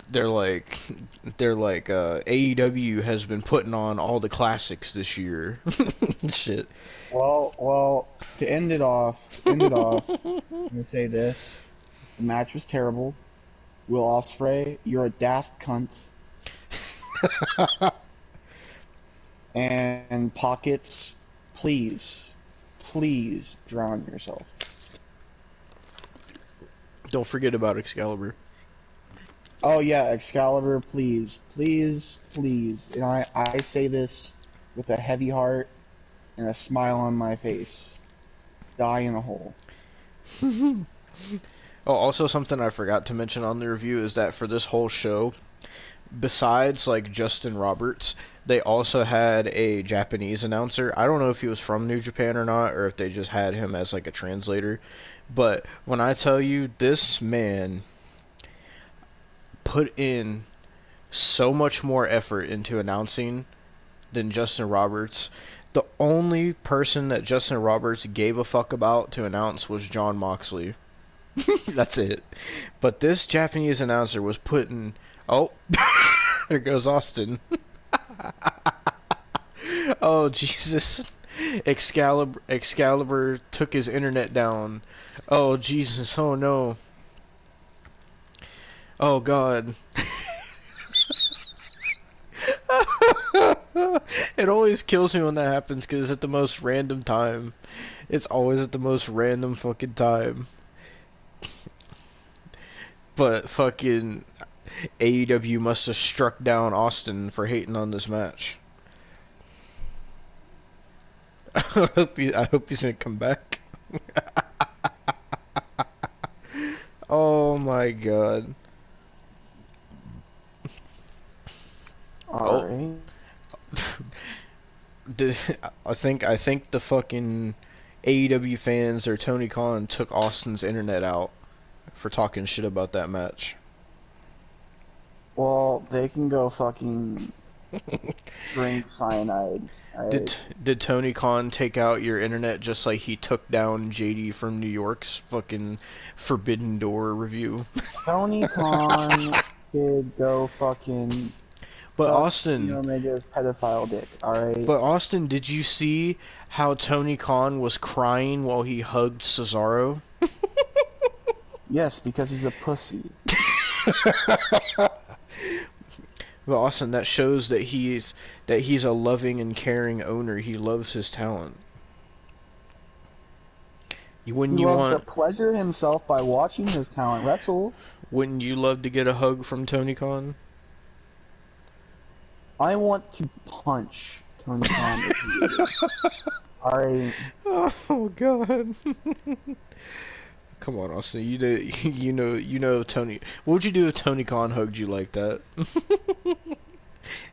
they're like, AEW has been putting on all the classics this year. Shit. Well, to end it off, I'm gonna say this: the match was terrible. Will Ospreay, you're a daft cunt. And Pockets, please drown yourself. Don't forget about Excalibur. Oh yeah, Excalibur, please. And I say this with a heavy heart and a smile on my face. Die in a hole. Oh, also something I forgot to mention on the review is that for this whole show, besides like Justin Roberts, they also had a Japanese announcer. I don't know if he was from New Japan or not, or if they just had him as like a translator. But when I tell you, this man put in so much more effort into announcing than Justin Roberts. The only person that Justin Roberts gave a fuck about to announce was Jon Moxley. That's it. But this Japanese announcer was putting... Oh, there goes Austin. Oh, Jesus. Excalibur took his internet down. Oh, Jesus. Oh, no. Oh, God. It always kills me when that happens because it's at the most random time. It's always at the most random fucking time. But fucking AEW must have struck down Austin for hating on this match. I hope he's gonna come back. Oh my god. Alright. I think the fucking AEW fans or Tony Khan took Austin's internet out for talking shit about that match. Well, they can go fucking drink cyanide. Did Tony Khan take out your internet just like he took down JD from New York's fucking Forbidden Door review? Tony Khan could go fucking... But Austin... Omega's pedophile dick, alright? But Austin, did you see how Tony Khan was crying while he hugged Cesaro? Yes, because he's a pussy. Well, Austin, that shows that he's a loving and caring owner. He loves his talent. He loves to pleasure himself by watching his talent wrestle. Wouldn't you love to get a hug from Tony Khan? I want to punch Tony Khan. Alright. Oh God. Come on, Austin. You know Tony. What would you do if Tony Khan hugged you like that?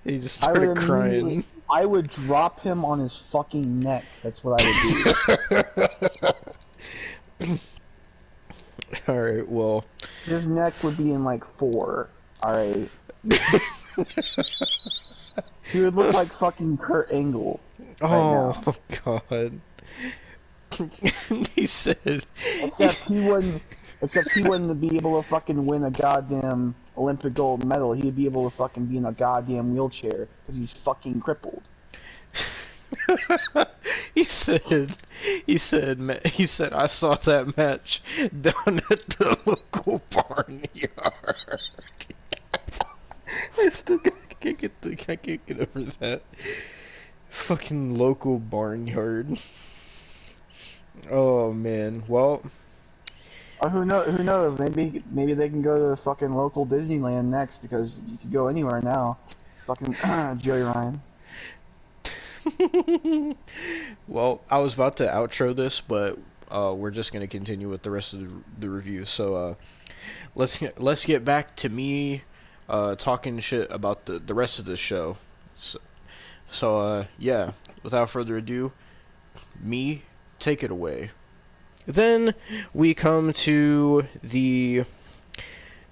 He just started crying. I would drop him on his fucking neck. That's what I would do. Alright, well. His neck would be in like 4. Alright. He would look like fucking Kurt Angle. Oh, now. God. He said. Except he wouldn't be able to fucking win a goddamn Olympic gold medal. He'd be able to fucking be in a goddamn wheelchair because he's fucking crippled. He said, I saw that match down at the local barnyard. I still can't get over that. Fucking local barnyard. Oh man. Well, Or who knows? Who knows? Maybe they can go to fucking local Disneyland next because you can go anywhere now. Fucking Joey Ryan. well, I was about to outro this, but we're just gonna continue with the rest of the review. So let's get back to me talking shit about the rest of the show. So yeah, without further ado, me, take it away. Then we come to the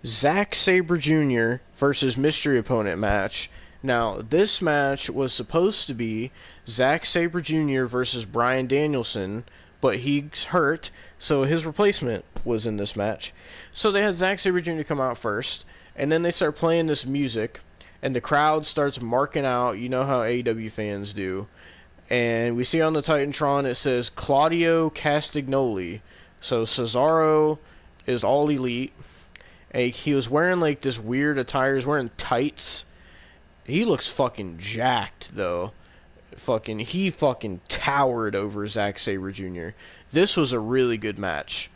Zack Sabre Jr. versus Mystery Opponent match. Now, this match was supposed to be Zack Sabre Jr. versus Bryan Danielson, but he's hurt, so his replacement was in this match. So they had Zack Sabre Jr. come out first, and then they start playing this music, and the crowd starts marking out, you know how AEW fans do. And we see on the Titantron it says Claudio Castagnoli. So Cesaro is all elite. And he was wearing like this weird attire. He's wearing tights. He looks fucking jacked though. He fucking towered over Zack Sabre Jr. This was a really good match.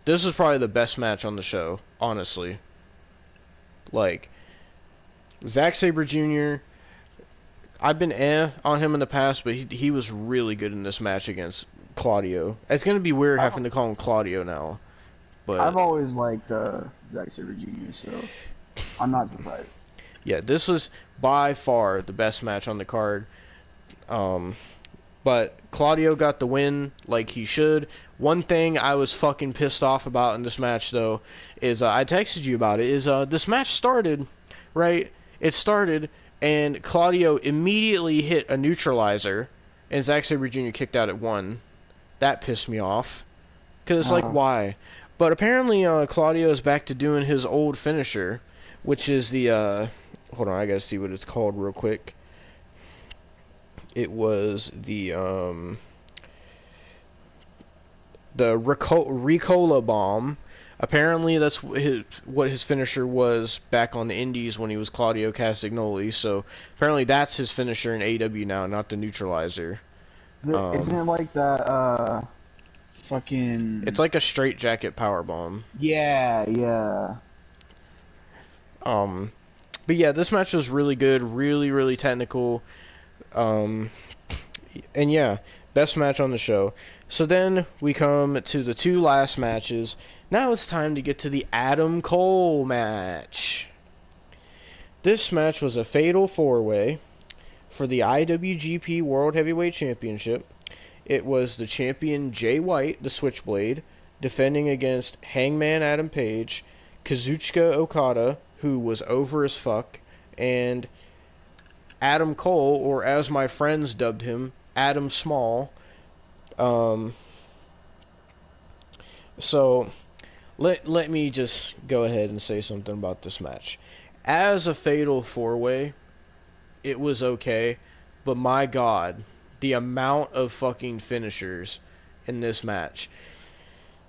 This was probably the best match on the show, honestly. Like, Zack Sabre Jr., I've been on him in the past, but he was really good in this match against Claudio. It's going to be weird having to call him Claudio now. But I've always liked Zack Sabre Jr., so I'm not surprised. Yeah, this was by far the best match on the card. But Claudio got the win like he should. One thing I was fucking pissed off about in this match, though, is I texted you about it, is this match started, right? It started, and Claudio immediately hit a neutralizer, and Zack Sabre Jr. kicked out at 1. That pissed me off. Because it's like, why? But apparently Claudio is back to doing his old finisher, which is the, hold on, I gotta see what it's called real quick. It was the Ricola Bomb. Apparently that's what his finisher was back on the Indies when he was Claudio Castagnoli. So apparently that's his finisher in AEW now, not the neutralizer. Isn't it like that, fucking... It's like a straight jacket powerbomb. Yeah. But yeah, this match was really good, really, really technical. And yeah, best match on the show. So then we come to the 2 last matches. Now it's time to get to the Adam Cole match. This match was a fatal 4-way for the IWGP World Heavyweight Championship. It was the champion Jay White, the Switchblade, defending against Hangman Adam Page, Kazuchika Okada, who was over as fuck, and Adam Cole, or as my friends dubbed him, Adam Small. So let me just go ahead and say something about this match. As a fatal 4-way, it was okay, but my god, the amount of fucking finishers in this match.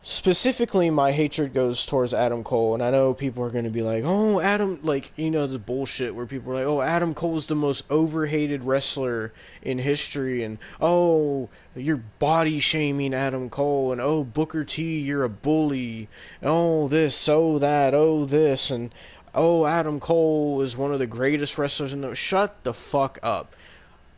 Specifically, my hatred goes towards Adam Cole, and I know people are going to be like, oh, Adam, like, you know, the bullshit where people are like, oh, Adam Cole's the most overhated wrestler in history, and, oh, you're body-shaming Adam Cole, and, oh, Booker T, you're a bully, oh, this, oh, that, oh, this, and, oh, Adam Cole is one of the greatest wrestlers in the... Shut the fuck up.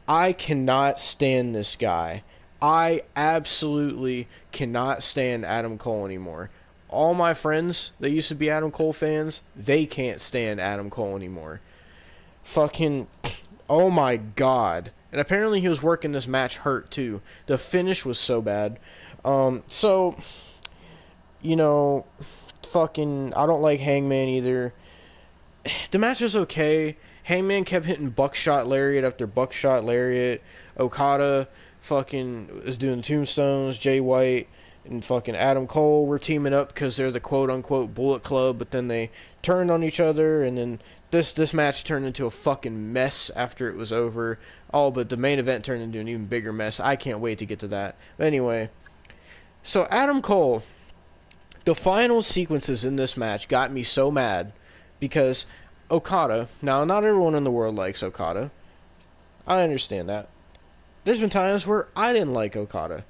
I cannot stand this guy. I absolutely cannot stand Adam Cole anymore. All my friends that used to be Adam Cole fans, they can't stand Adam Cole anymore. Fucking, oh my god. And apparently he was working this match hurt too. The finish was so bad. So, you know, fucking, I don't like Hangman either. The match was okay. Hangman kept hitting buckshot lariat after buckshot lariat. Okada fucking is doing tombstones. Jay White and fucking Adam Cole were teaming up because they're the quote-unquote Bullet Club, but then they turned on each other, and then this match turned into a fucking mess after it was over. Oh, but the main event turned into an even bigger mess. I can't wait to get to that. But anyway, so Adam Cole, the final sequences in this match got me so mad because Okada, now not everyone in the world likes Okada. I understand that. There's been times where I didn't like Okada.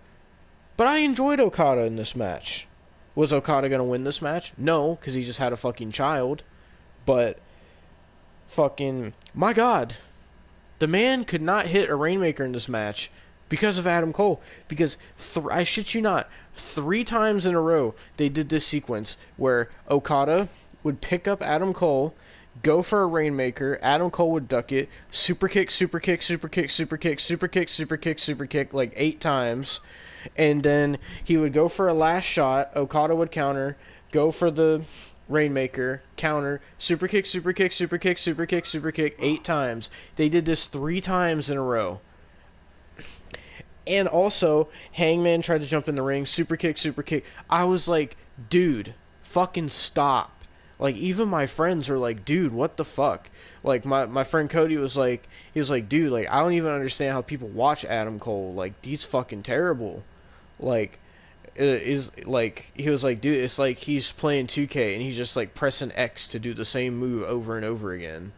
But I enjoyed Okada in this match. Was Okada going to win this match? No, because he just had a fucking child. But, fucking, my God. The man could not hit a Rainmaker in this match because of Adam Cole. Because, I shit you not, 3 times in a row they did this sequence where Okada would pick up Adam Cole, go for a Rainmaker, Adam Cole would duck it, super kick, super kick, super kick, super kick, super kick, super kick, super kick, like 8 times. And then he would go for a last shot, Okada would counter, go for the Rainmaker, counter, super kick, super kick, super kick, super kick, super kick, 8 times. They did this 3 times in a row. And also, Hangman tried to jump in the ring, super kick, super kick. I was like, dude, fucking stop. Like, even my friends were like, dude, what the fuck? Like, my friend Cody was like, he was like, dude, like, I don't even understand how people watch Adam Cole. Like, he's fucking terrible. Like, he was like, dude, it's like he's playing 2K and he's just like pressing X to do the same move over and over again.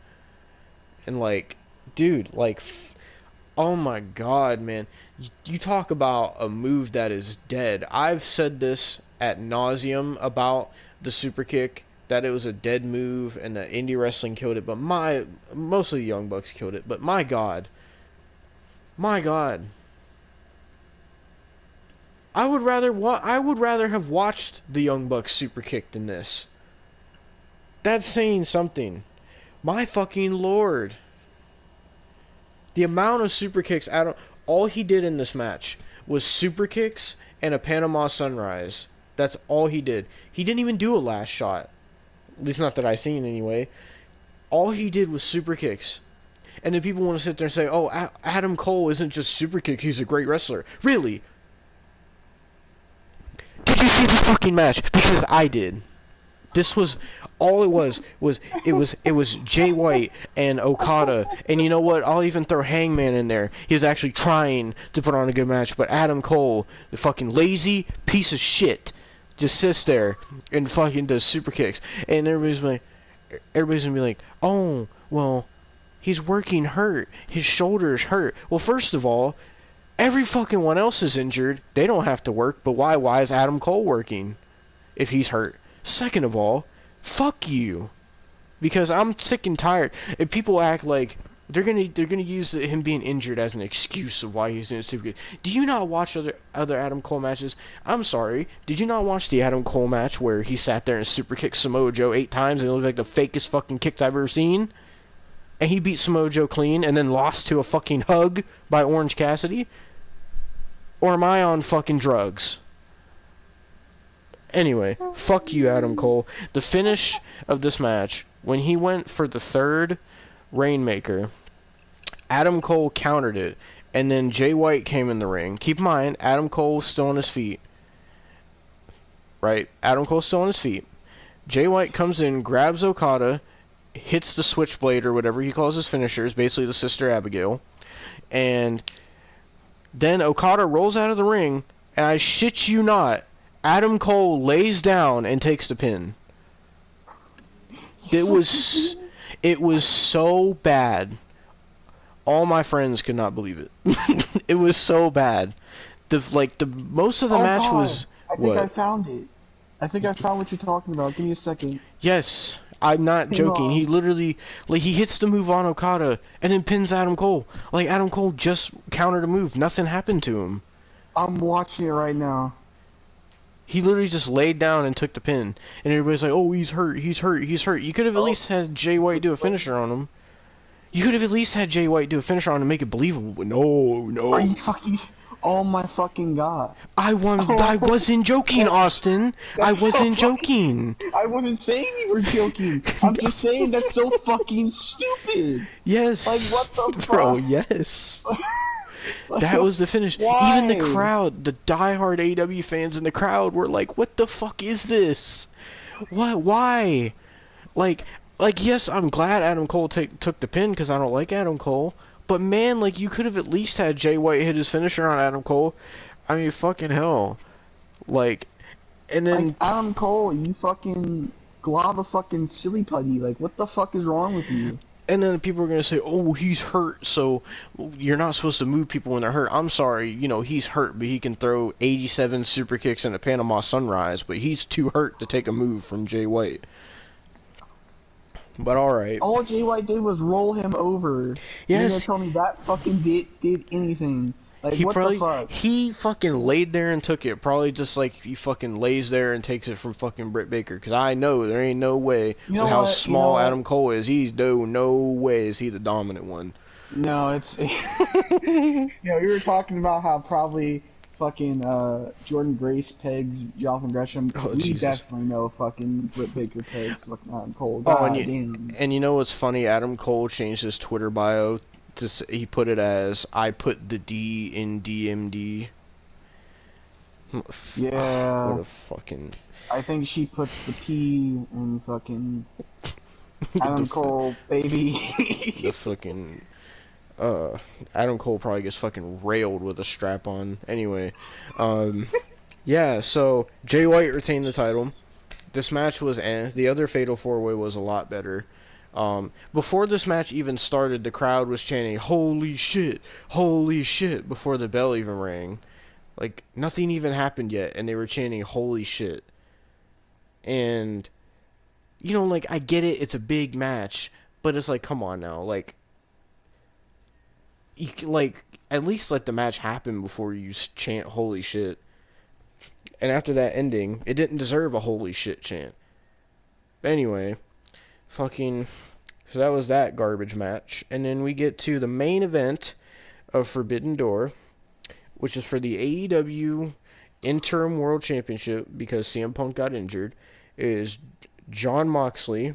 And like, dude, like, oh my God, man. You talk about a move that is dead. I've said this ad nauseum about the super kick, that it was a dead move and that indie wrestling killed it, but mostly the Young Bucks killed it. But my God. I would rather have watched the Young Bucks super kick than this. That's saying something. My fucking Lord. The amount of super kicks, all he did in this match was super kicks and a Panama Sunrise. That's all he did. He didn't even do a last shot. At least not that I seen anyway. All he did was super kicks. And then people want to sit there and say, oh, Adam Cole isn't just super kicks, he's a great wrestler. Really? Did you see this fucking match? Because I did. This was all it was Jay White and Okada, and you know what? I'll even throw Hangman in there. He was actually trying to put on a good match, but Adam Cole, the fucking lazy piece of shit, just sits there and fucking does super kicks, and everybody's gonna be like, oh, well, he's working hurt. His shoulder's hurt. Well, first of all, every fucking one else is injured. They don't have to work, but why? Why is Adam Cole working if he's hurt? Second of all, fuck you. Because I'm sick and tired. If people act like they're gonna use him being injured as an excuse of why he's doing super good. Do you not watch other Adam Cole matches? I'm sorry. Did you not watch the Adam Cole match where he sat there and super kicked Samoa Joe 8 times and it looked like the fakest fucking kicks I've ever seen? And he beat Samoa Joe clean and then lost to a fucking hug by Orange Cassidy? Or am I on fucking drugs? Anyway, fuck you, Adam Cole. The finish of this match, when he went for the 3rd Rainmaker, Adam Cole countered it, and then Jay White came in the ring. Keep in mind, Adam Cole was still on his feet. Right? Adam Cole's still on his feet. Jay White comes in, grabs Okada, hits the Switchblade or whatever he calls his finishers, basically the Sister Abigail, and then Okada rolls out of the ring, and I shit you not, Adam Cole lays down and takes the pin. It was so bad. All my friends could not believe it. It was so bad. Most of the match God. was I think what? I found it. I think I found what you're talking about. Give me a second. Yes, I'm not joking. He literally, he hits the move on Okada and then pins Adam Cole. Like, Adam Cole just countered a move. Nothing happened to him. I'm watching it right now. He literally just laid down and took the pin. And everybody's like, oh, he's hurt, he's hurt, he's hurt. You could have at least had Jay White do a finisher on him. You could have at least had Jay White do a finisher on him and make it believable. But no. Are you fucking... Oh my fucking God. I wasn't joking, Austin. I wasn't joking. I wasn't saying you were joking. I'm just saying that's so fucking stupid. Yes. Like, what the fuck? Bro, yes. That was the finish. Why? Even the crowd, the diehard AEW fans in the crowd were like, what the fuck is this? What? Why? Like, yes, I'm glad Adam Cole took the pin because I don't like Adam Cole. But man, like, you could have at least had Jay White hit his finisher on Adam Cole. I mean, fucking hell. Like, and then... Like, Adam Cole, you fucking glob a fucking silly putty. Like, what the fuck is wrong with you? And then people are going to say, oh, he's hurt, so you're not supposed to move people when they're hurt. I'm sorry, he's hurt, but he can throw 87 super kicks in a Panama Sunrise, but he's too hurt to take a move from Jay White. But alright. All Jay White did was roll him over. Yes. You're gonna tell me that fucking did anything. Like, what the fuck? He fucking laid there and took it. Probably just like he fucking lays there and takes it from fucking Britt Baker. Because I know there ain't no way with how small Adam Cole is. No way is he the dominant one. No, it's... you were talking about how probably fucking Jordan Grace pegs Jonathan Gresham. We Jesus. definitely know fucking Britt Baker pegs fucking Adam Cole. And you know what's funny? Adam Cole changed his Twitter bio. He put it as, I put the D in DMD. Yeah. What a fucking... I think she puts the P in fucking Adam Cole, baby. The fucking... Adam Cole probably gets fucking railed with a strap on. Anyway. Yeah, so Jay White retained the title. This match was... The other Fatal 4-Way was a lot better. Before this match even started, the crowd was chanting, holy shit, before the bell even rang. Like, nothing even happened yet, and they were chanting, holy shit. And, like, I get it, it's a big match, but it's like, come on now, like, at least let the match happen before you chant holy shit. And after that ending, it didn't deserve a holy shit chant. But anyway... So that was that garbage match. And then we get to the main event of Forbidden Door, which is for the AEW Interim World Championship because CM Punk got injured. It is Jon Moxley,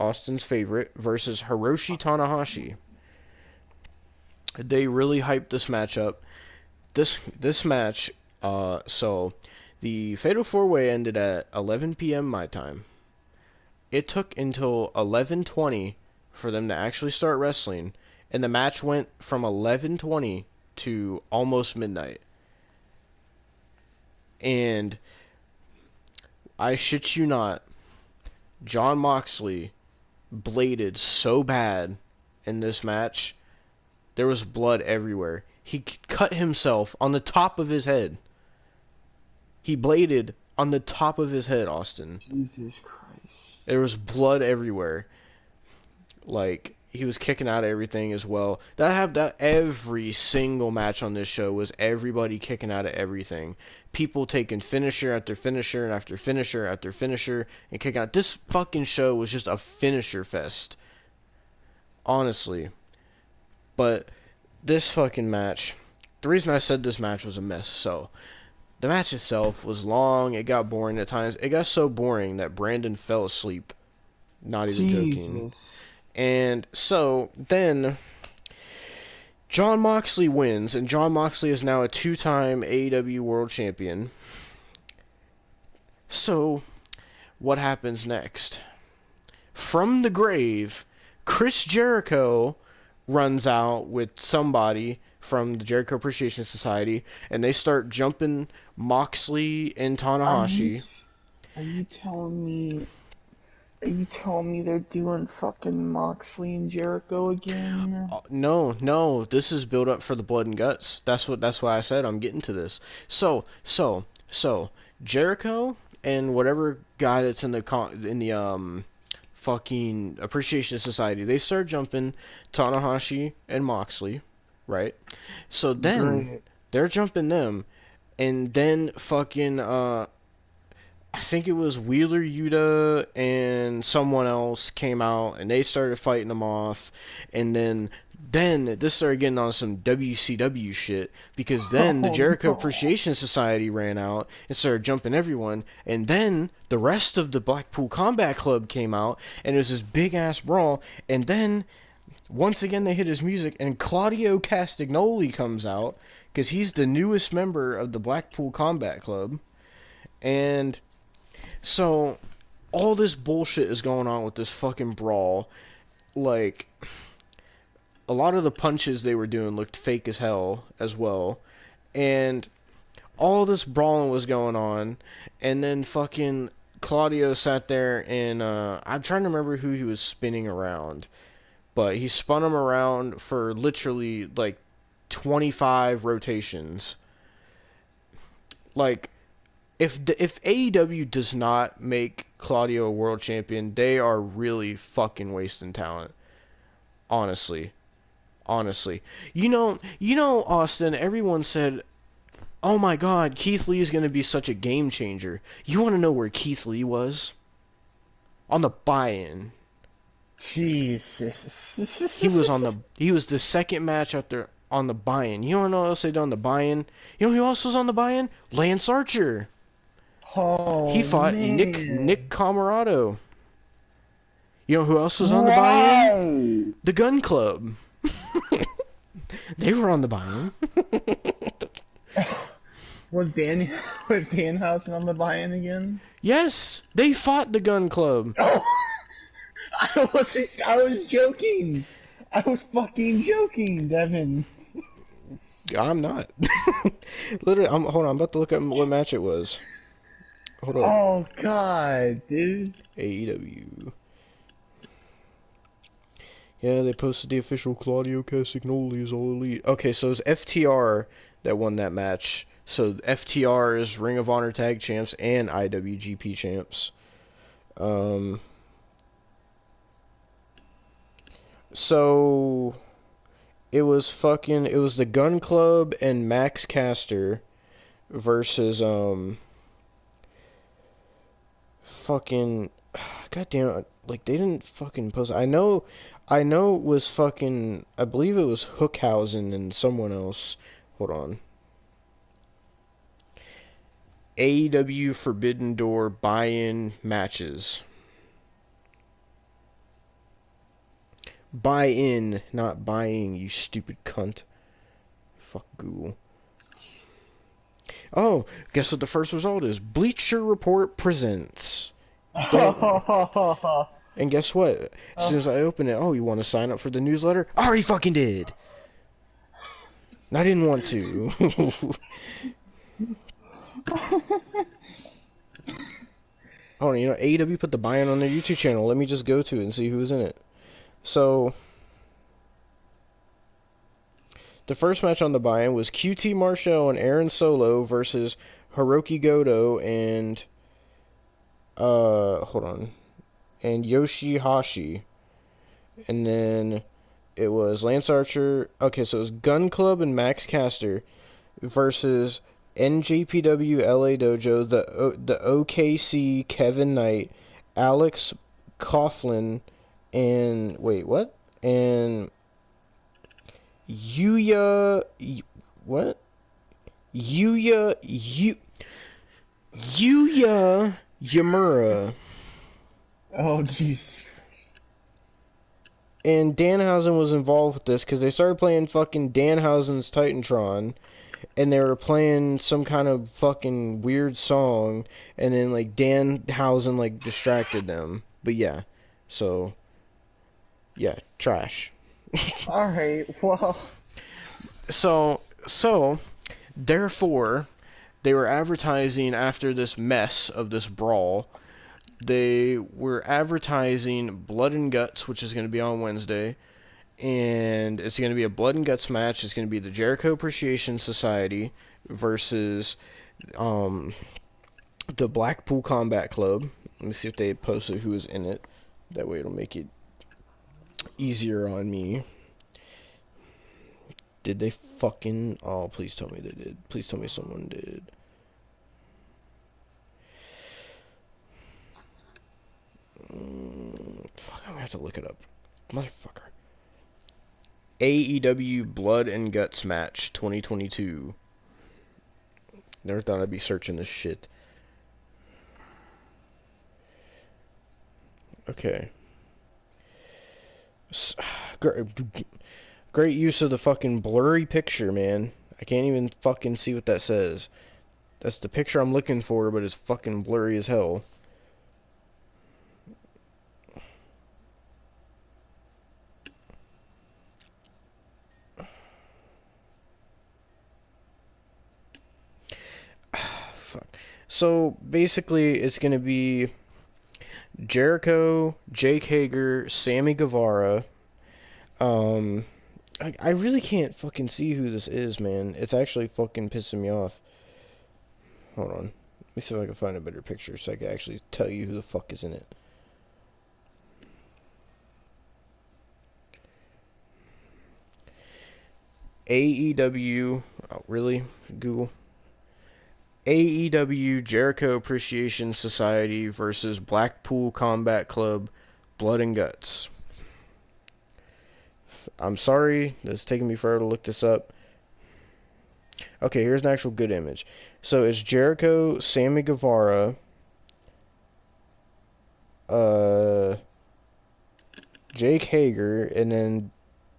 Austin's favorite, versus Hiroshi Tanahashi. They really hyped this match up. This match, so the Fatal 4-Way ended at 11 p.m. my time. It took until 11:20 for them to actually start wrestling, and the match went from 11:20 to almost midnight. And I shit you not, Jon Moxley bladed so bad in this match, there was blood everywhere. He cut himself on the top of his head. He bladed on the top of his head, Austin. Jesus Christ. There was blood everywhere. Like, he was kicking out of everything as well. That every single match on this show was everybody kicking out of everything. People taking finisher after finisher and after finisher after finisher and kicking out. This fucking show was just a finisher fest. Honestly. But this fucking match, the reason I said this match was a mess, so... The match itself was long, it got boring at times. It got so boring that Brandon fell asleep. Not even joking. And so, then, Jon Moxley wins, and Jon Moxley is now a 2-time AEW World Champion. So, what happens next? From the grave, Chris Jericho runs out with somebody from the Jericho Appreciation Society, and they start jumping Moxley and Tanahashi. Are you telling me they're doing fucking Moxley and Jericho again? No, this is build up for the blood and guts. That's why I said I'm getting to this. So Jericho and whatever guy that's in the fucking Appreciation Society, they start jumping Tanahashi and Moxley, right? So then they're jumping them, and then fucking I think it was Wheeler Yuta and someone else came out and they started fighting them off, and then this started getting on some WCW shit, because then the Jericho Appreciation Society ran out and started jumping everyone, and then the rest of the Blackpool Combat Club came out, and it was this big ass brawl, and then once again they hit his music, and Claudio Castagnoli comes out, because he's the newest member of the Blackpool Combat Club, and so all this bullshit is going on with this fucking brawl. Like, a lot of the punches they were doing looked fake as hell as well. And all this brawling was going on. And then fucking Claudio sat there and, I'm trying to remember who he was spinning around. but he spun him around for literally like 25 rotations. Like, if AEW does not make Claudio a world champion, they are really fucking wasting talent. Honestly. You know, Austin, everyone said, oh my god, Keith Lee is going to be such a game changer. You want to know where Keith Lee was? On the buy-in. Jesus. He was the second match after on the buy-in. You don't know what else they did on the buy-in? You know who else was on the buy-in? Lance Archer. Oh, He fought man. Nick Camarado. You know who else was on the buy-in? The Gun Club. They were on the buy-in. Was Danhausen on the buy-in again? Yes, they fought the Gun Club. Oh, I was joking. I was fucking joking, Devon. I'm not. Literally, hold on. I'm about to look up what match it was. Hold on. Oh god, dude. AEW. Yeah, they posted the official Claudio Castagnoli is All Elite. Okay, so it's FTR that won that match. So FTR is Ring of Honor Tag Champs and IWGP Champs. So it was the Gun Club and Max Caster versus fucking goddamn it, like they didn't fucking post. I know it was fucking, I believe it was Hookhausen and someone else. Hold on. AEW Forbidden Door buy-in matches. Buy-in, not buying, you stupid cunt. Fuck Google. Oh, guess what the first result is? Bleacher Report presents. And guess what? As soon as I open it, oh, you want to sign up for the newsletter? I already fucking did. I didn't want to. Oh, you know, AEW put the buy-in on their YouTube channel. Let me just go to it and see who's in it. So, the first match on the buy-in was QT Marshall and Aaron Solo versus Hiroki Goto and hold on, and Yoshihashi. And then it was Lance Archer. Okay, so it was Gun Club and Max Caster versus NJPW LA Dojo, the OKC Kevin Knight, Alex Coughlin, and wait, what? And Yuya Yamura. Oh, jeez. And Danhausen was involved with this because they started playing fucking Danhausen's Titantron, and they were playing some kind of fucking weird song, and then like Danhausen like distracted them. But yeah, so yeah, trash. Alright, well. So therefore, they were advertising after this mess of this brawl. They were advertising Blood and Guts, which is going to be on Wednesday, and it's going to be a Blood and Guts match. It's going to be the Jericho Appreciation Society versus the Blackpool Combat Club. Let me see if they posted who is in it. That way it'll make it easier on me. Did they fucking... Oh, please tell me they did. Please tell me someone did. Fuck, I'm gonna have to look it up. Motherfucker. AEW Blood and Guts match 2022. Never thought I'd be searching this shit. Okay. Great use of the fucking blurry picture, man. I can't even fucking see what that says. That's the picture I'm looking for, but it's fucking blurry as hell. Fuck. So basically, it's gonna be Jericho, Jake Hager, Sammy Guevara, I really can't fucking see who this is, man. It's actually fucking pissing me off. Hold on. Let me see if I can find a better picture so I can actually tell you who the fuck is in it. AEW, oh, really? Google. AEW Jericho Appreciation Society versus Blackpool Combat Club Blood and Guts. I'm sorry, it's taking me forever to look this up. Okay, here's an actual good image. So it's Jericho, Sammy Guevara, Jake Hager, and then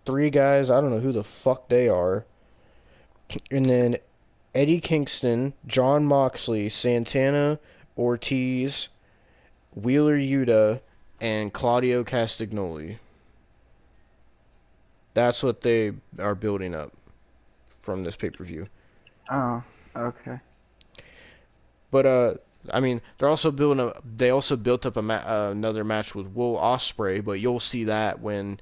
three guys, I don't know who the fuck they are. And then Eddie Kingston, John Moxley, Santana, Ortiz, Wheeler Yuta, and Claudio Castagnoli. That's what they are building up from this pay-per-view. Oh, okay. But I mean, they're also building up. They also built up another match with Will Ospreay, but you'll see that when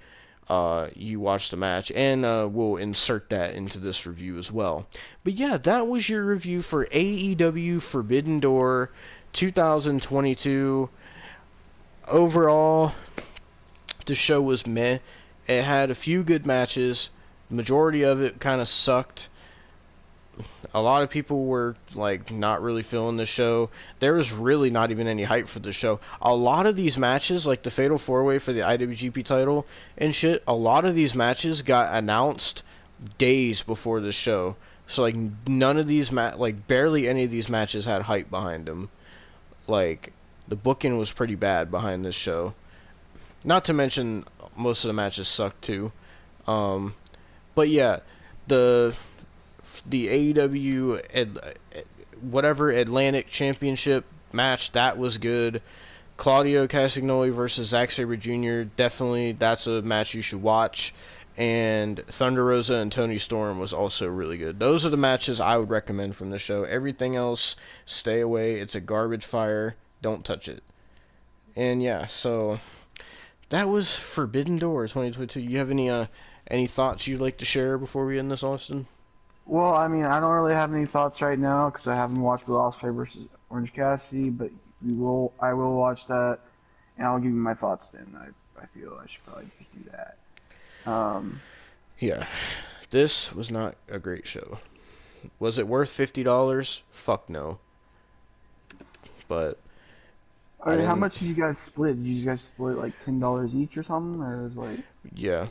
you watch the match, and we'll insert that into this review as well. But yeah, that was your review for AEW Forbidden Door 2022. Overall, the show was meh. It had a few good matches. The majority of it kind of sucked. A lot of people were like not really feeling the show. There was really not even any hype for the show. A lot of these matches, like the Fatal 4-Way for the IWGP title and shit, a lot of these matches got announced days before the show. So like none of these like barely any of these matches had hype behind them. Like the booking was pretty bad behind this show. Not to mention most of the matches sucked too. But yeah, the AEW whatever Atlantic Championship match, that was good. Claudio Castagnoli versus Zack Sabre Jr., definitely that's a match you should watch. And Thunder Rosa and Toni Storm was also really good. Those are the matches I would recommend from the show. Everything else, stay away. It's a garbage fire. Don't touch it. And yeah, so that was Forbidden Door 2022. You have any thoughts you'd like to share before we end this, Austin? Well, I mean, I don't really have any thoughts right now because I haven't watched Will Ospreay versus Orange Cassidy, but I will watch that, and I'll give you my thoughts then. I feel I should probably just do that. Yeah, this was not a great show. Was it worth $50? Fuck no. But I mean, how much did you guys split? Did you guys split like $10 each or something, or was it like? Yeah.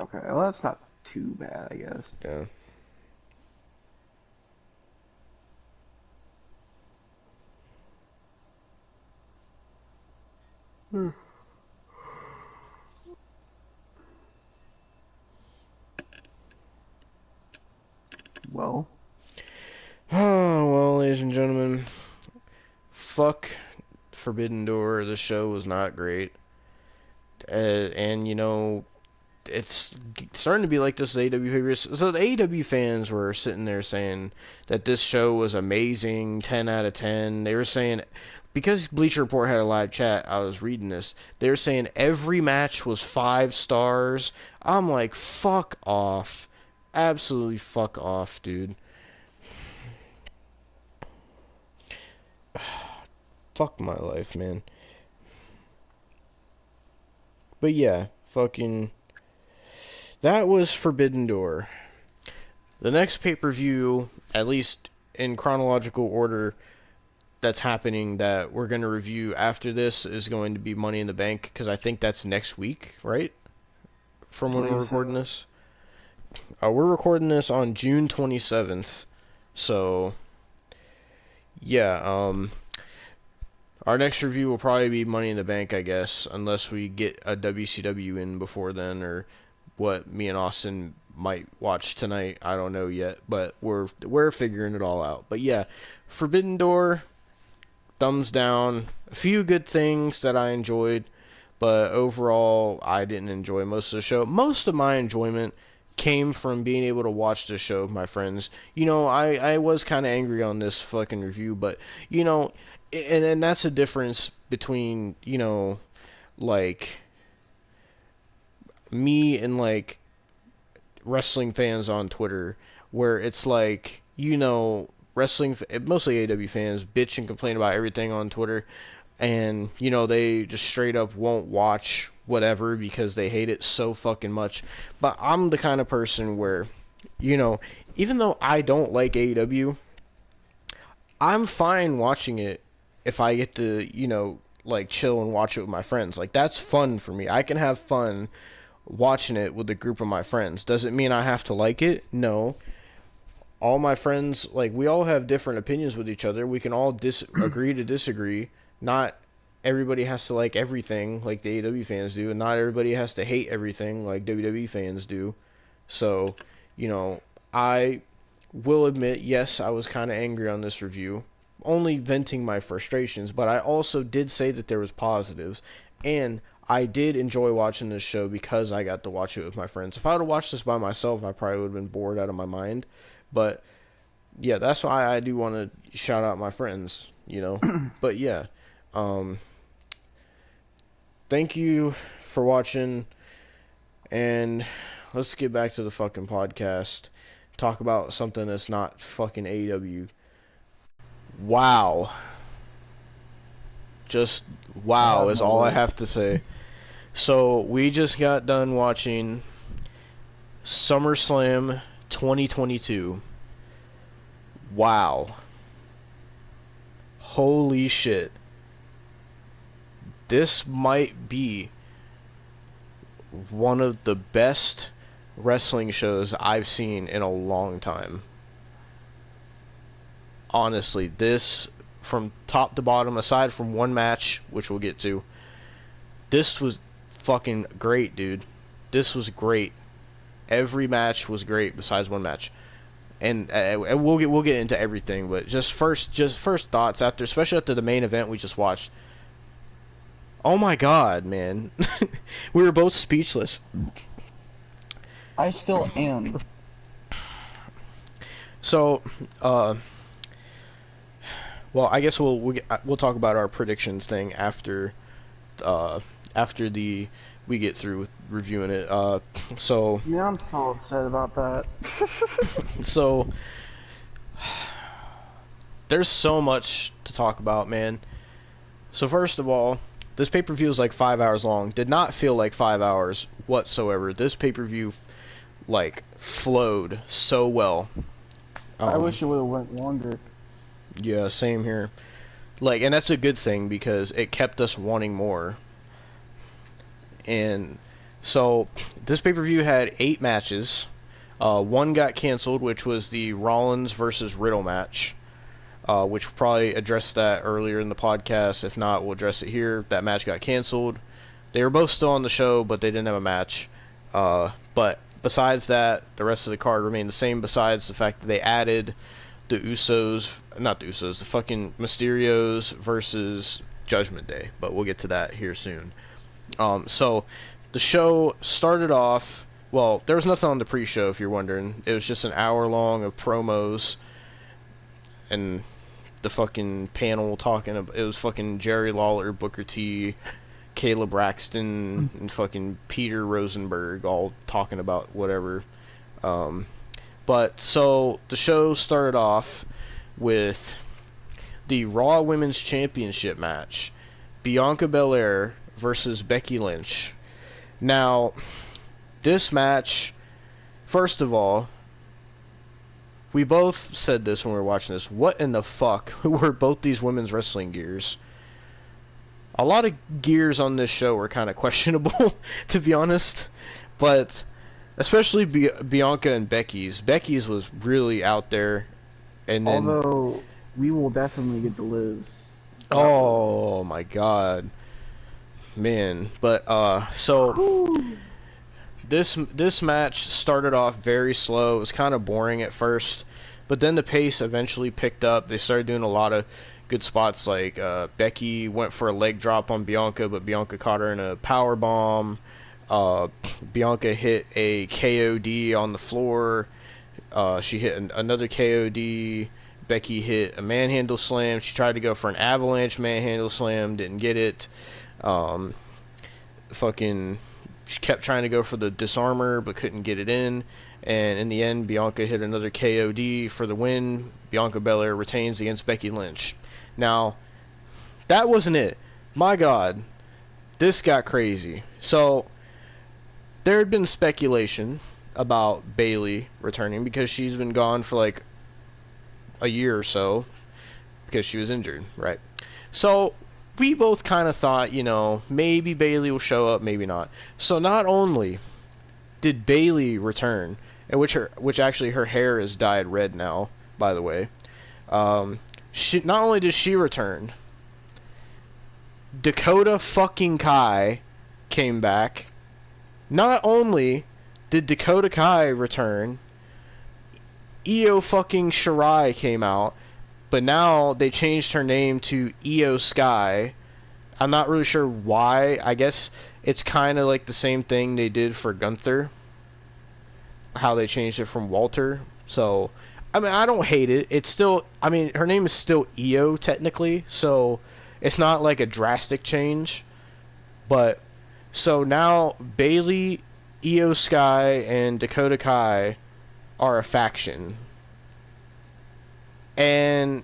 Okay, well that's not too bad, I guess. Yeah. Well. Oh, well, ladies and gentlemen, fuck Forbidden Door. The show was not great. And, you know, it's starting to be like this with AEW favorites. So the AEW fans were sitting there saying that this show was amazing, 10 out of 10. They were saying, because Bleacher Report had a live chat, I was reading this. They were saying every match was 5 stars. I'm like, fuck off. Absolutely fuck off, dude. Fuck my life, man. But yeah, fucking... that was Forbidden Door. The next pay-per-view, at least in chronological order, that's happening that we're going to review after this is going to be Money in the Bank, because I think that's next week, right? From when we're recording this. We're recording this on June 27th, so yeah, our next review will probably be Money in the Bank, I guess, unless we get a WCW in before then, or what me and Austin might watch tonight. I don't know yet, but we're figuring it all out. But yeah, Forbidden Door, thumbs down. A few good things that I enjoyed, but overall, I didn't enjoy most of the show. Most of my enjoyment came from being able to watch the show with my friends. You know, I was kind of angry on this fucking review, but, you know, and that's the difference between, you know, like, me and like wrestling fans on Twitter, where it's like, you know, mostly AW fans bitch and complain about everything on Twitter, and you know they just straight up won't watch whatever because they hate it so fucking much. But I'm the kind of person where, you know, even though I don't like AEW, I'm fine watching it if I get to, you know, like chill and watch it with my friends. Like that's fun for me. I can have fun watching it with a group of my friends. Does it mean I have to like it? No. All my friends, like, we all have different opinions with each other. We can all agree to disagree. Not everybody has to like everything like the AEW fans do, and not everybody has to hate everything like WWE fans do. So, you know, I will admit, yes, I was kind of angry on this review, only venting my frustrations, but I also did say that there was positives, and I did enjoy watching this show because I got to watch it with my friends. If I would have watched this by myself, I probably would have been bored out of my mind. But yeah, that's why I do want to shout out my friends, you know. But yeah, um, thank you for watching, and let's get back to the fucking podcast. Talk about something that's not fucking AEW. Wow. Just wow is all I have to say. So, we just got done watching SummerSlam 2022. Wow. Holy shit. This might be one of the best wrestling shows I've seen in a long time. Honestly, this, from top to bottom, aside from one match, which we'll get to, this was fucking great, dude. This was great. Every match was great besides one match. And we'll get into everything, but just first thoughts after, especially after the main event we just watched. Oh my god, man. We were both speechless. I still am. So, well, I guess we'll talk about our predictions thing after we get through with reviewing it. So Yeah, I'm so upset about that. so there's so much to talk about, man. So first of all, this pay-per-view is like 5 hours long. Did not feel like 5 hours whatsoever. This pay-per-view like flowed so well. I wish it would have went longer. Yeah, same here. Like, and that's a good thing because it kept us wanting more. And so this pay-per-view had 8 matches. One got canceled, which was the Rollins versus Riddle match, which we'll probably addressed that earlier in the podcast. If not, we'll address it here. That match got canceled. They were both still on the show, but they didn't have a match. But besides that, the rest of the card remained the same, besides the fact that they added the the fucking Mysterios versus Judgment Day. But we'll get to that here soon. So the show started off, well, there was nothing on the pre-show if you're wondering. It was just an hour long of promos and the fucking panel talking about, it was fucking Jerry Lawler, Booker T, Caleb Braxton, and fucking Peter Rosenberg all talking about whatever. But so the show started off with the Raw Women's Championship match, Bianca Belair versus Becky Lynch. Now, this match, first of all, we both said this when we were watching this. What in the fuck were both these women's wrestling gears? A lot of gears on this show were kind of questionable, to be honest. But especially Bianca and Becky's. Becky's was really out there. And then, although we will definitely get the Liz. Oh my god, man! But so this match started off very slow. It was kind of boring at first, but then the pace eventually picked up. They started doing a lot of good spots, like Becky went for a leg drop on Bianca, but Bianca caught her in a power bomb. Bianca hit a KOD on the floor. She hit another KOD. Becky hit a manhandle slam. She tried to go for an avalanche manhandle slam, didn't get it. Fucking she kept trying to go for the disarmor but couldn't get it in, and in the end Bianca hit another KOD for the win. Bianca Belair retains against Becky Lynch. Now, that wasn't it. My God, this got crazy. So, there had been speculation about Bayley returning because she's been gone for like a year or so because she was injured, right? So, we both kind of thought, you know, maybe Bayley will show up, maybe not. So, not only did Bayley return, and which actually her hair is dyed red now, by the way. Not only did she return, Dakota fucking Kai came back. Not only did Dakota Kai return, Io fucking Shirai came out, but now they changed her name to Io Sky. I'm not really sure why. I guess it's kind of like the same thing they did for Gunther, how they changed it from Walter. So, I mean, I don't hate it. It's still, I mean, her name is still Io technically, so it's not like a drastic change. But, so now Bayley, Io Sky, and Dakota Kai are a faction. And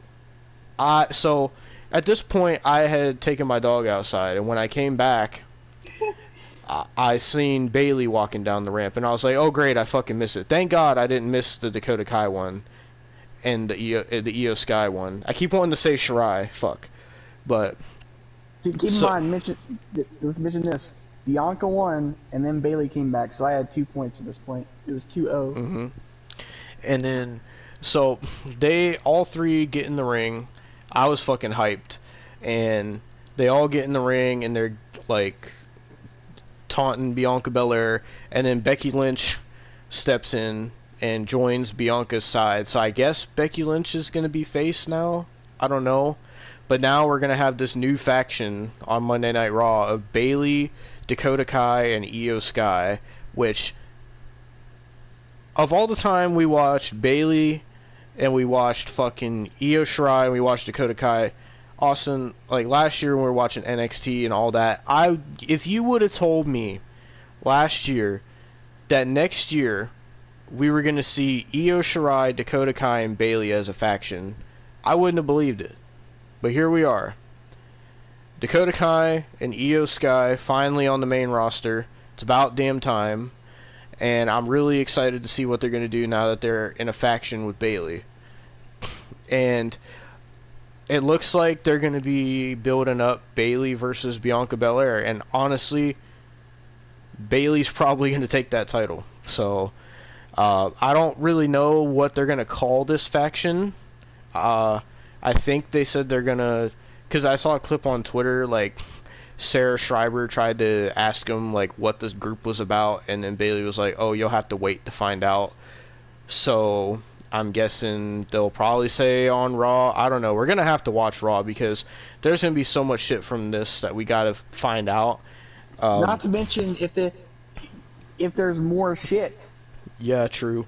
so at this point I had taken my dog outside, and when I came back, I seen Bayley walking down the ramp, and I was like, oh great, I fucking missed it. Thank God I didn't miss the Dakota Kai one and the Io Sky one. I keep wanting to say Shirai, fuck. But Keep in mind, let's mention this. Bianca won, and then Bayley came back, so I had 2 points at this point. It was 2-0. Mm-hmm. And then, so, they all three get in the ring. I was fucking hyped. And they all get in the ring, and they're, like, taunting Bianca Belair. And then Becky Lynch steps in and joins Bianca's side. So I guess Becky Lynch is going to be face now? I don't know. But now we're going to have this new faction on Monday Night Raw of Bayley, Dakota Kai, and Io Sky, which, of all the time we watched Bayley, and we watched fucking Io Shirai, and we watched Dakota Kai, Austin, like last year when we were watching NXT and all that, if you would have told me last year that next year we were going to see Io Shirai, Dakota Kai, and Bayley as a faction, I wouldn't have believed it. But here we are. Dakota Kai and Io Sky finally on the main roster. It's about damn time. And I'm really excited to see what they're going to do now that they're in a faction with Bayley. And it looks like they're going to be building up Bayley versus Bianca Belair. And honestly, Bayley's probably going to take that title. So, I don't really know what they're going to call this faction. I think they said they're gonna, because I saw a clip on Twitter, like, Sarah Schreiber tried to ask him, like, what this group was about, and then Bayley was like, oh, you'll have to wait to find out. So, I'm guessing they'll probably say on Raw. I don't know. We're gonna have to watch Raw, because there's gonna be so much shit from this that we gotta find out. Not to mention if there's more shit. Yeah, true.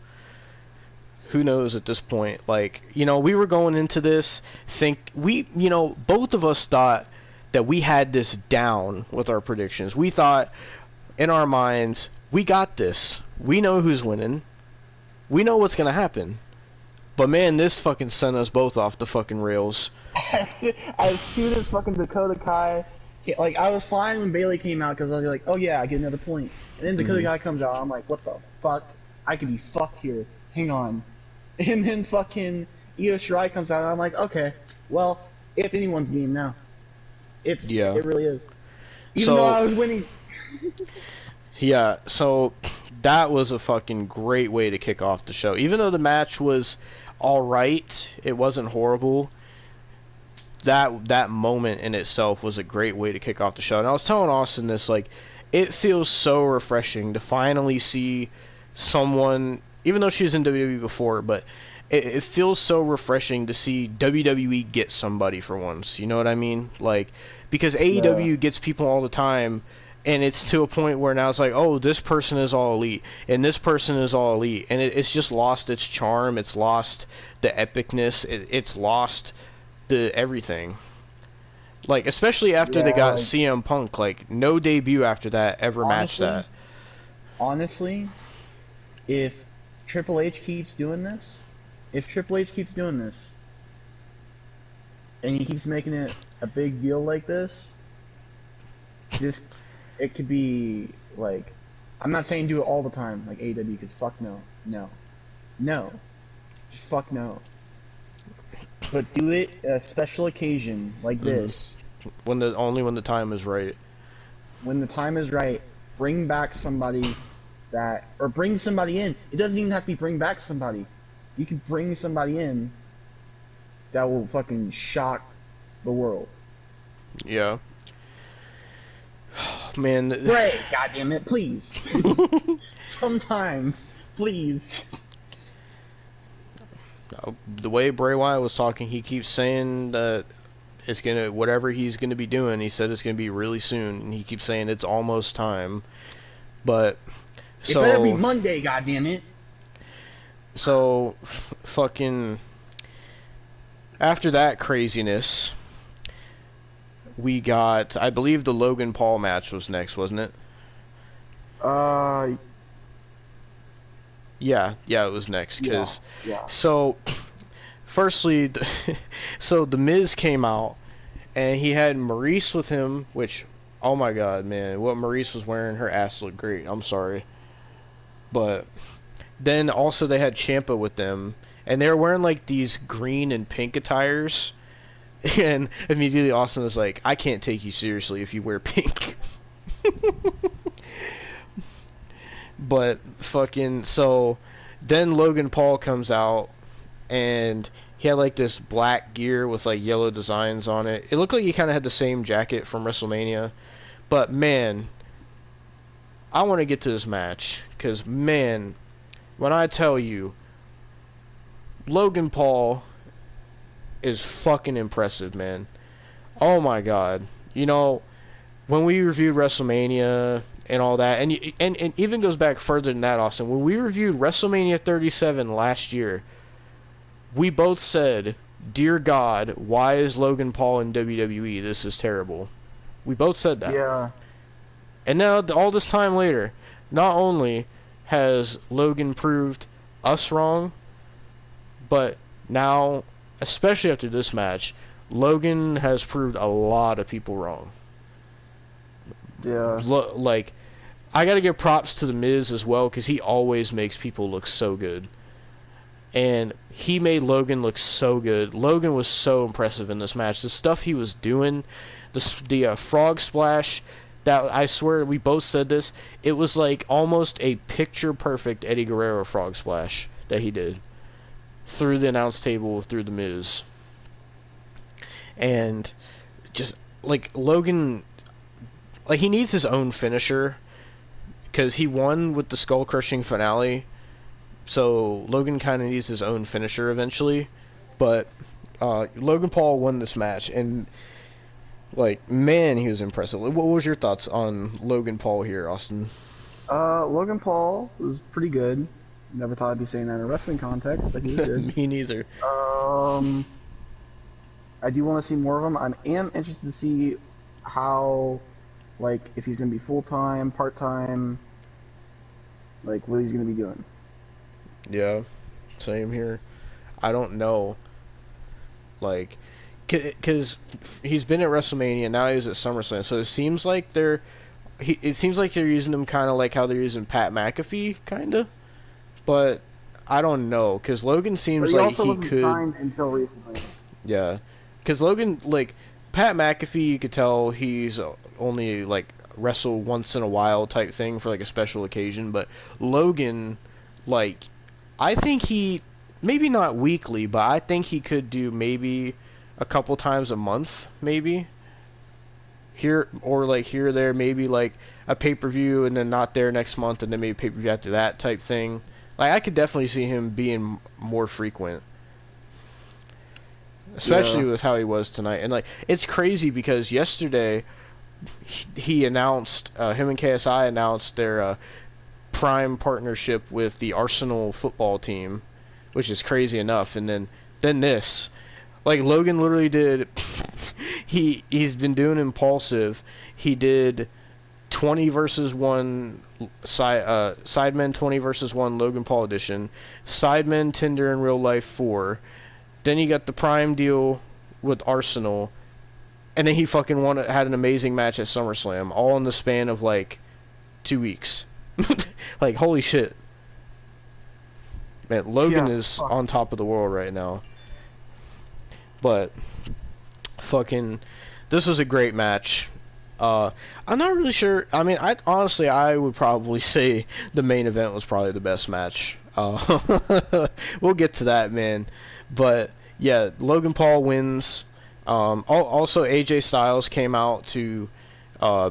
Who knows at this point? Like, you know, we were going into this, both of us thought that we had this down with our predictions. We thought, in our minds, we got this. We know who's winning. We know what's going to happen. But man, this fucking sent us both off the fucking rails. As soon as fucking Dakota Kai, like, I was fine when Bayley came out because I was like, oh yeah, I get another point. And then Dakota Kai comes out, I'm like, what the fuck? I could be fucked here. Hang on. And then fucking Io Shirai comes out, and I'm like, okay, well, it's anyone's game now. It really is. Even though I was winning. Yeah, so that was a fucking great way to kick off the show. Even though the match was alright, it wasn't horrible, that moment in itself was a great way to kick off the show. And I was telling Austin this, like, it feels so refreshing to finally see someone, even though she was in WWE before, but it feels so refreshing to see WWE get somebody for once. You know what I mean? Like, because AEW gets people all the time, and it's to a point where now it's like, oh, this person is all elite, and this person is all elite, and it's just lost its charm, it's lost the epicness, it's lost the everything. Like, especially after they got CM Punk, like, no debut after that ever matched that. honestly, if Triple H keeps doing this, and he keeps making it a big deal like this, it could be like, I'm not saying do it all the time like AEW, because fuck no, just fuck no. But do it a special occasion like this. Only when the time is right. When the time is right, bring back somebody or bring somebody in. It doesn't even have to be bring back somebody. You can bring somebody in that will fucking shock the world. Yeah. Man. Right, goddammit, please. Sometime, please. The way Bray Wyatt was talking, he keeps saying that it's gonna, whatever he's gonna be doing, he said it's gonna be really soon, and he keeps saying it's almost time. But it better be Monday, goddammit. So, fucking after that craziness, we got, I believe the Logan Paul match was next, wasn't it? Yeah, it was next. Yeah. So, firstly, so the Miz came out, and he had Maurice with him, which, oh my god, man, what Maurice was wearing, her ass looked great. I'm sorry, but then also they had Ciampa with them, and they were wearing like these green and pink attires, and immediately Austin was like, "I can't take you seriously if you wear pink." But fucking, so then Logan Paul comes out, and he had like this black gear with like yellow designs on it. It looked like he kind of had the same jacket from WrestleMania. But man, I want to get to this match, because man, when I tell you, Logan Paul is fucking impressive, man. Oh my god. You know, when we reviewed WrestleMania and all that, and even goes back further than that, Austin, when we reviewed WrestleMania 37 last year, we both said, "Dear God, why is Logan Paul in WWE? This is terrible." We both said that. Yeah. And now, all this time later, not only has Logan proved us wrong, but now, especially after this match, Logan has proved a lot of people wrong. Yeah. Like, I gotta give props to The Miz as well, because he always makes people look so good. And he made Logan look so good. Logan was so impressive in this match. The stuff he was doing, the frog splash, that, I swear, we both said this, it was like almost a picture-perfect Eddie Guerrero frog splash that he did through the announce table, through The Miz. And just, like, Logan, like, he needs his own finisher, because he won with the skull-crushing finale, so Logan kind of needs his own finisher eventually. But Logan Paul won this match, and, like, man, he was impressive. What was your thoughts on Logan Paul here, Austin? Logan Paul was pretty good. Never thought I'd be saying that in a wrestling context, but he was good. Me neither. I do want to see more of him. I am interested to see how, like, if he's going to be full-time, part-time, like, what he's going to be doing. Yeah, same here. I don't know. Like, because he's been at WrestleMania, now he's at SummerSlam, so it seems like they're using him kind of like how they're using Pat McAfee, kind of. But I don't know, because Logan seems but like also he wasn't could. signed until recently. Yeah, because Logan, like, Pat McAfee, you could tell he's only like wrestle once in a while type thing for like a special occasion. But Logan, like, I think he, maybe not weekly, but I think he could do maybe a couple times a month, maybe. Here or like here or there, maybe like a pay-per-view and then not there next month, and then maybe pay-per-view after that type thing. Like, I could definitely see him being more frequent, especially with how he was tonight. And like, it's crazy because yesterday he announced, him and KSI announced their prime partnership with the Arsenal football team, which is crazy enough. And then this, like, Logan literally did, he's been doing Impulsive. He did 20 versus 1 Sidemen 20 versus 1 Logan Paul edition, Sidemen Tinder in Real Life 4. Then he got the Prime deal with Arsenal, and then he fucking had an amazing match at SummerSlam, all in the span of like 2 weeks. Like, holy shit. Man, Logan is on top of the world right now. But fucking, this was a great match. I'm not really sure. I mean, I would probably say the main event was probably the best match. We'll get to that, man. But yeah, Logan Paul wins. Also, AJ Styles came out to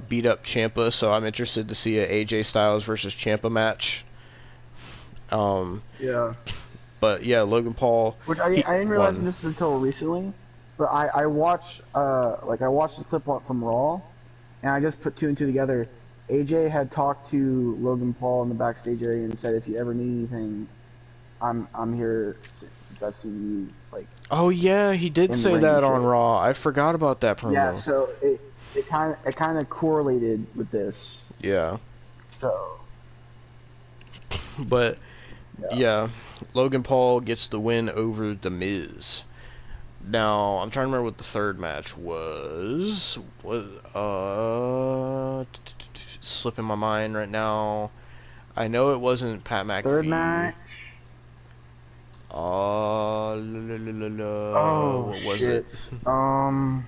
beat up Ciampa, so I'm interested to see a AJ Styles versus Ciampa match. Yeah. But yeah, Logan Paul. Which I didn't realize this until recently, but I watched the clip from Raw, and I just put 2 and 2 together. AJ had talked to Logan Paul in the backstage area and said, "If you ever need anything, I'm here since I've seen you." Like. Oh yeah, he did say that on Raw. I forgot about that promo. Yeah, so it kind of correlated with this. Yeah. So. But yeah, Logan Paul gets the win over The Miz. Now, I'm trying to remember what the third match was. Slipping my mind right now. I know it wasn't Pat McAfee. Third match. Oh, what was shit. it? I'm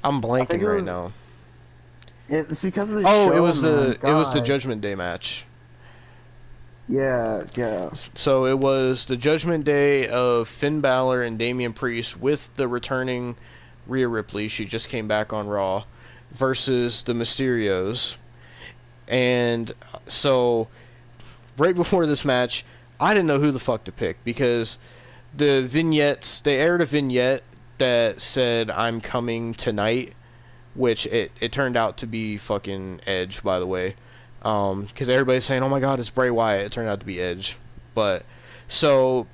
blanking right now. It's because of the show. It was the Judgment Day match. Yeah. So it was the Judgment Day of Finn Balor and Damian Priest with the returning Rhea Ripley. She just came back on Raw versus the Mysterios. And so right before this match, I didn't know who the fuck to pick because the vignettes, they aired a vignette that said "I'm coming tonight," which it turned out to be fucking Edge, by the way. Because everybody's saying, "Oh my God, it's Bray Wyatt." It turned out to be Edge. But so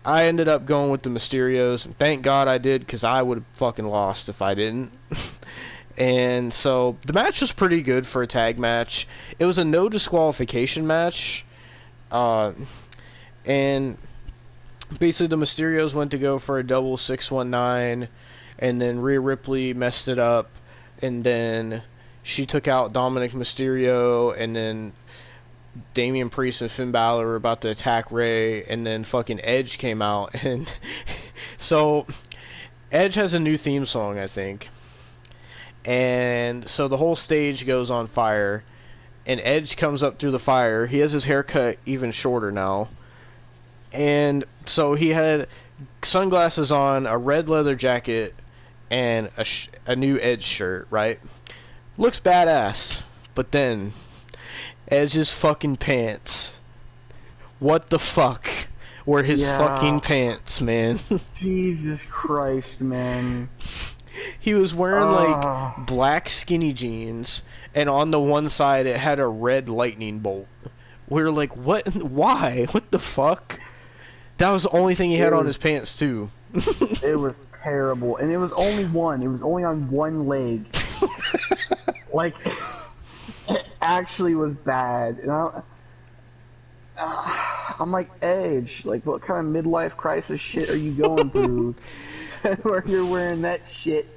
I ended up going with the Mysterios, and thank God I did, because I would have fucking lost if I didn't. And so the match was pretty good for a tag match. It was a no disqualification match. And basically the Mysterios went to go for a double 619, and then Rhea Ripley messed it up, and then she took out Dominic Mysterio, and then Damian Priest and Finn Balor were about to attack Rey, and then fucking Edge came out, and so Edge has a new theme song, I think, and so the whole stage goes on fire, and Edge comes up through the fire. He has his hair cut even shorter now, and so he had sunglasses on, a red leather jacket, and a new Edge shirt, right? Looks badass, but then Edge's fucking pants. What the fuck were his fucking pants, man? Jesus Christ, man. He was wearing like black skinny jeans, and on the one side it had a red lightning bolt. We were like, what? Why? What the fuck? That was the only thing he had on his pants too. It was terrible, and it was only one. It was only on one leg. Like, it actually was bad. And I'm like, Edge, like, what kind of midlife crisis shit are you going through where you're wearing that shit?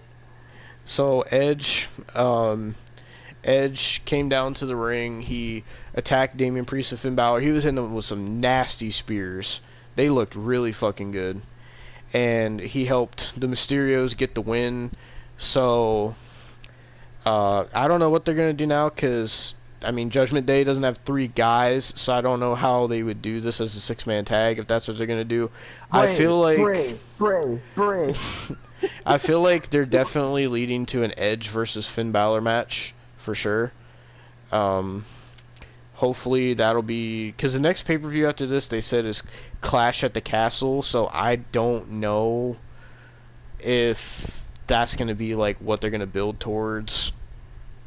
So Edge came down to the ring. He attacked Damian Priest and Finn Balor. He was in them with some nasty spears. They looked really fucking good. And he helped the Mysterios get the win. So I don't know what they're going to do now, because, I mean, Judgment Day doesn't have 3 guys, so I don't know how they would do this as a 6-man tag, if that's what they're going to do. I feel like Bray. I feel like they're definitely leading to an Edge versus Finn Balor match, for sure. Hopefully that'll be, because the next pay-per-view after this, they said, is Clash at the Castle, so I don't know if that's going to be like what they're going to build towards,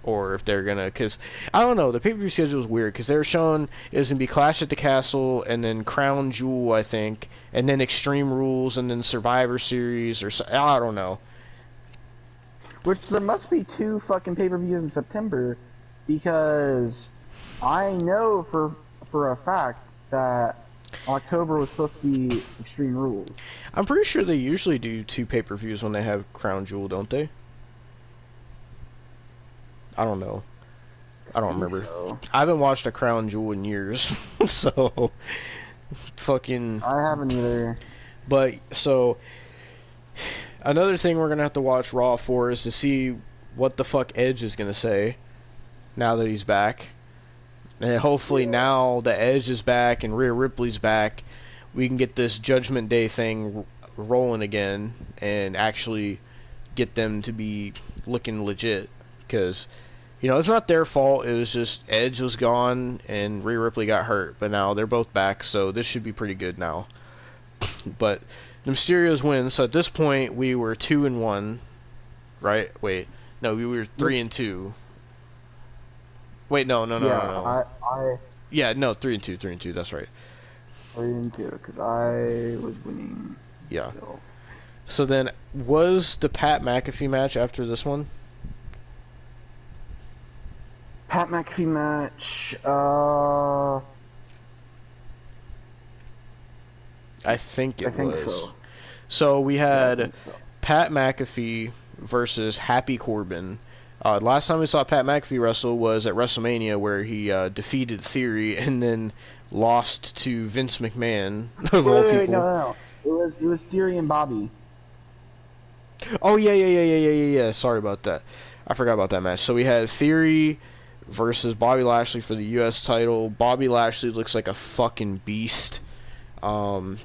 or if they're going to, because I don't know, the pay-per-view schedule is weird, because they were showing it was going to be Clash at the Castle, and then Crown Jewel, I think, and then Extreme Rules, and then Survivor Series, or I don't know. Which there must be 2 fucking pay-per-views in September, because I know for a fact that October was supposed to be Extreme Rules. I'm pretty sure they usually do 2 pay-per-views when they have Crown Jewel, don't they? I don't know. I don't remember. So. I haven't watched a Crown Jewel in years, so fucking. I haven't either. But so another thing we're gonna have to watch Raw for is to see what the fuck Edge is gonna say now that he's back, and hopefully now that Edge is back and Rhea Ripley's back, we can get this Judgment Day thing rolling again and actually get them to be looking legit, because. You know, it's not their fault. It was just Edge was gone and Rhea Ripley got hurt, but now they're both back, so this should be pretty good now. But the Mysterios win. So at this point, we were 2-1, right? Wait, no, we were 3-2. Wait, no. Yeah, no, 3-2. That's right. 3-2, because I was winning. Yeah. Still. So then, was the Pat McAfee match after this one? Pat McAfee match, I think it was. I think so. So we had so. Pat McAfee versus Happy Corbin. Last time we saw Pat McAfee wrestle was at WrestleMania, where he defeated Theory and then lost to Vince McMahon. Of all Wait, people. no. It was Theory and Bobby. Oh yeah. Sorry about that. I forgot about that match. So we had Theory versus Bobby Lashley for the U.S. title. Bobby Lashley looks like a fucking beast. It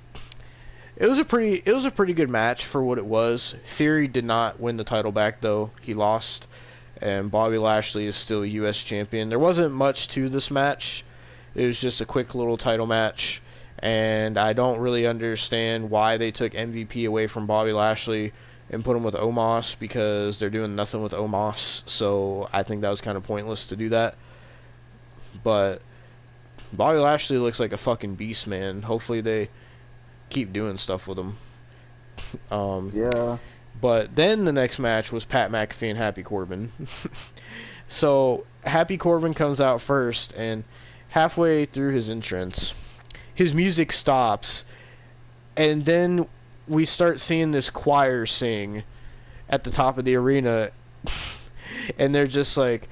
was a pretty good match for what it was. Theory did not win the title back though. He lost, and Bobby Lashley is still U.S. champion. There wasn't much to this match. It was just a quick little title match, and I don't really understand why they took MVP away from Bobby Lashley and put him with Omos, because they're doing nothing with Omos, so I think that was kind of pointless to do that. But Bobby Lashley looks like a fucking beast, man. Hopefully they keep doing stuff with him. Yeah. But then the next match was Pat McAfee and Happy Corbin. So Happy Corbin comes out first, and halfway through his entrance, his music stops, and then we start seeing this choir sing at the top of the arena, and they're just like,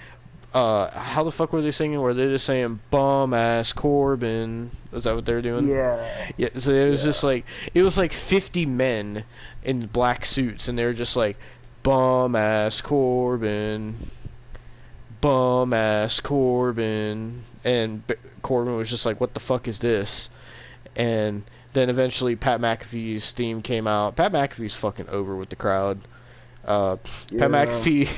how the fuck were they singing? Were they just saying bum ass Corbin? Is that what they're doing? Yeah. Yeah. So it was just like, it was like 50 men in black suits, and they were just like, bum ass Corbin, bum ass Corbin, and Corbin was just like, what the fuck is this? And then eventually Pat McAfee's theme came out. Pat McAfee's fucking over with the crowd. Pat McAfee,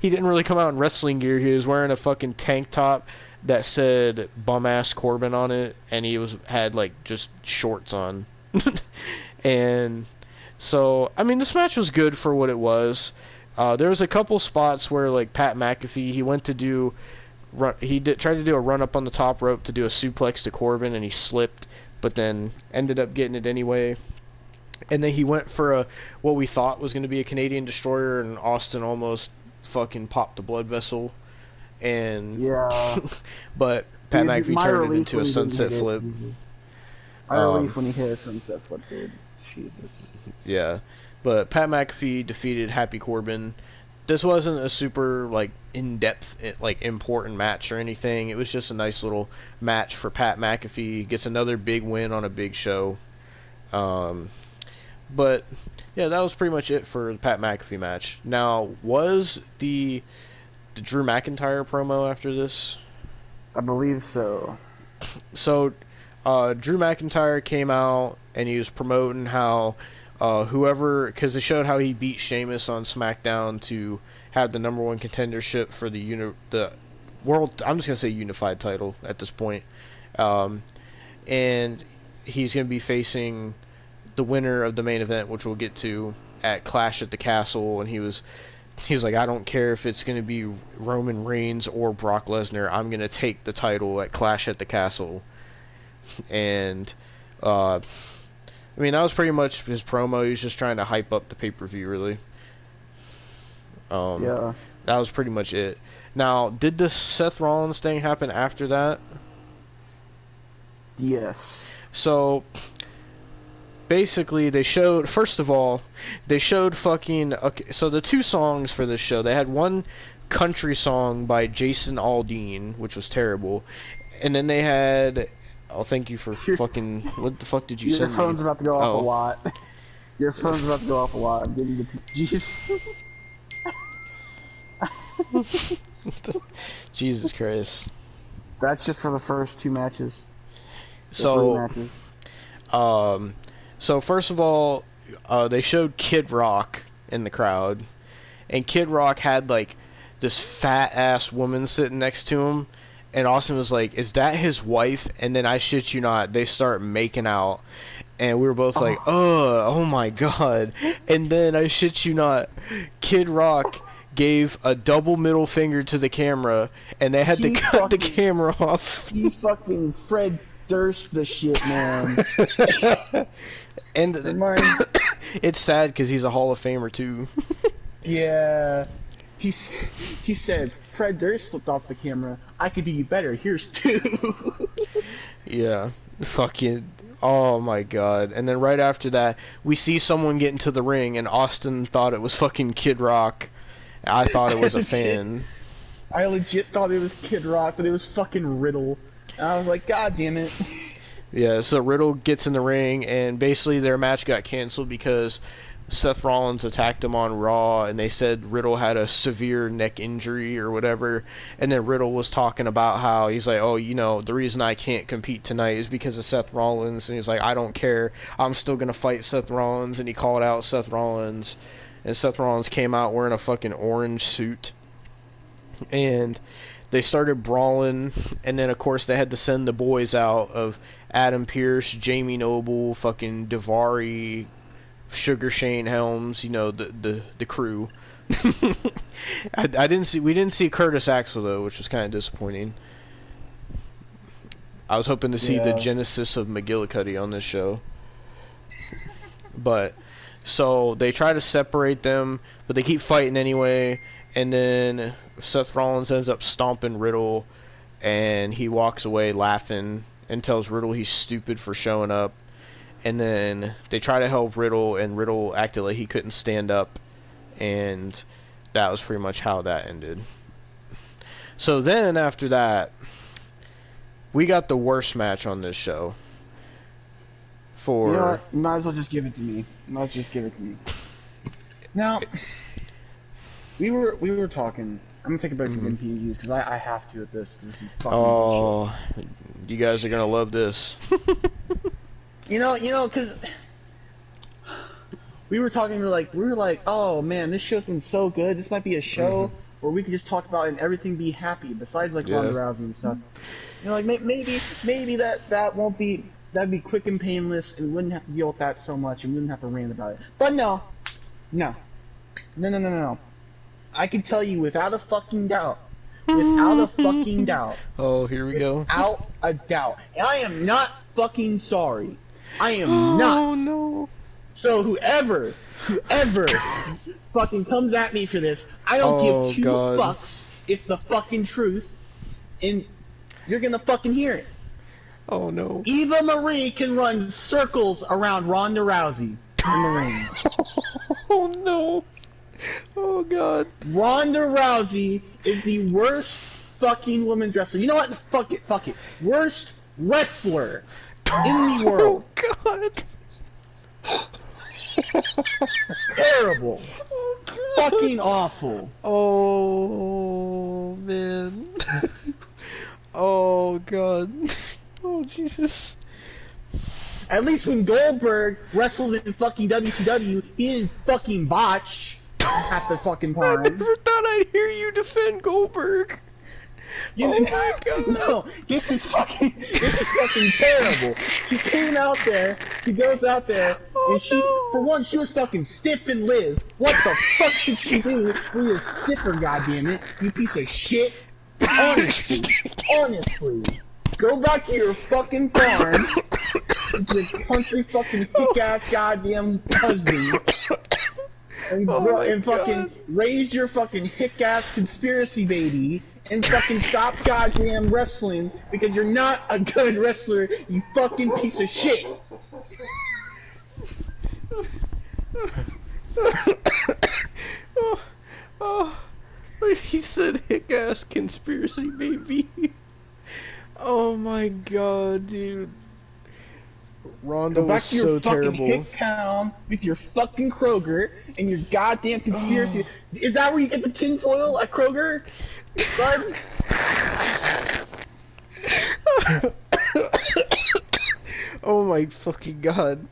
he didn't really come out in wrestling gear. He was wearing a fucking tank top that said bum ass Corbin on it, and he had like just shorts on. And so, I mean, this match was good for what it was. There was a couple spots where like Pat McAfee, he went to do tried to do a run up on the top rope to do a suplex to Corbin, and he slipped, but then ended up getting it anyway. And then he went for what we thought was going to be a Canadian Destroyer, and Austin almost fucking popped the blood vessel. And yeah, but Pat McAfee turned it into a sunset flip. My relief when he hit a sunset flip, dude. Jesus. Yeah, but Pat McAfee defeated Happy Corbin. This wasn't a super like in-depth, like important match or anything. It was just a nice little match for Pat McAfee. Gets another big win on a big show. But yeah, that was pretty much it for the Pat McAfee match. Now, was the Drew McIntyre promo after this? I believe so. So, Drew McIntyre came out and he was promoting how because they showed how he beat Sheamus on SmackDown to have the #1 contendership for the world. I'm just gonna say unified title at this point, and he's gonna be facing the winner of the main event, which we'll get to at Clash at the Castle. And he was like, I don't care if it's gonna be Roman Reigns or Brock Lesnar. I'm gonna take the title at Clash at the Castle. And I mean, that was pretty much his promo. He was just trying to hype up the pay-per-view, really. Yeah. That was pretty much it. Now, did this Seth Rollins thing happen after that? Yes. So, basically, they showed, first of all, they showed fucking, okay, so the two songs for this show, they had one country song by Jason Aldean, which was terrible, and then they had, oh, thank you for fucking, what the fuck did you Your send me? phone's about to go off Oh. a lot. Your phone's about to go off a lot. I'm getting the jeez. Jesus Christ. That's just for the first 2 matches. The 3 So, matches. so first of all, they showed Kid Rock in the crowd, and Kid Rock had like this fat ass woman sitting next to him, and Austin was like, "Is that his wife?" And then I shit you not, they start making out, and we were both like, oh my god!" And then I shit you not, Kid Rock gave a double middle finger to the camera, and they had to cut the camera off. He fucking Fred Durst the shit, man. And it's sad because he's a Hall of Famer too. Yeah. He said, Fred Durst slipped off the camera. I could do you better. Here's 2. Yeah. Fucking. Oh my god. And then right after that, we see someone get into the ring, and Austin thought it was fucking Kid Rock. I thought it was a fan. I legit thought it was Kid Rock, but it was fucking Riddle. And I was like, God damn it. Yeah, so Riddle gets in the ring, and basically their match got canceled because Seth Rollins attacked him on Raw, and they said Riddle had a severe neck injury or whatever, and then Riddle was talking about how he's like, oh, you know, the reason I can't compete tonight is because of Seth Rollins, and he's like, I don't care, I'm still gonna fight Seth Rollins, and he called out Seth Rollins, and Seth Rollins came out wearing a fucking orange suit, and they started brawling, and then of course they had to send the boys out of Adam Pearce, Jamie Noble, fucking Daivari, Sugar Shane Helms, you know, the crew. We didn't see Curtis Axel though, which was kind of disappointing. I was hoping to see the genesis of McGillicuddy on this show. But so they try to separate them, but they keep fighting anyway, and then Seth Rollins ends up stomping Riddle, and he walks away laughing and tells Riddle he's stupid for showing up. And then they try to help Riddle, and Riddle acted like he couldn't stand up, and that was pretty much how that ended. So then after that, we got the worst match on this show. You know what? Might as well just give it to me. Might as well just give it to me. Now, we were talking. I'm gonna take a break from MPGs because I have to at this. This is fucking bullshit. You guys are gonna love this. You know, because we were talking. We were like, oh man, this show's been so good. This might be a show where we could just talk about it and everything be happy. Besides like Ronda Rousey and stuff. You know, like maybe that won't be. That'd be quick and painless, and we wouldn't have to deal with that so much, and we wouldn't have to rant about it. But no. I can tell you without a fucking doubt. Oh, here we go. Without a doubt. And I am not fucking sorry. I am not. Oh, no. So whoever fucking comes at me for this, I don't give 2 fucks. It's the fucking truth. And you're gonna fucking hear it. Oh, no. Eva Marie can run circles around Ronda Rousey in the ring. Oh, no. Oh, God. Ronda Rousey is the worst fucking women's wrestler. You know what? Fuck it. Worst wrestler in the world. Oh, God. Terrible. Oh, God. Fucking awful. Oh, man. Oh, God. Oh, Jesus. At least when Goldberg wrestled in fucking WCW, he didn't fucking botch at the fucking I time. never thought I'd hear you defend Goldberg. Oh my God. No, this is fucking terrible. She came out there, she goes out there, and she, for one, she was fucking stiff and live. What the fuck did she do? We a stiffer, goddammit, you piece of shit. Honestly. Go back to your fucking farm with your country fucking kick-ass goddamn husband Oh my and fucking God. raised your fucking hick-ass conspiracy baby and fucking stop goddamn wrestling because you're not a good wrestler, you fucking piece of shit. Oh, oh, he said hick-ass conspiracy baby. Oh my God, dude. Rhonda Go back was to your so fucking terrible. hick town with your fucking Kroger and your goddamn conspiracy. Is that where you get the tinfoil at Kroger? Bud? Oh my fucking God.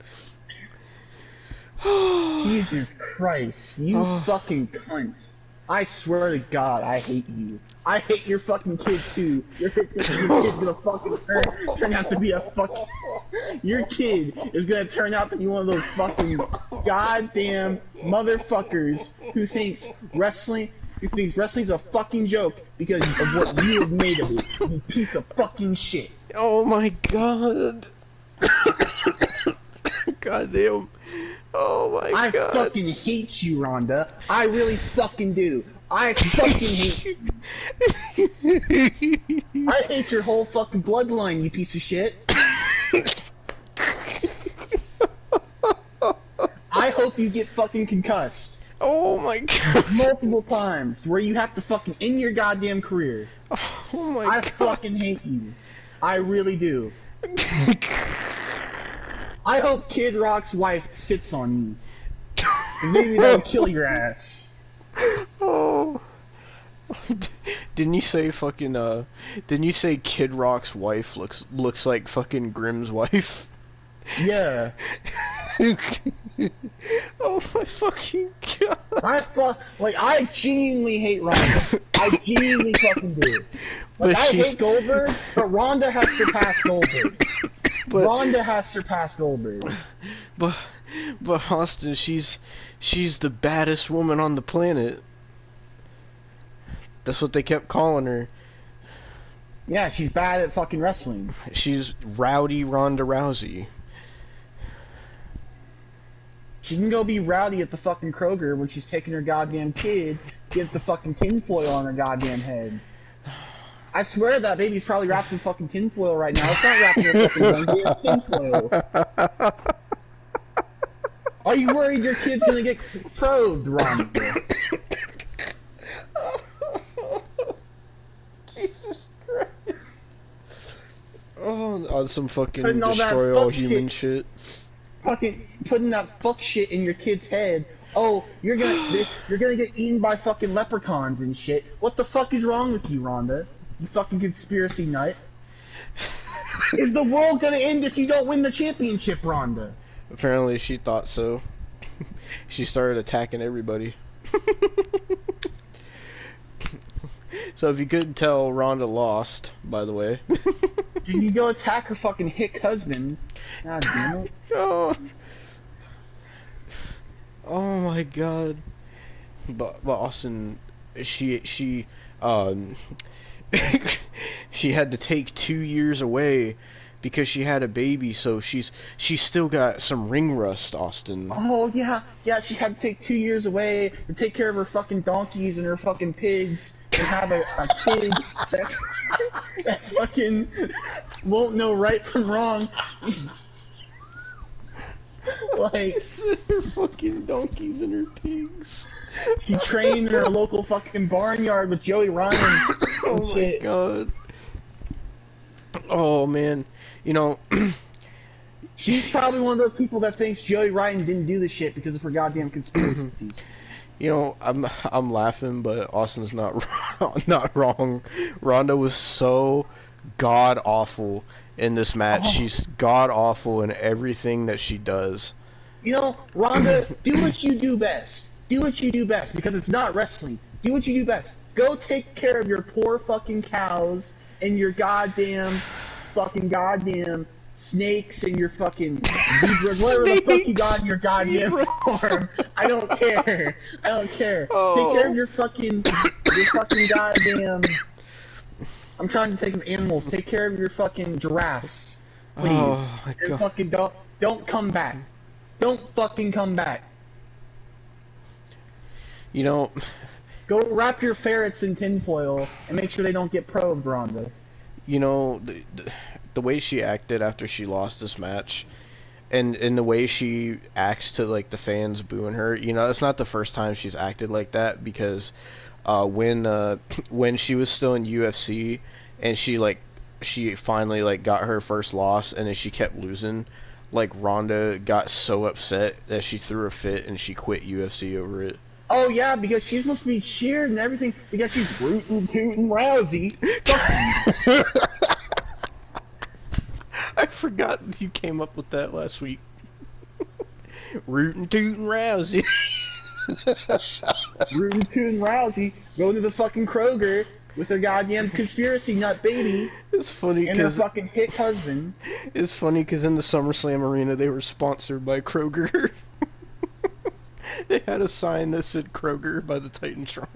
Jesus Christ, you fucking cunt. I swear to God, I hate you. I hate your fucking kid too. Your kid's gonna fucking turn out to be a fucking... Your kid is gonna turn out to be one of those fucking goddamn motherfuckers who thinks wrestling's a fucking joke because of what you have made of it. You piece of fucking shit. Oh my God. Goddamn. Oh my I God. fucking hate you, Rhonda. I really fucking do. I fucking hate you. I hate your whole fucking bloodline, you piece of shit. I hope you get fucking concussed. Oh my God. Multiple times, where you have to fucking end your goddamn career. Oh my I God. fucking hate you. I really do. I hope Kid Rock's wife sits on you. Maybe that'll kill your ass. Oh. Didn't you say fucking didn't you say Kid Rock's wife looks like fucking Grimm's wife? Yeah. Oh my fucking God. I genuinely hate Rhonda. I genuinely fucking do. Like, But I she's- hate Goldberg, but Rhonda has surpassed Goldberg. But- Rhonda has surpassed Goldberg. But Austin, she's the baddest woman on the planet. That's what they kept calling her. Yeah, she's bad at fucking wrestling. She's rowdy Ronda Rousey. She can go be rowdy at the fucking Kroger when she's taking her goddamn kid to get the fucking tinfoil on her goddamn head. I swear that baby's probably wrapped in fucking tinfoil right now. It's not wrapped in a fucking blanket, it's tinfoil. Are you worried your kid's gonna get probed, Rhonda? Jesus Christ. Oh, on some fucking Putting all that destroy all fuck human shit. Fucking putting that fuck shit in your kid's head. Oh, you're gonna get eaten by fucking leprechauns and shit. What the fuck is wrong with you, Rhonda? You fucking conspiracy nut. Is the world gonna end if you don't win the championship, Rhonda? Apparently she thought so. She started attacking everybody. So if you couldn't tell, Rhonda lost, by the way. Did you go attack her fucking hick husband? God damn it. Oh. Oh my God. But Austin, she she had to take 2 years away because she had a baby, so she's still got some ring rust, Austin. Oh yeah, she had to take 2 years away to take care of her fucking donkeys and her fucking pigs and have a kid that fucking won't know right from wrong. Like, Her fucking donkeys and her pigs. she trained in her local fucking barnyard with Joey Ryan. Oh and my shit. God. Oh man, you know. She's probably one of those people that thinks Joey Ryan didn't do this shit because of her goddamn conspiracies. You know, I'm laughing, but Austin's not not wrong. Ronda was so god awful in this match. Oh. She's god awful in everything that she does. You know, Rhonda, do what you do best. Do what you do best, because it's not wrestling. Do what you do best. Go take care of your poor fucking cows and your goddamn snakes and your fucking zebras, whatever the fuck you got in your goddamn farm. I don't care. I don't care. Oh. Take care of your fucking goddamn... I'm trying to think of animals. Take care of your fucking giraffes, please. Oh my And God. fucking don't come back. Don't fucking come back. You know, Go wrap your ferrets in tinfoil and make sure they don't get probed, Ronda. the way she acted after she lost this match, and the way she acts to like the fans booing her, it's not the first time she's acted like that, because when she was still in UFC and she finally like got her first loss, and then she kept losing, like Ronda got so upset that she threw a fit and she quit UFC over it. Oh yeah, because she's supposed to be cheered and everything because she's rootin' tootin' Rousey. I forgot you came up with that last week. Rootin' tootin' Rousey. Rootin' tootin' Rousey going to the fucking Kroger with her goddamn conspiracy nut baby. It's funny and her because fucking hick husband. It's funny because in the SummerSlam arena they were sponsored by Kroger. They had a sign that said Kroger by the Titantron.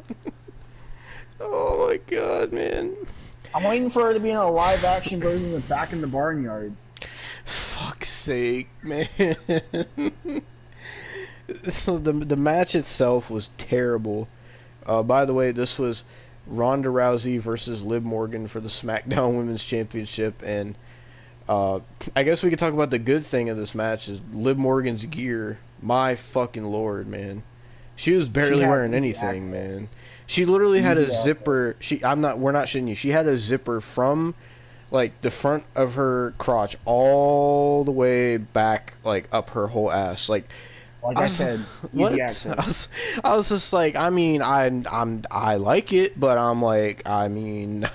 Oh my god, man. I'm waiting for her to be in a live action version of Back in the Barnyard. Fuck's sake, man. So the match itself was terrible. By the way, this was Ronda Rousey versus Liv Morgan for the SmackDown Women's Championship, and I guess we could talk about the good thing of this match is Liv Morgan's gear. My fucking lord, man. She was barely wearing anything, man. She literally had a zipper. We're not shitting you. She had a zipper from like the front of her crotch all the way back, like up her whole ass. Like I said, what? I was just like, I mean, I like it, but I'm like, I mean,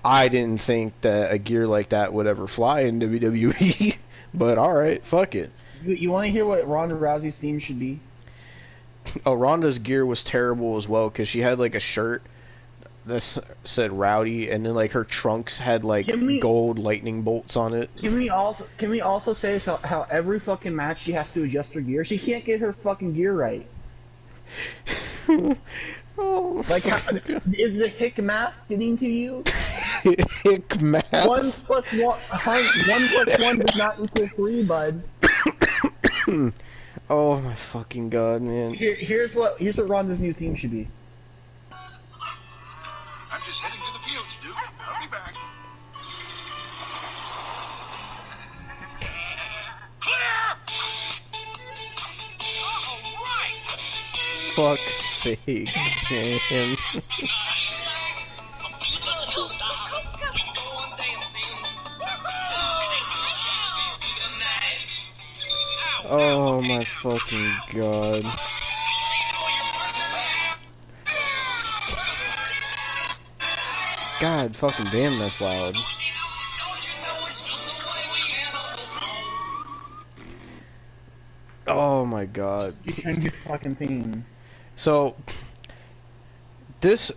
I didn't think that a gear like that would ever fly in WWE. But all right, fuck it. You want to hear what Ronda Rousey's theme should be? Oh, Ronda's gear was terrible as well, because she had like a shirt that said Rowdy, and then like her trunks had like gold lightning bolts on it. Can we also say how every fucking match she has to adjust her gear? She can't get her fucking gear right. Oh, like, is the hick math getting to you? Hick math. 1 + 1 does not equal 3, bud. Oh my fucking god, man. Here's what Ronda's new theme should be. I'm just heading to the fields, Duke. I'll be back. Clear! Fuck's sake, man. Oh my fucking god. God fucking damn, that's loud. Oh my god. Your fucking theme. So this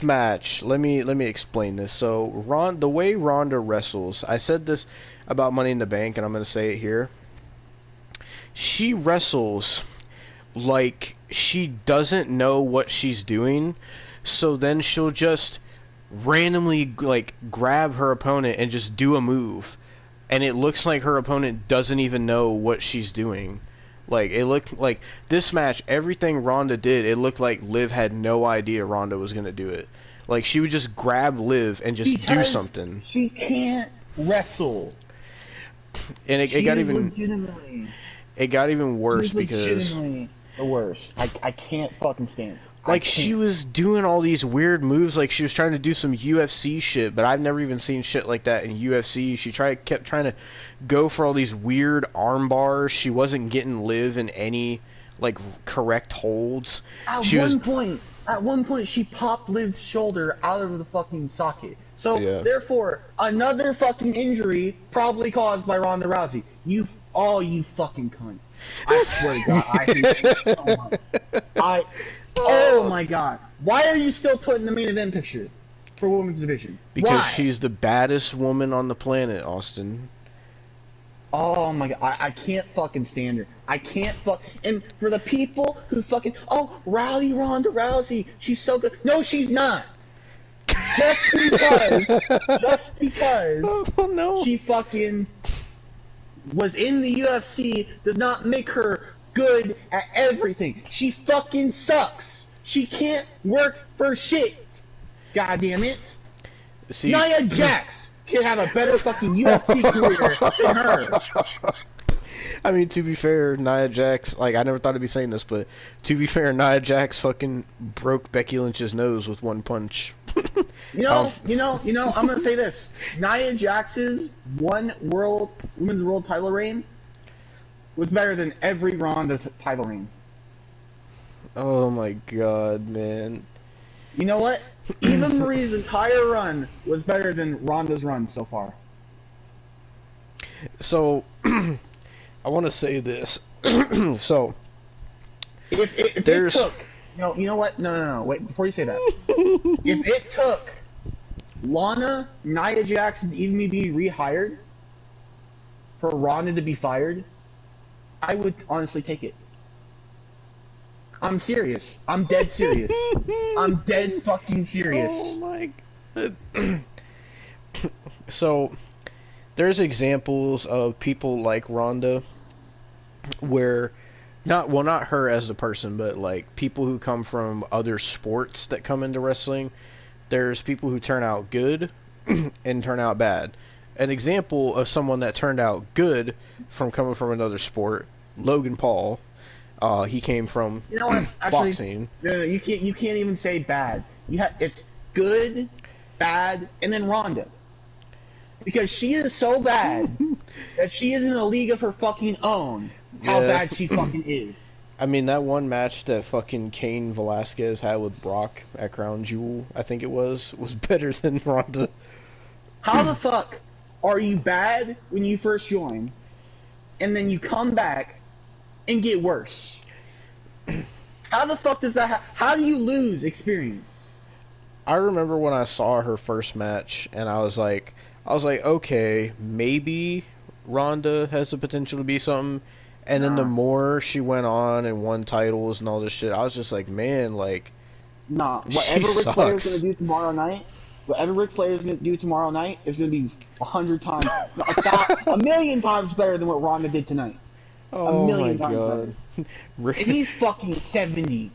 match, let me explain this. So the way Ronda wrestles, I said this about Money in the Bank, and I'm gonna say it here. She wrestles like she doesn't know what she's doing, so then she'll just randomly like grab her opponent and just do a move, and it looks like her opponent doesn't even know what she's doing. Like, it looked like this match, everything Ronda did, it looked like Liv had no idea Ronda was gonna do it. Like, she would just grab Liv and just do something. She can't wrestle. And it got even legitimately. It got even worse because legitimately the worst. I can't fucking stand it. Like, she was doing all these weird moves, like she was trying to do some UFC shit, but I've never even seen shit like that in UFC. She kept trying to go for all these weird arm bars. She wasn't getting Liv in any like correct holds. At one point, she popped Liv's shoulder out of the fucking socket. So therefore, another fucking injury probably caused by Ronda Rousey. You fucking cunt! I swear to God, I hate you so much. Oh my god. Why are you still putting the main event picture for women's division? Because she's the baddest woman on the planet, Austin. Oh my god, I can't fucking stand her. I can't and for the people who fucking, Rowdy Ronda Rousey, she's so good. No, she's not. Just because oh, no. she fucking was in the UFC does not make her good at everything. She fucking sucks. She can't work for shit. God damn it. See, Nia Jax can have a better fucking UFC career than her. I mean, to be fair, Nia Jax, like, I never thought I'd be saying this, but to be fair, Nia Jax fucking broke Becky Lynch's nose with one punch. You know, I'm gonna say this. Nia Jax's women's world title reign was better than every Ronda title reign. Oh my god, man. You know what? Eva Marie's entire run was better than Ronda's run so far. So, I want to say this. So, If it took... No, you know what? No. Wait, before you say that. If it took Lana, Nia Jax, and Eva Marie be rehired for Ronda to be fired, I would honestly take it. I'm serious. I'm dead serious. I'm dead fucking serious. Oh my god. So, there's examples of people like Ronda where not her as the person, but like people who come from other sports that come into wrestling. There's people who turn out good and turn out bad. An example of someone that turned out good from coming from another sport, Logan Paul. He came from boxing. No, you can't even say bad. It's good, bad, and then Ronda. Because she is so bad that she is in a league of her fucking own. How bad she fucking is. I mean, that one match that fucking Cain Velasquez had with Brock at Crown Jewel, I think it was better than Ronda. How the fuck are you bad when you first join, and then you come back and get worse? How the fuck does that how do you lose experience? I remember when I saw her first match, and I was like, okay, maybe Ronda has the potential to be something. And then the more she went on and won titles and all this shit, I was just like, man, like, nah. Whatever Ric Flair's gonna do tomorrow night, is gonna be 100 times, a million times better than what Ronda did tonight. Oh a million my times god. better. And he's fucking 70.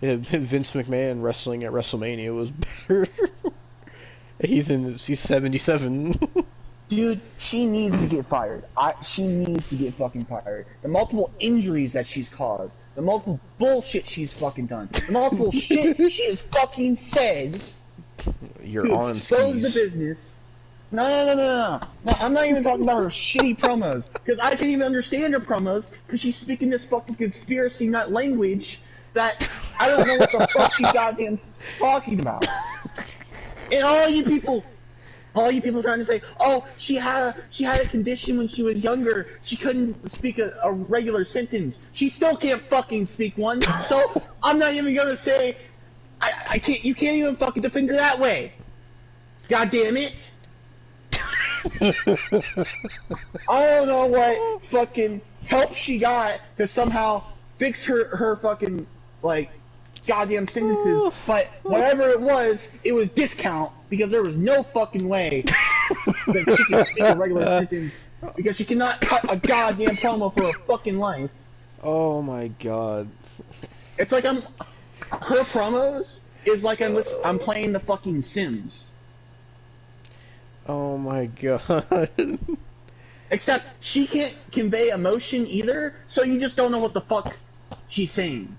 Yeah, Vince McMahon wrestling at WrestleMania was better. He's 77. Dude, she needs to get fired. She needs to get fucking fired. The multiple injuries that she's caused, the multiple bullshit she's fucking done, the multiple shit she has fucking said Your to arm expose skis. the business. No, I'm not even talking about her shitty promos, because I can't even understand her promos, because she's speaking this fucking conspiracy nut language that I don't know what the fuck she's goddamn talking about. And all you people trying to say, oh, she had a condition when she was younger, she couldn't speak a regular sentence. She still can't fucking speak one, so I'm not even gonna say, you can't even fucking defend her that way. God damn it. I don't know what fucking help she got to somehow fix her fucking, like, goddamn sentences, but whatever it was discount, because there was no fucking way that she could speak a regular sentence, because she cannot cut a goddamn promo for her fucking life. Oh my god. It's like her promos is like I'm playing the fucking Sims. Oh my god. Except she can't convey emotion either, so you just don't know what the fuck she's saying.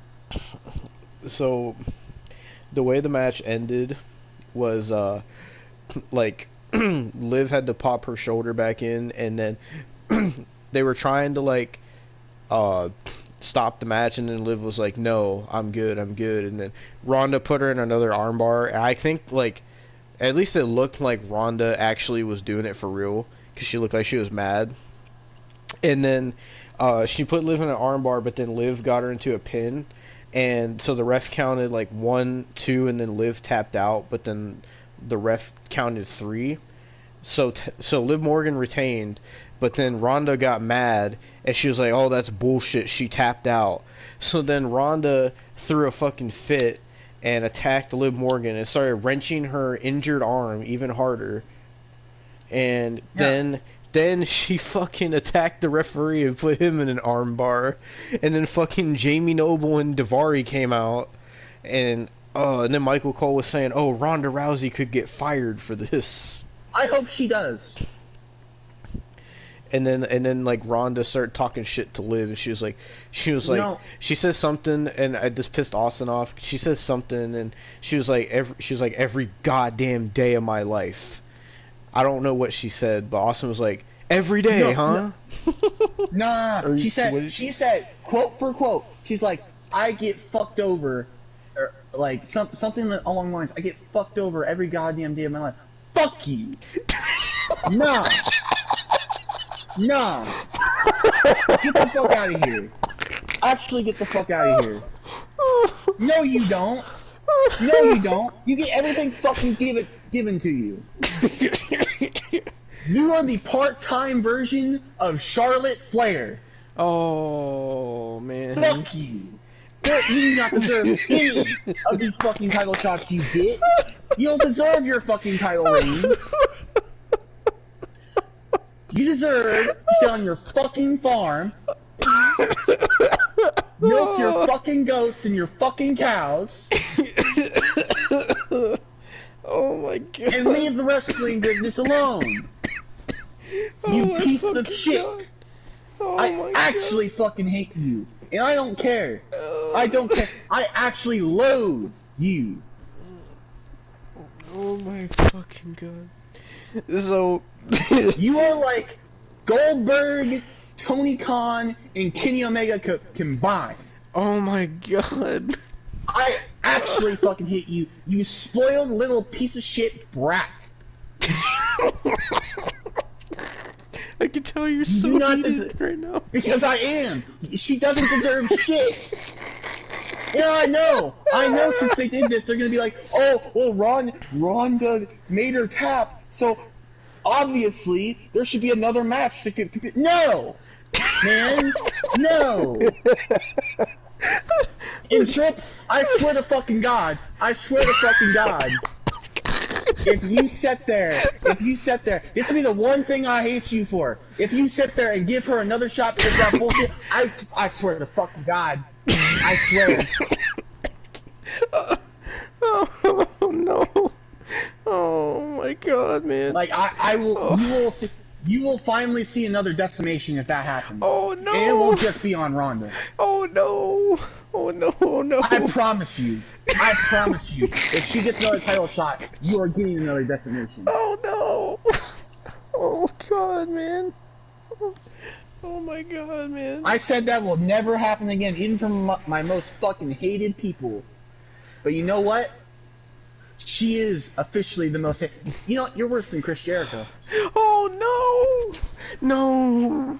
So, the way the match ended was, like, Liv had to pop her shoulder back in, and then they were trying to, like, stop the match, and then Liv was like, no, I'm good, and then Ronda put her in another armbar, and I think, like, at least it looked like Ronda actually was doing it for real, because she looked like she was mad, and then she put Liv in an armbar, but then Liv got her into a pin, and so the ref counted like 1, 2, and then Liv tapped out, but then the ref counted 3. So Liv Morgan retained, but then Ronda got mad, and she was like, oh, that's bullshit, she tapped out. So then Ronda threw a fucking fit and attacked Liv Morgan and started wrenching her injured arm even harder. And then she fucking attacked the referee and put him in an arm bar. And then fucking Jamie Noble and Daivari came out. and then Michael Cole was saying, "Oh, Ronda Rousey could get fired for this." I hope she does. And then like Ronda started talking shit to Liv, and she was like, No. she says something, and this pissed Austin off. She says something, and she was like, every goddamn day of my life. I don't know what she said, but Austin was like, every day, No, huh? Nah, Or she what said, quote for quote, she's like, I get fucked over, or like something along the lines, I get fucked over every goddamn day of my life. Fuck you. Nah. Nah. Get the fuck out of here. Actually get the fuck out of here. No, you don't. No, you don't. You get everything fucking given to you. You are the part-time version of Charlotte Flair. Oh man. Fuck you. You do not deserve any of these fucking title shots you get. You don't deserve your fucking title reigns. You deserve to sit on your fucking farm, milk your fucking goats and your fucking cows, Oh my god. and leave the wrestling business alone. You piece of shit. I actually fucking hate you. And I don't care. I don't care. I actually loathe you. Oh my fucking god. So You are like Goldberg, Tony Khan, and Kenny Omega combined. oh my god. I actually fucking hate you. You spoiled little piece of shit brat. I can tell you're You so do not heated right now. Because I am. She doesn't deserve shit. Yeah, I know. I know since they did this, they're going to be like, oh, well, Ronda made her tap, so obviously there should be another match that could... No! Man, no! In trips, I swear to fucking God, if you sit there, this will be the one thing I hate you for. If you sit there and give her another shot because of that bullshit, I swear to fucking God, I swear. Oh no. Oh my god, man. Like I will, you will finally see another decimation if that happens. Oh no. And it won't just be on Ronda. Oh no. Oh no. Oh no. I promise you. If she gets another title shot, you are getting another decimation. Oh no. Oh god, man. Oh my god, man. I said that will never happen again, even from my most fucking hated people. But you know what? She is officially the most... You know what? You're worse than Chris Jericho. Oh no. No.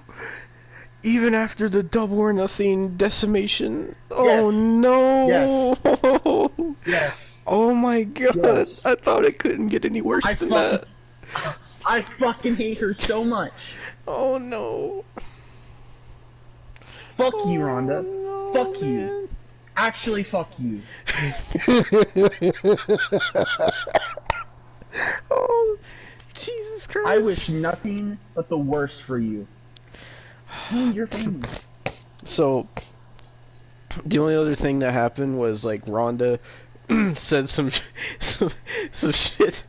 Even after the Double or Nothing decimation. Oh Yes. no. Yes. Yes. Oh my god. Yes. I thought it couldn't get any worse than that. I fucking hate her so much. Oh no. Fuck you, Ronda. No, Fuck you. man. Actually, fuck you. Oh, Jesus Christ. I wish nothing but the worst for you. And your family. So, the only other thing that happened was, like, Ronda said some shit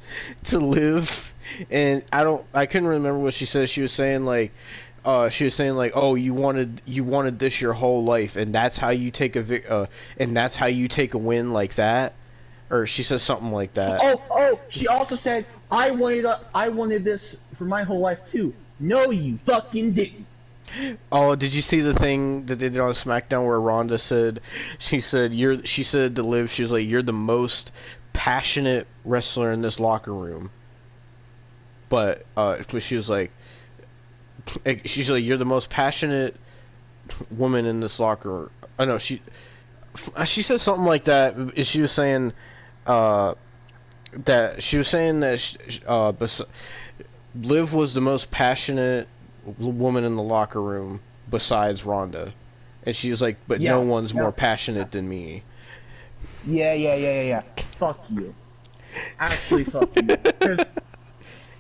to Liv, and I couldn't remember what she said. She was saying, like, oh, you wanted this your whole life, and that's how you take a win like that, or she says something like that. Oh, she also said, I wanted this for my whole life too. No, you fucking didn't. Oh, did you see the thing that they did on SmackDown where Ronda said, she said to Liv, she was like, you're the most passionate wrestler in this locker room. But she was like, you're the most passionate woman in this locker room. I know she said something like that. She was saying Liv was the most passionate woman in the locker room besides Ronda, and she was like, but no one's more passionate than me. Yeah. Fuck you. Actually, fuck you.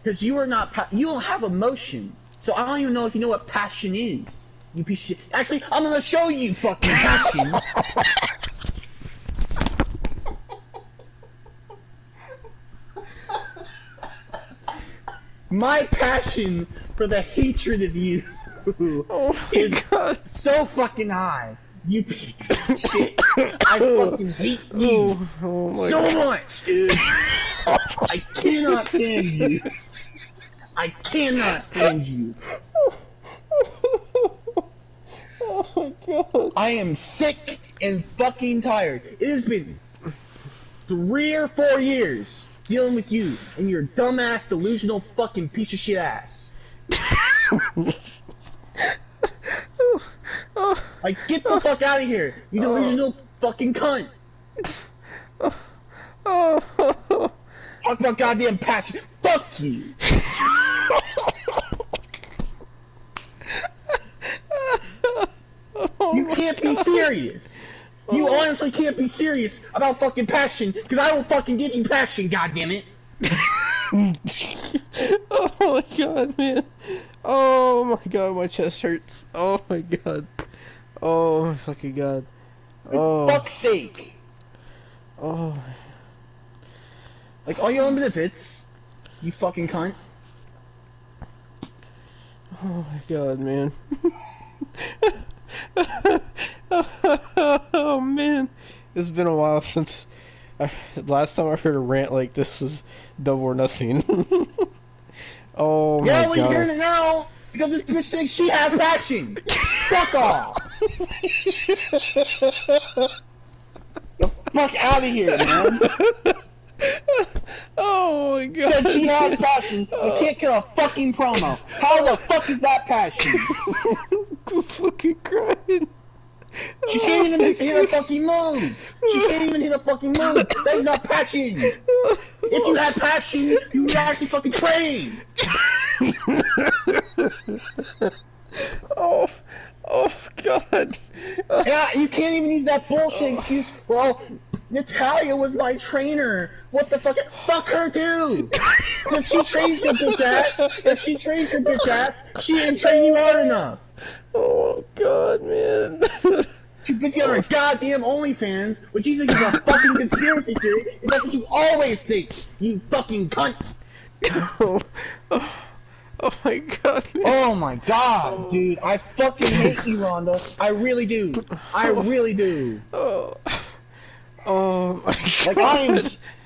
Because you are not. You don't have emotion. So I don't even know if you know what passion is. You piece of shit. Actually, I'm gonna show you fucking passion. My passion for the hatred of you Oh my is god. so fucking high. You piece of shit. I fucking hate you Oh my so god. much, dude. I cannot stand you. I cannot stand you. Oh my god. I am sick and fucking tired. It has been 3 or 4 years dealing with you and your dumbass, delusional fucking piece of shit ass. Like, get the fuck out of here, you delusional fucking cunt. Talk about goddamn passion. Fuck you. You can't be serious. You honestly can't be serious about fucking passion, because I will fucking give you passion, goddammit. Oh my god, man. Oh my god, my chest hurts. Oh my god. Oh my fucking god. Oh. For fuck's sake. Oh. Like, all your own benefits, you fucking cunt. Oh my god, man. Oh man. It's been a while since last time I heard a rant like this was Double or Nothing. Oh my Yeah, well, you're god. hearing it now, because this bitch thinks she has passion. Fuck off. The fuck out of here, man. Oh my god. Said she has passion, but can't kill a fucking promo. How the fuck is that passion? I'm fucking crying. She can't even hit a fucking move. She can't even hit a fucking move. That is not passion. If you had passion, you would actually fucking train. Oh god. Yeah, you can't even use that bullshit excuse. Well, Natalia was my trainer. What the fuck? Fuck her too. If she trains your bitch ass, she didn't train you hard enough. Oh god, man. She puts you on her goddamn OnlyFans, which you think is a fucking conspiracy theory, and that's what you always think, you fucking cunt. Oh my god, man. Oh my god, dude. I fucking hate you, Rhonda. I really do. I really do. Oh my god. Like,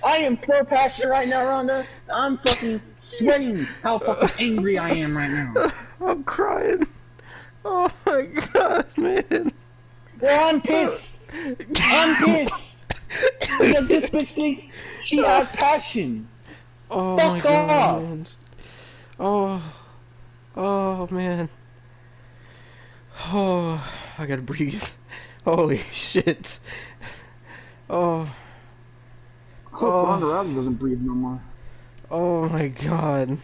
I am so passionate right now, Rhonda. I'm fucking sweating how fucking angry I am right now. I'm crying. Oh my god, man. Well, I'm pissed. I'm pissed. Because this bitch thinks she has passion. Oh Fuck my god, off. man. Oh man. Oh, I gotta breathe. Holy shit. Oh. I hope Ronda Rousey doesn't breathe no more. Oh my god.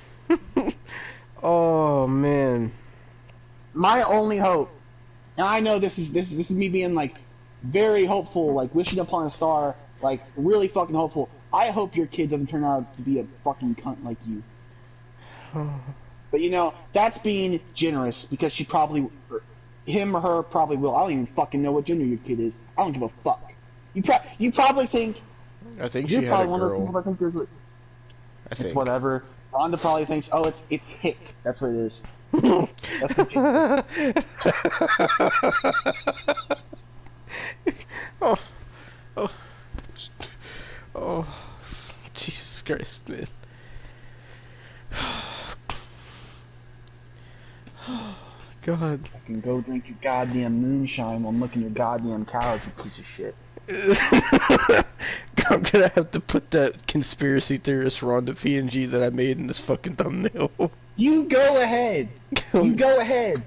Oh man. My only hope, and I know this is me being like very hopeful, like wishing upon a star, like really fucking hopeful. I hope your kid doesn't turn out to be a fucking cunt like you. But you know, that's being generous, because she probably, him or her probably will. I don't even fucking know what gender your kid is. I don't give a fuck. You probably think, I think you're she had probably a one of those girl. people that think there's a, I it's think. whatever. Rhonda probably thinks, oh, it's hick. That's what it is. That's the Oh, Jesus Christ, man. God. Fucking go drink your goddamn moonshine while milking your goddamn cows, you piece of shit. I'm gonna have to put that conspiracy theorist Ronda PNG that I made in this fucking thumbnail. You go ahead. You go ahead.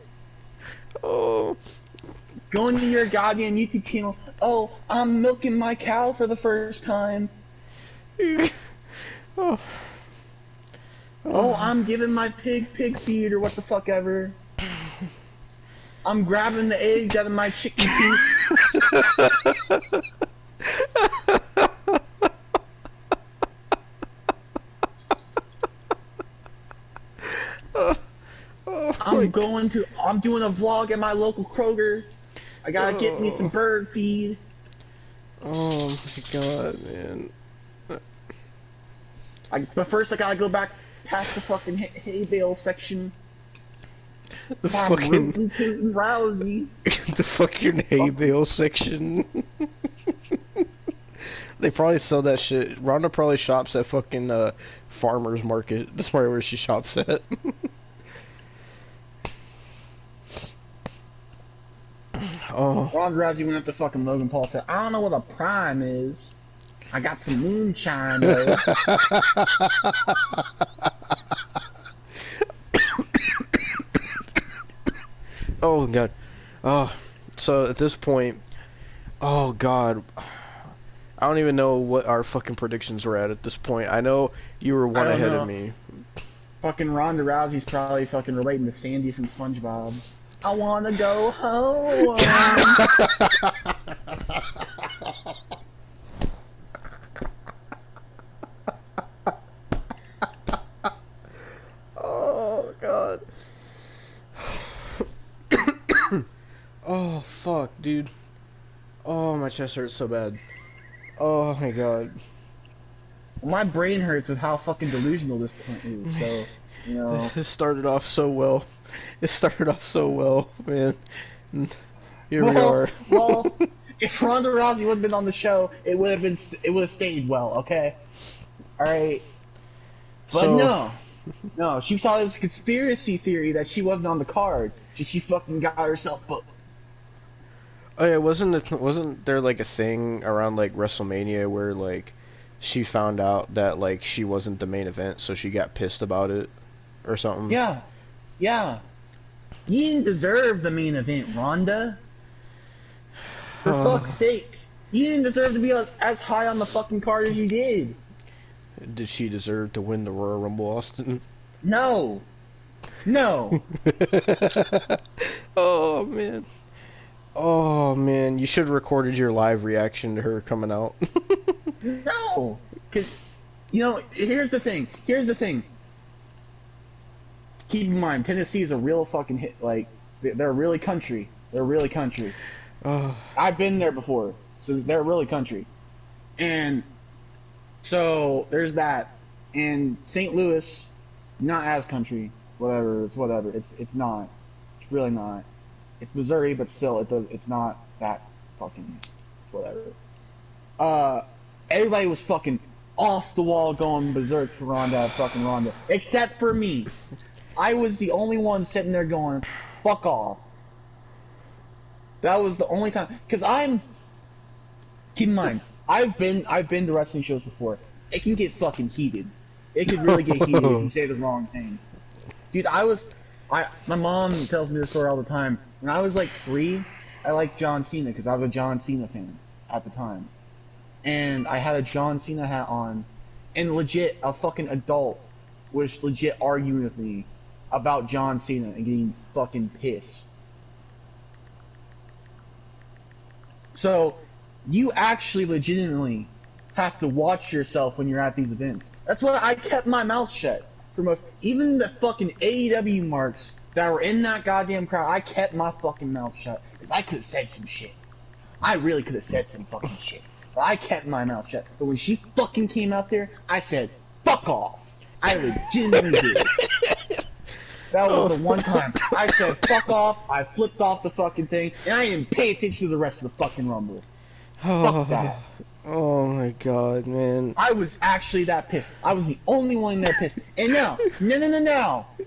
Oh. Go into your goddamn YouTube channel. Oh, I'm milking my cow for the first time. Oh. Oh, I'm giving my pig feed or what the fuck ever. I'm grabbing the eggs out of my chicken coop. I'm doing a vlog at my local Kroger. I gotta get me some bird feed. Oh my god, man. But first I gotta go back past the fucking hay bale section. The I'm fucking rooting Tootin' Rousey. the fucking hay bale section. They probably sell that shit. Rhonda probably shops at fucking farmers market. That's probably where she shops at. Oh. Ronda Rousey went up to fucking Logan Paul and said, I don't know what a prime is. I got some moonshine though. Oh god. Oh, so at this point, oh god, I don't even know what our fucking predictions were at this point. I know you were one I don't ahead know. of me. Fucking Ronda Rousey's probably fucking relating to Sandy from SpongeBob. I wanna go home. Oh god. Oh fuck, dude. Oh, my chest hurts so bad. Oh my god. My brain hurts with how fucking delusional this cunt is, so, you know. It started off so well. It started off so well, man. Here we are. Well, if Ronda Rousey would have been on the show, it would have stayed well, okay? Alright. But So- no, she thought it was a conspiracy theory that she wasn't on the card. She fucking got herself booked. Oh yeah, wasn't there like a thing around like WrestleMania where like she found out that like she wasn't the main event, so she got pissed about it or something? Yeah. You didn't deserve the main event, Ronda. For fuck's sake. You didn't deserve to be as high on the fucking card as you did. Did she deserve to win the Royal Rumble, Austin? No. Oh man. Oh man, you should have recorded your live reaction to her coming out. No. Because, you know, here's the thing. Keep in mind, Tennessee is a real fucking hit. Like, they're really country. Oh. I've been there before, so they're really country. And so there's that. And St. Louis, not as country. Whatever. It's whatever. It's not. It's really not. It's Missouri, but still, it's not that fucking. It's whatever. Everybody was fucking off the wall going berserk for fucking Ronda, except for me. I was the only one sitting there going, fuck off. That was the only time, because keep in mind, I've been to wrestling shows before. It can get fucking heated. It can really get heated if you say the wrong thing. Dude, my mom tells me this story all the time. When I was like 3, I liked John Cena because I was a John Cena fan at the time. And I had a John Cena hat on, and legit, a fucking adult was legit arguing with me about John Cena and getting fucking pissed. So, you actually legitimately have to watch yourself when you're at these events. That's why I kept my mouth shut. Even the fucking AEW marks that were in that goddamn crowd, I kept my fucking mouth shut. Because I could have said some shit. I really could have said some fucking shit. But I kept my mouth shut. But when she fucking came out there, I said, fuck off. I legitimately did. That was the one time I said, fuck off, I flipped off the fucking thing, and I didn't pay attention to the rest of the fucking Rumble. Fuck that. Oh my god, man. I was actually that pissed. I was the only one in there pissed. And now,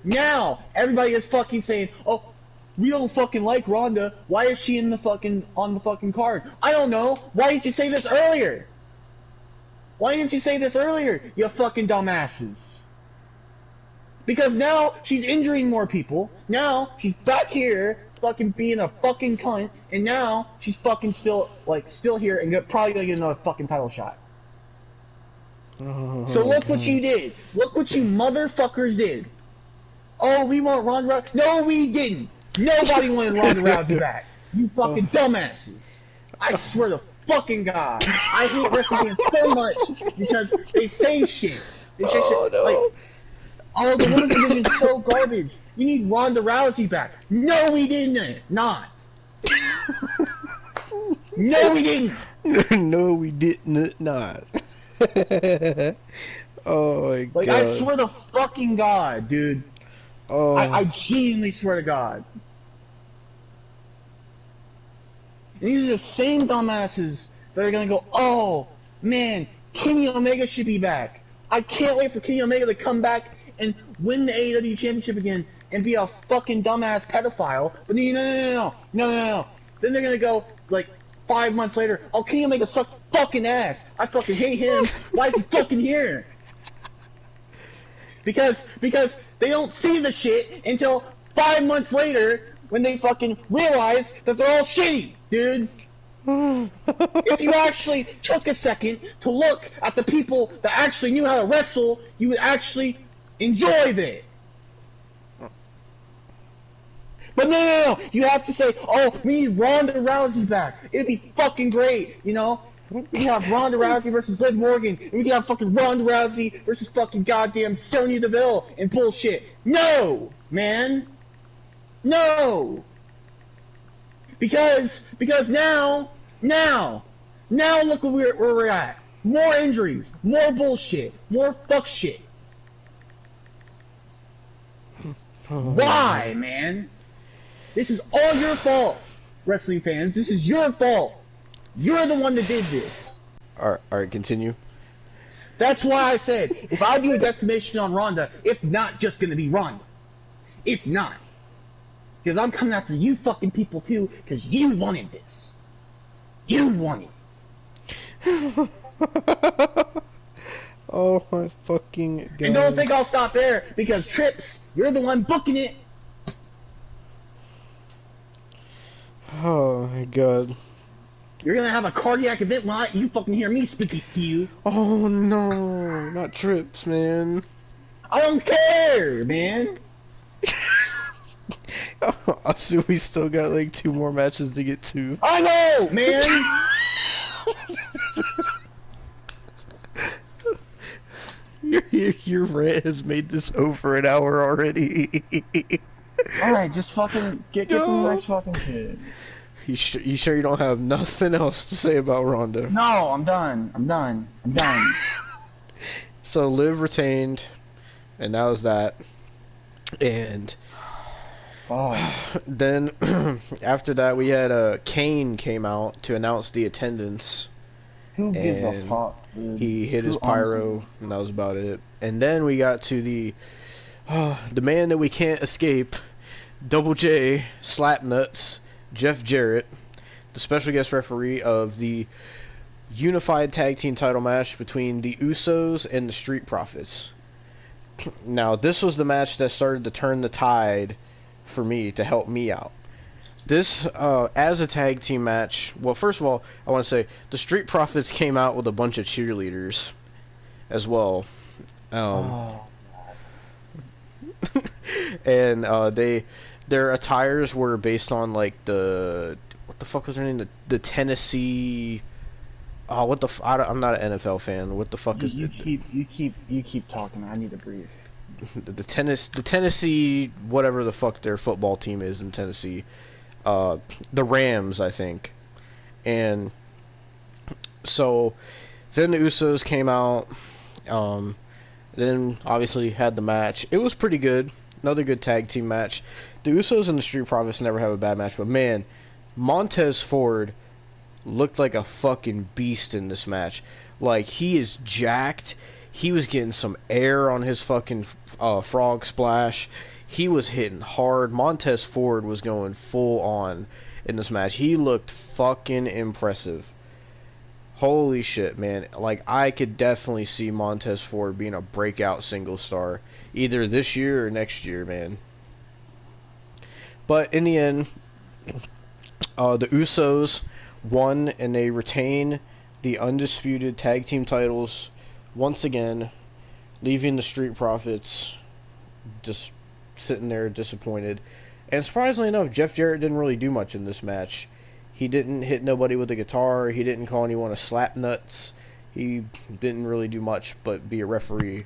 now, everybody is fucking saying, oh, we don't fucking like Ronda. Why is she on the fucking card? I don't know. Why didn't you say this earlier? You fucking dumbasses? Because now she's injuring more people. Now she's back here fucking being a fucking cunt, and now she's fucking still here and probably gonna get another fucking title shot. Oh, So look what you did. Look what you motherfuckers did. Oh, we want Ronda Rousey. No, we didn't. Nobody wanted Ronda Rousey back. You fucking dumbasses. I swear to fucking God. I hate wrestling so much because they say shit. They say shit no. like, oh, the women's division is so garbage. You need Ronda Rousey back. No, we didn't. Not. No, we didn't. No, we didn't. Not. Oh my Like, god. I swear to fucking God, dude. Oh. I genuinely swear to God. And these are the same dumbasses that are gonna go, oh, man, Kenny Omega should be back. I can't wait for Kenny Omega to come back and win the AEW Championship again and be a fucking dumbass pedophile. But no. Then they're gonna go, like, 5 months later, oh, Kenny Omega sucked fucking ass. I fucking hate him. Why is he fucking here? Because they don't see the shit until 5 months later when they fucking realize that they're all shitty, dude. If you actually took a second to look at the people that actually knew how to wrestle, you would actually enjoy that. But no. You have to say, oh, we need Ronda Rousey back. It'd be fucking great, you know? We can have Ronda Rousey versus Liv Morgan, and we can have fucking Ronda Rousey versus fucking goddamn Sonya Deville and bullshit. No, man. No. Because now look where we're at. More injuries, more bullshit, more fuck shit. Why, man? This is all your fault, wrestling fans. This is your fault. You're the one that did this. Alright, continue. That's why I said, if I do a decimation on Ronda, it's not just gonna be Ronda. It's not. Because I'm coming after you fucking people too, because you wanted this. You wanted it. Oh my fucking god. And don't think I'll stop there, because Trips, you're the one booking it. Oh my god. You're gonna have a cardiac event when you fucking hear me speaking to you. Oh no, not Trips, man. I don't care, man. I see we still got like 2 more matches to get to. I know, man. Your rant has made this over an hour already. Alright, just fucking get to the next fucking shit. You sure you don't have nothing else to say about Ronda? No, I'm done. So Liv retained, and that was that. And then after that, we had Kane came out to announce the attendance. Who gives a and fuck, dude? He hit his pyro, and that was about it. And then we got to the man that we can't escape, Double J Slapnuts, Jeff Jarrett, the special guest referee of the unified tag team title match between the Usos and the Street Profits. Now, this was the match that started to turn the tide for me, to help me out. This, as a tag team match, well, first of all, I want to say, the Street Profits came out with a bunch of cheerleaders as well. And their attires were based on, like, what the fuck was their name? The Tennessee... Oh, what the I'm not an NFL fan. What the fuck is it? You keep talking. I need to breathe. The Tennessee, whatever the fuck their football team is in Tennessee. The Rams, I think. And so then the Usos came out. Then obviously had the match. It was pretty good. Another good tag team match. The Usos and the Street Profits never have a bad match, but man, Montez Ford looked like a fucking beast in this match. Like, he is jacked. He was getting some air on his fucking frog splash. He was hitting hard. Montez Ford was going full on in this match. He looked fucking impressive. Holy shit, man. Like, I could definitely see Montez Ford being a breakout single star, either this year or next year, man. But in the end, the Usos won, and they retain the undisputed tag team titles once again, leaving the Street Profits just sitting there disappointed. And surprisingly enough, Jeff Jarrett didn't really do much in this match. He didn't hit nobody with a guitar. He didn't call anyone a slap nuts. He didn't really do much but be a referee.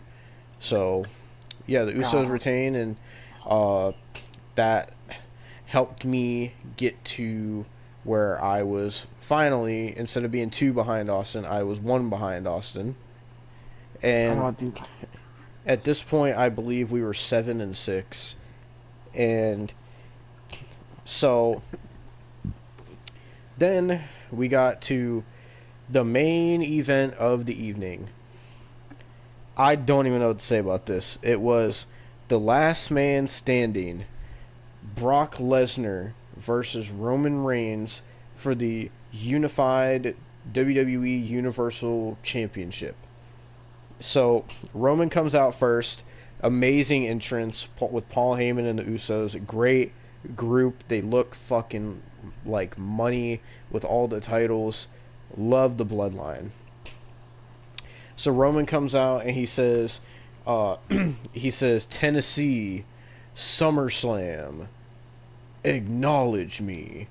So, yeah, the Usos retain, and that helped me get to where I was finally, instead of being 2 behind Austin, I was 1 behind Austin. And Oh, dude. at this point, I believe we were 7-6, and so then we got to the main event of the evening. I don't even know what to say about this. It was the last man standing, Brock Lesnar versus Roman Reigns for the unified WWE Universal Championship. So Roman comes out first. Amazing entrance with Paul Heyman and the Usos. Great group. They look fucking like money with all the titles. Love the bloodline. So Roman comes out and he says, Tennessee, SummerSlam, acknowledge me.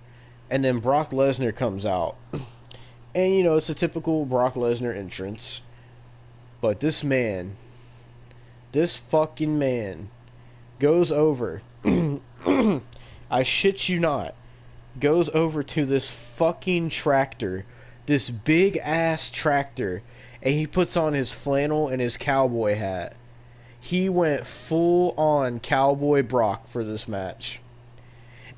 And then Brock Lesnar comes out. And, you know, it's a typical Brock Lesnar entrance. But this fucking man, goes over, I shit you not, goes over to this fucking tractor, this big ass tractor, and he puts on his flannel and his cowboy hat. He went full on Cowboy Brock for this match.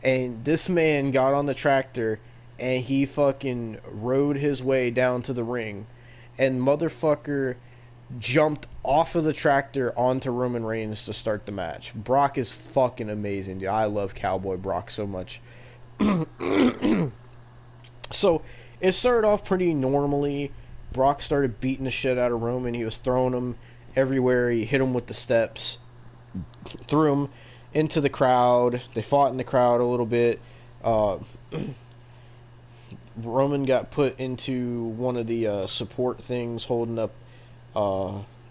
And this man got on the tractor and he fucking rode his way down to the ring. And motherfucker jumped off of the tractor onto Roman Reigns to start the match. Brock is fucking amazing, dude. I love Cowboy Brock so much. So, it started off pretty normally. Brock started beating the shit out of Roman. He was throwing him everywhere. He hit him with the steps. Threw him into the crowd. They fought in the crowd a little bit. Roman got put into one of the support things holding up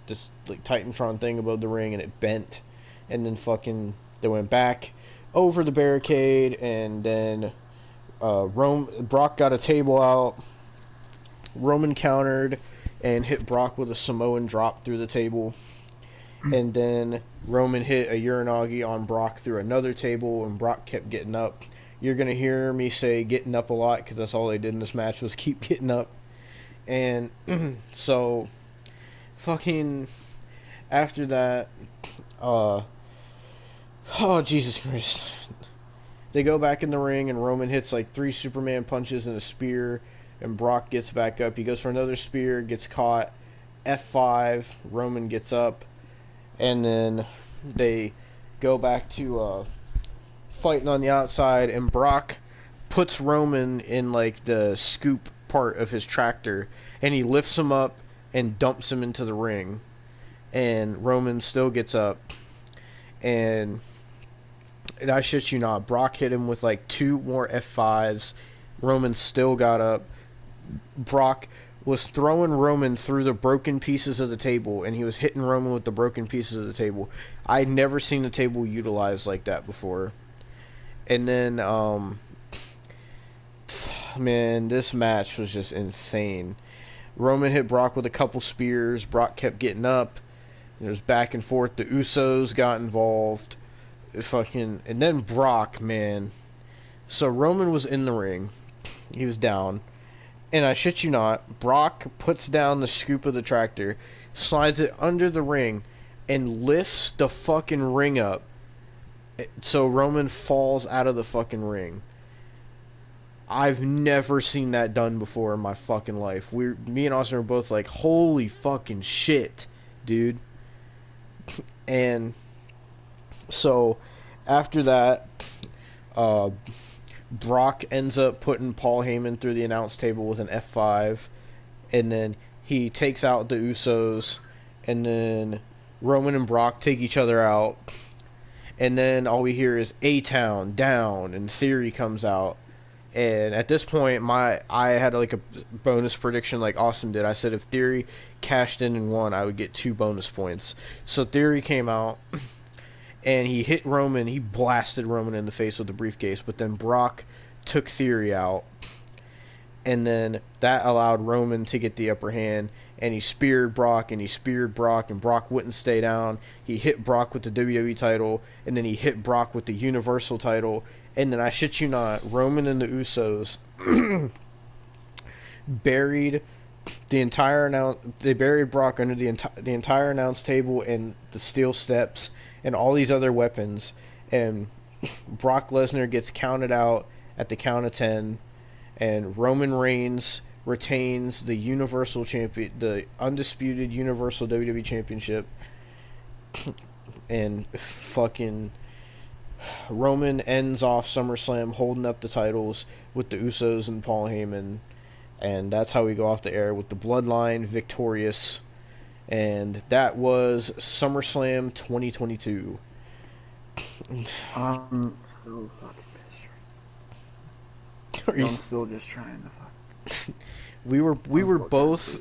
this like Titantron thing above the ring, and it bent, and then fucking they went back over the barricade, and then Brock got a table out. Roman countered and hit Brock with a Samoan drop through the table, and then Roman hit a Uranagi on Brock through another table, and Brock kept getting up. You're gonna hear me say getting up a lot because that's all they did in this match was keep getting up. And so fucking after that, oh Jesus Christ, they go back in the ring and Roman hits like 3 Superman punches and a spear, and Brock gets back up. He goes for another spear, gets caught, F5, Roman gets up, and then they go back to fighting on the outside, and Brock puts Roman in like the scoop part of his tractor, and he lifts him up and dumps him into the ring, and Roman still gets up, and I shit you not, Brock hit him with like 2 more F5s. Roman still got up. Brock was throwing Roman through the broken pieces of the table, and he was hitting Roman with the broken pieces of the table. I'd never seen a table utilized like that before. And then man, this match was just insane. Roman hit Brock with a couple spears. Brock kept getting up. It was back and forth. The Usos got involved. And then Brock, man. So Roman was in the ring. He was down. And I shit you not, Brock puts down the scoop of the tractor, slides it under the ring, and lifts the fucking ring up. So Roman falls out of the fucking ring. I've never seen that done before in my fucking life. Me and Austin were both like, holy fucking shit, dude. And so after that, Brock ends up putting Paul Heyman through the announce table with an F5, and then he takes out the Usos, and then Roman and Brock take each other out, and then all we hear is A-Town down, and Theory comes out. And at this point, I had like a bonus prediction like Austin did. I said if Theory cashed in and won, I would get 2 bonus points. So Theory came out, and he hit Roman. He blasted Roman in the face with the briefcase, but then Brock took Theory out, and then that allowed Roman to get the upper hand, and he speared Brock, and Brock wouldn't stay down. He hit Brock with the WWE title, and then he hit Brock with the Universal title. And then, I shit you not, Roman and the Usos buried They buried Brock under the entire announce table and the steel steps and all these other weapons, and Brock Lesnar gets counted out at the count of 10, and Roman Reigns retains the the undisputed Universal WWE Championship, and fucking Roman ends off SummerSlam holding up the titles with the Usos and Paul Heyman, and that's how we go off the air with the Bloodline victorious, and that was SummerSlam 2022. I'm so fucking pissed. I'm still just trying to fuck. we were both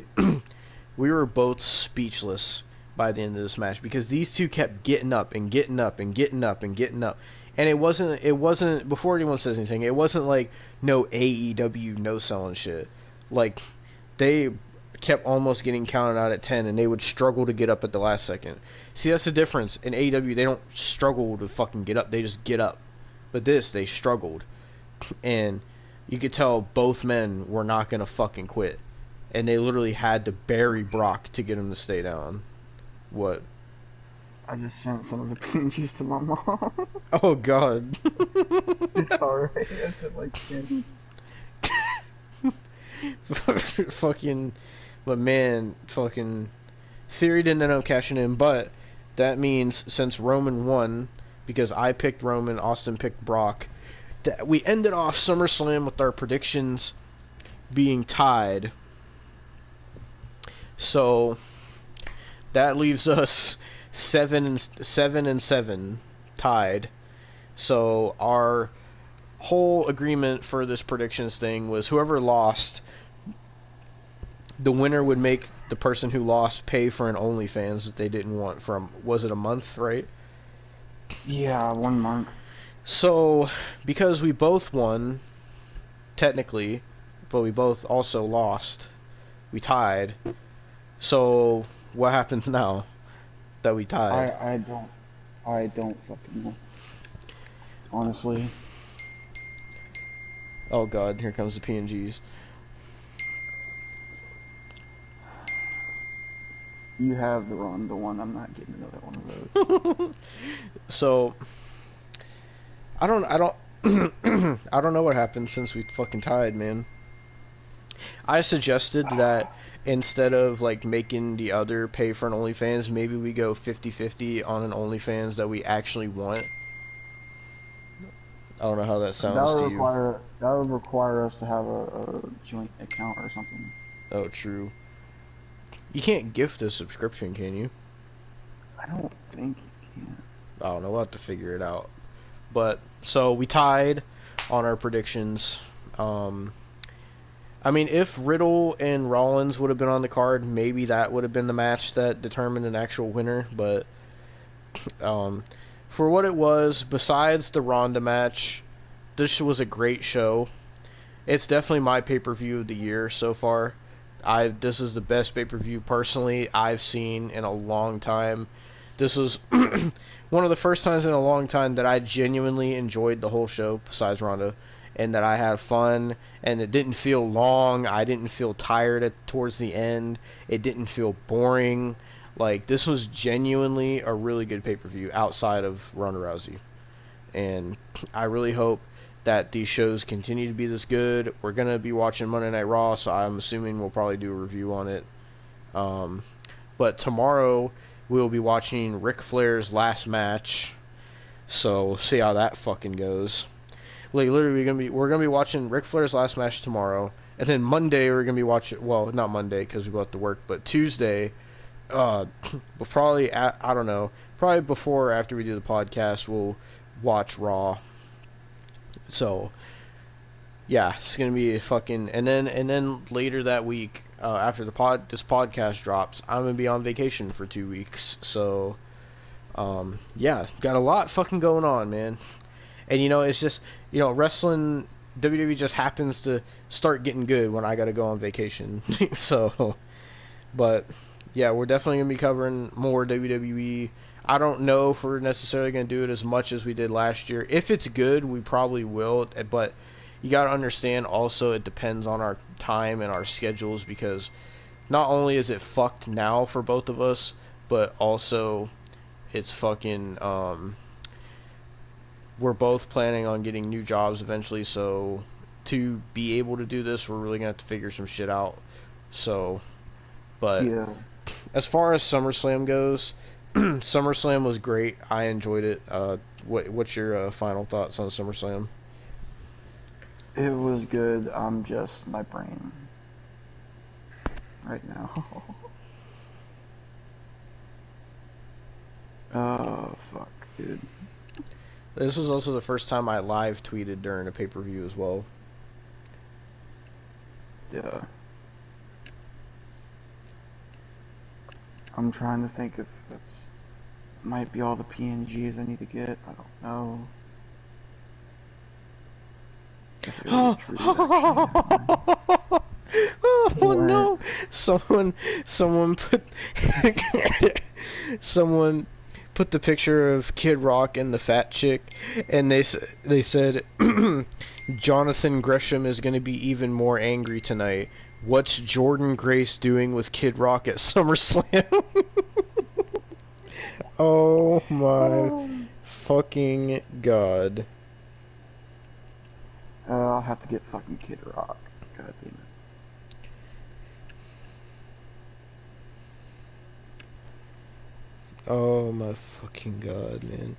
we were both speechless by the end of this match, because these two kept getting up and getting up and getting up and getting up, and it wasn't before anyone says anything, it wasn't like no AEW no selling shit. Like, they kept almost getting counted out at 10, and they would struggle to get up at the last second. See, that's the difference. In AEW, they don't struggle to fucking get up, they just get up. But this, they struggled. And you could tell both men were not going to fucking quit. And they literally had to bury Brock to get him to stay down. What? I just sent some of the PNGs to my mom. Oh, God. It's alright. I said, like, candy. Fucking, but man, fucking Theory didn't end up cashing in, but that means since Roman won, because I picked Roman, Austin picked Brock, that we ended off SummerSlam with our predictions being tied. So that leaves us 7-7 tied. So our whole agreement for this predictions thing was whoever lost, the winner would make the person who lost pay for an OnlyFans that they didn't want from, was it a month, right? Yeah, 1 month. So, because we both won, technically, but we both also lost, we tied. So, what happens now that we tied? I don't fucking know. Honestly. Oh god, here comes the PNGs. You have the one. I'm not getting another one of those. So, I don't I don't know what happened since we fucking tied, man. I suggested that instead of like making the other pay for an OnlyFans, maybe we go 50-50 on an OnlyFans that we actually want. I don't know how that sounds to you. That would require us to have a joint account or something. Oh, true. You can't gift a subscription, can you? I don't think you can. I don't know. We'll have to figure it out. But so we tied on our predictions. I mean, if Riddle and Rollins would have been on the card, maybe that would have been the match that determined an actual winner. But for what it was, besides the Ronda match, this was a great show. It's definitely my pay-per-view of the year so far. This is the best pay-per-view personally I've seen in a long time. This was one of the first times in a long time that I genuinely enjoyed the whole show, besides Ronda, and that I had fun, and it didn't feel long. I didn't feel tired towards the end. It didn't feel boring. Like, this was genuinely a really good pay-per-view outside of Ronda Rousey. And I really hope that these shows continue to be this good. We're going to be watching Monday Night Raw, so I'm assuming we'll probably do a review on it. But tomorrow we'll be watching Ric Flair's last match, so we'll see how that fucking goes. Like, literally, we're gonna be watching Ric Flair's last match tomorrow, and then Monday we're gonna be watching. Well, not Monday because we go out to work, but Tuesday. Probably I don't know. Probably before or after we do the podcast, we'll watch Raw. So, yeah, it's gonna be a fucking. And then later that week, after this podcast drops, I'm gonna be on vacation for 2 weeks. So, yeah, got a lot fucking going on, man. And it's just, wrestling, WWE just happens to start getting good when I gotta go on vacation. So, but yeah, we're definitely gonna be covering more WWE. I don't know if we're necessarily gonna do it as much as we did last year. If it's good, we probably will, but you gotta understand also it depends on our time and our schedules, because not only is it fucked now for both of us, but also it's fucking we're both planning on getting new jobs eventually, so to be able to do this, we're really gonna have to figure some shit out. So, but Yeah. as far as SummerSlam goes, SummerSlam was great. I enjoyed it. What's your final thoughts on SummerSlam? It was good. I'm just my brain right now. Oh fuck, dude. This was also the first time I live tweeted during a pay-per-view as well. Yeah. I'm trying to think if that's might be all the PNGs I need to get. I don't know. If it was true, Oh no! What? Someone put someone put the picture of Kid Rock and the fat chick, and they said Jonathan Gresham is going to be even more angry tonight. What's Jordan Grace doing with Kid Rock at SummerSlam? Oh my fucking god. I'll have to get fucking Kid Rock. God damn it. Oh my fucking god, man.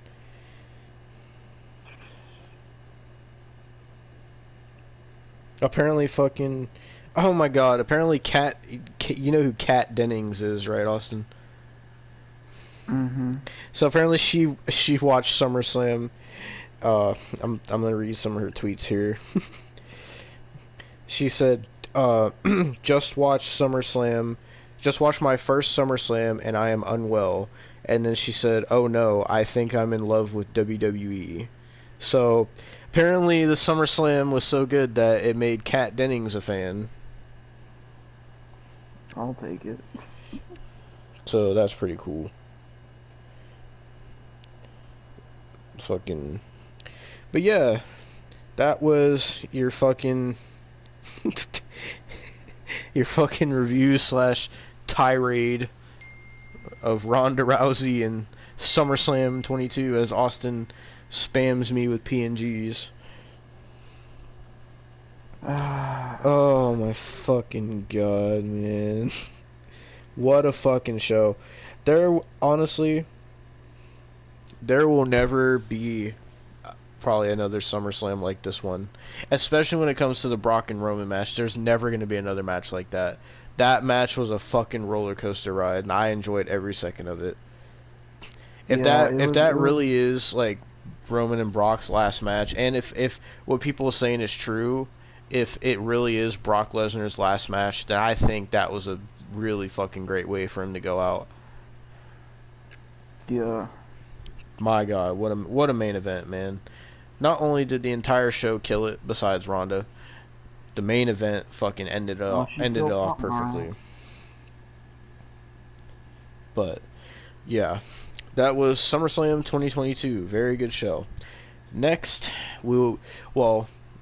Apparently fucking... Oh my god, apparently Kat... You know who Kat Dennings is, right, Austin? Mm-hmm. So apparently she watched SummerSlam. I'm gonna read some of her tweets here. She said, just watched SummerSlam. Just watched my first SummerSlam and I am unwell. And then she said, oh no, I think I'm in love with WWE. So, apparently the SummerSlam was so good that it made Kat Dennings a fan. I'll take it. So, that's pretty cool. Fucking... But yeah, that was your fucking... your fucking review / tirade of Ronda Rousey and SummerSlam 22 as Austin spams me with PNGs. Oh my fucking god, man. What a fucking show. Honestly, there will never be probably another SummerSlam like this one. Especially when it comes to the Brock and Roman match. There's never going to be another match like that. That match was a fucking roller coaster ride, and I enjoyed every second of it. If that really is like Roman and Brock's last match, and if what people are saying is true, if it really is Brock Lesnar's last match, then I think that was a really fucking great way for him to go out. Yeah. My god, what a main event, man. Not only did the entire show kill it, besides Ronda, the main event fucking ended it off perfectly. But yeah, that was SummerSlam 2022. Very good show. Next, we'll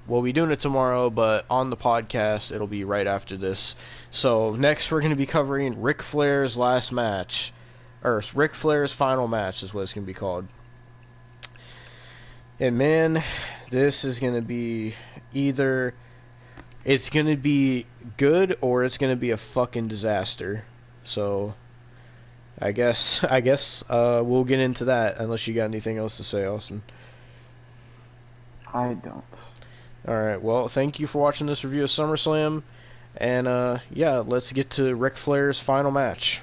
be doing it tomorrow, but on the podcast it'll be right after this. So next we're going to be covering Ric Flair's last match, or Ric Flair's final match is what it's going to be called. And man, this is going to be either it's going to be good or it's going to be a fucking disaster. So I guess we'll get into that unless you got anything else to say, Austin. I don't. Alright, well, thank you for watching this review of SummerSlam. And yeah, let's get to Ric Flair's final match.